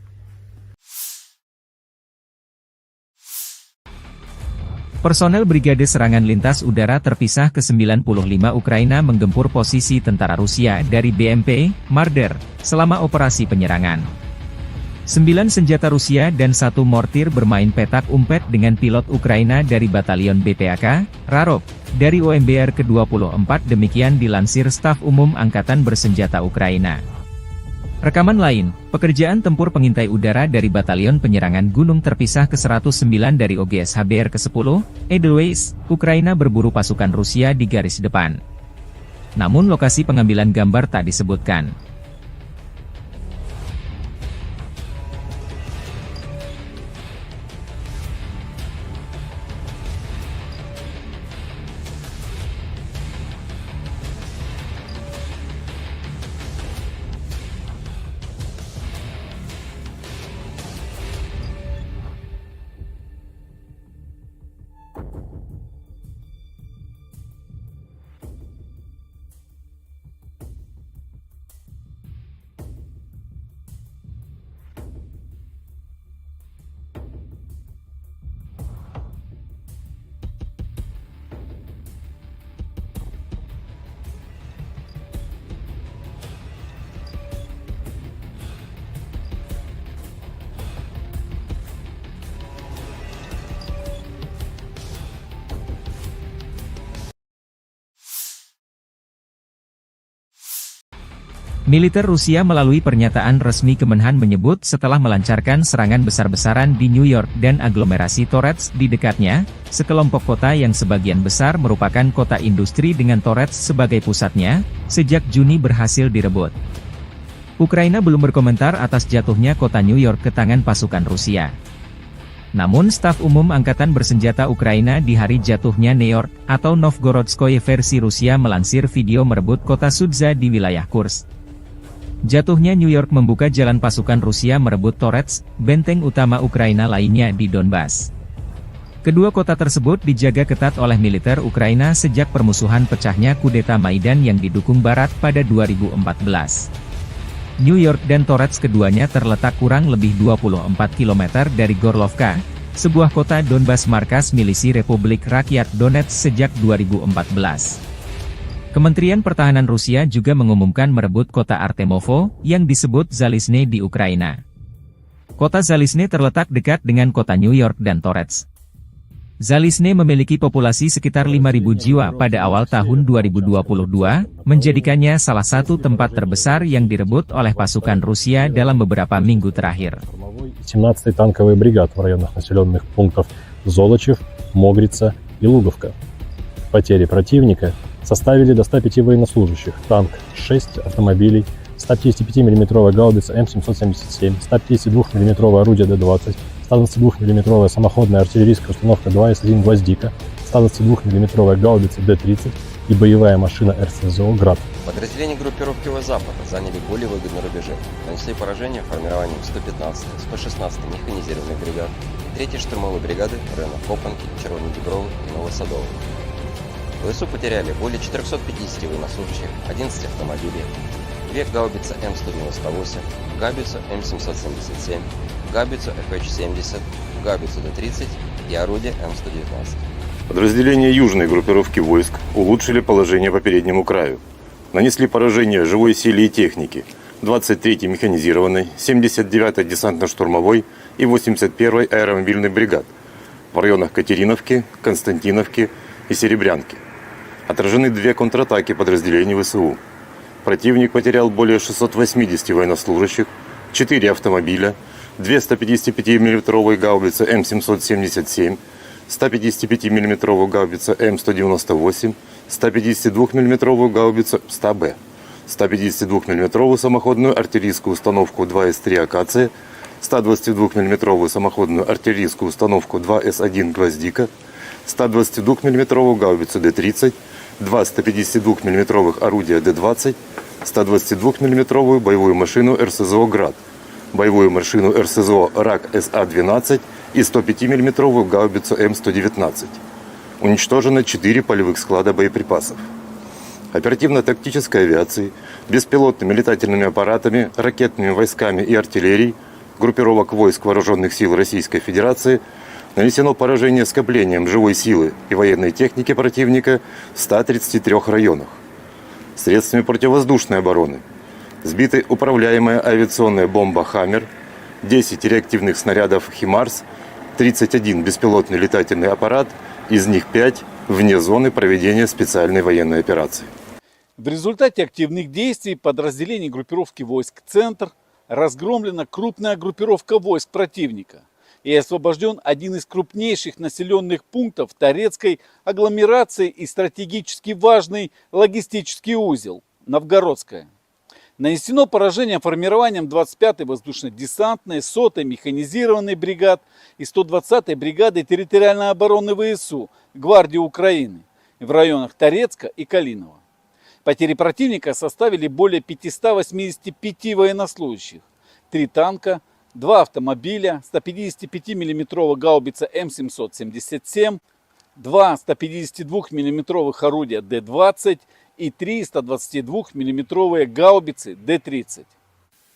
Personel Brigade Serangan Lintas Udara Terpisah ke-95 Ukraina menggempur posisi tentara Rusia dari BMP, Marder, selama operasi penyerangan. 9 senjata Rusia dan 1 mortir bermain petak umpet dengan pilot Ukraina dari Batalion BPAK, Rarok, dari OMBR ke-24 demikian dilansir Staf Umum Angkatan Bersenjata Ukraina. Rekaman lain, pekerjaan tempur pengintai udara dari Batalion Penyerangan Gunung Terpisah ke-109 dari OGS HBR ke-10, Edelweiss, Ukraina berburu pasukan Rusia di garis depan. Namun lokasi pengambilan gambar tak disebutkan. Militer Rusia melalui pernyataan resmi Kemenhan menyebut setelah melancarkan serangan besar-besaran di New York dan aglomerasi Torets di dekatnya, sekelompok kota yang sebagian besar merupakan kota industri dengan Torets sebagai pusatnya, sejak Juni berhasil direbut. Ukraina belum berkomentar atas jatuhnya kota New York ke tangan pasukan Rusia. Namun staf umum Angkatan Bersenjata Ukraina di hari jatuhnya New York, atau Novgorodskoye versi Rusia melansir video merebut kota Sudza di wilayah Kursk. Jatuhnya New York membuka jalan pasukan Rusia merebut Torets, benteng utama Ukraina lainnya di Donbas. Kedua kota tersebut dijaga ketat oleh militer Ukraina sejak permusuhan pecahnya kudeta Maidan yang didukung Barat pada 2014. New York dan Torets keduanya terletak kurang lebih 24 km dari Gorlovka, sebuah kota Donbas markas milisi Republik Rakyat Donetsk sejak 2014. Kementerian Pertahanan Rusia juga mengumumkan merebut kota Artemovo, yang disebut Zalizne di Ukraina. Kota Zalizne terletak dekat dengan kota New York dan Torets. Zalizne memiliki populasi sekitar 5.000 jiwa pada awal tahun 2022, menjadikannya salah satu tempat terbesar yang direbut oleh pasukan Rusia dalam beberapa minggu terakhir. 17-й танковый бригад в районах населенных пунктов Золочев, Могрица и Луговка. Потери противника составили до 105 военнослужащих, танк 6 автомобилей, 155 мм гаубица М777, 152 мм орудие Д-20, 122 мм самоходная артиллерийская установка 2С1 «Гвоздика», 122 мм гаубица Д-30 и боевая машина РСЗО «Град». Подразделения группировки Запад заняли более выгодные рубежи, нанесли поражение формированием 115-й, 116-й механизированных бригад и 3-й штурмовой бригады в районах Копанки, Червонодебровых и Новосадовых. ВСУ потеряли более 450 военнослужащих, 11 автомобилей, 2 гаубицы М198, гаубицу М777, гаубицу ФХ-70, гаубицу Д-30 и орудие М119. Подразделения южной группировки войск улучшили положение по переднему краю. Нанесли поражение живой силе и технике 23-й механизированной, 79-й десантно-штурмовой и 81-й аэромобильной бригад в районах Катериновки, Константиновки и Серебрянки. Отражены 2 контратаки подразделений ВСУ. Противник потерял более 680 военнослужащих, 4 автомобиля, 2 155 мм гаубицы М777, 155 мм гаубица М198, 152 мм гаубицу 100Б, 152 мм самоходную артиллерийскую установку 2С3 «Акация», 122 мм самоходную артиллерийскую установку 2С1 «Гвоздика», 122 мм гаубицу Д-30, 2 152 мм орудия Д-20, 122 мм боевую машину РСЗО «Град», боевую машину РСЗО «Рак СА-12» и 105 мм гаубицу М119. Уничтожено 4 полевых склада боеприпасов. Оперативно-тактической авиацией, беспилотными летательными аппаратами, ракетными войсками и артиллерией группировок войск Вооруженных сил Российской Федерации нанесено поражение скоплением живой силы и военной техники противника в 133 районах. Средствами противовоздушной обороны сбиты управляемая авиационная бомба «Хаммер», 10 реактивных снарядов «Химарс», 31 беспилотный летательный аппарат, из них 5 вне зоны проведения специальной военной операции. В результате активных действий подразделений группировки войск «Центр» разгромлена крупная группировка войск противника и освобожден один из крупнейших населенных пунктов Торецкой агломерации и стратегически важный логистический узел – Новгородская. Нанесено поражение формированием 25-й воздушно-десантной, 100-й механизированной бригад и 120-й бригады территориальной обороны ВСУ Гвардии Украины в районах Торецка и Калинова. Потери противника составили более 585 военнослужащих, 3 танка, 2 автомобиля, 155 мм гаубица М777, 2 152 мм орудия Д-20 и 3 122 мм гаубицы Д-30.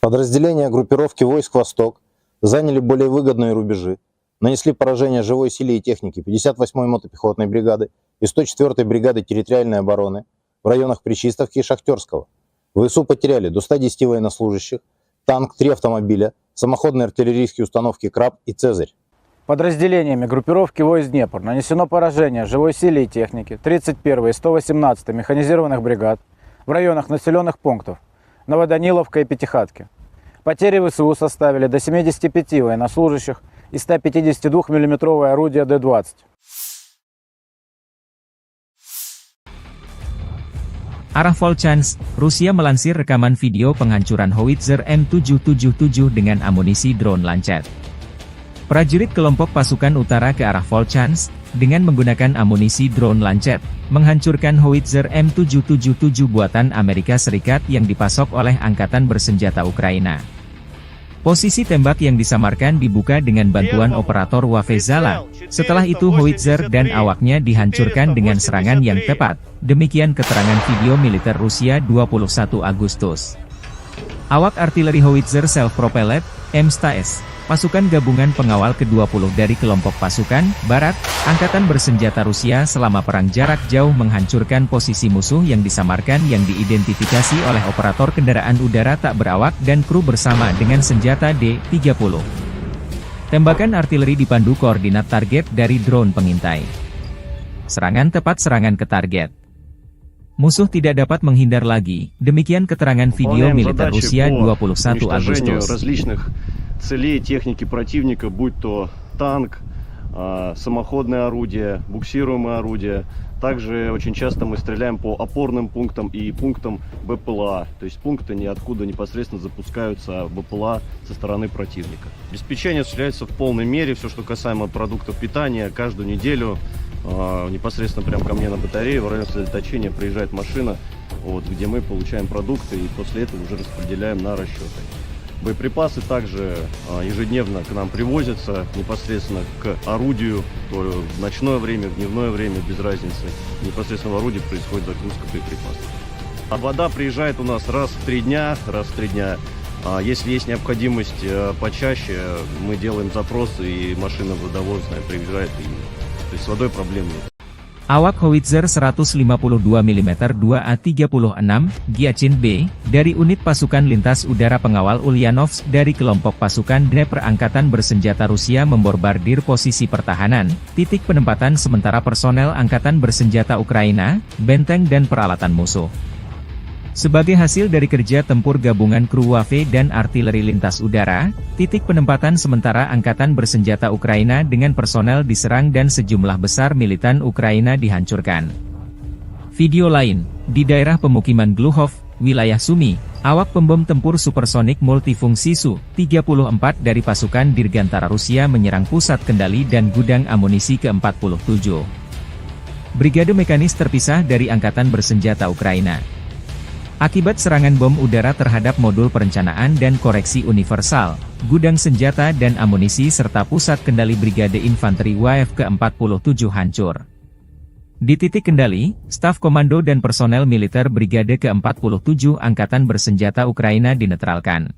Подразделения группировки войск «Восток» заняли более выгодные рубежи, нанесли поражение живой силе и технике 58-й мотопехотной бригады и 104-й бригады территориальной обороны в районах Причистовки и Шахтерского. ВСУ потеряли до 110 военнослужащих, танк, 3 автомобиля, самоходные артиллерийские установки «Краб» и «Цезарь». Подразделениями группировки войск «Днепр» нанесено поражение живой силе и технике 31-й и 118-й механизированных бригад в районах населенных пунктов Новоданиловка и Пятихатки. Потери ВСУ составили до 75 военнослужащих и 152 миллиметровое орудие Д-20. Arah Volchansk, Rusia melansir rekaman video penghancuran howitzer M777 dengan amunisi drone Lancet. Prajurit kelompok pasukan utara ke arah Volchansk, dengan menggunakan amunisi drone Lancet, menghancurkan howitzer M777 buatan Amerika Serikat yang dipasok oleh Angkatan Bersenjata Ukraina. Posisi tembak yang disamarkan dibuka dengan bantuan operator Wafezala. Setelah itu howitzer dan awaknya dihancurkan dengan serangan yang tepat. Demikian keterangan video militer Rusia 21 Agustus. Awak artileri howitzer self-propelled, M-STAS, pasukan gabungan pengawal ke-20 dari kelompok pasukan Barat, Angkatan Bersenjata Rusia selama perang jarak jauh menghancurkan posisi musuh yang disamarkan yang diidentifikasi oleh operator kendaraan udara tak berawak dan kru bersama dengan senjata D-30. Tembakan artileri dipandu koordinat target dari drone pengintai. Serangan tepat serangan ke target. Musuh tidak dapat menghindar lagi, demikian keterangan video militer Rusia 21 Agustus. Целей техники противника, будь то танк, самоходное орудие, буксируемое орудие. Также очень часто мы стреляем по опорным пунктам и пунктам БПЛА. То есть пункты ниоткуда непосредственно запускаются БПЛА со стороны противника. Обеспечение осуществляется в полной мере. Все, что касаемо продуктов питания, каждую неделю непосредственно прямо ко мне на батарее в районе сосредоточения приезжает машина, где мы получаем продукты и после этого уже распределяем на расчеты. Боеприпасы также ежедневно к нам привозятся непосредственно к орудию, то в ночное время, в дневное время, без разницы. Непосредственно в орудии происходит загрузка боеприпасов. А вода приезжает у нас раз в 3 дня. Если есть необходимость почаще, мы делаем запросы, и машина водовозная приезжает, то есть с водой проблем нет. Awak howitzer 152 mm 2A36 Giachin B, dari unit pasukan lintas udara pengawal Ulyanovsk dari kelompok pasukan Dnepr Angkatan Bersenjata Rusia membombardir posisi pertahanan, titik penempatan sementara personel Angkatan Bersenjata Ukraina, benteng dan peralatan musuh. Sebagai hasil dari kerja tempur gabungan kru Wafe dan artileri lintas udara, titik penempatan sementara Angkatan Bersenjata Ukraina dengan personel diserang dan sejumlah besar militan Ukraina dihancurkan. Video lain, di daerah pemukiman Gluhov, wilayah Sumy, awak pembom tempur supersonik multifungsi Su-34 dari pasukan Dirgantara Rusia menyerang pusat kendali dan gudang amunisi ke-47. Brigade mekanis terpisah dari Angkatan Bersenjata Ukraina. Akibat serangan bom udara terhadap modul perencanaan dan koreksi universal, gudang senjata dan amunisi serta pusat kendali Brigade Infanteri WAF ke-47 hancur. Di titik kendali, staf komando dan personel militer Brigade ke-47 Angkatan Bersenjata Ukraina dinetralkan.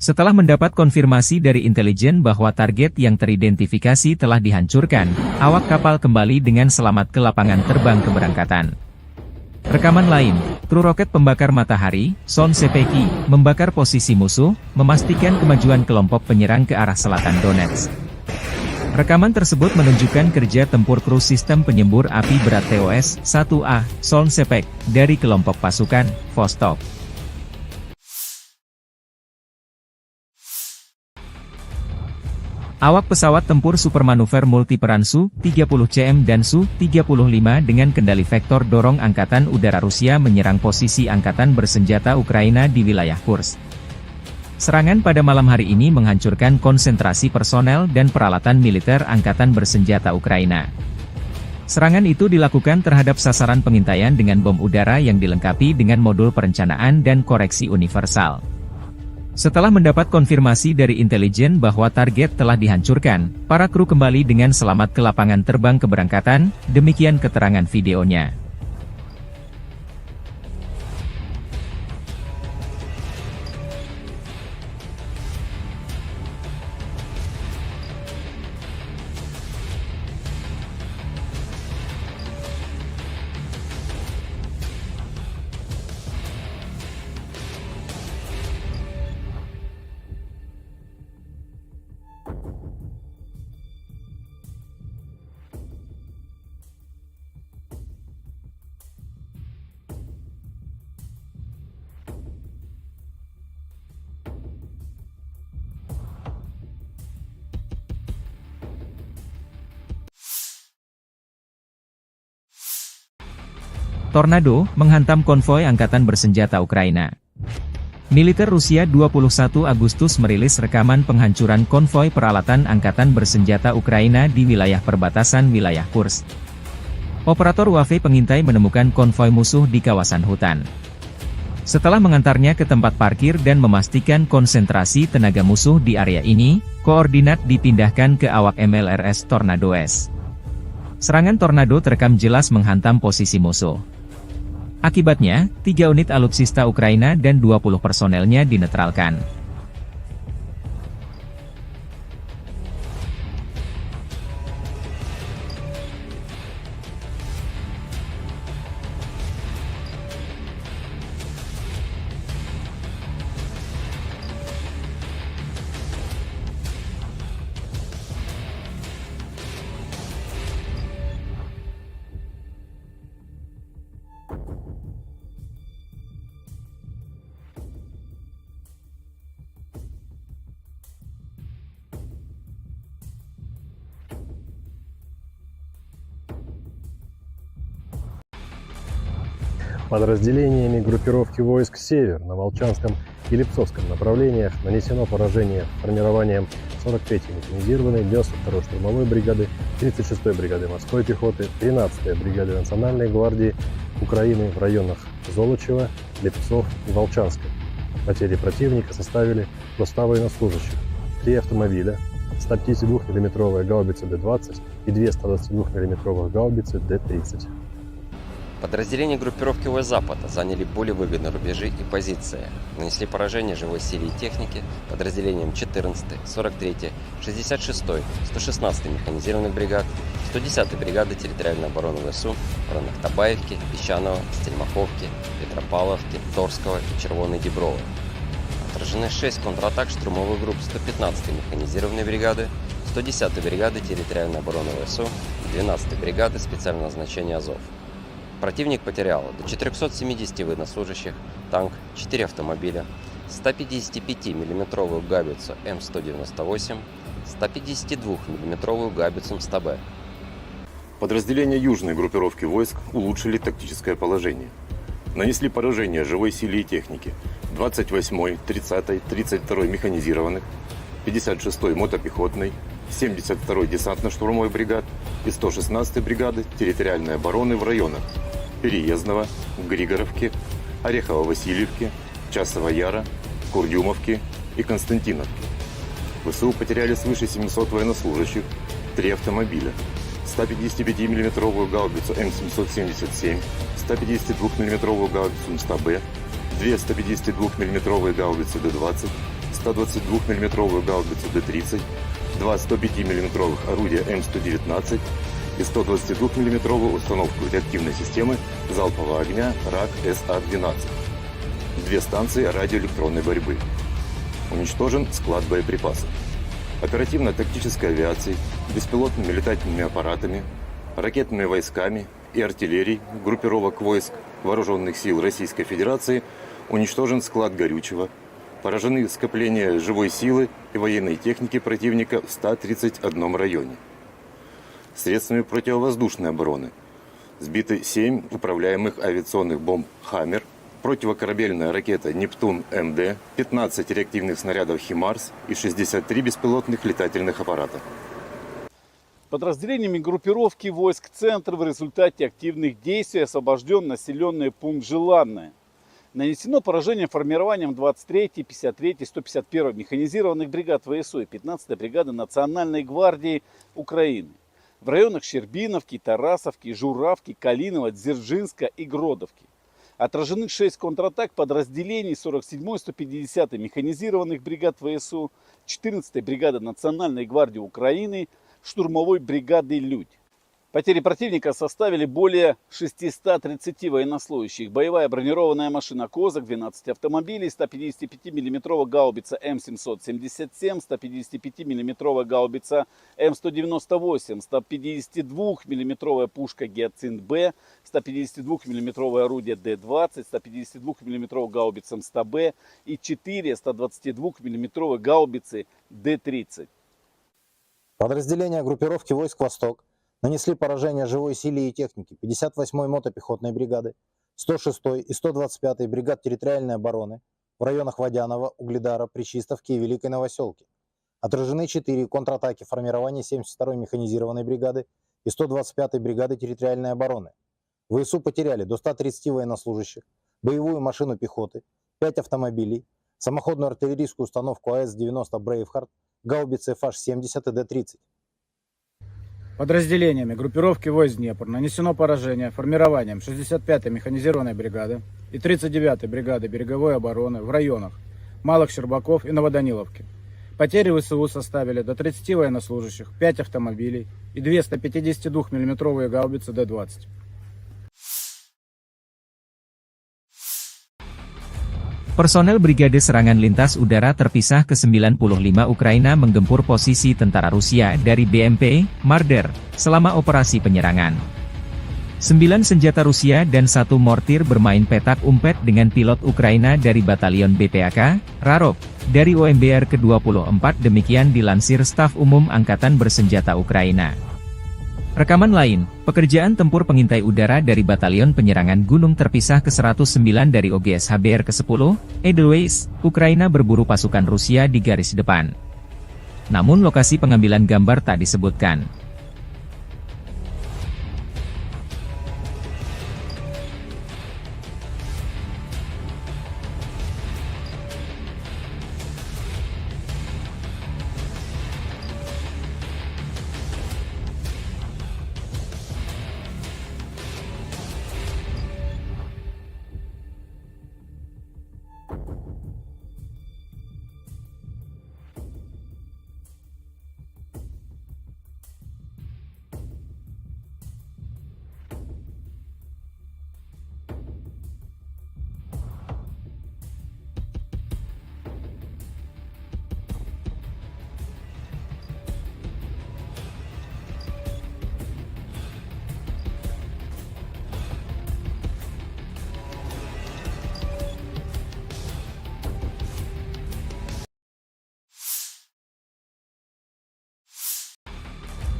Setelah mendapat konfirmasi dari intelijen bahwa target yang teridentifikasi telah dihancurkan, awak kapal kembali dengan selamat ke lapangan terbang keberangkatan. Rekaman lain, kru roket pembakar matahari, Son Sepeki, membakar posisi musuh, memastikan kemajuan kelompok penyerang ke arah selatan Donetsk. Rekaman tersebut menunjukkan kerja tempur kru sistem penyembur api berat TOS-1A, Son Sepek, dari kelompok pasukan Vostok. Awak pesawat tempur supermanuver multiperan Su-30CM dan Su-35 dengan kendali vektor dorong Angkatan Udara Rusia menyerang posisi Angkatan Bersenjata Ukraina di wilayah Kursk. Serangan pada malam hari ini menghancurkan konsentrasi personel dan peralatan militer Angkatan Bersenjata Ukraina. Serangan itu dilakukan terhadap sasaran pengintaian dengan bom udara yang dilengkapi dengan modul perencanaan dan koreksi universal. Setelah mendapat konfirmasi dari intelijen bahwa target telah dihancurkan, para kru kembali dengan selamat ke lapangan terbang keberangkatan, demikian keterangan videonya. Tornado menghantam konvoi angkatan bersenjata Ukraina. Militer Rusia 21 Agustus merilis rekaman penghancuran konvoi peralatan angkatan bersenjata Ukraina di wilayah perbatasan wilayah Kursk. Operator UAV pengintai menemukan konvoi musuh di kawasan hutan. Setelah mengantarnya ke tempat parkir dan memastikan konsentrasi tenaga musuh di area ini, koordinat dipindahkan ke awak MLRS Tornado S. Serangan Tornado terekam jelas menghantam posisi musuh. Akibatnya, 3 unit alutsista Ukraina dan 20 personelnya dinetralkan. Подразделениями группировки войск «Север» на Волчанском и Липцовском направлениях нанесено поражение формированием 43-й механизированной 92-й штурмовой бригады, 36-й бригады морской пехоты, 13-й бригады Национальной гвардии Украины в районах Золочева, Липцов и Волчанска. Потери противника составили до 100 военнослужащих, 3 автомобиля, 152 мм гаубицы Д-20 и 2 122 мм гаубицы Д-30. Подразделения группировки войск Запада заняли более выгодные рубежи и позиции. Нанесли поражение живой силе и технике подразделениям 14-й, 43-й, 66-й, 116-й механизированных бригад, 110-й бригады территориальной обороны ВСУ в районах Табаевки, Песчаного, Стельмаховки, Петропавловки, Торского и Червоной Діброви. Отражены 6 контратак штурмовых групп 115-й механизированной бригады, 110-й бригады территориальной обороны ВСУ и 12-й бригады специального назначения Азов. Противник потерял до 470 военнослужащих, танк, 4 автомобиля, 155 мм гаубицу М198, 152 мм гаубицу МСТБ. Подразделения южной группировки войск улучшили тактическое положение. Нанесли поражение живой силе и технике 28-й, 30-й, 32-й механизированных, 56-й мотопехотной, 72-й десантно-штурмовой бригад и 116-й бригады территориальной обороны в районах Переездного, Григоровки, Орехово-Васильевки, Часова Яра, Курдюмовки и Константиновки. ВСУ потеряли свыше 700 военнослужащих, 3 автомобиля, 155 мм гаубицу М777, 152 мм гаубицу МСТБ, 2 152 мм гаубицы Д-20, 122 мм гаубицу Д-30, 2 105 мм орудия М119 и 122 мм установку реактивной системы залпового огня РАК-СА-12. 2 станции радиоэлектронной борьбы. Уничтожен склад боеприпасов. Оперативно-тактической авиацией, беспилотными летательными аппаратами, ракетными войсками и артиллерией группировок войск Вооруженных сил Российской Федерации уничтожен склад горючего, поражены скопления живой силы и военной техники противника в 131 районе. Средствами противовоздушной обороны сбиты 7 управляемых авиационных бомб «Хаммер», противокорабельная ракета «Нептун-МД», 15 реактивных снарядов «Химарс» и 63 беспилотных летательных аппарата. Подразделениями группировки войск «Центр» в результате активных действий освобожден населенный пункт Желанное. Нанесено поражение формированием 23-й, 53-й, 151-й механизированных бригад ВСУ и 15-й бригады Национальной гвардии Украины в районах Щербиновки, Тарасовки, Журавки, Калинова, Дзержинска и Гродовки. Отражены 6 контратак подразделений 47-й, 150-й механизированных бригад ВСУ, 14-й бригады Национальной гвардии Украины, штурмовой бригады «Людь». Потери противника составили более 630 военнослужащих. Боевая бронированная машина «Козак», 12 автомобилей, 155 мм гаубица М777, 155 мм гаубица М198, 152 мм пушка «Гиацинт-Б», 152 мм орудие Д-20, 152 мм гаубица МСТБ и 4 122 мм гаубицы Д-30. Подразделения группировки войск «Восток» нанесли поражение живой силе и технике 58-й мотопехотной бригады, 106-й и 125-й бригад территориальной обороны в районах Водянова, Угледара, Пречистовки и Великой Новоселки. Отражены 4 контратаки формирования 72-й механизированной бригады и 125-й бригады территориальной обороны. ВСУ потеряли до 130 военнослужащих, боевую машину пехоты, 5 автомобилей, самоходную артиллерийскую установку АС-90 «Брейвхард», гаубицы FH-70 и Д-30. Подразделениями группировки войск Днепр нанесено поражение формированием 65-й механизированной бригады и 39-й бригады береговой обороны в районах Малых Щербаков и Новоданиловки. Потери ВСУ составили до 30 военнослужащих, 5 автомобилей и 2 152 мм гаубицы Д-20. Personel Brigade Serangan Lintas Udara Terpisah ke-95 Ukraina menggempur posisi tentara Rusia dari BMP, Marder, selama operasi penyerangan. 9 senjata Rusia dan 1 mortir bermain petak umpet dengan pilot Ukraina dari Batalion BPAK, Rarok, dari OMBR ke-24 demikian dilansir Staf Umum Angkatan Bersenjata Ukraina. Rekaman lain, pekerjaan tempur pengintai udara dari Batalion Penyerangan Gunung Terpisah ke-109 dari OGS HBR ke-10, Edelweiss, Ukraina berburu pasukan Rusia di garis depan. Namun lokasi pengambilan gambar tak disebutkan.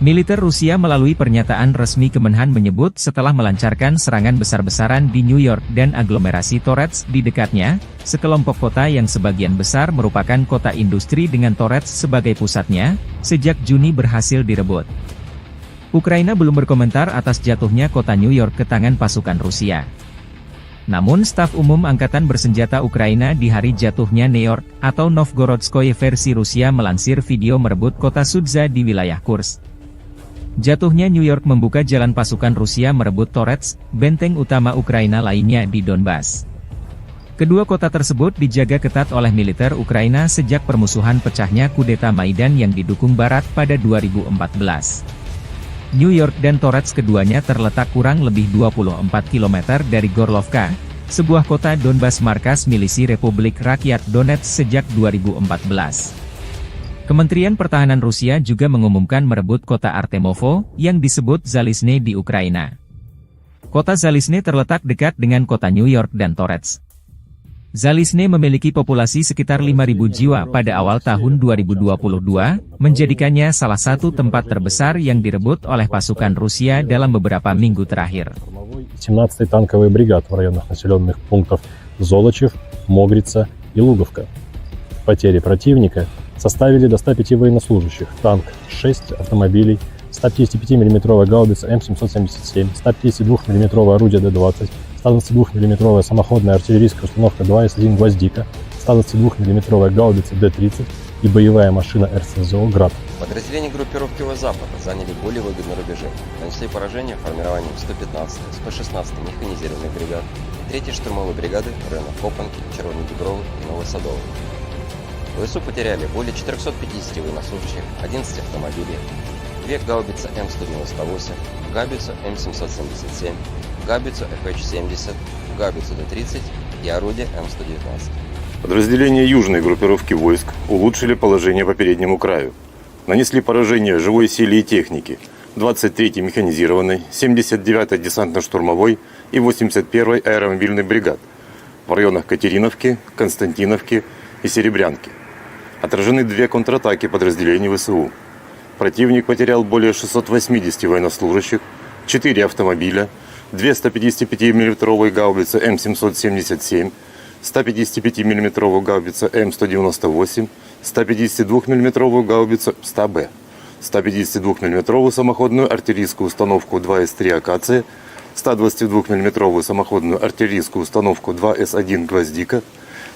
Militer Rusia melalui pernyataan resmi Kemenhan menyebut setelah melancarkan serangan besar-besaran di New York dan aglomerasi Torets di dekatnya, sekelompok kota yang sebagian besar merupakan kota industri dengan Torets sebagai pusatnya, sejak Juni berhasil direbut. Ukraina belum berkomentar atas jatuhnya kota New York ke tangan pasukan Rusia. Namun Staf Umum Angkatan Bersenjata Ukraina di hari jatuhnya New York, atau Novgorodskoye versi Rusia melansir video merebut kota Sudza di wilayah Kursk. Jatuhnya New York membuka jalan pasukan Rusia merebut Torets, benteng utama Ukraina lainnya di Donbas. Kedua kota tersebut dijaga ketat oleh militer Ukraina sejak permusuhan pecahnya kudeta Maidan yang didukung Barat pada 2014. New York dan Torets keduanya terletak kurang lebih 24 km dari Gorlovka, sebuah kota Donbas markas milisi Republik Rakyat Donetsk sejak 2014. Kementerian Pertahanan Rusia juga mengumumkan merebut kota Artemovo, yang disebut Zalizne di Ukraina. Kota Zalizne terletak dekat dengan kota New York dan Torets. Zalizne memiliki populasi sekitar 5.000 jiwa pada awal tahun 2022, menjadikannya salah satu tempat terbesar yang direbut oleh pasukan Rusia dalam beberapa minggu terakhir. 17-й танковый бригад в районах населенных пунктов Золочев, Могрица и Луговка. Потери противника составили до 105 военнослужащих, танк 6 автомобилей, 155 мм гаубица М777, 152 мм орудие Д-20, 122 мм самоходная артиллерийская установка 2С1 «Гвоздика», 122 мм гаубица Д-30 и боевая машина РСЗО «Град». Подразделения группировки Запада заняли более выгодные рубежи, нанесли поражение формированием 115-й, 116-й механизированных бригад и 3-й штурмовой бригады в районах Копанки, Червоной Дубровы и Новосадовой. ВСУ потеряли более 450 военнослужащих, 11 автомобилей, 2 гаубицы М198, гаубицу М777, гаубицу FH-70, гаубицу Д-30 и орудие М119. Подразделения южной группировки войск улучшили положение по переднему краю. Нанесли поражение живой силе и технике 23-й механизированной, 79-й десантно-штурмовой и 81-й аэромобильной бригад в районах Катериновки, Константиновки и Серебрянки. Отражены 2 контратаки подразделений ВСУ. Противник потерял более 680 военнослужащих, 4 автомобиля, 2 155 мм гаубицы М777, 155 мм гаубица М198, 152 мм гаубицу 100Б, 152 мм самоходную артиллерийскую установку 2С3 «Акация», 122 мм самоходную артиллерийскую установку 2С1 «Гвоздика»,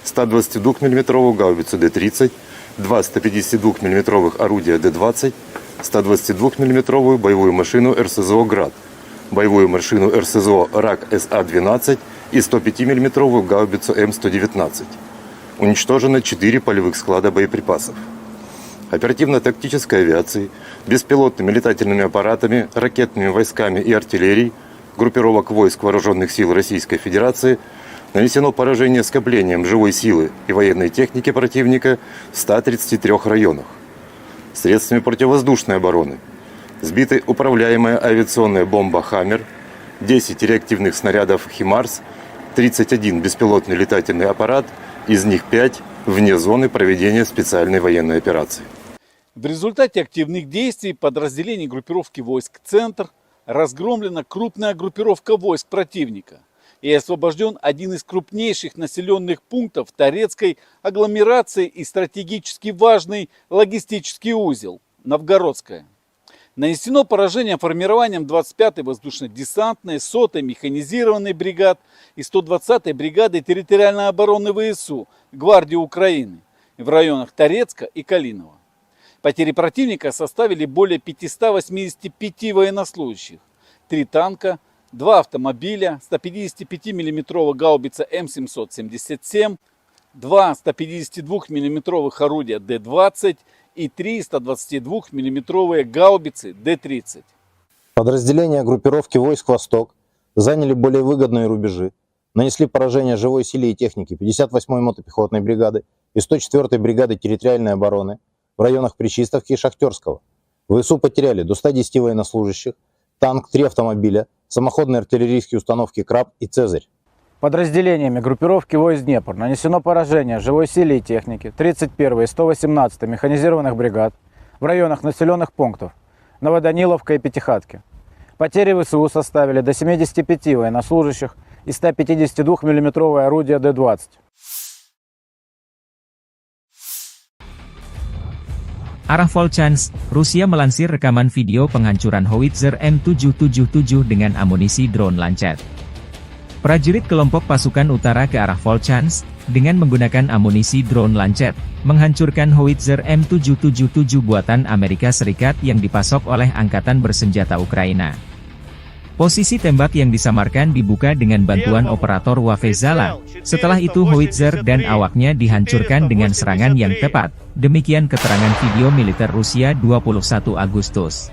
122 мм гаубицу Д-30, 2 152 мм орудия Д-20, 122 мм боевую машину РСЗО «Град», боевую машину РСЗО РАК СА-12 и 105 мм гаубицу М119. Уничтожено 4 полевых склада боеприпасов. Оперативно-тактической авиацией, беспилотными летательными аппаратами, ракетными войсками и артиллерией группировок войск Вооруженных сил Российской Федерации нанесено поражение скоплением живой силы и военной техники противника в 133 районах. Средствами противовоздушной обороны сбиты управляемая авиационная бомба «Хаммер», 10 реактивных снарядов «Химарс», 31 беспилотный летательный аппарат, из них 5 вне зоны проведения специальной военной операции. В результате активных действий подразделений группировки войск «Центр» разгромлена крупная группировка войск противника и освобожден один из крупнейших населенных пунктов Торецкой агломерации и стратегически важный логистический узел – Новгородская. Нанесено поражение формированием 25-й воздушно-десантной, 100-й механизированной бригад и 120-й бригады территориальной обороны ВСУ Гвардии Украины в районах Торецка и Калинова. Потери противника составили более 585 военнослужащих, 3 танка, 2 автомобиля, 155 мм гаубица М777, 2 152 мм орудия Д-20 и 3 122 мм гаубицы Д-30. Подразделения группировки войск «Восток» заняли более выгодные рубежи, нанесли поражение живой силе и технике 58-й мотопехотной бригады и 104-й бригады территориальной обороны в районах Причистовки и Шахтерского. ВСУ потеряли до 110 военнослужащих, танк, 3 автомобиля, самоходные артиллерийские установки «Краб» и «Цезарь». Подразделениями группировки войск «Днепр» нанесено поражение живой силе и технике 31-й и 118-й механизированных бригад в районах населенных пунктов Новоданиловка и Пятихатки. Потери ВСУ составили до 75 военнослужащих и 152 мм орудия Д-20. Arah Volchansk, Rusia melansir rekaman video penghancuran howitzer M777 dengan amunisi drone Lancet. Prajurit kelompok pasukan utara ke arah Volchansk, dengan menggunakan amunisi drone Lancet, menghancurkan howitzer M777 buatan Amerika Serikat yang dipasok oleh Angkatan Bersenjata Ukraina. Posisi tembak yang disamarkan dibuka dengan bantuan operator Wafezala. Setelah itu howitzer dan awaknya dihancurkan dengan serangan yang tepat. Demikian keterangan video militer Rusia 21 Agustus.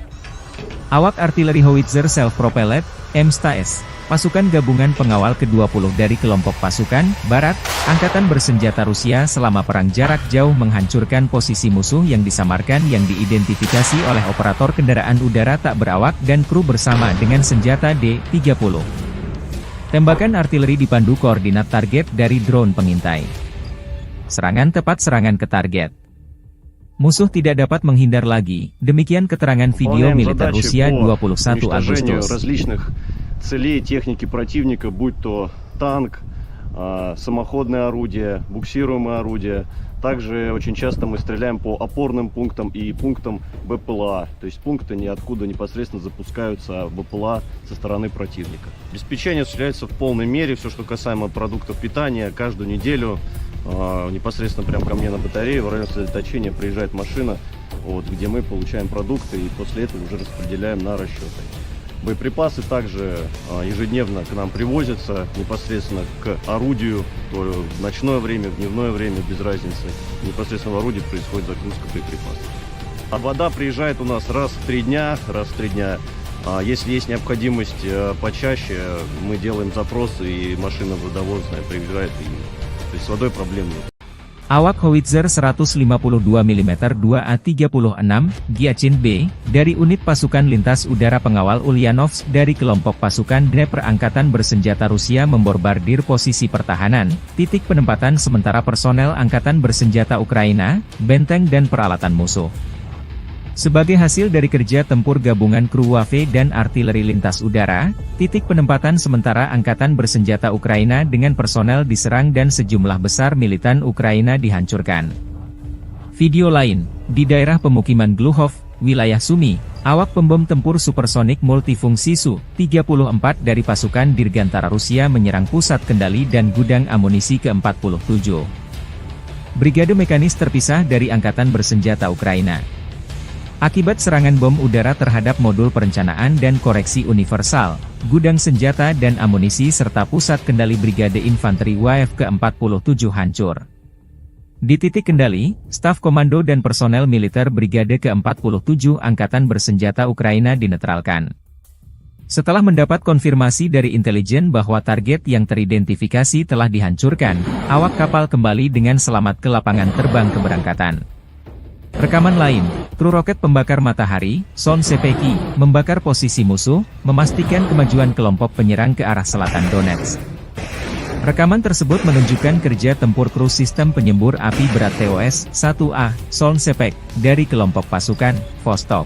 Awak artileri howitzer self-propelled, M-STAS, pasukan gabungan pengawal ke-20 dari kelompok pasukan Barat, Angkatan Bersenjata Rusia selama perang jarak jauh menghancurkan posisi musuh yang disamarkan yang diidentifikasi oleh operator kendaraan udara tak berawak dan kru bersama dengan senjata D-30. Tembakan artileri dipandu koordinat target dari drone pengintai. Serangan tepat serangan ke target. Musuh tidak dapat menghindar lagi, demikian keterangan video militer Rusia 21 Agustus. Целей техники противника, будь то танк, самоходное орудие, буксируемое орудие. Также очень часто мы стреляем по опорным пунктам и пунктам БПЛА. То есть пункты ниоткуда непосредственно запускаются БПЛА со стороны противника. Обеспечение осуществляется в полной мере. Все, что касаемо продуктов питания, каждую неделю непосредственно прямо ко мне на батарею в район сосредоточения приезжает машина, где мы получаем продукты и после этого уже распределяем на расчеты. Боеприпасы также ежедневно к нам привозятся непосредственно к орудию, то в ночное время, в дневное время, без разницы. Непосредственно в орудии происходит загрузка боеприпасов. А вода приезжает у нас раз в 3 дня. Если есть необходимость почаще, мы делаем запросы, и машина водовозная приезжает. То есть с водой проблем нет. Awak howitzer 152 mm 2A36 Giachin B, dari unit pasukan lintas udara pengawal Ulyanovsk dari kelompok pasukan Dnepr Angkatan Bersenjata Rusia memborbardir posisi pertahanan, titik penempatan sementara personel Angkatan Bersenjata Ukraina, benteng dan peralatan musuh. Sebagai hasil dari kerja tempur gabungan kru WAV dan artileri lintas udara, titik penempatan sementara Angkatan Bersenjata Ukraina dengan personel diserang dan sejumlah besar militan Ukraina dihancurkan. Video lain, di daerah pemukiman Gluhov, wilayah Sumy, awak pembom tempur supersonik multifungsi Su-34 dari pasukan Dirgantara Rusia menyerang pusat kendali dan gudang amunisi ke-47. Brigade mekanis terpisah dari Angkatan Bersenjata Ukraina. Akibat serangan bom udara terhadap modul perencanaan dan koreksi universal, gudang senjata dan amunisi serta pusat kendali Brigade Infanteri WAV ke-47 hancur. Di titik kendali, staf komando dan personel militer Brigade ke-47 Angkatan Bersenjata Ukraina dinetralkan. Setelah mendapat konfirmasi dari intelijen bahwa target yang teridentifikasi telah dihancurkan, awak kapal kembali dengan selamat ke lapangan terbang keberangkatan. Rekaman lain, kru roket pembakar matahari, Son Sepeki, membakar posisi musuh, memastikan kemajuan kelompok penyerang ke arah selatan Donetsk. Rekaman tersebut menunjukkan kerja tempur kru sistem penyembur api berat TOS-1A, Son Sepek, dari kelompok pasukan Vostok.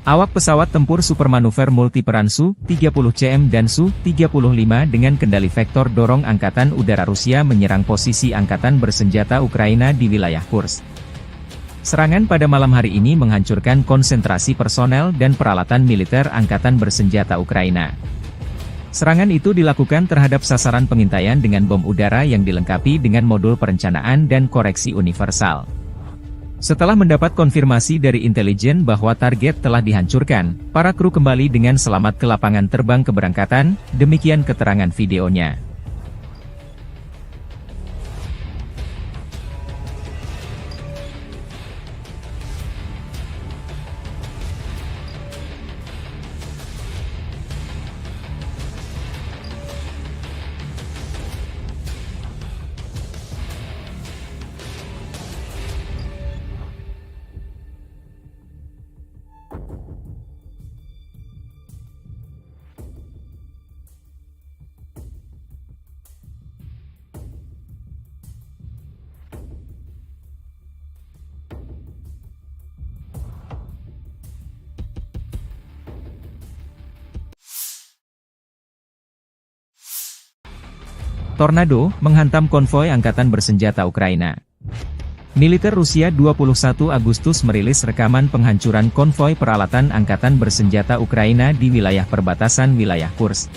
Awak pesawat tempur supermanuver multiperan Su-30CM dan Su-35 dengan kendali vektor dorong Angkatan Udara Rusia menyerang posisi Angkatan Bersenjata Ukraina di wilayah Kursk. Serangan pada malam hari ini menghancurkan konsentrasi personel dan peralatan militer Angkatan Bersenjata Ukraina. Serangan itu dilakukan terhadap sasaran pengintaian dengan bom udara yang dilengkapi dengan modul perencanaan dan koreksi universal. Setelah mendapat konfirmasi dari intelijen bahwa target telah dihancurkan, para kru kembali dengan selamat ke lapangan terbang keberangkatan, demikian keterangan videonya. Tornado menghantam konvoi Angkatan Bersenjata Ukraina. Militer Rusia 21 Agustus merilis rekaman penghancuran konvoi peralatan Angkatan Bersenjata Ukraina di wilayah perbatasan wilayah Kursk.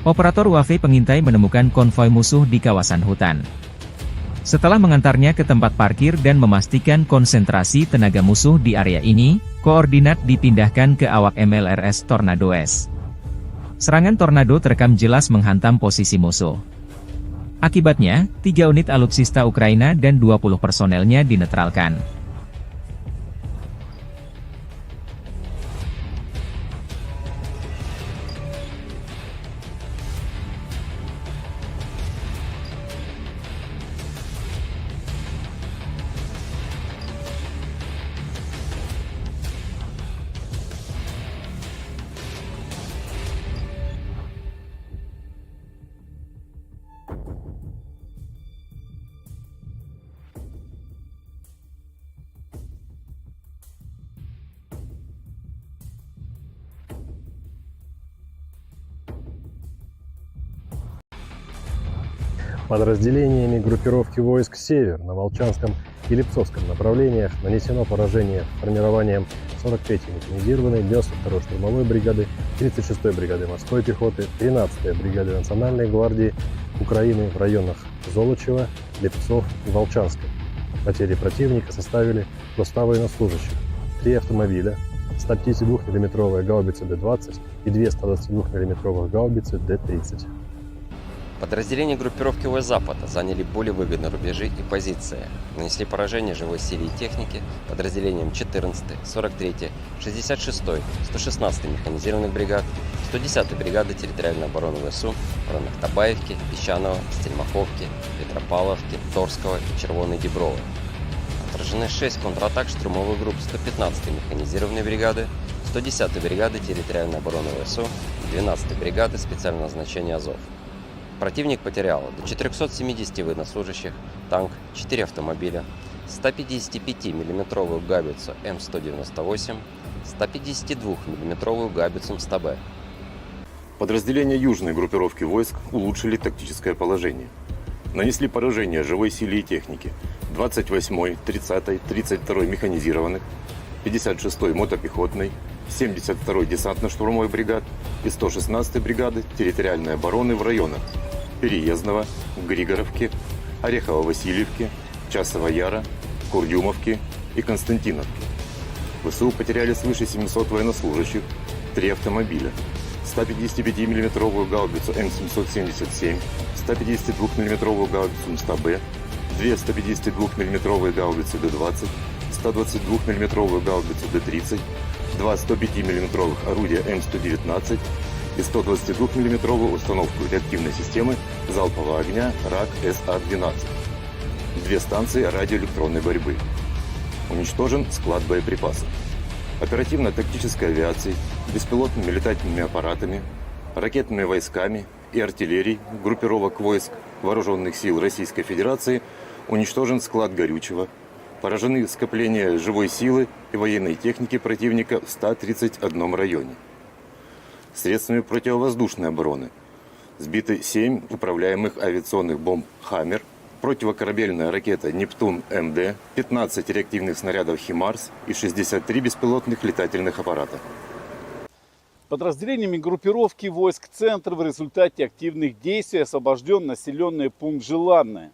Operator WAV pengintai menemukan konvoi musuh di kawasan hutan. Setelah mengantarnya ke tempat parkir dan memastikan konsentrasi tenaga musuh di area ini, koordinat dipindahkan ke awak MLRS Tornado S. Serangan Tornado terekam jelas menghantam posisi musuh. Akibatnya, 3 unit alutsista Ukraina dan 20 personelnya dinetralkan. Подразделениями группировки войск «Север» на Волчанском и Липцовском направлениях нанесено поражение формированием 43-й механизированной, 92-й штурмовой бригады, 36-й бригады морской пехоты, 13-й бригады Национальной гвардии Украины в районах Золочева, Липцов и Волчанска. Потери противника составили до 100 военнослужащих, 3 автомобиля, 152 мм гаубицы Д-20 и 2 122 мм гаубицы Д-30. Подразделения группировки ВС Запада заняли более выгодные рубежи и позиции. Нанесли поражение живой силе и технике подразделениям 14-й, 43-й, 66-й, 116-й механизированных бригад, 110-й бригады территориальной обороны ВСУ в районах Табаевки, Песчаного, Стельмаховки, Петропавловки, Торского и Червоной Діброви. Отражены 6 контратак штурмовых групп 115-й механизированной бригады, 110-й бригады территориальной обороны ВСУ и 12-й бригады специального назначения Азов. Противник потерял до 470 военнослужащих, танк, 4 автомобиля, 155 миллиметровую гаубицу М198, 152 миллиметровую гаубицу МСТБ. Подразделения южной группировки войск улучшили тактическое положение. Нанесли поражение живой силе и технике 28-й, 30-й, 32-й механизированных, 56-й мотопехотной, 72-й десантно-штурмовой бригад и 116-й бригады территориальной обороны в районах Переездного, Григоровки, Орехово-Васильевки, Часова Яра, Курдюмовки и Константиновки. ВСУ потеряли свыше 700 военнослужащих, 3 автомобиля, 155 миллиметровую гаубицу М777, 152 миллиметровую гаубицу МСТБ, 2 152 миллиметровые гаубицы Д-20, 122 миллиметровую гаубицу Д-30, 2 105 миллиметровых орудия М119 и 122 миллиметровую установку реактивной системы залпового огня РАК СА-12. 2 станции радиоэлектронной борьбы. Уничтожен склад боеприпасов. Оперативно-тактической авиацией, беспилотными летательными аппаратами, ракетными войсками и артиллерией группировок войск Вооруженных сил Российской Федерации уничтожен склад горючего, поражены скопления живой силы и военной техники противника в 131 районе. Средствами противовоздушной обороны сбиты 7 управляемых авиационных бомб «Хаммер», противокорабельная ракета «Нептун-МД», 15 реактивных снарядов «Химарс» и 63 беспилотных летательных аппарата. Подразделениями группировки войск «Центр» в результате активных действий освобожден населенный пункт Желанное.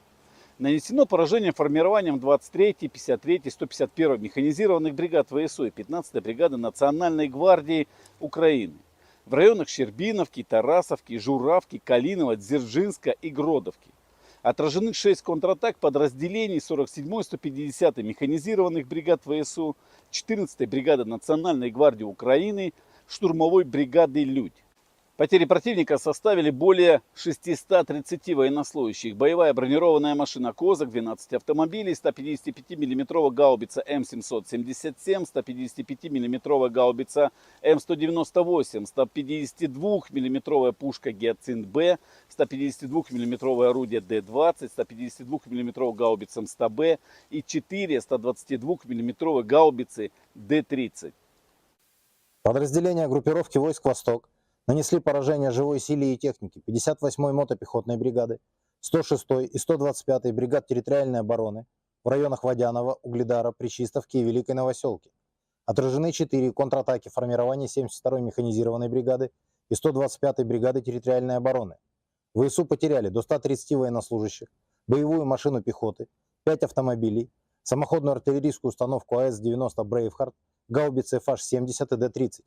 Нанесено поражение формированием 23-й, 53-й, 151-й механизированных бригад ВСУ и 15-й бригады Национальной гвардии Украины в районах Щербиновки, Тарасовки, Журавки, Калинова, Дзержинска и Гродовки. Отражены 6 контратак подразделений 47-й, 150-й механизированных бригад ВСУ, 14-й бригады Национальной гвардии Украины, штурмовой бригады «Людь». Потери противника составили более 630 военнослужащих. Боевая бронированная машина «Козак», 12 автомобилей, 155 миллиметровая гаубица М777, 155 миллиметровая гаубица М198, 152 миллиметровая пушка «Гиацинт-Б», 152 миллиметровое орудие Д-20, 152 миллиметровая гаубица МСТБ и 4 122 миллиметровые гаубицы Д-30. Подразделения группировки войск «Восток» нанесли поражение живой силе и технике 58-й мотопехотной бригады, 106-й и 125-й бригад территориальной обороны в районах Водянова, Угледара, Пречистовки и Великой Новоселки. Отражены 4 контратаки формирования 72-й механизированной бригады и 125-й бригады территориальной обороны. ВСУ потеряли до 130 военнослужащих, боевую машину пехоты, 5 автомобилей, самоходную артиллерийскую установку АС-90 «Брейвхард», гаубицы FH-70 и Д-30.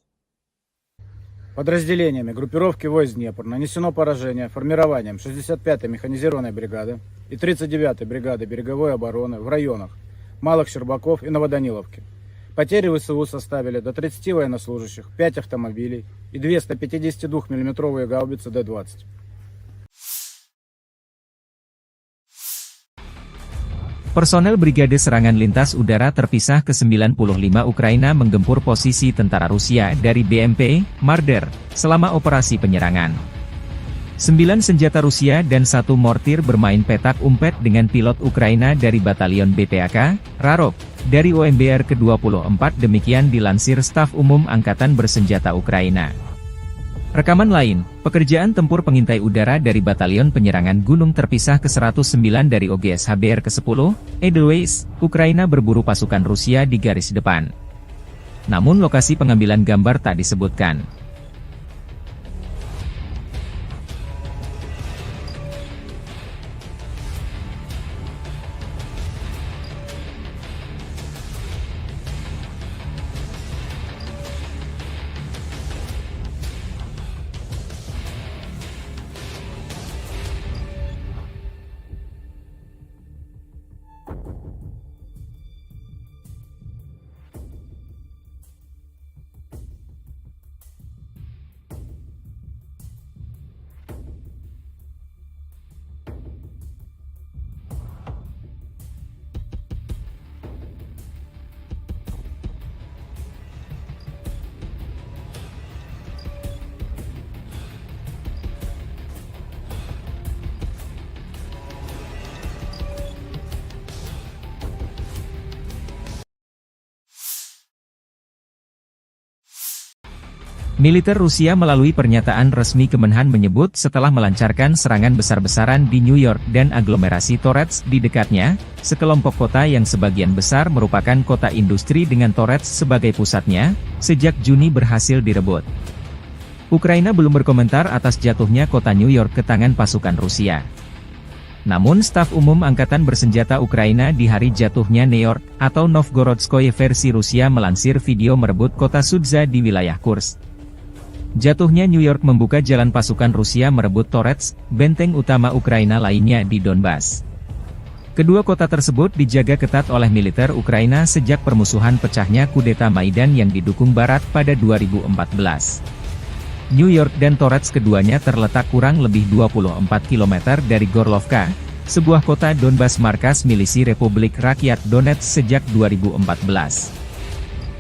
Подразделениями группировки войск Днепр нанесено поражение формированием 65-й механизированной бригады и 39-й бригады береговой обороны в районах Малых Щербаков и Новоданиловки. Потери ВСУ составили до 30 военнослужащих, 5 автомобилей и 2 152 миллиметровые гаубицы Д-20. Personel Brigade Serangan Lintas Udara Terpisah ke-95 Ukraina menggempur posisi tentara Rusia dari BMP, Marder, selama operasi penyerangan. 9 senjata Rusia dan 1 mortir bermain petak umpet dengan pilot Ukraina dari Batalion BPAK, Rarok, dari OMBR ke-24 demikian dilansir Staf Umum Angkatan Bersenjata Ukraina. Rekaman lain, pekerjaan tempur pengintai udara dari Batalion Penyerangan Gunung Terpisah ke-109 dari OGS HBR ke-10, Edelweiss, Ukraina berburu pasukan Rusia di garis depan. Namun lokasi pengambilan gambar tak disebutkan. Militer Rusia melalui pernyataan resmi Kemenhan menyebut setelah melancarkan serangan besar-besaran di New York dan aglomerasi Torets di dekatnya, sekelompok kota yang sebagian besar merupakan kota industri dengan Torets sebagai pusatnya, sejak Juni berhasil direbut. Ukraina belum berkomentar atas jatuhnya kota New York ke tangan pasukan Rusia. Namun staf umum Angkatan Bersenjata Ukraina di hari jatuhnya New York, atau Novgorodskoye versi Rusia melansir video merebut kota Sudza di wilayah Kursk. Jatuhnya New York membuka jalan pasukan Rusia merebut Torets, benteng utama Ukraina lainnya di Donbas. Kedua kota tersebut dijaga ketat oleh militer Ukraina sejak permusuhan pecahnya kudeta Maidan yang didukung Barat pada 2014. New York dan Torets keduanya terletak kurang lebih 24 km dari Gorlovka, sebuah kota Donbas markas milisi Republik Rakyat Donetsk sejak 2014.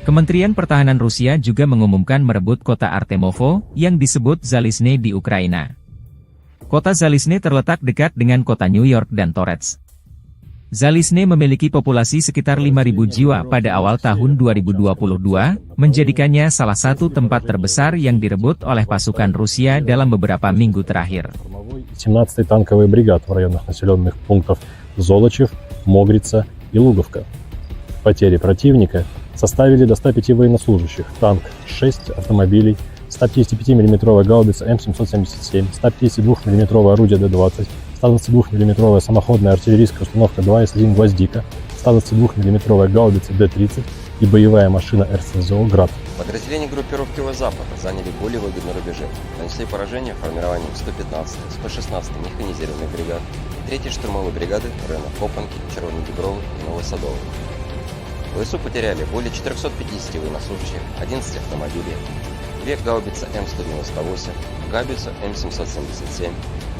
Kementerian Pertahanan Rusia juga mengumumkan merebut kota Artemovo, yang disebut Zalizne di Ukraina. Kota Zalizne terletak dekat dengan kota New York dan Torets. Zalizne memiliki populasi sekitar 5.000 jiwa pada awal tahun 2022, menjadikannya salah satu tempat terbesar yang direbut oleh pasukan Rusia dalam beberapa minggu terakhir. 17-й танковый бригад в районах населенных пунктов Золочев, Могрица и Луговка. Потери противника составили до 105 военнослужащих, танк 6 автомобилей, 155 мм гаубица М777, 152 мм орудие Д-20, 122 мм самоходная артиллерийская установка 2С1 «Гвоздика», 122 мм гаубица Д-30 и боевая машина РСЗО «Град». Подразделения группировки Запада заняли более выгодные рубежи, нанесли поражение формированием 115-й, 116-й механизированной бригад и 3-й штурмовой бригады в районах Копанки, Червоной Дубровы и Новосадовой. ВСУ потеряли более 450 военнослужащих, 11 автомобилей, 2 гаубицы М198, гаубицу М777,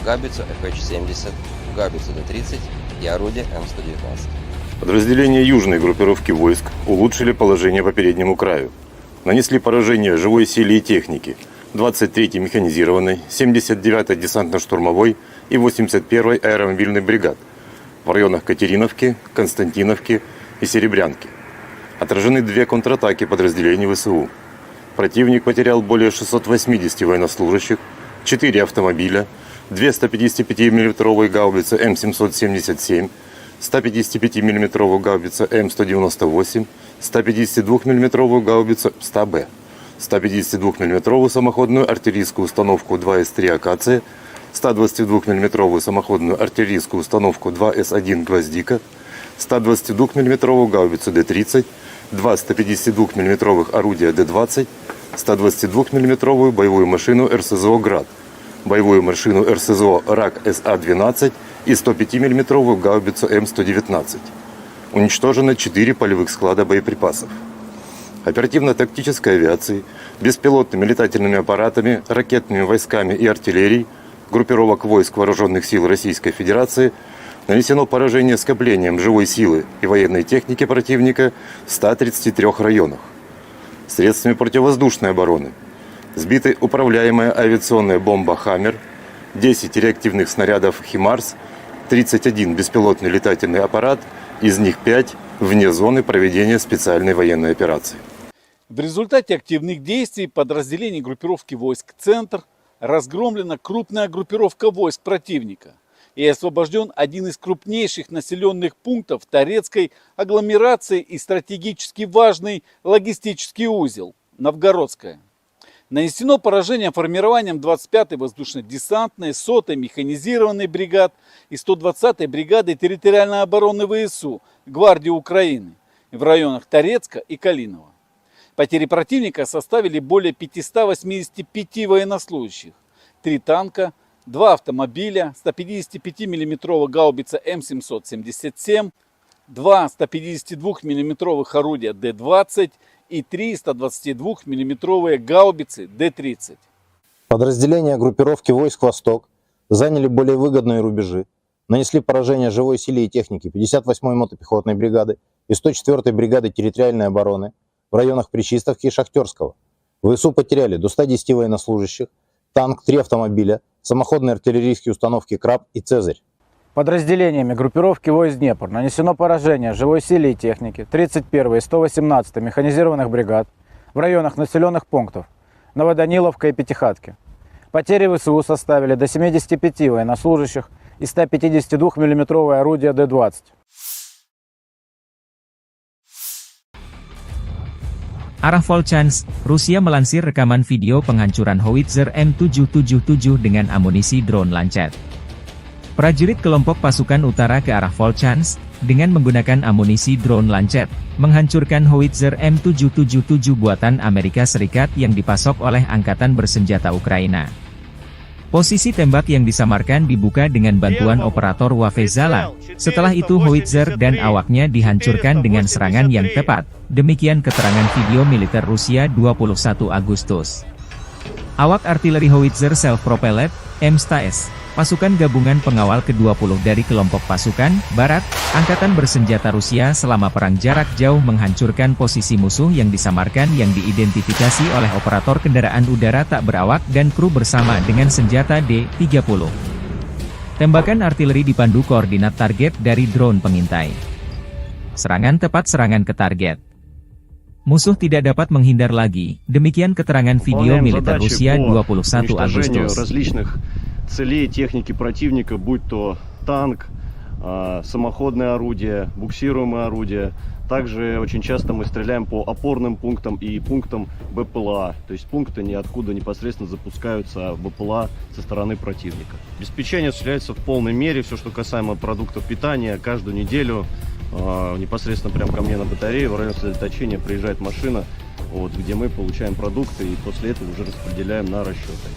гаубицу ФХ-70, гаубицу Д-30 и орудие М119. Подразделения южной группировки войск улучшили положение по переднему краю. Нанесли поражение живой силе и технике 23-й механизированной, 79-й десантно-штурмовой и 81-й аэромобильной бригад в районах Катериновки, Константиновки и Серебрянки. Отражены 2 контратаки подразделений ВСУ. Противник потерял более 680 военнослужащих, 4 автомобиля, 2 155 мм гаубицы М777, 155 мм гаубица М198, 152 мм гаубицу 100Б, 152 мм самоходную артиллерийскую установку 2С3 «Акация», 122 мм самоходную артиллерийскую установку 2С1 «Гвоздика», 122 мм гаубицу Д-30, 2 152 мм орудия Д-20, 122 мм боевую машину РСЗО «Град», боевую машину РСЗО РАК СА-12 и 105 мм гаубицу М119. Уничтожено 4 полевых склада боеприпасов. Оперативно-тактической авиацией, беспилотными летательными аппаратами, ракетными войсками и артиллерией группировок войск Вооруженных сил Российской Федерации нанесено поражение скоплением живой силы и военной техники противника в 133 районах. Средствами противовоздушной обороны сбиты управляемая авиационная бомба «Хаммер», 10 реактивных снарядов «Химарс», 31 беспилотный летательный аппарат, из них 5 вне зоны проведения специальной военной операции. В результате активных действий подразделений группировки войск «Центр» разгромлена крупная группировка войск противника и освобожден один из крупнейших населенных пунктов Торецкой агломерации и стратегически важный логистический узел – Новгородская. Нанесено поражение формированием 25-й воздушно-десантной, 100-й механизированной бригад и 120-й бригады территориальной обороны ВСУ Гвардии Украины в районах Торецка и Калинова. Потери противника составили более 585 военнослужащих, 3 танка, 2 автомобиля, 155 мм гаубица М777, 2 152 мм орудия Д-20 и 3 122 мм гаубицы Д-30. Подразделения группировки войск «Восток» заняли более выгодные рубежи, нанесли поражение живой силе и технике 58-й мотопехотной бригады и 104-й бригады территориальной обороны в районах Причистовки и Шахтерского. ВСУ потеряли до 110 военнослужащих, танк, 3 автомобиля, самоходные артиллерийские установки «Краб» и «Цезарь». Подразделениями группировки войск «Днепр» нанесено поражение живой силе и технике 31-й и 118-й механизированных бригад в районах населенных пунктов Новоданиловка и Пятихатки. Потери ВСУ составили до 75 военнослужащих и 152 миллиметровое орудие Д-20. Arah Volchansk, Rusia melansir rekaman video penghancuran howitzer M777 dengan amunisi drone Lancet. Prajurit kelompok pasukan utara ke arah Volchansk, dengan menggunakan amunisi drone Lancet, menghancurkan howitzer M777 buatan Amerika Serikat yang dipasok oleh Angkatan Bersenjata Ukraina. Posisi tembak yang disamarkan dibuka dengan bantuan operator Wafezala. Setelah itu howitzer dan awaknya dihancurkan dengan serangan yang tepat. Demikian keterangan video militer Rusia 21 Agustus. Awak artileri howitzer self-propelled, M-STAS, pasukan gabungan pengawal ke-20 dari kelompok pasukan Barat, Angkatan Bersenjata Rusia selama perang jarak jauh menghancurkan posisi musuh yang disamarkan yang diidentifikasi oleh operator kendaraan udara tak berawak dan kru bersama dengan senjata D-30. Tembakan artileri dipandu koordinat target dari drone pengintai. Serangan tepat serangan ke target. Musuh tidak dapat menghindar lagi, demikian keterangan video militer Rusia 21 Agustus. Целей техники противника, будь то танк, самоходное орудие, буксируемое орудие. Также очень часто мы стреляем по опорным пунктам и пунктам БПЛА. То есть пункты ниоткуда непосредственно запускаются БПЛА со стороны противника. Обеспечение осуществляется в полной мере. Все, что касаемо продуктов питания, каждую неделю непосредственно прямо ко мне на батарею в районе сосредоточения приезжает машина, вот, где мы получаем продукты и после этого уже распределяем на расчеты.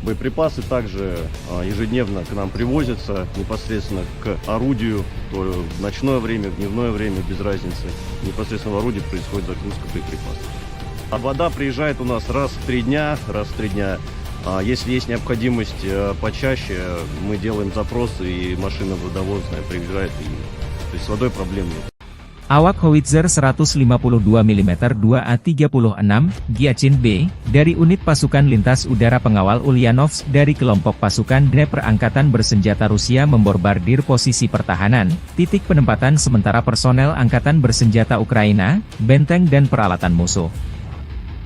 Боеприпасы также ежедневно к нам привозятся непосредственно к орудию, то в ночное время, в дневное время, без разницы. Непосредственно в орудии происходит загрузка боеприпасов. А вода приезжает у нас раз в 3 дня. Если есть необходимость почаще, мы делаем запросы, и машина водовозная приезжает. То есть с водой проблем нет. Awak howitzer 152 mm 2A36 Giachin B, dari unit pasukan lintas udara pengawal Ulyanovsk dari kelompok pasukan Dnepr Angkatan Bersenjata Rusia memborbardir posisi pertahanan, titik penempatan sementara personel Angkatan Bersenjata Ukraina, benteng dan peralatan musuh.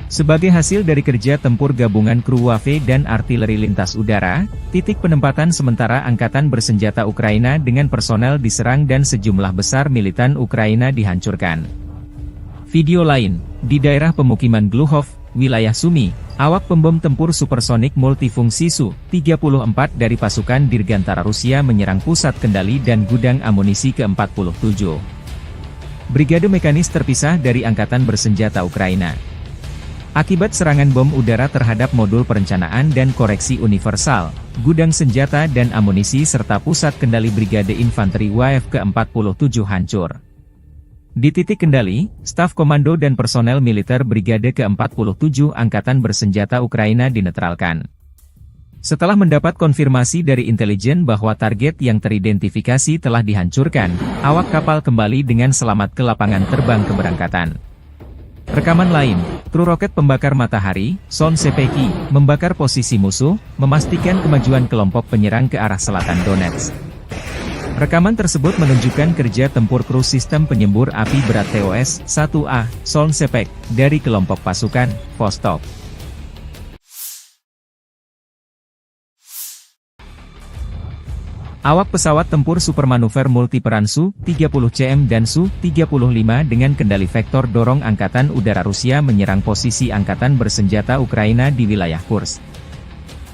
Sebagai hasil dari kerja tempur gabungan kru Wave dan artileri lintas udara, titik penempatan sementara Angkatan Bersenjata Ukraina dengan personel diserang dan sejumlah besar militan Ukraina dihancurkan. Video lain, di daerah pemukiman Gluhov, wilayah Sumy, awak pembom tempur supersonik multifungsi Su-34 dari pasukan Dirgantara Rusia menyerang pusat kendali dan gudang amunisi ke-47. Brigade mekanis terpisah dari Angkatan Bersenjata Ukraina. Akibat serangan bom udara terhadap modul perencanaan dan koreksi universal, gudang senjata dan amunisi serta pusat kendali Brigade Infanteri WAF ke-47 hancur. Di titik kendali, staf komando dan personel militer Brigade ke-47 Angkatan Bersenjata Ukraina dinetralkan. Setelah mendapat konfirmasi dari intelijen bahwa target yang teridentifikasi telah dihancurkan, awak kapal kembali dengan selamat ke lapangan terbang keberangkatan. Rekaman lain, kru roket pembakar matahari, Son Sepeki, membakar posisi musuh, memastikan kemajuan kelompok penyerang ke arah selatan Donetsk. Rekaman tersebut menunjukkan kerja tempur kru sistem penyembur api berat TOS-1A, Son Sepek, dari kelompok pasukan Vostok. Awak pesawat tempur supermanuver multiperan Su-30CM dan Su-35 dengan kendali vektor dorong Angkatan Udara Rusia menyerang posisi Angkatan Bersenjata Ukraina di wilayah Kursk.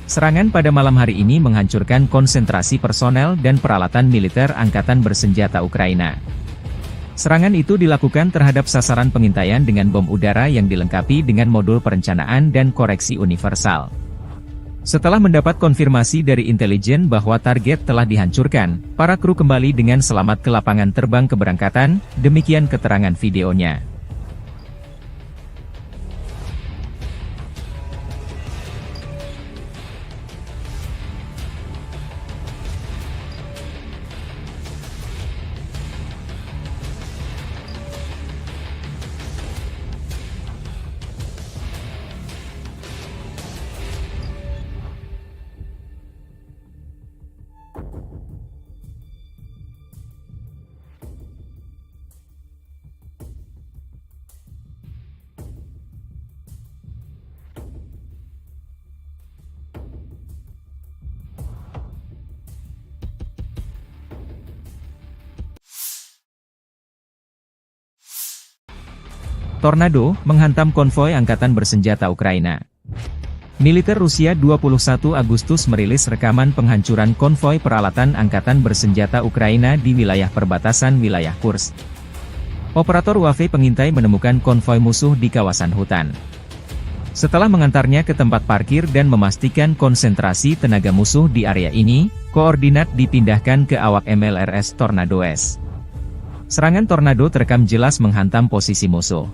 Serangan pada malam hari ini menghancurkan konsentrasi personel dan peralatan militer Angkatan Bersenjata Ukraina. Serangan itu dilakukan terhadap sasaran pengintaian dengan bom udara yang dilengkapi dengan modul perencanaan dan koreksi universal. Setelah mendapat konfirmasi dari intelijen bahwa target telah dihancurkan, para kru kembali dengan selamat ke lapangan terbang keberangkatan, demikian keterangan videonya. Tornado menghantam konvoi angkatan bersenjata Ukraina. Militer Rusia 21 Agustus merilis rekaman penghancuran konvoi peralatan angkatan bersenjata Ukraina di wilayah perbatasan wilayah Kursk. Operator UAV pengintai menemukan konvoi musuh di kawasan hutan. Setelah mengantarnya ke tempat parkir dan memastikan konsentrasi tenaga musuh di area ini, koordinat dipindahkan ke awak MLRS Tornado S. Serangan Tornado terekam jelas menghantam posisi musuh.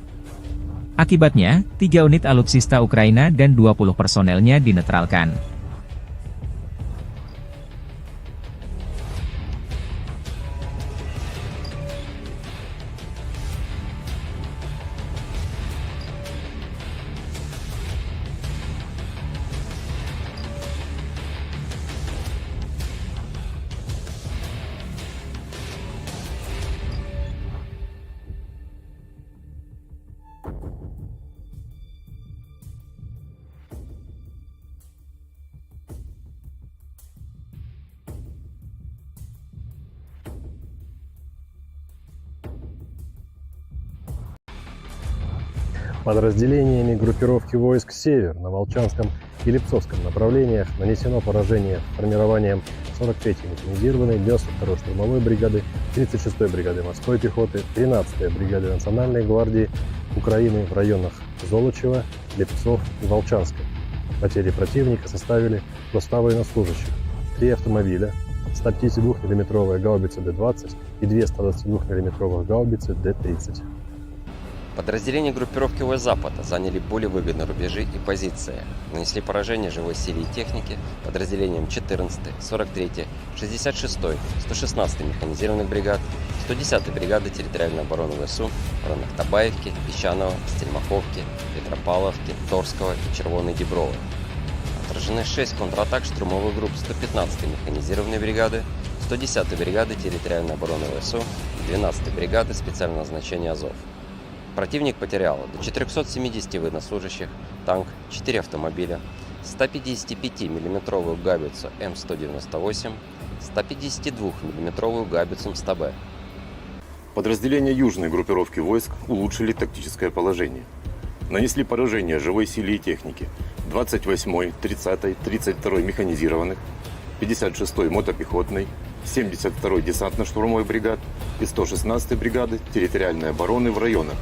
Akibatnya, 3 unit alutsista Ukraina dan 20 personelnya dinetralkan. Подразделениями группировки войск «Север» на Волчанском и Липцовском направлениях нанесено поражение формированием 43-й механизированной, 92-й штурмовой бригады, 36-й бригады морской пехоты, 13-й бригады Национальной гвардии Украины в районах Золочева, Липцов и Волчанска. Потери противника составили до 100 военнослужащих, 3 автомобиля, 152 мм гаубицы Д-20 и 2 122 мм гаубицы Д-30. Подразделения группировки войск Запада заняли более выгодные рубежи и позиции. Нанесли поражение живой силе и технике подразделениям 14-й, 43-й, 66-й, 116-й механизированных бригад, 110-й бригады территориальной обороны ВСУ в районах Табаевки, Песчаного, Стельмаховки, Петропавловки, Торского и Червоной Діброви. Отражены 6 контратак штурмовых групп 115-й механизированной бригады, 110-й бригады территориальной обороны ВСУ и 12-й бригады специального назначения Азов. Противник потерял до 470 военнослужащих, танк, 4 автомобиля, 155 мм гаубицу М198, 152 мм гаубицу МСТБ. Подразделения южной группировки войск улучшили тактическое положение. Нанесли поражение живой силе и технике 28-й, 30-й, 32-й механизированных, 56-й мотопехотной, 72-й десантно-штурмовой бригад и 116-й бригады территориальной обороны в районах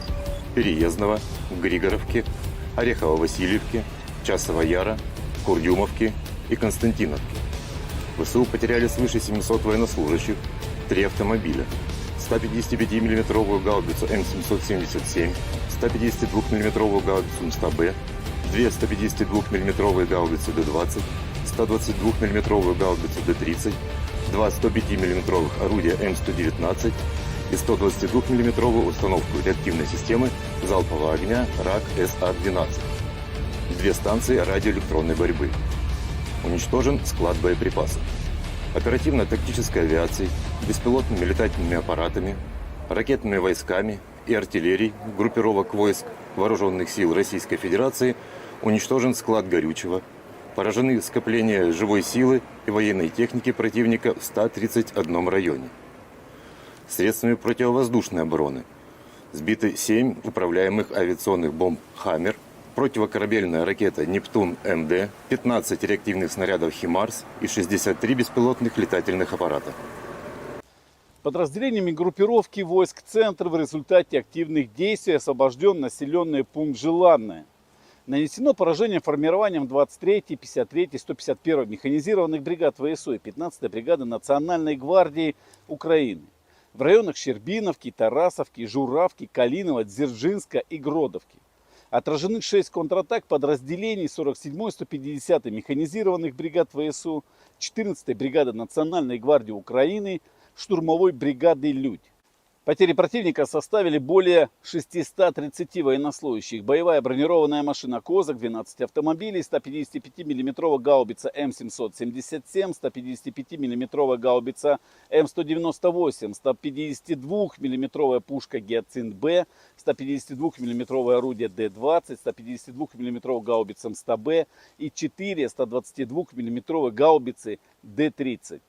Переездного, Григоровки, Орехово-Васильевки, Часова Яра, Курдюмовки и Константиновки. ВСУ потеряли свыше 700 военнослужащих, 3 автомобиля, 155 мм гаубицу М777, 152 мм гаубицу МСТБ, 2 152 мм гаубицы Д-20, 122 мм гаубицу Д-30, 2 105 мм орудия М119 и 122 мм установку реактивной системы залпового огня РАК СА-12. 2 станции радиоэлектронной борьбы. Уничтожен склад боеприпасов. Оперативно-тактической авиацией, беспилотными летательными аппаратами, ракетными войсками и артиллерией группировок войск Вооруженных сил Российской Федерации уничтожен склад горючего, поражены скопления живой силы и военной техники противника в 131 районе. Средствами противовоздушной обороны сбиты 7 управляемых авиационных бомб «Хаммер», противокорабельная ракета «Нептун-МД», 15 реактивных снарядов «Химарс» и 63 беспилотных летательных аппарата. Подразделениями группировки войск «Центр» в результате активных действий освобожден населенный пункт Желанное. Нанесено поражение формированием 23-й, 53-й, 151-й механизированных бригад ВСУ и 15-й бригады Национальной гвардии Украины в районах Щербиновки, Тарасовки, Журавки, Калинова, Дзержинска и Гродовки. Отражены 6 контратак подразделений 47-й, 150-й механизированных бригад ВСУ, 14-й бригады Национальной гвардии Украины, штурмовой бригады «Людь». Потери противника составили более 630 военнослужащих. Боевая бронированная машина «Козак», 12 автомобилей, 155 мм гаубица М777, 155 мм гаубица М198, 152 мм пушка «Гиацинт-Б», 152 мм орудие Д-20, 152 мм гаубица МСТБ и 4 122 мм гаубицы Д-30.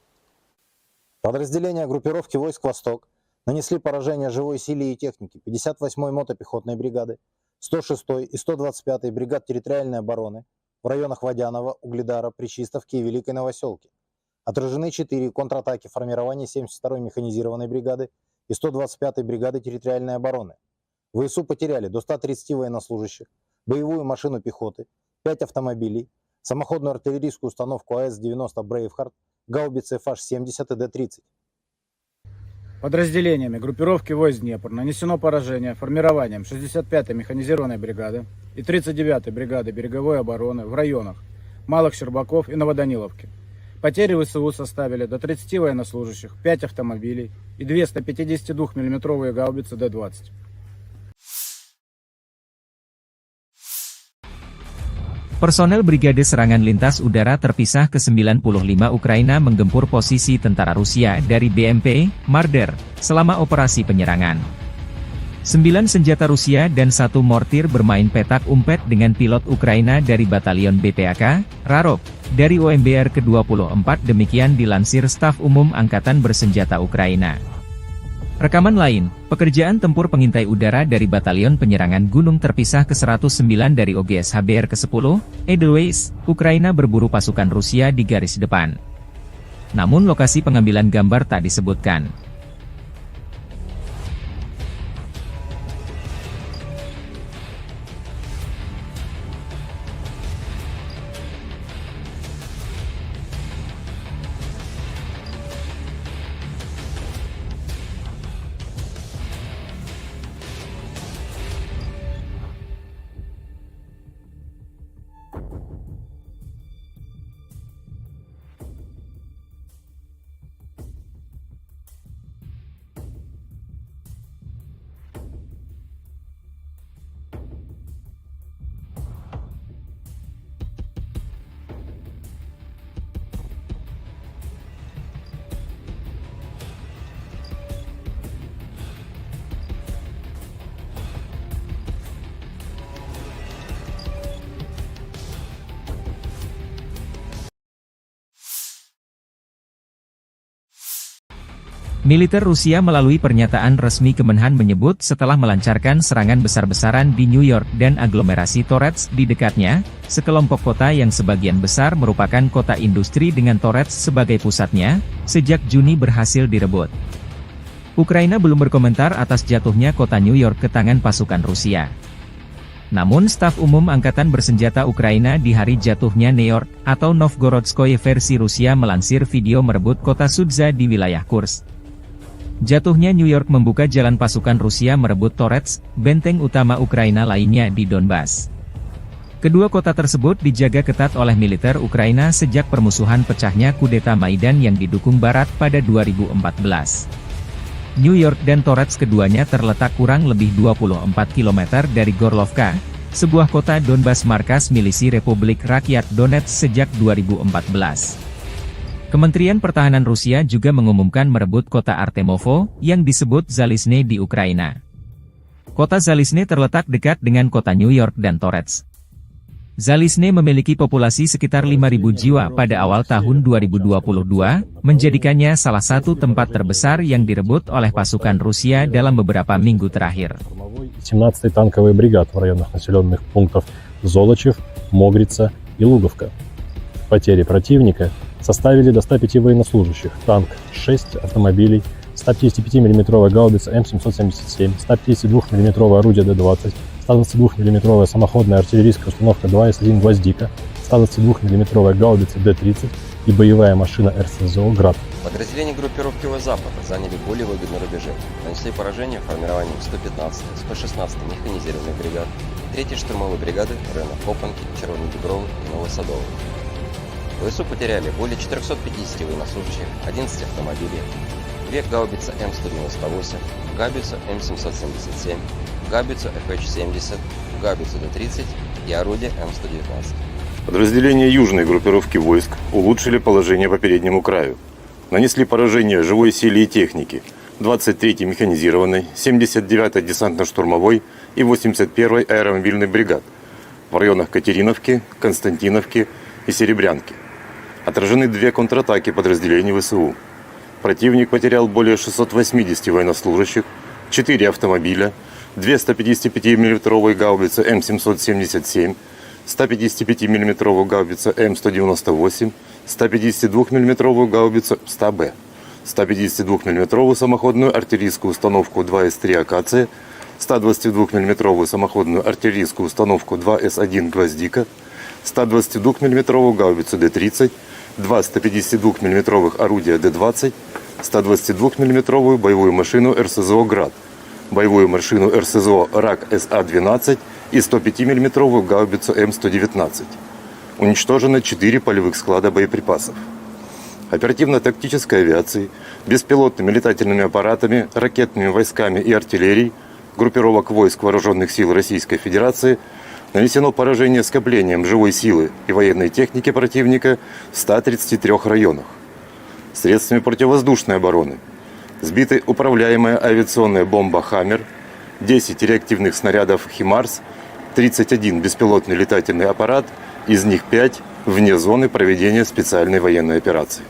Подразделения группировки войск «Восток» Нанесли поражение живой силе и технике 58-й мотопехотной бригады, 106-й и 125-й бригад территориальной обороны в районах Водянова, Угледара, Пречистовки и Великой Новоселки. Отражены 4 контратаки формирования 72-й механизированной бригады и 125-й бригады территориальной обороны. ВСУ потеряли до 130 военнослужащих, боевую машину пехоты, 5 автомобилей, самоходную артиллерийскую установку АС-90 «Брейвхард», гаубицы FH-70 и Д-30. Подразделениями группировки войск Днепр нанесено поражение формированием 65-й механизированной бригады и 39-й бригады береговой обороны в районах Малых Щербаков и Новоданиловки. Потери ВСУ составили до 30 военнослужащих, 5 автомобилей и 2 152 мм гаубицы Д-20. Personel Brigade Serangan Lintas Udara Terpisah ke-95 Ukraina menggempur posisi tentara Rusia dari BMP, Marder, selama operasi penyerangan. 9 senjata Rusia dan 1 mortir bermain petak umpet dengan pilot Ukraina dari Batalion BPAK, Rarok, dari OMBR ke-24 demikian dilansir Staf Umum Angkatan Bersenjata Ukraina. Rekaman lain, pekerjaan tempur pengintai udara dari Batalion Penyerangan Gunung Terpisah ke-109 dari OGS HBR ke-10, Edelweiss, Ukraina berburu pasukan Rusia di garis depan. Namun lokasi pengambilan gambar tak disebutkan. Militer Rusia melalui pernyataan resmi Kemenhan menyebut setelah melancarkan serangan besar-besaran di New York dan aglomerasi Torets di dekatnya, sekelompok kota yang sebagian besar merupakan kota industri dengan Torets sebagai pusatnya, sejak Juni berhasil direbut. Ukraina belum berkomentar atas jatuhnya kota New York ke tangan pasukan Rusia. Namun Staf Umum Angkatan Bersenjata Ukraina di hari jatuhnya New York, atau Novgorodskoye versi Rusia melansir video merebut kota Sudza di wilayah Kursk. Jatuhnya New York membuka jalan pasukan Rusia merebut Torets, benteng utama Ukraina lainnya di Donbas. Kedua kota tersebut dijaga ketat oleh militer Ukraina sejak permusuhan pecahnya kudeta Maidan yang didukung Barat pada 2014. New York dan Torets keduanya terletak kurang lebih 24 km dari Gorlovka, sebuah kota Donbas markas milisi Republik Rakyat Donetsk sejak 2014. Kementerian Pertahanan Rusia juga mengumumkan merebut kota Artemovo, yang disebut Zalizne di Ukraina. Kota Zalizne terletak dekat dengan kota New York dan Torets. Zalizne memiliki populasi sekitar 5.000 jiwa pada awal tahun 2022, menjadikannya salah satu tempat terbesar yang direbut oleh pasukan Rusia dalam beberapa minggu terakhir. 17-й танковый бригад в районах населенных пунктов Золочев, Могрица и Луговка. Потери противника составили до 105 военнослужащих, танк 6 автомобилей, 155 мм гаубица М777, 152 мм орудие Д-20, 122 мм самоходная артиллерийская установка 2С1 «Гвоздика», 122 мм гаубица Д-30 и боевая машина РСЗО «Град». Подразделения группировки Запада заняли более выгодные рубежи, нанесли поражение формированием 115-й, 116-й механизированной бригад, 3-й штурмовой бригады в районах Копанки, Червоной Дубровы и Новосадовой. ВСУ потеряли более 450 военнослужащих, 11 автомобилей, 2 гаубицы М198, гаубицу М777, гаубицу FH-70, гаубицу Д-30 и орудие М119. Подразделения южной группировки войск улучшили положение по переднему краю. Нанесли поражение живой силе и технике 23-й механизированной, 79-й десантно-штурмовой и 81-й аэромобильной бригад в районах Катериновки, Константиновки и Серебрянки. Отражены 2 контратаки подразделений ВСУ. Противник потерял более 680 военнослужащих, 4 автомобиля, 2 155-мм гаубицы М777, 155-мм гаубица М198, 152-мм гаубицу СТА-Б, 152-мм самоходную артиллерийскую установку 2С3 «Акация», 122-мм самоходную артиллерийскую установку 2С1 «Гвоздика», 122-мм гаубицу Д-30, 2 152-мм орудия Д-20, 122-мм боевую машину РСЗО «Град», боевую машину РСЗО РАК СА-12 и 105-мм гаубицу М119. Уничтожено 4 полевых склада боеприпасов. Оперативно-тактической авиацией, беспилотными летательными аппаратами, ракетными войсками и артиллерией группировок войск Вооруженных сил Российской Федерации нанесено поражение скоплением живой силы и военной техники противника в 133 районах. Средствами противовоздушной обороны сбиты управляемая авиационная бомба «Хаммер», 10 реактивных снарядов «Химарс», 31 беспилотный летательный аппарат, из них 5 вне зоны проведения специальной военной операции.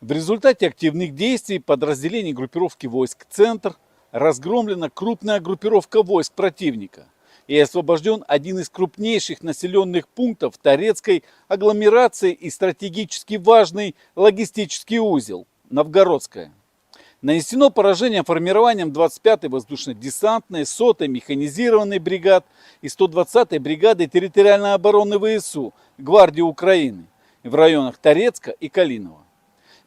В результате активных действий подразделений группировки войск «Центр» разгромлена крупная группировка войск противника и освобожден один из крупнейших населенных пунктов Торецкой агломерации и стратегически важный логистический узел – Новгородская. Нанесено поражение формированием 25-й воздушно-десантной, 100-й механизированной бригад и 120-й бригады территориальной обороны ВСУ Гвардии Украины в районах Торецка и Калинова.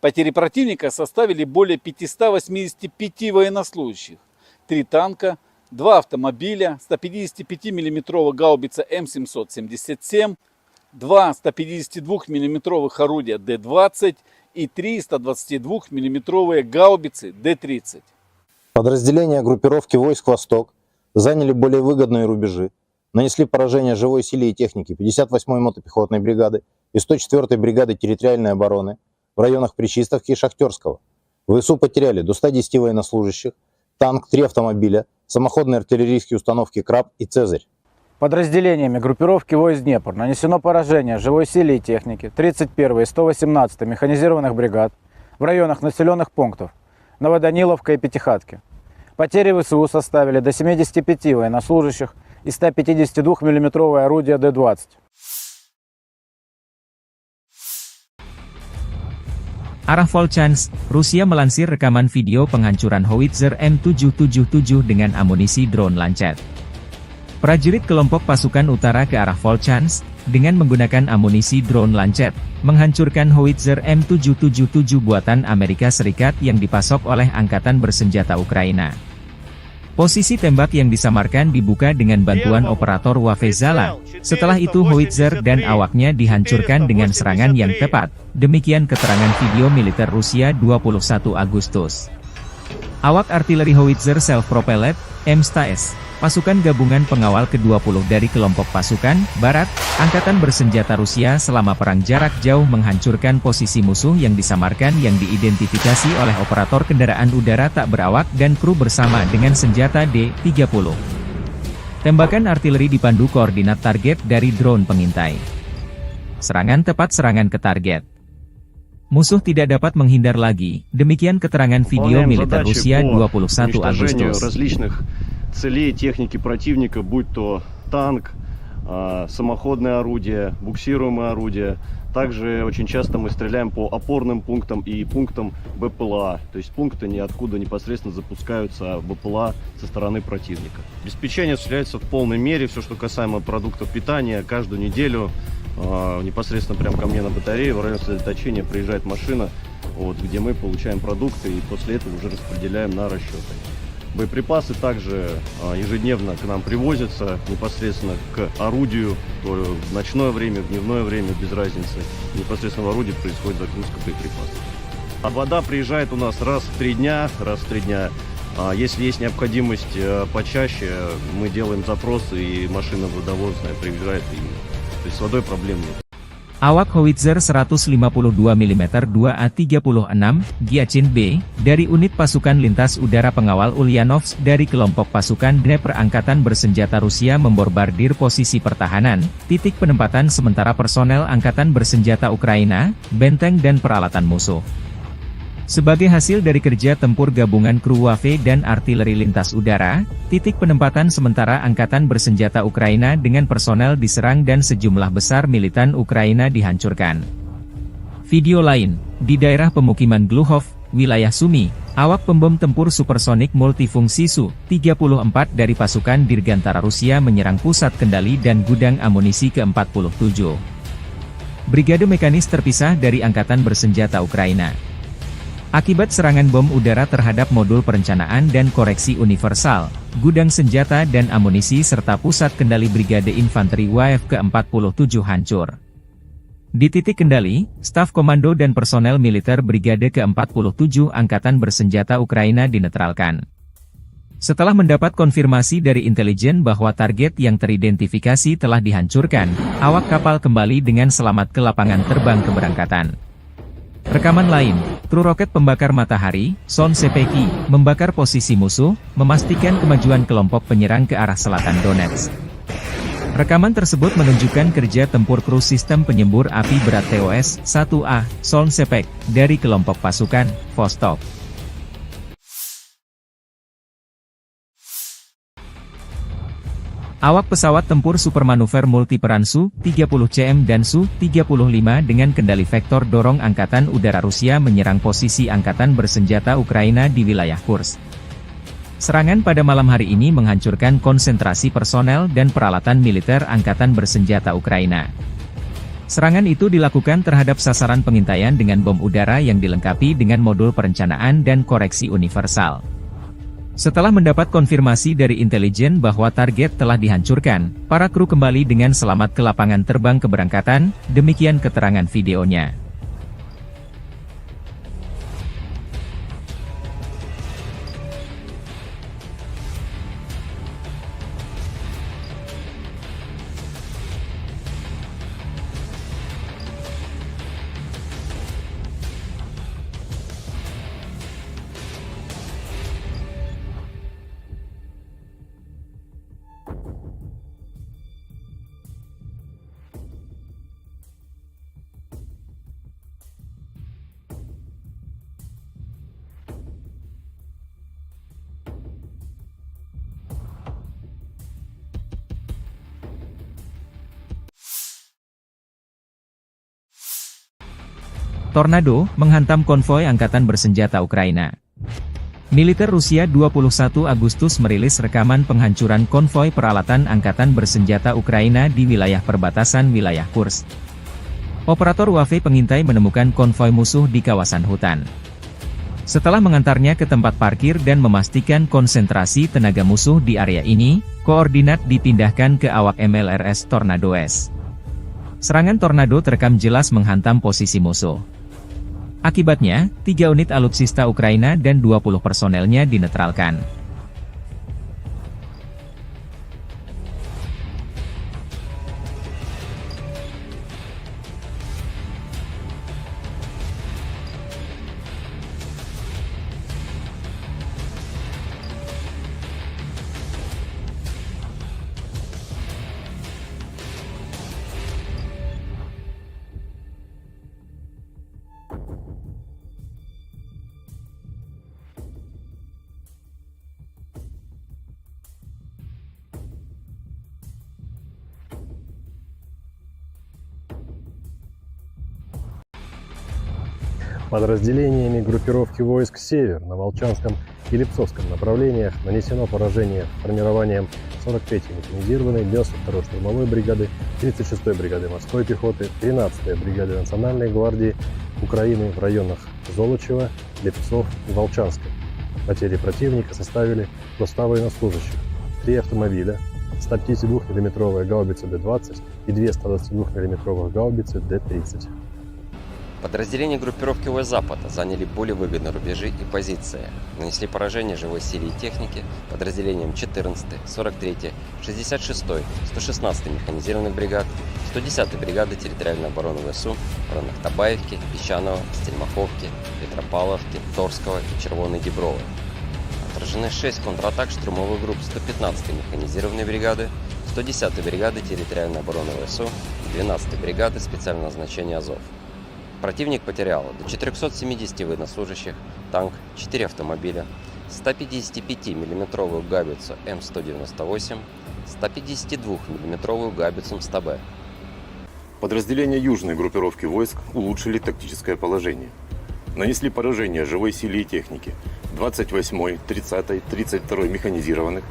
Потери противника составили более 585 военнослужащих, 3 танка, 2 автомобиля, 155-мм гаубица М777, 2 152-мм орудия Д-20 и 3 122-мм гаубицы Д-30. Подразделения группировки войск «Восток» заняли более выгодные рубежи, нанесли поражение живой силе и технике 58-й мотопехотной бригады и 104-й бригады территориальной обороны в районах Причистовки и Шахтерского. ВСУ потеряли до 110 военнослужащих, танк, 3 автомобиля, самоходные артиллерийские установки «Краб» и «Цезарь». Подразделениями группировки войск «Днепр» нанесено поражение живой силе и технике 31-й и 118-й механизированных бригад в районах населенных пунктов Новоданиловка и Пятихатки. Потери ВСУ составили до 75 военнослужащих и 152-мм орудия Д-20. Arah Volchansk, Rusia melansir rekaman video penghancuran howitzer M777 dengan amunisi drone Lancet. Prajurit kelompok pasukan utara ke arah Volchansk, dengan menggunakan amunisi drone Lancet, menghancurkan howitzer M777 buatan Amerika Serikat yang dipasok oleh Angkatan Bersenjata Ukraina. Posisi tembak yang disamarkan dibuka dengan bantuan operator Wafezala. Setelah itu howitzer dan awaknya dihancurkan dengan serangan yang tepat. Demikian keterangan video militer Rusia 21 Agustus. Awak artileri howitzer self-propelled, M-STAS, pasukan gabungan pengawal ke-20 dari kelompok pasukan Barat, Angkatan Bersenjata Rusia selama perang jarak jauh menghancurkan posisi musuh yang disamarkan yang diidentifikasi oleh operator kendaraan udara tak berawak dan kru bersama dengan senjata D-30. Tembakan artileri dipandu koordinat target dari drone pengintai. Serangan tepat serangan ke target. Musuh tidak dapat menghindar lagi, demikian keterangan video militer Rusia 21 Agustus. Целей техники противника, будь то танк, самоходное орудие, буксируемое орудие. Также очень часто мы стреляем по опорным пунктам и пунктам БПЛА. То есть пункты ниоткуда непосредственно запускаются БПЛА со стороны противника. Обеспечение осуществляется в полной мере. Все, что касаемо продуктов питания, каждую неделю непосредственно прямо ко мне на батарее в районе сосредоточения приезжает машина, где мы получаем продукты и после этого уже распределяем на расчеты. Боеприпасы также ежедневно к нам привозятся непосредственно к орудию, то в ночное время, в дневное время, без разницы. Непосредственно в орудии происходит загрузка боеприпасов. А вода приезжает у нас раз в 3 дня. Если есть необходимость почаще, мы делаем запросы, и машина водовозная приезжает. То есть с водой проблем нет. Awak howitzer 152 mm 2A36 Giachin B, dari unit pasukan lintas udara pengawal Ulyanovsk dari kelompok pasukan Dnepr Angkatan Bersenjata Rusia memborbardir posisi pertahanan, titik penempatan sementara personel Angkatan Bersenjata Ukraina, benteng dan peralatan musuh. Sebagai hasil dari kerja tempur gabungan kru WAFE dan artileri lintas udara, titik penempatan sementara Angkatan Bersenjata Ukraina dengan personel diserang dan sejumlah besar militan Ukraina dihancurkan. Video lain, di daerah pemukiman Gluhov, wilayah Sumy, awak pembom tempur supersonik multifungsi Su-34 dari pasukan Dirgantara Rusia menyerang pusat kendali dan gudang amunisi ke-47. Brigade mekanis terpisah dari Angkatan Bersenjata Ukraina. Akibat serangan bom udara terhadap modul perencanaan dan koreksi universal, gudang senjata dan amunisi serta pusat kendali Brigade Infanteri WAF ke-47 hancur. Di titik kendali, staf komando dan personel militer Brigade ke-47 Angkatan Bersenjata Ukraina dinetralkan. Setelah mendapat konfirmasi dari intelijen bahwa target yang teridentifikasi telah dihancurkan, awak kapal kembali dengan selamat ke lapangan terbang keberangkatan. Rekaman lain, kru roket pembakar matahari, Son Sepeki, membakar posisi musuh, memastikan kemajuan kelompok penyerang ke arah selatan Donetsk. Rekaman tersebut menunjukkan kerja tempur kru sistem penyembur api berat TOS-1A, Son Sepek, dari kelompok pasukan Vostok. Awak pesawat tempur supermanuver multiperan Su-30CM dan Su-35 dengan kendali vektor dorong Angkatan Udara Rusia menyerang posisi Angkatan Bersenjata Ukraina di wilayah Kursk. Serangan pada malam hari ini menghancurkan konsentrasi personel dan peralatan militer Angkatan Bersenjata Ukraina. Serangan itu dilakukan terhadap sasaran pengintaian dengan bom udara yang dilengkapi dengan modul perencanaan dan koreksi universal. Setelah mendapat konfirmasi dari intelijen bahwa target telah dihancurkan, para kru kembali dengan selamat ke lapangan terbang keberangkatan, demikian keterangan videonya. Tornado menghantam konvoi Angkatan Bersenjata Ukraina. Militer Rusia 21 Agustus merilis rekaman penghancuran konvoi peralatan Angkatan Bersenjata Ukraina di wilayah perbatasan wilayah Kursk. Operator WAFE pengintai menemukan konvoi musuh di kawasan hutan. Setelah mengantarnya ke tempat parkir dan memastikan konsentrasi tenaga musuh di area ini, koordinat dipindahkan ke awak MLRS Tornado S. Serangan tornado terekam jelas menghantam posisi musuh. Akibatnya, 3 unit alutsista Ukraina dan 20 personelnya dinetralkan. Подразделениями группировки войск «Север» на Волчанском и Липцовском направлениях нанесено поражение формированием 43-й механизированной 92-й штурмовой бригады, 36-й бригады морской пехоты, 13-й бригады Национальной гвардии Украины в районах Золочева, Липцов и Волчанска. Потери противника составили до 100 военнослужащих, 3 автомобиля, 152 мм гаубицы Д-20 и 2 122 мм гаубицы Д-30. Подразделения группировки войск Запада заняли более выгодные рубежи и позиции. Нанесли поражение живой силе и технике подразделениям 14-й, 43-й, 66-й, 116-й механизированных бригад, 110-й бригады территориальной обороны ВСУ в районах Табаевки, Песчаного, Стельмаховки, Петропавловки, Торского и Червоной Діброви. Отражены 6 контратак штурмовых групп 115-й механизированной бригады, 110-й бригады территориальной обороны ВСУ и 12-й бригады специального назначения Азов. Противник потерял до 470 военнослужащих, танк, 4 автомобиля, 155-мм гаубицу М198, 152-мм гаубицу МСТБ. Подразделения южной группировки войск улучшили тактическое положение. Нанесли поражение живой силе и технике 28-й, 30-й, 32-й механизированных,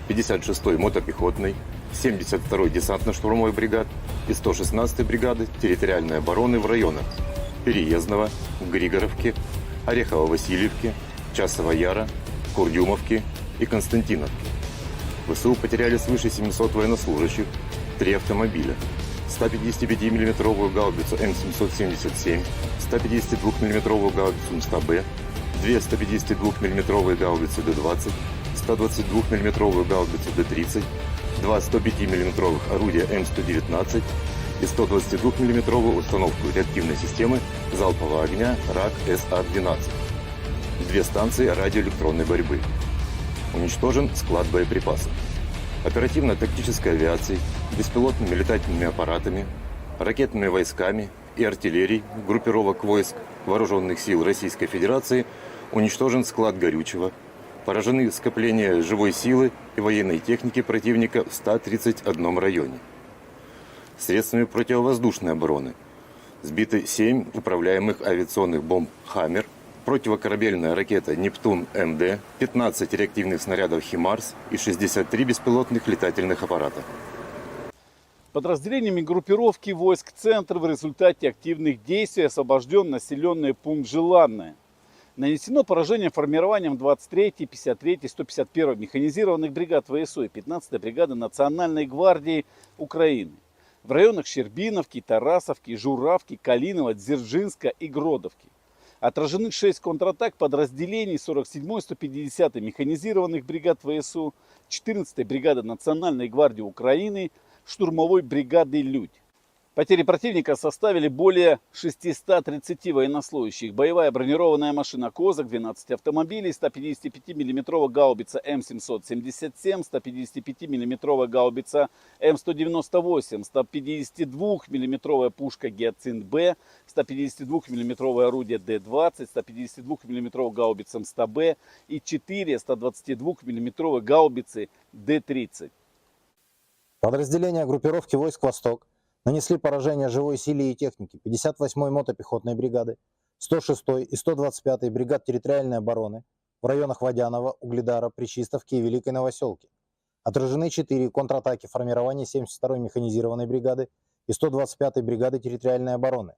56-й мотопехотной, 72-й десантно-штурмовой бригад и 116-й бригады территориальной обороны в районах Переездного, Григоровки, Орехово-Васильевки, Часова Яра, Курдюмовки и Константиновки. ВСУ потеряли свыше 700 военнослужащих, 3 автомобиля, 155-мм гаубицу М777, 152-мм гаубицу МСТБ, 2 152-мм гаубицы Д-20, 122-мм гаубицу Д-30, 2 105-мм орудия М119 и 122-мм установку реактивной системы залпового огня РАК СА-12. 2 станции радиоэлектронной борьбы. Уничтожен склад боеприпасов. Оперативно-тактической авиацией, беспилотными летательными аппаратами, ракетными войсками и артиллерией группировок войск Вооруженных сил Российской Федерации уничтожен склад горючего, поражены скопления живой силы и военной техники противника в 131 районе. Средствами противовоздушной обороны сбиты 7 управляемых авиационных бомб «Хаммер», противокорабельная ракета «Нептун-МД», 15 реактивных снарядов «Химарс» и 63 беспилотных летательных аппарата. Подразделениями группировки войск «Центр» в результате активных действий освобожден населенный пункт Желанное. Нанесено поражение формированием 23-й, 53-й, 151-й механизированных бригад ВСУ и 15-й бригады Национальной гвардии Украины в районах Щербиновки, Тарасовки, Журавки, Калинова, Дзержинска и Гродовки. Отражены 6 контратак подразделений 47-й, 150-й механизированных бригад ВСУ, 14-й бригады Национальной гвардии Украины, штурмовой бригады «Людь». Потери противника составили более 630 военнослужащих. Боевая бронированная машина «Козак», 12 автомобилей, 155-мм гаубица М777, 155-мм гаубица М198, 152-мм пушка «Гиацинт-Б», 152-мм орудие Д-20, 152-мм гаубица МСТБ и 4 122-мм гаубицы Д-30. Подразделения группировки войск «Восток» нанесли поражение живой силе и технике 58-й мотопехотной бригады, 106-й и 125-й бригад территориальной обороны в районах Водянова, Угледара, Пречистовки и Великой Новоселки. Отражены 4 контратаки формирования 72-й механизированной бригады и 125-й бригады территориальной обороны.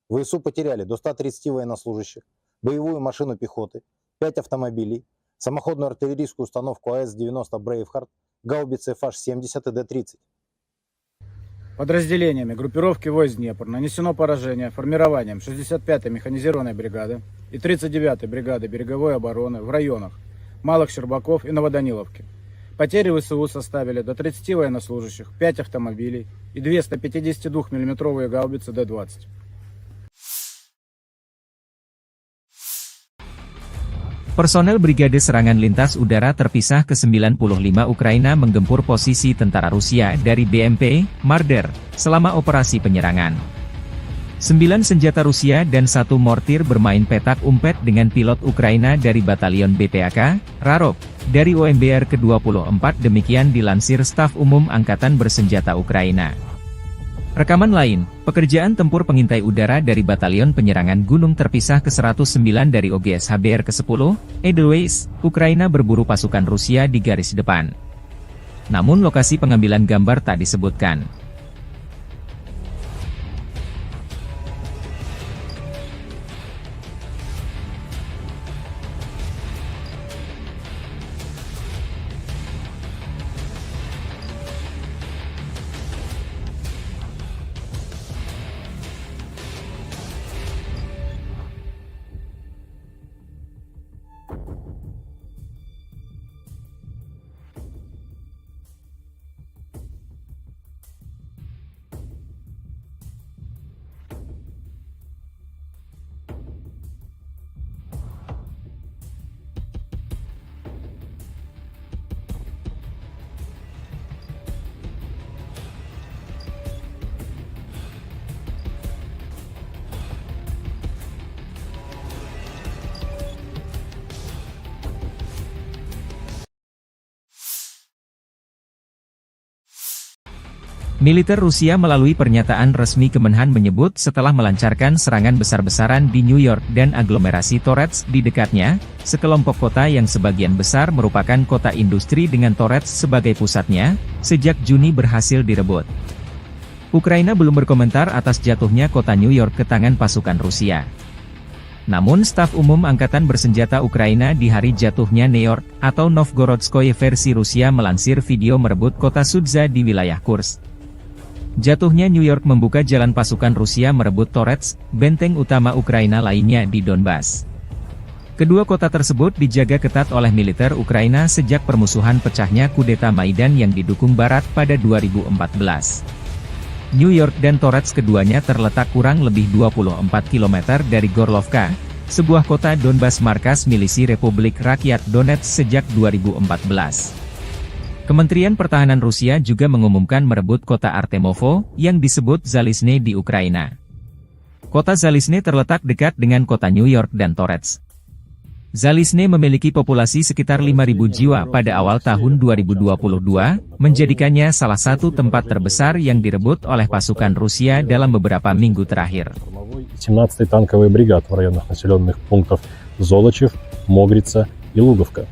ВСУ потеряли до 130 военнослужащих, боевую машину пехоты, 5 автомобилей, самоходную артиллерийскую установку АС-90 «Брейвхард», гаубицы FH-70 и Д-30. Подразделениями группировки войск Днепр нанесено поражение формированием 65-й механизированной бригады и 39-й бригады береговой обороны в районах Малых Щербаков и Новоданиловки. Потери ВСУ составили до 30 военнослужащих, 5 автомобилей и 2 152-мм гаубицы Д-20. Personel Brigade Serangan Lintas Udara terpisah ke-95 Ukraina menggempur posisi tentara Rusia dari BMP, Marder, selama operasi penyerangan. 9 senjata Rusia dan 1 mortir bermain petak umpet dengan pilot Ukraina dari Batalion BPAK, Rarok, dari OMBR ke-24 demikian dilansir Staf Umum Angkatan Bersenjata Ukraina. Rekaman lain, pekerjaan tempur pengintai udara dari Batalion Penyerangan Gunung terpisah ke-109 dari OGS HBR ke-10, Edelweiss, Ukraina berburu pasukan Rusia di garis depan. Namun lokasi pengambilan gambar tak disebutkan. Militer Rusia melalui pernyataan resmi Kemenhan menyebut setelah melancarkan serangan besar-besaran di New York dan aglomerasi Torets di dekatnya, sekelompok kota yang sebagian besar merupakan kota industri dengan Torets sebagai pusatnya, sejak Juni berhasil direbut. Ukraina belum berkomentar atas jatuhnya kota New York ke tangan pasukan Rusia. Namun staf umum Angkatan Bersenjata Ukraina di hari jatuhnya New York, atau Novgorodskoye versi Rusia melansir video merebut kota Sudza di wilayah Kursk. Jatuhnya New York membuka jalan pasukan Rusia merebut Torets, benteng utama Ukraina lainnya di Donbas. Kedua kota tersebut dijaga ketat oleh militer Ukraina sejak permusuhan pecahnya kudeta Maidan yang didukung Barat pada 2014. New York dan Torets keduanya terletak kurang lebih 24 km dari Gorlovka, sebuah kota Donbas markas milisi Republik Rakyat Donetsk sejak 2014. Kementerian Pertahanan Rusia juga mengumumkan merebut kota Artemovo, yang disebut Zalizne di Ukraina. Kota Zalizne terletak dekat dengan kota New York dan Torets. Zalizne memiliki populasi sekitar 5.000 jiwa pada awal tahun 2022, menjadikannya salah satu tempat terbesar yang direbut oleh pasukan Rusia dalam beberapa minggu terakhir. 17-й танковый бригад в районах населенных пунктов Золочев, Могрица и Луговка.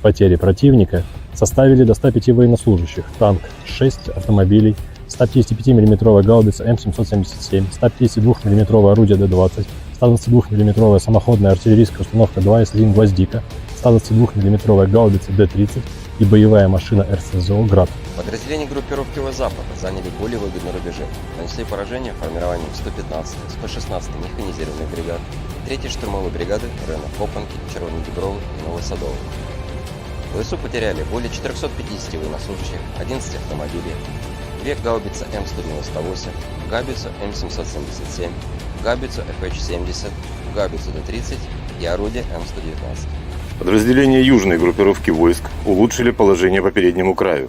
Потери противника составили до 105 военнослужащих, танк 6 автомобилей, 155 мм гаубица М777, 152 мм орудие Д-20, 122 мм самоходная артиллерийская установка 2С1 «Гвоздика», 122 мм гаубица Д-30 и боевая машина РСЗО «Град». Подразделения группировки Запада заняли более выгодные рубежи, нанесли поражение формированием 115-й, 116-й механизированной бригад и 3-й штурмовой бригады в районах Копанки, Червоной Дубровы и Новосадовой. ВСУ потеряли более 450 военнослужащих, 11 автомобилей, 2 гаубицы М198, гаубицу М777, гаубицу FH-70, гаубицу Д-30 и орудие М119. Подразделения южной группировки войск улучшили положение по переднему краю.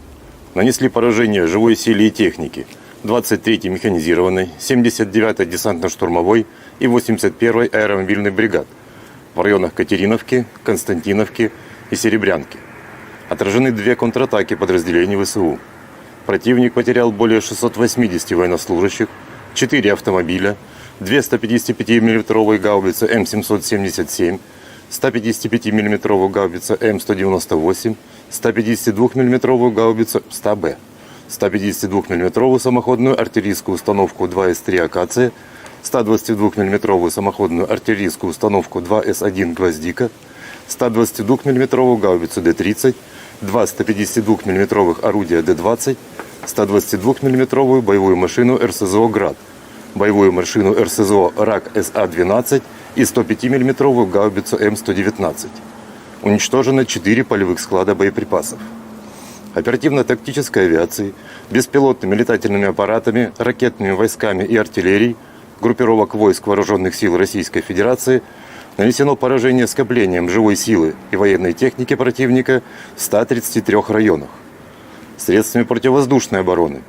Нанесли поражение живой силе и технике 23-й механизированной, 79-й десантно-штурмовой и 81-й аэромобильной бригад в районах Катериновки, Константиновки и Серебрянки. Отражены 2 контратаки подразделений ВСУ. Противник потерял более 680 военнослужащих, 4 автомобиля, 2 155 мм гаубицы М777, 155 мм гаубица М198, 152 мм гаубицу 100Б, 152 мм самоходную артиллерийскую установку 2С3 «Акация», 122 мм самоходную артиллерийскую установку 2С1 «Гвоздика», 122 мм гаубицу Д-30, 2 152 мм орудия Д-20, 122 мм боевую машину РСЗО «Град», боевую машину РСЗО «Рак СА-12» и 105 мм гаубицу М119. Уничтожено 4 полевых склада боеприпасов. Оперативно-тактической авиацией, беспилотными летательными аппаратами, ракетными войсками и артиллерией группировок войск Вооруженных сил Российской Федерации нанесено поражение скоплением живой силы и военной техники противника в 133 районах. Средствами противовоздушной обороны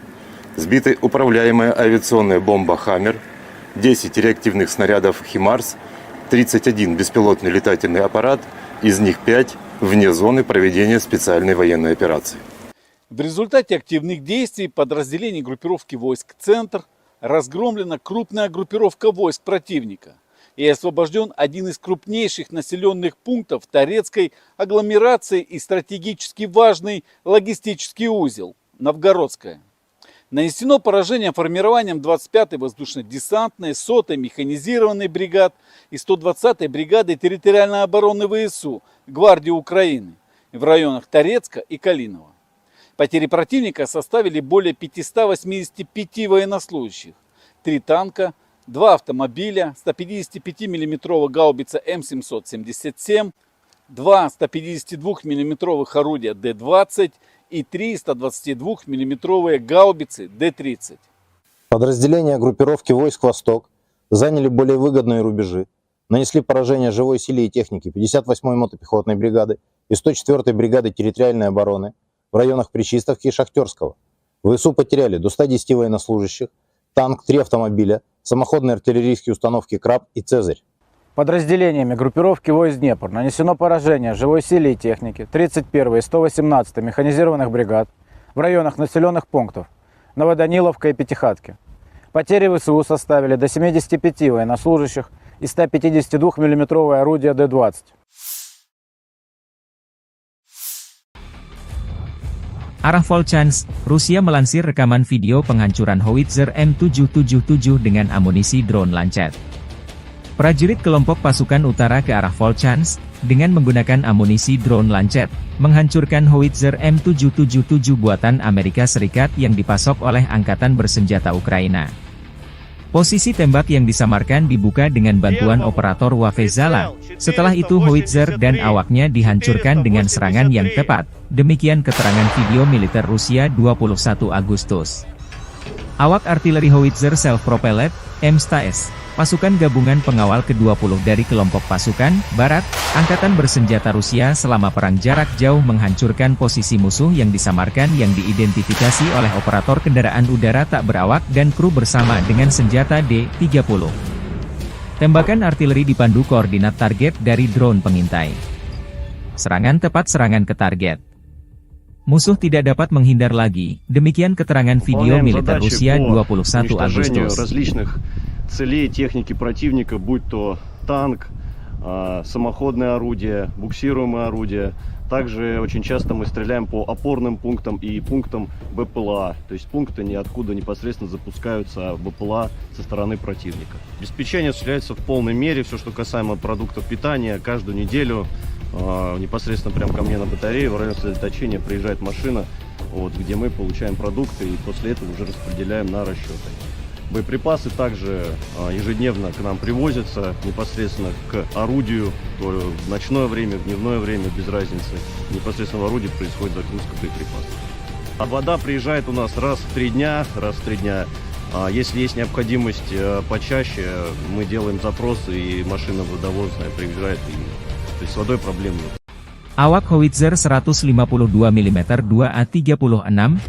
сбиты управляемая авиационная бомба «Хаммер», 10 реактивных снарядов «Химарс», 31 беспилотный летательный аппарат, из них 5 вне зоны проведения специальной военной операции. В результате активных действий подразделений группировки войск «Центр» разгромлена крупная группировка войск противника и освобожден один из крупнейших населенных пунктов Торецкой агломерации и стратегически важный логистический узел – Новгородская. Нанесено поражение формированием 25-й воздушно-десантной, 100-й механизированной бригад и 120-й бригады территориальной обороны ВСУ Гвардии Украины в районах Торецка и Калинова. Потери противника составили более 585 военнослужащих, 3 танка, 2 автомобиля, 155 мм гаубица М777, 2 152 мм орудия Д-20 и 3 122 мм гаубицы Д-30. Подразделения группировки войск «Восток» заняли более выгодные рубежи, нанесли поражение живой силе и технике 58-й мотопехотной бригады и 104-й бригады территориальной обороны в районах Причистовки и Шахтерского. ВСУ потеряли до 110 военнослужащих, танк, 3 автомобиля, самоходные артиллерийские установки «Краб» и «Цезарь». Подразделениями группировки войск «Днепр» нанесено поражение живой силе и технике 31-й и 118-й механизированных бригад в районах населенных пунктов Новоданиловка и Пятихатки. Потери ВСУ составили до 75 военнослужащих и 152 миллиметровое орудие Д-20. Arah Volchansk, Rusia melansir rekaman video penghancuran howitzer M777 dengan amunisi drone Lancet. Prajurit kelompok pasukan utara ke arah Volchansk, dengan menggunakan amunisi drone Lancet, menghancurkan howitzer M777 buatan Amerika Serikat yang dipasok oleh Angkatan Bersenjata Ukraina. Posisi tembak yang disamarkan dibuka dengan bantuan operator Wafezala. Setelah itu howitzer dan awaknya dihancurkan dengan serangan yang tepat. Demikian keterangan video militer Rusia 21 Agustus. Awak artileri howitzer self-propelled, M-STAS, pasukan gabungan pengawal ke-20 dari kelompok pasukan Barat, Angkatan Bersenjata Rusia selama perang jarak jauh menghancurkan posisi musuh yang disamarkan yang diidentifikasi oleh operator kendaraan udara tak berawak dan kru bersama dengan senjata D-30. Tembakan artileri dipandu koordinat target dari drone pengintai. Serangan tepat serangan ke target. Musuh tidak dapat menghindar lagi, demikian keterangan video militer Rusia 21 Agustus. Целей техники противника, будь то танк, самоходное орудие, буксируемое орудие. Также очень часто мы стреляем по опорным пунктам и пунктам БПЛА. То есть пункты ниоткуда непосредственно запускаются БПЛА со стороны противника. Обеспечение осуществляется в полной мере. Все, что касаемо продуктов питания, каждую неделю непосредственно прямо ко мне на батарее в районе сосредоточения приезжает машина, вот, где мы получаем продукты и после этого уже распределяем на расчеты. Боеприпасы также ежедневно к нам привозятся непосредственно к орудию, то в ночное время, в дневное время, без разницы. Непосредственно в орудии происходит загрузка боеприпасов. А вода приезжает у нас раз в 3 дня. Если есть необходимость почаще, мы делаем запросы, и машина водовозная приезжает, то есть с водой проблем нет. Awak howitzer 152 mm 2A36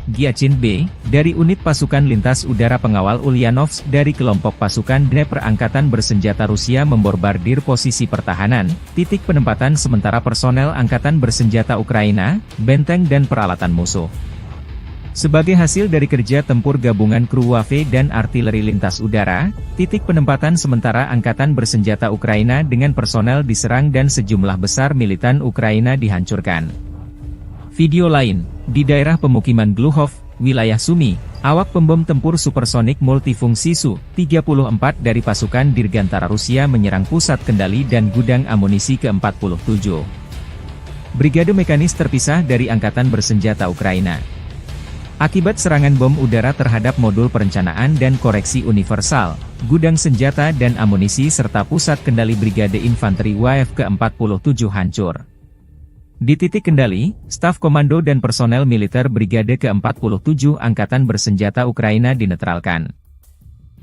Giachin B, dari unit pasukan lintas udara pengawal Ulyanovsk dari kelompok pasukan Dnepr Angkatan Bersenjata Rusia membombardir posisi pertahanan, titik penempatan sementara personel Angkatan Bersenjata Ukraina, benteng dan peralatan musuh. Sebagai hasil dari kerja tempur gabungan kru Wave dan artileri lintas udara, titik penempatan sementara Angkatan Bersenjata Ukraina dengan personel diserang dan sejumlah besar militan Ukraina dihancurkan. Video lain, di daerah pemukiman Gluhov, wilayah Sumy, awak pembom tempur supersonik multifungsi Su-34 dari pasukan Dirgantara Rusia menyerang pusat kendali dan gudang amunisi ke-47. Brigade mekanis terpisah dari Angkatan Bersenjata Ukraina. Akibat serangan bom udara terhadap modul perencanaan dan koreksi universal, gudang senjata dan amunisi serta pusat kendali Brigade Infanteri WAF ke-47 hancur. Di titik kendali, staf komando dan personel militer Brigade ke-47 Angkatan Bersenjata Ukraina dinetralkan.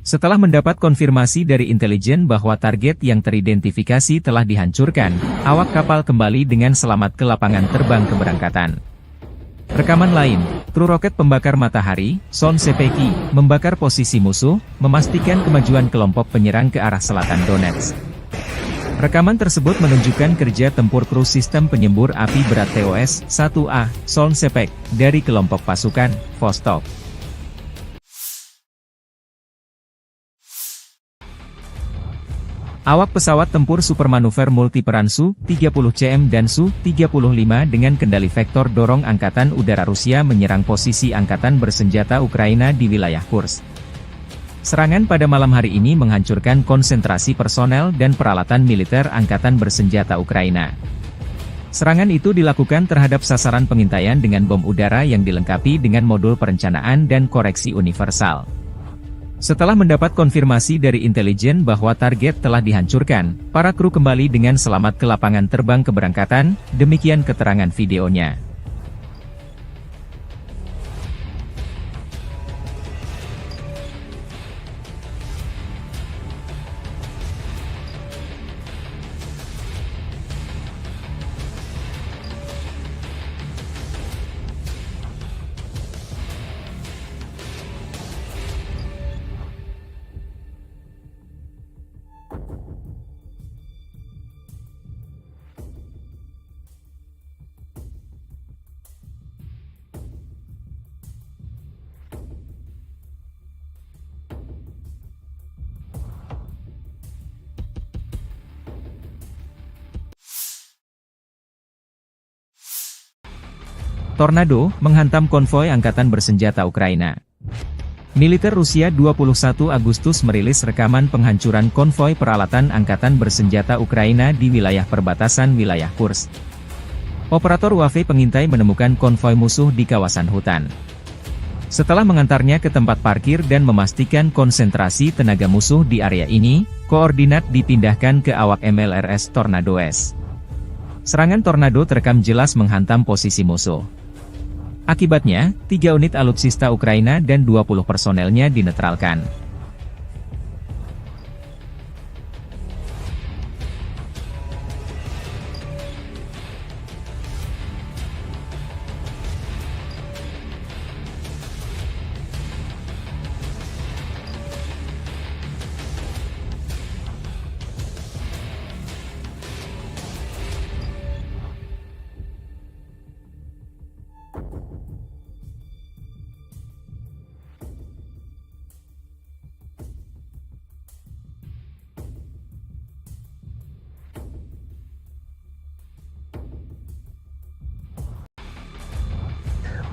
Setelah mendapat konfirmasi dari intelijen bahwa target yang teridentifikasi telah dihancurkan, awak kapal kembali dengan selamat ke lapangan terbang keberangkatan. Rekaman lain, kru roket pembakar matahari, Son Sepeki, membakar posisi musuh, memastikan kemajuan kelompok penyerang ke arah selatan Donetsk. Rekaman tersebut menunjukkan kerja tempur kru sistem penyembur api berat TOS-1A, Son Sepek, dari kelompok pasukan Vostok. Awak pesawat tempur supermanuver multiperan Su-30CM dan Su-35 dengan kendali vektor dorong Angkatan Udara Rusia menyerang posisi Angkatan Bersenjata Ukraina di wilayah Kursk. Serangan pada malam hari ini menghancurkan konsentrasi personel dan peralatan militer Angkatan Bersenjata Ukraina. Serangan itu dilakukan terhadap sasaran pengintaian dengan bom udara yang dilengkapi dengan modul perencanaan dan koreksi universal. Setelah mendapat konfirmasi dari intelijen bahwa target telah dihancurkan, para kru kembali dengan selamat ke lapangan terbang keberangkatan, demikian keterangan videonya. Tornado menghantam konvoi angkatan bersenjata Ukraina. Militer Rusia 21 Agustus merilis rekaman penghancuran konvoi peralatan angkatan bersenjata Ukraina di wilayah perbatasan wilayah Kursk. Operator UAV pengintai menemukan konvoi musuh di kawasan hutan. Setelah mengantarnya ke tempat parkir dan memastikan konsentrasi tenaga musuh di area ini, koordinat dipindahkan ke awak MLRS Tornado S. Serangan Tornado terekam jelas menghantam posisi musuh. Akibatnya, 3 unit alutsista Ukraina dan 20 personelnya dinetralkan.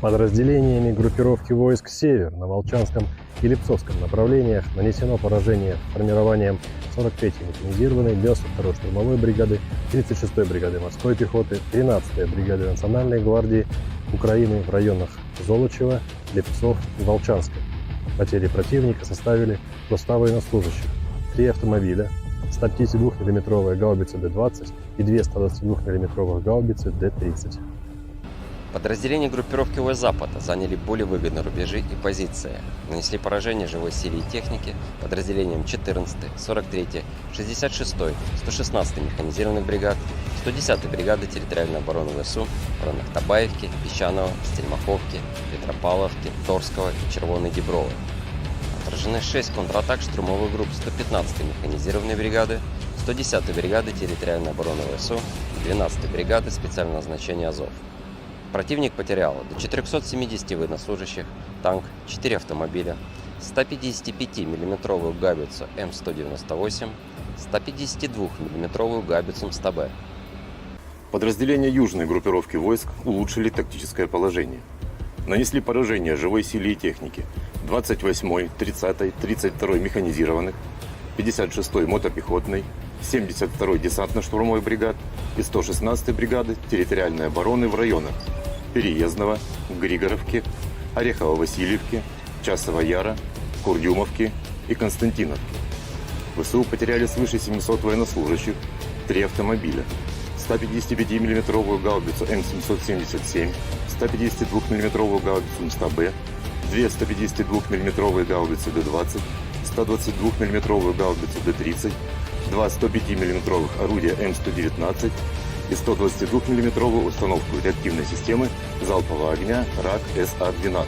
Подразделениями группировки войск «Север» на Волчанском и Липцовском направлениях нанесено поражение формированием 43-й механизированной 92-й штурмовой бригады, 36-й бригады морской пехоты, 13-й бригады Национальной гвардии Украины в районах Золочева, Липцов и Волчанска. Потери противника составили до 100 военнослужащих, 3 автомобиля, 152 мм гаубицы Д-20 и 2 122 мм гаубицы Д-30. Подразделения группировки ВС «Запад» заняли более выгодные рубежи и позиции. Нанесли поражение живой силе и технике подразделениям 14-й, 43-й, 66-й, 116-й механизированных бригад, 110-й бригады территориальной обороны ВСУ в районах Табаевки, Песчаного, Стельмаховки, Петропавловки, Торского и Червоной Діброви. Отражены 6 контратак штурмовых групп 115-й механизированной бригады, 110-й бригады территориальной обороны ВСУ и 12-й бригады специального назначения «Азов». Противник потерял до 470 военнослужащих, танк, 4 автомобиля, 155 мм гаубицу М198, 152 мм гаубицу МСТБ. Подразделения южной группировки войск улучшили тактическое положение. Нанесли поражение живой силе и технике 28-й, 30-й, 32-й механизированных, 56-й мотопехотной, 72-й десантно-штурмовой бригад и 116-й бригады территориальной обороны в районах Переездного, Григоровки, Орехово-Васильевки, Часова Яра, Курдюмовки и Константиновки. ВСУ потеряли свыше 700 военнослужащих, 3 автомобиля, 155 мм гаубицу М777, 152 мм гаубицу МСТБ, 2 152 мм гаубицы Д-20, 122 мм гаубицу Д-30, 2 105 мм орудия М119 и 122 мм установку реактивной системы залпового огня РАК-СА-12.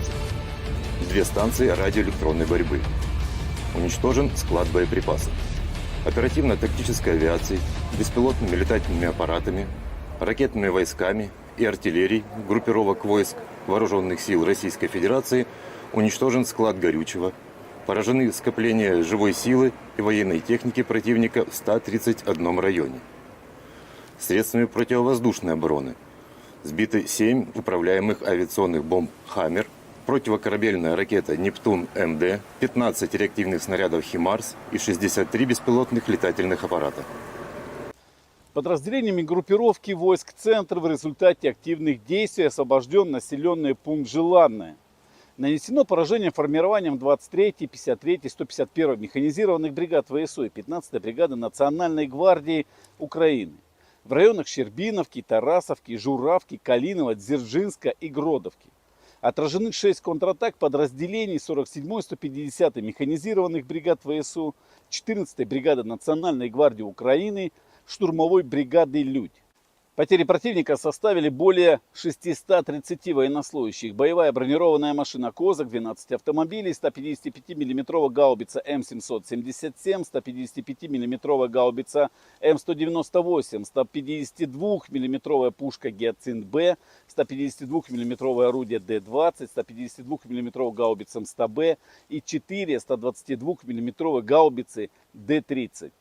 2 станции радиоэлектронной борьбы. Уничтожен склад боеприпасов. Оперативно-тактической авиацией, беспилотными летательными аппаратами, ракетными войсками и артиллерией группировок войск Вооруженных сил Российской Федерации уничтожен склад горючего, поражены скопления живой силы и военной техники противника в 131 районе. Средствами противовоздушной обороны сбиты 7 управляемых авиационных бомб «Хаммер», противокорабельная ракета «Нептун-МД», 15 реактивных снарядов «Химарс» и 63 беспилотных летательных аппарата. Подразделениями группировки войск «Центр» в результате активных действий освобожден населенный пункт Желанное. Нанесено поражение формированием 23-й, 53-й, 151-й механизированных бригад ВСУ и 15-й бригады Национальной гвардии Украины в районах Щербиновки, Тарасовки, Журавки, Калинова, Дзержинска и Гродовки. Отражены 6 контратак подразделений 47-й, 150-й механизированных бригад ВСУ, 14-й бригады Национальной гвардии Украины, штурмовой бригады «Людь». Потери противника составили более 630 военнослужащих. Боевая бронированная машина «Козак», 12 автомобилей, 155 мм гаубица М777, 155 мм гаубица М198, 152 мм пушка «Гиацинт-Б», 152 мм орудие Д-20, 152 мм гаубица МСТБ и 4 122 мм гаубицы Д-30.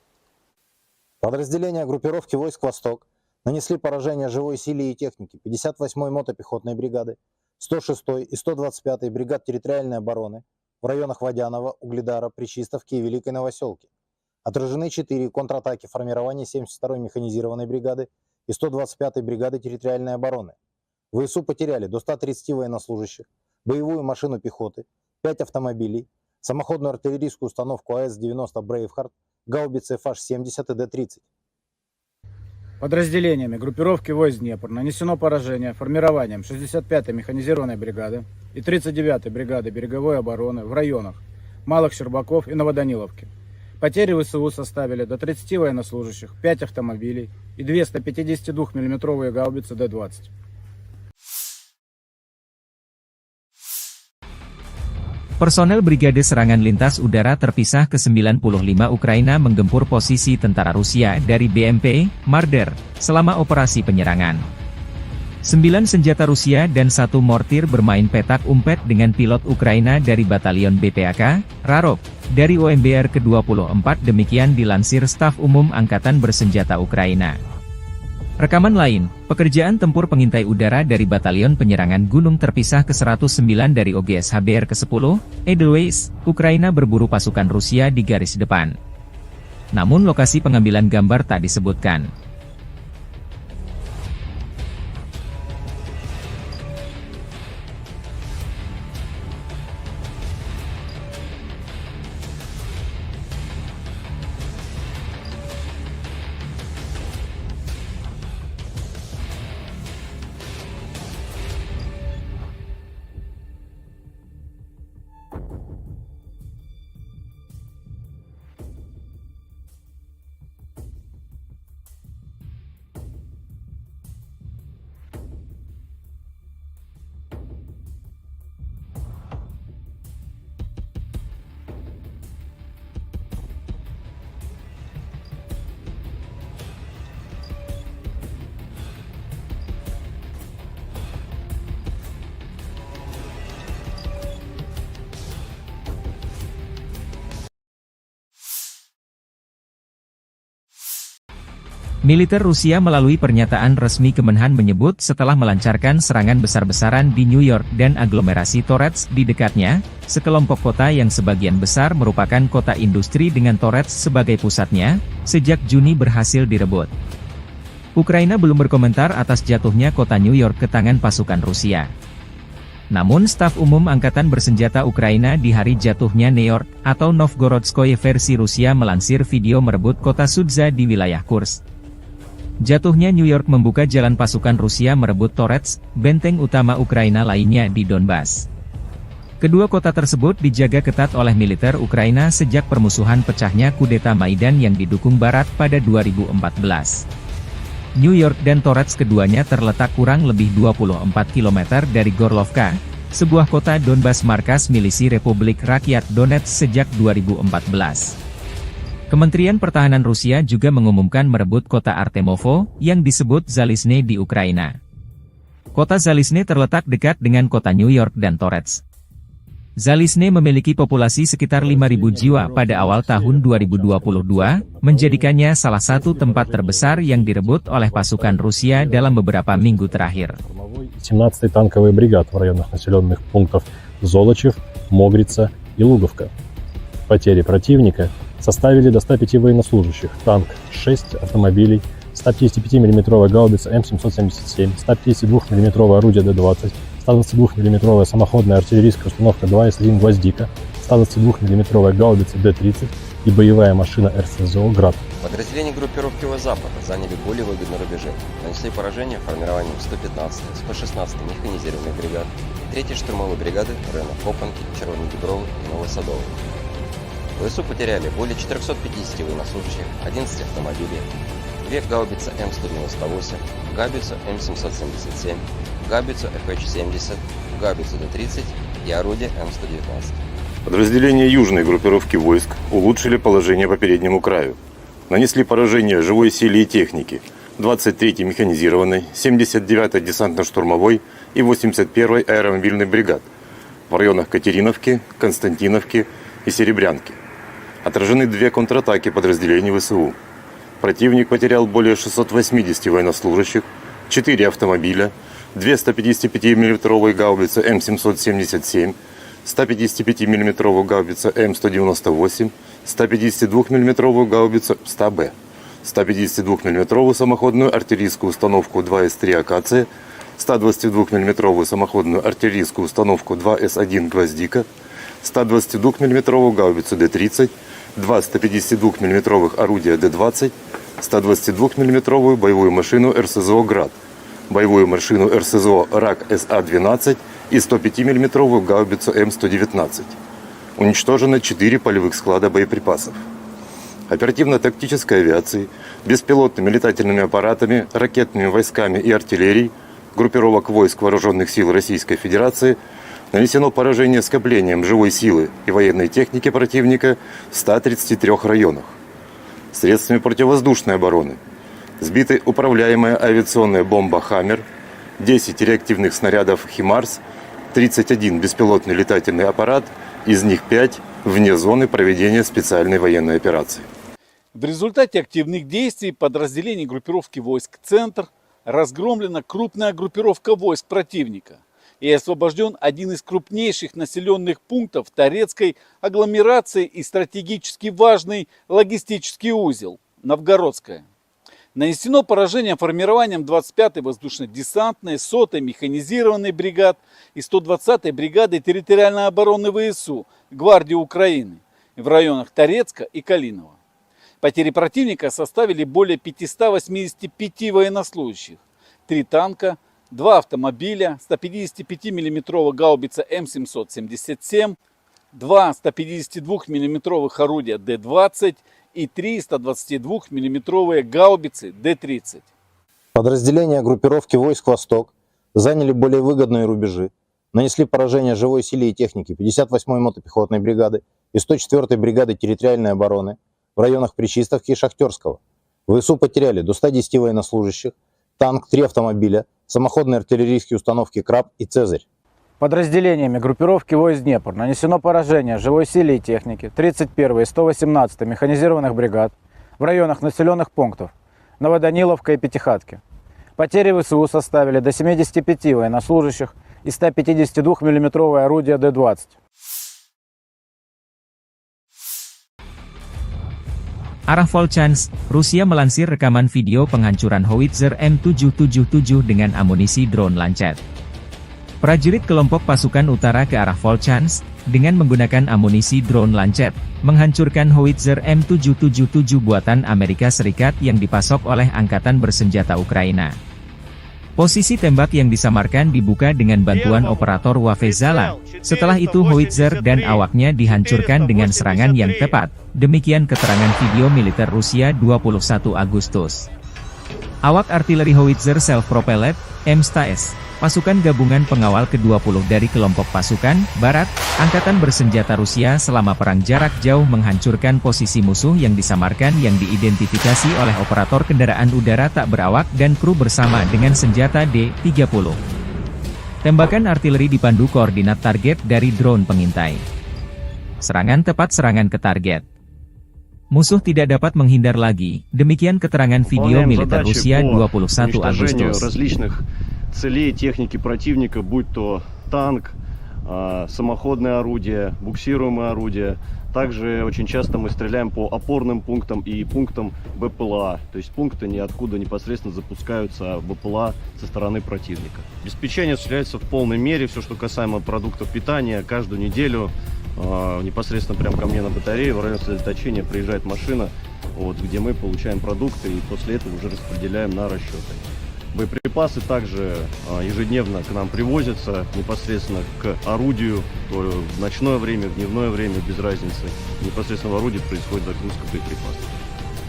Подразделения группировки войск «Восток» Нанесли поражение живой силе и технике 58-й мотопехотной бригады, 106-й и 125-й бригад территориальной обороны в районах Водянова, Угледара, Пречистовки и Великой Новоселки. Отражены 4 контратаки формирования 72-й механизированной бригады и 125-й бригады территориальной обороны. ВСУ потеряли до 130 военнослужащих, боевую машину пехоты, 5 автомобилей, самоходную артиллерийскую установку АС-90 «Брейвхард», гаубицы FH-70 и Д-30. Подразделениями группировки войск Днепр нанесено поражение формированием 65-й механизированной бригады и 39-й бригады береговой обороны в районах Малых Щербаков и Новоданиловки. Потери ВСУ составили до 30 военнослужащих, 5 автомобилей и 2 152 мм гаубицы Д-20. Personel Brigade Serangan Lintas Udara Terpisah ke-95 Ukraina menggempur posisi tentara Rusia dari BMP, Marder, selama operasi penyerangan. 9 senjata Rusia dan 1 mortir bermain petak umpet dengan pilot Ukraina dari Batalion BPAK, Rarok, dari OMBR ke-24 demikian dilansir Staf Umum Angkatan Bersenjata Ukraina. Rekaman lain, pekerjaan tempur pengintai udara dari Batalion Penyerangan Gunung Terpisah ke-109 dari OGS HBR ke-10, Edelweiss, Ukraina berburu pasukan Rusia di garis depan. Namun lokasi pengambilan gambar tak disebutkan. Militer Rusia melalui pernyataan resmi Kemenhan menyebut setelah melancarkan serangan besar-besaran di New York dan aglomerasi Torets di dekatnya, sekelompok kota yang sebagian besar merupakan kota industri dengan Torets sebagai pusatnya, sejak Juni berhasil direbut. Ukraina belum berkomentar atas jatuhnya kota New York ke tangan pasukan Rusia. Namun Staf Umum Angkatan Bersenjata Ukraina di hari jatuhnya New York, atau Novgorodskoye versi Rusia melansir video merebut kota Sudza di wilayah Kursk. Jatuhnya New York membuka jalan pasukan Rusia merebut Torets, benteng utama Ukraina lainnya di Donbas. Kedua kota tersebut dijaga ketat oleh militer Ukraina sejak permusuhan pecahnya kudeta Maidan yang didukung Barat pada 2014. New York dan Torets keduanya terletak kurang lebih 24 km dari Gorlovka, sebuah kota Donbas markas milisi Republik Rakyat Donetsk sejak 2014. Kementerian Pertahanan Rusia juga mengumumkan merebut kota Artemovo, yang disebut Zalizne di Ukraina. Kota Zalizne terletak dekat dengan kota New York dan Torets. Zalizne memiliki populasi sekitar 5.000 jiwa pada awal tahun 2022, menjadikannya salah satu tempat terbesar yang direbut oleh pasukan Rusia dalam beberapa minggu terakhir. 17-й танковый бригад в районах населенных пунктов Золочев, Могрица и Луговка. Потери противника составили до 105 военнослужащих, танк 6 автомобилей, 155 мм гаубица М777, 152 мм орудие Д-20, 122 мм самоходная артиллерийская установка 2С1 «Гвоздика», 122 мм гаубица Д-30 и боевая машина РСЗО «Град». Подразделения группировки Запад заняли более выгодные рубежи, нанесли поражение формированием 115-й, 116-й механизированных бригад и 3-й штурмовой бригады районов Копанки, Червоной Дубровы и Новосадовой. ВСУ потеряли более 450 военнослужащих, 11 автомобилей, 2 гаубицы М198, гаубицу М777, гаубицу FH-70, гаубицу Д-30 и орудие М119. Подразделения южной группировки войск улучшили положение по переднему краю. Нанесли поражение живой силе и технике 23-й механизированной, 79-й десантно-штурмовой и 81-й аэромобильной бригад в районах Катериновки, Константиновки и Серебрянки. Отражены 2 контратаки подразделений ВСУ. Противник потерял более 680 военнослужащих, 4 автомобиля, 2 155-мм гаубицы М777, 155-мм гаубица М198, 152-мм гаубицу 100Б, 152-мм самоходную артиллерийскую установку 2С3 «Акация», 122-мм самоходную артиллерийскую установку 2С1 «Гвоздика», 122-мм гаубицу Д-30, 2 152-мм орудия Д-20, 122-мм боевую машину РСЗО «Град», боевую машину РСЗО РАК СА-12 и 105-мм гаубицу М119. Уничтожено 4 полевых склада боеприпасов. Оперативно-тактической авиацией, беспилотными летательными аппаратами, ракетными войсками и артиллерией группировок войск Вооруженных сил Российской Федерации нанесено поражение скоплением живой силы и военной техники противника в 133 районах. Средствами противовоздушной обороны сбиты управляемая авиационная бомба «Хаммер», 10 реактивных снарядов «Химарс», 31 беспилотный летательный аппарат, из них 5 вне зоны проведения специальной военной операции. В результате активных действий подразделений группировки войск «Центр» разгромлена крупная группировка войск противника и освобожден один из крупнейших населенных пунктов Торецкой агломерации и стратегически важный логистический узел – Новгородская. Нанесено поражение формированием 25-й воздушно-десантной, 100-й механизированной бригад и 120-й бригады территориальной обороны ВСУ Гвардии Украины в районах Торецка и Калинова. Потери противника составили более 585 военнослужащих, 3 танка, 2 автомобиля, 155-мм гаубица М777, 2 152-мм орудия Д-20 и 3 122-мм гаубицы Д-30. Подразделения группировки войск «Восток» заняли более выгодные рубежи, нанесли поражение живой силе и технике 58-й мотопехотной бригады и 104-й бригады территориальной обороны в районах Причистовки и Шахтерского. ВСУ потеряли до 110 военнослужащих, танк, 3 автомобиля, самоходные артиллерийские установки «Краб» и «Цезарь». Подразделениями группировки войск «Днепр» нанесено поражение живой силе и технике 31-й и 118-й механизированных бригад в районах населенных пунктов Новоданиловка и Пятихатки. Потери ВСУ составили до 75 военнослужащих и 152-мм орудия Д-20. Arah Volchansk, Rusia melansir rekaman video penghancuran howitzer M777 dengan amunisi drone Lancet. Prajurit kelompok pasukan utara ke arah Volchansk, dengan menggunakan amunisi drone Lancet, menghancurkan howitzer M777 buatan Amerika Serikat yang dipasok oleh Angkatan Bersenjata Ukraina. Posisi tembak yang disamarkan dibuka dengan bantuan operator Wafezala. Setelah itu howitzer dan awaknya dihancurkan dengan serangan yang tepat. Demikian keterangan video militer Rusia 21 Agustus. Awak artileri howitzer self-propelled, M-STAS, pasukan gabungan pengawal ke-20 dari kelompok pasukan Barat, Angkatan Bersenjata Rusia selama perang jarak jauh menghancurkan posisi musuh yang disamarkan yang diidentifikasi oleh operator kendaraan udara tak berawak dan kru bersama dengan senjata D-30. Tembakan artileri dipandu koordinat target dari drone pengintai. Serangan tepat serangan ke target. Musuh tidak dapat menghindar lagi, demikian keterangan video militer Rusia 21 Agustus. Целей техники противника, будь то танк, самоходное орудие, буксируемое орудие. Также очень часто мы стреляем по опорным пунктам и пунктам БПЛА. То есть пункты ниоткуда непосредственно запускаются БПЛА со стороны противника. Обеспечение осуществляется в полной мере. Все, что касаемо продуктов питания, каждую неделю непосредственно прямо ко мне на батарею в районе сосредоточения приезжает машина, вот, где мы получаем продукты и после этого уже распределяем на расчеты. Боеприпасы также ежедневно к нам привозятся непосредственно к орудию, в ночное время, в дневное время, без разницы. Непосредственно в орудии происходит загрузка боеприпасов.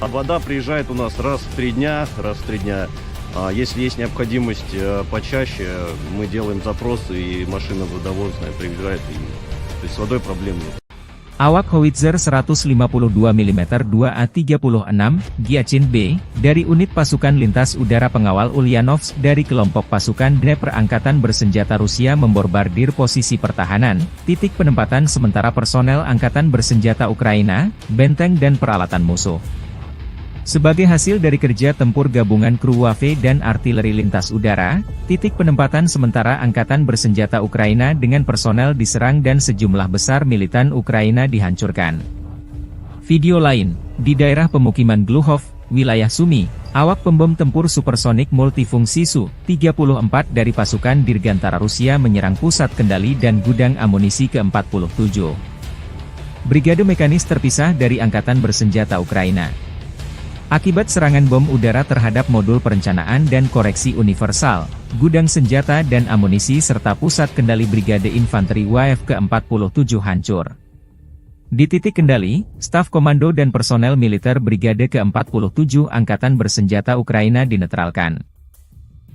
А вода приезжает у нас раз в 3 дня. Если есть необходимость почаще, мы делаем запросы, и машина водовозная приезжает, то есть с водой проблем нет. Awak howitzer 152 mm 2A36 Giachin B, dari unit pasukan lintas udara pengawal Ulyanovsk dari kelompok pasukan Dnepr Angkatan Bersenjata Rusia memborbardir posisi pertahanan, titik penempatan sementara personel Angkatan Bersenjata Ukraina, benteng dan peralatan musuh. Sebagai hasil dari kerja tempur gabungan kru WAV dan artileri lintas udara, titik penempatan sementara angkatan bersenjata Ukraina dengan personel diserang dan sejumlah besar militan Ukraina dihancurkan. Video lain, di daerah pemukiman Gluhov, wilayah Sumy, awak pembom tempur supersonik multifungsi Su-34 dari pasukan Dirgantara Rusia menyerang pusat kendali dan gudang amunisi ke-47. Brigade mekanis terpisah dari angkatan bersenjata Ukraina. Akibat serangan bom udara terhadap modul perencanaan dan koreksi universal, gudang senjata dan amunisi serta pusat kendali Brigade Infanteri WAF ke-47 hancur. Di titik kendali, staf komando dan personel militer Brigade ke-47 Angkatan Bersenjata Ukraina dinetralkan.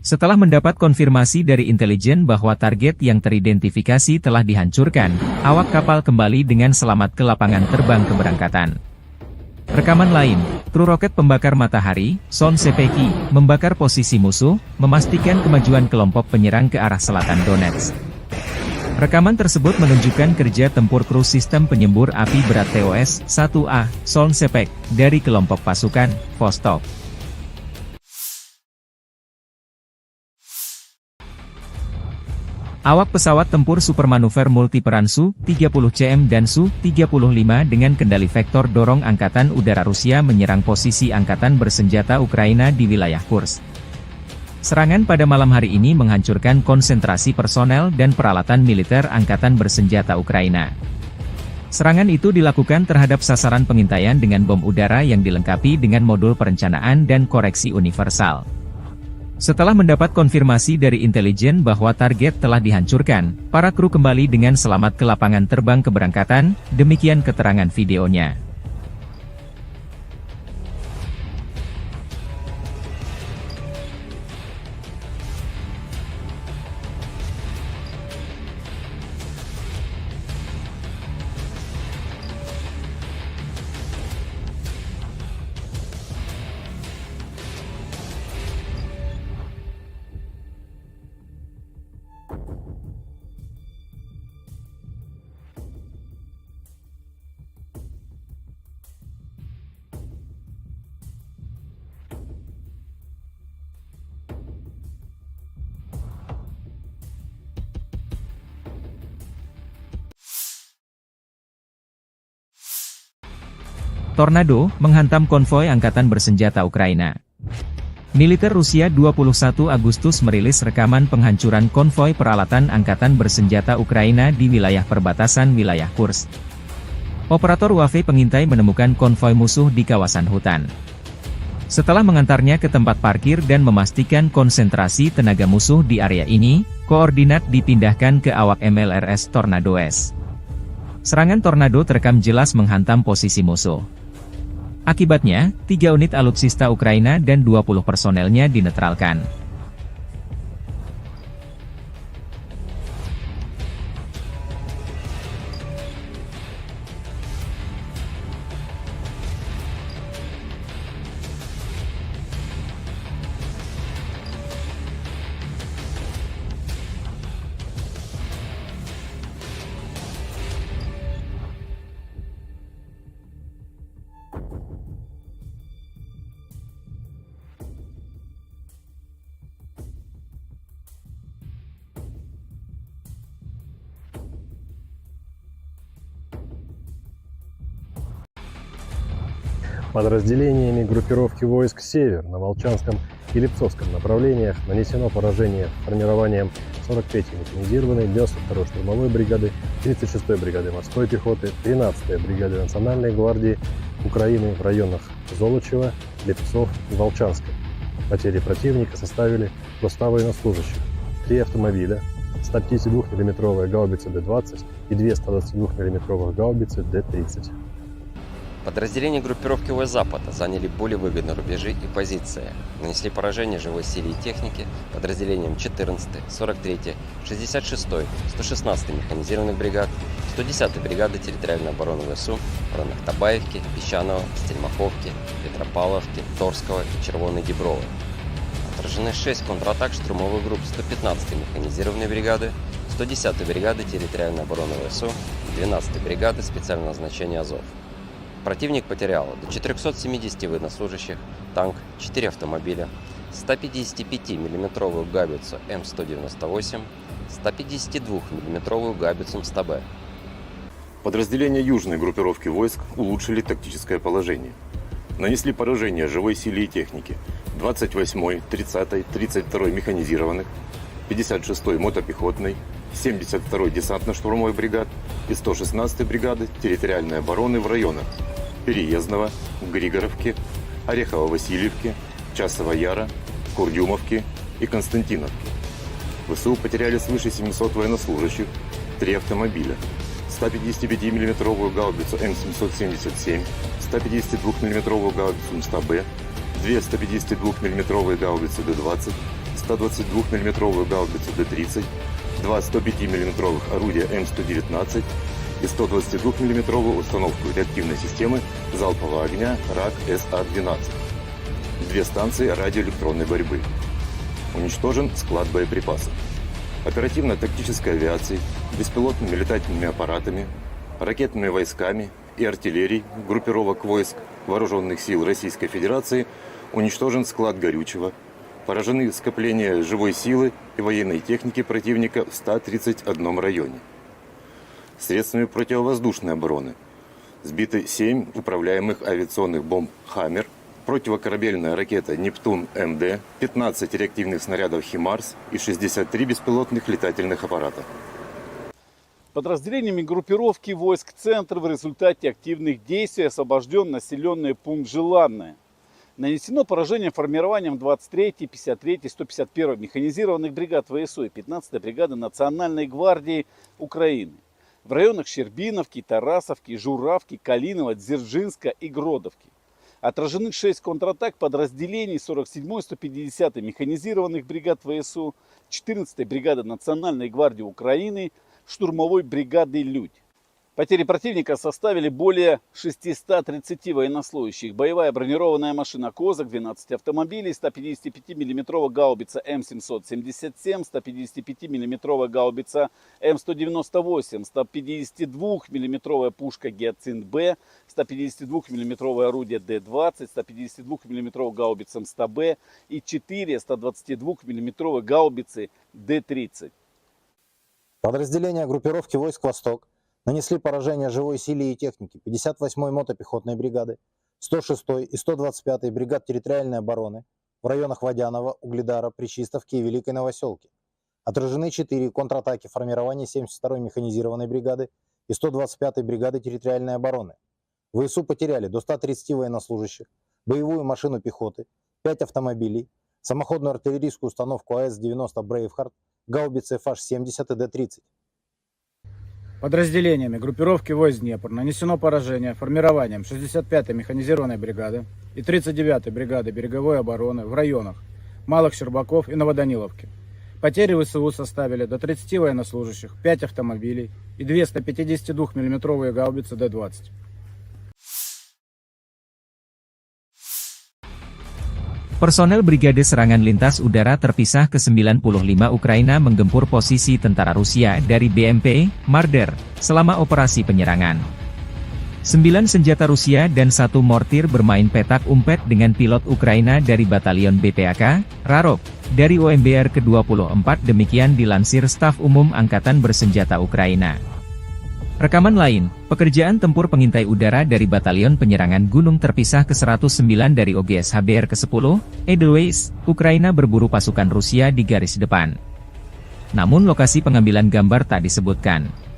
Setelah mendapat konfirmasi dari intelijen bahwa target yang teridentifikasi telah dihancurkan, awak kapal kembali dengan selamat ke lapangan terbang keberangkatan. Rekaman lain, kru roket pembakar matahari, Son Sepeki, membakar posisi musuh, memastikan kemajuan kelompok penyerang ke arah selatan Donetsk. Rekaman tersebut menunjukkan kerja tempur kru sistem penyembur api berat TOS-1A, Son Sepek, dari kelompok pasukan Vostok. Awak pesawat tempur supermanuver multiperan Su-30CM dan Su-35 dengan kendali vektor dorong Angkatan Udara Rusia menyerang posisi Angkatan Bersenjata Ukraina di wilayah Kursk. Serangan pada malam hari ini menghancurkan konsentrasi personel dan peralatan militer Angkatan Bersenjata Ukraina. Serangan itu dilakukan terhadap sasaran pengintaian dengan bom udara yang dilengkapi dengan modul perencanaan dan koreksi universal. Setelah mendapat konfirmasi dari intelijen bahwa target telah dihancurkan, para kru kembali dengan selamat ke lapangan terbang keberangkatan, demikian keterangan videonya. Tornado menghantam konvoi Angkatan Bersenjata Ukraina. Militer Rusia 21 Agustus merilis rekaman penghancuran konvoi peralatan Angkatan Bersenjata Ukraina di wilayah perbatasan wilayah Kursk. Operator WAV pengintai menemukan konvoi musuh di kawasan hutan. Setelah mengantarnya ke tempat parkir dan memastikan konsentrasi tenaga musuh di area ini, koordinat dipindahkan ke awak MLRS Tornado S. Serangan Tornado terekam jelas menghantam posisi musuh. Akibatnya, 3 unit alutsista Ukraina dan 20 personelnya dinetralkan. Подразделениями группировки войск «Север» на Волчанском и Липцовском направлениях нанесено поражение формированием 43-й механизированной, 92-й штурмовой бригады, 36-й бригады морской пехоты, 13-й бригады Национальной гвардии Украины в районах Золочева, Липцов и Волчанска. Потери противника составили 100 военнослужащих, 3 автомобиля, 152 мм гаубицы Д-20 и 2 122 мм гаубицы Д-30. Подразделения группировки ВС Запада заняли более выгодные рубежи и позиции. Нанесли поражение живой силе и технике подразделениям 14-й, 43-й, 66-й, 116-й механизированных бригад, 110-й бригады территориальной обороны ВСУ в районах Табаевки, Песчаного, Стельмаховки, Петропавловки, Торского и Червоной Діброви. Отражены 6 контратак штурмовых групп 115-й механизированной бригады, 110-й бригады территориальной обороны ВСУ и 12-й бригады специального назначения Азов. Противник потерял до 470 военнослужащих, танк, 4 автомобиля, 155-мм гаубицу М198, 152-мм гаубицу МСТБ. Подразделения южной группировки войск улучшили тактическое положение. Нанесли поражение живой силе и технике 28-й, 30-й, 32-й механизированных, 56-й мотопехотной, 72-й десантно-штурмовой бригад и 116-й бригады территориальной обороны в районах Переездного, Григоровки, Орехово-Васильевки, Часова Яра, Курдюмовки и Константиновки. ВСУ потеряли свыше 700 военнослужащих, 3 автомобиля, 155-мм гаубицу М777, 152-мм гаубицу МСТБ, 2 152-мм гаубицы Д-20, 122-мм гаубицу Д-30, 2 105-мм орудия М119 и 122-мм установку реактивной системы залпового огня РАК-СА-12. 2 станции радиоэлектронной борьбы. Уничтожен склад боеприпасов. Оперативно-тактической авиацией, беспилотными летательными аппаратами, ракетными войсками и артиллерией группировок войск Вооруженных сил Российской Федерации уничтожен склад горючего, поражены скопления живой силы и военной техники противника в 131 районе. Средствами противовоздушной обороны сбиты 7 управляемых авиационных бомб «Хаммер», противокорабельная ракета «Нептун-МД», 15 реактивных снарядов «Химарс» и 63 беспилотных летательных аппарата. Подразделениями группировки войск «Центр» в результате активных действий освобожден населенный пункт Желанное. Нанесено поражение формированием 23-й, 53-й, 151-й механизированных бригад ВСУ и 15-й бригады Национальной гвардии Украины в районах Щербиновки, Тарасовки, Журавки, Калинова, Дзержинска и Гродовки. Отражены 6 контратак подразделений 47-й, 150-й механизированных бригад ВСУ, 14-й бригады Национальной гвардии Украины, штурмовой бригады «Людь». Потери противника составили более 630 военнослужащих. Боевая бронированная машина «Козак», 12 автомобилей, 155-мм гаубица М777, 155-мм гаубица М198, 152-мм пушка «Гиацинт-Б», 152-мм орудие Д-20, 152-мм гаубица МСТБ и 4 122-мм гаубицы Д-30. Подразделения группировки войск «Восток» нанесли поражение живой силе и технике 58-й мотопехотной бригады, 106-й и 125-й бригад территориальной обороны в районах Водянова, Угледара, Пречистовки и Великой Новоселки. Отражены 4 контратаки формирования 72-й механизированной бригады и 125-й бригады территориальной обороны. ВСУ потеряли до 130 военнослужащих, боевую машину пехоты, 5 автомобилей, самоходную артиллерийскую установку АС-90 «Брейвхард», гаубицы FH-70 и Д-30. Подразделениями группировки войск «Днепр» нанесено поражение формированием 65-й механизированной бригады и 39-й бригады береговой обороны в районах Малых Щербаков и Новоданиловки. Потери ВСУ составили до 30 военнослужащих, 5 автомобилей и 2 152-мм гаубицы Д-20. Personel Brigade Serangan Lintas Udara terpisah ke-95 Ukraina menggempur posisi tentara Rusia dari BMP, Marder, selama operasi penyerangan. 9 senjata Rusia dan 1 mortir bermain petak umpet dengan pilot Ukraina dari Batalion BPAK, Rarok, dari OMBR ke-24 demikian dilansir Staf Umum Angkatan Bersenjata Ukraina. Rekaman lain, pekerjaan tempur pengintai udara dari Batalion Penyerangan Gunung terpisah ke-109 dari OGS HBR ke-10, Edelweiss, Ukraina berburu pasukan Rusia di garis depan. Namun lokasi pengambilan gambar tak disebutkan.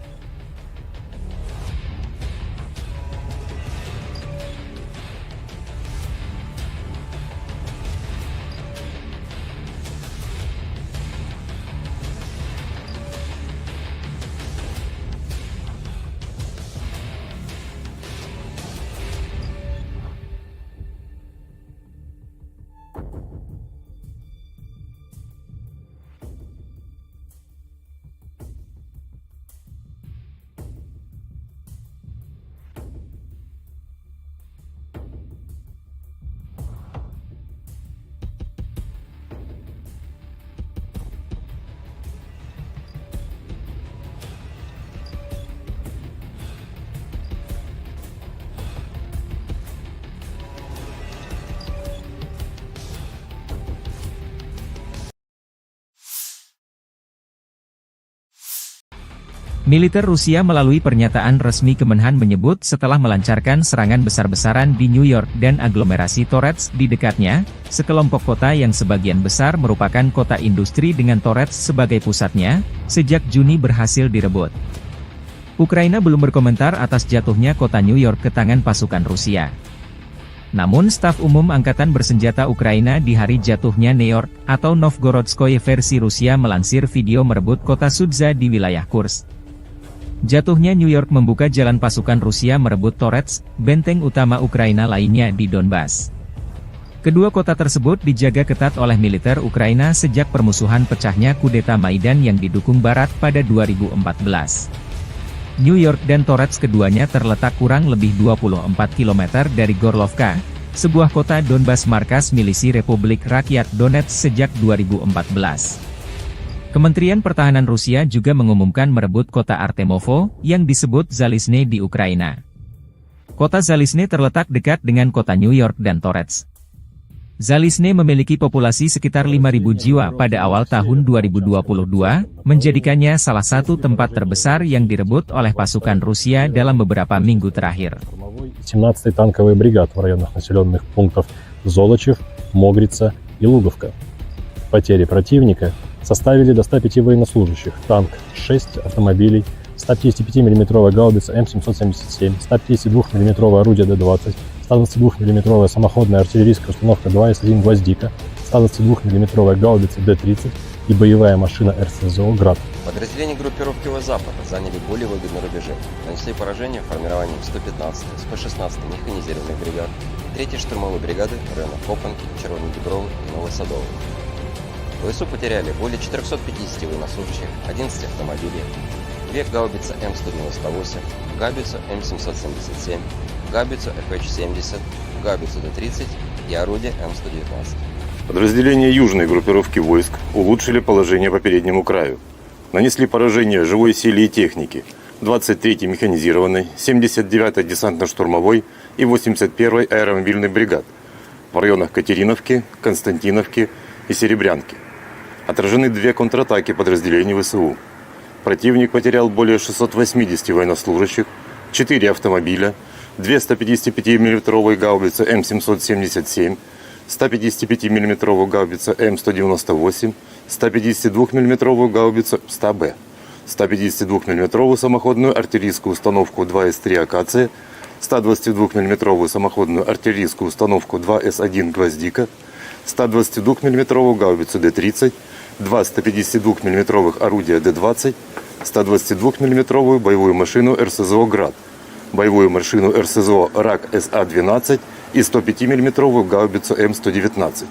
Militer Rusia melalui pernyataan resmi Kemenhan menyebut setelah melancarkan serangan besar-besaran di New York dan aglomerasi Torets di dekatnya, sekelompok kota yang sebagian besar merupakan kota industri dengan Torets sebagai pusatnya, sejak Juni berhasil direbut. Ukraina belum berkomentar atas jatuhnya kota New York ke tangan pasukan Rusia. Namun staf umum Angkatan Bersenjata Ukraina di hari jatuhnya New York, atau Novgorodskoye versi Rusia melansir video merebut kota Sudza di wilayah Kursk. Jatuhnya New York membuka jalan pasukan Rusia merebut Torets, benteng utama Ukraina lainnya di Donbas. Kedua kota tersebut dijaga ketat oleh militer Ukraina sejak permusuhan pecahnya kudeta Maidan yang didukung Barat pada 2014. New York dan Torets keduanya terletak kurang lebih 24 km dari Gorlovka, sebuah kota Donbas markas milisi Republik Rakyat Donetsk sejak 2014. Kementerian Pertahanan Rusia juga mengumumkan merebut kota Artemovo, yang disebut Zalizne di Ukraina. Kota Zalizne terletak dekat dengan kota New York dan Torets. Zalizne memiliki populasi sekitar 5.000 jiwa pada awal tahun 2022, menjadikannya salah satu tempat terbesar yang direbut oleh pasukan Rusia dalam beberapa minggu terakhir. 17-й танковый бригад в районах населенных пунктов Золочев, Могрица и Луговка. Потери противника составили до 105 военнослужащих, танк 6 автомобилей, 155 мм гаубица М777, 152 мм орудие Д-20, 122 мм самоходная артиллерийская установка 2С1 «Гвоздика», 122 мм гаубица Д-30 и боевая машина РСЗО «Град». Подразделения группировки Запад заняли более выгодные рубежи, нанесли поражение формированием 115-й, 116-й механизированных бригад, 3-й штурмовой бригады в районах Копанки, Червоной Дубровы и Новосадовой. ВСУ потеряли более 450 военнослужащих, 11 автомобилей, 2 гаубицы М198, гаубицу М777, гаубицу ФХ-70, гаубицу Д-30 и орудие М119. Подразделения южной группировки войск улучшили положение по переднему краю. Нанесли поражение живой силе и технике 23-й механизированной, 79-й десантно-штурмовой и 81-й аэромобильной бригад в районах Катериновки, Константиновки и Серебрянки. Отражены 2 контратаки подразделений ВСУ. Противник потерял более 680 военнослужащих, 4 автомобиля, 2 155 мм гаубицы М777, 155 мм гаубица М198, 152 мм гаубицу 100Б, 152 мм самоходную артиллерийскую установку 2С3 «Акация», 122 мм самоходную артиллерийскую установку 2С1 «Гвоздика», 122 мм гаубицу Д-30, 2 152 мм орудия Д-20, 122 мм боевую машину РСЗО «Град», боевую машину РСЗО РАК СА-12 и 105 мм гаубицу М119.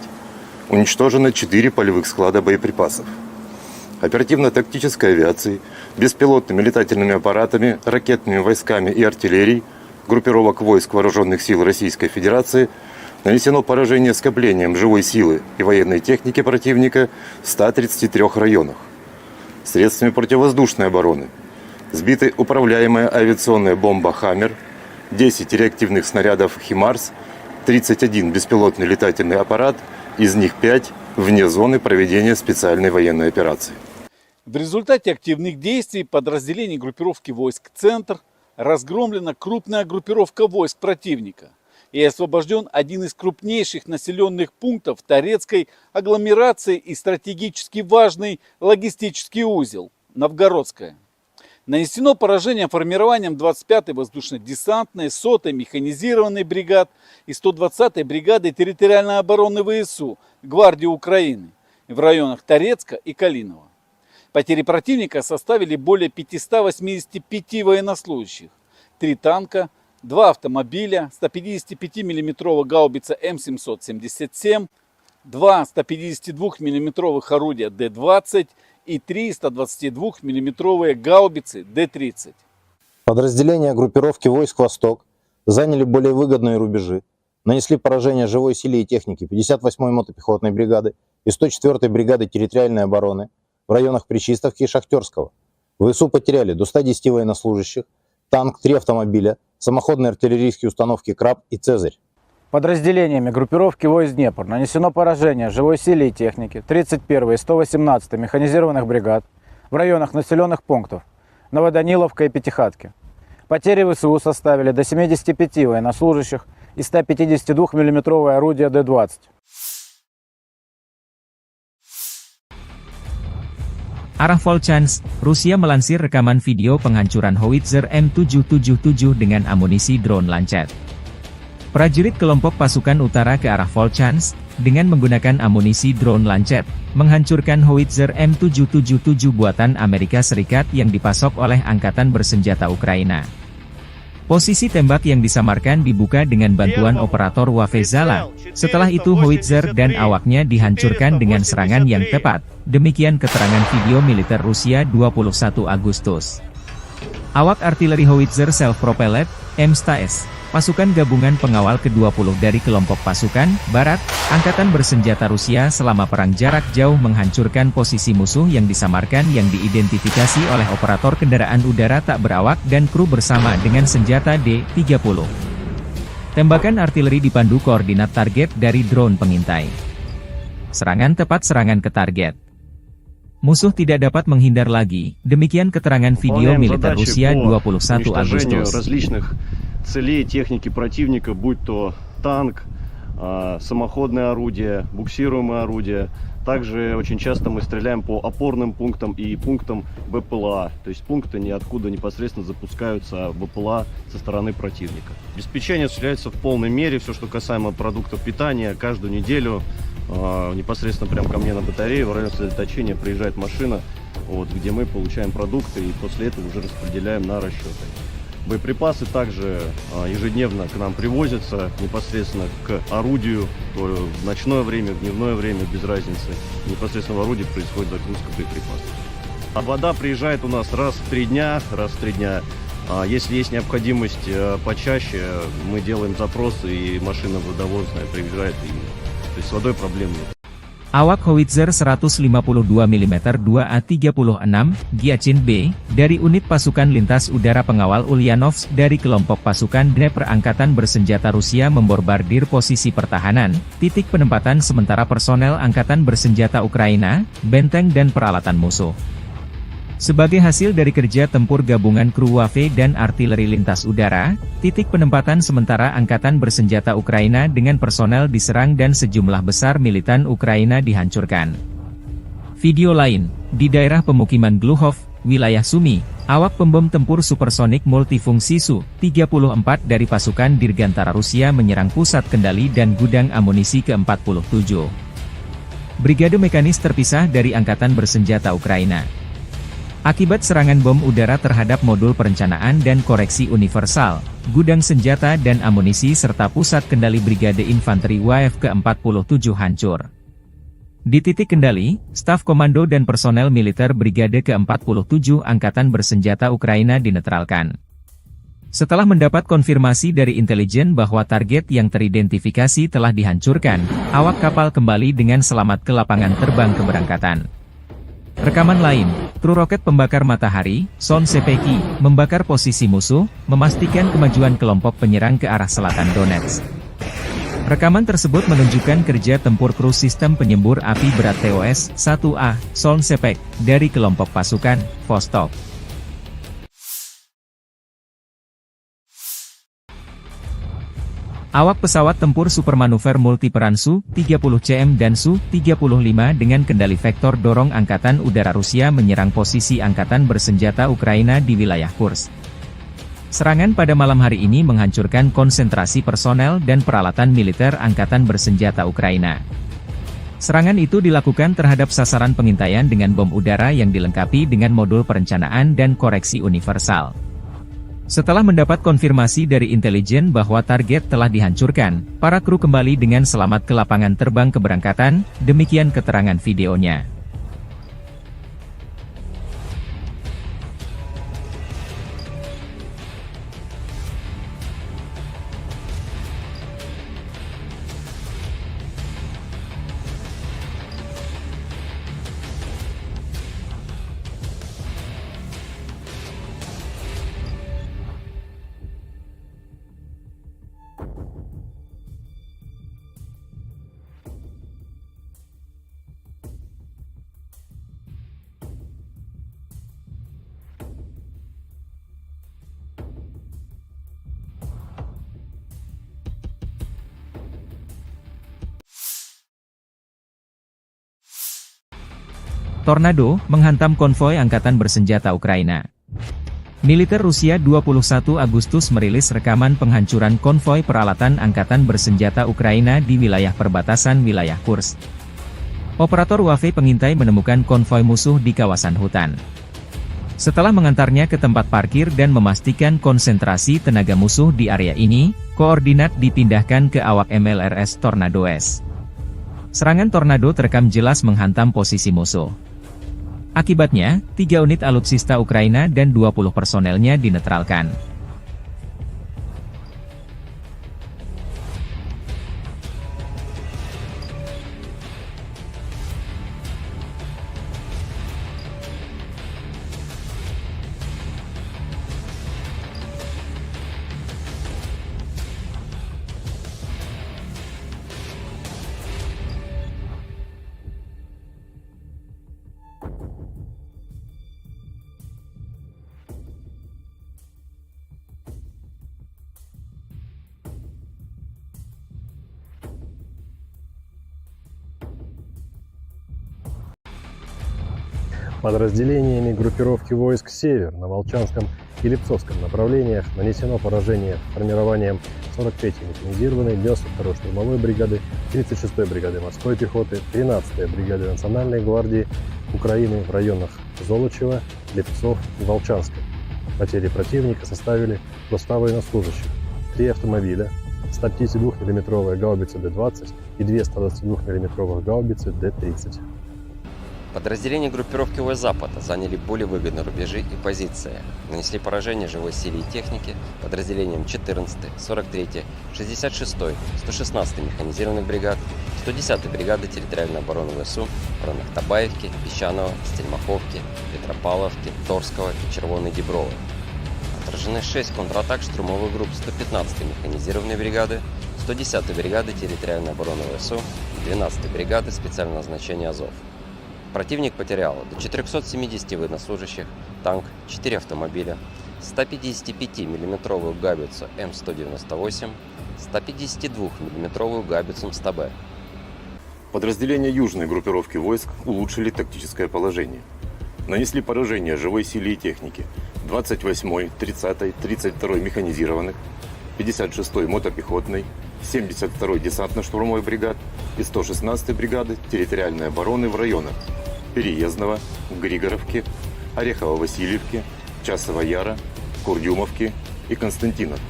Уничтожено 4 полевых склада боеприпасов. Оперативно-тактической авиацией, беспилотными летательными аппаратами, ракетными войсками и артиллерией группировок войск Вооруженных сил Российской Федерации нанесено поражение скоплением живой силы и военной техники противника в 133 районах. Средствами противовоздушной обороны сбиты управляемая авиационная бомба «Хаммер», 10 реактивных снарядов «Химарс», 31 беспилотный летательный аппарат, из них 5 вне зоны проведения специальной военной операции. В результате активных действий подразделений группировки войск «Центр» разгромлена крупная группировка войск противника и освобожден один из крупнейших населенных пунктов Торецкой агломерации и стратегически важный логистический узел – Новгородская. Нанесено поражение формированием 25-й воздушно-десантной, 100-й механизированной бригад и 120-й бригады территориальной обороны ВСУ Гвардии Украины в районах Торецка и Калинова. Потери противника составили более 585 военнослужащих, 3 танка, 2 автомобиля, 155 мм гаубица М777, 2 152 мм орудия Д-20 и 3 122 мм гаубицы Д-30. Подразделения группировки войск «Восток» заняли более выгодные рубежи, нанесли поражение живой силе и технике 58-й мотопехотной бригады и 104-й бригады территориальной обороны в районах Причистовки и Шахтерского. ВСУ потеряли до 110 военнослужащих, танк, 3 автомобиля, самоходные артиллерийские установки «Краб» и «Цезарь». Подразделениями группировки войск «Днепр» нанесено поражение живой силе и технике 31-й и 118-й механизированных бригад в районах населенных пунктов Новоданиловка и Пятихатки. Потери ВСУ составили до 75 военнослужащих и 152 миллиметровое орудие Д-20. Arah Volchansk, Rusia melansir rekaman video penghancuran howitzer M777 dengan amunisi drone Lancet. Prajurit kelompok pasukan utara ke arah Volchansk, dengan menggunakan amunisi drone Lancet, menghancurkan howitzer M777 buatan Amerika Serikat yang dipasok oleh Angkatan Bersenjata Ukraina. Posisi tembak yang disamarkan dibuka dengan bantuan operator Wafezala. Setelah itu howitzer dan awaknya dihancurkan dengan serangan yang tepat. Demikian keterangan video militer Rusia 21 Agustus. Awak artileri howitzer self-propelled, M100S, pasukan gabungan pengawal ke-20 dari kelompok pasukan Barat, Angkatan Bersenjata Rusia selama perang jarak jauh menghancurkan posisi musuh yang disamarkan yang diidentifikasi oleh operator kendaraan udara tak berawak dan kru bersama dengan senjata D-30. Tembakan artileri dipandu koordinat target dari drone pengintai. Serangan tepat, serangan ke target. Musuh tidak dapat menghindar lagi, demikian keterangan video militer Rusia 21 Agustus. Целей техники противника, будь то танк, самоходное орудие, буксируемое орудие. Также очень часто мы стреляем по опорным пунктам и пунктам БПЛА, то есть пункты ниоткуда непосредственно запускаются БПЛА со стороны противника. Обеспечение осуществляется в полной мере, все, что касаемо продуктов питания, каждую неделю непосредственно прямо ко мне на батарею в районе сосредоточения приезжает машина, вот, где мы получаем продукты и после этого уже распределяем на расчеты. Боеприпасы также ежедневно к нам привозятся непосредственно к орудию, то в ночное время, в дневное время, без разницы. Непосредственно в орудии происходит загрузка боеприпасов. А вода приезжает у нас раз в 3 дня, Если есть необходимость почаще, мы делаем запросы, и машина водовозная приезжает, то есть с водой проблем нет. Awak howitzer 152 mm 2A36 Giachin B, dari unit pasukan lintas udara pengawal Ulyanovsk dari kelompok pasukan Dnepr Angkatan Bersenjata Rusia memborbardir posisi pertahanan, titik penempatan sementara personel Angkatan Bersenjata Ukraina, benteng dan peralatan musuh. Sebagai hasil dari kerja tempur gabungan kru Wave dan artileri lintas udara, titik penempatan sementara Angkatan Bersenjata Ukraina dengan personel diserang dan sejumlah besar militan Ukraina dihancurkan. Video lain, di daerah pemukiman Gluhov, wilayah Sumy, awak pembom tempur supersonik multifungsi Su-34 dari pasukan Dirgantara Rusia menyerang pusat kendali dan gudang amunisi ke-47. Brigade mekanis terpisah dari Angkatan Bersenjata Ukraina. Akibat serangan bom udara terhadap modul perencanaan dan koreksi universal, gudang senjata dan amunisi serta pusat kendali Brigade Infanteri WAF ke-47 hancur. Di titik kendali, staf komando dan personel militer Brigade ke-47 Angkatan Bersenjata Ukraina dinetralkan. Setelah mendapat konfirmasi dari intelijen bahwa target yang teridentifikasi telah dihancurkan, awak kapal kembali dengan selamat ke lapangan terbang keberangkatan. Rekaman lain, kru roket pembakar matahari, Son Sepeki, membakar posisi musuh, memastikan kemajuan kelompok penyerang ke arah selatan Donetsk. Rekaman tersebut menunjukkan kerja tempur kru sistem penyembur api berat TOS-1A, Son Sepek, dari kelompok pasukan Vostok. Awak pesawat tempur supermanuver multiperan Su-30CM dan Su-35 dengan kendali vektor dorong Angkatan Udara Rusia menyerang posisi Angkatan Bersenjata Ukraina di wilayah Kursk. Serangan pada malam hari ini menghancurkan konsentrasi personel dan peralatan militer Angkatan Bersenjata Ukraina. Serangan itu dilakukan terhadap sasaran pengintaian dengan bom udara yang dilengkapi dengan modul perencanaan dan koreksi universal. Setelah mendapat konfirmasi dari intelijen bahwa target telah dihancurkan, para kru kembali dengan selamat ke lapangan terbang keberangkatan, demikian keterangan videonya. Tornado menghantam konvoi angkatan bersenjata Ukraina. Militer Rusia 21 Agustus merilis rekaman penghancuran konvoi peralatan angkatan bersenjata Ukraina di wilayah perbatasan wilayah Kursk. Operator UAV pengintai menemukan konvoi musuh di kawasan hutan. Setelah mengantarnya ke tempat parkir dan memastikan konsentrasi tenaga musuh di area ini, koordinat dipindahkan ke awak MLRS Tornado S. Serangan Tornado terekam jelas menghantam posisi musuh. Akibatnya, 3 unit alutsista Ukraina dan 20 personelnya dinetralkan. Подразделениями группировки войск «Север» на Волчанском и Липцовском направлениях нанесено поражение формированием 43-й механизированной, 92-й штурмовой бригады, 36-й бригады морской пехоты, 13-й бригады Национальной гвардии Украины в районах Золочева, Липцов и Волчанска. Потери противника составили до 100 военнослужащих, 3 автомобиля, 152 мм гаубицы Д-20 и 2 122 мм гаубицы Д-30. Подразделения группировки войск Запада заняли более выгодные рубежи и позиции. Нанесли поражение живой силе и технике подразделениям 14-й, 43-й, 66-й, 116-й механизированных бригад, 110-й бригады территориальной обороны ВСУ в районах Табаевки, Песчаного, Стельмаховки, Петропавловки, Торского и Червоной Діброви. Отражены 6 контратак штурмовых групп 115-й механизированной бригады, 110-й бригады территориальной обороны ВСУ и 12-й бригады специального назначения Азов. Противник потерял до 470 военнослужащих, танк, 4 автомобиля, 155 мм гаубицу М198, 152 мм гаубицу МСТБ. Подразделения южной группировки войск улучшили тактическое положение. Нанесли поражение живой силе и технике 28-й, 30-й, 32-й механизированных, 56-й мотопехотной, 72-й десантно-штурмовой бригад и 116-й бригады территориальной обороны в районах Переездного, Григоровки, Орехово-Васильевки, Часова Яра, Курдюмовки и Константиновки.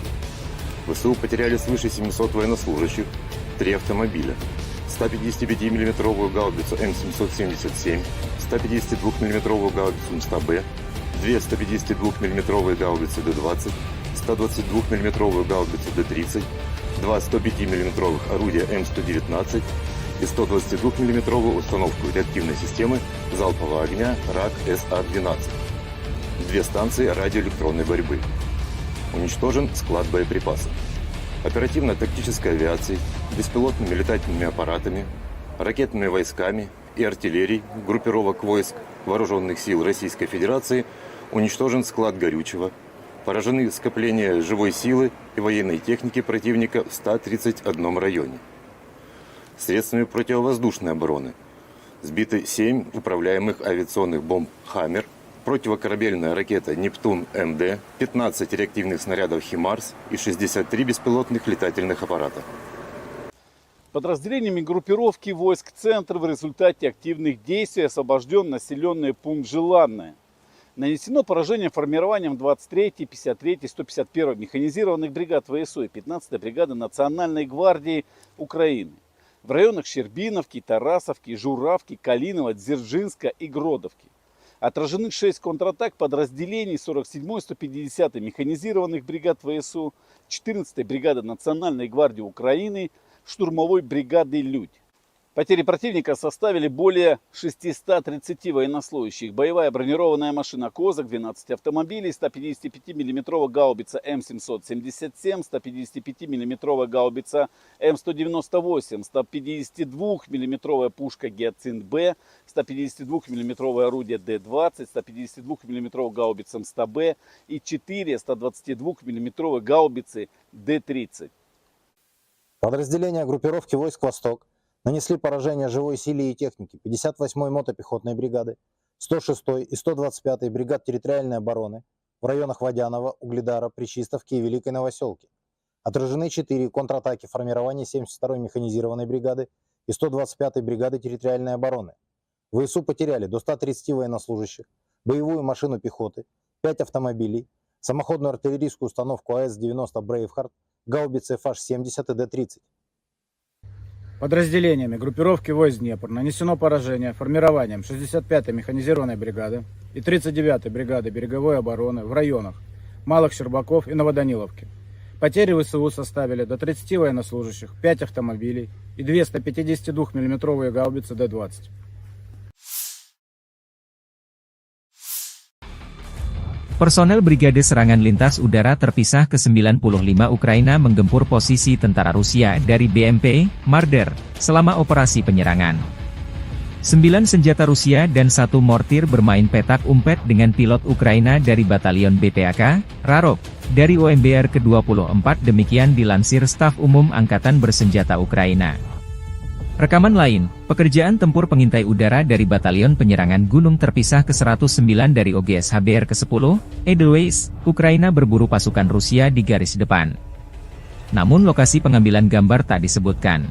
ВСУ потеряли свыше 700 военнослужащих, 3 автомобиля, 155 мм гаубицу М777, 152 мм гаубицу МСТБ, 2 152 мм гаубицы Д-20, 122 мм гаубицу Д-30, 2 105 мм орудия М119 и 122 мм установку реактивной системы залпового огня РАК СА-12. 2 станции радиоэлектронной борьбы. Уничтожен склад боеприпасов. Оперативно-тактической авиацией, беспилотными летательными аппаратами, ракетными войсками и артиллерией группировок войск Вооруженных сил Российской Федерации уничтожен склад горючего, поражены скопления живой силы и военной техники противника в 131 районе. Средствами противовоздушной обороны сбиты 7 управляемых авиационных бомб «Хаммер», противокорабельная ракета «Нептун-МД», 15 реактивных снарядов «Химарс» и 63 беспилотных летательных аппарата. Подразделениями группировки войск «Центр» в результате активных действий освобожден населенный пункт Желанное. Нанесено поражение формированием 23-й, 53-й, 151-й механизированных бригад ВСУ и 15-й бригады Национальной гвардии Украины в районах Щербиновки, Тарасовки, Журавки, Калинова, Дзержинска и Гродовки. Отражены 6 контратак подразделений 47-й, 150-й механизированных бригад ВСУ, 14-й бригады Национальной гвардии Украины, штурмовой бригады «Людь». Потери противника составили более 630 военнослужащих. Боевая бронированная машина «Козак», 12 автомобилей, 155 мм гаубица М777, 155 мм гаубица М198, 152 мм пушка «Гиацинт-Б», 152 мм орудие Д-20, 152 мм гаубица МСТБ и 4 122 мм гаубицы Д-30. Подразделения группировки войск «Восток» нанесли поражение живой силе и технике 58-й мотопехотной бригады, 106-й и 125-й бригад территориальной обороны в районах Водянова, Угледара, Пречистовки и Великой Новоселки. Отражены 4 контратаки формирования 72-й механизированной бригады и 125-й бригады территориальной обороны. ВСУ потеряли до 130 военнослужащих, боевую машину пехоты, 5 автомобилей, самоходную артиллерийскую установку АС-90 «Брейвхард», гаубицы FH-70 и Д-30. Подразделениями группировки войск Днепр нанесено поражение формированием 65-й механизированной бригады и 39-й бригады береговой обороны в районах Малых Щербаков и Новоданиловки. Потери ВСУ составили до 30 военнослужащих, 5 автомобилей и 2 152 мм гаубицы Д-20. Personel Brigade Serangan Lintas Udara terpisah ke-95 Ukraina menggempur posisi tentara Rusia dari BMP, Marder, selama operasi penyerangan. 9 senjata Rusia dan 1 mortir bermain petak umpet dengan pilot Ukraina dari Batalion BPAK, Rarok, dari OMBR ke-24 demikian dilansir Staf Umum Angkatan Bersenjata Ukraina. Rekaman lain, pekerjaan tempur pengintai udara dari Batalion Penyerangan Gunung terpisah ke-109 dari OGS HBR ke-10, Edelweiss, Ukraina berburu pasukan Rusia di garis depan. Namun lokasi pengambilan gambar tak disebutkan.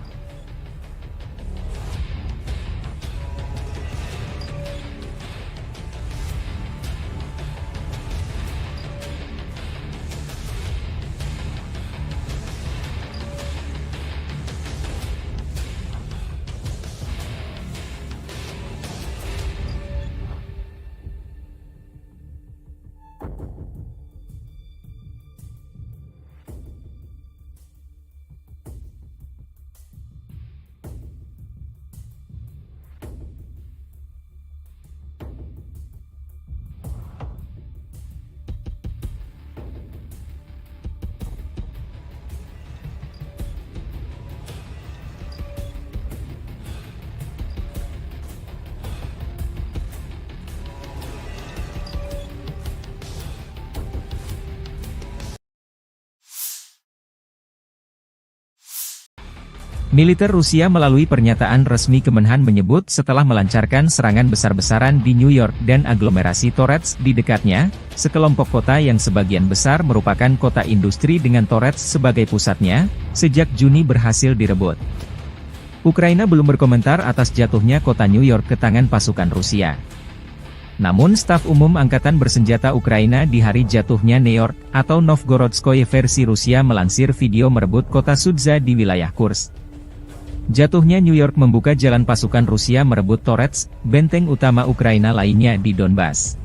Militer Rusia melalui pernyataan resmi Kemenhan menyebut setelah melancarkan serangan besar-besaran di New York dan aglomerasi Torets di dekatnya, sekelompok kota yang sebagian besar merupakan kota industri dengan Torets sebagai pusatnya, sejak Juni berhasil direbut. Ukraina belum berkomentar atas jatuhnya kota New York ke tangan pasukan Rusia. Namun Staf Umum Angkatan Bersenjata Ukraina di hari jatuhnya New York, atau Novgorodskoye versi Rusia melansir video merebut kota Sudza di wilayah Kursk. Jatuhnya New York membuka jalan pasukan Rusia merebut Torets, benteng utama Ukraina lainnya di Donbas.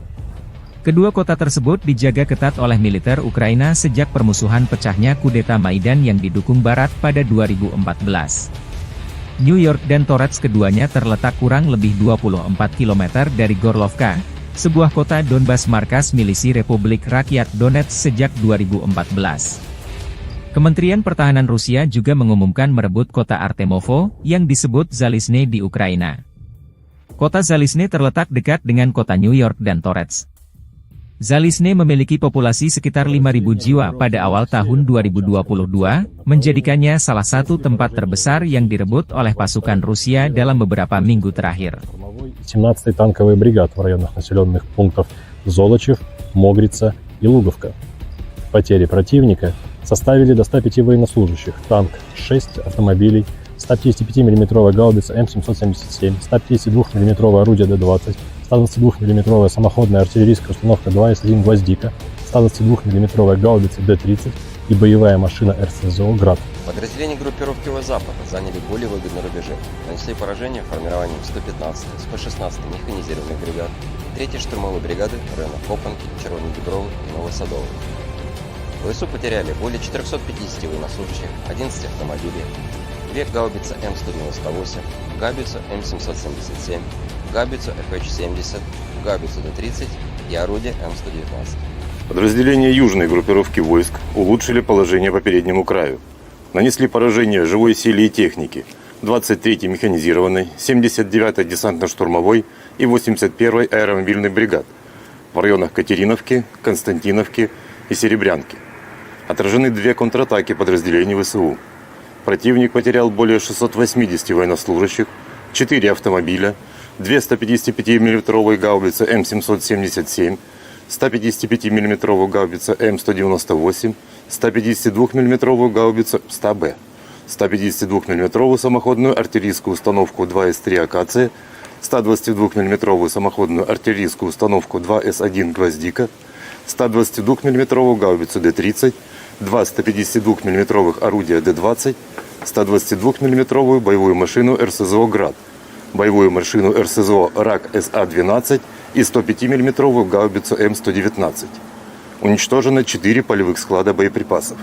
Kedua kota tersebut dijaga ketat oleh militer Ukraina sejak permusuhan pecahnya kudeta Maidan yang didukung Barat pada 2014. New York dan Torets keduanya terletak kurang lebih 24 km dari Gorlovka, sebuah kota Donbas markas milisi Republik Rakyat Donetsk sejak 2014. Kementerian Pertahanan Rusia juga mengumumkan merebut kota Artemovo, yang disebut Zalizne di Ukraina. Kota Zalizne terletak dekat dengan kota New York dan Torets. Zalizne memiliki populasi sekitar 5.000 jiwa pada awal tahun 2022, menjadikannya salah satu tempat terbesar yang direbut oleh pasukan Rusia dalam beberapa minggu terakhir. 17-й танковый бригад в районах населенных пунктов Золочев, Могрица и Луговка. Потери противника составили до 105 военнослужащих, танк, 6 автомобилей, 155 мм гаубица М777, 152 мм орудие Д-20, 122 мм самоходная артиллерийская установка 2С1 «Гвоздика», 122 мм гаубица Д-30 и боевая машина РСЗО «Град». Подразделения группировки Запад заняли более выгодные рубежи, нанесли поражение формированием 115-й, 116-й механизированных бригад, 3-й штурмовой бригады в районах Копанки, Червоной Дубровы и Новосадовой. ВСУ потеряли более 450 военнослужащих, 11 автомобилей, 2 гаубицы М198, гаубицу М777, гаубицу FH-70, гаубицу Д-30 и орудие М119. Подразделения южной группировки войск улучшили положение по переднему краю. Нанесли поражение живой силе и технике 23-й механизированной, 79-й десантно-штурмовой и 81-й аэромобильной бригад в районах Катериновки, Константиновки и Серебрянки. Отражены 2 контратаки подразделений ВСУ. Противник потерял более 680 военнослужащих, 4 автомобиля, 2 155 мм гаубицы М777, 155 мм гаубица М198, 152 мм гаубицу 100Б, 152 мм самоходную артиллерийскую установку 2С3 «Акация», 122 мм самоходную артиллерийскую установку 2С1 «Гвоздика», 122 мм гаубицу Д-30, 2 152 мм орудия Д-20, 122 мм боевую машину РСЗО «Град», боевую машину РСЗО РАК СА-12 и 105 мм гаубицу М119. Уничтожено 4 полевых склада боеприпасов.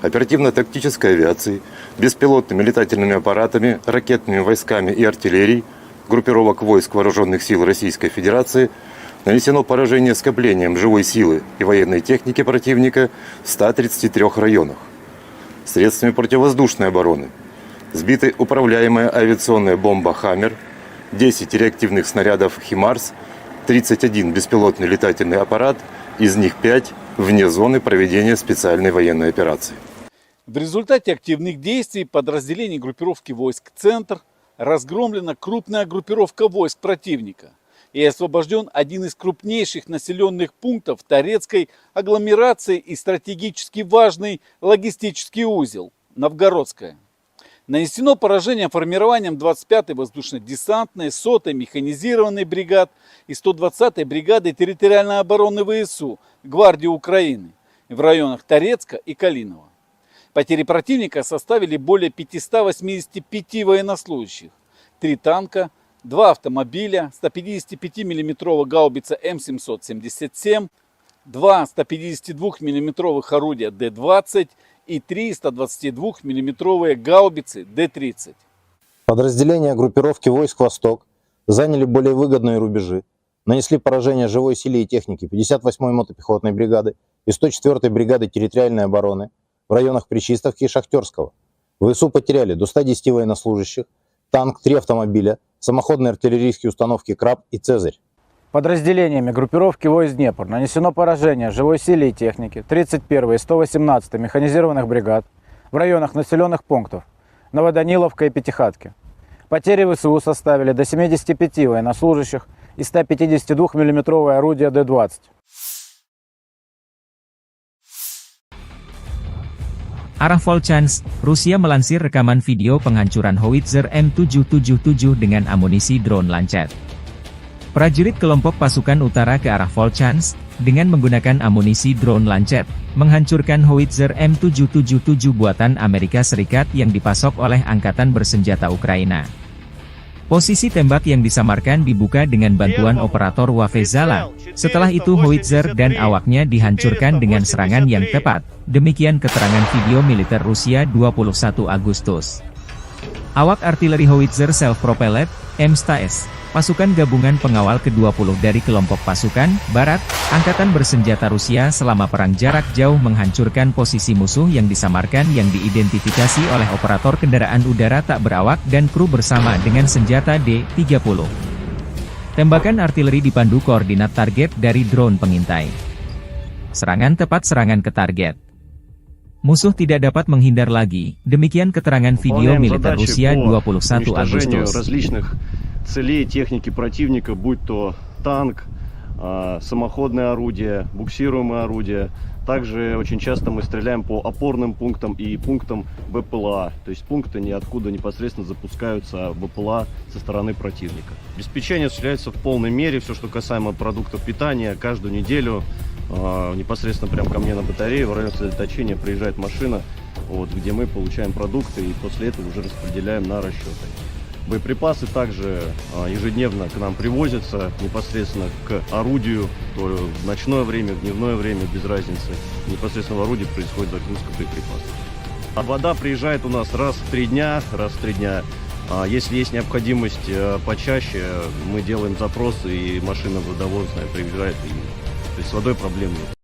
Оперативно-тактической авиацией, беспилотными летательными аппаратами, ракетными войсками и артиллерией группировок войск Вооруженных сил Российской Федерации нанесено поражение скоплением живой силы и военной техники противника в 133 районах. Средствами противовоздушной обороны сбиты управляемая авиационная бомба «Хаммер», 10 реактивных снарядов «Химарс», 31 беспилотный летательный аппарат, из них 5 вне зоны проведения специальной военной операции. В результате активных действий подразделений группировки войск «Центр» разгромлена крупная группировка войск противника и освобожден один из крупнейших населенных пунктов Торецкой агломерации и стратегически важный логистический узел – Новгородская. Нанесено поражение формированием 25-й воздушно-десантной, 100-й механизированной бригад и 120-й бригады территориальной обороны ВСУ Гвардии Украины в районах Торецка и Калинова. Потери противника составили более 585 военнослужащих, 3 танка, 2 автомобиля, 155 мм гаубица М777, 2 152 мм орудия Д-20 и 3 122 мм гаубицы Д-30. Подразделения группировки войск «Восток» заняли более выгодные рубежи, нанесли поражение живой силе и технике 58-й мотопехотной бригады и 104-й бригады территориальной обороны в районах Пречистовки и Шахтерского. ВСУ потеряли до 110 военнослужащих, танк, 3 автомобиля, самоходные артиллерийские установки «Краб» и «Цезарь». Подразделениями группировки войск «Днепр» нанесено поражение живой силе и технике 31-й и 118-й механизированных бригад в районах населенных пунктов Новоданиловка и Пятихатки. Потери ВСУ составили до 75 военнослужащих и 152 мм орудия Д-20. Arah Volchansk, Rusia melansir rekaman video penghancuran howitzer M777 dengan amunisi drone Lancet. Prajurit kelompok pasukan utara ke arah Volchansk, dengan menggunakan amunisi drone Lancet, menghancurkan howitzer M777 buatan Amerika Serikat yang dipasok oleh Angkatan Bersenjata Ukraina. Posisi tembak yang disamarkan dibuka dengan bantuan operator Wafezala. Setelah itu howitzer dan awaknya dihancurkan dengan serangan yang tepat. Demikian keterangan video militer Rusia 21 Agustus. Awak artileri howitzer self-propelled, M-STAS, pasukan gabungan pengawal ke-20 dari kelompok pasukan Barat, Angkatan Bersenjata Rusia selama perang jarak jauh menghancurkan posisi musuh yang disamarkan yang diidentifikasi oleh operator kendaraan udara tak berawak dan kru bersama dengan senjata D-30. Tembakan artileri dipandu koordinat target dari drone pengintai. Serangan tepat serangan ke target. Musuh tidak dapat menghindar lagi, demikian keterangan video militer Rusia 21 Agustus. Целей техники противника, будь то танк, самоходное орудие, буксируемое орудие. Также очень часто мы стреляем по опорным пунктам и пунктам БПЛА. То есть пункты ниоткуда непосредственно запускаются БПЛА со стороны противника. Обеспечение осуществляется в полной мере. Все, что касаемо продуктов питания, каждую неделю непосредственно прямо ко мне на батарею в районе сосредоточения приезжает машина, где мы получаем продукты и после этого уже распределяем на расчеты. Боеприпасы также ежедневно к нам привозятся непосредственно к орудию, то в ночное время, в дневное время, без разницы. Непосредственно в орудии происходит загрузка боеприпасов. А вода приезжает у нас раз в 3 дня. Если есть необходимость почаще, мы делаем запросы, и машина водовозная приезжает, то есть с водой проблем нет.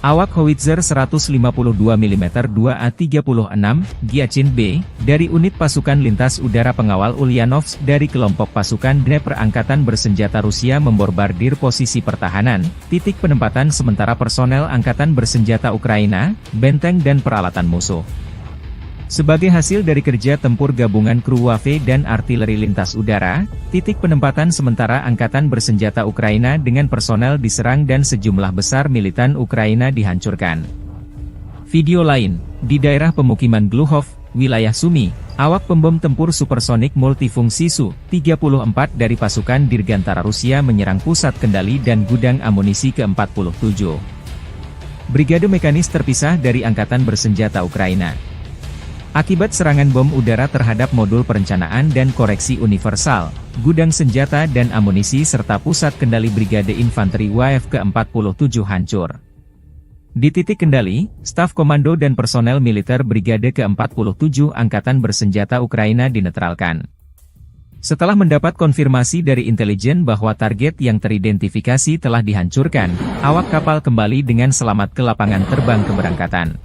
Awak howitzer 152 mm 2A36 Giachin B, dari unit pasukan lintas udara pengawal Ulyanovsk dari kelompok pasukan Dnepr Angkatan Bersenjata Rusia memborbardir posisi pertahanan, titik penempatan sementara personel Angkatan Bersenjata Ukraina, benteng dan peralatan musuh. Sebagai hasil dari kerja tempur gabungan kru WAFE dan artileri lintas udara, titik penempatan sementara Angkatan Bersenjata Ukraina dengan personel diserang dan sejumlah besar militan Ukraina dihancurkan. Video lain, di daerah pemukiman Gluhov, wilayah Sumy, awak pembom tempur supersonik multifungsi Su-34 dari pasukan Dirgantara Rusia menyerang pusat kendali dan gudang amunisi ke-47. Brigade mekanis terpisah dari Angkatan Bersenjata Ukraina. Akibat serangan bom udara terhadap modul perencanaan dan koreksi universal, gudang senjata dan amunisi serta pusat kendali Brigade Infanteri WAF ke-47 hancur. Di titik kendali, staf komando dan personel militer Brigade ke-47 Angkatan Bersenjata Ukraina dinetralkan. Setelah mendapat konfirmasi dari intelijen bahwa target yang teridentifikasi telah dihancurkan, awak kapal kembali dengan selamat ke lapangan terbang keberangkatan.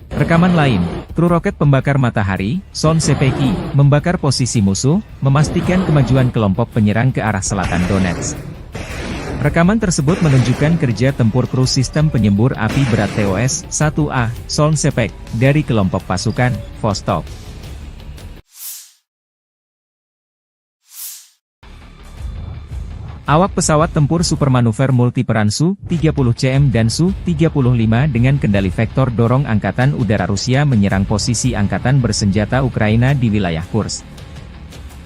Rekaman lain, kru roket pembakar matahari, Son Sepeki, membakar posisi musuh, memastikan kemajuan kelompok penyerang ke arah selatan Donetsk. Rekaman tersebut menunjukkan kerja tempur kru sistem penyembur api berat TOS-1A, Son Sepek, dari kelompok pasukan Vostok. Awak pesawat tempur supermanuver multiperan Su-30CM dan Su-35 dengan kendali vektor dorong Angkatan Udara Rusia menyerang posisi Angkatan Bersenjata Ukraina di wilayah Kursk.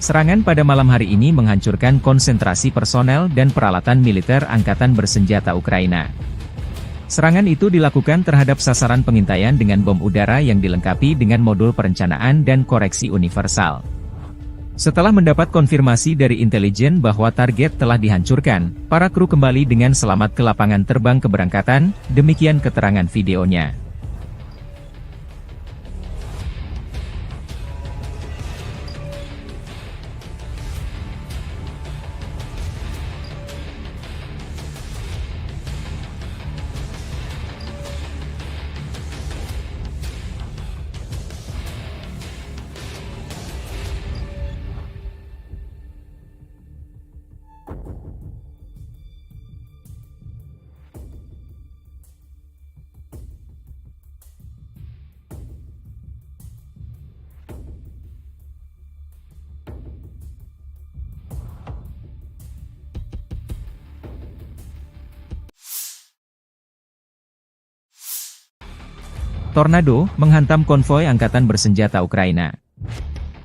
Serangan pada malam hari ini menghancurkan konsentrasi personel dan peralatan militer Angkatan Bersenjata Ukraina. Serangan itu dilakukan terhadap sasaran pengintaian dengan bom udara yang dilengkapi dengan modul perencanaan dan koreksi universal. Setelah mendapat konfirmasi dari intelijen bahwa target telah dihancurkan, para kru kembali dengan selamat ke lapangan terbang keberangkatan, demikian keterangan videonya. Tornado menghantam konvoi Angkatan Bersenjata Ukraina.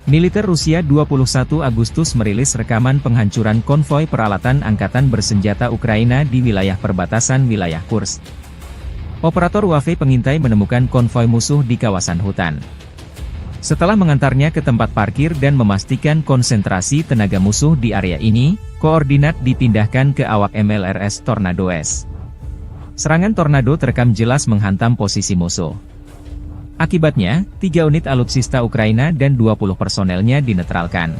Militer Rusia 21 Agustus merilis rekaman penghancuran konvoi peralatan Angkatan Bersenjata Ukraina di wilayah perbatasan wilayah Kursk. Operator WAFE pengintai menemukan konvoi musuh di kawasan hutan. Setelah mengantarnya ke tempat parkir dan memastikan konsentrasi tenaga musuh di area ini, koordinat dipindahkan ke awak MLRS Tornado S. Serangan tornado terekam jelas menghantam posisi musuh. Akibatnya, 3 unit alutsista Ukraina dan 20 personelnya dinetralkan.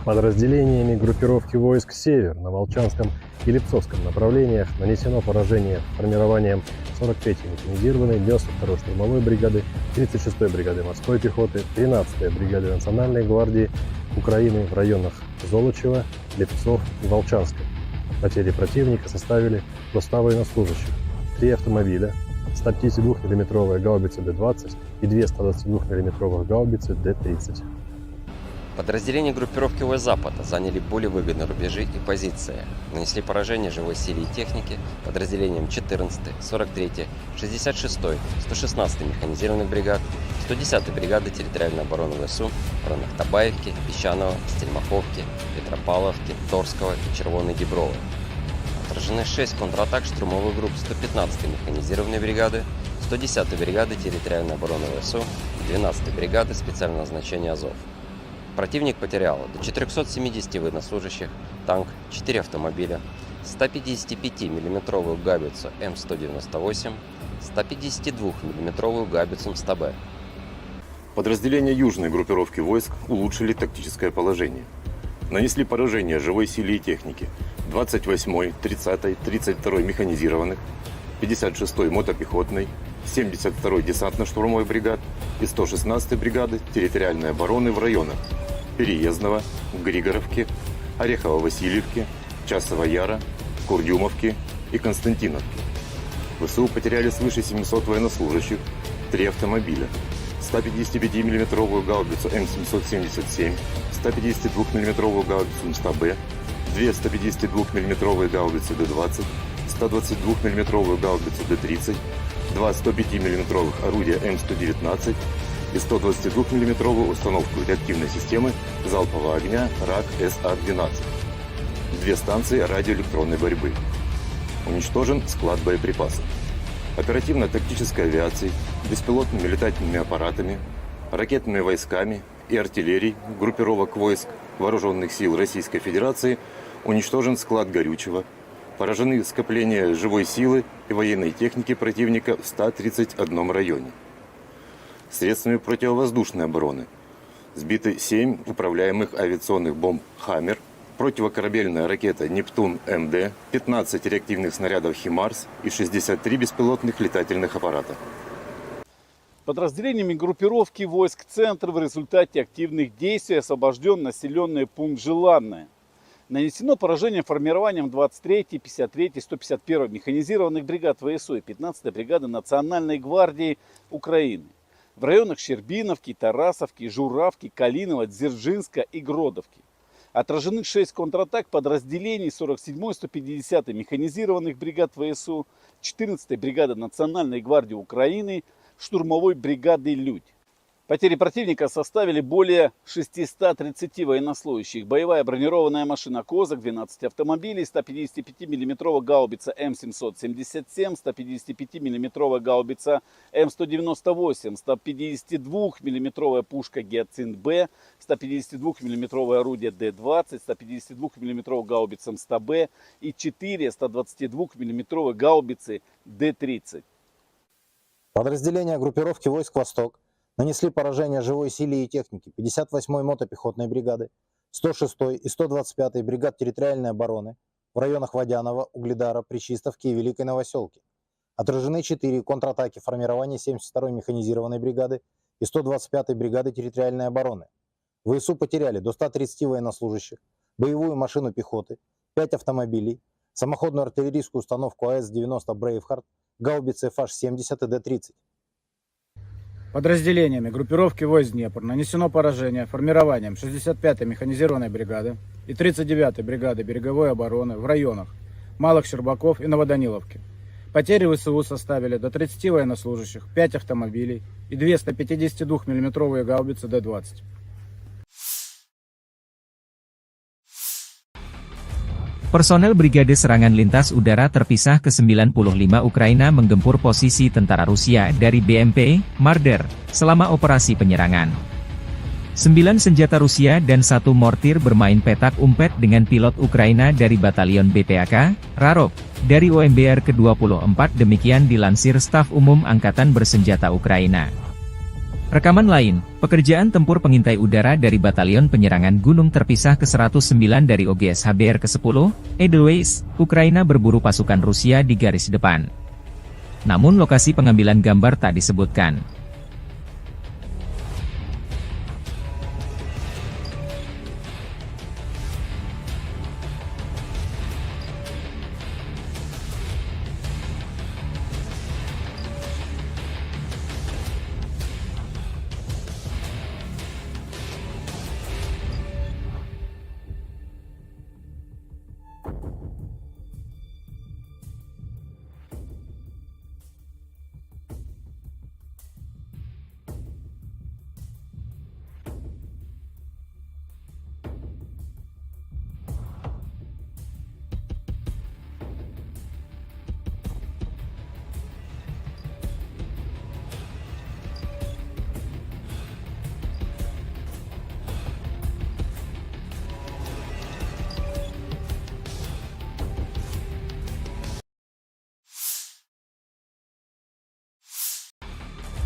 Подразделениями группировки войск «Север» на Волчанском и Липцовском направлениях нанесено поражение формированием 43-й механизированной 92-й штурмовой бригады, 36-й бригады морской пехоты, 13-й бригады Национальной гвардии Украины в районах Золочева, Липцов и Волчанска. Потери противника составили до 100 военнослужащих, 3 автомобиля, 152 мм гаубицы Д-20 и 2 122 мм гаубицы Д-30. Подразделения группировки ВС Запада заняли более выгодные рубежи и позиции. Нанесли поражение живой силе и технике подразделениям 14-й, 43-й, 66-й, 116-й механизированных бригад, 110-й бригады территориальной обороны ВСУ в районах Табаевки, Песчаного, Стельмаховки, Петропавловки, Торского и Червоной Діброви. Отражены 6 контратак штурмовых групп 115-й механизированной бригады, 110-й бригады территориальной обороны ВСУ и 12-й бригады специального назначения Азов. Противник потерял до 470 военнослужащих, танк, 4 автомобиля, 155 миллиметровую гаубицу М198, 152 миллиметровую гаубицу МСТБ. Подразделения южной группировки войск улучшили тактическое положение. Нанесли поражение живой силе и технике 28-й, 30-й, 32-й механизированных, 56-й мотопехотной, 72-й десантно-штурмовой бригад и 116-й бригады территориальной обороны в районах Переездного, Григоровки, Орехово-Васильевки, Часова Яра, Курдюмовки и Константиновки. ВСУ потеряли свыше 700 военнослужащих, 3 автомобиля, 155 миллиметровую гаубицу М777, 152 миллиметровую гаубицу МСТБ, 2 152 миллиметровые гаубицы Д-20, 122 миллиметровую гаубицу Д-30, 2 105 миллиметровых орудия М119 и 122 миллиметровую установку реактивной системы залпового огня РАК СА-12. 2 станции радиоэлектронной борьбы. Уничтожен склад боеприпасов. Оперативно-тактической авиацией, беспилотными летательными аппаратами, ракетными войсками и артиллерией группировок войск Вооруженных сил Российской Федерации уничтожен склад горючего, поражены скопления живой силы и военной техники противника в 131 районе. Средствами противовоздушной обороны сбиты 7 управляемых авиационных бомб «Хаммер», противокорабельная ракета «Нептун-МД», 15 реактивных снарядов «Химарс» и 63 беспилотных летательных аппарата. Подразделениями группировки войск «Центр» в результате активных действий освобожден населенный пункт Желанное. Нанесено поражение формированием 23-й, 53-й, 151-й механизированных бригад ВСУ и 15-й бригады Национальной гвардии Украины в районах Щербиновки, Тарасовки, Журавки, Калинова, Дзержинска и Гродовки. Отражены 6 контратак подразделений 47-й, 150-й механизированных бригад ВСУ, 14-й бригады Национальной гвардии Украины, штурмовой бригады «Людь». Потери противника составили более 630 военнослужащих. Боевая бронированная машина «Козак», 12 автомобилей, 155 миллиметровая гаубица М777, 155 миллиметровая гаубица М198, 152 миллиметровая пушка «Гиацинт-Б», 152 миллиметровое орудие Д-20, 152 миллиметровая гаубица МСТБ и 4 122 миллиметровые гаубицы Д-30. Подразделения группировки войск «Восток» нанесли поражение живой силе и технике 58-й мотопехотной бригады, 106-й и 125-й бригад территориальной обороны в районах Водянова, Угледара, Пречистовки и Великой Новоселки. Отражены 4 контратаки формирования 72-й механизированной бригады и 125-й бригады территориальной обороны. ВСУ потеряли до 130 военнослужащих, боевую машину пехоты, 5 автомобилей, самоходную артиллерийскую установку АС-90 «Брейвхард», гаубицы FH-70 и Д-30. Подразделениями группировки войск Днепр нанесено поражение формированием 65-й механизированной бригады и 39-й бригады береговой обороны в районах Малых Щербаков и Новоданиловки. Потери ВСУ составили до 30 военнослужащих, 5 автомобилей и 2 152 миллиметровые гаубицы Д-20. Personel Brigade Serangan Lintas Udara Terpisah ke-95 Ukraina menggempur posisi tentara Rusia dari BMP, Marder, selama operasi penyerangan. 9 senjata Rusia dan 1 mortir bermain petak umpet dengan pilot Ukraina dari Batalion BPAK, Rarok, dari OMBR ke-24 demikian dilansir Staf Umum Angkatan Bersenjata Ukraina. Rekaman lain, pekerjaan tempur pengintai udara dari Batalion Penyerangan Gunung Terpisah ke-109 dari OGS HBR ke-10, Edelweiss, Ukraina berburu pasukan Rusia di garis depan. Namun lokasi pengambilan gambar tak disebutkan.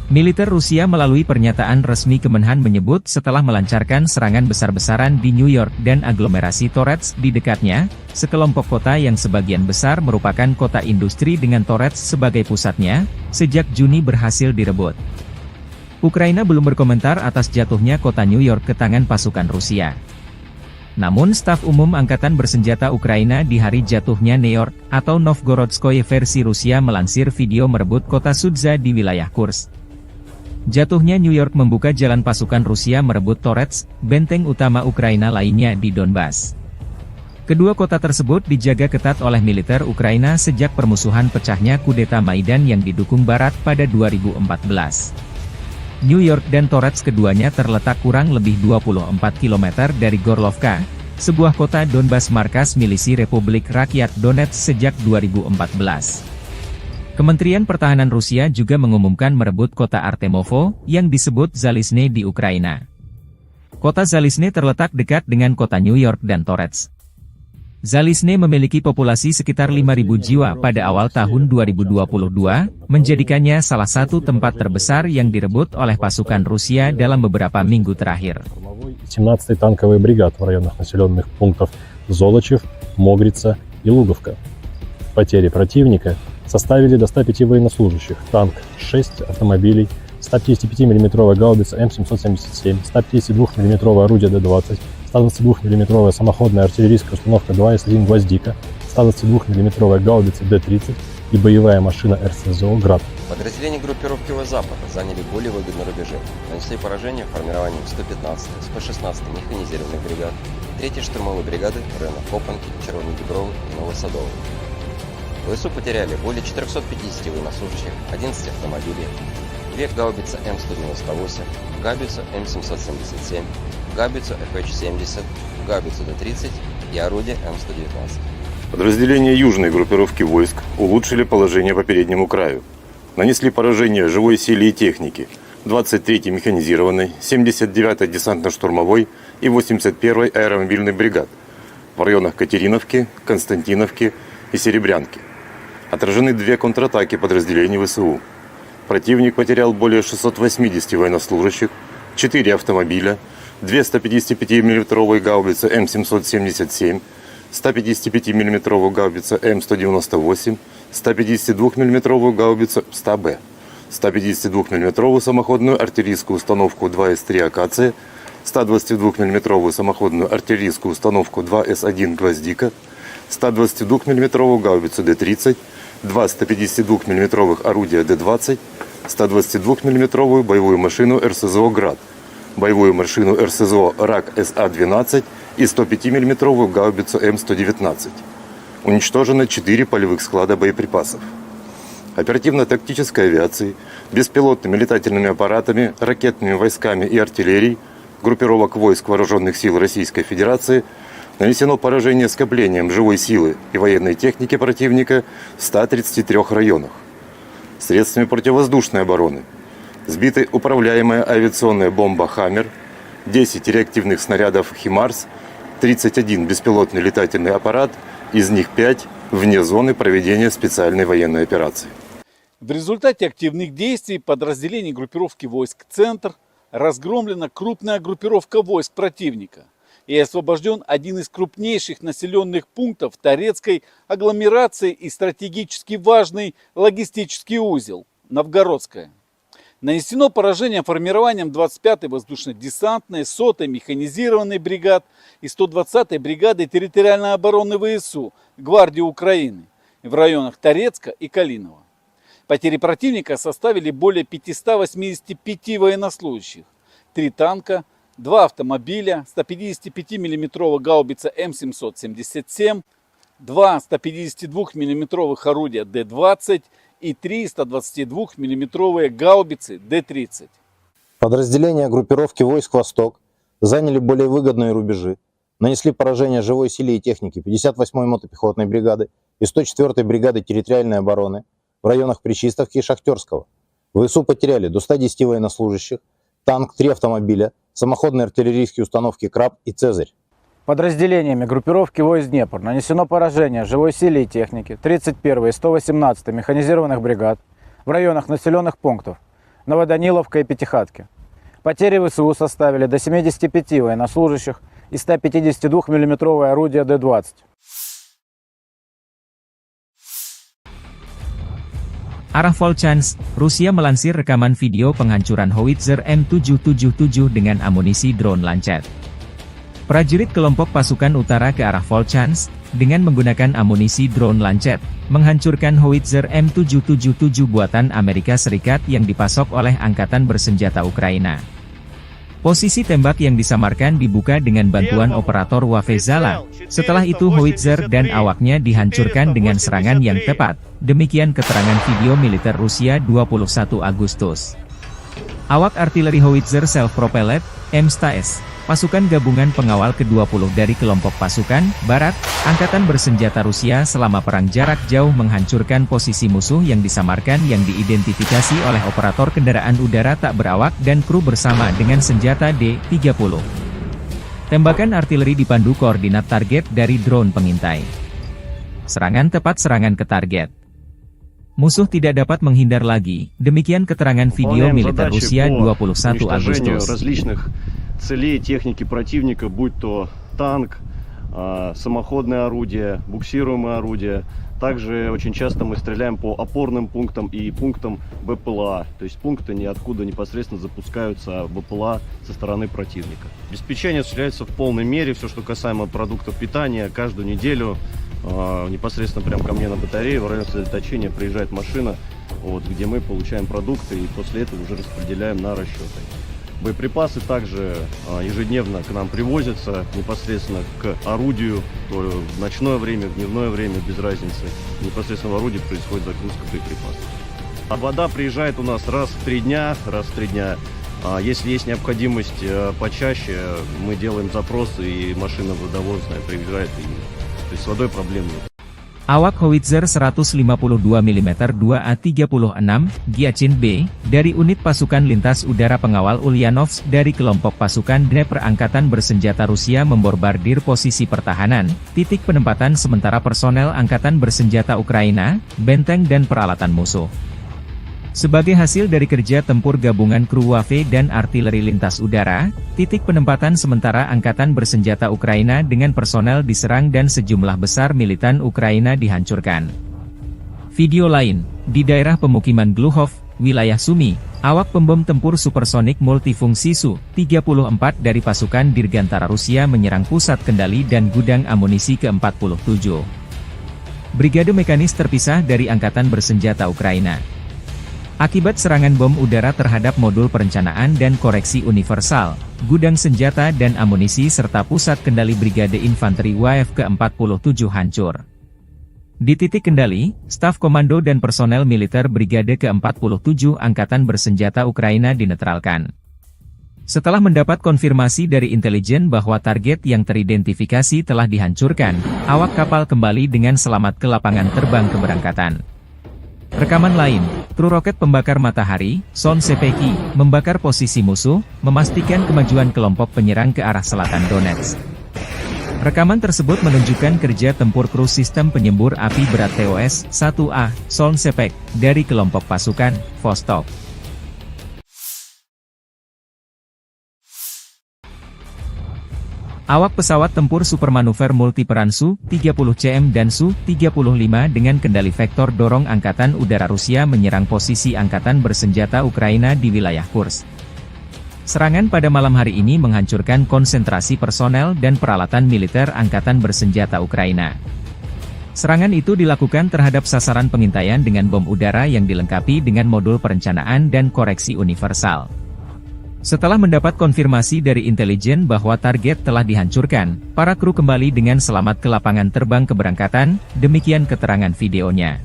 Militer Rusia melalui pernyataan resmi Kemenhan menyebut setelah melancarkan serangan besar-besaran di New York dan aglomerasi Torets di dekatnya, sekelompok kota yang sebagian besar merupakan kota industri dengan Torets sebagai pusatnya, sejak Juni berhasil direbut. Ukraina belum berkomentar atas jatuhnya kota New York ke tangan pasukan Rusia. Namun staf umum Angkatan Bersenjata Ukraina di hari jatuhnya New York, atau Novgorodskoye versi Rusia melansir video merebut kota Sudza di wilayah Kursk. Jatuhnya New York membuka jalan pasukan Rusia merebut Torets, benteng utama Ukraina lainnya di Donbas. Kedua kota tersebut dijaga ketat oleh militer Ukraina sejak permusuhan pecahnya kudeta Maidan yang didukung Barat pada 2014. New York dan Torets keduanya terletak kurang lebih 24 km dari Gorlovka, sebuah kota Donbas markas milisi Republik Rakyat Donetsk sejak 2014. Kementerian Pertahanan Rusia juga mengumumkan merebut kota Artemovo, yang disebut Zalizne di Ukraina. Kota Zalizne terletak dekat dengan kota New York dan Torets. Zalizne memiliki populasi sekitar 5.000 jiwa pada awal tahun 2022, menjadikannya salah satu tempat terbesar yang direbut oleh pasukan Rusia dalam beberapa minggu terakhir. 17-й танковый бригад в районах населенных пунктов Золочев, Могрица и Луговка. Потери противника составили до 105 военнослужащих, танк 6 автомобилей, 155 мм гаубица М777, 152 мм орудие Д-20, 122 мм самоходная артиллерийская установка 2С1 «Гвоздика», 122 мм гаубица Д-30 и боевая машина РСЗО «Град». Подразделения группировки Запад заняли более выгодные рубежи, нанесли поражение формированием 115, 116 механизированных бригад, 3-й штурмовой бригады в районах Копанки, Червоной Дубровы и Новосадовой. ВСУ потеряли более 450 военнослужащих, 11 автомобилей, 2 гаубицы М198, гаубицу М777, гаубицу ФХ-70, гаубицу Д-30 и орудие М119. Подразделения южной группировки войск улучшили положение по переднему краю. Нанесли поражение живой силе и технике 23-й механизированной, 79-й десантно-штурмовой и 81-й аэромобильной бригад в районах Катериновки, Константиновки и Серебрянки. Отражены 2 контратаки подразделений ВСУ. Противник потерял более 680 военнослужащих, 4 автомобиля, 2 155 мм гаубицы М777, 155 мм гаубица М198, 152 мм гаубицу 100Б, 152 мм самоходную артиллерийскую установку 2С3 «Акация», 122 мм самоходную артиллерийскую установку 2С1 «Гвоздика», 122 мм гаубицу Д-30, 2 152 мм орудия Д-20, 122 мм боевую машину РСЗО «Град», боевую машину РСЗО «Рак СА-12» и 105 мм гаубицу М119. Уничтожено 4 полевых склада боеприпасов. Оперативно-тактической авиацией, беспилотными летательными аппаратами, ракетными войсками и артиллерией группировок войск Вооруженных сил Российской Федерации нанесено поражение скоплением живой силы и военной техники противника в 133 районах. Средствами противовоздушной обороны сбиты управляемая авиационная бомба «Хаммер», 10 реактивных снарядов «Химарс», 31 беспилотный летательный аппарат, из них 5 вне зоны проведения специальной военной операции. В результате активных действий подразделений группировки войск «Центр» разгромлена крупная группировка войск противника и освобожден один из крупнейших населенных пунктов Торецкой агломерации и стратегически важный логистический узел – Новгородская. Нанесено поражение формированием 25-й воздушно-десантной, 100-й механизированной бригад и 120-й бригады территориальной обороны ВСУ Гвардии Украины в районах Торецка и Калинова. Потери противника составили более 585 военнослужащих, 3 танка, 2 автомобиля, 155 мм гаубица М777, 2 152 мм орудия Д-20 и 3 122 мм гаубицы Д-30. Подразделения группировки войск «Восток» заняли более выгодные рубежи, нанесли поражение живой силе и технике 58-й мотопехотной бригады и 104-й бригады территориальной обороны в районах Причистовки и Шахтерского. ВСУ потеряли до 110 военнослужащих, танк, 3 автомобиля, самоходные артиллерийские установки «Краб» и «Цезарь». Подразделениями группировки войск «Днепр» нанесено поражение живой силе и технике 31-й и 118-й механизированных бригад в районах населенных пунктов Новоданиловка и Пятихатки. Потери ВСУ составили до 75 военнослужащих и 152 миллиметровое орудие Д-20. Arah Volchansk, Rusia melansir rekaman video penghancuran howitzer M777 dengan amunisi drone Lancet. Prajurit kelompok pasukan utara ke arah Volchansk, dengan menggunakan amunisi drone Lancet, menghancurkan howitzer M777 buatan Amerika Serikat yang dipasok oleh Angkatan Bersenjata Ukraina. Posisi tembak yang disamarkan dibuka dengan bantuan operator Wafezala. Setelah itu howitzer dan awaknya dihancurkan dengan serangan yang tepat. Demikian keterangan video militer Rusia 21 Agustus. Awak artileri howitzer self-propelled, M-STAS, pasukan gabungan pengawal ke-20 dari kelompok pasukan Barat, Angkatan Bersenjata Rusia selama perang jarak jauh menghancurkan posisi musuh yang disamarkan yang diidentifikasi oleh operator kendaraan udara tak berawak dan kru bersama dengan senjata D-30. Tembakan artileri dipandu koordinat target dari drone pengintai. Serangan tepat serangan ke target. Musuh tidak dapat menghindar lagi, demikian keterangan video militer Rusia 21 Agustus. Различных целей техники противника, будь то танк, самоходное орудие, буксируемое орудие. Также очень часто мы стреляем по опорным пунктам и пунктам БПЛА, то есть пункты ниоткуда непосредственно запускаются БПЛА со стороны противника. Обеспечение осуществляется в полной мере, все, что касаемо продуктов питания, каждую неделю непосредственно прямо ко мне на батарее в районе сосредоточения приезжает машина, вот, где мы получаем продукты и после этого уже распределяем на расчеты. Боеприпасы также ежедневно к нам привозятся непосредственно к орудию, то в ночное время, в дневное время, без разницы. Непосредственно в орудии происходит загрузка боеприпасов. А вода приезжает у нас раз в 3 дня, Если есть необходимость почаще, мы делаем запросы, и машина водовозная приезжает, то есть с водой проблем нет. Awak howitzer 152 mm 2A36 Giachin B, dari unit pasukan lintas udara pengawal Ulyanovsk dari kelompok pasukan Dnepr Angkatan Bersenjata Rusia membombardir posisi pertahanan, titik penempatan sementara personel Angkatan Bersenjata Ukraina, benteng dan peralatan musuh. Sebagai hasil dari kerja tempur gabungan kru Wafe dan artileri lintas udara, titik penempatan sementara Angkatan Bersenjata Ukraina dengan personel diserang dan sejumlah besar militan Ukraina dihancurkan. Video lain, di daerah pemukiman Gluhov, wilayah Sumy, awak pembom tempur supersonik multifungsi Su-34 dari pasukan Dirgantara Rusia menyerang pusat kendali dan gudang amunisi ke-47. Brigade mekanis terpisah dari Angkatan Bersenjata Ukraina. Akibat serangan bom udara terhadap modul perencanaan dan koreksi universal, gudang senjata dan amunisi serta pusat kendali Brigade Infanteri WAF ke-47 hancur. Di titik kendali, staf komando dan personel militer Brigade ke-47 Angkatan Bersenjata Ukraina dinetralkan. Setelah mendapat konfirmasi dari intelijen bahwa target yang teridentifikasi telah dihancurkan, awak kapal kembali dengan selamat ke lapangan terbang keberangkatan. Rekaman lain, kru roket pembakar matahari, Son Sepeki, membakar posisi musuh, memastikan kemajuan kelompok penyerang ke arah selatan Donetsk. Rekaman tersebut menunjukkan kerja tempur kru sistem penyembur api berat TOS-1A, Son Sepek, dari kelompok pasukan Vostok. Awak pesawat tempur supermanuver multiperan Su-30CM dan Su-35 dengan kendali vektor dorong Angkatan Udara Rusia menyerang posisi Angkatan Bersenjata Ukraina di wilayah Kursk. Serangan pada malam hari ini menghancurkan konsentrasi personel dan peralatan militer Angkatan Bersenjata Ukraina. Serangan itu dilakukan terhadap sasaran pengintaian dengan bom udara yang dilengkapi dengan modul perencanaan dan koreksi universal. Setelah mendapat konfirmasi dari intelijen bahwa target telah dihancurkan, para kru kembali dengan selamat ke lapangan terbang keberangkatan, demikian keterangan videonya.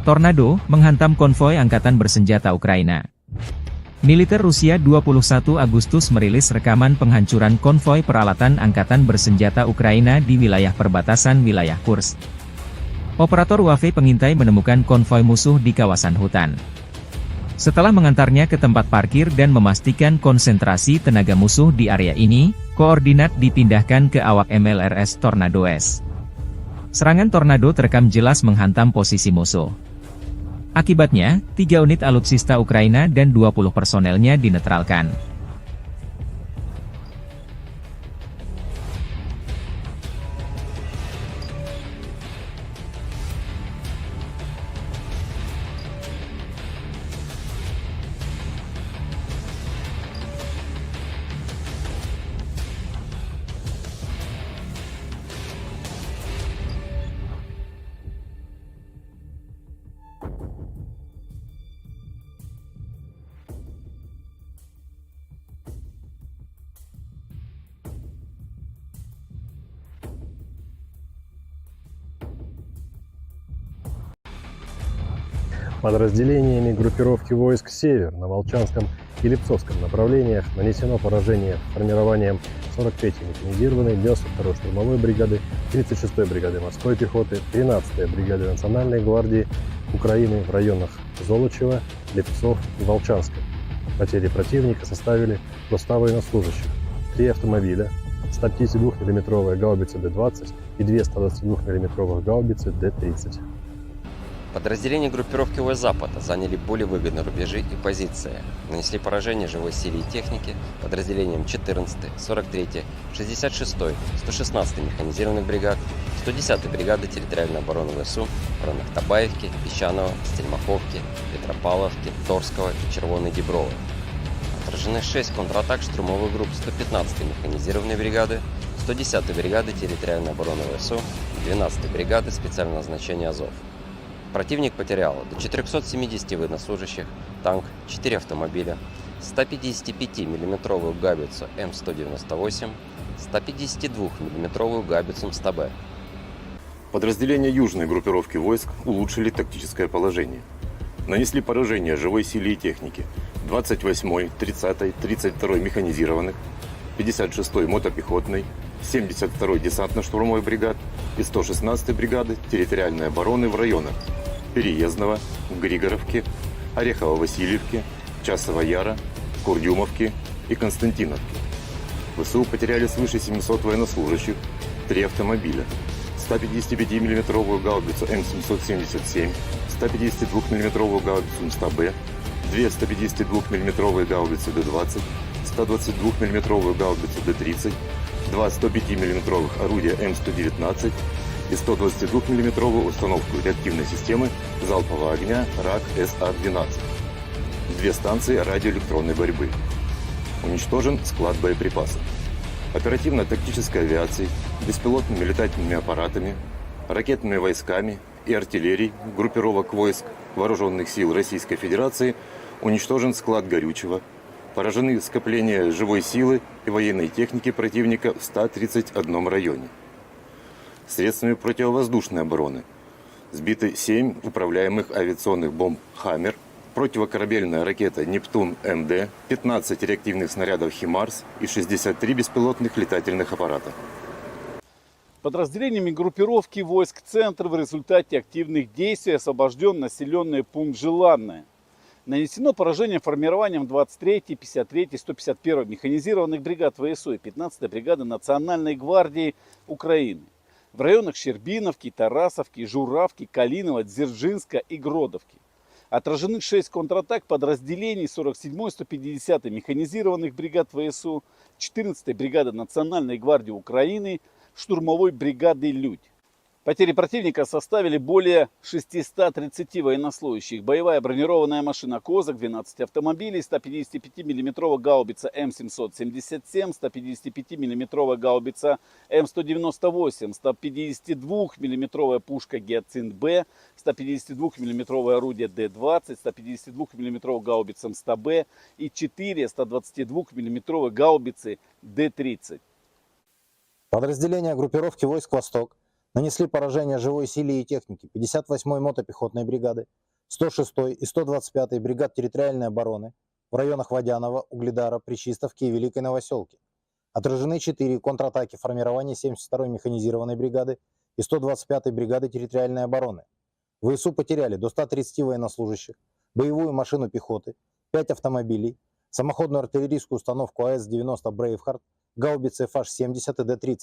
Tornado menghantam konvoi angkatan bersenjata Ukraina. Militer Rusia 21 Agustus merilis rekaman penghancuran konvoi peralatan angkatan bersenjata Ukraina di wilayah perbatasan wilayah Kursk. Operator UAV pengintai menemukan konvoi musuh di kawasan hutan. Setelah mengantarnya ke tempat parkir dan memastikan konsentrasi tenaga musuh di area ini, koordinat dipindahkan ke awak MLRS Tornado S. Serangan Tornado terekam jelas menghantam posisi musuh. Akibatnya, 3 unit alutsista Ukraina dan 20 personelnya dinetralkan. Подразделениями группировки войск «Север» на Волчанском и Липцовском направлениях нанесено поражение формированием 43-й механизированной 92-й штурмовой бригады, 36-й бригады морской пехоты, 13-й бригады Национальной гвардии Украины в районах Золочева, Липцов и Волчанска. Потери противника составили до 100 военнослужащих, 3 автомобиля, 152 мм гаубицы Д-20 и 2 122 мм гаубицы Д-30. Подразделения группировки войск Запада заняли более выгодные рубежи и позиции. Нанесли поражение живой силе и технике подразделениям 14-й, 43-й, 66-й, 116-й механизированных бригад, 110-й бригады территориальной обороны ВСУ в районах Табаевки, Песчаного, Стельмаховки, Петропавловки, Торского и Червоной Діброви. Отражены 6 контратак штурмовых групп 115-й механизированной бригады, 110-й бригады территориальной обороны ВСУ и 12-й бригады специального назначения Азов. Противник потерял до 470 военнослужащих, танк, 4 автомобиля, 155 мм гаубицу М198, 152 мм гаубицу МСТБ. Подразделения южной группировки войск улучшили тактическое положение. Нанесли поражение живой силе и технике 28-й, 30-й, 32-й механизированных, 56-й мотопехотной, 72-й десантно-штурмовой бригад и 116-й бригады территориальной обороны в районах Переездного, Григоровки, Орехово-Васильевки, Часова Яра, Курдюмовки и Константиновки. ВСУ потеряли свыше 700 военнослужащих, 3 автомобиля, 155 мм гаубицу М777, 152 мм гаубицу МСТБ, 2 152 мм гаубицы Д-20, 122 мм гаубицу Д-30, 2 105 мм орудия М119 и 122 мм установку реактивной системы залпового огня РАК-СА-12. 2 станции радиоэлектронной борьбы. Уничтожен склад боеприпасов. Оперативно-тактической авиацией, беспилотными летательными аппаратами, ракетными войсками и артиллерией группировок войск Вооруженных сил Российской Федерации уничтожен склад горючего, поражены скопления живой силы и военной техники противника в 131 районе. Средствами противовоздушной обороны сбиты 7 управляемых авиационных бомб «Хаммер», противокорабельная ракета «Нептун-МД», 15 реактивных снарядов «Химарс» и 63 беспилотных летательных аппарата. Подразделениями группировки войск «Центр» в результате активных действий освобожден населенный пункт Желанное. Нанесено поражение формированием 23-й, 53-й, 151-й механизированных бригад ВСУ и 15-й бригады Национальной гвардии Украины в районах Щербиновки, Тарасовки, Журавки, Калинова, Дзержинска и Гродовки. Отражены 6 контратак подразделений 47-й, 150-й механизированных бригад ВСУ, 14-й бригады Национальной гвардии Украины, штурмовой бригады «Людь». Потери противника составили более 630 военнослужащих. Боевая бронированная машина «Козак», 12 автомобилей, 155 мм гаубица М777, 155 мм гаубица М198, 152 мм пушка «Гиацинт-Б», 152 мм орудие Д-20, 152 мм гаубица МСТБ и 4 122 мм гаубицы Д-30. Подразделения группировки войск «Восток» нанесли поражение живой силе и технике 58-й мотопехотной бригады, 106-й и 125-й бригад территориальной обороны в районах Водянова, Угледара, Пречистовки и Великой Новоселки. Отражены 4 контратаки формирования 72-й механизированной бригады и 125-й бригады территориальной обороны. ВСУ потеряли до 130 военнослужащих, боевую машину пехоты, 5 автомобилей, самоходную артиллерийскую установку АС-90 «Брейвхард», гаубицы FH-70 и Д-30.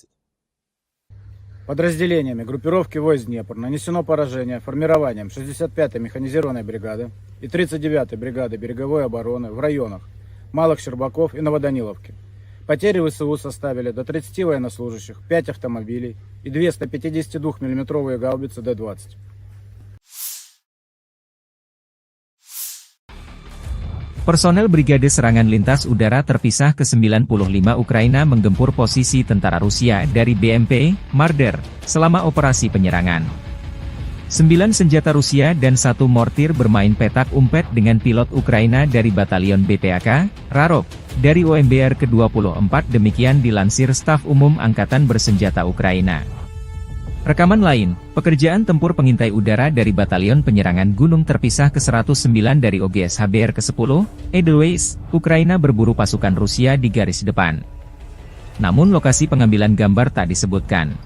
Подразделениями группировки войск Днепр нанесено поражение формированием 65-й механизированной бригады и 39-й бригады береговой обороны в районах Малых Щербаков и Новоданиловки. Потери ВСУ составили до 30 военнослужащих, 5 автомобилей и 2 152 мм гаубицы Д-20. Personel Brigade Serangan Lintas Udara terpisah ke-95 Ukraina menggempur posisi tentara Rusia dari BMP, Marder, selama operasi penyerangan. 9 senjata Rusia dan 1 mortir bermain petak umpet dengan pilot Ukraina dari Batalion BPAK, Rarok, dari OMBR ke-24 demikian dilansir Staf Umum Angkatan Bersenjata Ukraina. Rekaman lain, pekerjaan tempur pengintai udara dari Batalion Penyerangan Gunung terpisah ke-109 dari OGS HBR ke-10, Edelweiss, Ukraina berburu pasukan Rusia di garis depan. Namun lokasi pengambilan gambar tak disebutkan.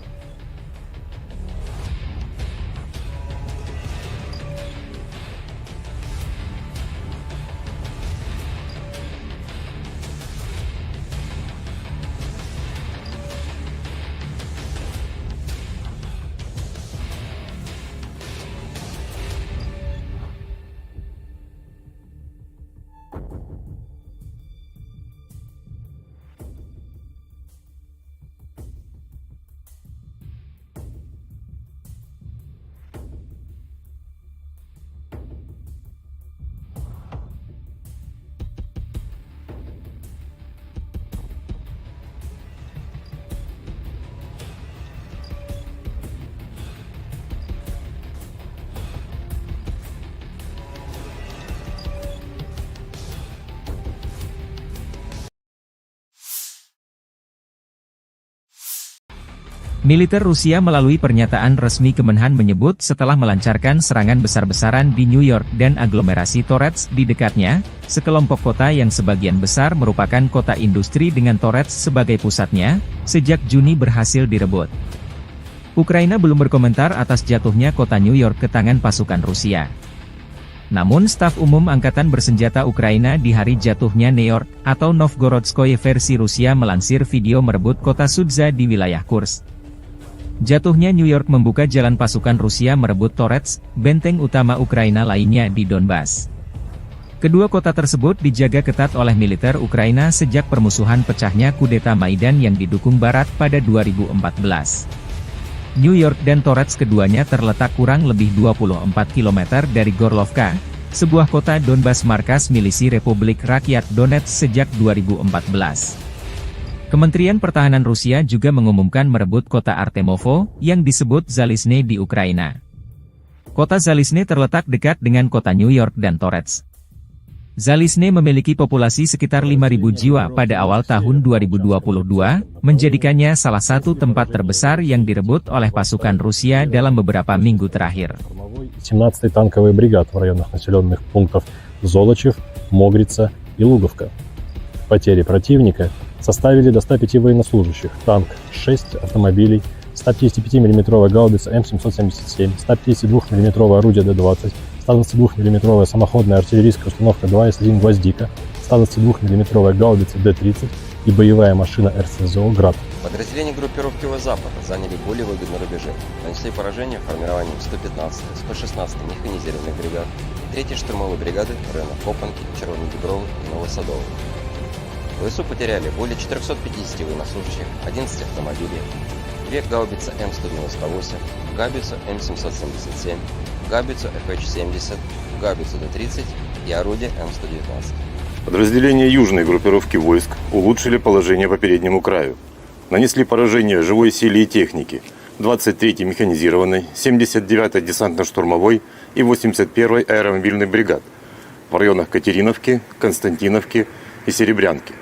Militer Rusia melalui pernyataan resmi Kemenhan menyebut setelah melancarkan serangan besar-besaran di New York dan aglomerasi Torets di dekatnya, sekelompok kota yang sebagian besar merupakan kota industri dengan Torets sebagai pusatnya, sejak Juni berhasil direbut. Ukraina belum berkomentar atas jatuhnya kota New York ke tangan pasukan Rusia. Namun Staf Umum Angkatan Bersenjata Ukraina di hari jatuhnya New York, atau Novgorodskoye versi Rusia melansir video merebut kota Sudza di wilayah Kursk. Jatuhnya New York membuka jalan pasukan Rusia merebut Torets, benteng utama Ukraina lainnya di Donbas. Kedua kota tersebut dijaga ketat oleh militer Ukraina sejak permusuhan pecahnya kudeta Maidan yang didukung Barat pada 2014. New York dan Torets keduanya terletak kurang lebih 24 km dari Gorlovka, sebuah kota Donbas markas milisi Republik Rakyat Donetsk sejak 2014. Kementerian Pertahanan Rusia juga mengumumkan merebut kota Artemovo, yang disebut Zalizne di Ukraina. Kota Zalizne terletak dekat dengan kota New York dan Torets. Zalizne memiliki populasi sekitar 5.000 jiwa pada awal tahun 2022, menjadikannya salah satu tempat terbesar yang direbut oleh pasukan Rusia dalam beberapa minggu terakhir. 17-й танковый бригад в районах населенных пунктов Золочев, Могрица и Луговка. Потери противника составили до 105 военнослужащих, танк 6 автомобилей, 155 мм гаубица М777, 152 мм орудие Д-20, 122 мм самоходная артиллерийская установка 2С1 «Гвоздика», 122 мм гаубица Д-30 и боевая машина РСЗО «Град». Подразделения группировки Запада заняли более выгодные рубежи, нанесли поражение формированием 115-й, 116-й механизированных бригад и 3-й штурмовой бригады в районах Копанки, Червоной Дубровы и Новосадовой. ВСУ потеряли более 450 военнослужащих, 11 автомобилей, 2 гаубицы М198, гаубицу М777, гаубицу FH-70, гаубицу Д-30 и орудие М119. Подразделения южной группировки войск улучшили положение по переднему краю. Нанесли поражение живой силе и технике 23-й механизированной, 79-й десантно-штурмовой и 81-й аэромобильной бригад в районах Катериновки, Константиновки и Серебрянки.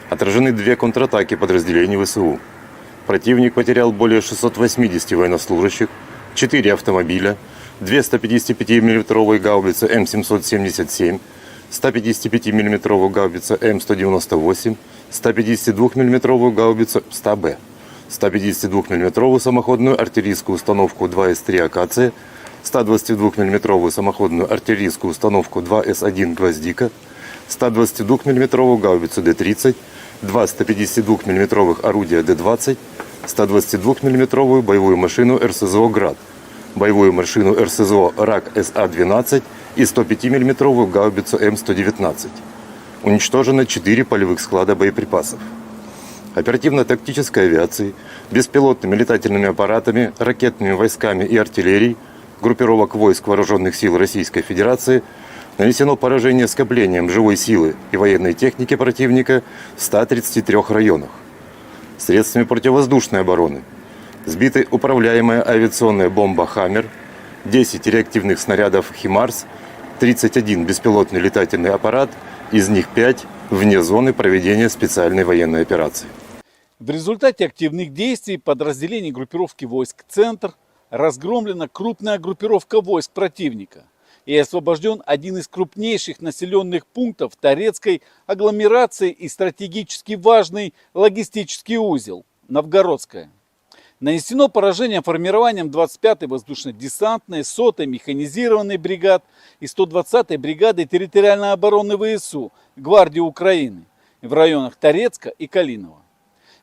Отражены 2 контратаки подразделений ВСУ. Противник потерял более 680 военнослужащих, 4 автомобиля, 2 155 мм гаубицы М777, 155 мм гаубица М198, 152 мм гаубицу 100Б, 152 мм самоходную артиллерийскую установку 2С3 «Акация», 122 мм самоходную артиллерийскую установку 2С1 «Гвоздика», 122 мм гаубицу Д-30, 2 152 мм орудия Д-20, 122 мм боевую машину РСЗО «Град», боевую машину РСЗО РАК СА-12 и 105 мм гаубицу М119. Уничтожено 4 полевых склада боеприпасов. Оперативно-тактической авиацией, беспилотными летательными аппаратами, ракетными войсками и артиллерией группировок войск Вооруженных сил Российской Федерации нанесено поражение скоплением живой силы и военной техники противника в 133 районах. Средствами противовоздушной обороны сбиты управляемая авиационная бомба «Хаммер», 10 реактивных снарядов «Химарс», 31 беспилотный летательный аппарат, из них 5 вне зоны проведения специальной военной операции. В результате активных действий подразделений группировки войск «Центр» разгромлена крупная группировка войск противника и освобожден один из крупнейших населенных пунктов Торецкой агломерации и стратегически важный логистический узел – Новгородская. Нанесено поражение формированием 25-й воздушно-десантной, 100-й механизированной бригад и 120-й бригады территориальной обороны ВСУ Гвардии Украины в районах Торецка и Калинова.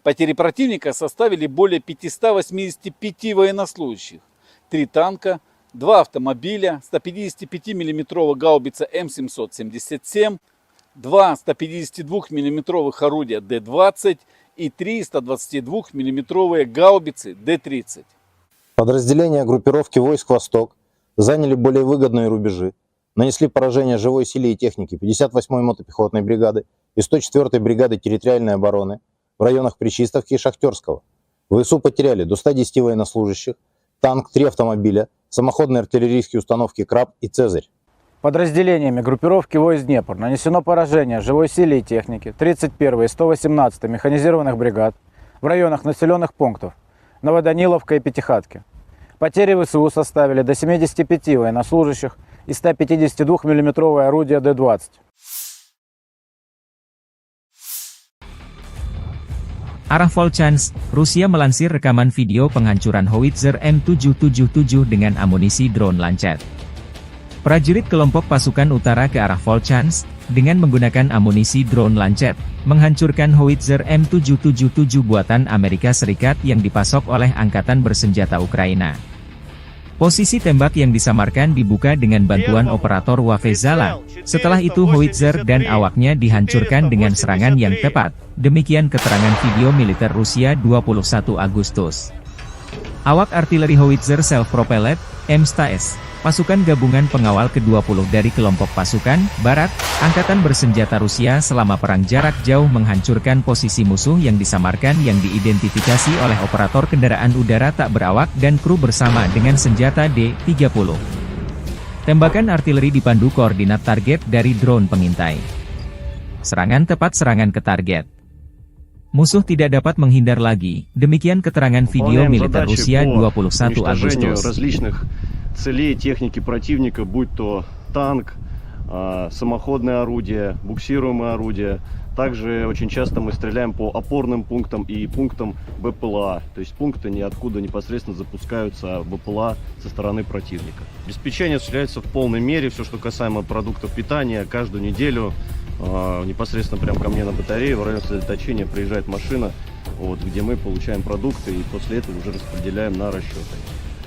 Потери противника составили более 585 военнослужащих, 3 танка, 2 автомобиля, 155 мм гаубица М777, 2 152 мм орудия Д-20 и 3 122 мм гаубицы Д-30. Подразделения группировки войск «Восток» заняли более выгодные рубежи, нанесли поражение живой силе и технике 58-й мотопехотной бригады и 104-й бригады территориальной обороны в районах Причистовки и Шахтерского. ВСУ потеряли до 110 военнослужащих, танк, 3 автомобиля, самоходные артиллерийские установки «Краб» и «Цезарь». Подразделениями группировки войск «Днепр» нанесено поражение живой силе и технике 31-й и 118-й механизированных бригад в районах населенных пунктов Новоданиловка и Пятихатки. Потери ВСУ составили до 75 военнослужащих и 152 мм орудия Д-20. Arah Volchansk, Rusia melansir rekaman video penghancuran howitzer M777 dengan amunisi drone Lancet. Prajurit kelompok pasukan utara ke arah Volchansk, dengan menggunakan amunisi drone Lancet, menghancurkan howitzer M777 buatan Amerika Serikat yang dipasok oleh Angkatan Bersenjata Ukraina. Posisi tembak yang disamarkan dibuka dengan bantuan operator Wafezala. Setelah itu howitzer dan awaknya dihancurkan dengan serangan yang tepat. Demikian keterangan video militer Rusia 21 Agustus. Awak artileri howitzer self-propelled, M-STAS, pasukan gabungan pengawal ke-20 dari kelompok pasukan Barat, Angkatan Bersenjata Rusia selama perang jarak jauh menghancurkan posisi musuh yang disamarkan yang diidentifikasi oleh operator kendaraan udara tak berawak dan kru bersama dengan senjata D-30. Tembakan artileri dipandu koordinat target dari drone pengintai. Serangan tepat serangan ke target. Musuh tidak dapat menghindar lagi, demikian keterangan video militer Rusia 21 Agustus. Целей техники противника, будь то танк, самоходное орудие, буксируемое орудие. Также очень часто мы стреляем по опорным пунктам и пунктам БПЛА. То есть пункты ниоткуда непосредственно запускаются БПЛА со стороны противника. Обеспечение осуществляется в полной мере. Все, что касаемо продуктов питания, каждую неделю непосредственно прямо ко мне на батарею в район сосредоточения приезжает машина, где мы получаем продукты и после этого уже распределяем на расчеты.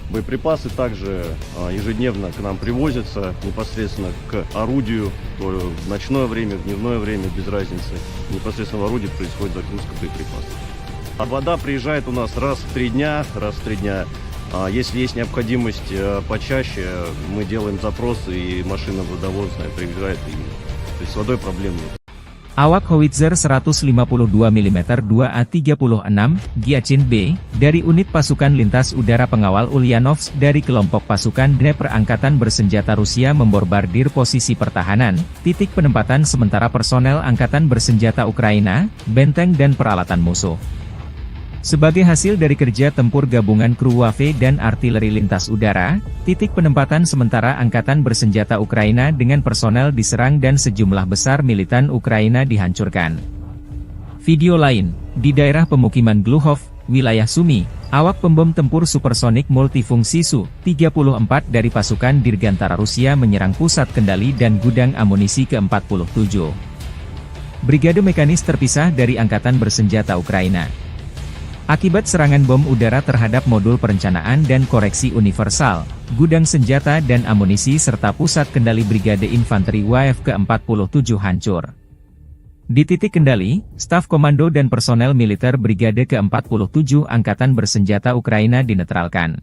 Боеприпасы также ежедневно к нам привозятся непосредственно к орудию, то в ночное время, в дневное время, без разницы. Непосредственно в орудии происходит загрузка боеприпасов. А вода приезжает у нас раз в 3 дня. Если есть необходимость почаще, мы делаем запросы, и машина водовозная приезжает, то есть с водой проблем нет. Awak howitzer 152 mm 2A36 Giachin B, dari unit pasukan lintas udara pengawal Ulyanovsk dari kelompok pasukan Dnepr Angkatan Bersenjata Rusia membombardir posisi pertahanan, titik penempatan sementara personel Angkatan Bersenjata Ukraina, benteng dan peralatan musuh. Sebagai hasil dari kerja tempur gabungan kru WAFE dan artileri lintas udara, titik penempatan sementara Angkatan Bersenjata Ukraina dengan personel diserang dan sejumlah besar militan Ukraina dihancurkan. Video lain, di daerah pemukiman Gluhov, wilayah Sumy, awak pembom tempur supersonik multifungsi Su-34 dari pasukan Dirgantara Rusia menyerang pusat kendali dan gudang amunisi ke-47. Brigade mekanis terpisah dari Angkatan Bersenjata Ukraina. Akibat serangan bom udara terhadap modul perencanaan dan koreksi universal, gudang senjata dan amunisi serta pusat kendali Brigade Infanteri WAF ke-47 hancur. Di titik kendali, staf komando dan personel militer Brigade ke-47 Angkatan Bersenjata Ukraina dinetralkan.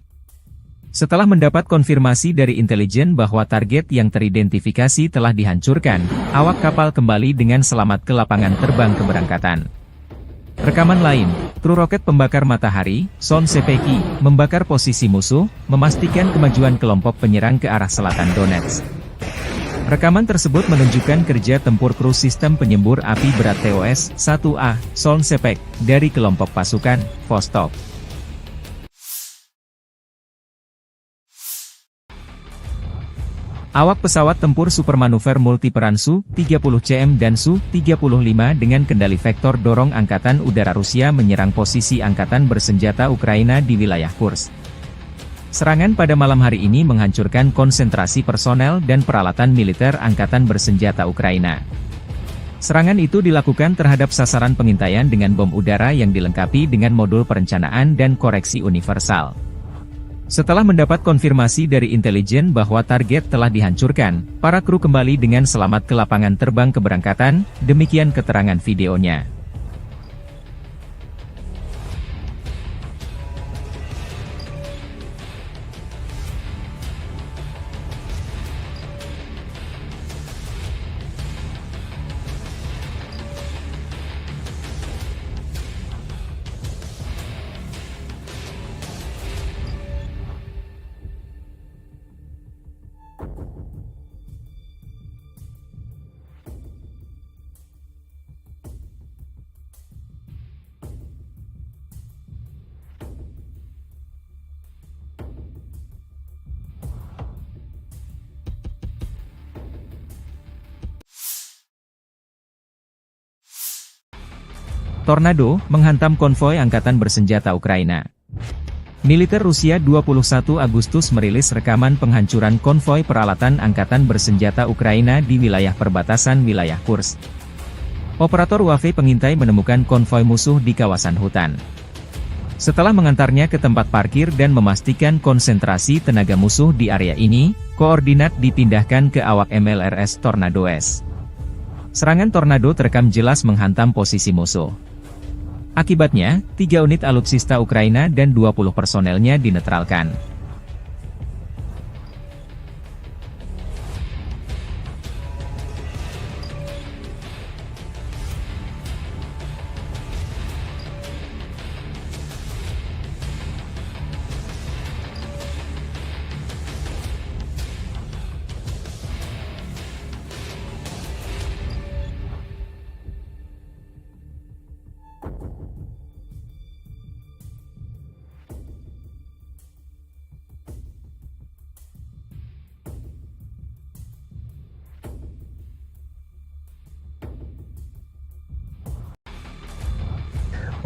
Setelah mendapat konfirmasi dari intelijen bahwa target yang teridentifikasi telah dihancurkan, awak kapal kembali dengan selamat ke lapangan terbang keberangkatan. Rekaman lain, kru roket pembakar matahari, Son Sepeki, membakar posisi musuh, memastikan kemajuan kelompok penyerang ke arah selatan Donetsk. Rekaman tersebut menunjukkan kerja tempur kru sistem penyembur api berat TOS-1A, Son Sepek, dari kelompok pasukan Vostok. Awak pesawat tempur supermanuver multiperan Su-30CM dan Su-35 dengan kendali vektor dorong Angkatan Udara Rusia menyerang posisi Angkatan Bersenjata Ukraina di wilayah Kursk. Serangan pada malam hari ini menghancurkan konsentrasi personel dan peralatan militer Angkatan Bersenjata Ukraina. Serangan itu dilakukan terhadap sasaran pengintaian dengan bom udara yang dilengkapi dengan modul perencanaan dan koreksi universal. Setelah mendapat konfirmasi dari intelijen bahwa target telah dihancurkan, para kru kembali dengan selamat ke lapangan terbang keberangkatan, demikian keterangan videonya. Tornado menghantam konvoi Angkatan Bersenjata Ukraina. Militer Rusia 21 Agustus merilis rekaman penghancuran konvoi peralatan Angkatan Bersenjata Ukraina di wilayah perbatasan wilayah Kursk. Operator WAFE pengintai menemukan konvoi musuh di kawasan hutan. Setelah mengantarnya ke tempat parkir dan memastikan konsentrasi tenaga musuh di area ini, koordinat dipindahkan ke awak MLRS Tornado S. Serangan Tornado terekam jelas menghantam posisi musuh. Akibatnya, 3 unit alutsista Ukraina dan 20 personelnya dinetralkan.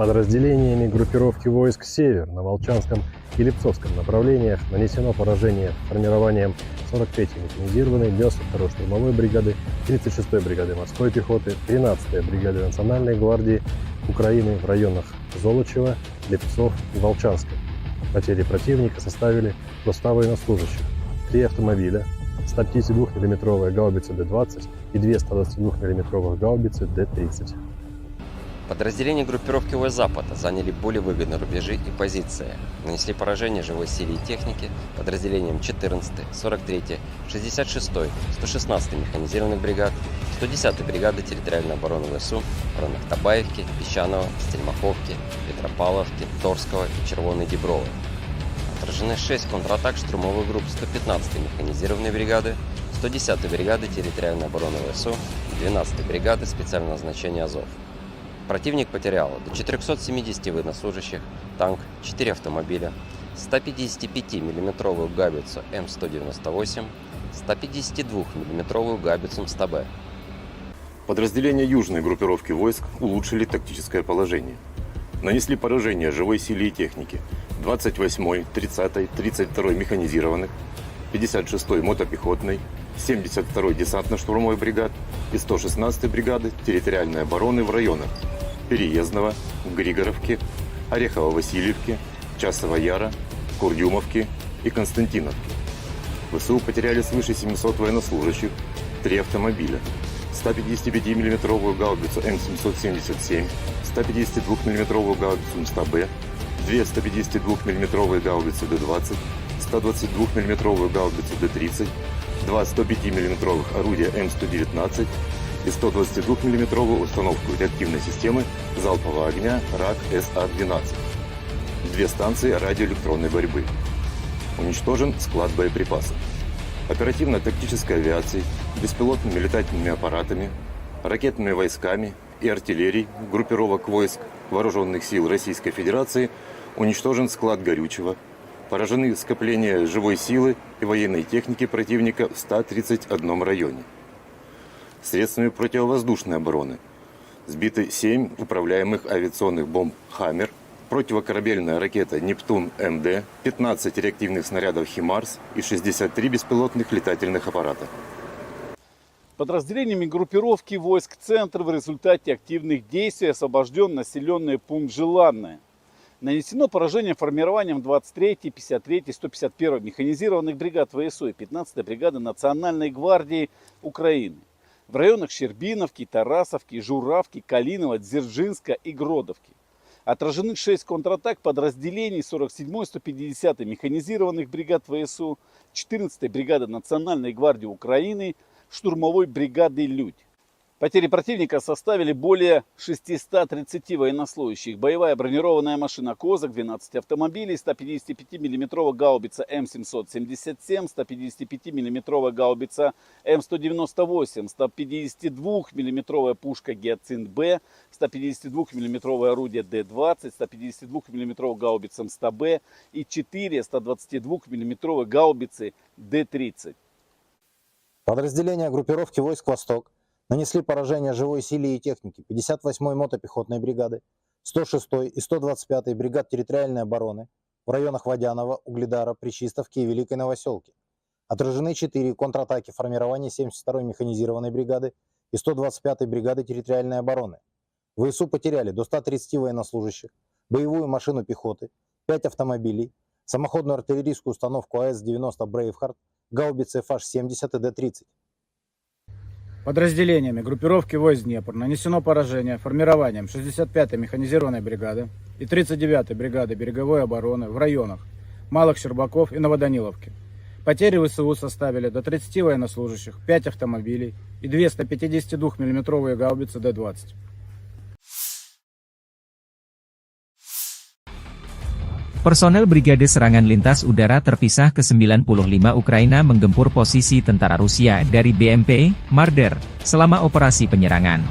Подразделениями группировки войск «Север» на Волчанском и Липцовском направлениях нанесено поражение формированием 43-й механизированной, 92-й штурмовой бригады, 36-й бригады морской пехоты, 13-й бригады Национальной гвардии Украины в районах Золочева, Липцов и Волчанска. Потери противника составили до 100 военнослужащих, 3 автомобиля, 152 мм гаубицы Д-20 и 2 122 мм гаубицы Д-30. Подразделения группировки ВС Запада заняли более выгодные рубежи и позиции. Нанесли поражение живой силе и технике подразделениям 14-й, 43-й, 66-й, 116-й механизированных бригад, 110-й бригады территориальной обороны ВСУ в районах Табаевки, Песчаного, Стельмаховки, Петропавловки, Торского и Червоной Діброви. Отражены 6 контратак штурмовых групп 115-й механизированной бригады, 110-й бригады территориальной обороны ВСУ и 12-й бригады специального назначения Азов. Противник потерял до 470 военнослужащих, танк, 4 автомобиля, 155 миллиметровую гаубицу М198, 152 миллиметровую гаубицу МСТБ. Подразделения южной группировки войск улучшили тактическое положение. Нанесли поражение живой силе и технике 28-й, 30-й, 32-й механизированных, 56-й мотопехотной, 72-й десантно-штурмовой бригад и 116-й бригады территориальной обороны в районах Переездного, Григоровки, Орехово-Васильевки, Часова Яра, Курдюмовки и Константиновки. ВСУ потеряли свыше 700 военнослужащих, 3 автомобиля, 155 миллиметровую гаубицу М777, 152 миллиметровую гаубицу МСТБ, 2 152 миллиметровые гаубицы Д-20, 122 миллиметровую гаубицу Д-30, 2 105 миллиметровых орудия М119 и 122 миллиметровую установку реактивной системы залпового огня РАК СА-12. 2 станции радиоэлектронной борьбы. Уничтожен склад боеприпасов. Оперативно-тактической авиацией, беспилотными летательными аппаратами, ракетными войсками и артиллерией группировок войск Вооруженных сил Российской Федерации уничтожен склад горючего, поражены скопления живой силы и военной техники противника в 131 районе. Средствами противовоздушной обороны сбиты 7 управляемых авиационных бомб «Хаммер», противокорабельная ракета «Нептун-МД», 15 реактивных снарядов «Химарс» и 63 беспилотных летательных аппарата. Подразделениями группировки войск «Центр» в результате активных действий освобожден населенный пункт Желанное. Нанесено поражение формированием 23-й, 53-й, 151-й механизированных бригад ВСУ и 15-й бригады Национальной гвардии Украины в районах Щербиновки, Тарасовки, Журавки, Калинова, Дзержинска и Гродовки. Отражены 6 контратак подразделений 47-й, 150-й механизированных бригад ВСУ, 14-й бригады Национальной гвардии Украины, штурмовой бригады «Людь». Потери противника составили более 630 военнослужащих. Боевая бронированная машина «Козак», 12 автомобилей, 155 миллиметровая гаубица М777, 155 миллиметровая гаубица М198, 152 миллиметровая пушка «Гиацинт-Б», 152 миллиметровое орудие Д-20, 152 миллиметровая гаубица МСТБ и 4 122 миллиметровые гаубицы Д-30. Подразделения группировки войск «Восток» нанесли поражение живой силе и технике 58-й мотопехотной бригады, 106-й и 125-й бригад территориальной обороны в районах Водянова, Угледара, Пречистовки и Великой Новоселки. Отражены 4 контратаки формирования 72-й механизированной бригады и 125-й бригады территориальной обороны. ВСУ потеряли до 130 военнослужащих, боевую машину пехоты, 5 автомобилей, самоходную артиллерийскую установку АС-90 «Брейвхард», гаубицы ФАШ-70 и Д-30. Подразделениями группировки войск Днепр нанесено поражение формированием 65-й механизированной бригады и 39-й бригады береговой обороны в районах Малых Щербаков и Новоданиловки. Потери ВСУ составили до 30 военнослужащих, 5 автомобилей и 2 152 миллиметровые гаубицы Д-20. Personel Brigade Serangan Lintas Udara Terpisah ke-95 Ukraina menggempur posisi tentara Rusia dari BMP, Marder, selama operasi penyerangan.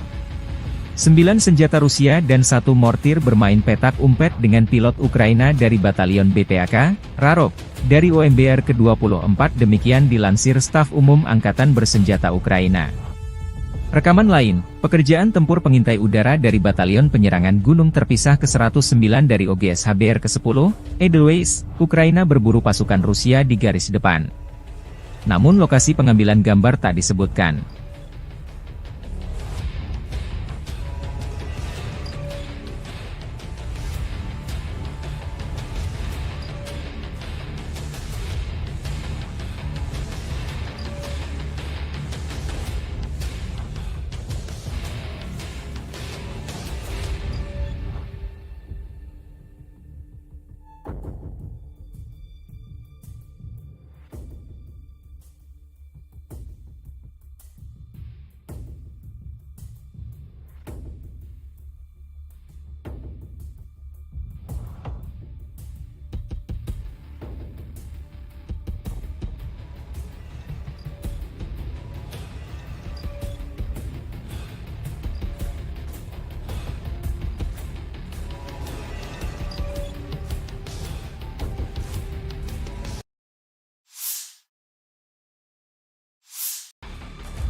9 senjata Rusia dan 1 mortir bermain petak umpet dengan pilot Ukraina dari Batalion BPAK, Rarok, dari OMBR ke-24 demikian dilansir Staf Umum Angkatan Bersenjata Ukraina. Rekaman lain, pekerjaan tempur pengintai udara dari Batalion Penyerangan Gunung Terpisah ke-109 dari OGS HBR ke-10, Edelweiss, Ukraina berburu pasukan Rusia di garis depan. Namun lokasi pengambilan gambar tak disebutkan.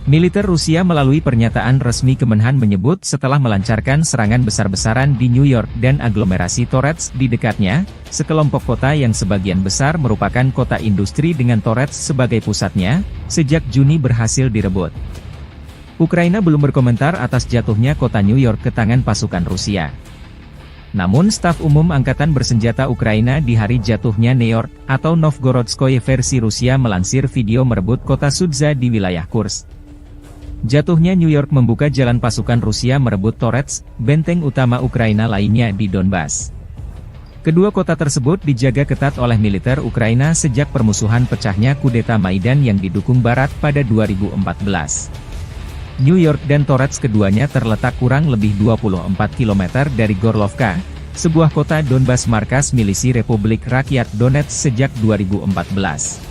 Militer Rusia melalui pernyataan resmi Kemenhan menyebut setelah melancarkan serangan besar-besaran di New York dan aglomerasi Torets di dekatnya, sekelompok kota yang sebagian besar merupakan kota industri dengan Torets sebagai pusatnya, sejak Juni berhasil direbut. Ukraina belum berkomentar atas jatuhnya kota New York ke tangan pasukan Rusia. Namun staf umum Angkatan Bersenjata Ukraina di hari jatuhnya New York, atau Novgorodskoye versi Rusia melansir video merebut kota Sudza di wilayah Kursk. Jatuhnya New York membuka jalan pasukan Rusia merebut Torets, benteng utama Ukraina lainnya di Donbas. Kedua kota tersebut dijaga ketat oleh militer Ukraina sejak permusuhan pecahnya kudeta Maidan yang didukung Barat pada 2014. New York dan Torets keduanya terletak kurang lebih 24 km dari Gorlovka, sebuah kota Donbas markas milisi Republik Rakyat Donetsk sejak 2014.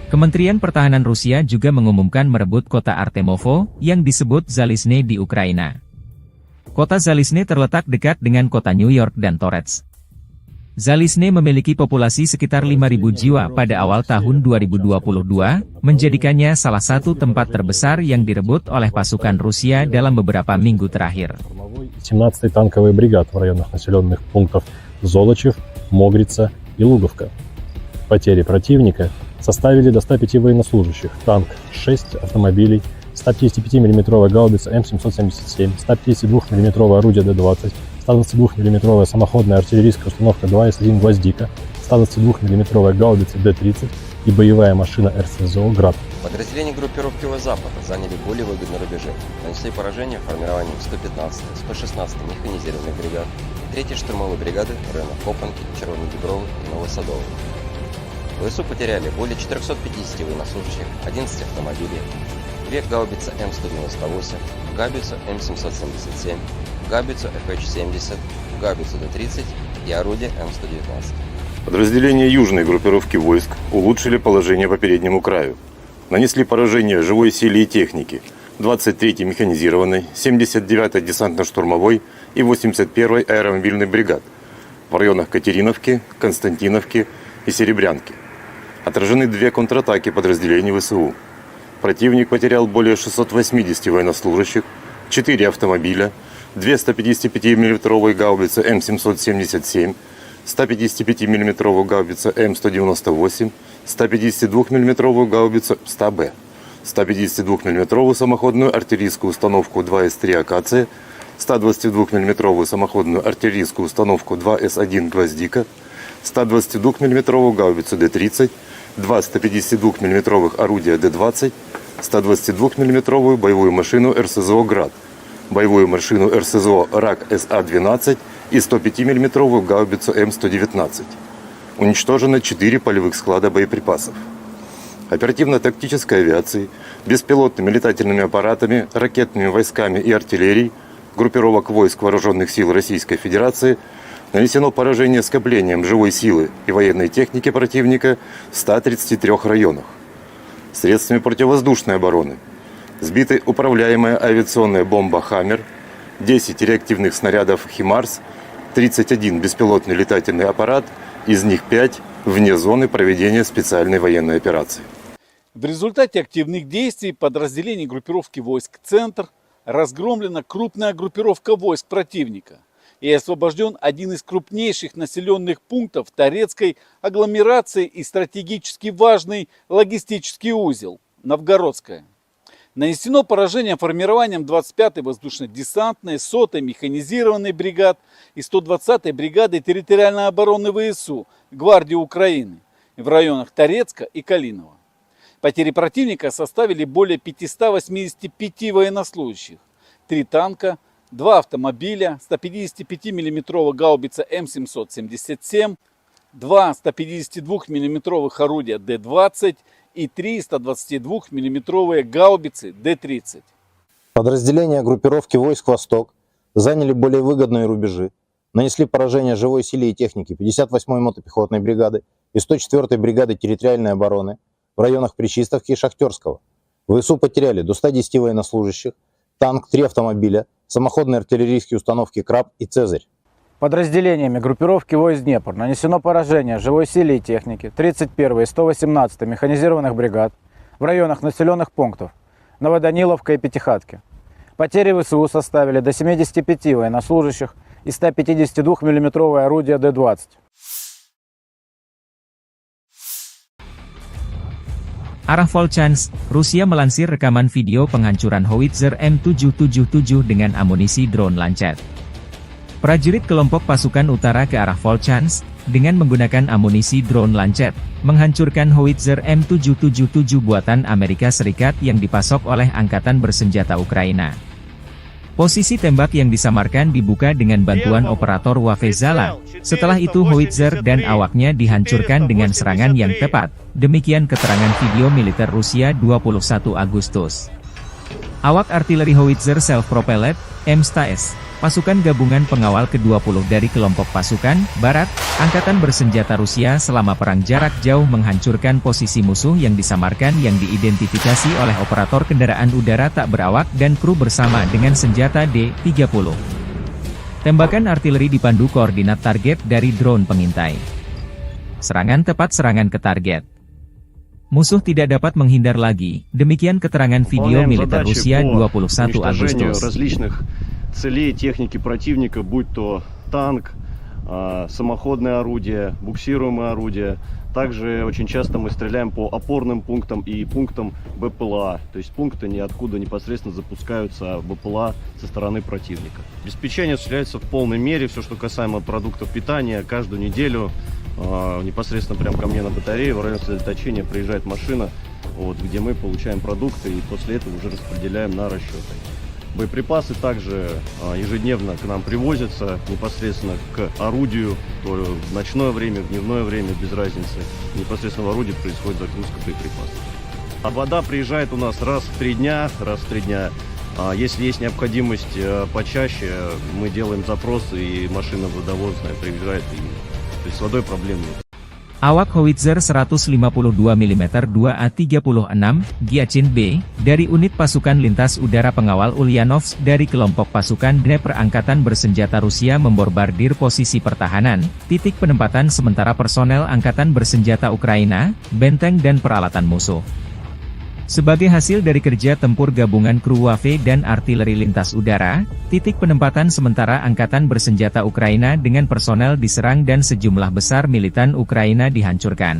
Kementerian Pertahanan Rusia juga mengumumkan merebut kota Artemovo, yang disebut Zalizne di Ukraina. Kota Zalizne terletak dekat dengan kota New York dan Torets. Zalizne memiliki populasi sekitar 5.000 jiwa pada awal tahun 2022, menjadikannya salah satu tempat terbesar yang direbut oleh pasukan Rusia dalam beberapa minggu terakhir. 17-й танковый бригад в районах населенных пунктов Золочев, Могрица и Луговка. Потери противника составили до 105 военнослужащих, танк 6 автомобилей, 155 мм гаубица М777, 152 мм орудие Д-20, 122 мм самоходная артиллерийская установка 2С1 «Гвоздика», 122 мм гаубица Д-30 и боевая машина РСЗО «Град». Подразделения группировки Запада заняли более выгодные рубежи, нанесли поражение формированием 115-й, 116-й механизированных бригад и 3-й штурмовой бригады в районах Копанки, Червоной Дубровы и Новосадовой. ВСУ потеряли более 450 военнослужащих, 11 автомобилей, 2 гаубицы М198, гаубицу М777, гаубицу ФХ-70, гаубицу Д-30 и орудие М119. Подразделения южной группировки войск улучшили положение по переднему краю. Нанесли поражение живой силе и технике 23-й механизированной, 79-й десантно-штурмовой и 81-й аэромобильной бригад в районах Катериновки, Константиновки и Серебрянки. Отражены 2 контратаки подразделений ВСУ. Противник потерял более 680 военнослужащих, 4 автомобиля, 2 155 мм гаубицы М777, 155 мм гаубица М198, 152 мм гаубицу 100Б, 152 мм самоходную артиллерийскую установку 2С3 «Акация», 122 мм самоходную артиллерийскую установку 2С1 «Гвоздика», 122 мм гаубицу Д-30, 2 152 мм орудия Д-20, 122 мм боевую машину РСЗО «Град», боевую машину РСЗО РАК СА-12 и 105 мм гаубицу М119. Уничтожено 4 полевых склада боеприпасов. Оперативно-тактической авиацией, беспилотными летательными аппаратами, ракетными войсками и артиллерией группировок войск Вооруженных сил Российской Федерации нанесено поражение скоплением живой силы и военной техники противника в 133 районах. Средствами противовоздушной обороны сбиты управляемая авиационная бомба «Хаммер», 10 реактивных снарядов «Химарс», 31 беспилотный летательный аппарат, из них 5 вне зоны проведения специальной военной операции. В результате активных действий подразделений группировки войск «Центр» разгромлена крупная группировка войск противника и освобожден один из крупнейших населенных пунктов Торецкой агломерации и стратегически важный логистический узел – Новгородская. Нанесено поражение формированием 25-й воздушно-десантной, 100-й механизированной бригад и 120-й бригады территориальной обороны ВСУ Гвардии Украины в районах Торецка и Калинова. Потери противника составили более 585 военнослужащих, 3 танка, 2 автомобиля, 155 мм гаубица М777, 2 152 мм орудия Д-20 и 3 122 мм гаубицы Д-30. Подразделения группировки войск «Восток» заняли более выгодные рубежи, нанесли поражение живой силе и технике 58-й мотопехотной бригады и 104-й бригады территориальной обороны в районах Причистовки и Шахтерского. ВСУ потеряли до 110 военнослужащих, танк, 3 автомобиля, самоходные артиллерийские установки «Краб» и «Цезарь». Подразделениями группировки войск «Днепр» нанесено поражение живой силе и технике 31-й и 118-й механизированных бригад в районах населенных пунктов Новоданиловка и Пятихатки. Потери ВСУ составили до 75 военнослужащих и 152 миллиметровое орудие Д-20. Arah Volchansk, Rusia melansir rekaman video penghancuran howitzer M777 dengan amunisi drone Lancet. Prajurit kelompok pasukan utara ke arah Volchansk, dengan menggunakan amunisi drone Lancet, menghancurkan howitzer M777 buatan Amerika Serikat yang dipasok oleh Angkatan Bersenjata Ukraina. Posisi tembak yang disamarkan dibuka dengan bantuan operator Wafezala. Setelah itu howitzer dan awaknya dihancurkan dengan serangan yang tepat. Demikian keterangan video militer Rusia 21 Agustus. Awak artileri howitzer self-propelled, M100S, pasukan gabungan pengawal ke-20 dari kelompok pasukan Barat, Angkatan Bersenjata Rusia selama perang jarak jauh menghancurkan posisi musuh yang disamarkan yang diidentifikasi oleh operator kendaraan udara tak berawak dan kru bersama dengan senjata D-30. Tembakan artileri dipandu koordinat target dari drone pengintai. Serangan tepat serangan ke target. Musuh tidak dapat menghindar lagi, demikian keterangan video militer Rusia 21 Agustus. Целей техники противника, будь то танк, самоходное орудие, буксируемое орудие. Также очень часто мы стреляем по опорным пунктам и пунктам БПЛА. То есть пункты ниоткуда непосредственно запускаются БПЛА со стороны противника. Обеспечение осуществляется в полной мере. Все, что касаемо продуктов питания, каждую неделю непосредственно прямо ко мне на батарею в районе сосредоточения приезжает машина, вот, где мы получаем продукты и после этого уже распределяем на расчеты. Боеприпасы также ежедневно к нам привозятся непосредственно к орудию, то в ночное время, в дневное время, без разницы. Непосредственно в орудии происходит загрузка боеприпасов. А вода приезжает у нас раз в 3 дня. Если есть необходимость почаще, мы делаем запросы, и машина водовозная приезжает, то есть с водой проблем нет. Awak howitzer 152 mm 2A36 Giachin B, dari unit pasukan lintas udara pengawal Ulyanovsk dari kelompok pasukan Dnepr Angkatan Bersenjata Rusia memborbardir posisi pertahanan, titik penempatan sementara personel Angkatan Bersenjata Ukraina, benteng dan peralatan musuh. Sebagai hasil dari kerja tempur gabungan kru Wave dan artileri lintas udara, titik penempatan sementara Angkatan Bersenjata Ukraina dengan personel diserang dan sejumlah besar militan Ukraina dihancurkan.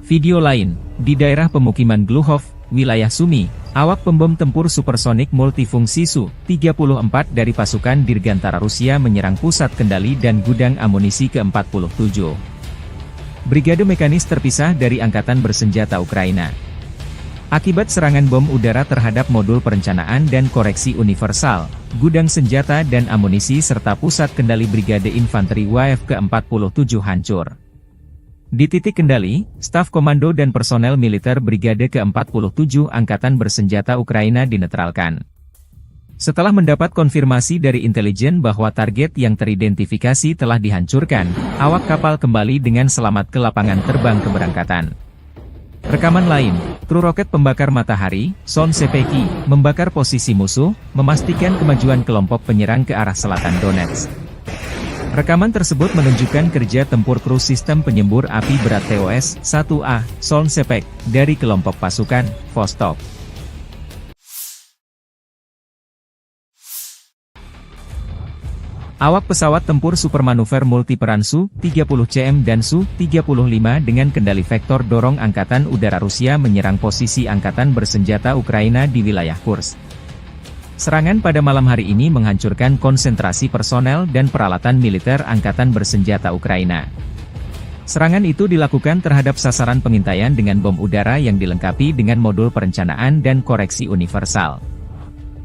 Video lain, di daerah pemukiman Gluhov, wilayah Sumy, awak pembom tempur supersonik multifungsi Su-34 dari pasukan Dirgantara Rusia menyerang pusat kendali dan gudang amunisi ke-47. Brigade mekanis terpisah dari Angkatan Bersenjata Ukraina. Akibat serangan bom udara terhadap modul perencanaan dan koreksi universal, gudang senjata dan amunisi serta pusat kendali Brigade Infanteri WAF ke-47 hancur. Di titik kendali, staf komando dan personel militer Brigade ke-47 Angkatan Bersenjata Ukraina dinetralkan. Setelah mendapat konfirmasi dari intelijen bahwa target yang teridentifikasi telah dihancurkan, awak kapal kembali dengan selamat ke lapangan terbang keberangkatan. Rekaman lain, kru roket pembakar matahari, Son Sepeki, membakar posisi musuh, memastikan kemajuan kelompok penyerang ke arah selatan Donetsk. Rekaman tersebut menunjukkan kerja tempur kru sistem penyembur api berat TOS-1A, Son Sepek, dari kelompok pasukan Vostok. Awak pesawat tempur supermanuver multiperan Su-30CM dan Su-35 dengan kendali vektor dorong Angkatan Udara Rusia menyerang posisi Angkatan Bersenjata Ukraina di wilayah Kursk. Serangan pada malam hari ini menghancurkan konsentrasi personel dan peralatan militer Angkatan Bersenjata Ukraina. Serangan itu dilakukan terhadap sasaran pengintaian dengan bom udara yang dilengkapi dengan modul perencanaan dan koreksi universal.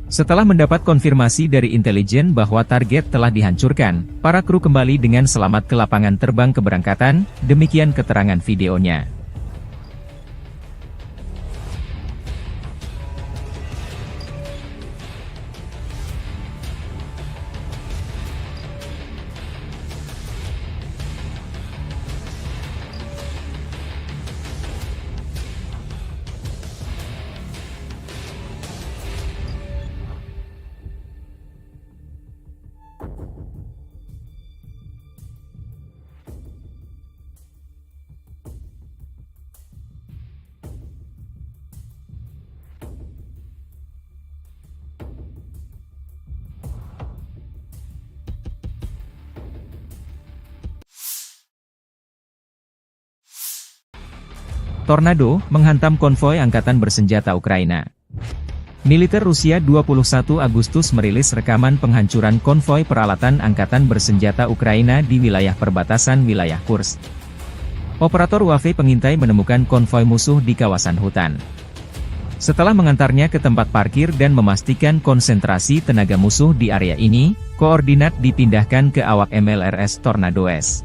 Setelah mendapat konfirmasi dari intelijen bahwa target telah dihancurkan, para kru kembali dengan selamat ke lapangan terbang keberangkatan, demikian keterangan videonya. Tornado menghantam konvoi angkatan bersenjata Ukraina. Militer Rusia 21 Agustus merilis rekaman penghancuran konvoi peralatan angkatan bersenjata Ukraina di wilayah perbatasan wilayah Kursk. Operator UAV pengintai menemukan konvoi musuh di kawasan hutan. Setelah mengantarnya ke tempat parkir dan memastikan konsentrasi tenaga musuh di area ini, koordinat dipindahkan ke awak MLRS Tornado S.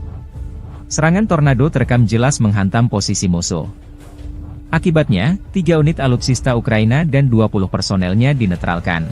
Serangan Tornado terekam jelas menghantam posisi musuh. Akibatnya, 3 unit alutsista Ukraina dan 20 personelnya dinetralkan.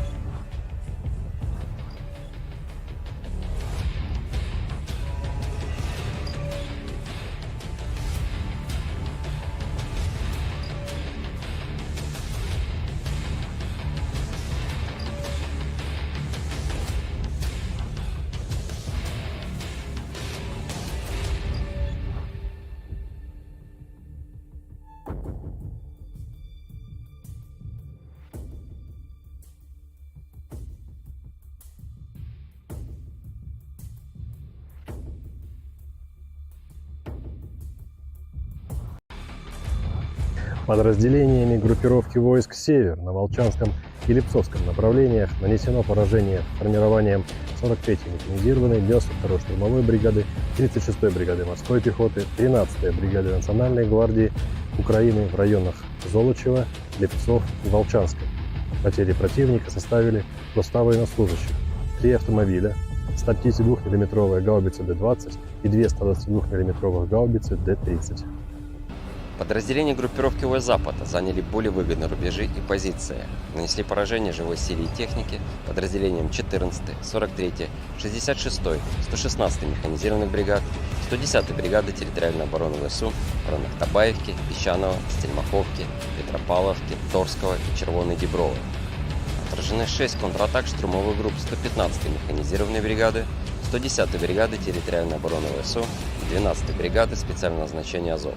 Подразделениями группировки войск «Север» на Волчанском и Липцовском направлениях нанесено поражение формированием 43-й механизированной, 92-й штурмовой бригады, 36-й бригады морской пехоты, 13-й бригады Национальной гвардии Украины в районах Золочева, Липцов и Волчанска. Потери противника составили до 100 военнослужащих, 3 автомобиля, 152 мм гаубицы Д-20 и 2 122 мм гаубицы Д-30. Подразделения группировки войск Запада заняли более выгодные рубежи и позиции. Нанесли поражение живой силе и технике подразделениям 14-й, 43-й, 66-й, 116-й механизированных бригад, 110-й бригады территориальной обороны ВСУ в районах Табаевки, Песчаного, Стельмаховки, Петропавловки, Торского и Червоной Діброви. Отражены 6 контратак штурмовых групп 115-й механизированной бригады, 110-й бригады территориальной обороны ВСУ и 12-й бригады специального назначения Азов.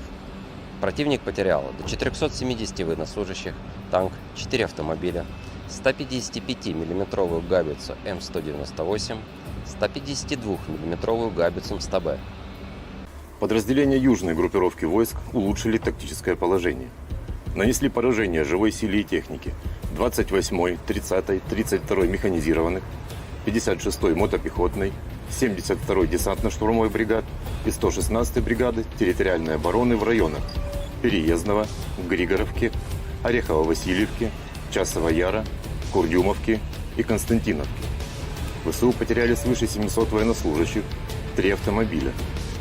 Противник потерял до 470 военнослужащих, танк, 4 автомобиля, 155 мм гаубицу М198, 152 мм гаубицу МСТБ. Подразделения южной группировки войск улучшили тактическое положение. Нанесли поражение живой силе и технике 28-й, 30-й, 32-й механизированных, 56-й мотопехотной, 72-й десантно-штурмовой бригад и 116-й бригады территориальной обороны в районах Переездного, Григоровки, Орехово-Васильевки, Часова Яра, Курдюмовки и Константиновки. ВСУ потеряли свыше 700 военнослужащих, 3 автомобиля,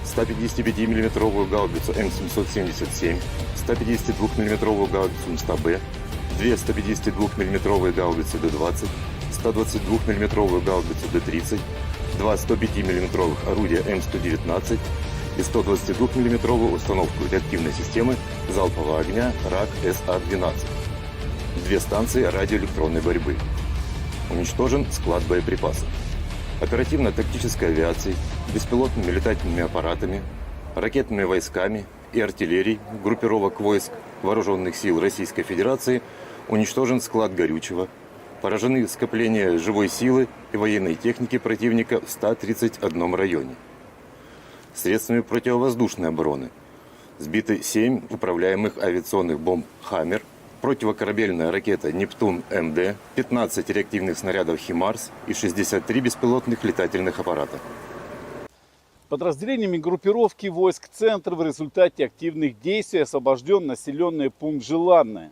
155 мм гаубицу М777, 152 мм гаубицу МСТБ, 2 152 мм гаубицы Д-20, 122 мм гаубицу Д-30, 2 105 мм орудия М119 и 122 мм установку реактивной системы залпового огня РАК-СА-12. 2 станции радиоэлектронной борьбы. Уничтожен склад боеприпасов. Оперативно-тактической авиацией, беспилотными летательными аппаратами, ракетными войсками и артиллерией группировок войск Вооруженных сил Российской Федерации уничтожен склад горючего, поражены скопления живой силы и военной техники противника в 131 районе. Средствами противовоздушной обороны сбиты 7 управляемых авиационных бомб «Хаммер», противокорабельная ракета «Нептун-МД», 15 реактивных снарядов «Химарс» и 63 беспилотных летательных аппарата. Подразделениями группировки войск «Центр» в результате активных действий освобожден населенный пункт Желанное.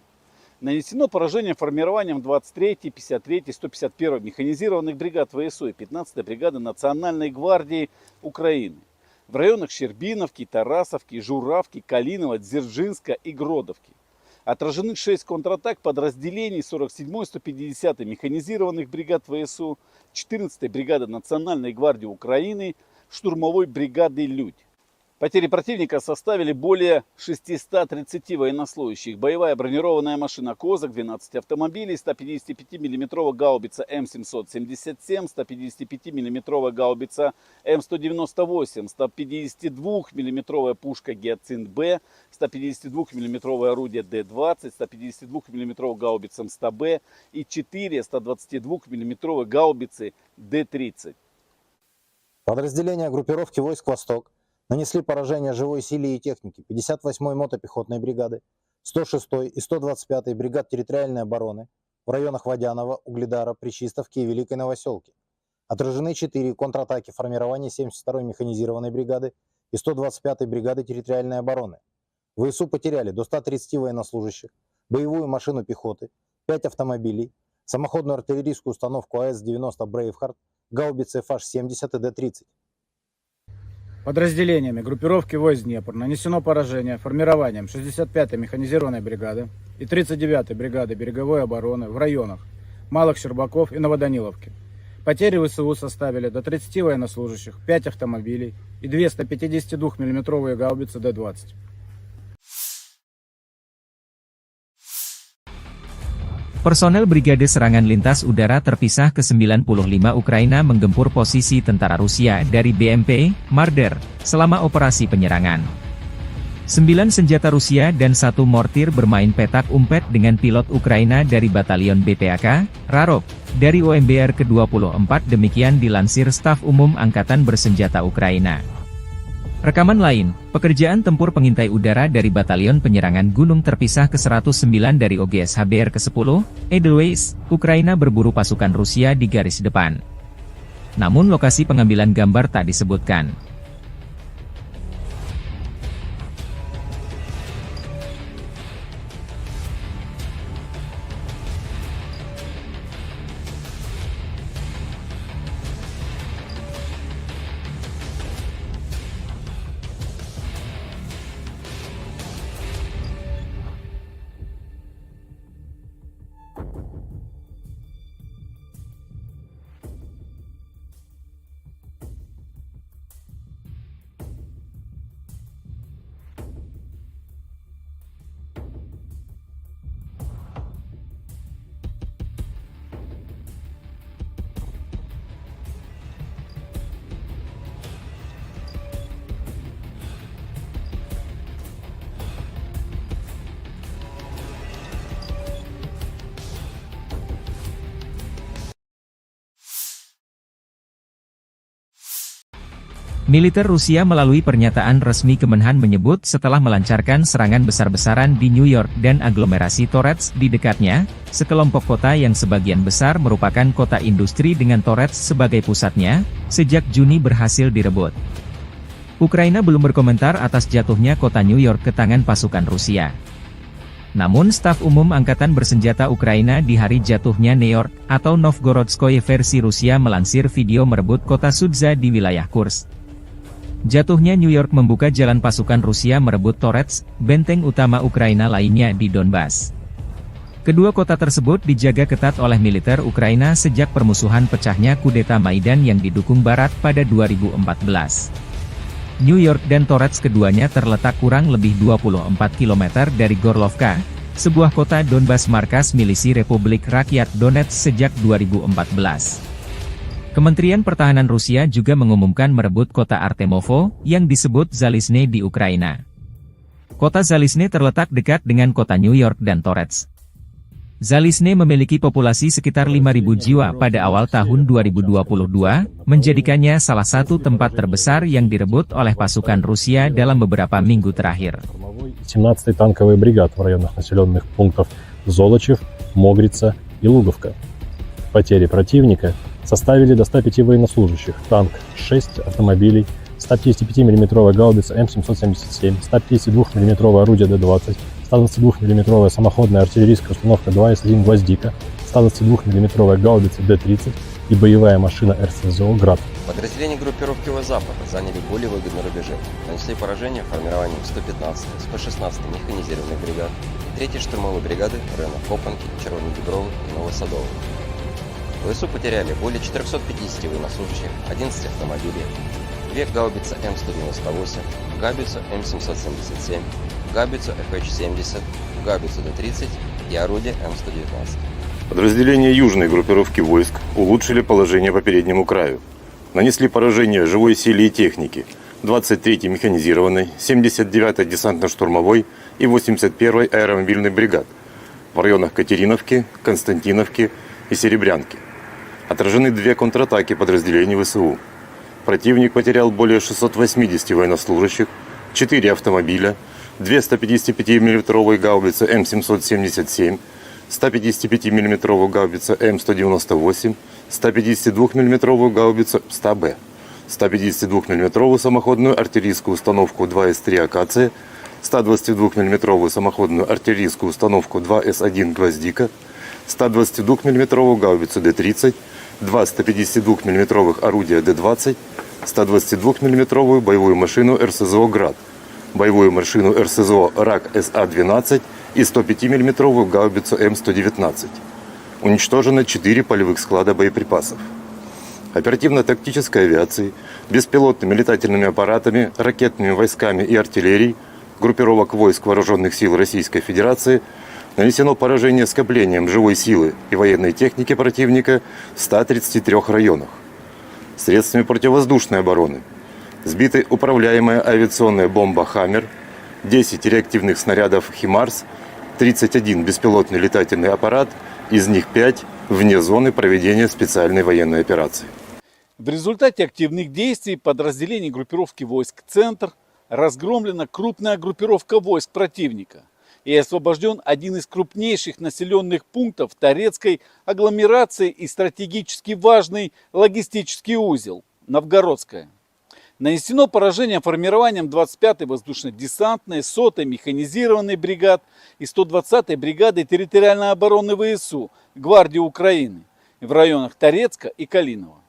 Нанесено поражение формированием 23-й, 53-й, 151-й механизированных бригад ВСУ и 15-й бригады Национальной гвардии Украины в районах Щербиновки, Тарасовки, Журавки, Калинова, Дзержинска и Гродовки. Отражены 6 контратак подразделений 47-й, 150-й механизированных бригад ВСУ, 14-й бригады Национальной гвардии Украины, штурмовой бригады «Людь». Потери противника составили более 630 военнослужащих. Боевая бронированная машина «Козак», 12 автомобилей, 155 мм гаубица М777, 155 мм гаубица М198, 152 мм пушка «Гиацинт-Б», 152 мм орудие Д-20, 152 мм гаубица МСТБ и 4 122 мм гаубицы Д-30. Подразделения группировки войск «Восток» нанесли поражение живой силе и технике 58-й мотопехотной бригады, 106-й и 125-й бригад территориальной обороны в районах Водянова, Угледара, Причистовки и Великой Новоселки. Отражены 4 контратаки формирования 72-й механизированной бригады и 125-й бригады территориальной обороны. ВСУ потеряли до 130 военнослужащих, боевую машину пехоты, 5 автомобилей, самоходную артиллерийскую установку АС-90 «Брейвхард», гаубицы FH-70 и Д-30. Подразделениями группировки войск Днепр нанесено поражение формированием 65-й механизированной бригады и 39-й бригады береговой обороны в районах Малых Щербаков и Новоданиловки. Потери ВСУ составили до 30 военнослужащих, 5 автомобилей и 2 152 мм гаубицы Д-20. Personel Brigade Serangan Lintas Udara Terpisah ke-95 Ukraina menggempur posisi tentara Rusia dari BMP, Marder, selama operasi penyerangan. 9 senjata Rusia dan 1 mortir bermain petak umpet dengan pilot Ukraina dari Batalion BPAK, Rarok, dari OMBR ke-24 demikian dilansir Staf Umum Angkatan Bersenjata Ukraina. Rekaman lain, pekerjaan tempur pengintai udara dari Batalion Penyerangan Gunung Terpisah ke-109 dari OGS HBR ke-10, Edelweiss, Ukraina berburu pasukan Rusia di garis depan. Namun lokasi pengambilan gambar tak disebutkan. Militer Rusia melalui pernyataan resmi Kemenhan menyebut setelah melancarkan serangan besar-besaran di New York dan aglomerasi Torets di dekatnya, sekelompok kota yang sebagian besar merupakan kota industri dengan Torets sebagai pusatnya, sejak Juni berhasil direbut. Ukraina belum berkomentar atas jatuhnya kota New York ke tangan pasukan Rusia. Namun Staf Umum Angkatan Bersenjata Ukraina di hari jatuhnya New York, atau Novgorodskoye versi Rusia melansir video merebut kota Sudza di wilayah Kursk. Jatuhnya New York membuka jalan pasukan Rusia merebut Torets, benteng utama Ukraina lainnya di Donbas. Kedua kota tersebut dijaga ketat oleh militer Ukraina sejak permusuhan pecahnya kudeta Maidan yang didukung Barat pada 2014. New York dan Torets keduanya terletak kurang lebih 24 km dari Gorlovka, sebuah kota Donbas markas milisi Republik Rakyat Donetsk sejak 2014. Kementerian Pertahanan Rusia juga mengumumkan merebut kota Artemovo, yang disebut Zalizne di Ukraina. Kota Zalizne terletak dekat dengan kota New York dan Torets. Zalizne memiliki populasi sekitar 5.000 jiwa pada awal tahun 2022, menjadikannya salah satu tempat terbesar yang direbut oleh pasukan Rusia dalam beberapa minggu terakhir. 17-й танковый бригад в районах населенных пунктов Золочев, Могрица и Луговка. Потери противника составили до 105 военнослужащих, танк 6 автомобилей, 155 мм гаубица М777, 152 мм орудие Д-20, 122 мм самоходная артиллерийская установка 2С1 «Гвоздика», 122 мм гаубица Д-30 и боевая машина РСЗО «Град». Подразделения группировки Запада заняли более выгодные рубежи, нанесли поражение формированием 115-й, 116-й механизированной бригад, 3-й штурмовой бригады в районах Копанки, Червоной Дубровы и Новосадовой. ВСУ потеряли более 450 военнослужащих, 11 автомобилей, 2 гаубицы М198, гаубицу М777, гаубицу FH-70, гаубицу Д-30 и орудие М119. Подразделения южной группировки войск улучшили положение по переднему краю. Нанесли поражение живой силе и технике 23-й механизированной, 79-й десантно-штурмовой и 81-й аэромобильной бригад в районах Катериновки, Константиновки и Серебрянки. Отражены 2 контратаки подразделений ВСУ. Противник потерял более 680 военнослужащих, 4 автомобиля, 2 155-мм гаубицы М777, 155-мм гаубица М198, 152-мм гаубицу СТА-Б, 152-мм самоходную артиллерийскую установку 2С3 «Акация», 122-мм самоходную артиллерийскую установку 2С1 «Гвоздика», 122-мм гаубицу Д-30, 2 152-мм орудия Д-20, 122-мм боевую машину РСЗО «Град», боевую машину РСЗО РАК СА-12 и 105-мм гаубицу М119. Уничтожено 4 полевых склада боеприпасов. Оперативно-тактической авиацией, беспилотными летательными аппаратами, ракетными войсками и артиллерией группировок войск Вооруженных сил Российской Федерации нанесено поражение скоплением живой силы и военной техники противника в 133 районах. Средствами противовоздушной обороны сбиты управляемая авиационная бомба «Хаммер», 10 реактивных снарядов «Химарс», 31 беспилотный летательный аппарат, из них 5 вне зоны проведения специальной военной операции. В результате активных действий подразделений группировки войск «Центр» разгромлена крупная группировка войск противника и освобожден один из крупнейших населенных пунктов Торецкой агломерации и стратегически важный логистический узел – Новгородская. Нанесено поражение формированием 25-й воздушно-десантной, 100-й механизированной бригад и 120-й бригады территориальной обороны ВСУ Гвардии Украины в районах Торецка и Калинова.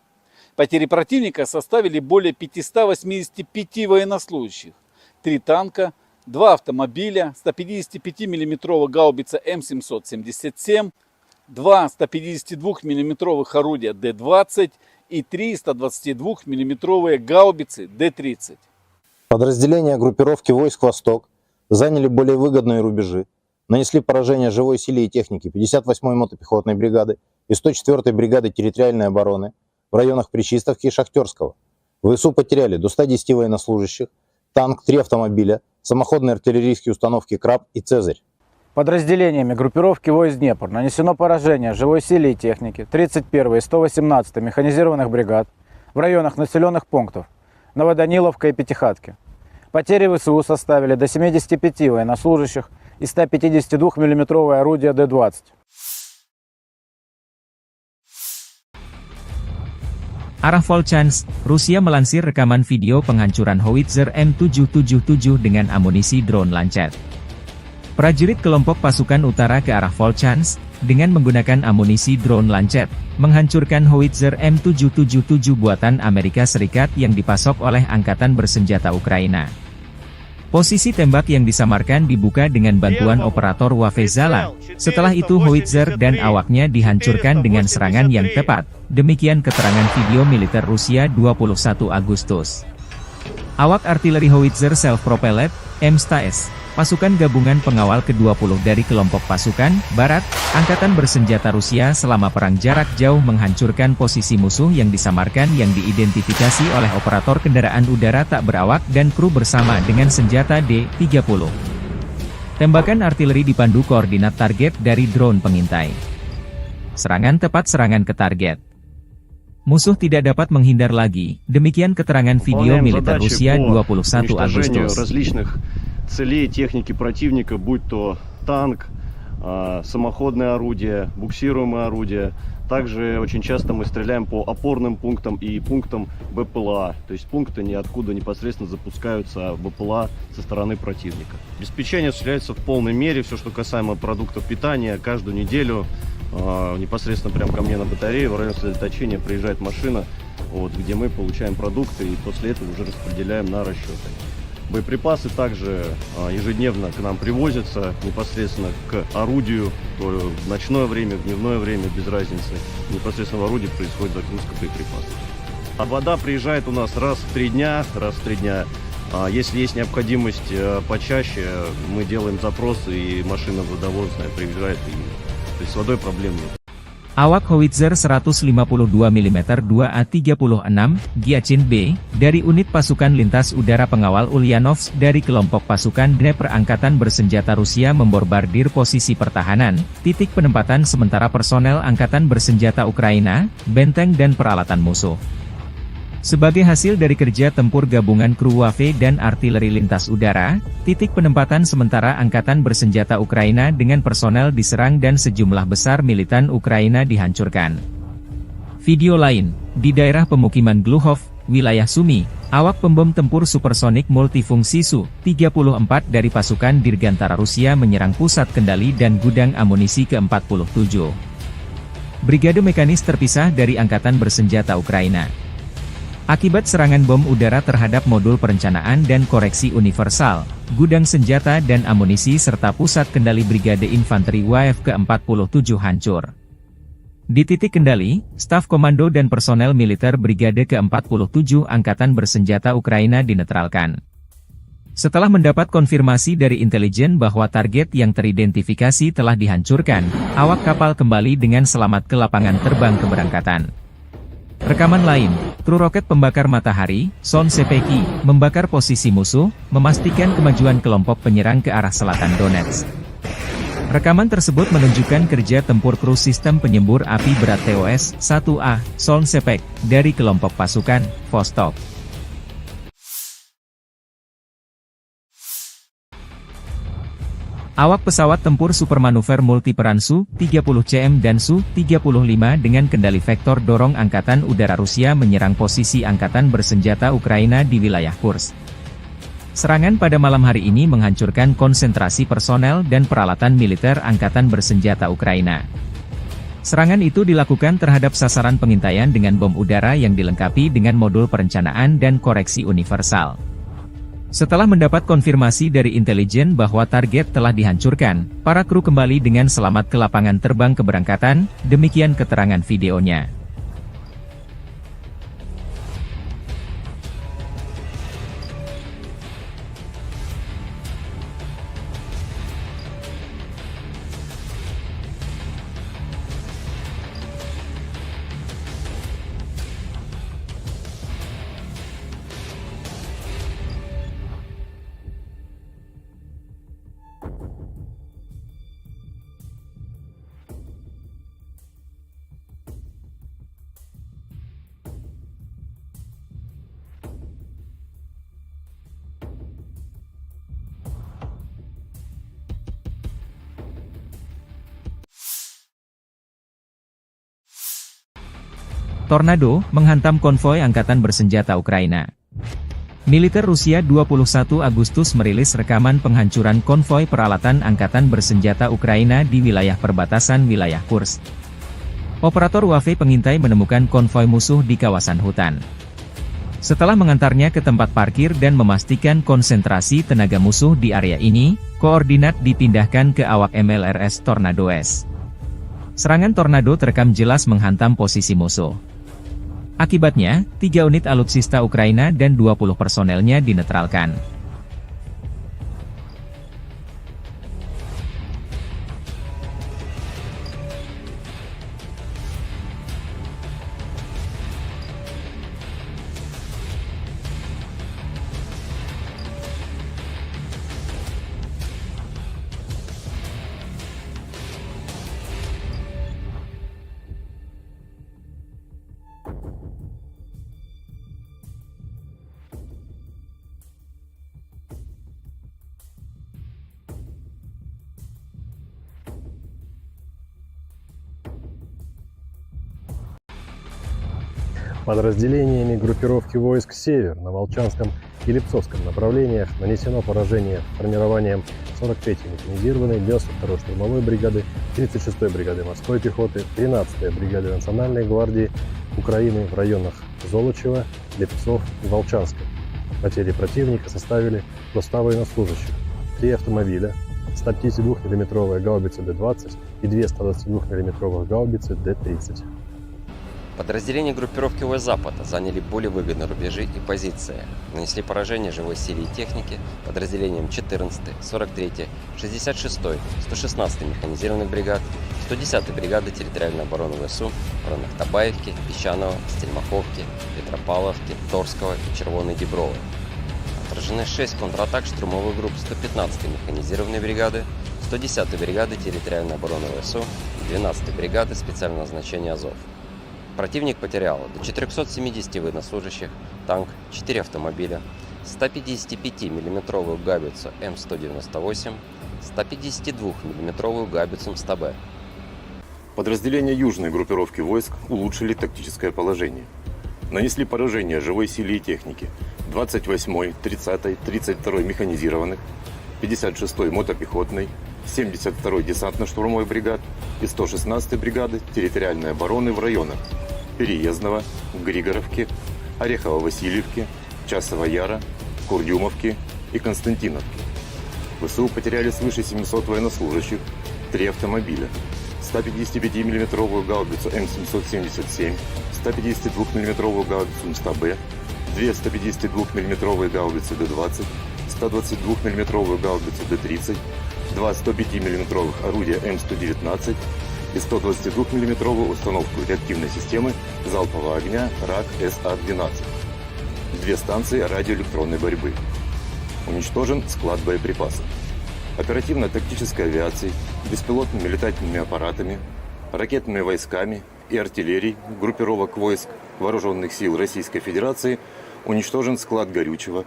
Потери противника составили более 585 военнослужащих, 3 танка, 2 автомобиля, 155-мм гаубица М777, 2 152-мм орудия Д-20 и 3 122-мм гаубицы Д-30. Подразделения группировки войск «Восток» заняли более выгодные рубежи, нанесли поражение живой силе и технике 58-й мотопехотной бригады и 104-й бригады территориальной обороны в районах Причистовки и Шахтерского. ВСУ потеряли до 110 военнослужащих, танк, 3 автомобиля, самоходные артиллерийские установки «Краб» и «Цезарь». Подразделениями группировки войск «Днепр» нанесено поражение живой силе и технике 31-й и 118-й механизированных бригад в районах населенных пунктов Новоданиловка и Пятихатки. Потери ВСУ составили до 75 военнослужащих и 152-мм орудия Д-20. Arah Volchansk, Rusia melansir rekaman video penghancuran howitzer M777 dengan amunisi drone Lancet. Prajurit kelompok pasukan utara ke arah Volchansk, dengan menggunakan amunisi drone Lancet, menghancurkan howitzer M777 buatan Amerika Serikat yang dipasok oleh Angkatan Bersenjata Ukraina. Posisi tembak yang disamarkan dibuka dengan bantuan operator Wafezala. Setelah itu howitzer dan awaknya dihancurkan dengan serangan yang tepat. Demikian keterangan video militer Rusia 21 Agustus. Awak artileri howitzer self-propelled, M-STAS, pasukan gabungan pengawal ke-20 dari kelompok pasukan Barat, Angkatan Bersenjata Rusia selama perang jarak jauh menghancurkan posisi musuh yang disamarkan yang diidentifikasi oleh operator kendaraan udara tak berawak dan kru bersama dengan senjata D-30. Tembakan artileri dipandu koordinat target dari drone pengintai. Serangan tepat serangan ke target. Musuh tidak dapat menghindar lagi, demikian keterangan video militer Rusia 21 Agustus. Целей техники противника, будь то танк, самоходное орудие, буксируемое орудие. Также очень часто мы стреляем по опорным пунктам и пунктам БПЛА, то есть пункты ниоткуда непосредственно запускаются БПЛА со стороны противника. Обеспечение осуществляется в полной мере, все, что касаемо продуктов питания, каждую неделю непосредственно прямо ко мне на батарею в районе сосредоточения приезжает машина, где мы получаем продукты и после этого уже распределяем на расчеты. Боеприпасы также ежедневно к нам привозятся непосредственно к орудию, то в ночное время, в дневное время, без разницы. Непосредственно в орудии происходит загрузка боеприпасов. А вода приезжает у нас раз в 3 дня. Если есть необходимость почаще, мы делаем запросы, и машина водовозная приезжает, то есть с водой проблем нет. Awak howitzer 152 mm 2A36 Giachin B, dari unit pasukan lintas udara pengawal Ulyanovsk dari kelompok pasukan Dnepr Angkatan Bersenjata Rusia memborbardir posisi pertahanan, titik penempatan sementara personel Angkatan Bersenjata Ukraina, benteng dan peralatan musuh. Sebagai hasil dari kerja tempur gabungan kru WAFE dan artileri lintas udara, titik penempatan sementara Angkatan Bersenjata Ukraina dengan personel diserang dan sejumlah besar militan Ukraina dihancurkan. Video lain, di daerah pemukiman Gluhov, wilayah Sumy, awak pembom tempur supersonik multifungsi Su-34 dari pasukan Dirgantara Rusia menyerang pusat kendali dan gudang amunisi ke-47. Brigade mekanis terpisah dari Angkatan Bersenjata Ukraina. Akibat serangan bom udara terhadap modul perencanaan dan koreksi universal, gudang senjata dan amunisi serta pusat kendali Brigade Infanteri WAF ke-47 hancur. Di titik kendali, staf komando dan personel militer Brigade ke-47 Angkatan Bersenjata Ukraina dinetralkan. Setelah mendapat konfirmasi dari intelijen bahwa target yang teridentifikasi telah dihancurkan, awak kapal kembali dengan selamat ke lapangan terbang keberangkatan. Rekaman lain, kru roket pembakar matahari, Son Sepeki, membakar posisi musuh, memastikan kemajuan kelompok penyerang ke arah selatan Donetsk. Rekaman tersebut menunjukkan kerja tempur kru sistem penyembur api berat TOS-1A, Son Sepek, dari kelompok pasukan Vostok. Awak pesawat tempur supermanuver multiperan Su-30CM dan Su-35 dengan kendali vektor dorong Angkatan Udara Rusia menyerang posisi Angkatan Bersenjata Ukraina di wilayah Kursk. Serangan pada malam hari ini menghancurkan konsentrasi personel dan peralatan militer Angkatan Bersenjata Ukraina. Serangan itu dilakukan terhadap sasaran pengintaian dengan bom udara yang dilengkapi dengan modul perencanaan dan koreksi universal. Setelah mendapat konfirmasi dari intelijen bahwa target telah dihancurkan, para kru kembali dengan selamat ke lapangan terbang keberangkatan, demikian keterangan videonya. Tornado menghantam konvoi Angkatan Bersenjata Ukraina. Militer Rusia 21 Agustus merilis rekaman penghancuran konvoi peralatan Angkatan Bersenjata Ukraina di wilayah perbatasan wilayah Kursk. Operator WAFE pengintai menemukan konvoi musuh di kawasan hutan. Setelah mengantarnya ke tempat parkir dan memastikan konsentrasi tenaga musuh di area ini, koordinat dipindahkan ke awak MLRS Tornado S. Serangan tornado terekam jelas menghantam posisi musuh. Akibatnya, 3 unit alutsista Ukraina dan 20 personelnya dinetralkan. Подразделениями группировки войск «Север» на Волчанском и Липцовском направлениях нанесено поражение формированием 43-й механизированной 92-й штурмовой бригады, 36-й бригады морской пехоты, 13-й бригады Национальной гвардии Украины в районах Золочева, Липцов и Волчанска. Потери противника составили до 100 военнослужащих, 3 автомобиля, 152 мм гаубицы Д-20 и 2 122 мм гаубицы Д-30. Подразделения группировки ВС «Запад» заняли более выгодные рубежи и позиции. Нанесли поражение живой силе и технике подразделениям 14-й, 43-й, 66-й, 116-й механизированных бригад, 110-й бригады территориальной обороны ВСУ в районах Табаевки, Песчаного, Стельмаховки, Петропавловки, Торского и Червоной Діброви. Отражены 6 контратак штурмовых групп 115-й механизированной бригады, 110-й бригады территориальной обороны ВСУ и 12-й бригады специального назначения «Азов». Противник потерял до 470 военнослужащих, танк, 4 автомобиля, 155-мм гаубицу М198, 152-мм гаубицу МСТБ. Подразделения южной группировки войск улучшили тактическое положение. Нанесли поражение живой силе и технике 28-й, 30-й, 32-й механизированных, 56-й мотопехотной, 72-й десантно-штурмовой бригад и 116-й бригады территориальной обороны в районах Переездного, Григоровки, Орехово-Васильевки, Часова Яра, Курдюмовки и Константиновки. ВСУ потеряли свыше 700 военнослужащих, 3 автомобиля, 155-мм гаубицу М777, 152-мм гаубицу МСТБ, 2 152-мм гаубицы Д-20, 122-мм гаубицу Д-30, 2 105-мм орудия М119 и 122-мм установку реактивной системы залпового огня РАК СА-12. 2 станции радиоэлектронной борьбы. Уничтожен склад боеприпасов. Оперативно-тактической авиацией, беспилотными летательными аппаратами, ракетными войсками и артиллерией группировок войск Вооруженных сил Российской Федерации уничтожен склад горючего,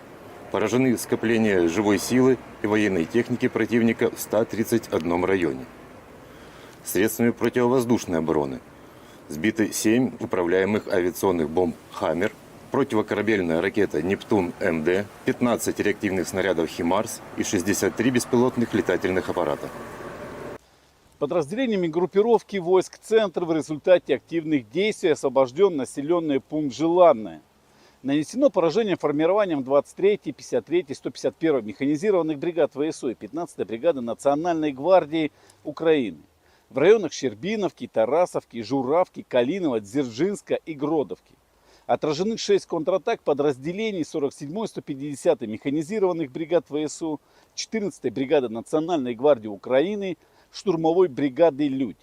поражены скопления живой силы и военной техники противника в 131 районе. Средствами противовоздушной обороны сбиты 7 управляемых авиационных бомб «Хаммер», противокорабельная ракета «Нептун-МД», 15 реактивных снарядов «Химарс» и 63 беспилотных летательных аппарата. Подразделениями группировки войск «Центр» в результате активных действий освобожден населенный пункт Желанное. Нанесено поражение формированием 23-й, 53-й, 151-й механизированных бригад ВСУ и 15-й бригады Национальной гвардии Украины в районах Щербиновки, Тарасовки, Журавки, Калинова, Дзержинска и Гродовки. Отражены 6 контратак подразделений 47-й, 150-й механизированных бригад ВСУ, 14-й бригады Национальной гвардии Украины, штурмовой бригады «Людь».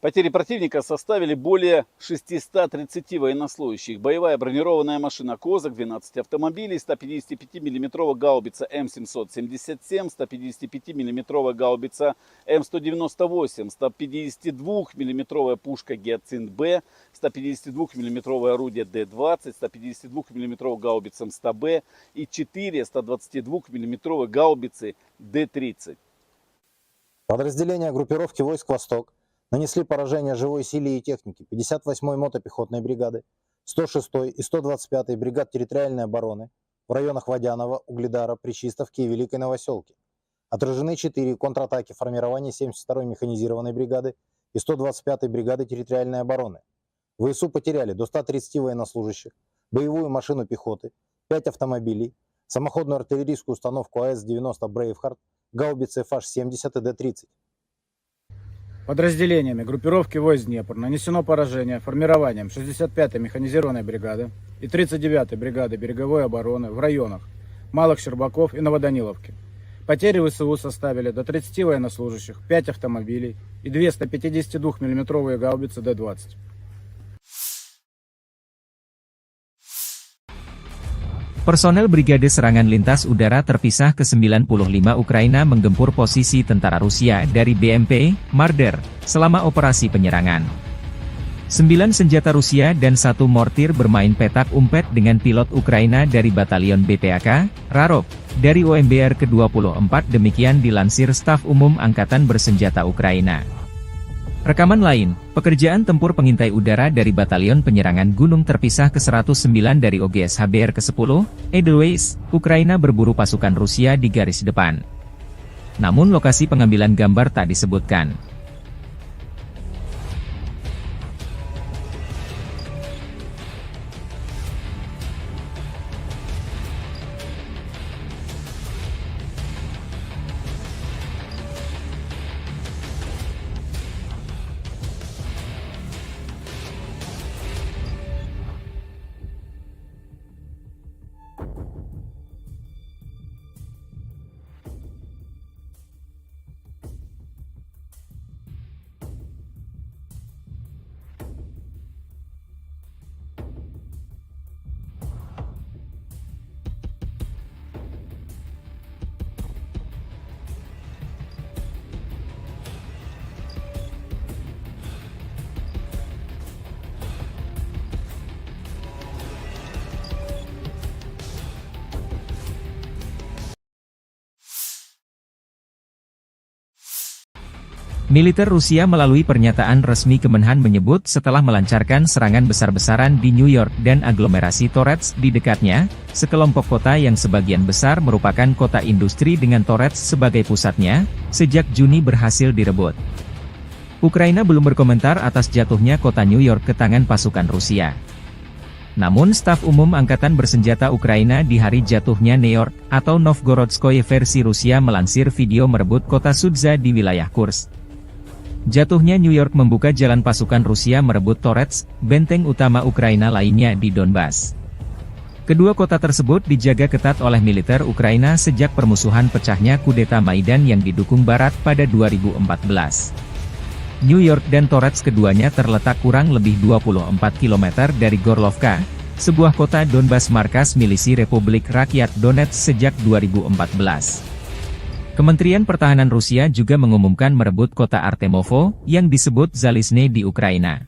Потери противника составили более 630 военнослужащих. Боевая бронированная машина «Козак», 12 автомобилей, 155-мм гаубица М777, 155-мм гаубица М198, 152-мм пушка «Гиацинт-Б», 152-мм орудие Д-20, 152-мм гаубица МСТБ и 4 122-мм гаубицы Д-30. Подразделения группировки войск «Восток» нанесли поражение живой силе и технике 58-й мотопехотной бригады, 106-й и 125-й бригад территориальной обороны в районах Водянова, Угледара, Пречистовки и Великой Новоселки. Отражены 4 контратаки формирования 72-й механизированной бригады и 125-й бригады территориальной обороны. ВСУ потеряли до 130 военнослужащих, боевую машину пехоты, 5 автомобилей, самоходную артиллерийскую установку АС-90 «Брейвхард», гаубицы FH-70 и Д-30. Подразделениями группировки войск Днепр нанесено поражение формированием 65-й механизированной бригады и 39-й бригады береговой обороны в районах Малых Щербаков и Новоданиловки. Потери ВСУ составили до 30 военнослужащих, 5 автомобилей и 2 152-мм гаубицы Д-20. Personel Brigade Serangan Lintas Udara terpisah ke-95 Ukraina menggempur posisi tentara Rusia dari BMP, Marder, selama operasi penyerangan. 9 senjata Rusia dan 1 mortir bermain petak umpet dengan pilot Ukraina dari Batalion BPAK, Rarov, dari OMBR ke-24 demikian dilansir Staf Umum Angkatan Bersenjata Ukraina. Rekaman lain, pekerjaan tempur pengintai udara dari Batalion Penyerangan Gunung terpisah ke-109 dari OGS HBR ke-10, Edelweiss, Ukraina berburu pasukan Rusia di garis depan. Namun lokasi pengambilan gambar tak disebutkan. Militer Rusia melalui pernyataan resmi Kemenhan menyebut setelah melancarkan serangan besar-besaran di New York dan aglomerasi Torets di dekatnya, sekelompok kota yang sebagian besar merupakan kota industri dengan Torets sebagai pusatnya, sejak Juni berhasil direbut. Ukraina belum berkomentar atas jatuhnya kota New York ke tangan pasukan Rusia. Namun staf umum Angkatan Bersenjata Ukraina di hari jatuhnya New York, atau Novgorodskoye versi Rusia melansir video merebut kota Sudza di wilayah Kursk. Jatuhnya New York membuka jalan pasukan Rusia merebut Torets, benteng utama Ukraina lainnya di Donbas. Kedua kota tersebut dijaga ketat oleh militer Ukraina sejak permusuhan pecahnya kudeta Maidan yang didukung Barat pada 2014. New York dan Torets keduanya terletak kurang lebih 24 km dari Gorlovka, sebuah kota Donbas markas milisi Republik Rakyat Donetsk sejak 2014. Kementerian Pertahanan Rusia juga mengumumkan merebut kota Artemovo, yang disebut Zalizne di Ukraina.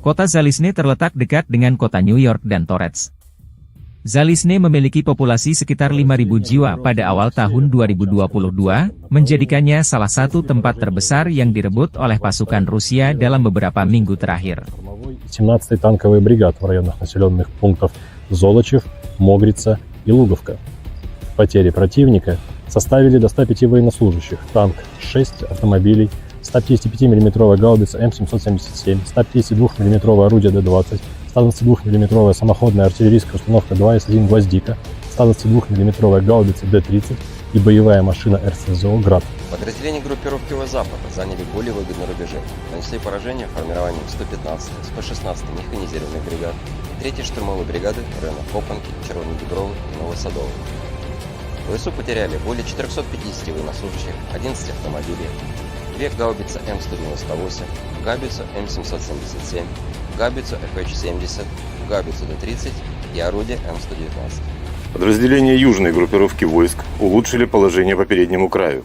Kota Zalizne terletak dekat dengan kota New York dan Torets. Zalizne memiliki populasi sekitar 5.000 jiwa pada awal tahun 2022, menjadikannya salah satu tempat terbesar yang direbut oleh pasukan Rusia dalam beberapa minggu terakhir. 17-й танковый бригад в районах населенных пунктов Золочев, Могрица и Луговка. Потери противника составили до 105 военнослужащих, танк 6 автомобилей, 155 мм гаубица М777, 152 мм орудие Д-20, 122 мм самоходная артиллерийская установка 2С1 «Гвоздика», 122 мм гаубица Д-30 и боевая машина РСЗО «Град». Подразделения группировки Запада заняли более выгодные рубежи, нанесли поражение формированием 115-й, 116-й механизированных бригад и 3-й штурмовой бригады в районах Копанки, Червоной Дубровы и Новосадовой. ВСУ потеряли более 450 военнослужащих, 11 автомобилей, 2 гаубицы М198, гаубицу М777, гаубицу ФХ-70, гаубицу Д-30 и орудие М119. Подразделения южной группировки войск улучшили положение по переднему краю.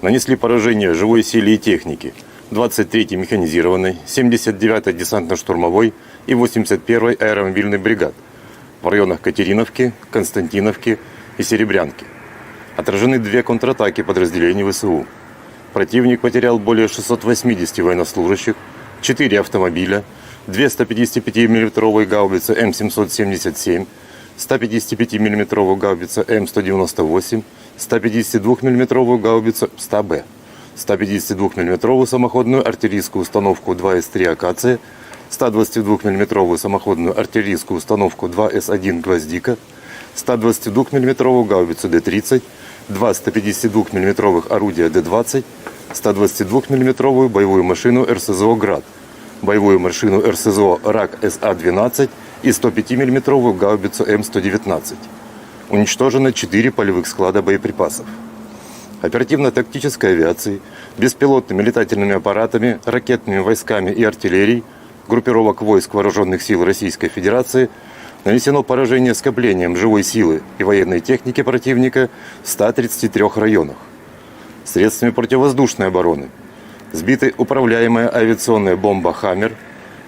Нанесли поражение живой силе и технике 23-й механизированной, 79-й десантно-штурмовой и 81-й аэромобильной бригад в районах Катериновки, Константиновки и Серебрянки. Отражены 2 контратаки подразделений ВСУ. Противник потерял более 680 военнослужащих, 4 автомобиля, 2 155 мм гаубицы М777, 155 мм гаубица М198, 152 мм гаубицу 100Б, 152 мм самоходную артиллерийскую установку 2С3 «Акация», 122 мм самоходную артиллерийскую установку 2С1 «Гвоздика», 122 мм гаубицу Д-30, 2 152 мм орудия Д-20, 122 мм боевую машину РСЗО «Град», боевую машину РСЗО «Рак СА-12» и 105 мм гаубицу М119. Уничтожено 4 полевых склада боеприпасов. Оперативно-тактической авиацией, беспилотными летательными аппаратами, ракетными войсками и артиллерией группировок войск Вооруженных сил Российской Федерации нанесено поражение скоплением живой силы и военной техники противника в 133 районах. Средствами противовоздушной обороны сбиты управляемая авиационная бомба «Хаммер»,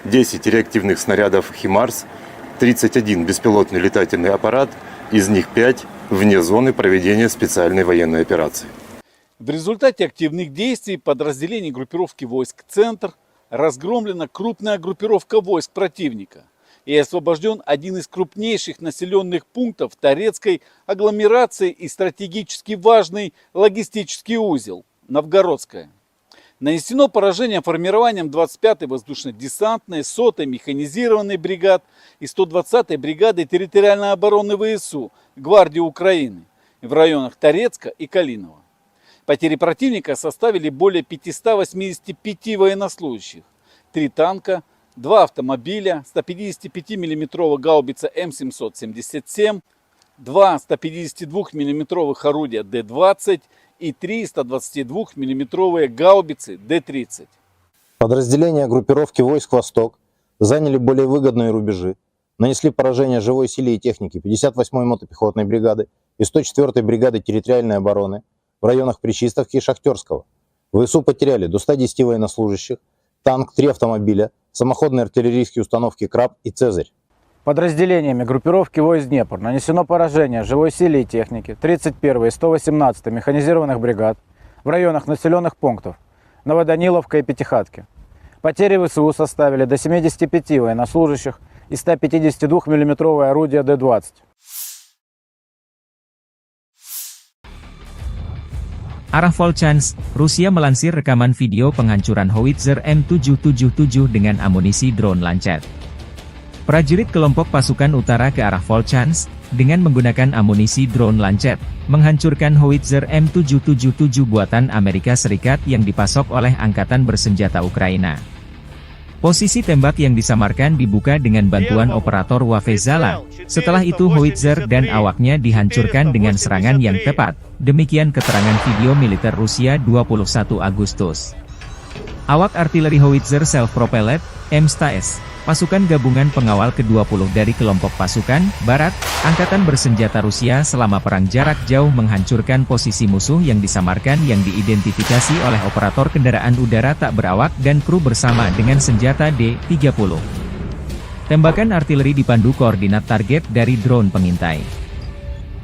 10 реактивных снарядов «Химарс», 31 беспилотный летательный аппарат, из них 5 вне зоны проведения специальной военной операции. В результате активных действий подразделений группировки войск «Центр» разгромлена крупная группировка войск противника и освобожден один из крупнейших населенных пунктов Торецкой агломерации и стратегически важный логистический узел – Новгородская. Нанесено поражение формированием 25-й воздушно-десантной, 100-й механизированной бригад и 120-й бригады территориальной обороны ВСУ Гвардии Украины в районах Торецка и Калинова. Потери противника составили более 585 военнослужащих, 3 танка, 2 автомобиля, 155 мм гаубица М777, 2 152 мм орудия Д-20 и 3 122 мм гаубицы Д-30. Подразделения группировки войск «Восток» заняли более выгодные рубежи, нанесли поражение живой силе и технике 58-й мотопехотной бригады и 104-й бригады территориальной обороны в районах Причистовки и Шахтерского. ВСУ потеряли до 110 военнослужащих, танк, 3 автомобиля, самоходные артиллерийские установки «Краб» и «Цезарь». Подразделениями группировки войск «Днепр» нанесено поражение живой силе и технике 31-й и 118-й механизированных бригад в районах населенных пунктов Новоданиловка и Пятихатки. Потери ВСУ составили до 75 военнослужащих и 152 миллиметровое орудие Д-20. Arah Volchansk, Rusia melansir rekaman video penghancuran howitzer M777 dengan amunisi drone Lancet. Prajurit kelompok pasukan utara ke arah Volchansk, dengan menggunakan amunisi drone Lancet, menghancurkan howitzer M777 buatan Amerika Serikat yang dipasok oleh Angkatan Bersenjata Ukraina. Posisi tembak yang disamarkan dibuka dengan bantuan operator Wafezala. Setelah itu howitzer dan awaknya dihancurkan dengan serangan yang tepat. Demikian keterangan video militer Rusia 21 Agustus. Awak artileri howitzer self-propelled, M-STAS, pasukan gabungan pengawal ke-20 dari kelompok pasukan Barat, Angkatan Bersenjata Rusia selama perang jarak jauh menghancurkan posisi musuh yang disamarkan yang diidentifikasi oleh operator kendaraan udara tak berawak dan kru bersama dengan senjata D-30. Tembakan artileri dipandu koordinat target dari drone pengintai.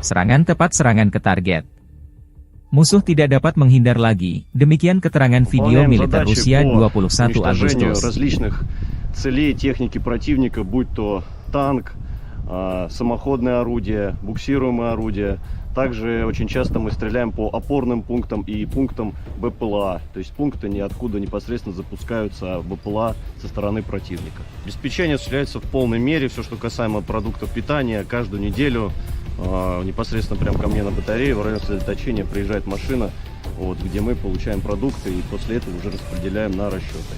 Serangan tepat serangan ke target. Musuh tidak dapat menghindar lagi, demikian keterangan video militer Rusia 21 Agustus. Целей техники противника, будь то танк, самоходное орудие, буксируемое орудие. Также очень часто мы стреляем по опорным пунктам и пунктам БПЛА. То есть пункты ниоткуда непосредственно запускаются БПЛА со стороны противника. Обеспечение осуществляется в полной мере. Все, что касаемо продуктов питания, каждую неделю непосредственно прямо ко мне на батарее в районе сосредоточения приезжает машина, где мы получаем продукты и после этого уже распределяем на расчеты.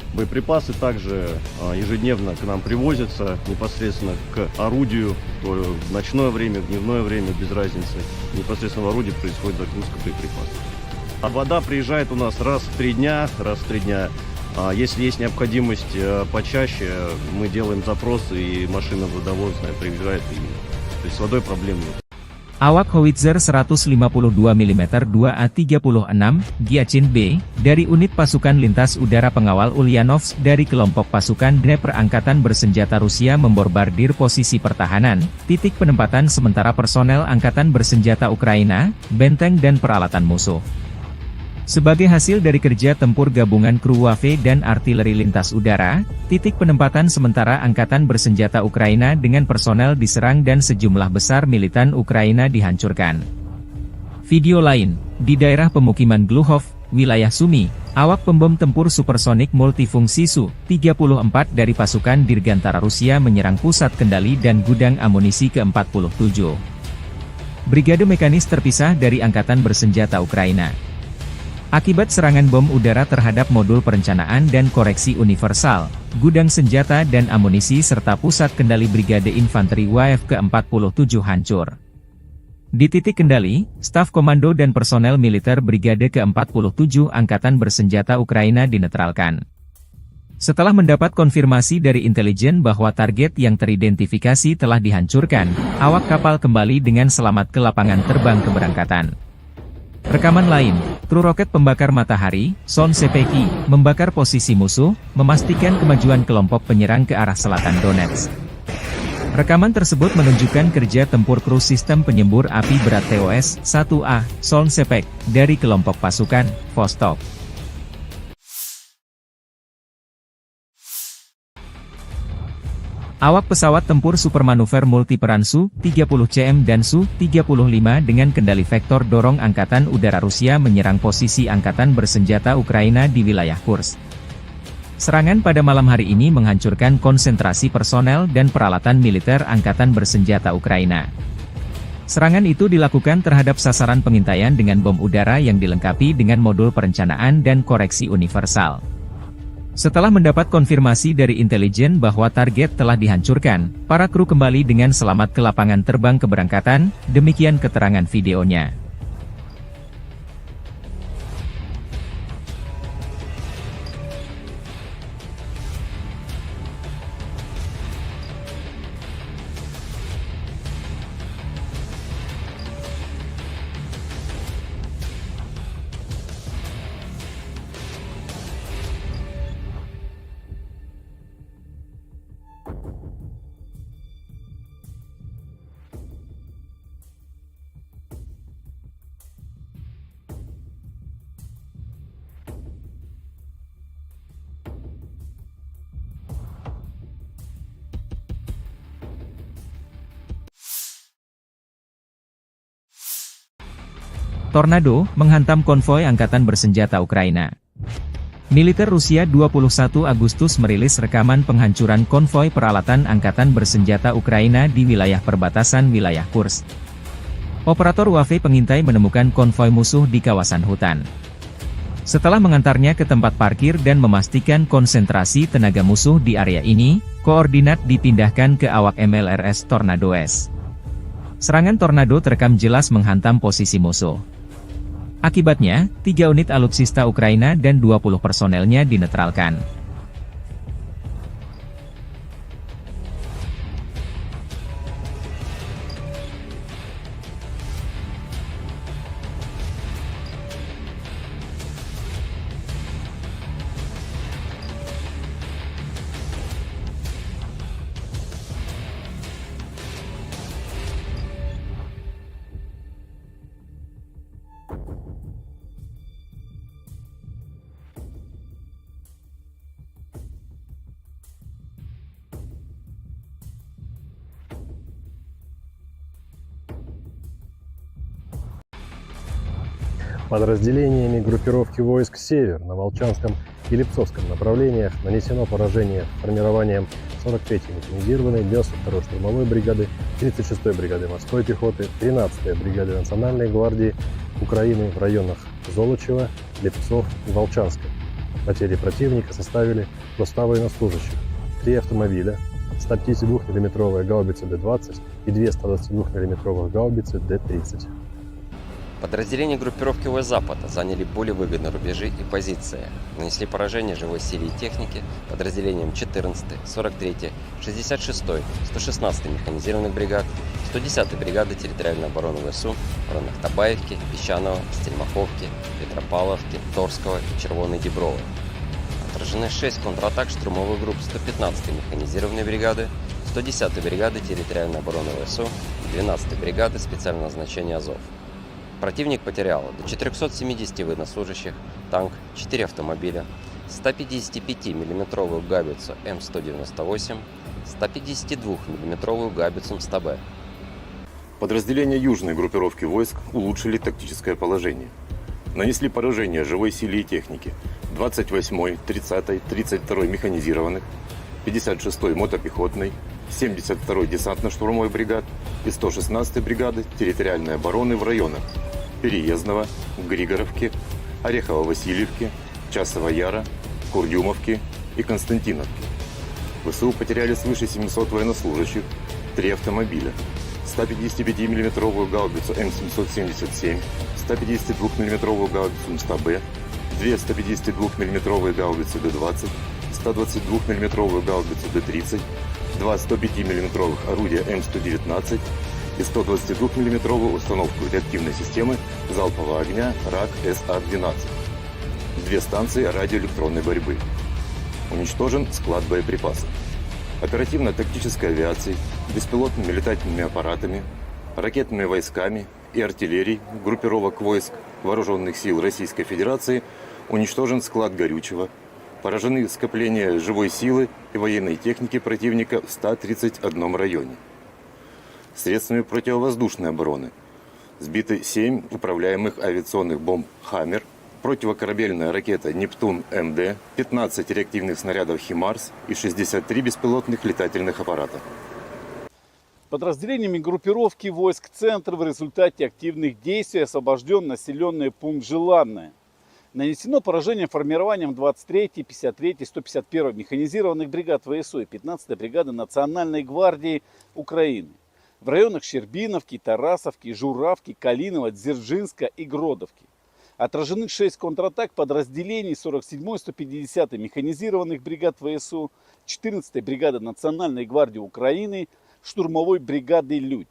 Боеприпасы также ежедневно к нам привозятся непосредственно к орудию, то в ночное время, в дневное время, без разницы. Непосредственно в орудии происходит загрузка боеприпасов. А вода приезжает у нас раз в 3 дня. Если есть необходимость почаще, мы делаем запросы, и машина водовозная приезжает, то есть с водой проблем нет. Awak howitzer 152 mm 2A36 Giachin B, dari unit pasukan lintas udara pengawal Ulyanovsk dari kelompok pasukan Dnepr Angkatan Bersenjata Rusia membombardir posisi pertahanan, titik penempatan sementara personel Angkatan Bersenjata Ukraina, benteng dan peralatan musuh. Sebagai hasil dari kerja tempur gabungan kru Wave dan artileri lintas udara, titik penempatan sementara Angkatan Bersenjata Ukraina dengan personel diserang dan sejumlah besar militan Ukraina dihancurkan. Video lain, di daerah pemukiman Gluhov, wilayah Sumy, awak pembom tempur supersonik multifungsi Su-34 dari pasukan Dirgantara Rusia menyerang pusat kendali dan gudang amunisi ke-47. Brigade mekanis terpisah dari Angkatan Bersenjata Ukraina. Akibat serangan bom udara terhadap modul perencanaan dan koreksi universal, gudang senjata dan amunisi serta pusat kendali Brigade Infanteri WAF ke-47 hancur. Di titik kendali, staf komando dan personel militer Brigade ke-47 Angkatan Bersenjata Ukraina dinetralkan. Setelah mendapat konfirmasi dari intelijen bahwa target yang teridentifikasi telah dihancurkan, awak kapal kembali dengan selamat ke lapangan terbang keberangkatan. Rekaman lain, kru roket pembakar matahari, Son Sepeki, membakar posisi musuh, memastikan kemajuan kelompok penyerang ke arah selatan Donetsk. Rekaman tersebut menunjukkan kerja tempur kru sistem penyembur api berat TOS-1A, Son Sepek, dari kelompok pasukan Vostok. Awak pesawat tempur supermanuver multiperan Su-30CM dan Su-35 dengan kendali vektor dorong Angkatan Udara Rusia menyerang posisi Angkatan Bersenjata Ukraina di wilayah Kursk. Serangan pada malam hari ini menghancurkan konsentrasi personel dan peralatan militer Angkatan Bersenjata Ukraina. Serangan itu dilakukan terhadap sasaran pengintaian dengan bom udara yang dilengkapi dengan modul perencanaan dan koreksi universal. Setelah mendapat konfirmasi dari intelijen bahwa target telah dihancurkan, para kru kembali dengan selamat ke lapangan terbang keberangkatan, demikian keterangan videonya. Tornado menghantam konvoi angkatan bersenjata Ukraina. Militer Rusia 21 Agustus merilis rekaman penghancuran konvoi peralatan angkatan bersenjata Ukraina di wilayah perbatasan wilayah Kursk. Operator UAV pengintai menemukan konvoi musuh di kawasan hutan. Setelah mengantarnya ke tempat parkir dan memastikan konsentrasi tenaga musuh di area ini, koordinat dipindahkan ke awak MLRS Tornado S. Serangan Tornado terekam jelas menghantam posisi musuh. Akibatnya, 3 unit alutsista Ukraina dan 20 personelnya dinetralkan. Подразделениями группировки войск «Север» на Волчанском и Липцовском направлениях нанесено поражение формированием 43-й механизированной 92-й штурмовой бригады, 36-й бригады морской пехоты, 13-й бригады Национальной гвардии Украины в районах Золочева, Липцов и Волчанска. Потери противника составили до 100 военнослужащих, 3 автомобиля, 152 мм гаубицы Д-20 и 2 122 мм гаубицы Д-30. Подразделения группировки ВС Запада заняли более выгодные рубежи и позиции. Нанесли поражение живой силе и технике подразделениям 14-й, 43-й, 66-й, 116-й механизированных бригад, 110-й бригады территориальной обороны ВСУ в районах Табаевки, Песчаного, Стельмаховки, Петропавловки, Торского и Червоной Діброви. Отражены 6 контратак штурмовых групп 115-й механизированной бригады, 110-й бригады территориальной обороны ВСУ и 12-й бригады специального назначения Азов. Противник потерял до 470 военнослужащих, танк, 4 автомобиля, 155 мм гаубицу М198, 152 мм гаубицу МСТБ. Подразделения южной группировки войск улучшили тактическое положение. Нанесли поражение живой силе и технике 28-й, 30-й, 32-й механизированных, 56-й мотопехотной, 72-й десантно-штурмовой бригад и 116-й бригады территориальной обороны в районах Переездного, Григоровки, Орехово-Васильевки, Часова Яра, Курдюмовки и Константиновки. ВСУ потеряли свыше 700 военнослужащих, 3 автомобиля, 155 мм гаубицу М777, 152 мм гаубицу МСТБ, 2 152 мм гаубицы Д-20, 122 мм гаубицу Д-30, 2 105 мм орудия М119 и 122 мм установку реактивной системы залпового огня РАК-СА-12. 2 станции радиоэлектронной борьбы. Уничтожен склад боеприпасов. Оперативно-тактической авиацией, беспилотными летательными аппаратами, ракетными войсками и артиллерией группировок войск Вооруженных сил Российской Федерации уничтожен склад горючего, поражены скопления живой силы и военной техники противника в 131 районе. Средствами противовоздушной обороны сбиты 7 управляемых авиационных бомб «Хаммер», противокорабельная ракета «Нептун-МД», 15 реактивных снарядов «Химарс» и 63 беспилотных летательных аппарата. Подразделениями группировки войск «Центр» в результате активных действий освобожден населенный пункт Желанное. Нанесено поражение формированием 23-й, 53-й, 151-й механизированных бригад ВСУ и 15-й бригады Национальной гвардии Украины в районах Щербиновки, Тарасовки, Журавки, Калинова, Дзержинска и Гродовки. Отражены 6 контратак подразделений 47-й, 150-й механизированных бригад ВСУ, 14-й бригады Национальной гвардии Украины, штурмовой бригады «Людь».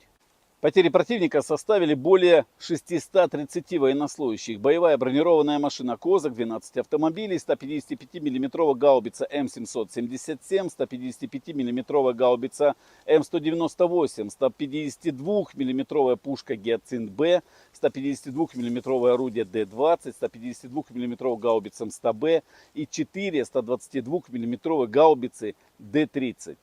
Потери противника составили более 630 военнослужащих. Боевая бронированная машина «Козак», 12 автомобилей, 155 мм гаубица М777, 155 мм гаубица М198, 152 мм пушка «Гиацинт-Б», 152 мм орудие Д-20, 152 мм гаубица МСТБ и 4 122 мм гаубицы Д-30.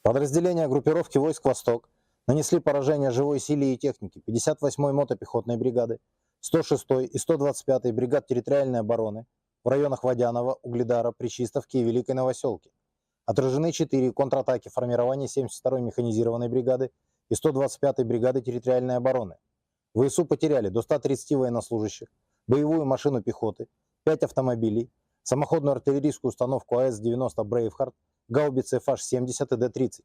Подразделения группировки войск «Восток» Нанесли поражение живой силе и технике 58-й мотопехотной бригады, 106-й и 125-й бригад территориальной обороны в районах Водянова, Угледара, Пречистовки и Великой Новоселки. Отражены 4 контратаки формирования 72-й механизированной бригады и 125-й бригады территориальной обороны. ВСУ потеряли до 130 военнослужащих, боевую машину пехоты, 5 автомобилей, самоходную артиллерийскую установку АС-90 «Брейвхард», гаубицы FH-70 и Д-30.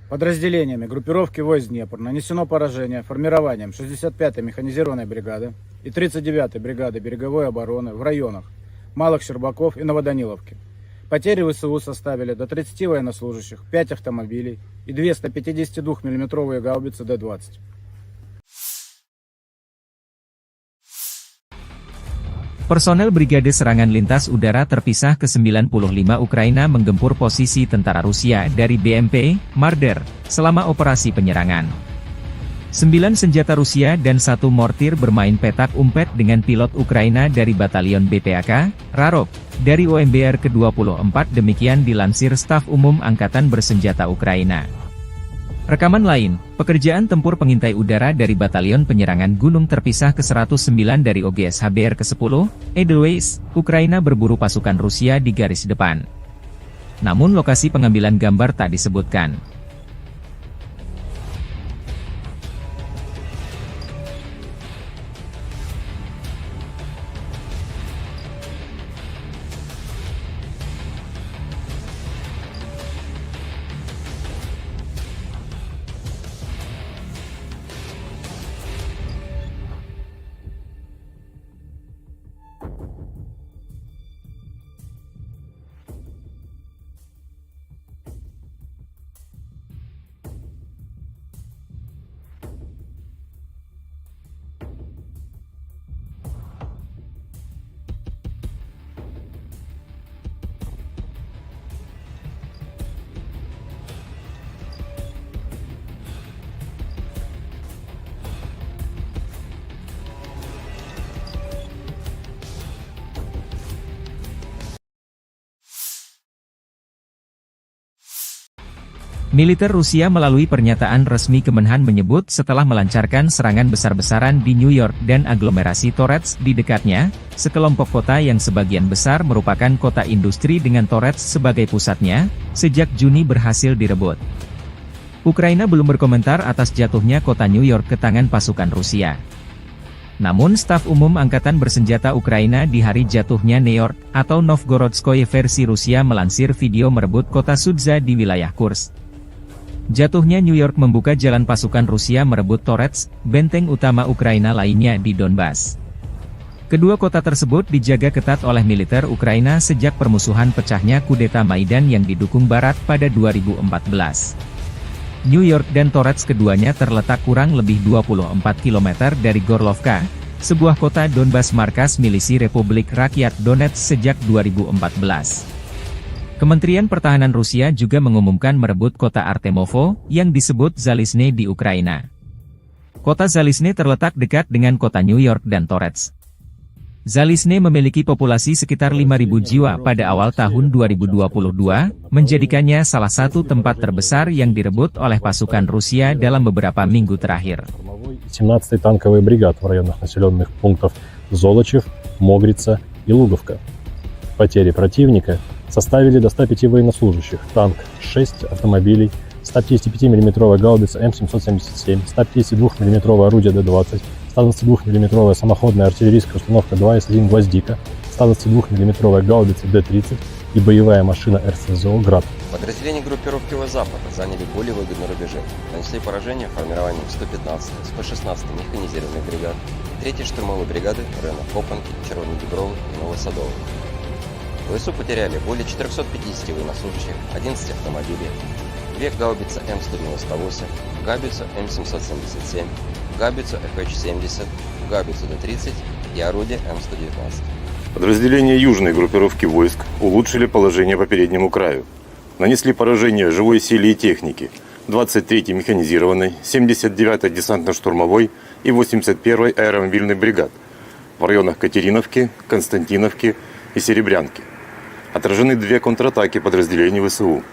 Подразделениями группировки войск Днепр нанесено поражение формированием 65-й механизированной бригады и 39-й бригады береговой обороны в районах Малых Щербаков и Новоданиловки. Потери ВСУ составили до 30 военнослужащих, 5 автомобилей и 2 152 мм гаубицы Д-20. Personel Brigade Serangan Lintas Udara Terpisah ke-95 Ukraina menggempur posisi tentara Rusia dari BMP, Marder, selama operasi penyerangan. 9 senjata Rusia dan 1 mortir bermain petak umpet dengan pilot Ukraina dari Batalion BPAK, Rarok, dari OMBR ke-24 demikian dilansir Staf Umum Angkatan Bersenjata Ukraina. Rekaman lain, pekerjaan tempur pengintai udara dari Batalion Penyerangan Gunung Terpisah ke-109 dari OGS HBR ke-10, Edelweiss, Ukraina berburu pasukan Rusia di garis depan. Namun lokasi pengambilan gambar tak disebutkan. Militer Rusia melalui pernyataan resmi Kemenhan menyebut setelah melancarkan serangan besar-besaran di New York dan aglomerasi Torets di dekatnya, sekelompok kota yang sebagian besar merupakan kota industri dengan Torets sebagai pusatnya, sejak Juni berhasil direbut. Ukraina belum berkomentar atas jatuhnya kota New York ke tangan pasukan Rusia. Namun Staf Umum Angkatan Bersenjata Ukraina di hari jatuhnya New York, atau Novgorodskoye versi Rusia melansir video merebut kota Sudza di wilayah Kursk. Jatuhnya New York membuka jalan pasukan Rusia merebut Torets, benteng utama Ukraina lainnya di Donbas. Kedua kota tersebut dijaga ketat oleh militer Ukraina sejak permusuhan pecahnya kudeta Maidan yang didukung Barat pada 2014. New York dan Torets keduanya terletak kurang lebih 24 km dari Gorlovka, sebuah kota Donbas markas milisi Republik Rakyat Donetsk sejak 2014. Kementerian Pertahanan Rusia juga mengumumkan merebut kota Artemovo, yang disebut Zalizne di Ukraina. Kota Zalizne terletak dekat dengan kota New York dan Torets. Zalizne memiliki populasi sekitar 5.000 jiwa pada awal tahun 2022, menjadikannya salah satu tempat terbesar yang direbut oleh pasukan Rusia dalam beberapa minggu terakhir. 17-й танковый бригад в районах населенных пунктов Золочев, Могрица и Луговка. Потери противника составили до 105 военнослужащих, танк 6 автомобилей, 155 мм гаубица М777, 152 мм орудие Д-20, 122 мм самоходная артиллерийская установка 2С1 «Гвоздика», 122 мм гаубица Д-30 и боевая машина РСЗО «Град». Подразделения группировки Запад заняли более выгодные рубежи, нанесли поражение формированием 115, 116 механизированных бригад, 3-й штурмовой бригады в районах Копанки, Червоной Дубровы и Новосадовой. ВСУ потеряли более 450 военнослужащих, 11 автомобилей, 2 гаубицы М198, гаубицу М777, гаубицу FH-70, гаубицу Д-30 и орудие М119. Подразделения южной группировки войск улучшили положение по переднему краю. Нанесли поражение живой силе и технике 23-й механизированной, 79-й десантно-штурмовой и 81-й аэромобильной бригад в районах Катериновки, Константиновки и Серебрянки. Отражены 2 контратаки подразделений ВСУ.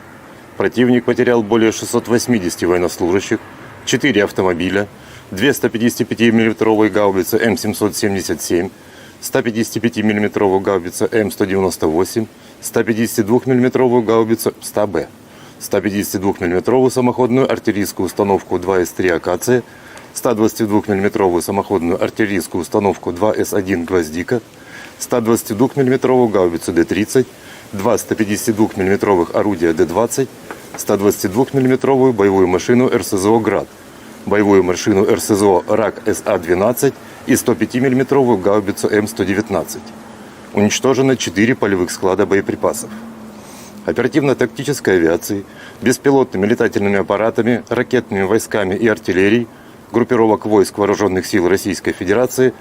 Противник потерял более 680 военнослужащих, 4 автомобиля, 2 155 мм гаубицы М777, 155 мм гаубица М198, 152 мм гаубицу 100Б, 152 мм самоходную артиллерийскую установку 2С3 «Акация», 122 мм самоходную артиллерийскую установку 2С1 «Гвоздика», 122 мм гаубицу Д-30, 2 152 мм орудия Д-20, 122 мм боевую машину РСЗО «Град», боевую машину РСЗО РАК СА-12 и 105 мм гаубицу М119. Уничтожено 4 полевых склада боеприпасов. Оперативно-тактической авиацией, беспилотными летательными аппаратами, ракетными войсками и артиллерией группировок войск Вооруженных сил Российской Федерации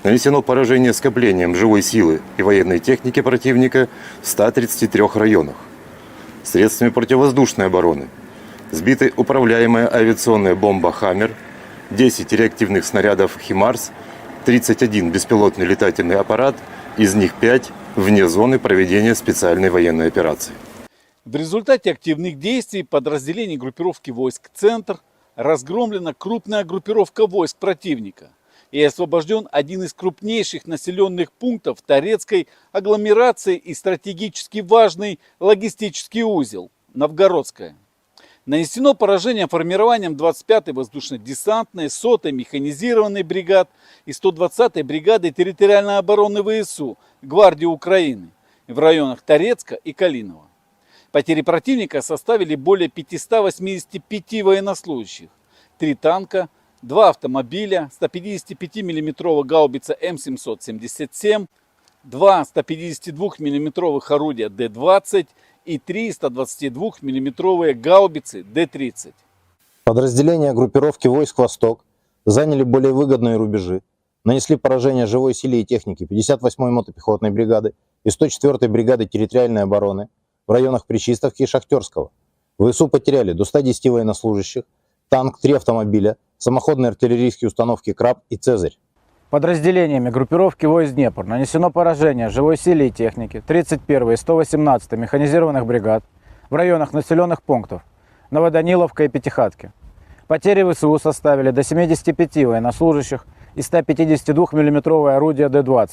нанесено поражение скоплением живой силы и военной техники противника в 133 районах. Средствами противовоздушной обороны сбиты управляемая авиационная бомба «Хаммер», 10 реактивных снарядов «Химарс», 31 беспилотный летательный аппарат, из них 5 вне зоны проведения специальной военной операции. В результате активных действий подразделений группировки войск «Центр» разгромлена крупная группировка войск противника и освобожден один из крупнейших населенных пунктов Торецкой агломерации и стратегически важный логистический узел – Новгородская. Нанесено поражение формированием 25-й воздушно-десантной, 100-й механизированной бригад и 120-й бригады территориальной обороны ВСУ Гвардии Украины в районах Торецка и Калинова. Потери противника составили более 585 военнослужащих, 3 танка, 2 автомобиля, 155 мм гаубица М777, 2 152 мм орудия Д-20 и 3 122 мм гаубицы Д-30. Подразделения группировки войск «Восток» заняли более выгодные рубежи, нанесли поражение живой силе и технике 58-й мотопехотной бригады и 104-й бригады территориальной обороны в районах Причистовки и Шахтерского. ВСУ потеряли до 110 военнослужащих, танк, 3 автомобиля, самоходные артиллерийские установки «Краб» и «Цезарь». Подразделениями группировки войск «Днепр» нанесено поражение живой силе и технике 31-й и 118-й механизированных бригад в районах населенных пунктов Новоданиловка и Пятихатки. Потери ВСУ составили до 75 военнослужащих и 152 мм орудия Д-20.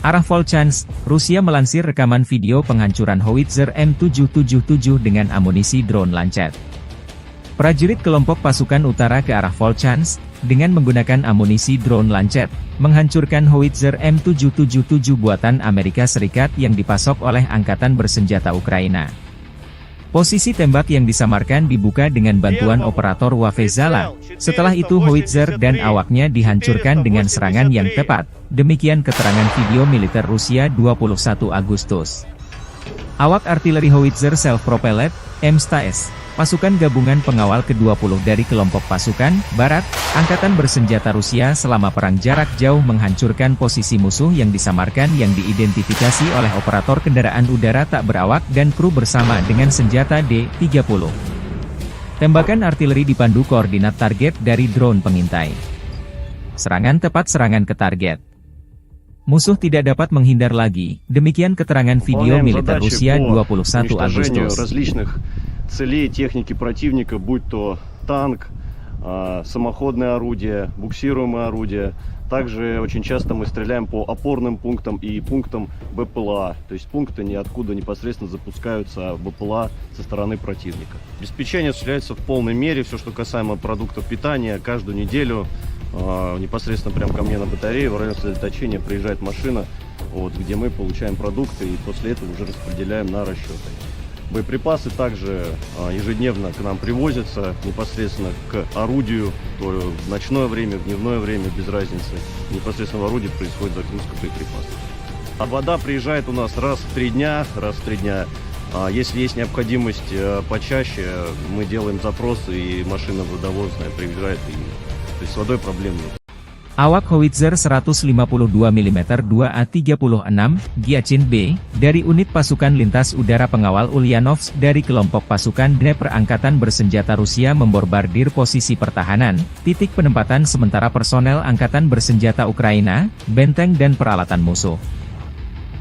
Arah Volchansk, Rusia melansir rekaman video penghancuran howitzer M777 dengan amunisi drone Lancet. Prajurit kelompok pasukan utara ke arah Volchansk, dengan menggunakan amunisi drone Lancet, menghancurkan howitzer M777 buatan Amerika Serikat yang dipasok oleh Angkatan Bersenjata Ukraina. Posisi tembak yang disamarkan dibuka dengan bantuan operator Wafezala. Setelah itu howitzer dan awaknya dihancurkan dengan serangan yang tepat. Demikian keterangan video militer Rusia 21 Agustus. Awak artileri howitzer self-propelled, M-STAS, pasukan gabungan pengawal ke-20 dari kelompok pasukan Barat, Angkatan Bersenjata Rusia selama perang jarak jauh menghancurkan posisi musuh yang disamarkan yang diidentifikasi oleh operator kendaraan udara tak berawak dan kru bersama dengan senjata D-30. Tembakan artileri dipandu koordinat target dari drone pengintai. Serangan tepat serangan ke target. Musuh tidak dapat menghindar lagi, demikian keterangan video militer Rusia 21 Agustus. Различных целей техники противника, будь то танк, самоходное орудие, буксируемое орудие. Также очень часто мы стреляем по опорным пунктам и пунктам БПЛА. То есть пункты ниоткуда непосредственно запускаются БПЛА со стороны противника. Обеспечение осуществляется в полной мере. Все, что касаемо продуктов питания, каждую неделю непосредственно прямо ко мне на батарею в район сосредоточения приезжает машина, где мы получаем продукты и после этого уже распределяем на расчеты. Боеприпасы также ежедневно к нам привозятся непосредственно к орудию, то в ночное время, в дневное время, без разницы. Непосредственно в орудии происходит загрузка боеприпасов. А вода приезжает у нас раз в 3 дня. Если есть необходимость почаще, мы делаем запросы, и машина водовозная приезжает, то есть с водой проблем нет. Awak howitzer 152 mm 2A36 Giachin B, dari unit pasukan lintas udara pengawal Ulyanovsk dari kelompok pasukan Dnepr Angkatan Bersenjata Rusia membombardir posisi pertahanan, titik penempatan sementara personel Angkatan Bersenjata Ukraina, benteng dan peralatan musuh.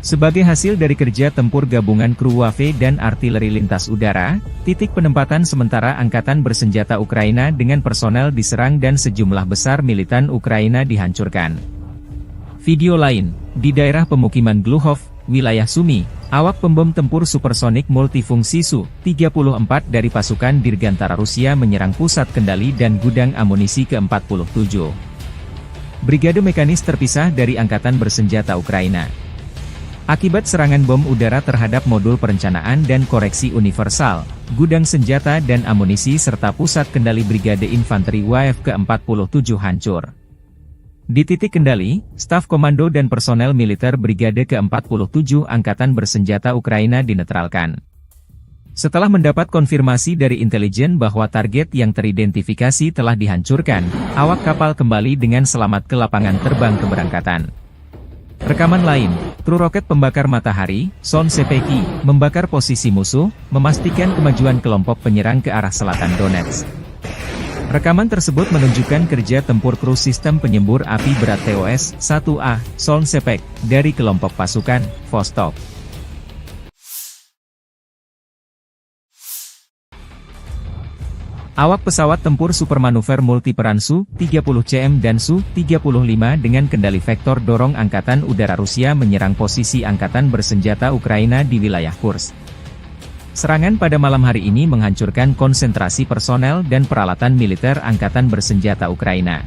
Sebagai hasil dari kerja tempur gabungan kru WAFE dan artileri lintas udara, titik penempatan sementara Angkatan Bersenjata Ukraina dengan personel diserang dan sejumlah besar militan Ukraina dihancurkan. Video lain, di daerah pemukiman Gluhov, wilayah Sumy, awak pembom tempur supersonik multifungsi Su-34 dari pasukan Dirgantara Rusia menyerang pusat kendali dan gudang amunisi ke-47. Brigade mekanis terpisah dari Angkatan Bersenjata Ukraina. Akibat serangan bom udara terhadap modul perencanaan dan koreksi universal, gudang senjata dan amunisi serta pusat kendali Brigade Infanteri WAF ke-47 hancur. Di titik kendali, staf komando dan personel militer Brigade ke-47 Angkatan Bersenjata Ukraina dinetralkan. Setelah mendapat konfirmasi dari intelijen bahwa target yang teridentifikasi telah dihancurkan, awak kapal kembali dengan selamat ke lapangan terbang keberangkatan. Rekaman lain, kru roket pembakar matahari, Son Sepeki, membakar posisi musuh, memastikan kemajuan kelompok penyerang ke arah selatan Donetsk. Rekaman tersebut menunjukkan kerja tempur kru sistem penyembur api berat TOS-1A, Son Sepek, dari kelompok pasukan Vostok. Awak pesawat tempur supermanuver multiperan Su-30CM dan Su-35 dengan kendali vektor dorong Angkatan Udara Rusia menyerang posisi Angkatan Bersenjata Ukraina di wilayah Kursk. Serangan pada malam hari ini menghancurkan konsentrasi personel dan peralatan militer Angkatan Bersenjata Ukraina.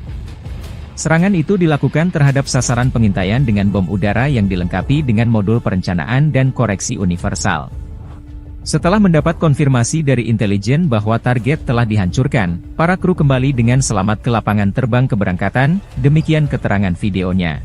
Serangan itu dilakukan terhadap sasaran pengintaian dengan bom udara yang dilengkapi dengan modul perencanaan dan koreksi universal. Setelah mendapat konfirmasi dari intelijen bahwa target telah dihancurkan, para kru kembali dengan selamat ke lapangan terbang keberangkatan, demikian keterangan videonya.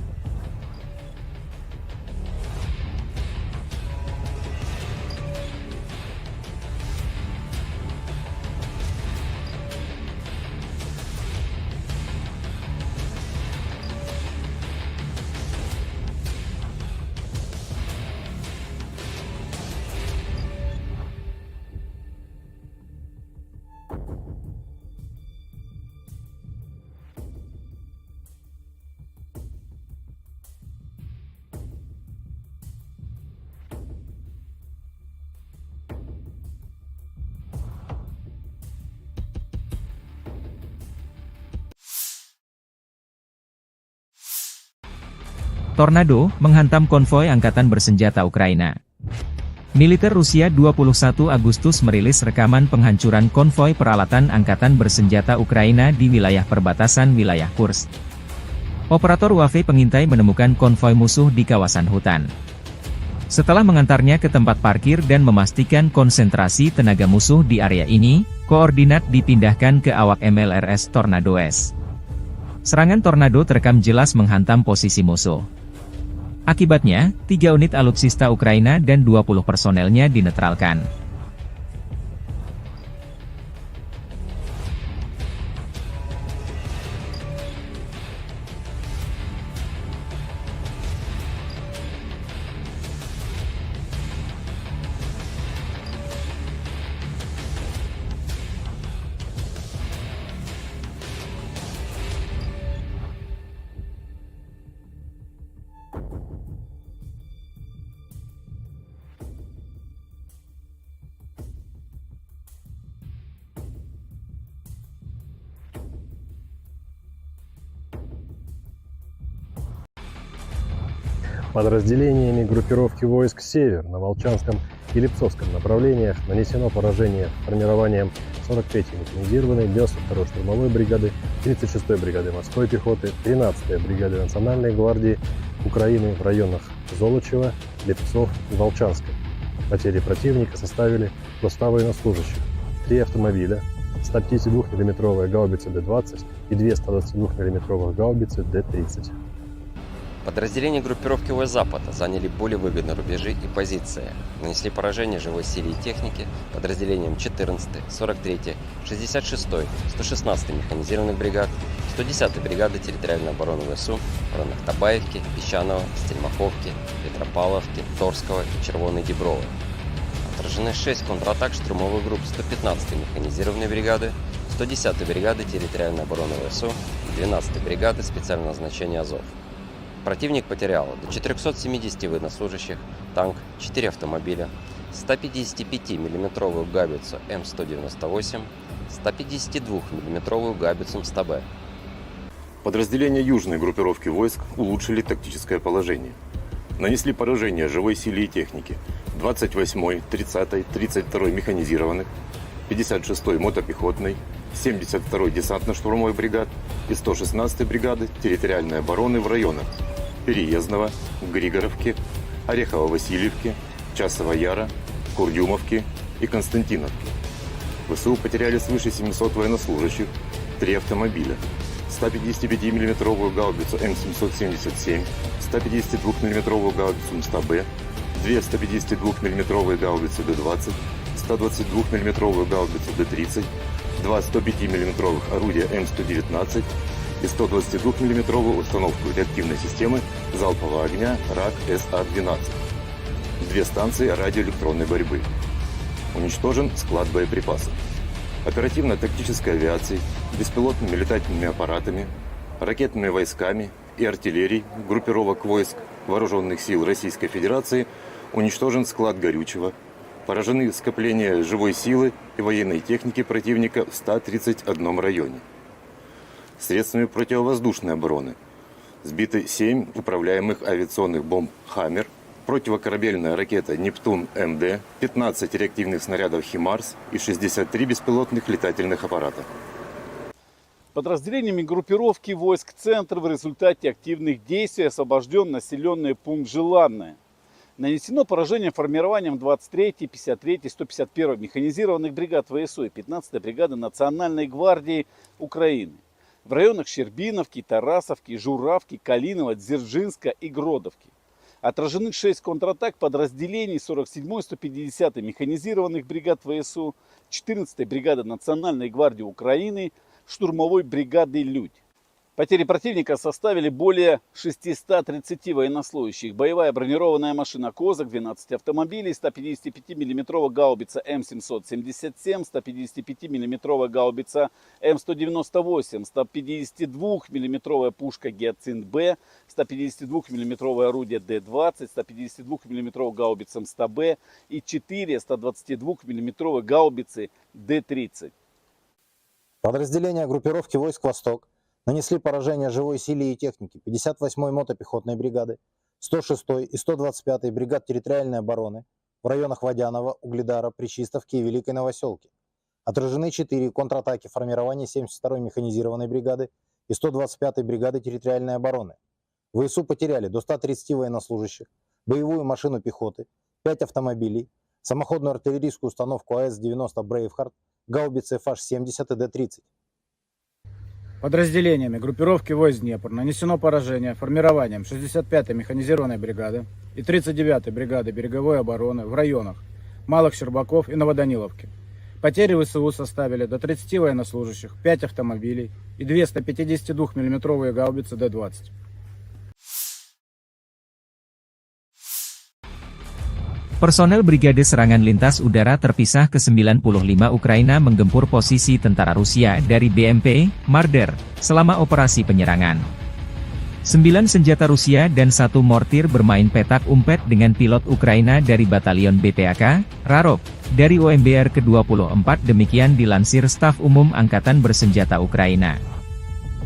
Tornado menghantam konvoi Angkatan Bersenjata Ukraina. Militer Rusia 21 Agustus merilis rekaman penghancuran konvoi peralatan Angkatan Bersenjata Ukraina di wilayah perbatasan wilayah Kursk. Operator WAFE pengintai menemukan konvoi musuh di kawasan hutan. Setelah mengantarnya ke tempat parkir dan memastikan konsentrasi tenaga musuh di area ini, koordinat dipindahkan ke awak MLRS Tornado S. Serangan tornado terekam jelas menghantam posisi musuh. Akibatnya, 3 unit alutsista Ukraina dan 20 personelnya dinetralkan. Подразделениями группировки войск «Север» на Волчанском и Липцовском направлениях нанесено поражение формированием 43-й механизированной 92-й штурмовой бригады, 36-й бригады морской пехоты, 13-й бригады Национальной гвардии Украины в районах Золочева, Липцов и Волчанска. Потери противника составили до 100 военнослужащих, 3 автомобиля, 152 мм гаубицы Д-20 и 2 122 мм гаубицы Д-30. Подразделения группировки ВС Запада заняли более выгодные рубежи и позиции, нанесли поражение живой силе и технике подразделениям 14-й, 43-й, 66-й, 116-й механизированных бригад, 110-й бригады территориальной обороны ВСУ в районах Табаевки, Песчаного, Стельмаховки, Петропавловки, Торского и Червоной Діброви. Отражены 6 контратак штурмовых групп 115-й механизированной бригады, 110-й бригады территориальной обороны ВСУ и 12-й бригады специального назначения Азов. Противник потерял до 470 военнослужащих, танк, 4 автомобиля, 155-мм гаубицу М198, 152-мм гаубицу МСТБ. Подразделения южной группировки войск улучшили тактическое положение. Нанесли поражение живой силе и технике 28-й, 30-й, 32-й механизированных, 56-й мотопехотной, 72-й десантно-штурмовой бригад и 116-й бригады территориальной обороны в районах Переездного, Григоровки, Орехово-Васильевки, Часова Яра, Курдюмовки и Константиновки. ВСУ потеряли свыше 700 военнослужащих, 3 автомобиля, 155-мм гаубицу М777, 152-мм гаубицу МСТБ, 2 152-мм гаубицы Д-20, 122-мм гаубицу Д-30, 2 105-мм орудия М119 и 122-мм установку реактивной системы залпового огня РАК-СА-12. 2 станции радиоэлектронной борьбы. Уничтожен склад боеприпасов. Оперативно-тактической авиацией, беспилотными летательными аппаратами, ракетными войсками и артиллерией группировок войск Вооруженных сил Российской Федерации уничтожен склад горючего, поражены скопления живой силы и военной техники противника в 131 районе. Средствами противовоздушной обороны сбиты 7 управляемых авиационных бомб «Хаммер», противокорабельная ракета «Нептун-МД», 15 реактивных снарядов «Химарс» и 63 беспилотных летательных аппарата. Подразделениями группировки войск «Центр» в результате активных действий освобожден населенный пункт Желанное. Нанесено поражение формированием 23-й, 53-й, 151-й механизированных бригад ВСУ и 15-й бригады Национальной гвардии Украины в районах Щербиновки, Тарасовки, Журавки, Калинова, Дзержинска и Гродовки. Отражены 6 контратак подразделений 47-й, 150-й механизированных бригад ВСУ, 14-й бригады Национальной гвардии Украины, штурмовой бригады «Людь». Потери противника составили более 630 военнослужащих. Боевая бронированная машина «Козак», 12 автомобилей, 155-мм гаубица М777, 155-мм гаубица М198, 152-мм пушка «Гиацинт-Б», 152-мм орудие Д-20, 152-мм гаубица МСТБ и 4 122-мм гаубицы Д-30. Подразделения группировки войск «Восток» нанесли поражение живой силе и технике 58-й мотопехотной бригады, 106-й и 125-й бригад территориальной обороны в районах Водянова, Угледара, Пречистовки и Великой Новоселки. Отражены 4 контратаки формирования 72-й механизированной бригады и 125-й бригады территориальной обороны. ВСУ потеряли до 130 военнослужащих, боевую машину пехоты, 5 автомобилей, самоходную артиллерийскую установку АС-90 «Брейвхард», гаубицы FH-70 и Д-30. Подразделениями группировки войск Днепр нанесено поражение формированием 65-й механизированной бригады и 39-й бригады береговой обороны в районах Малых Щербаков и Новоданиловки. Потери ВСУ составили до 30 военнослужащих, 5 автомобилей и 2 152-мм гаубицы Д-20. Personel Brigade Serangan Lintas Udara Terpisah ke-95 Ukraina menggempur posisi tentara Rusia dari BMP, Marder, selama operasi penyerangan. 9 senjata Rusia dan 1 mortir bermain petak umpet dengan pilot Ukraina dari Batalion BPAK, Rarok, dari OMBR ke-24 demikian dilansir Staf Umum Angkatan Bersenjata Ukraina.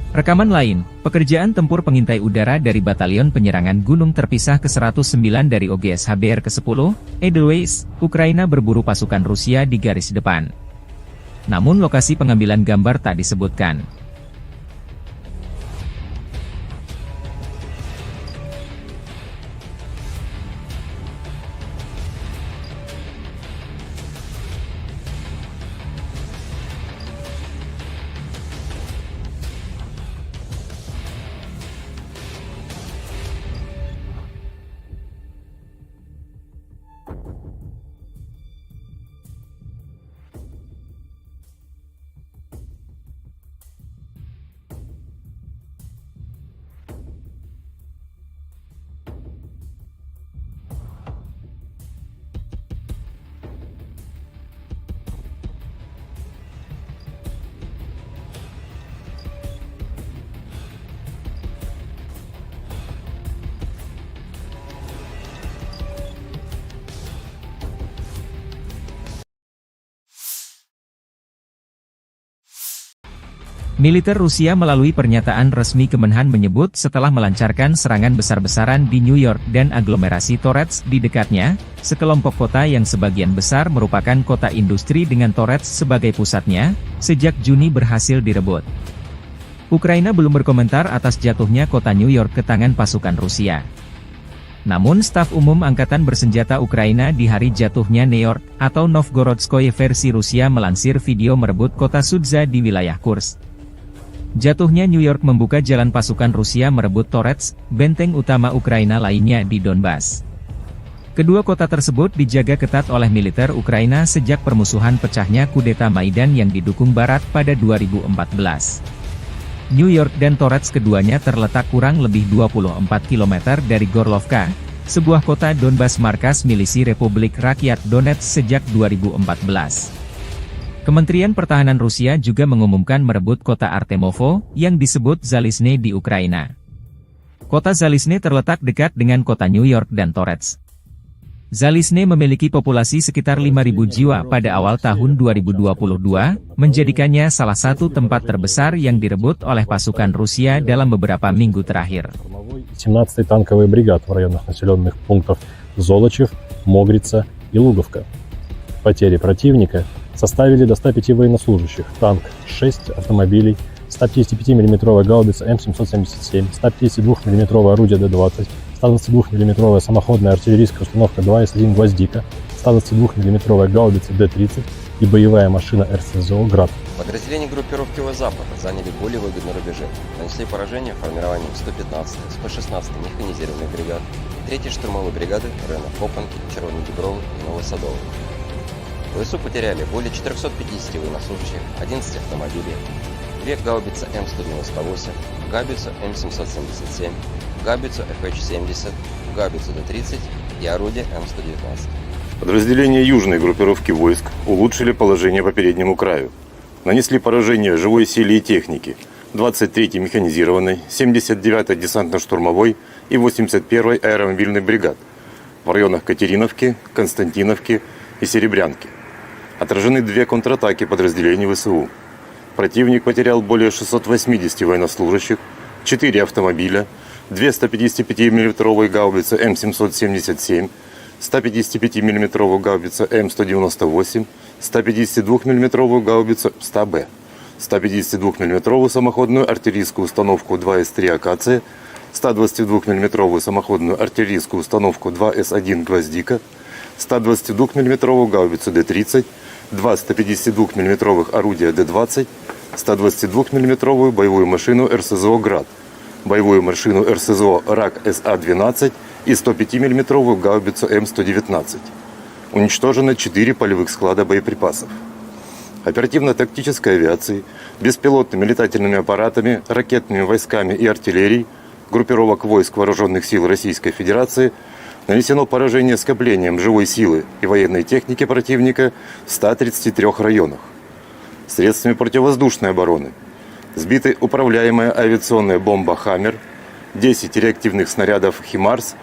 Rekaman lain, pekerjaan tempur pengintai udara dari Batalion Penyerangan Gunung Terpisah ke-109 dari OGS HBR ke-10, Edelweiss, Ukraina berburu pasukan Rusia di garis depan. Namun lokasi pengambilan gambar tak disebutkan. Militer Rusia melalui pernyataan resmi Kemenhan menyebut setelah melancarkan serangan besar-besaran di New York dan aglomerasi Torets di dekatnya, sekelompok kota yang sebagian besar merupakan kota industri dengan Torets sebagai pusatnya, sejak Juni berhasil direbut. Ukraina belum berkomentar atas jatuhnya kota New York ke tangan pasukan Rusia. Namun staf umum Angkatan Bersenjata Ukraina di hari jatuhnya New York, atau Novgorodskoye versi Rusia melansir video merebut kota Sudza di wilayah Kursk. Jatuhnya New York membuka jalan pasukan Rusia merebut Torets, benteng utama Ukraina lainnya di Donbas. Kedua kota tersebut dijaga ketat oleh militer Ukraina sejak permusuhan pecahnya kudeta Maidan yang didukung Barat pada 2014. New York dan Torets keduanya terletak kurang lebih 24 km dari Gorlovka, sebuah kota Donbas markas milisi Republik Rakyat Donetsk sejak 2014. Kementerian Pertahanan Rusia juga mengumumkan merebut kota Artemovo, yang disebut Zalizne di Ukraina. Kota Zalizne terletak dekat dengan kota New York dan Torets. Zalizne memiliki populasi sekitar 5.000 jiwa pada awal tahun 2022, menjadikannya salah satu tempat terbesar yang direbut oleh pasukan Rusia dalam beberapa minggu terakhir. 17-й танковый бригад в районах населенных пунктов Золочев, Могрица и Луговка. Потери противника составили до 105 военнослужащих, танк 6 автомобилей, 155 мм гаубица М777, 152 мм орудие Д-20, 122 мм самоходная артиллерийская установка 2С1 «Гвоздика», 122 мм гаубица Д-30 и боевая машина РСЗО «Град». Подразделения группировки Запад заняли более выгодные рубежи, нанесли поражение формированием 115-й, 116-й механизированных бригад и 3-й штурмовой бригады в районах Копанки, Червонодебровы и Новосадовой. ВСУ потеряли более 450 военнослужащих, 11 автомобилей, 2 гаубицы М198, гаубицу М777, гаубицу ФХ-70, гаубицу Д-30 и орудие М119. Подразделения южной группировки войск улучшили положение по переднему краю. Нанесли поражение живой силе и технике 23-й механизированной, 79-й десантно-штурмовой и 81-й аэромобильной бригад в районах Катериновки, Константиновки и Серебрянки. Отражены 2 контратаки подразделений ВСУ. Противник потерял более 680 военнослужащих, 4 автомобиля, 2 155 мм гаубицы М777, 155 мм гаубица М198, 152 мм гаубицу 100Б, 152 мм самоходную артиллерийскую установку 2С3 «Акация», 122 мм самоходную артиллерийскую установку 2С1 «Гвоздика», 122 мм гаубицу Д-30, 2 152 мм орудия Д-20, 122 мм боевую машину РСЗО «Град», боевую машину РСЗО «Рак СА-12» и 105 мм гаубицу М119. Уничтожено 4 полевых склада боеприпасов. Оперативно-тактической авиацией, беспилотными летательными аппаратами, ракетными войсками и артиллерией группировок войск Вооруженных сил Российской Федерации нанесено поражение скоплением живой силы и военной техники противника в 133 районах. Средствами противовоздушной обороны сбиты управляемая авиационная бомба «Хаммер», 10 реактивных снарядов «Химарс»,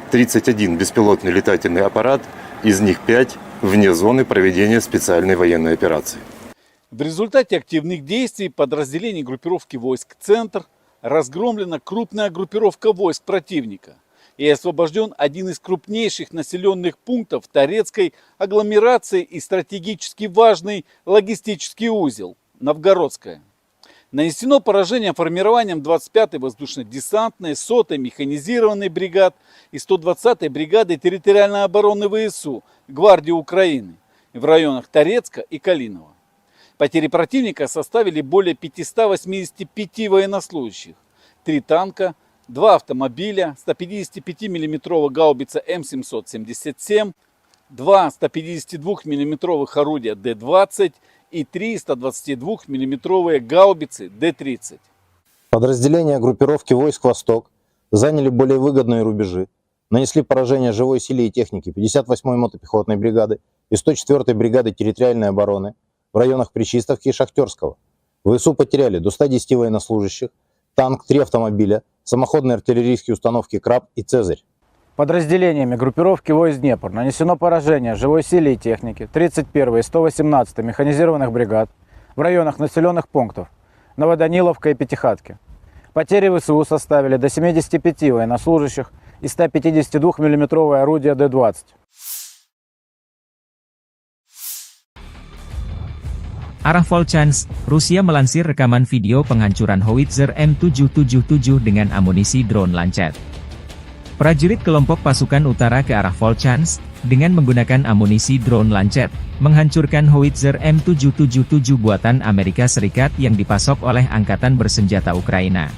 31 беспилотный летательный аппарат, из них 5 вне зоны проведения специальной военной операции. В результате активных действий подразделений группировки войск «Центр» разгромлена крупная группировка войск противника и освобожден один из крупнейших населенных пунктов Торецкой агломерации и стратегически важный логистический узел – Новгородская. Нанесено поражение формированием 25-й воздушно-десантной, 100-й механизированной бригад и 120-й бригады территориальной обороны ВСУ Гвардии Украины в районах Торецка и Калинова. Потери противника составили более 585 военнослужащих, 3 танка, 2 автомобиля, 155 мм гаубица М777, 2 152 мм орудия Д-20 и 3 122 мм гаубицы Д-30. Подразделения группировки войск «Восток» заняли более выгодные рубежи, нанесли поражение живой силе и технике 58-й мотопехотной бригады и 104-й бригады территориальной обороны в районах Причистовки и Шахтерского. ВСУ потеряли до 110 военнослужащих, танк, 3 автомобиля, самоходные артиллерийские установки «Краб» и «Цезарь». Подразделениями группировки войск Днепр нанесено поражение живой силе и технике 31-й и 118-й механизированных бригад в районах населенных пунктов Новоданиловка и Пятихатки. Потери ВСУ составили до 75 военнослужащих и 152 миллиметровое орудие Д-20. Arah Volchansk, Rusia melansir rekaman video penghancuran howitzer M777 dengan amunisi drone Lancet. Prajurit kelompok pasukan utara ke arah Volchansk, dengan menggunakan amunisi drone Lancet, menghancurkan howitzer M777 buatan Amerika Serikat yang dipasok oleh Angkatan Bersenjata Ukraina.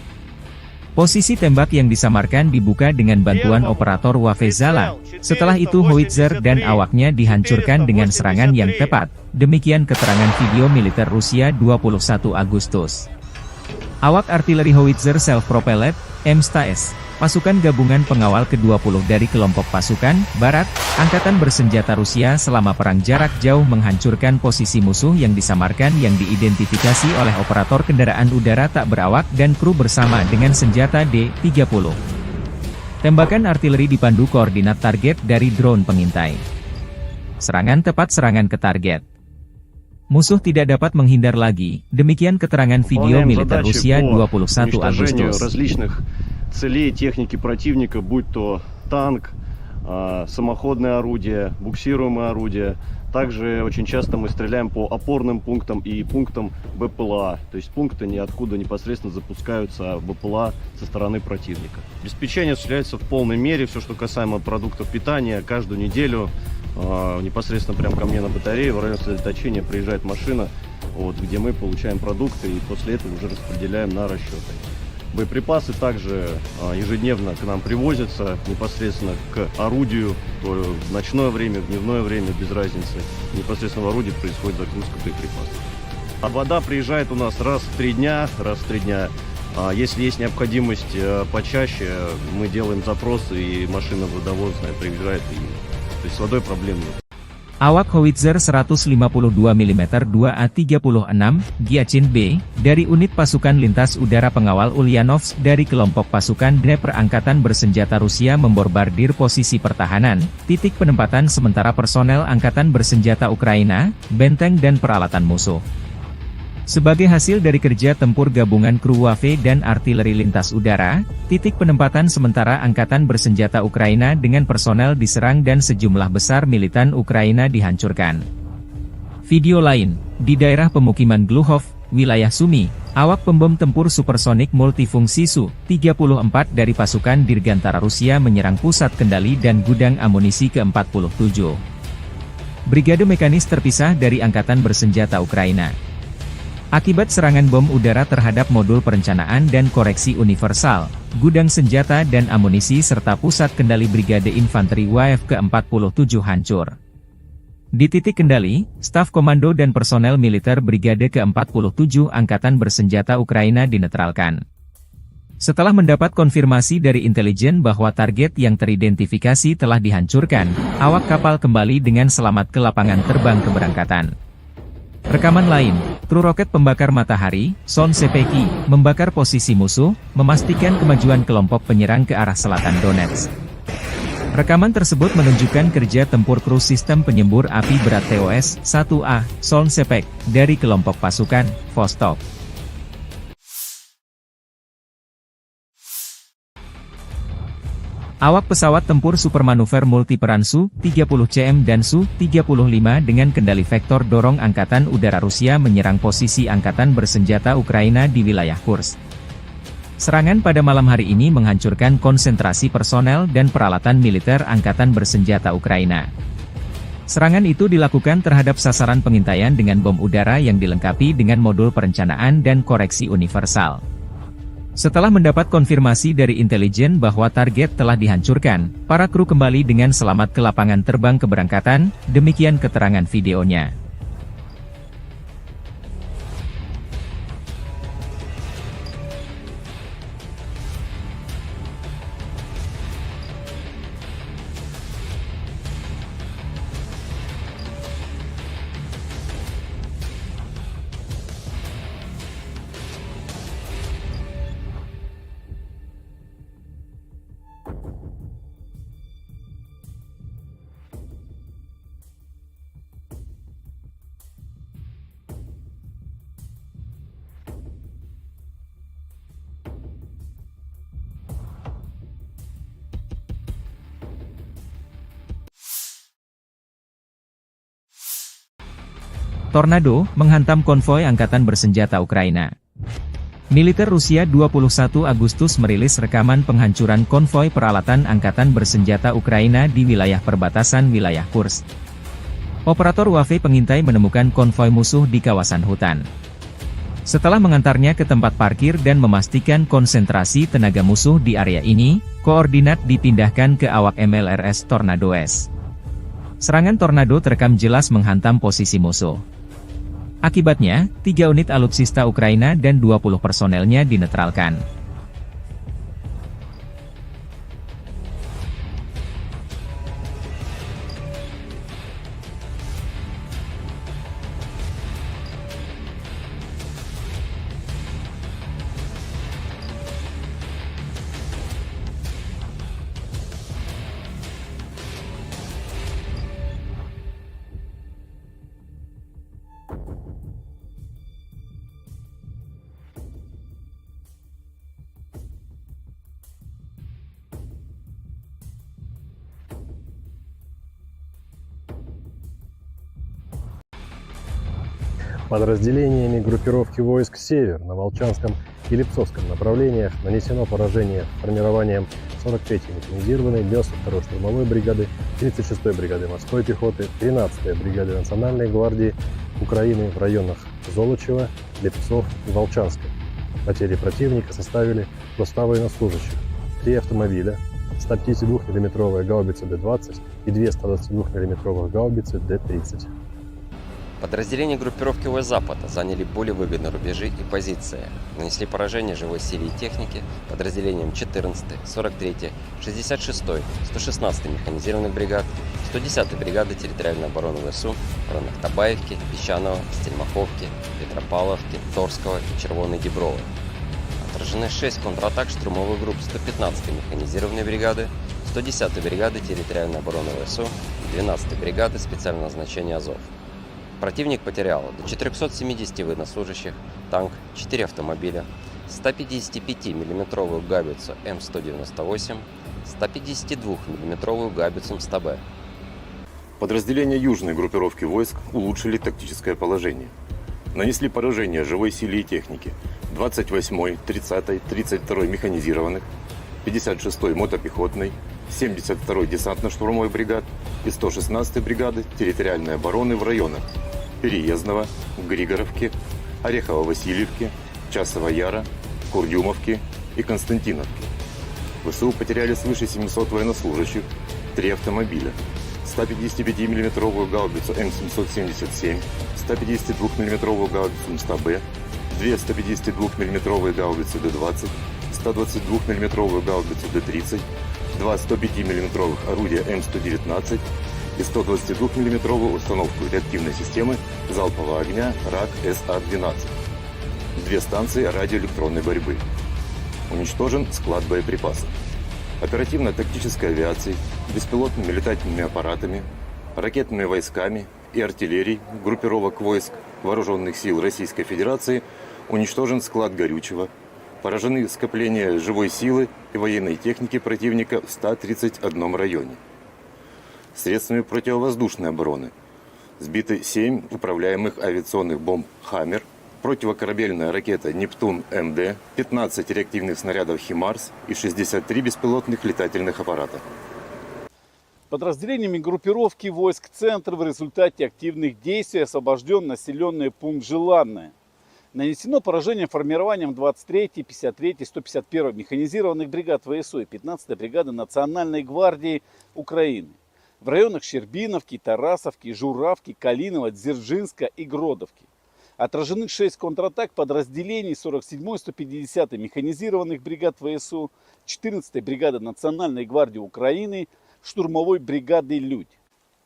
Posisi tembak yang disamarkan dibuka dengan bantuan operator Wafezala. Setelah itu howitzer dan awaknya dihancurkan dengan serangan yang tepat. Demikian keterangan video militer Rusia 21 Agustus. Awak artileri howitzer self-propelled, M-STAS, pasukan gabungan pengawal ke-20 dari kelompok pasukan Barat, Angkatan Bersenjata Rusia selama perang jarak jauh menghancurkan posisi musuh yang disamarkan yang diidentifikasi oleh operator kendaraan udara tak berawak dan kru bersama dengan senjata D-30. Tembakan artileri dipandu koordinat target dari drone pengintai. Serangan tepat serangan ke target. Musuh tidak dapat menghindar lagi, demikian keterangan video militer Rusia 21 Agustus. Целей техники противника, будь то танк, самоходное орудие, буксируемое орудие. Также очень часто мы стреляем по опорным пунктам и пунктам БПЛА. То есть пункты ниоткуда непосредственно запускаются БПЛА со стороны противника. Обеспечение осуществляется в полной мере. Все, что касаемо продуктов питания, каждую неделю непосредственно прямо ко мне на батарею в район сосредоточения приезжает машина, вот, где мы получаем продукты и после этого уже распределяем на расчеты. Боеприпасы также ежедневно к нам привозятся непосредственно к орудию, в ночное время, в дневное время, без разницы. Непосредственно в орудии происходит загрузка боеприпасов. А вода приезжает у нас раз в 3 дня. Если есть необходимость почаще, мы делаем запросы, и машина водовозная приезжает. То есть с водой проблем нет. Awak howitzer 152 mm 2A36 Giachin B, dari unit pasukan lintas udara pengawal Ulyanovsk dari kelompok pasukan Dnepr Angkatan Bersenjata Rusia membombardir posisi pertahanan, titik penempatan sementara personel Angkatan Bersenjata Ukraina, benteng dan peralatan musuh. Sebagai hasil dari kerja tempur gabungan kru Wave dan artileri lintas udara, titik penempatan sementara Angkatan Bersenjata Ukraina dengan personel diserang dan sejumlah besar militan Ukraina dihancurkan. Video lain, di daerah pemukiman Gluhov, wilayah Sumy, awak pembom tempur supersonik multifungsi Su-34 dari pasukan Dirgantara Rusia menyerang pusat kendali dan gudang amunisi ke-47. Brigade mekanis terpisah dari Angkatan Bersenjata Ukraina. Akibat serangan bom udara terhadap modul perencanaan dan koreksi universal, gudang senjata dan amunisi serta pusat kendali Brigade Infanteri WAF ke-47 hancur. Di titik kendali, staf komando dan personel militer Brigade ke-47 Angkatan Bersenjata Ukraina dinetralkan. Setelah mendapat konfirmasi dari intelijen bahwa target yang teridentifikasi telah dihancurkan, awak kapal kembali dengan selamat ke lapangan terbang keberangkatan. Rekaman lain, kru roket pembakar matahari, Son Sepeki, membakar posisi musuh, memastikan kemajuan kelompok penyerang ke arah selatan Donetsk. Rekaman tersebut menunjukkan kerja tempur kru sistem penyembur api berat TOS-1A, Son Sepek, dari kelompok pasukan Vostok. Awak pesawat tempur supermanuver multiperan Su-30CM dan Su-35 dengan kendali vektor dorong Angkatan Udara Rusia menyerang posisi Angkatan Bersenjata Ukraina di wilayah Kursk. Serangan pada malam hari ini menghancurkan konsentrasi personel dan peralatan militer Angkatan Bersenjata Ukraina. Serangan itu dilakukan terhadap sasaran pengintaian dengan bom udara yang dilengkapi dengan modul perencanaan dan koreksi universal. Setelah mendapat konfirmasi dari intelijen bahwa target telah dihancurkan, para kru kembali dengan selamat ke lapangan terbang keberangkatan, demikian keterangan videonya. Tornado menghantam konvoi angkatan bersenjata Ukraina. Militer Rusia 21 Agustus merilis rekaman penghancuran konvoi peralatan angkatan bersenjata Ukraina di wilayah perbatasan wilayah Kursk. Operator UAV pengintai menemukan konvoi musuh di kawasan hutan. Setelah mengantarnya ke tempat parkir dan memastikan konsentrasi tenaga musuh di area ini, koordinat dipindahkan ke awak MLRS Tornado S. Serangan Tornado terekam jelas menghantam posisi musuh. Akibatnya, 3 unit alutsista Ukraina dan 20 personelnya dinetralkan. Подразделениями группировки войск «Север» на Волчанском и Липцовском направлениях нанесено поражение формированием 43-й механизированной, 92-й штурмовой бригады, 36-й бригады морской пехоты, 13-й бригады Национальной гвардии Украины в районах Золочева, Липцов и Волчанска. Потери противника составили до 100 военнослужащих, 3 автомобиля, 152 мм гаубицы Д-20 и 2 122 мм гаубицы Д-30. Подразделения группировки ВС Запада заняли более выгодные рубежи и позиции. Нанесли поражение живой силе и технике подразделениям 14-й, 43-й, 66-й, 116-й механизированных бригад, 110-й бригады территориальной обороны ВСУ в районах Табаевки, Песчаного, Стельмаховки, Петропавловки, Торского и Червоной Діброви. Отражены 6 контратак штурмовых групп 115-й механизированной бригады, 110-й бригады территориальной обороны ВСУ и 12-й бригады специального назначения Азов. Противник потерял до 470 военнослужащих, танк, 4 автомобиля, 155 мм гаубицу М198, 152 мм гаубицу МСТБ. Подразделения южной группировки войск улучшили тактическое положение. Нанесли поражение живой силе и технике 28-й, 30-й, 32-й механизированных, 56-й мотопехотной, 72-й десантно-штурмовой бригад и 116-й бригады территориальной обороны в районах Переездного, Григоровки, Орехово-Васильевки, Часова Яра, Курдюмовки и Константиновки. ВСУ потеряли свыше 700 военнослужащих, 3 автомобиля, 155 мм гаубицу М777, 152 мм гаубицу МСТБ, 2 152 мм гаубицы Д-20, 122 мм гаубицу Д-30, 2 105 мм орудия М119 и 122 мм установку реактивной системы залпового огня РАК СА-12. 2 станции радиоэлектронной борьбы. Уничтожен склад боеприпасов. Оперативно-тактической авиацией, беспилотными летательными аппаратами, ракетными войсками и артиллерией группировок войск Вооруженных сил Российской Федерации уничтожен склад горючего, поражены скопления живой силы и военной техники противника в 131 районе. Средствами противовоздушной обороны сбиты 7 управляемых авиационных бомб «Хаммер», противокорабельная ракета «Нептун-МД», 15 реактивных снарядов «Химарс» и 63 беспилотных летательных аппарата. Подразделениями группировки войск «Центр» в результате активных действий освобожден населенный пункт Желанное. Нанесено поражение формированием 23-й, 53-й, 151-й механизированных бригад ВСУ и 15-й бригады Национальной гвардии Украины в районах Щербиновки, Тарасовки, Журавки, Калинова, Дзержинска и Гродовки. Отражены 6 контратак подразделений 47-й, 150-й механизированных бригад ВСУ, 14-й бригады Национальной гвардии Украины, штурмовой бригады «Людь».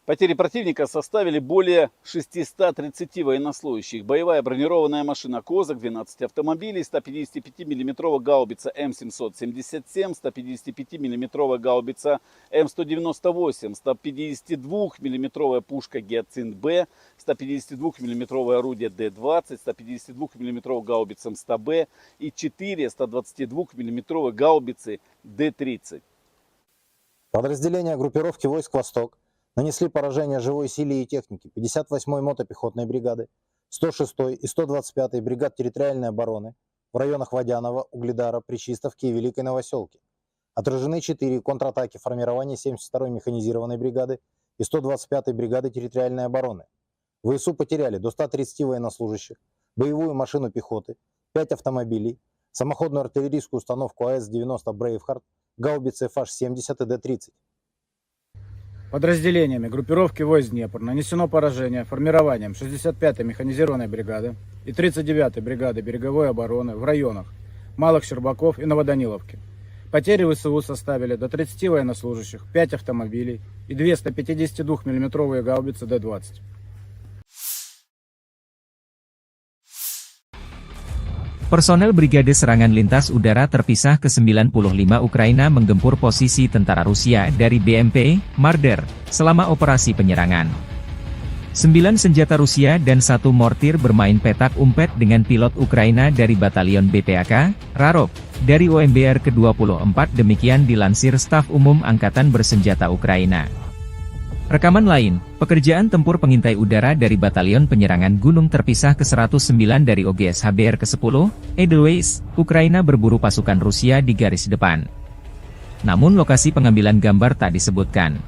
Потери противника составили более 630 военнослужащих. Боевая бронированная машина «Козак», 12 автомобилей, 155 мм гаубица М777, 155 мм гаубица М198, 152 мм пушка «Гиацинт-Б», 152 мм орудие Д-20, 152 мм гаубица МСТБ и 4 122 мм гаубицы Д-30. Подразделения группировки войск «Восток» нанесли поражение живой силе и технике 58-й мотопехотной бригады, 106-й и 125-й бригад территориальной обороны в районах Водянова, Угледара, Пречистовки и Великой Новоселки. Отражены 4 контратаки формирования 72-й механизированной бригады и 125-й бригады территориальной обороны. ВСУ потеряли до 130 военнослужащих, боевую машину пехоты, 5 автомобилей, самоходную артиллерийскую установку АС-90 «Брейвхард», гаубицы FH-70 и Д-30. Подразделениями группировки войск Днепр нанесено поражение формированием 65-й механизированной бригады и 39-й бригады береговой обороны в районах Малых Щербаков и Новоданиловки. Потери ВСУ составили до 30 военнослужащих, 5 автомобилей и 2 152 мм гаубицы Д-20. Personel Brigade Serangan Lintas Udara Terpisah ke-95 Ukraina menggempur posisi tentara Rusia dari BMP, Marder, selama operasi penyerangan. 9 senjata Rusia dan 1 mortir bermain petak umpet dengan pilot Ukraina dari Batalion BPAK, Rarok, dari OMBR ke-24 demikian dilansir Staf Umum Angkatan Bersenjata Ukraina. Rekaman lain, pekerjaan tempur pengintai udara dari Batalion Penyerangan Gunung Terpisah ke-109 dari OGS HBR ke-10, Edelweiss, Ukraina berburu pasukan Rusia di garis depan. Namun lokasi pengambilan gambar tak disebutkan.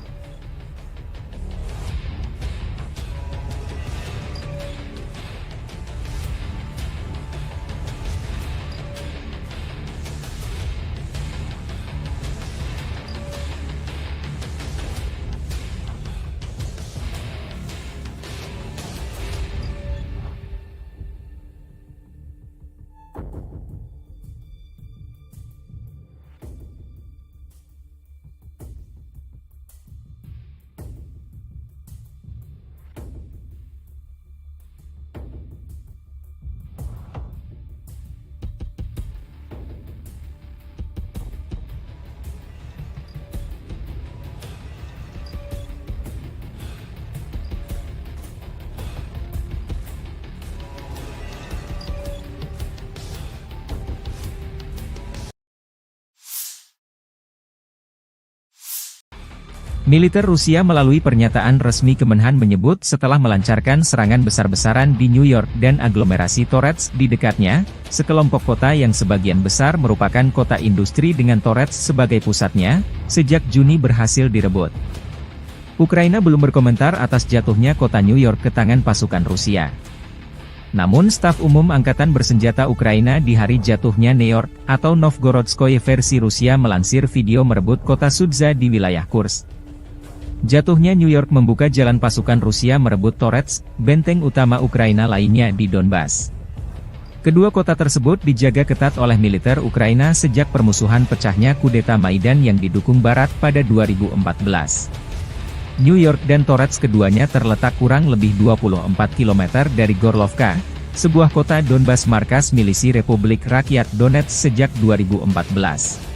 Militer Rusia melalui pernyataan resmi Kemenhan menyebut setelah melancarkan serangan besar-besaran di New York dan aglomerasi Torets di dekatnya, sekelompok kota yang sebagian besar merupakan kota industri dengan Torets sebagai pusatnya, sejak Juni berhasil direbut. Ukraina belum berkomentar atas jatuhnya kota New York ke tangan pasukan Rusia. Namun Staf Umum Angkatan Bersenjata Ukraina di hari jatuhnya New York, atau Novgorodskoye versi Rusia melansir video merebut kota Sudza di wilayah Kursk. Jatuhnya New York membuka jalan pasukan Rusia merebut Torets, benteng utama Ukraina lainnya di Donbas. Kedua kota tersebut dijaga ketat oleh militer Ukraina sejak permusuhan pecahnya kudeta Maidan yang didukung Barat pada 2014. New York dan Torets keduanya terletak kurang lebih 24 km dari Gorlovka, sebuah kota Donbas markas milisi Republik Rakyat Donetsk sejak 2014.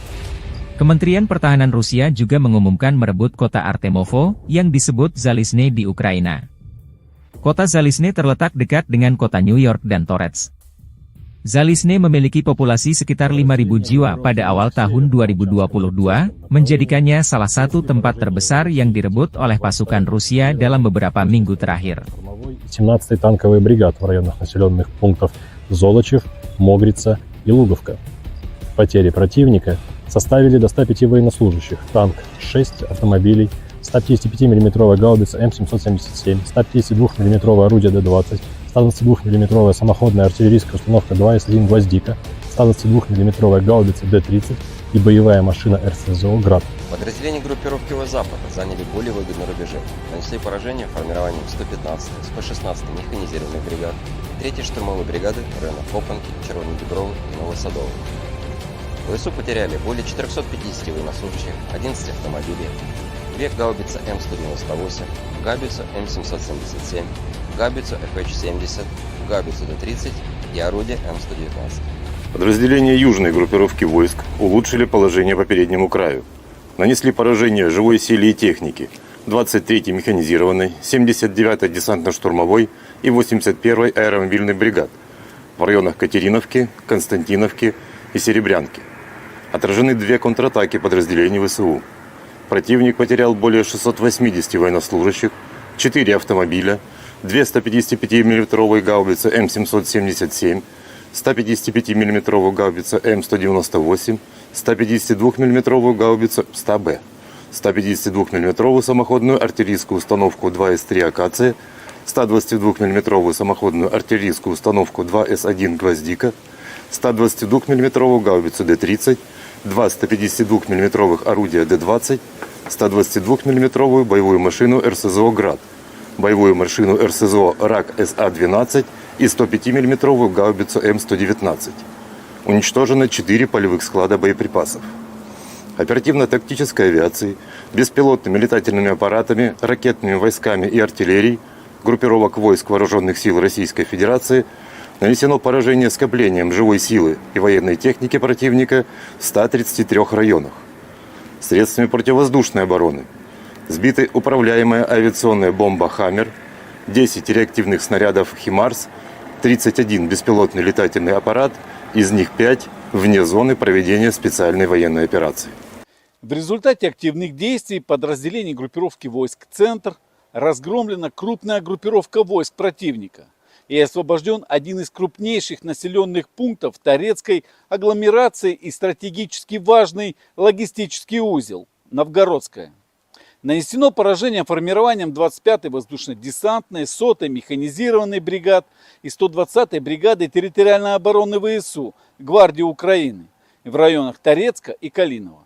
Kementerian Pertahanan Rusia juga mengumumkan merebut kota Artemovo, yang disebut Zalizne di Ukraina. Kota Zalizne terletak dekat dengan kota New York dan Torets. Zalizne memiliki populasi sekitar 5.000 jiwa pada awal tahun 2022, menjadikannya salah satu tempat terbesar yang direbut oleh pasukan Rusia dalam beberapa minggu terakhir. 17-й танковый бригад в районах населенных пунктов Золочев, Могрица и Луговка. Потери противника составили до 105 военнослужащих, танк 6 автомобилей, 155 мм гаубица М777, 152 мм орудие Д-20, 122 мм самоходная артиллерийская установка 2С1 «Гвоздика», 122 мм гаубица Д-30 и боевая машина РСЗО «Град». Подразделения группировки Запада заняли более выгодные рубежи, нанесли поражение формированием 115-й, 116-й механизированной бригад, 3-й штурмовой бригады районов Копанки, Червоной Дубровы и Новосадовой. ВСУ потеряли более 450 военнослужащих, 11 автомобилей, 2 гаубицы М198, гаубицу М777, гаубицу FH-70, гаубицу Д-30 и орудие М119. Подразделения южной группировки войск улучшили положение по переднему краю. Нанесли поражение живой силе и технике 23-й механизированной, 79-й десантно-штурмовой и 81-й аэромобильной бригад в районах Катериновки, Константиновки и Серебрянки. Отражены 2 контратаки подразделений ВСУ. Противник потерял более 680 военнослужащих, 4 автомобиля, 2 155 мм гаубицы М777, 155 мм гаубица М198, 152 мм гаубицу 100Б, 152 мм самоходную артиллерийскую установку 2С3 «Акация», 122 мм самоходную артиллерийскую установку 2С1 «Гвоздика», 122 мм гаубицу Д-30, 2 152 мм орудия Д-20, 122 мм боевую машину РСЗО «Град», боевую машину РСЗО РАК СА-12 и 105 мм гаубицу М119. Уничтожено 4 полевых склада боеприпасов. Оперативно-тактической авиацией, беспилотными летательными аппаратами, ракетными войсками и артиллерией группировок войск Вооруженных сил Российской Федерации нанесено поражение скоплением живой силы и военной техники противника в 133 районах. Средствами противовоздушной обороны сбиты управляемая авиационная бомба «Хаммер», 10 реактивных снарядов «Химарс», 31 беспилотный летательный аппарат, из них 5 вне зоны проведения специальной военной операции. В результате активных действий подразделений группировки войск «Центр» разгромлена крупная группировка войск противника и освобожден один из крупнейших населенных пунктов Торецкой агломерации и стратегически важный логистический узел – Новгородская. Нанесено поражение формированием 25-й воздушно-десантной, 100-й механизированной бригад и 120-й бригады территориальной обороны ВСУ Гвардии Украины в районах Торецка и Калинова.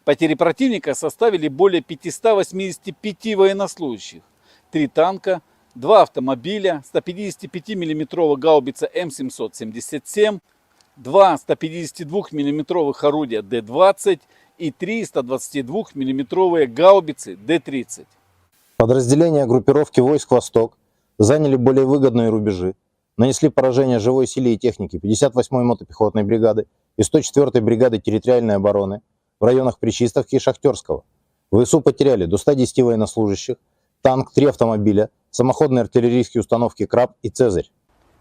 Потери противника составили более 585 военнослужащих, 3 танка, 2 автомобиля, 155 мм гаубица М777, 2 152 мм орудия Д-20 и 3 122 мм гаубицы Д-30. Подразделения группировки войск «Восток» заняли более выгодные рубежи, нанесли поражение живой силе и технике 58-й мотопехотной бригады и 104-й бригады территориальной обороны в районах Причистовки и Шахтерского. ВСУ потеряли до 110 военнослужащих, танк, 3 автомобиля, самоходные артиллерийские установки «Краб» и «Цезарь».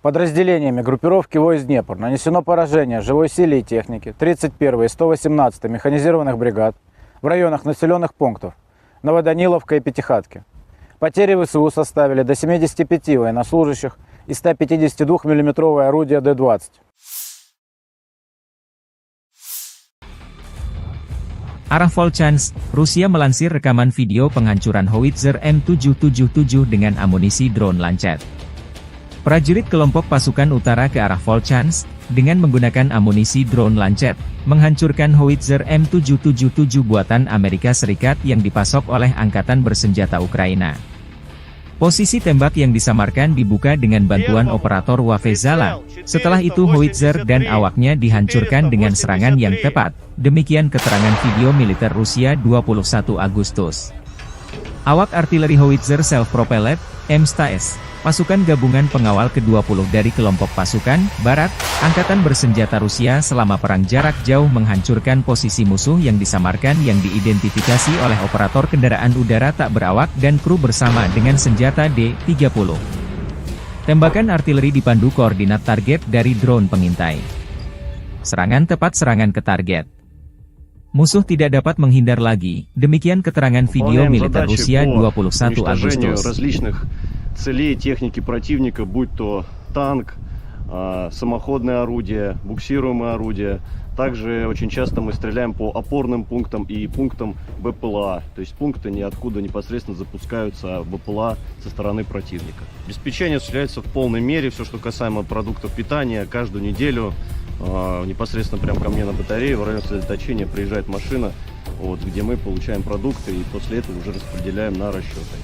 Подразделениями группировки войск «Днепр» нанесено поражение живой силе и технике 31-й и 118-й механизированных бригад в районах населенных пунктов Новоданиловка и Пятихатки. Потери ВСУ составили до 75 военнослужащих и 152 мм орудия Д-20. Arah Volchansk, Rusia melansir rekaman video penghancuran howitzer M777 dengan amunisi drone Lancet. Prajurit kelompok pasukan utara ke arah Volchansk, dengan menggunakan amunisi drone Lancet, menghancurkan howitzer M777 buatan Amerika Serikat yang dipasok oleh Angkatan Bersenjata Ukraina. Posisi tembak yang disamarkan dibuka dengan bantuan operator Wafezala. Setelah itu howitzer dan awaknya dihancurkan dengan serangan yang tepat. Demikian keterangan video militer Rusia 21 Agustus. Awak artileri howitzer self-propelled, M-STAS, pasukan gabungan pengawal ke-20 dari kelompok pasukan Barat, Angkatan Bersenjata Rusia selama perang jarak jauh menghancurkan posisi musuh yang disamarkan yang diidentifikasi oleh operator kendaraan udara tak berawak dan kru bersama dengan senjata D-30. Tembakan artileri dipandu koordinat target dari drone pengintai. Serangan tepat, serangan ke target. Musuh tidak dapat menghindar lagi, demikian keterangan video militer Rusia 21 Agustus. Целей техники противника, будь то танк, самоходное орудие, буксируемое орудие. Также очень часто мы стреляем по опорным пунктам и пунктам БПЛА. То есть пункты ниоткуда непосредственно запускаются БПЛА со стороны противника. Обеспечение осуществляется в полной мере. Все, что касаемо продуктов питания, каждую неделю непосредственно прямо ко мне на батарею в район сосредоточения приезжает машина, вот, где мы получаем продукты и после этого уже распределяем на расчеты.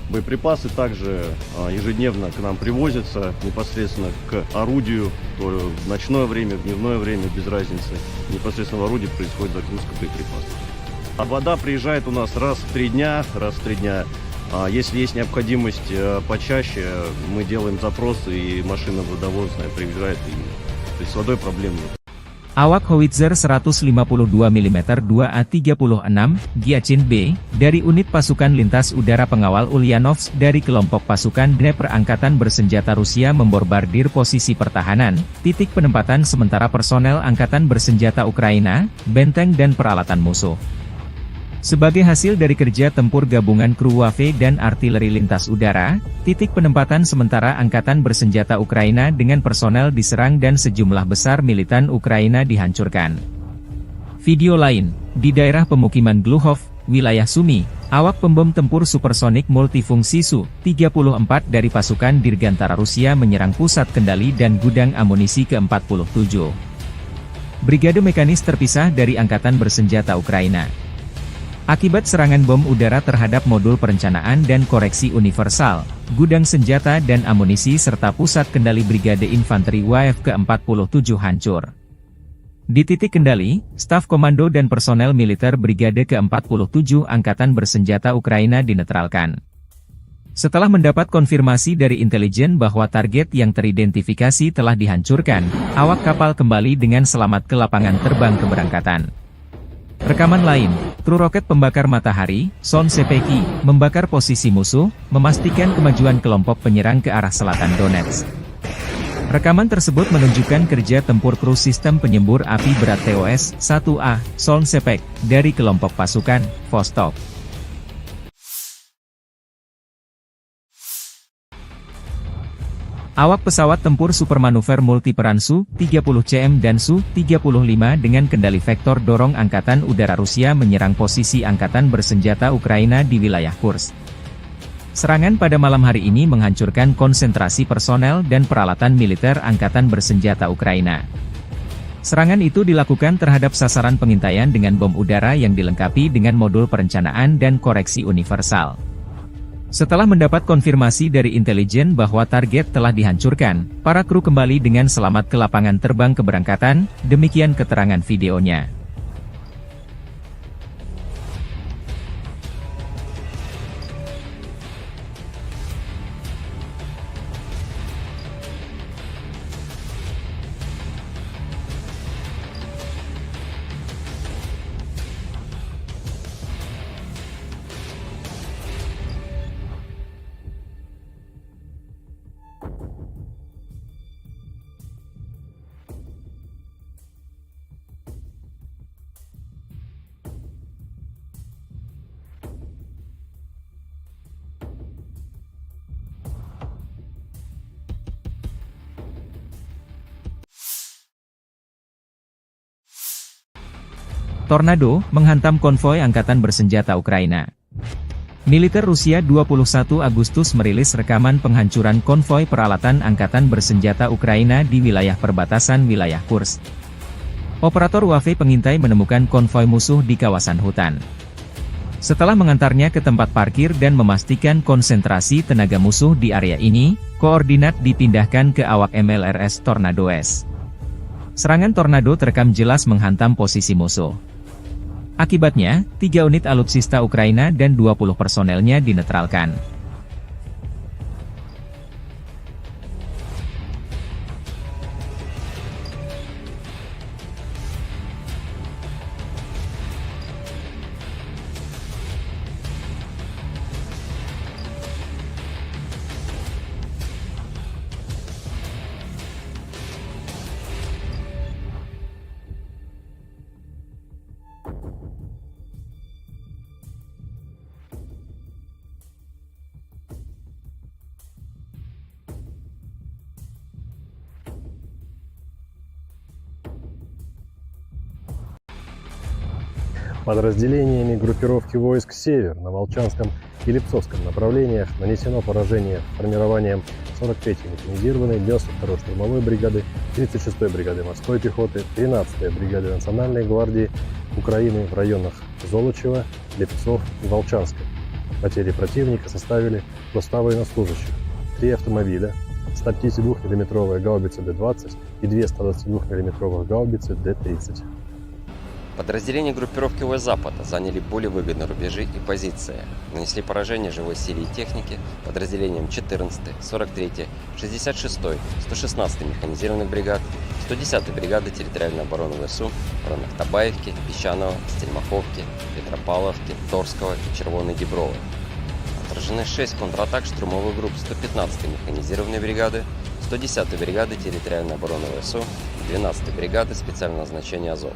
Боеприпасы также ежедневно к нам привозятся непосредственно к орудию, то в ночное время, в дневное время, без разницы. Непосредственно в орудии происходит загрузка боеприпасов. А вода приезжает у нас раз в 3 дня. Если есть необходимость почаще, мы делаем запросы, и машина водовозная приезжает. То есть с водой проблем нет. Awak howitzer 152 mm 2A36 Giachin B, dari unit pasukan lintas udara pengawal Ulyanovsk dari kelompok pasukan Dnepr Angkatan Bersenjata Rusia memborbardir posisi pertahanan, titik penempatan sementara personel Angkatan Bersenjata Ukraina, benteng dan peralatan musuh. Sebagai hasil dari kerja tempur gabungan kru WAFE dan artileri lintas udara, titik penempatan sementara angkatan bersenjata Ukraina dengan personel diserang dan sejumlah besar militan Ukraina dihancurkan. Video lain, di daerah pemukiman Gluhov, wilayah Sumy, awak pembom tempur supersonik multifungsi Su-34 dari pasukan Dirgantara Rusia menyerang pusat kendali dan gudang amunisi ke-47. Brigade mekanis terpisah dari angkatan bersenjata Ukraina. Akibat serangan bom udara terhadap modul perencanaan dan koreksi universal, gudang senjata dan amunisi serta pusat kendali Brigade Infanteri WAF ke-47 hancur. Di titik kendali, staf komando dan personel militer Brigade ke-47 Angkatan Bersenjata Ukraina dinetralkan. Setelah mendapat konfirmasi dari intelijen bahwa target yang teridentifikasi telah dihancurkan, awak kapal kembali dengan selamat ke lapangan terbang keberangkatan. Rekaman lain, kru roket pembakar matahari, Son Sepeki, membakar posisi musuh, memastikan kemajuan kelompok penyerang ke arah selatan Donetsk. Rekaman tersebut menunjukkan kerja tempur kru sistem penyembur api berat TOS-1A, Son Sepek, dari kelompok pasukan Vostok. Awak pesawat tempur supermanuver multiperan Su-30CM dan Su-35 dengan kendali vektor dorong Angkatan Udara Rusia menyerang posisi Angkatan Bersenjata Ukraina di wilayah Kursk. Serangan pada malam hari ini menghancurkan konsentrasi personel dan peralatan militer Angkatan Bersenjata Ukraina. Serangan itu dilakukan terhadap sasaran pengintaian dengan bom udara yang dilengkapi dengan modul perencanaan dan koreksi universal. Setelah mendapat konfirmasi dari intelijen bahwa target telah dihancurkan, para kru kembali dengan selamat ke lapangan terbang keberangkatan, demikian keterangan videonya. Tornado menghantam konvoi Angkatan Bersenjata Ukraina. Militer Rusia 21 Agustus merilis rekaman penghancuran konvoi peralatan Angkatan Bersenjata Ukraina di wilayah perbatasan wilayah Kursk. Operator WAFE pengintai menemukan konvoi musuh di kawasan hutan. Setelah mengantarnya ke tempat parkir dan memastikan konsentrasi tenaga musuh di area ini, koordinat dipindahkan ke awak MLRS Tornado S. Serangan Tornado terekam jelas menghantam posisi musuh. Akibatnya, 3 unit alutsista Ukraina dan 20 personelnya dinetralkan. Подразделениями группировки войск «Север» на Волчанском и Липцовском направлениях нанесено поражение формированием 43-й механизированной, 92-й штурмовой бригады, 36-й бригады морской пехоты, 13-й бригады Национальной гвардии Украины в районах Золочева, Липцов и Волчанска. Потери противника составили 100 военнослужащих, 3 автомобиля, 152 мм гаубицы Д-20 и 2 122 мм гаубицы Д-30. Подразделения группировки ВС Запада заняли более выгодные рубежи и позиции. Нанесли поражение живой силе и технике подразделениям 14-й, 43-й, 66-й, 116-й механизированных бригад, 110-й бригады территориальной обороны ВСУ в районах Табаевки, Песчаного, Стельмаховки, Петропавловки, Торского и Червоной Діброви. Отражены 6 контратак штурмовых групп 115-й механизированной бригады, 110-й бригады территориальной обороны ВСУ и 12-й бригады специального назначения Азов.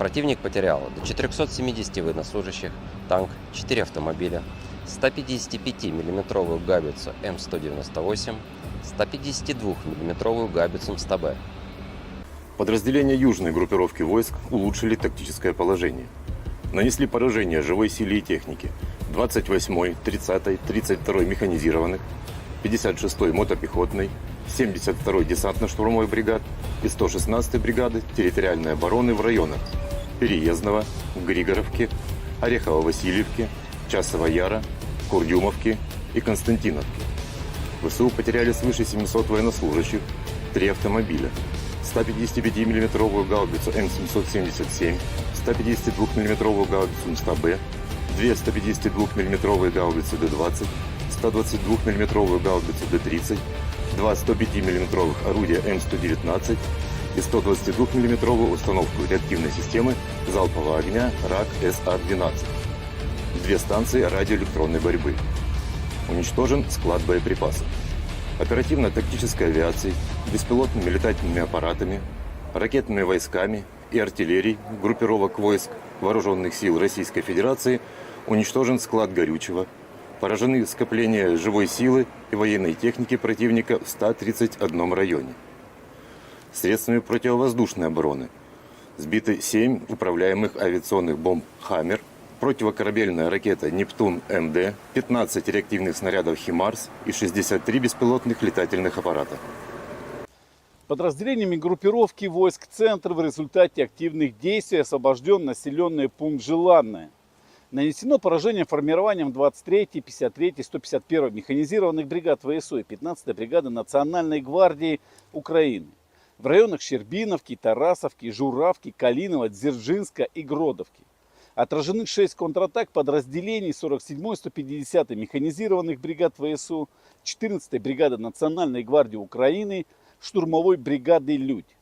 Противник потерял до 470 военнослужащих, танк, 4 автомобиля, 155 миллиметровую гаубицу М198, 152 миллиметровую гаубицу МСТБ. Подразделения южной группировки войск улучшили тактическое положение. Нанесли поражение живой силе и технике 28-й, 30-й, 32-й механизированных, 56-й мотопехотной, 72-й десантно-штурмовой бригад и 116-й бригады территориальной обороны в районах Переездного, Григоровки, Орехово-Васильевки, Часова Яра, Курдюмовки и Константиновки. ВСУ потеряли свыше 700 военнослужащих, 3 автомобиля, 155 миллиметровую гаубицу М777, 152 миллиметровую гаубицу МСТБ, 2 152 миллиметровые гаубицы Д-20, 122 миллиметровую гаубицу Д-30, 2 105 миллиметровых орудия М119 и 122 миллиметровую установку реактивной системы залпового огня РАК СА-12. 2 станции радиоэлектронной борьбы. Уничтожен склад боеприпасов. Оперативно-тактической авиацией, беспилотными летательными аппаратами, ракетными войсками и артиллерией группировок войск Вооруженных сил Российской Федерации уничтожен склад горючего, поражены скопления живой силы и военной техники противника в 131 районе. Средствами противовоздушной обороны сбиты 7 управляемых авиационных бомб «Хаммер», противокорабельная ракета «Нептун-МД», 15 реактивных снарядов «Химарс» и 63 беспилотных летательных аппарата. Подразделениями группировки войск «Центр» в результате активных действий освобожден населенный пункт Желанное. Нанесено поражение формированием 23-й, 53-й, 151-й механизированных бригад ВСУ и 15-й бригады Национальной гвардии Украины в районах Щербиновки, Тарасовки, Журавки, Калинова, Дзержинска и Гродовки. Отражены 6 контратак подразделений 47-й, 150-й механизированных бригад ВСУ, 14-й бригады Национальной гвардии Украины, штурмовой бригады «Людь».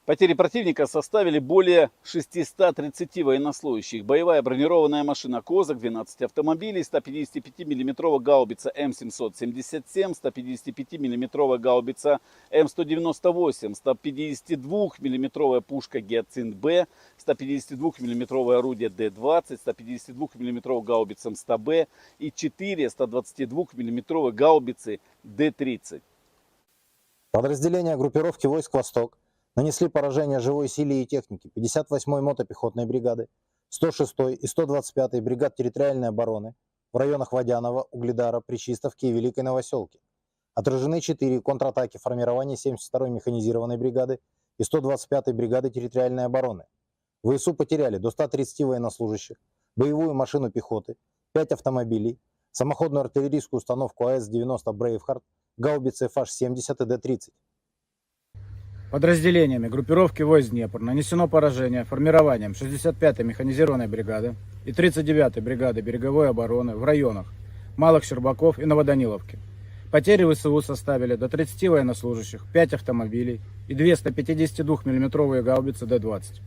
Потери противника составили более 630 военнослужащих. Боевая бронированная машина «Козак», 12 автомобилей, 155 миллиметровая гаубица М777, 155 миллиметровая гаубица М198, 152 миллиметровая пушка «Гиацинт-Б», 152 миллиметровое орудие Д-20, 152 миллиметровая гаубица МСТБ и 4 122 миллиметровые гаубицы Д-30. Подразделения группировки войск «Восток» нанесли поражение живой силе и технике 58-й мотопехотной бригады, 106-й и 125-й бригад территориальной обороны в районах Водянова, Угледара, Пречистовки и Великой Новоселки. Отражены 4 контратаки формирования 72-й механизированной бригады и 125-й бригады территориальной обороны. ВСУ потеряли до 130 военнослужащих, боевую машину пехоты, 5 автомобилей, самоходную артиллерийскую установку АС-90 «Брейвхард», гаубицы ФАШ-70 и Д-30. Подразделениями группировки войск «Днепр» нанесено поражение формированием 65-й механизированной бригады и 39-й бригады береговой обороны в районах Малых Щербаков и Новоданиловки. Потери ВСУ составили до 30 военнослужащих, 5 автомобилей и 2 152 миллиметровые гаубицы Д-20.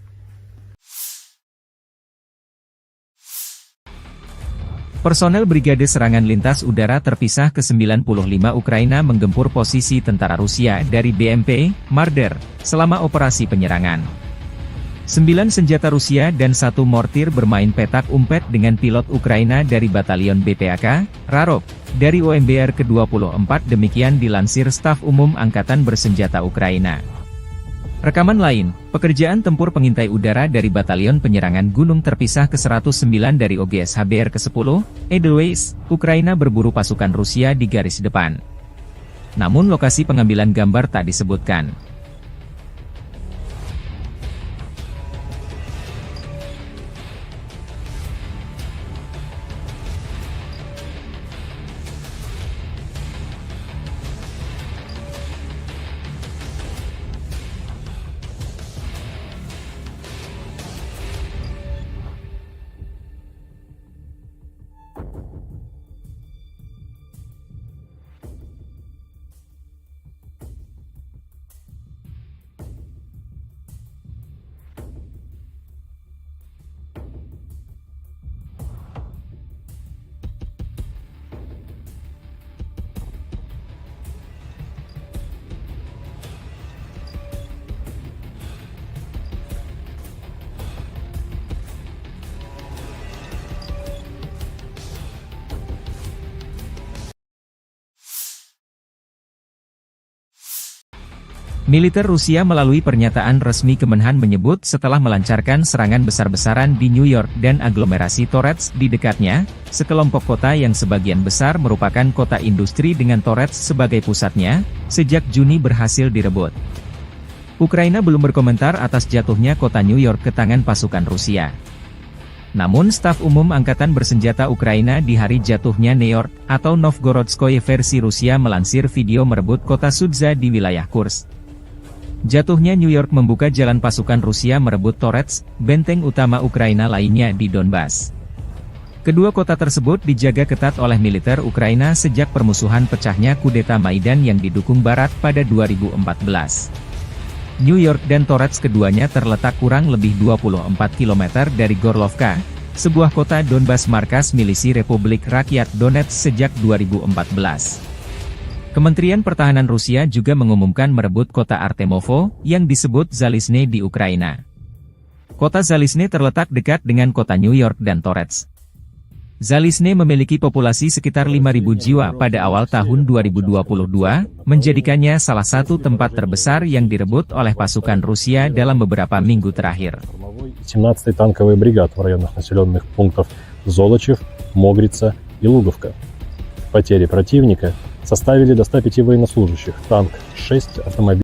Personel Brigade Serangan Lintas Udara terpisah ke-95 Ukraina menggempur posisi tentara Rusia dari BMP, Marder, selama operasi penyerangan. 9 senjata Rusia dan 1 mortir bermain petak umpet dengan pilot Ukraina dari Batalion BPAK, Rarok, dari OMBR ke-24 demikian dilansir Staf Umum Angkatan Bersenjata Ukraina. Rekaman lain, pekerjaan tempur pengintai udara dari Batalion Penyerangan Gunung terpisah ke-109 dari OGS HBR ke-10, Edelweiss, Ukraina berburu pasukan Rusia di garis depan. Namun lokasi pengambilan gambar tak disebutkan. Militer Rusia melalui pernyataan resmi Kemenhan menyebut setelah melancarkan serangan besar-besaran di New York dan aglomerasi Torets di dekatnya, sekelompok kota yang sebagian besar merupakan kota industri dengan Torets sebagai pusatnya, sejak Juni berhasil direbut. Ukraina belum berkomentar atas jatuhnya kota New York ke tangan pasukan Rusia. Namun staf umum Angkatan Bersenjata Ukraina di hari jatuhnya New York, atau Novgorodskoye versi Rusia melansir video merebut kota Sudza di wilayah Kursk. Jatuhnya New York membuka jalan pasukan Rusia merebut Torets, benteng utama Ukraina lainnya di Donbas. Kedua kota tersebut dijaga ketat oleh militer Ukraina sejak permusuhan pecahnya kudeta Maidan yang didukung Barat pada 2014. New York dan Torets keduanya terletak kurang lebih 24 km dari Gorlovka, sebuah kota Donbas markas milisi Republik Rakyat Donetsk sejak 2014. Kementerian Pertahanan Rusia juga mengumumkan merebut kota Artemovo, yang disebut Zalizne di Ukraina. Kota Zalizne terletak dekat dengan kota New York dan Torets. Zalizne memiliki populasi sekitar 5.000 jiwa pada awal tahun 2022, menjadikannya salah satu tempat terbesar yang direbut oleh pasukan Rusia dalam beberapa minggu terakhir. 17-й танковый бригад в районах населенных пунктов Золочев, Могрица и Луговка. Потери противника составили до 105 военнослужащих, танк, 6 автомобилей.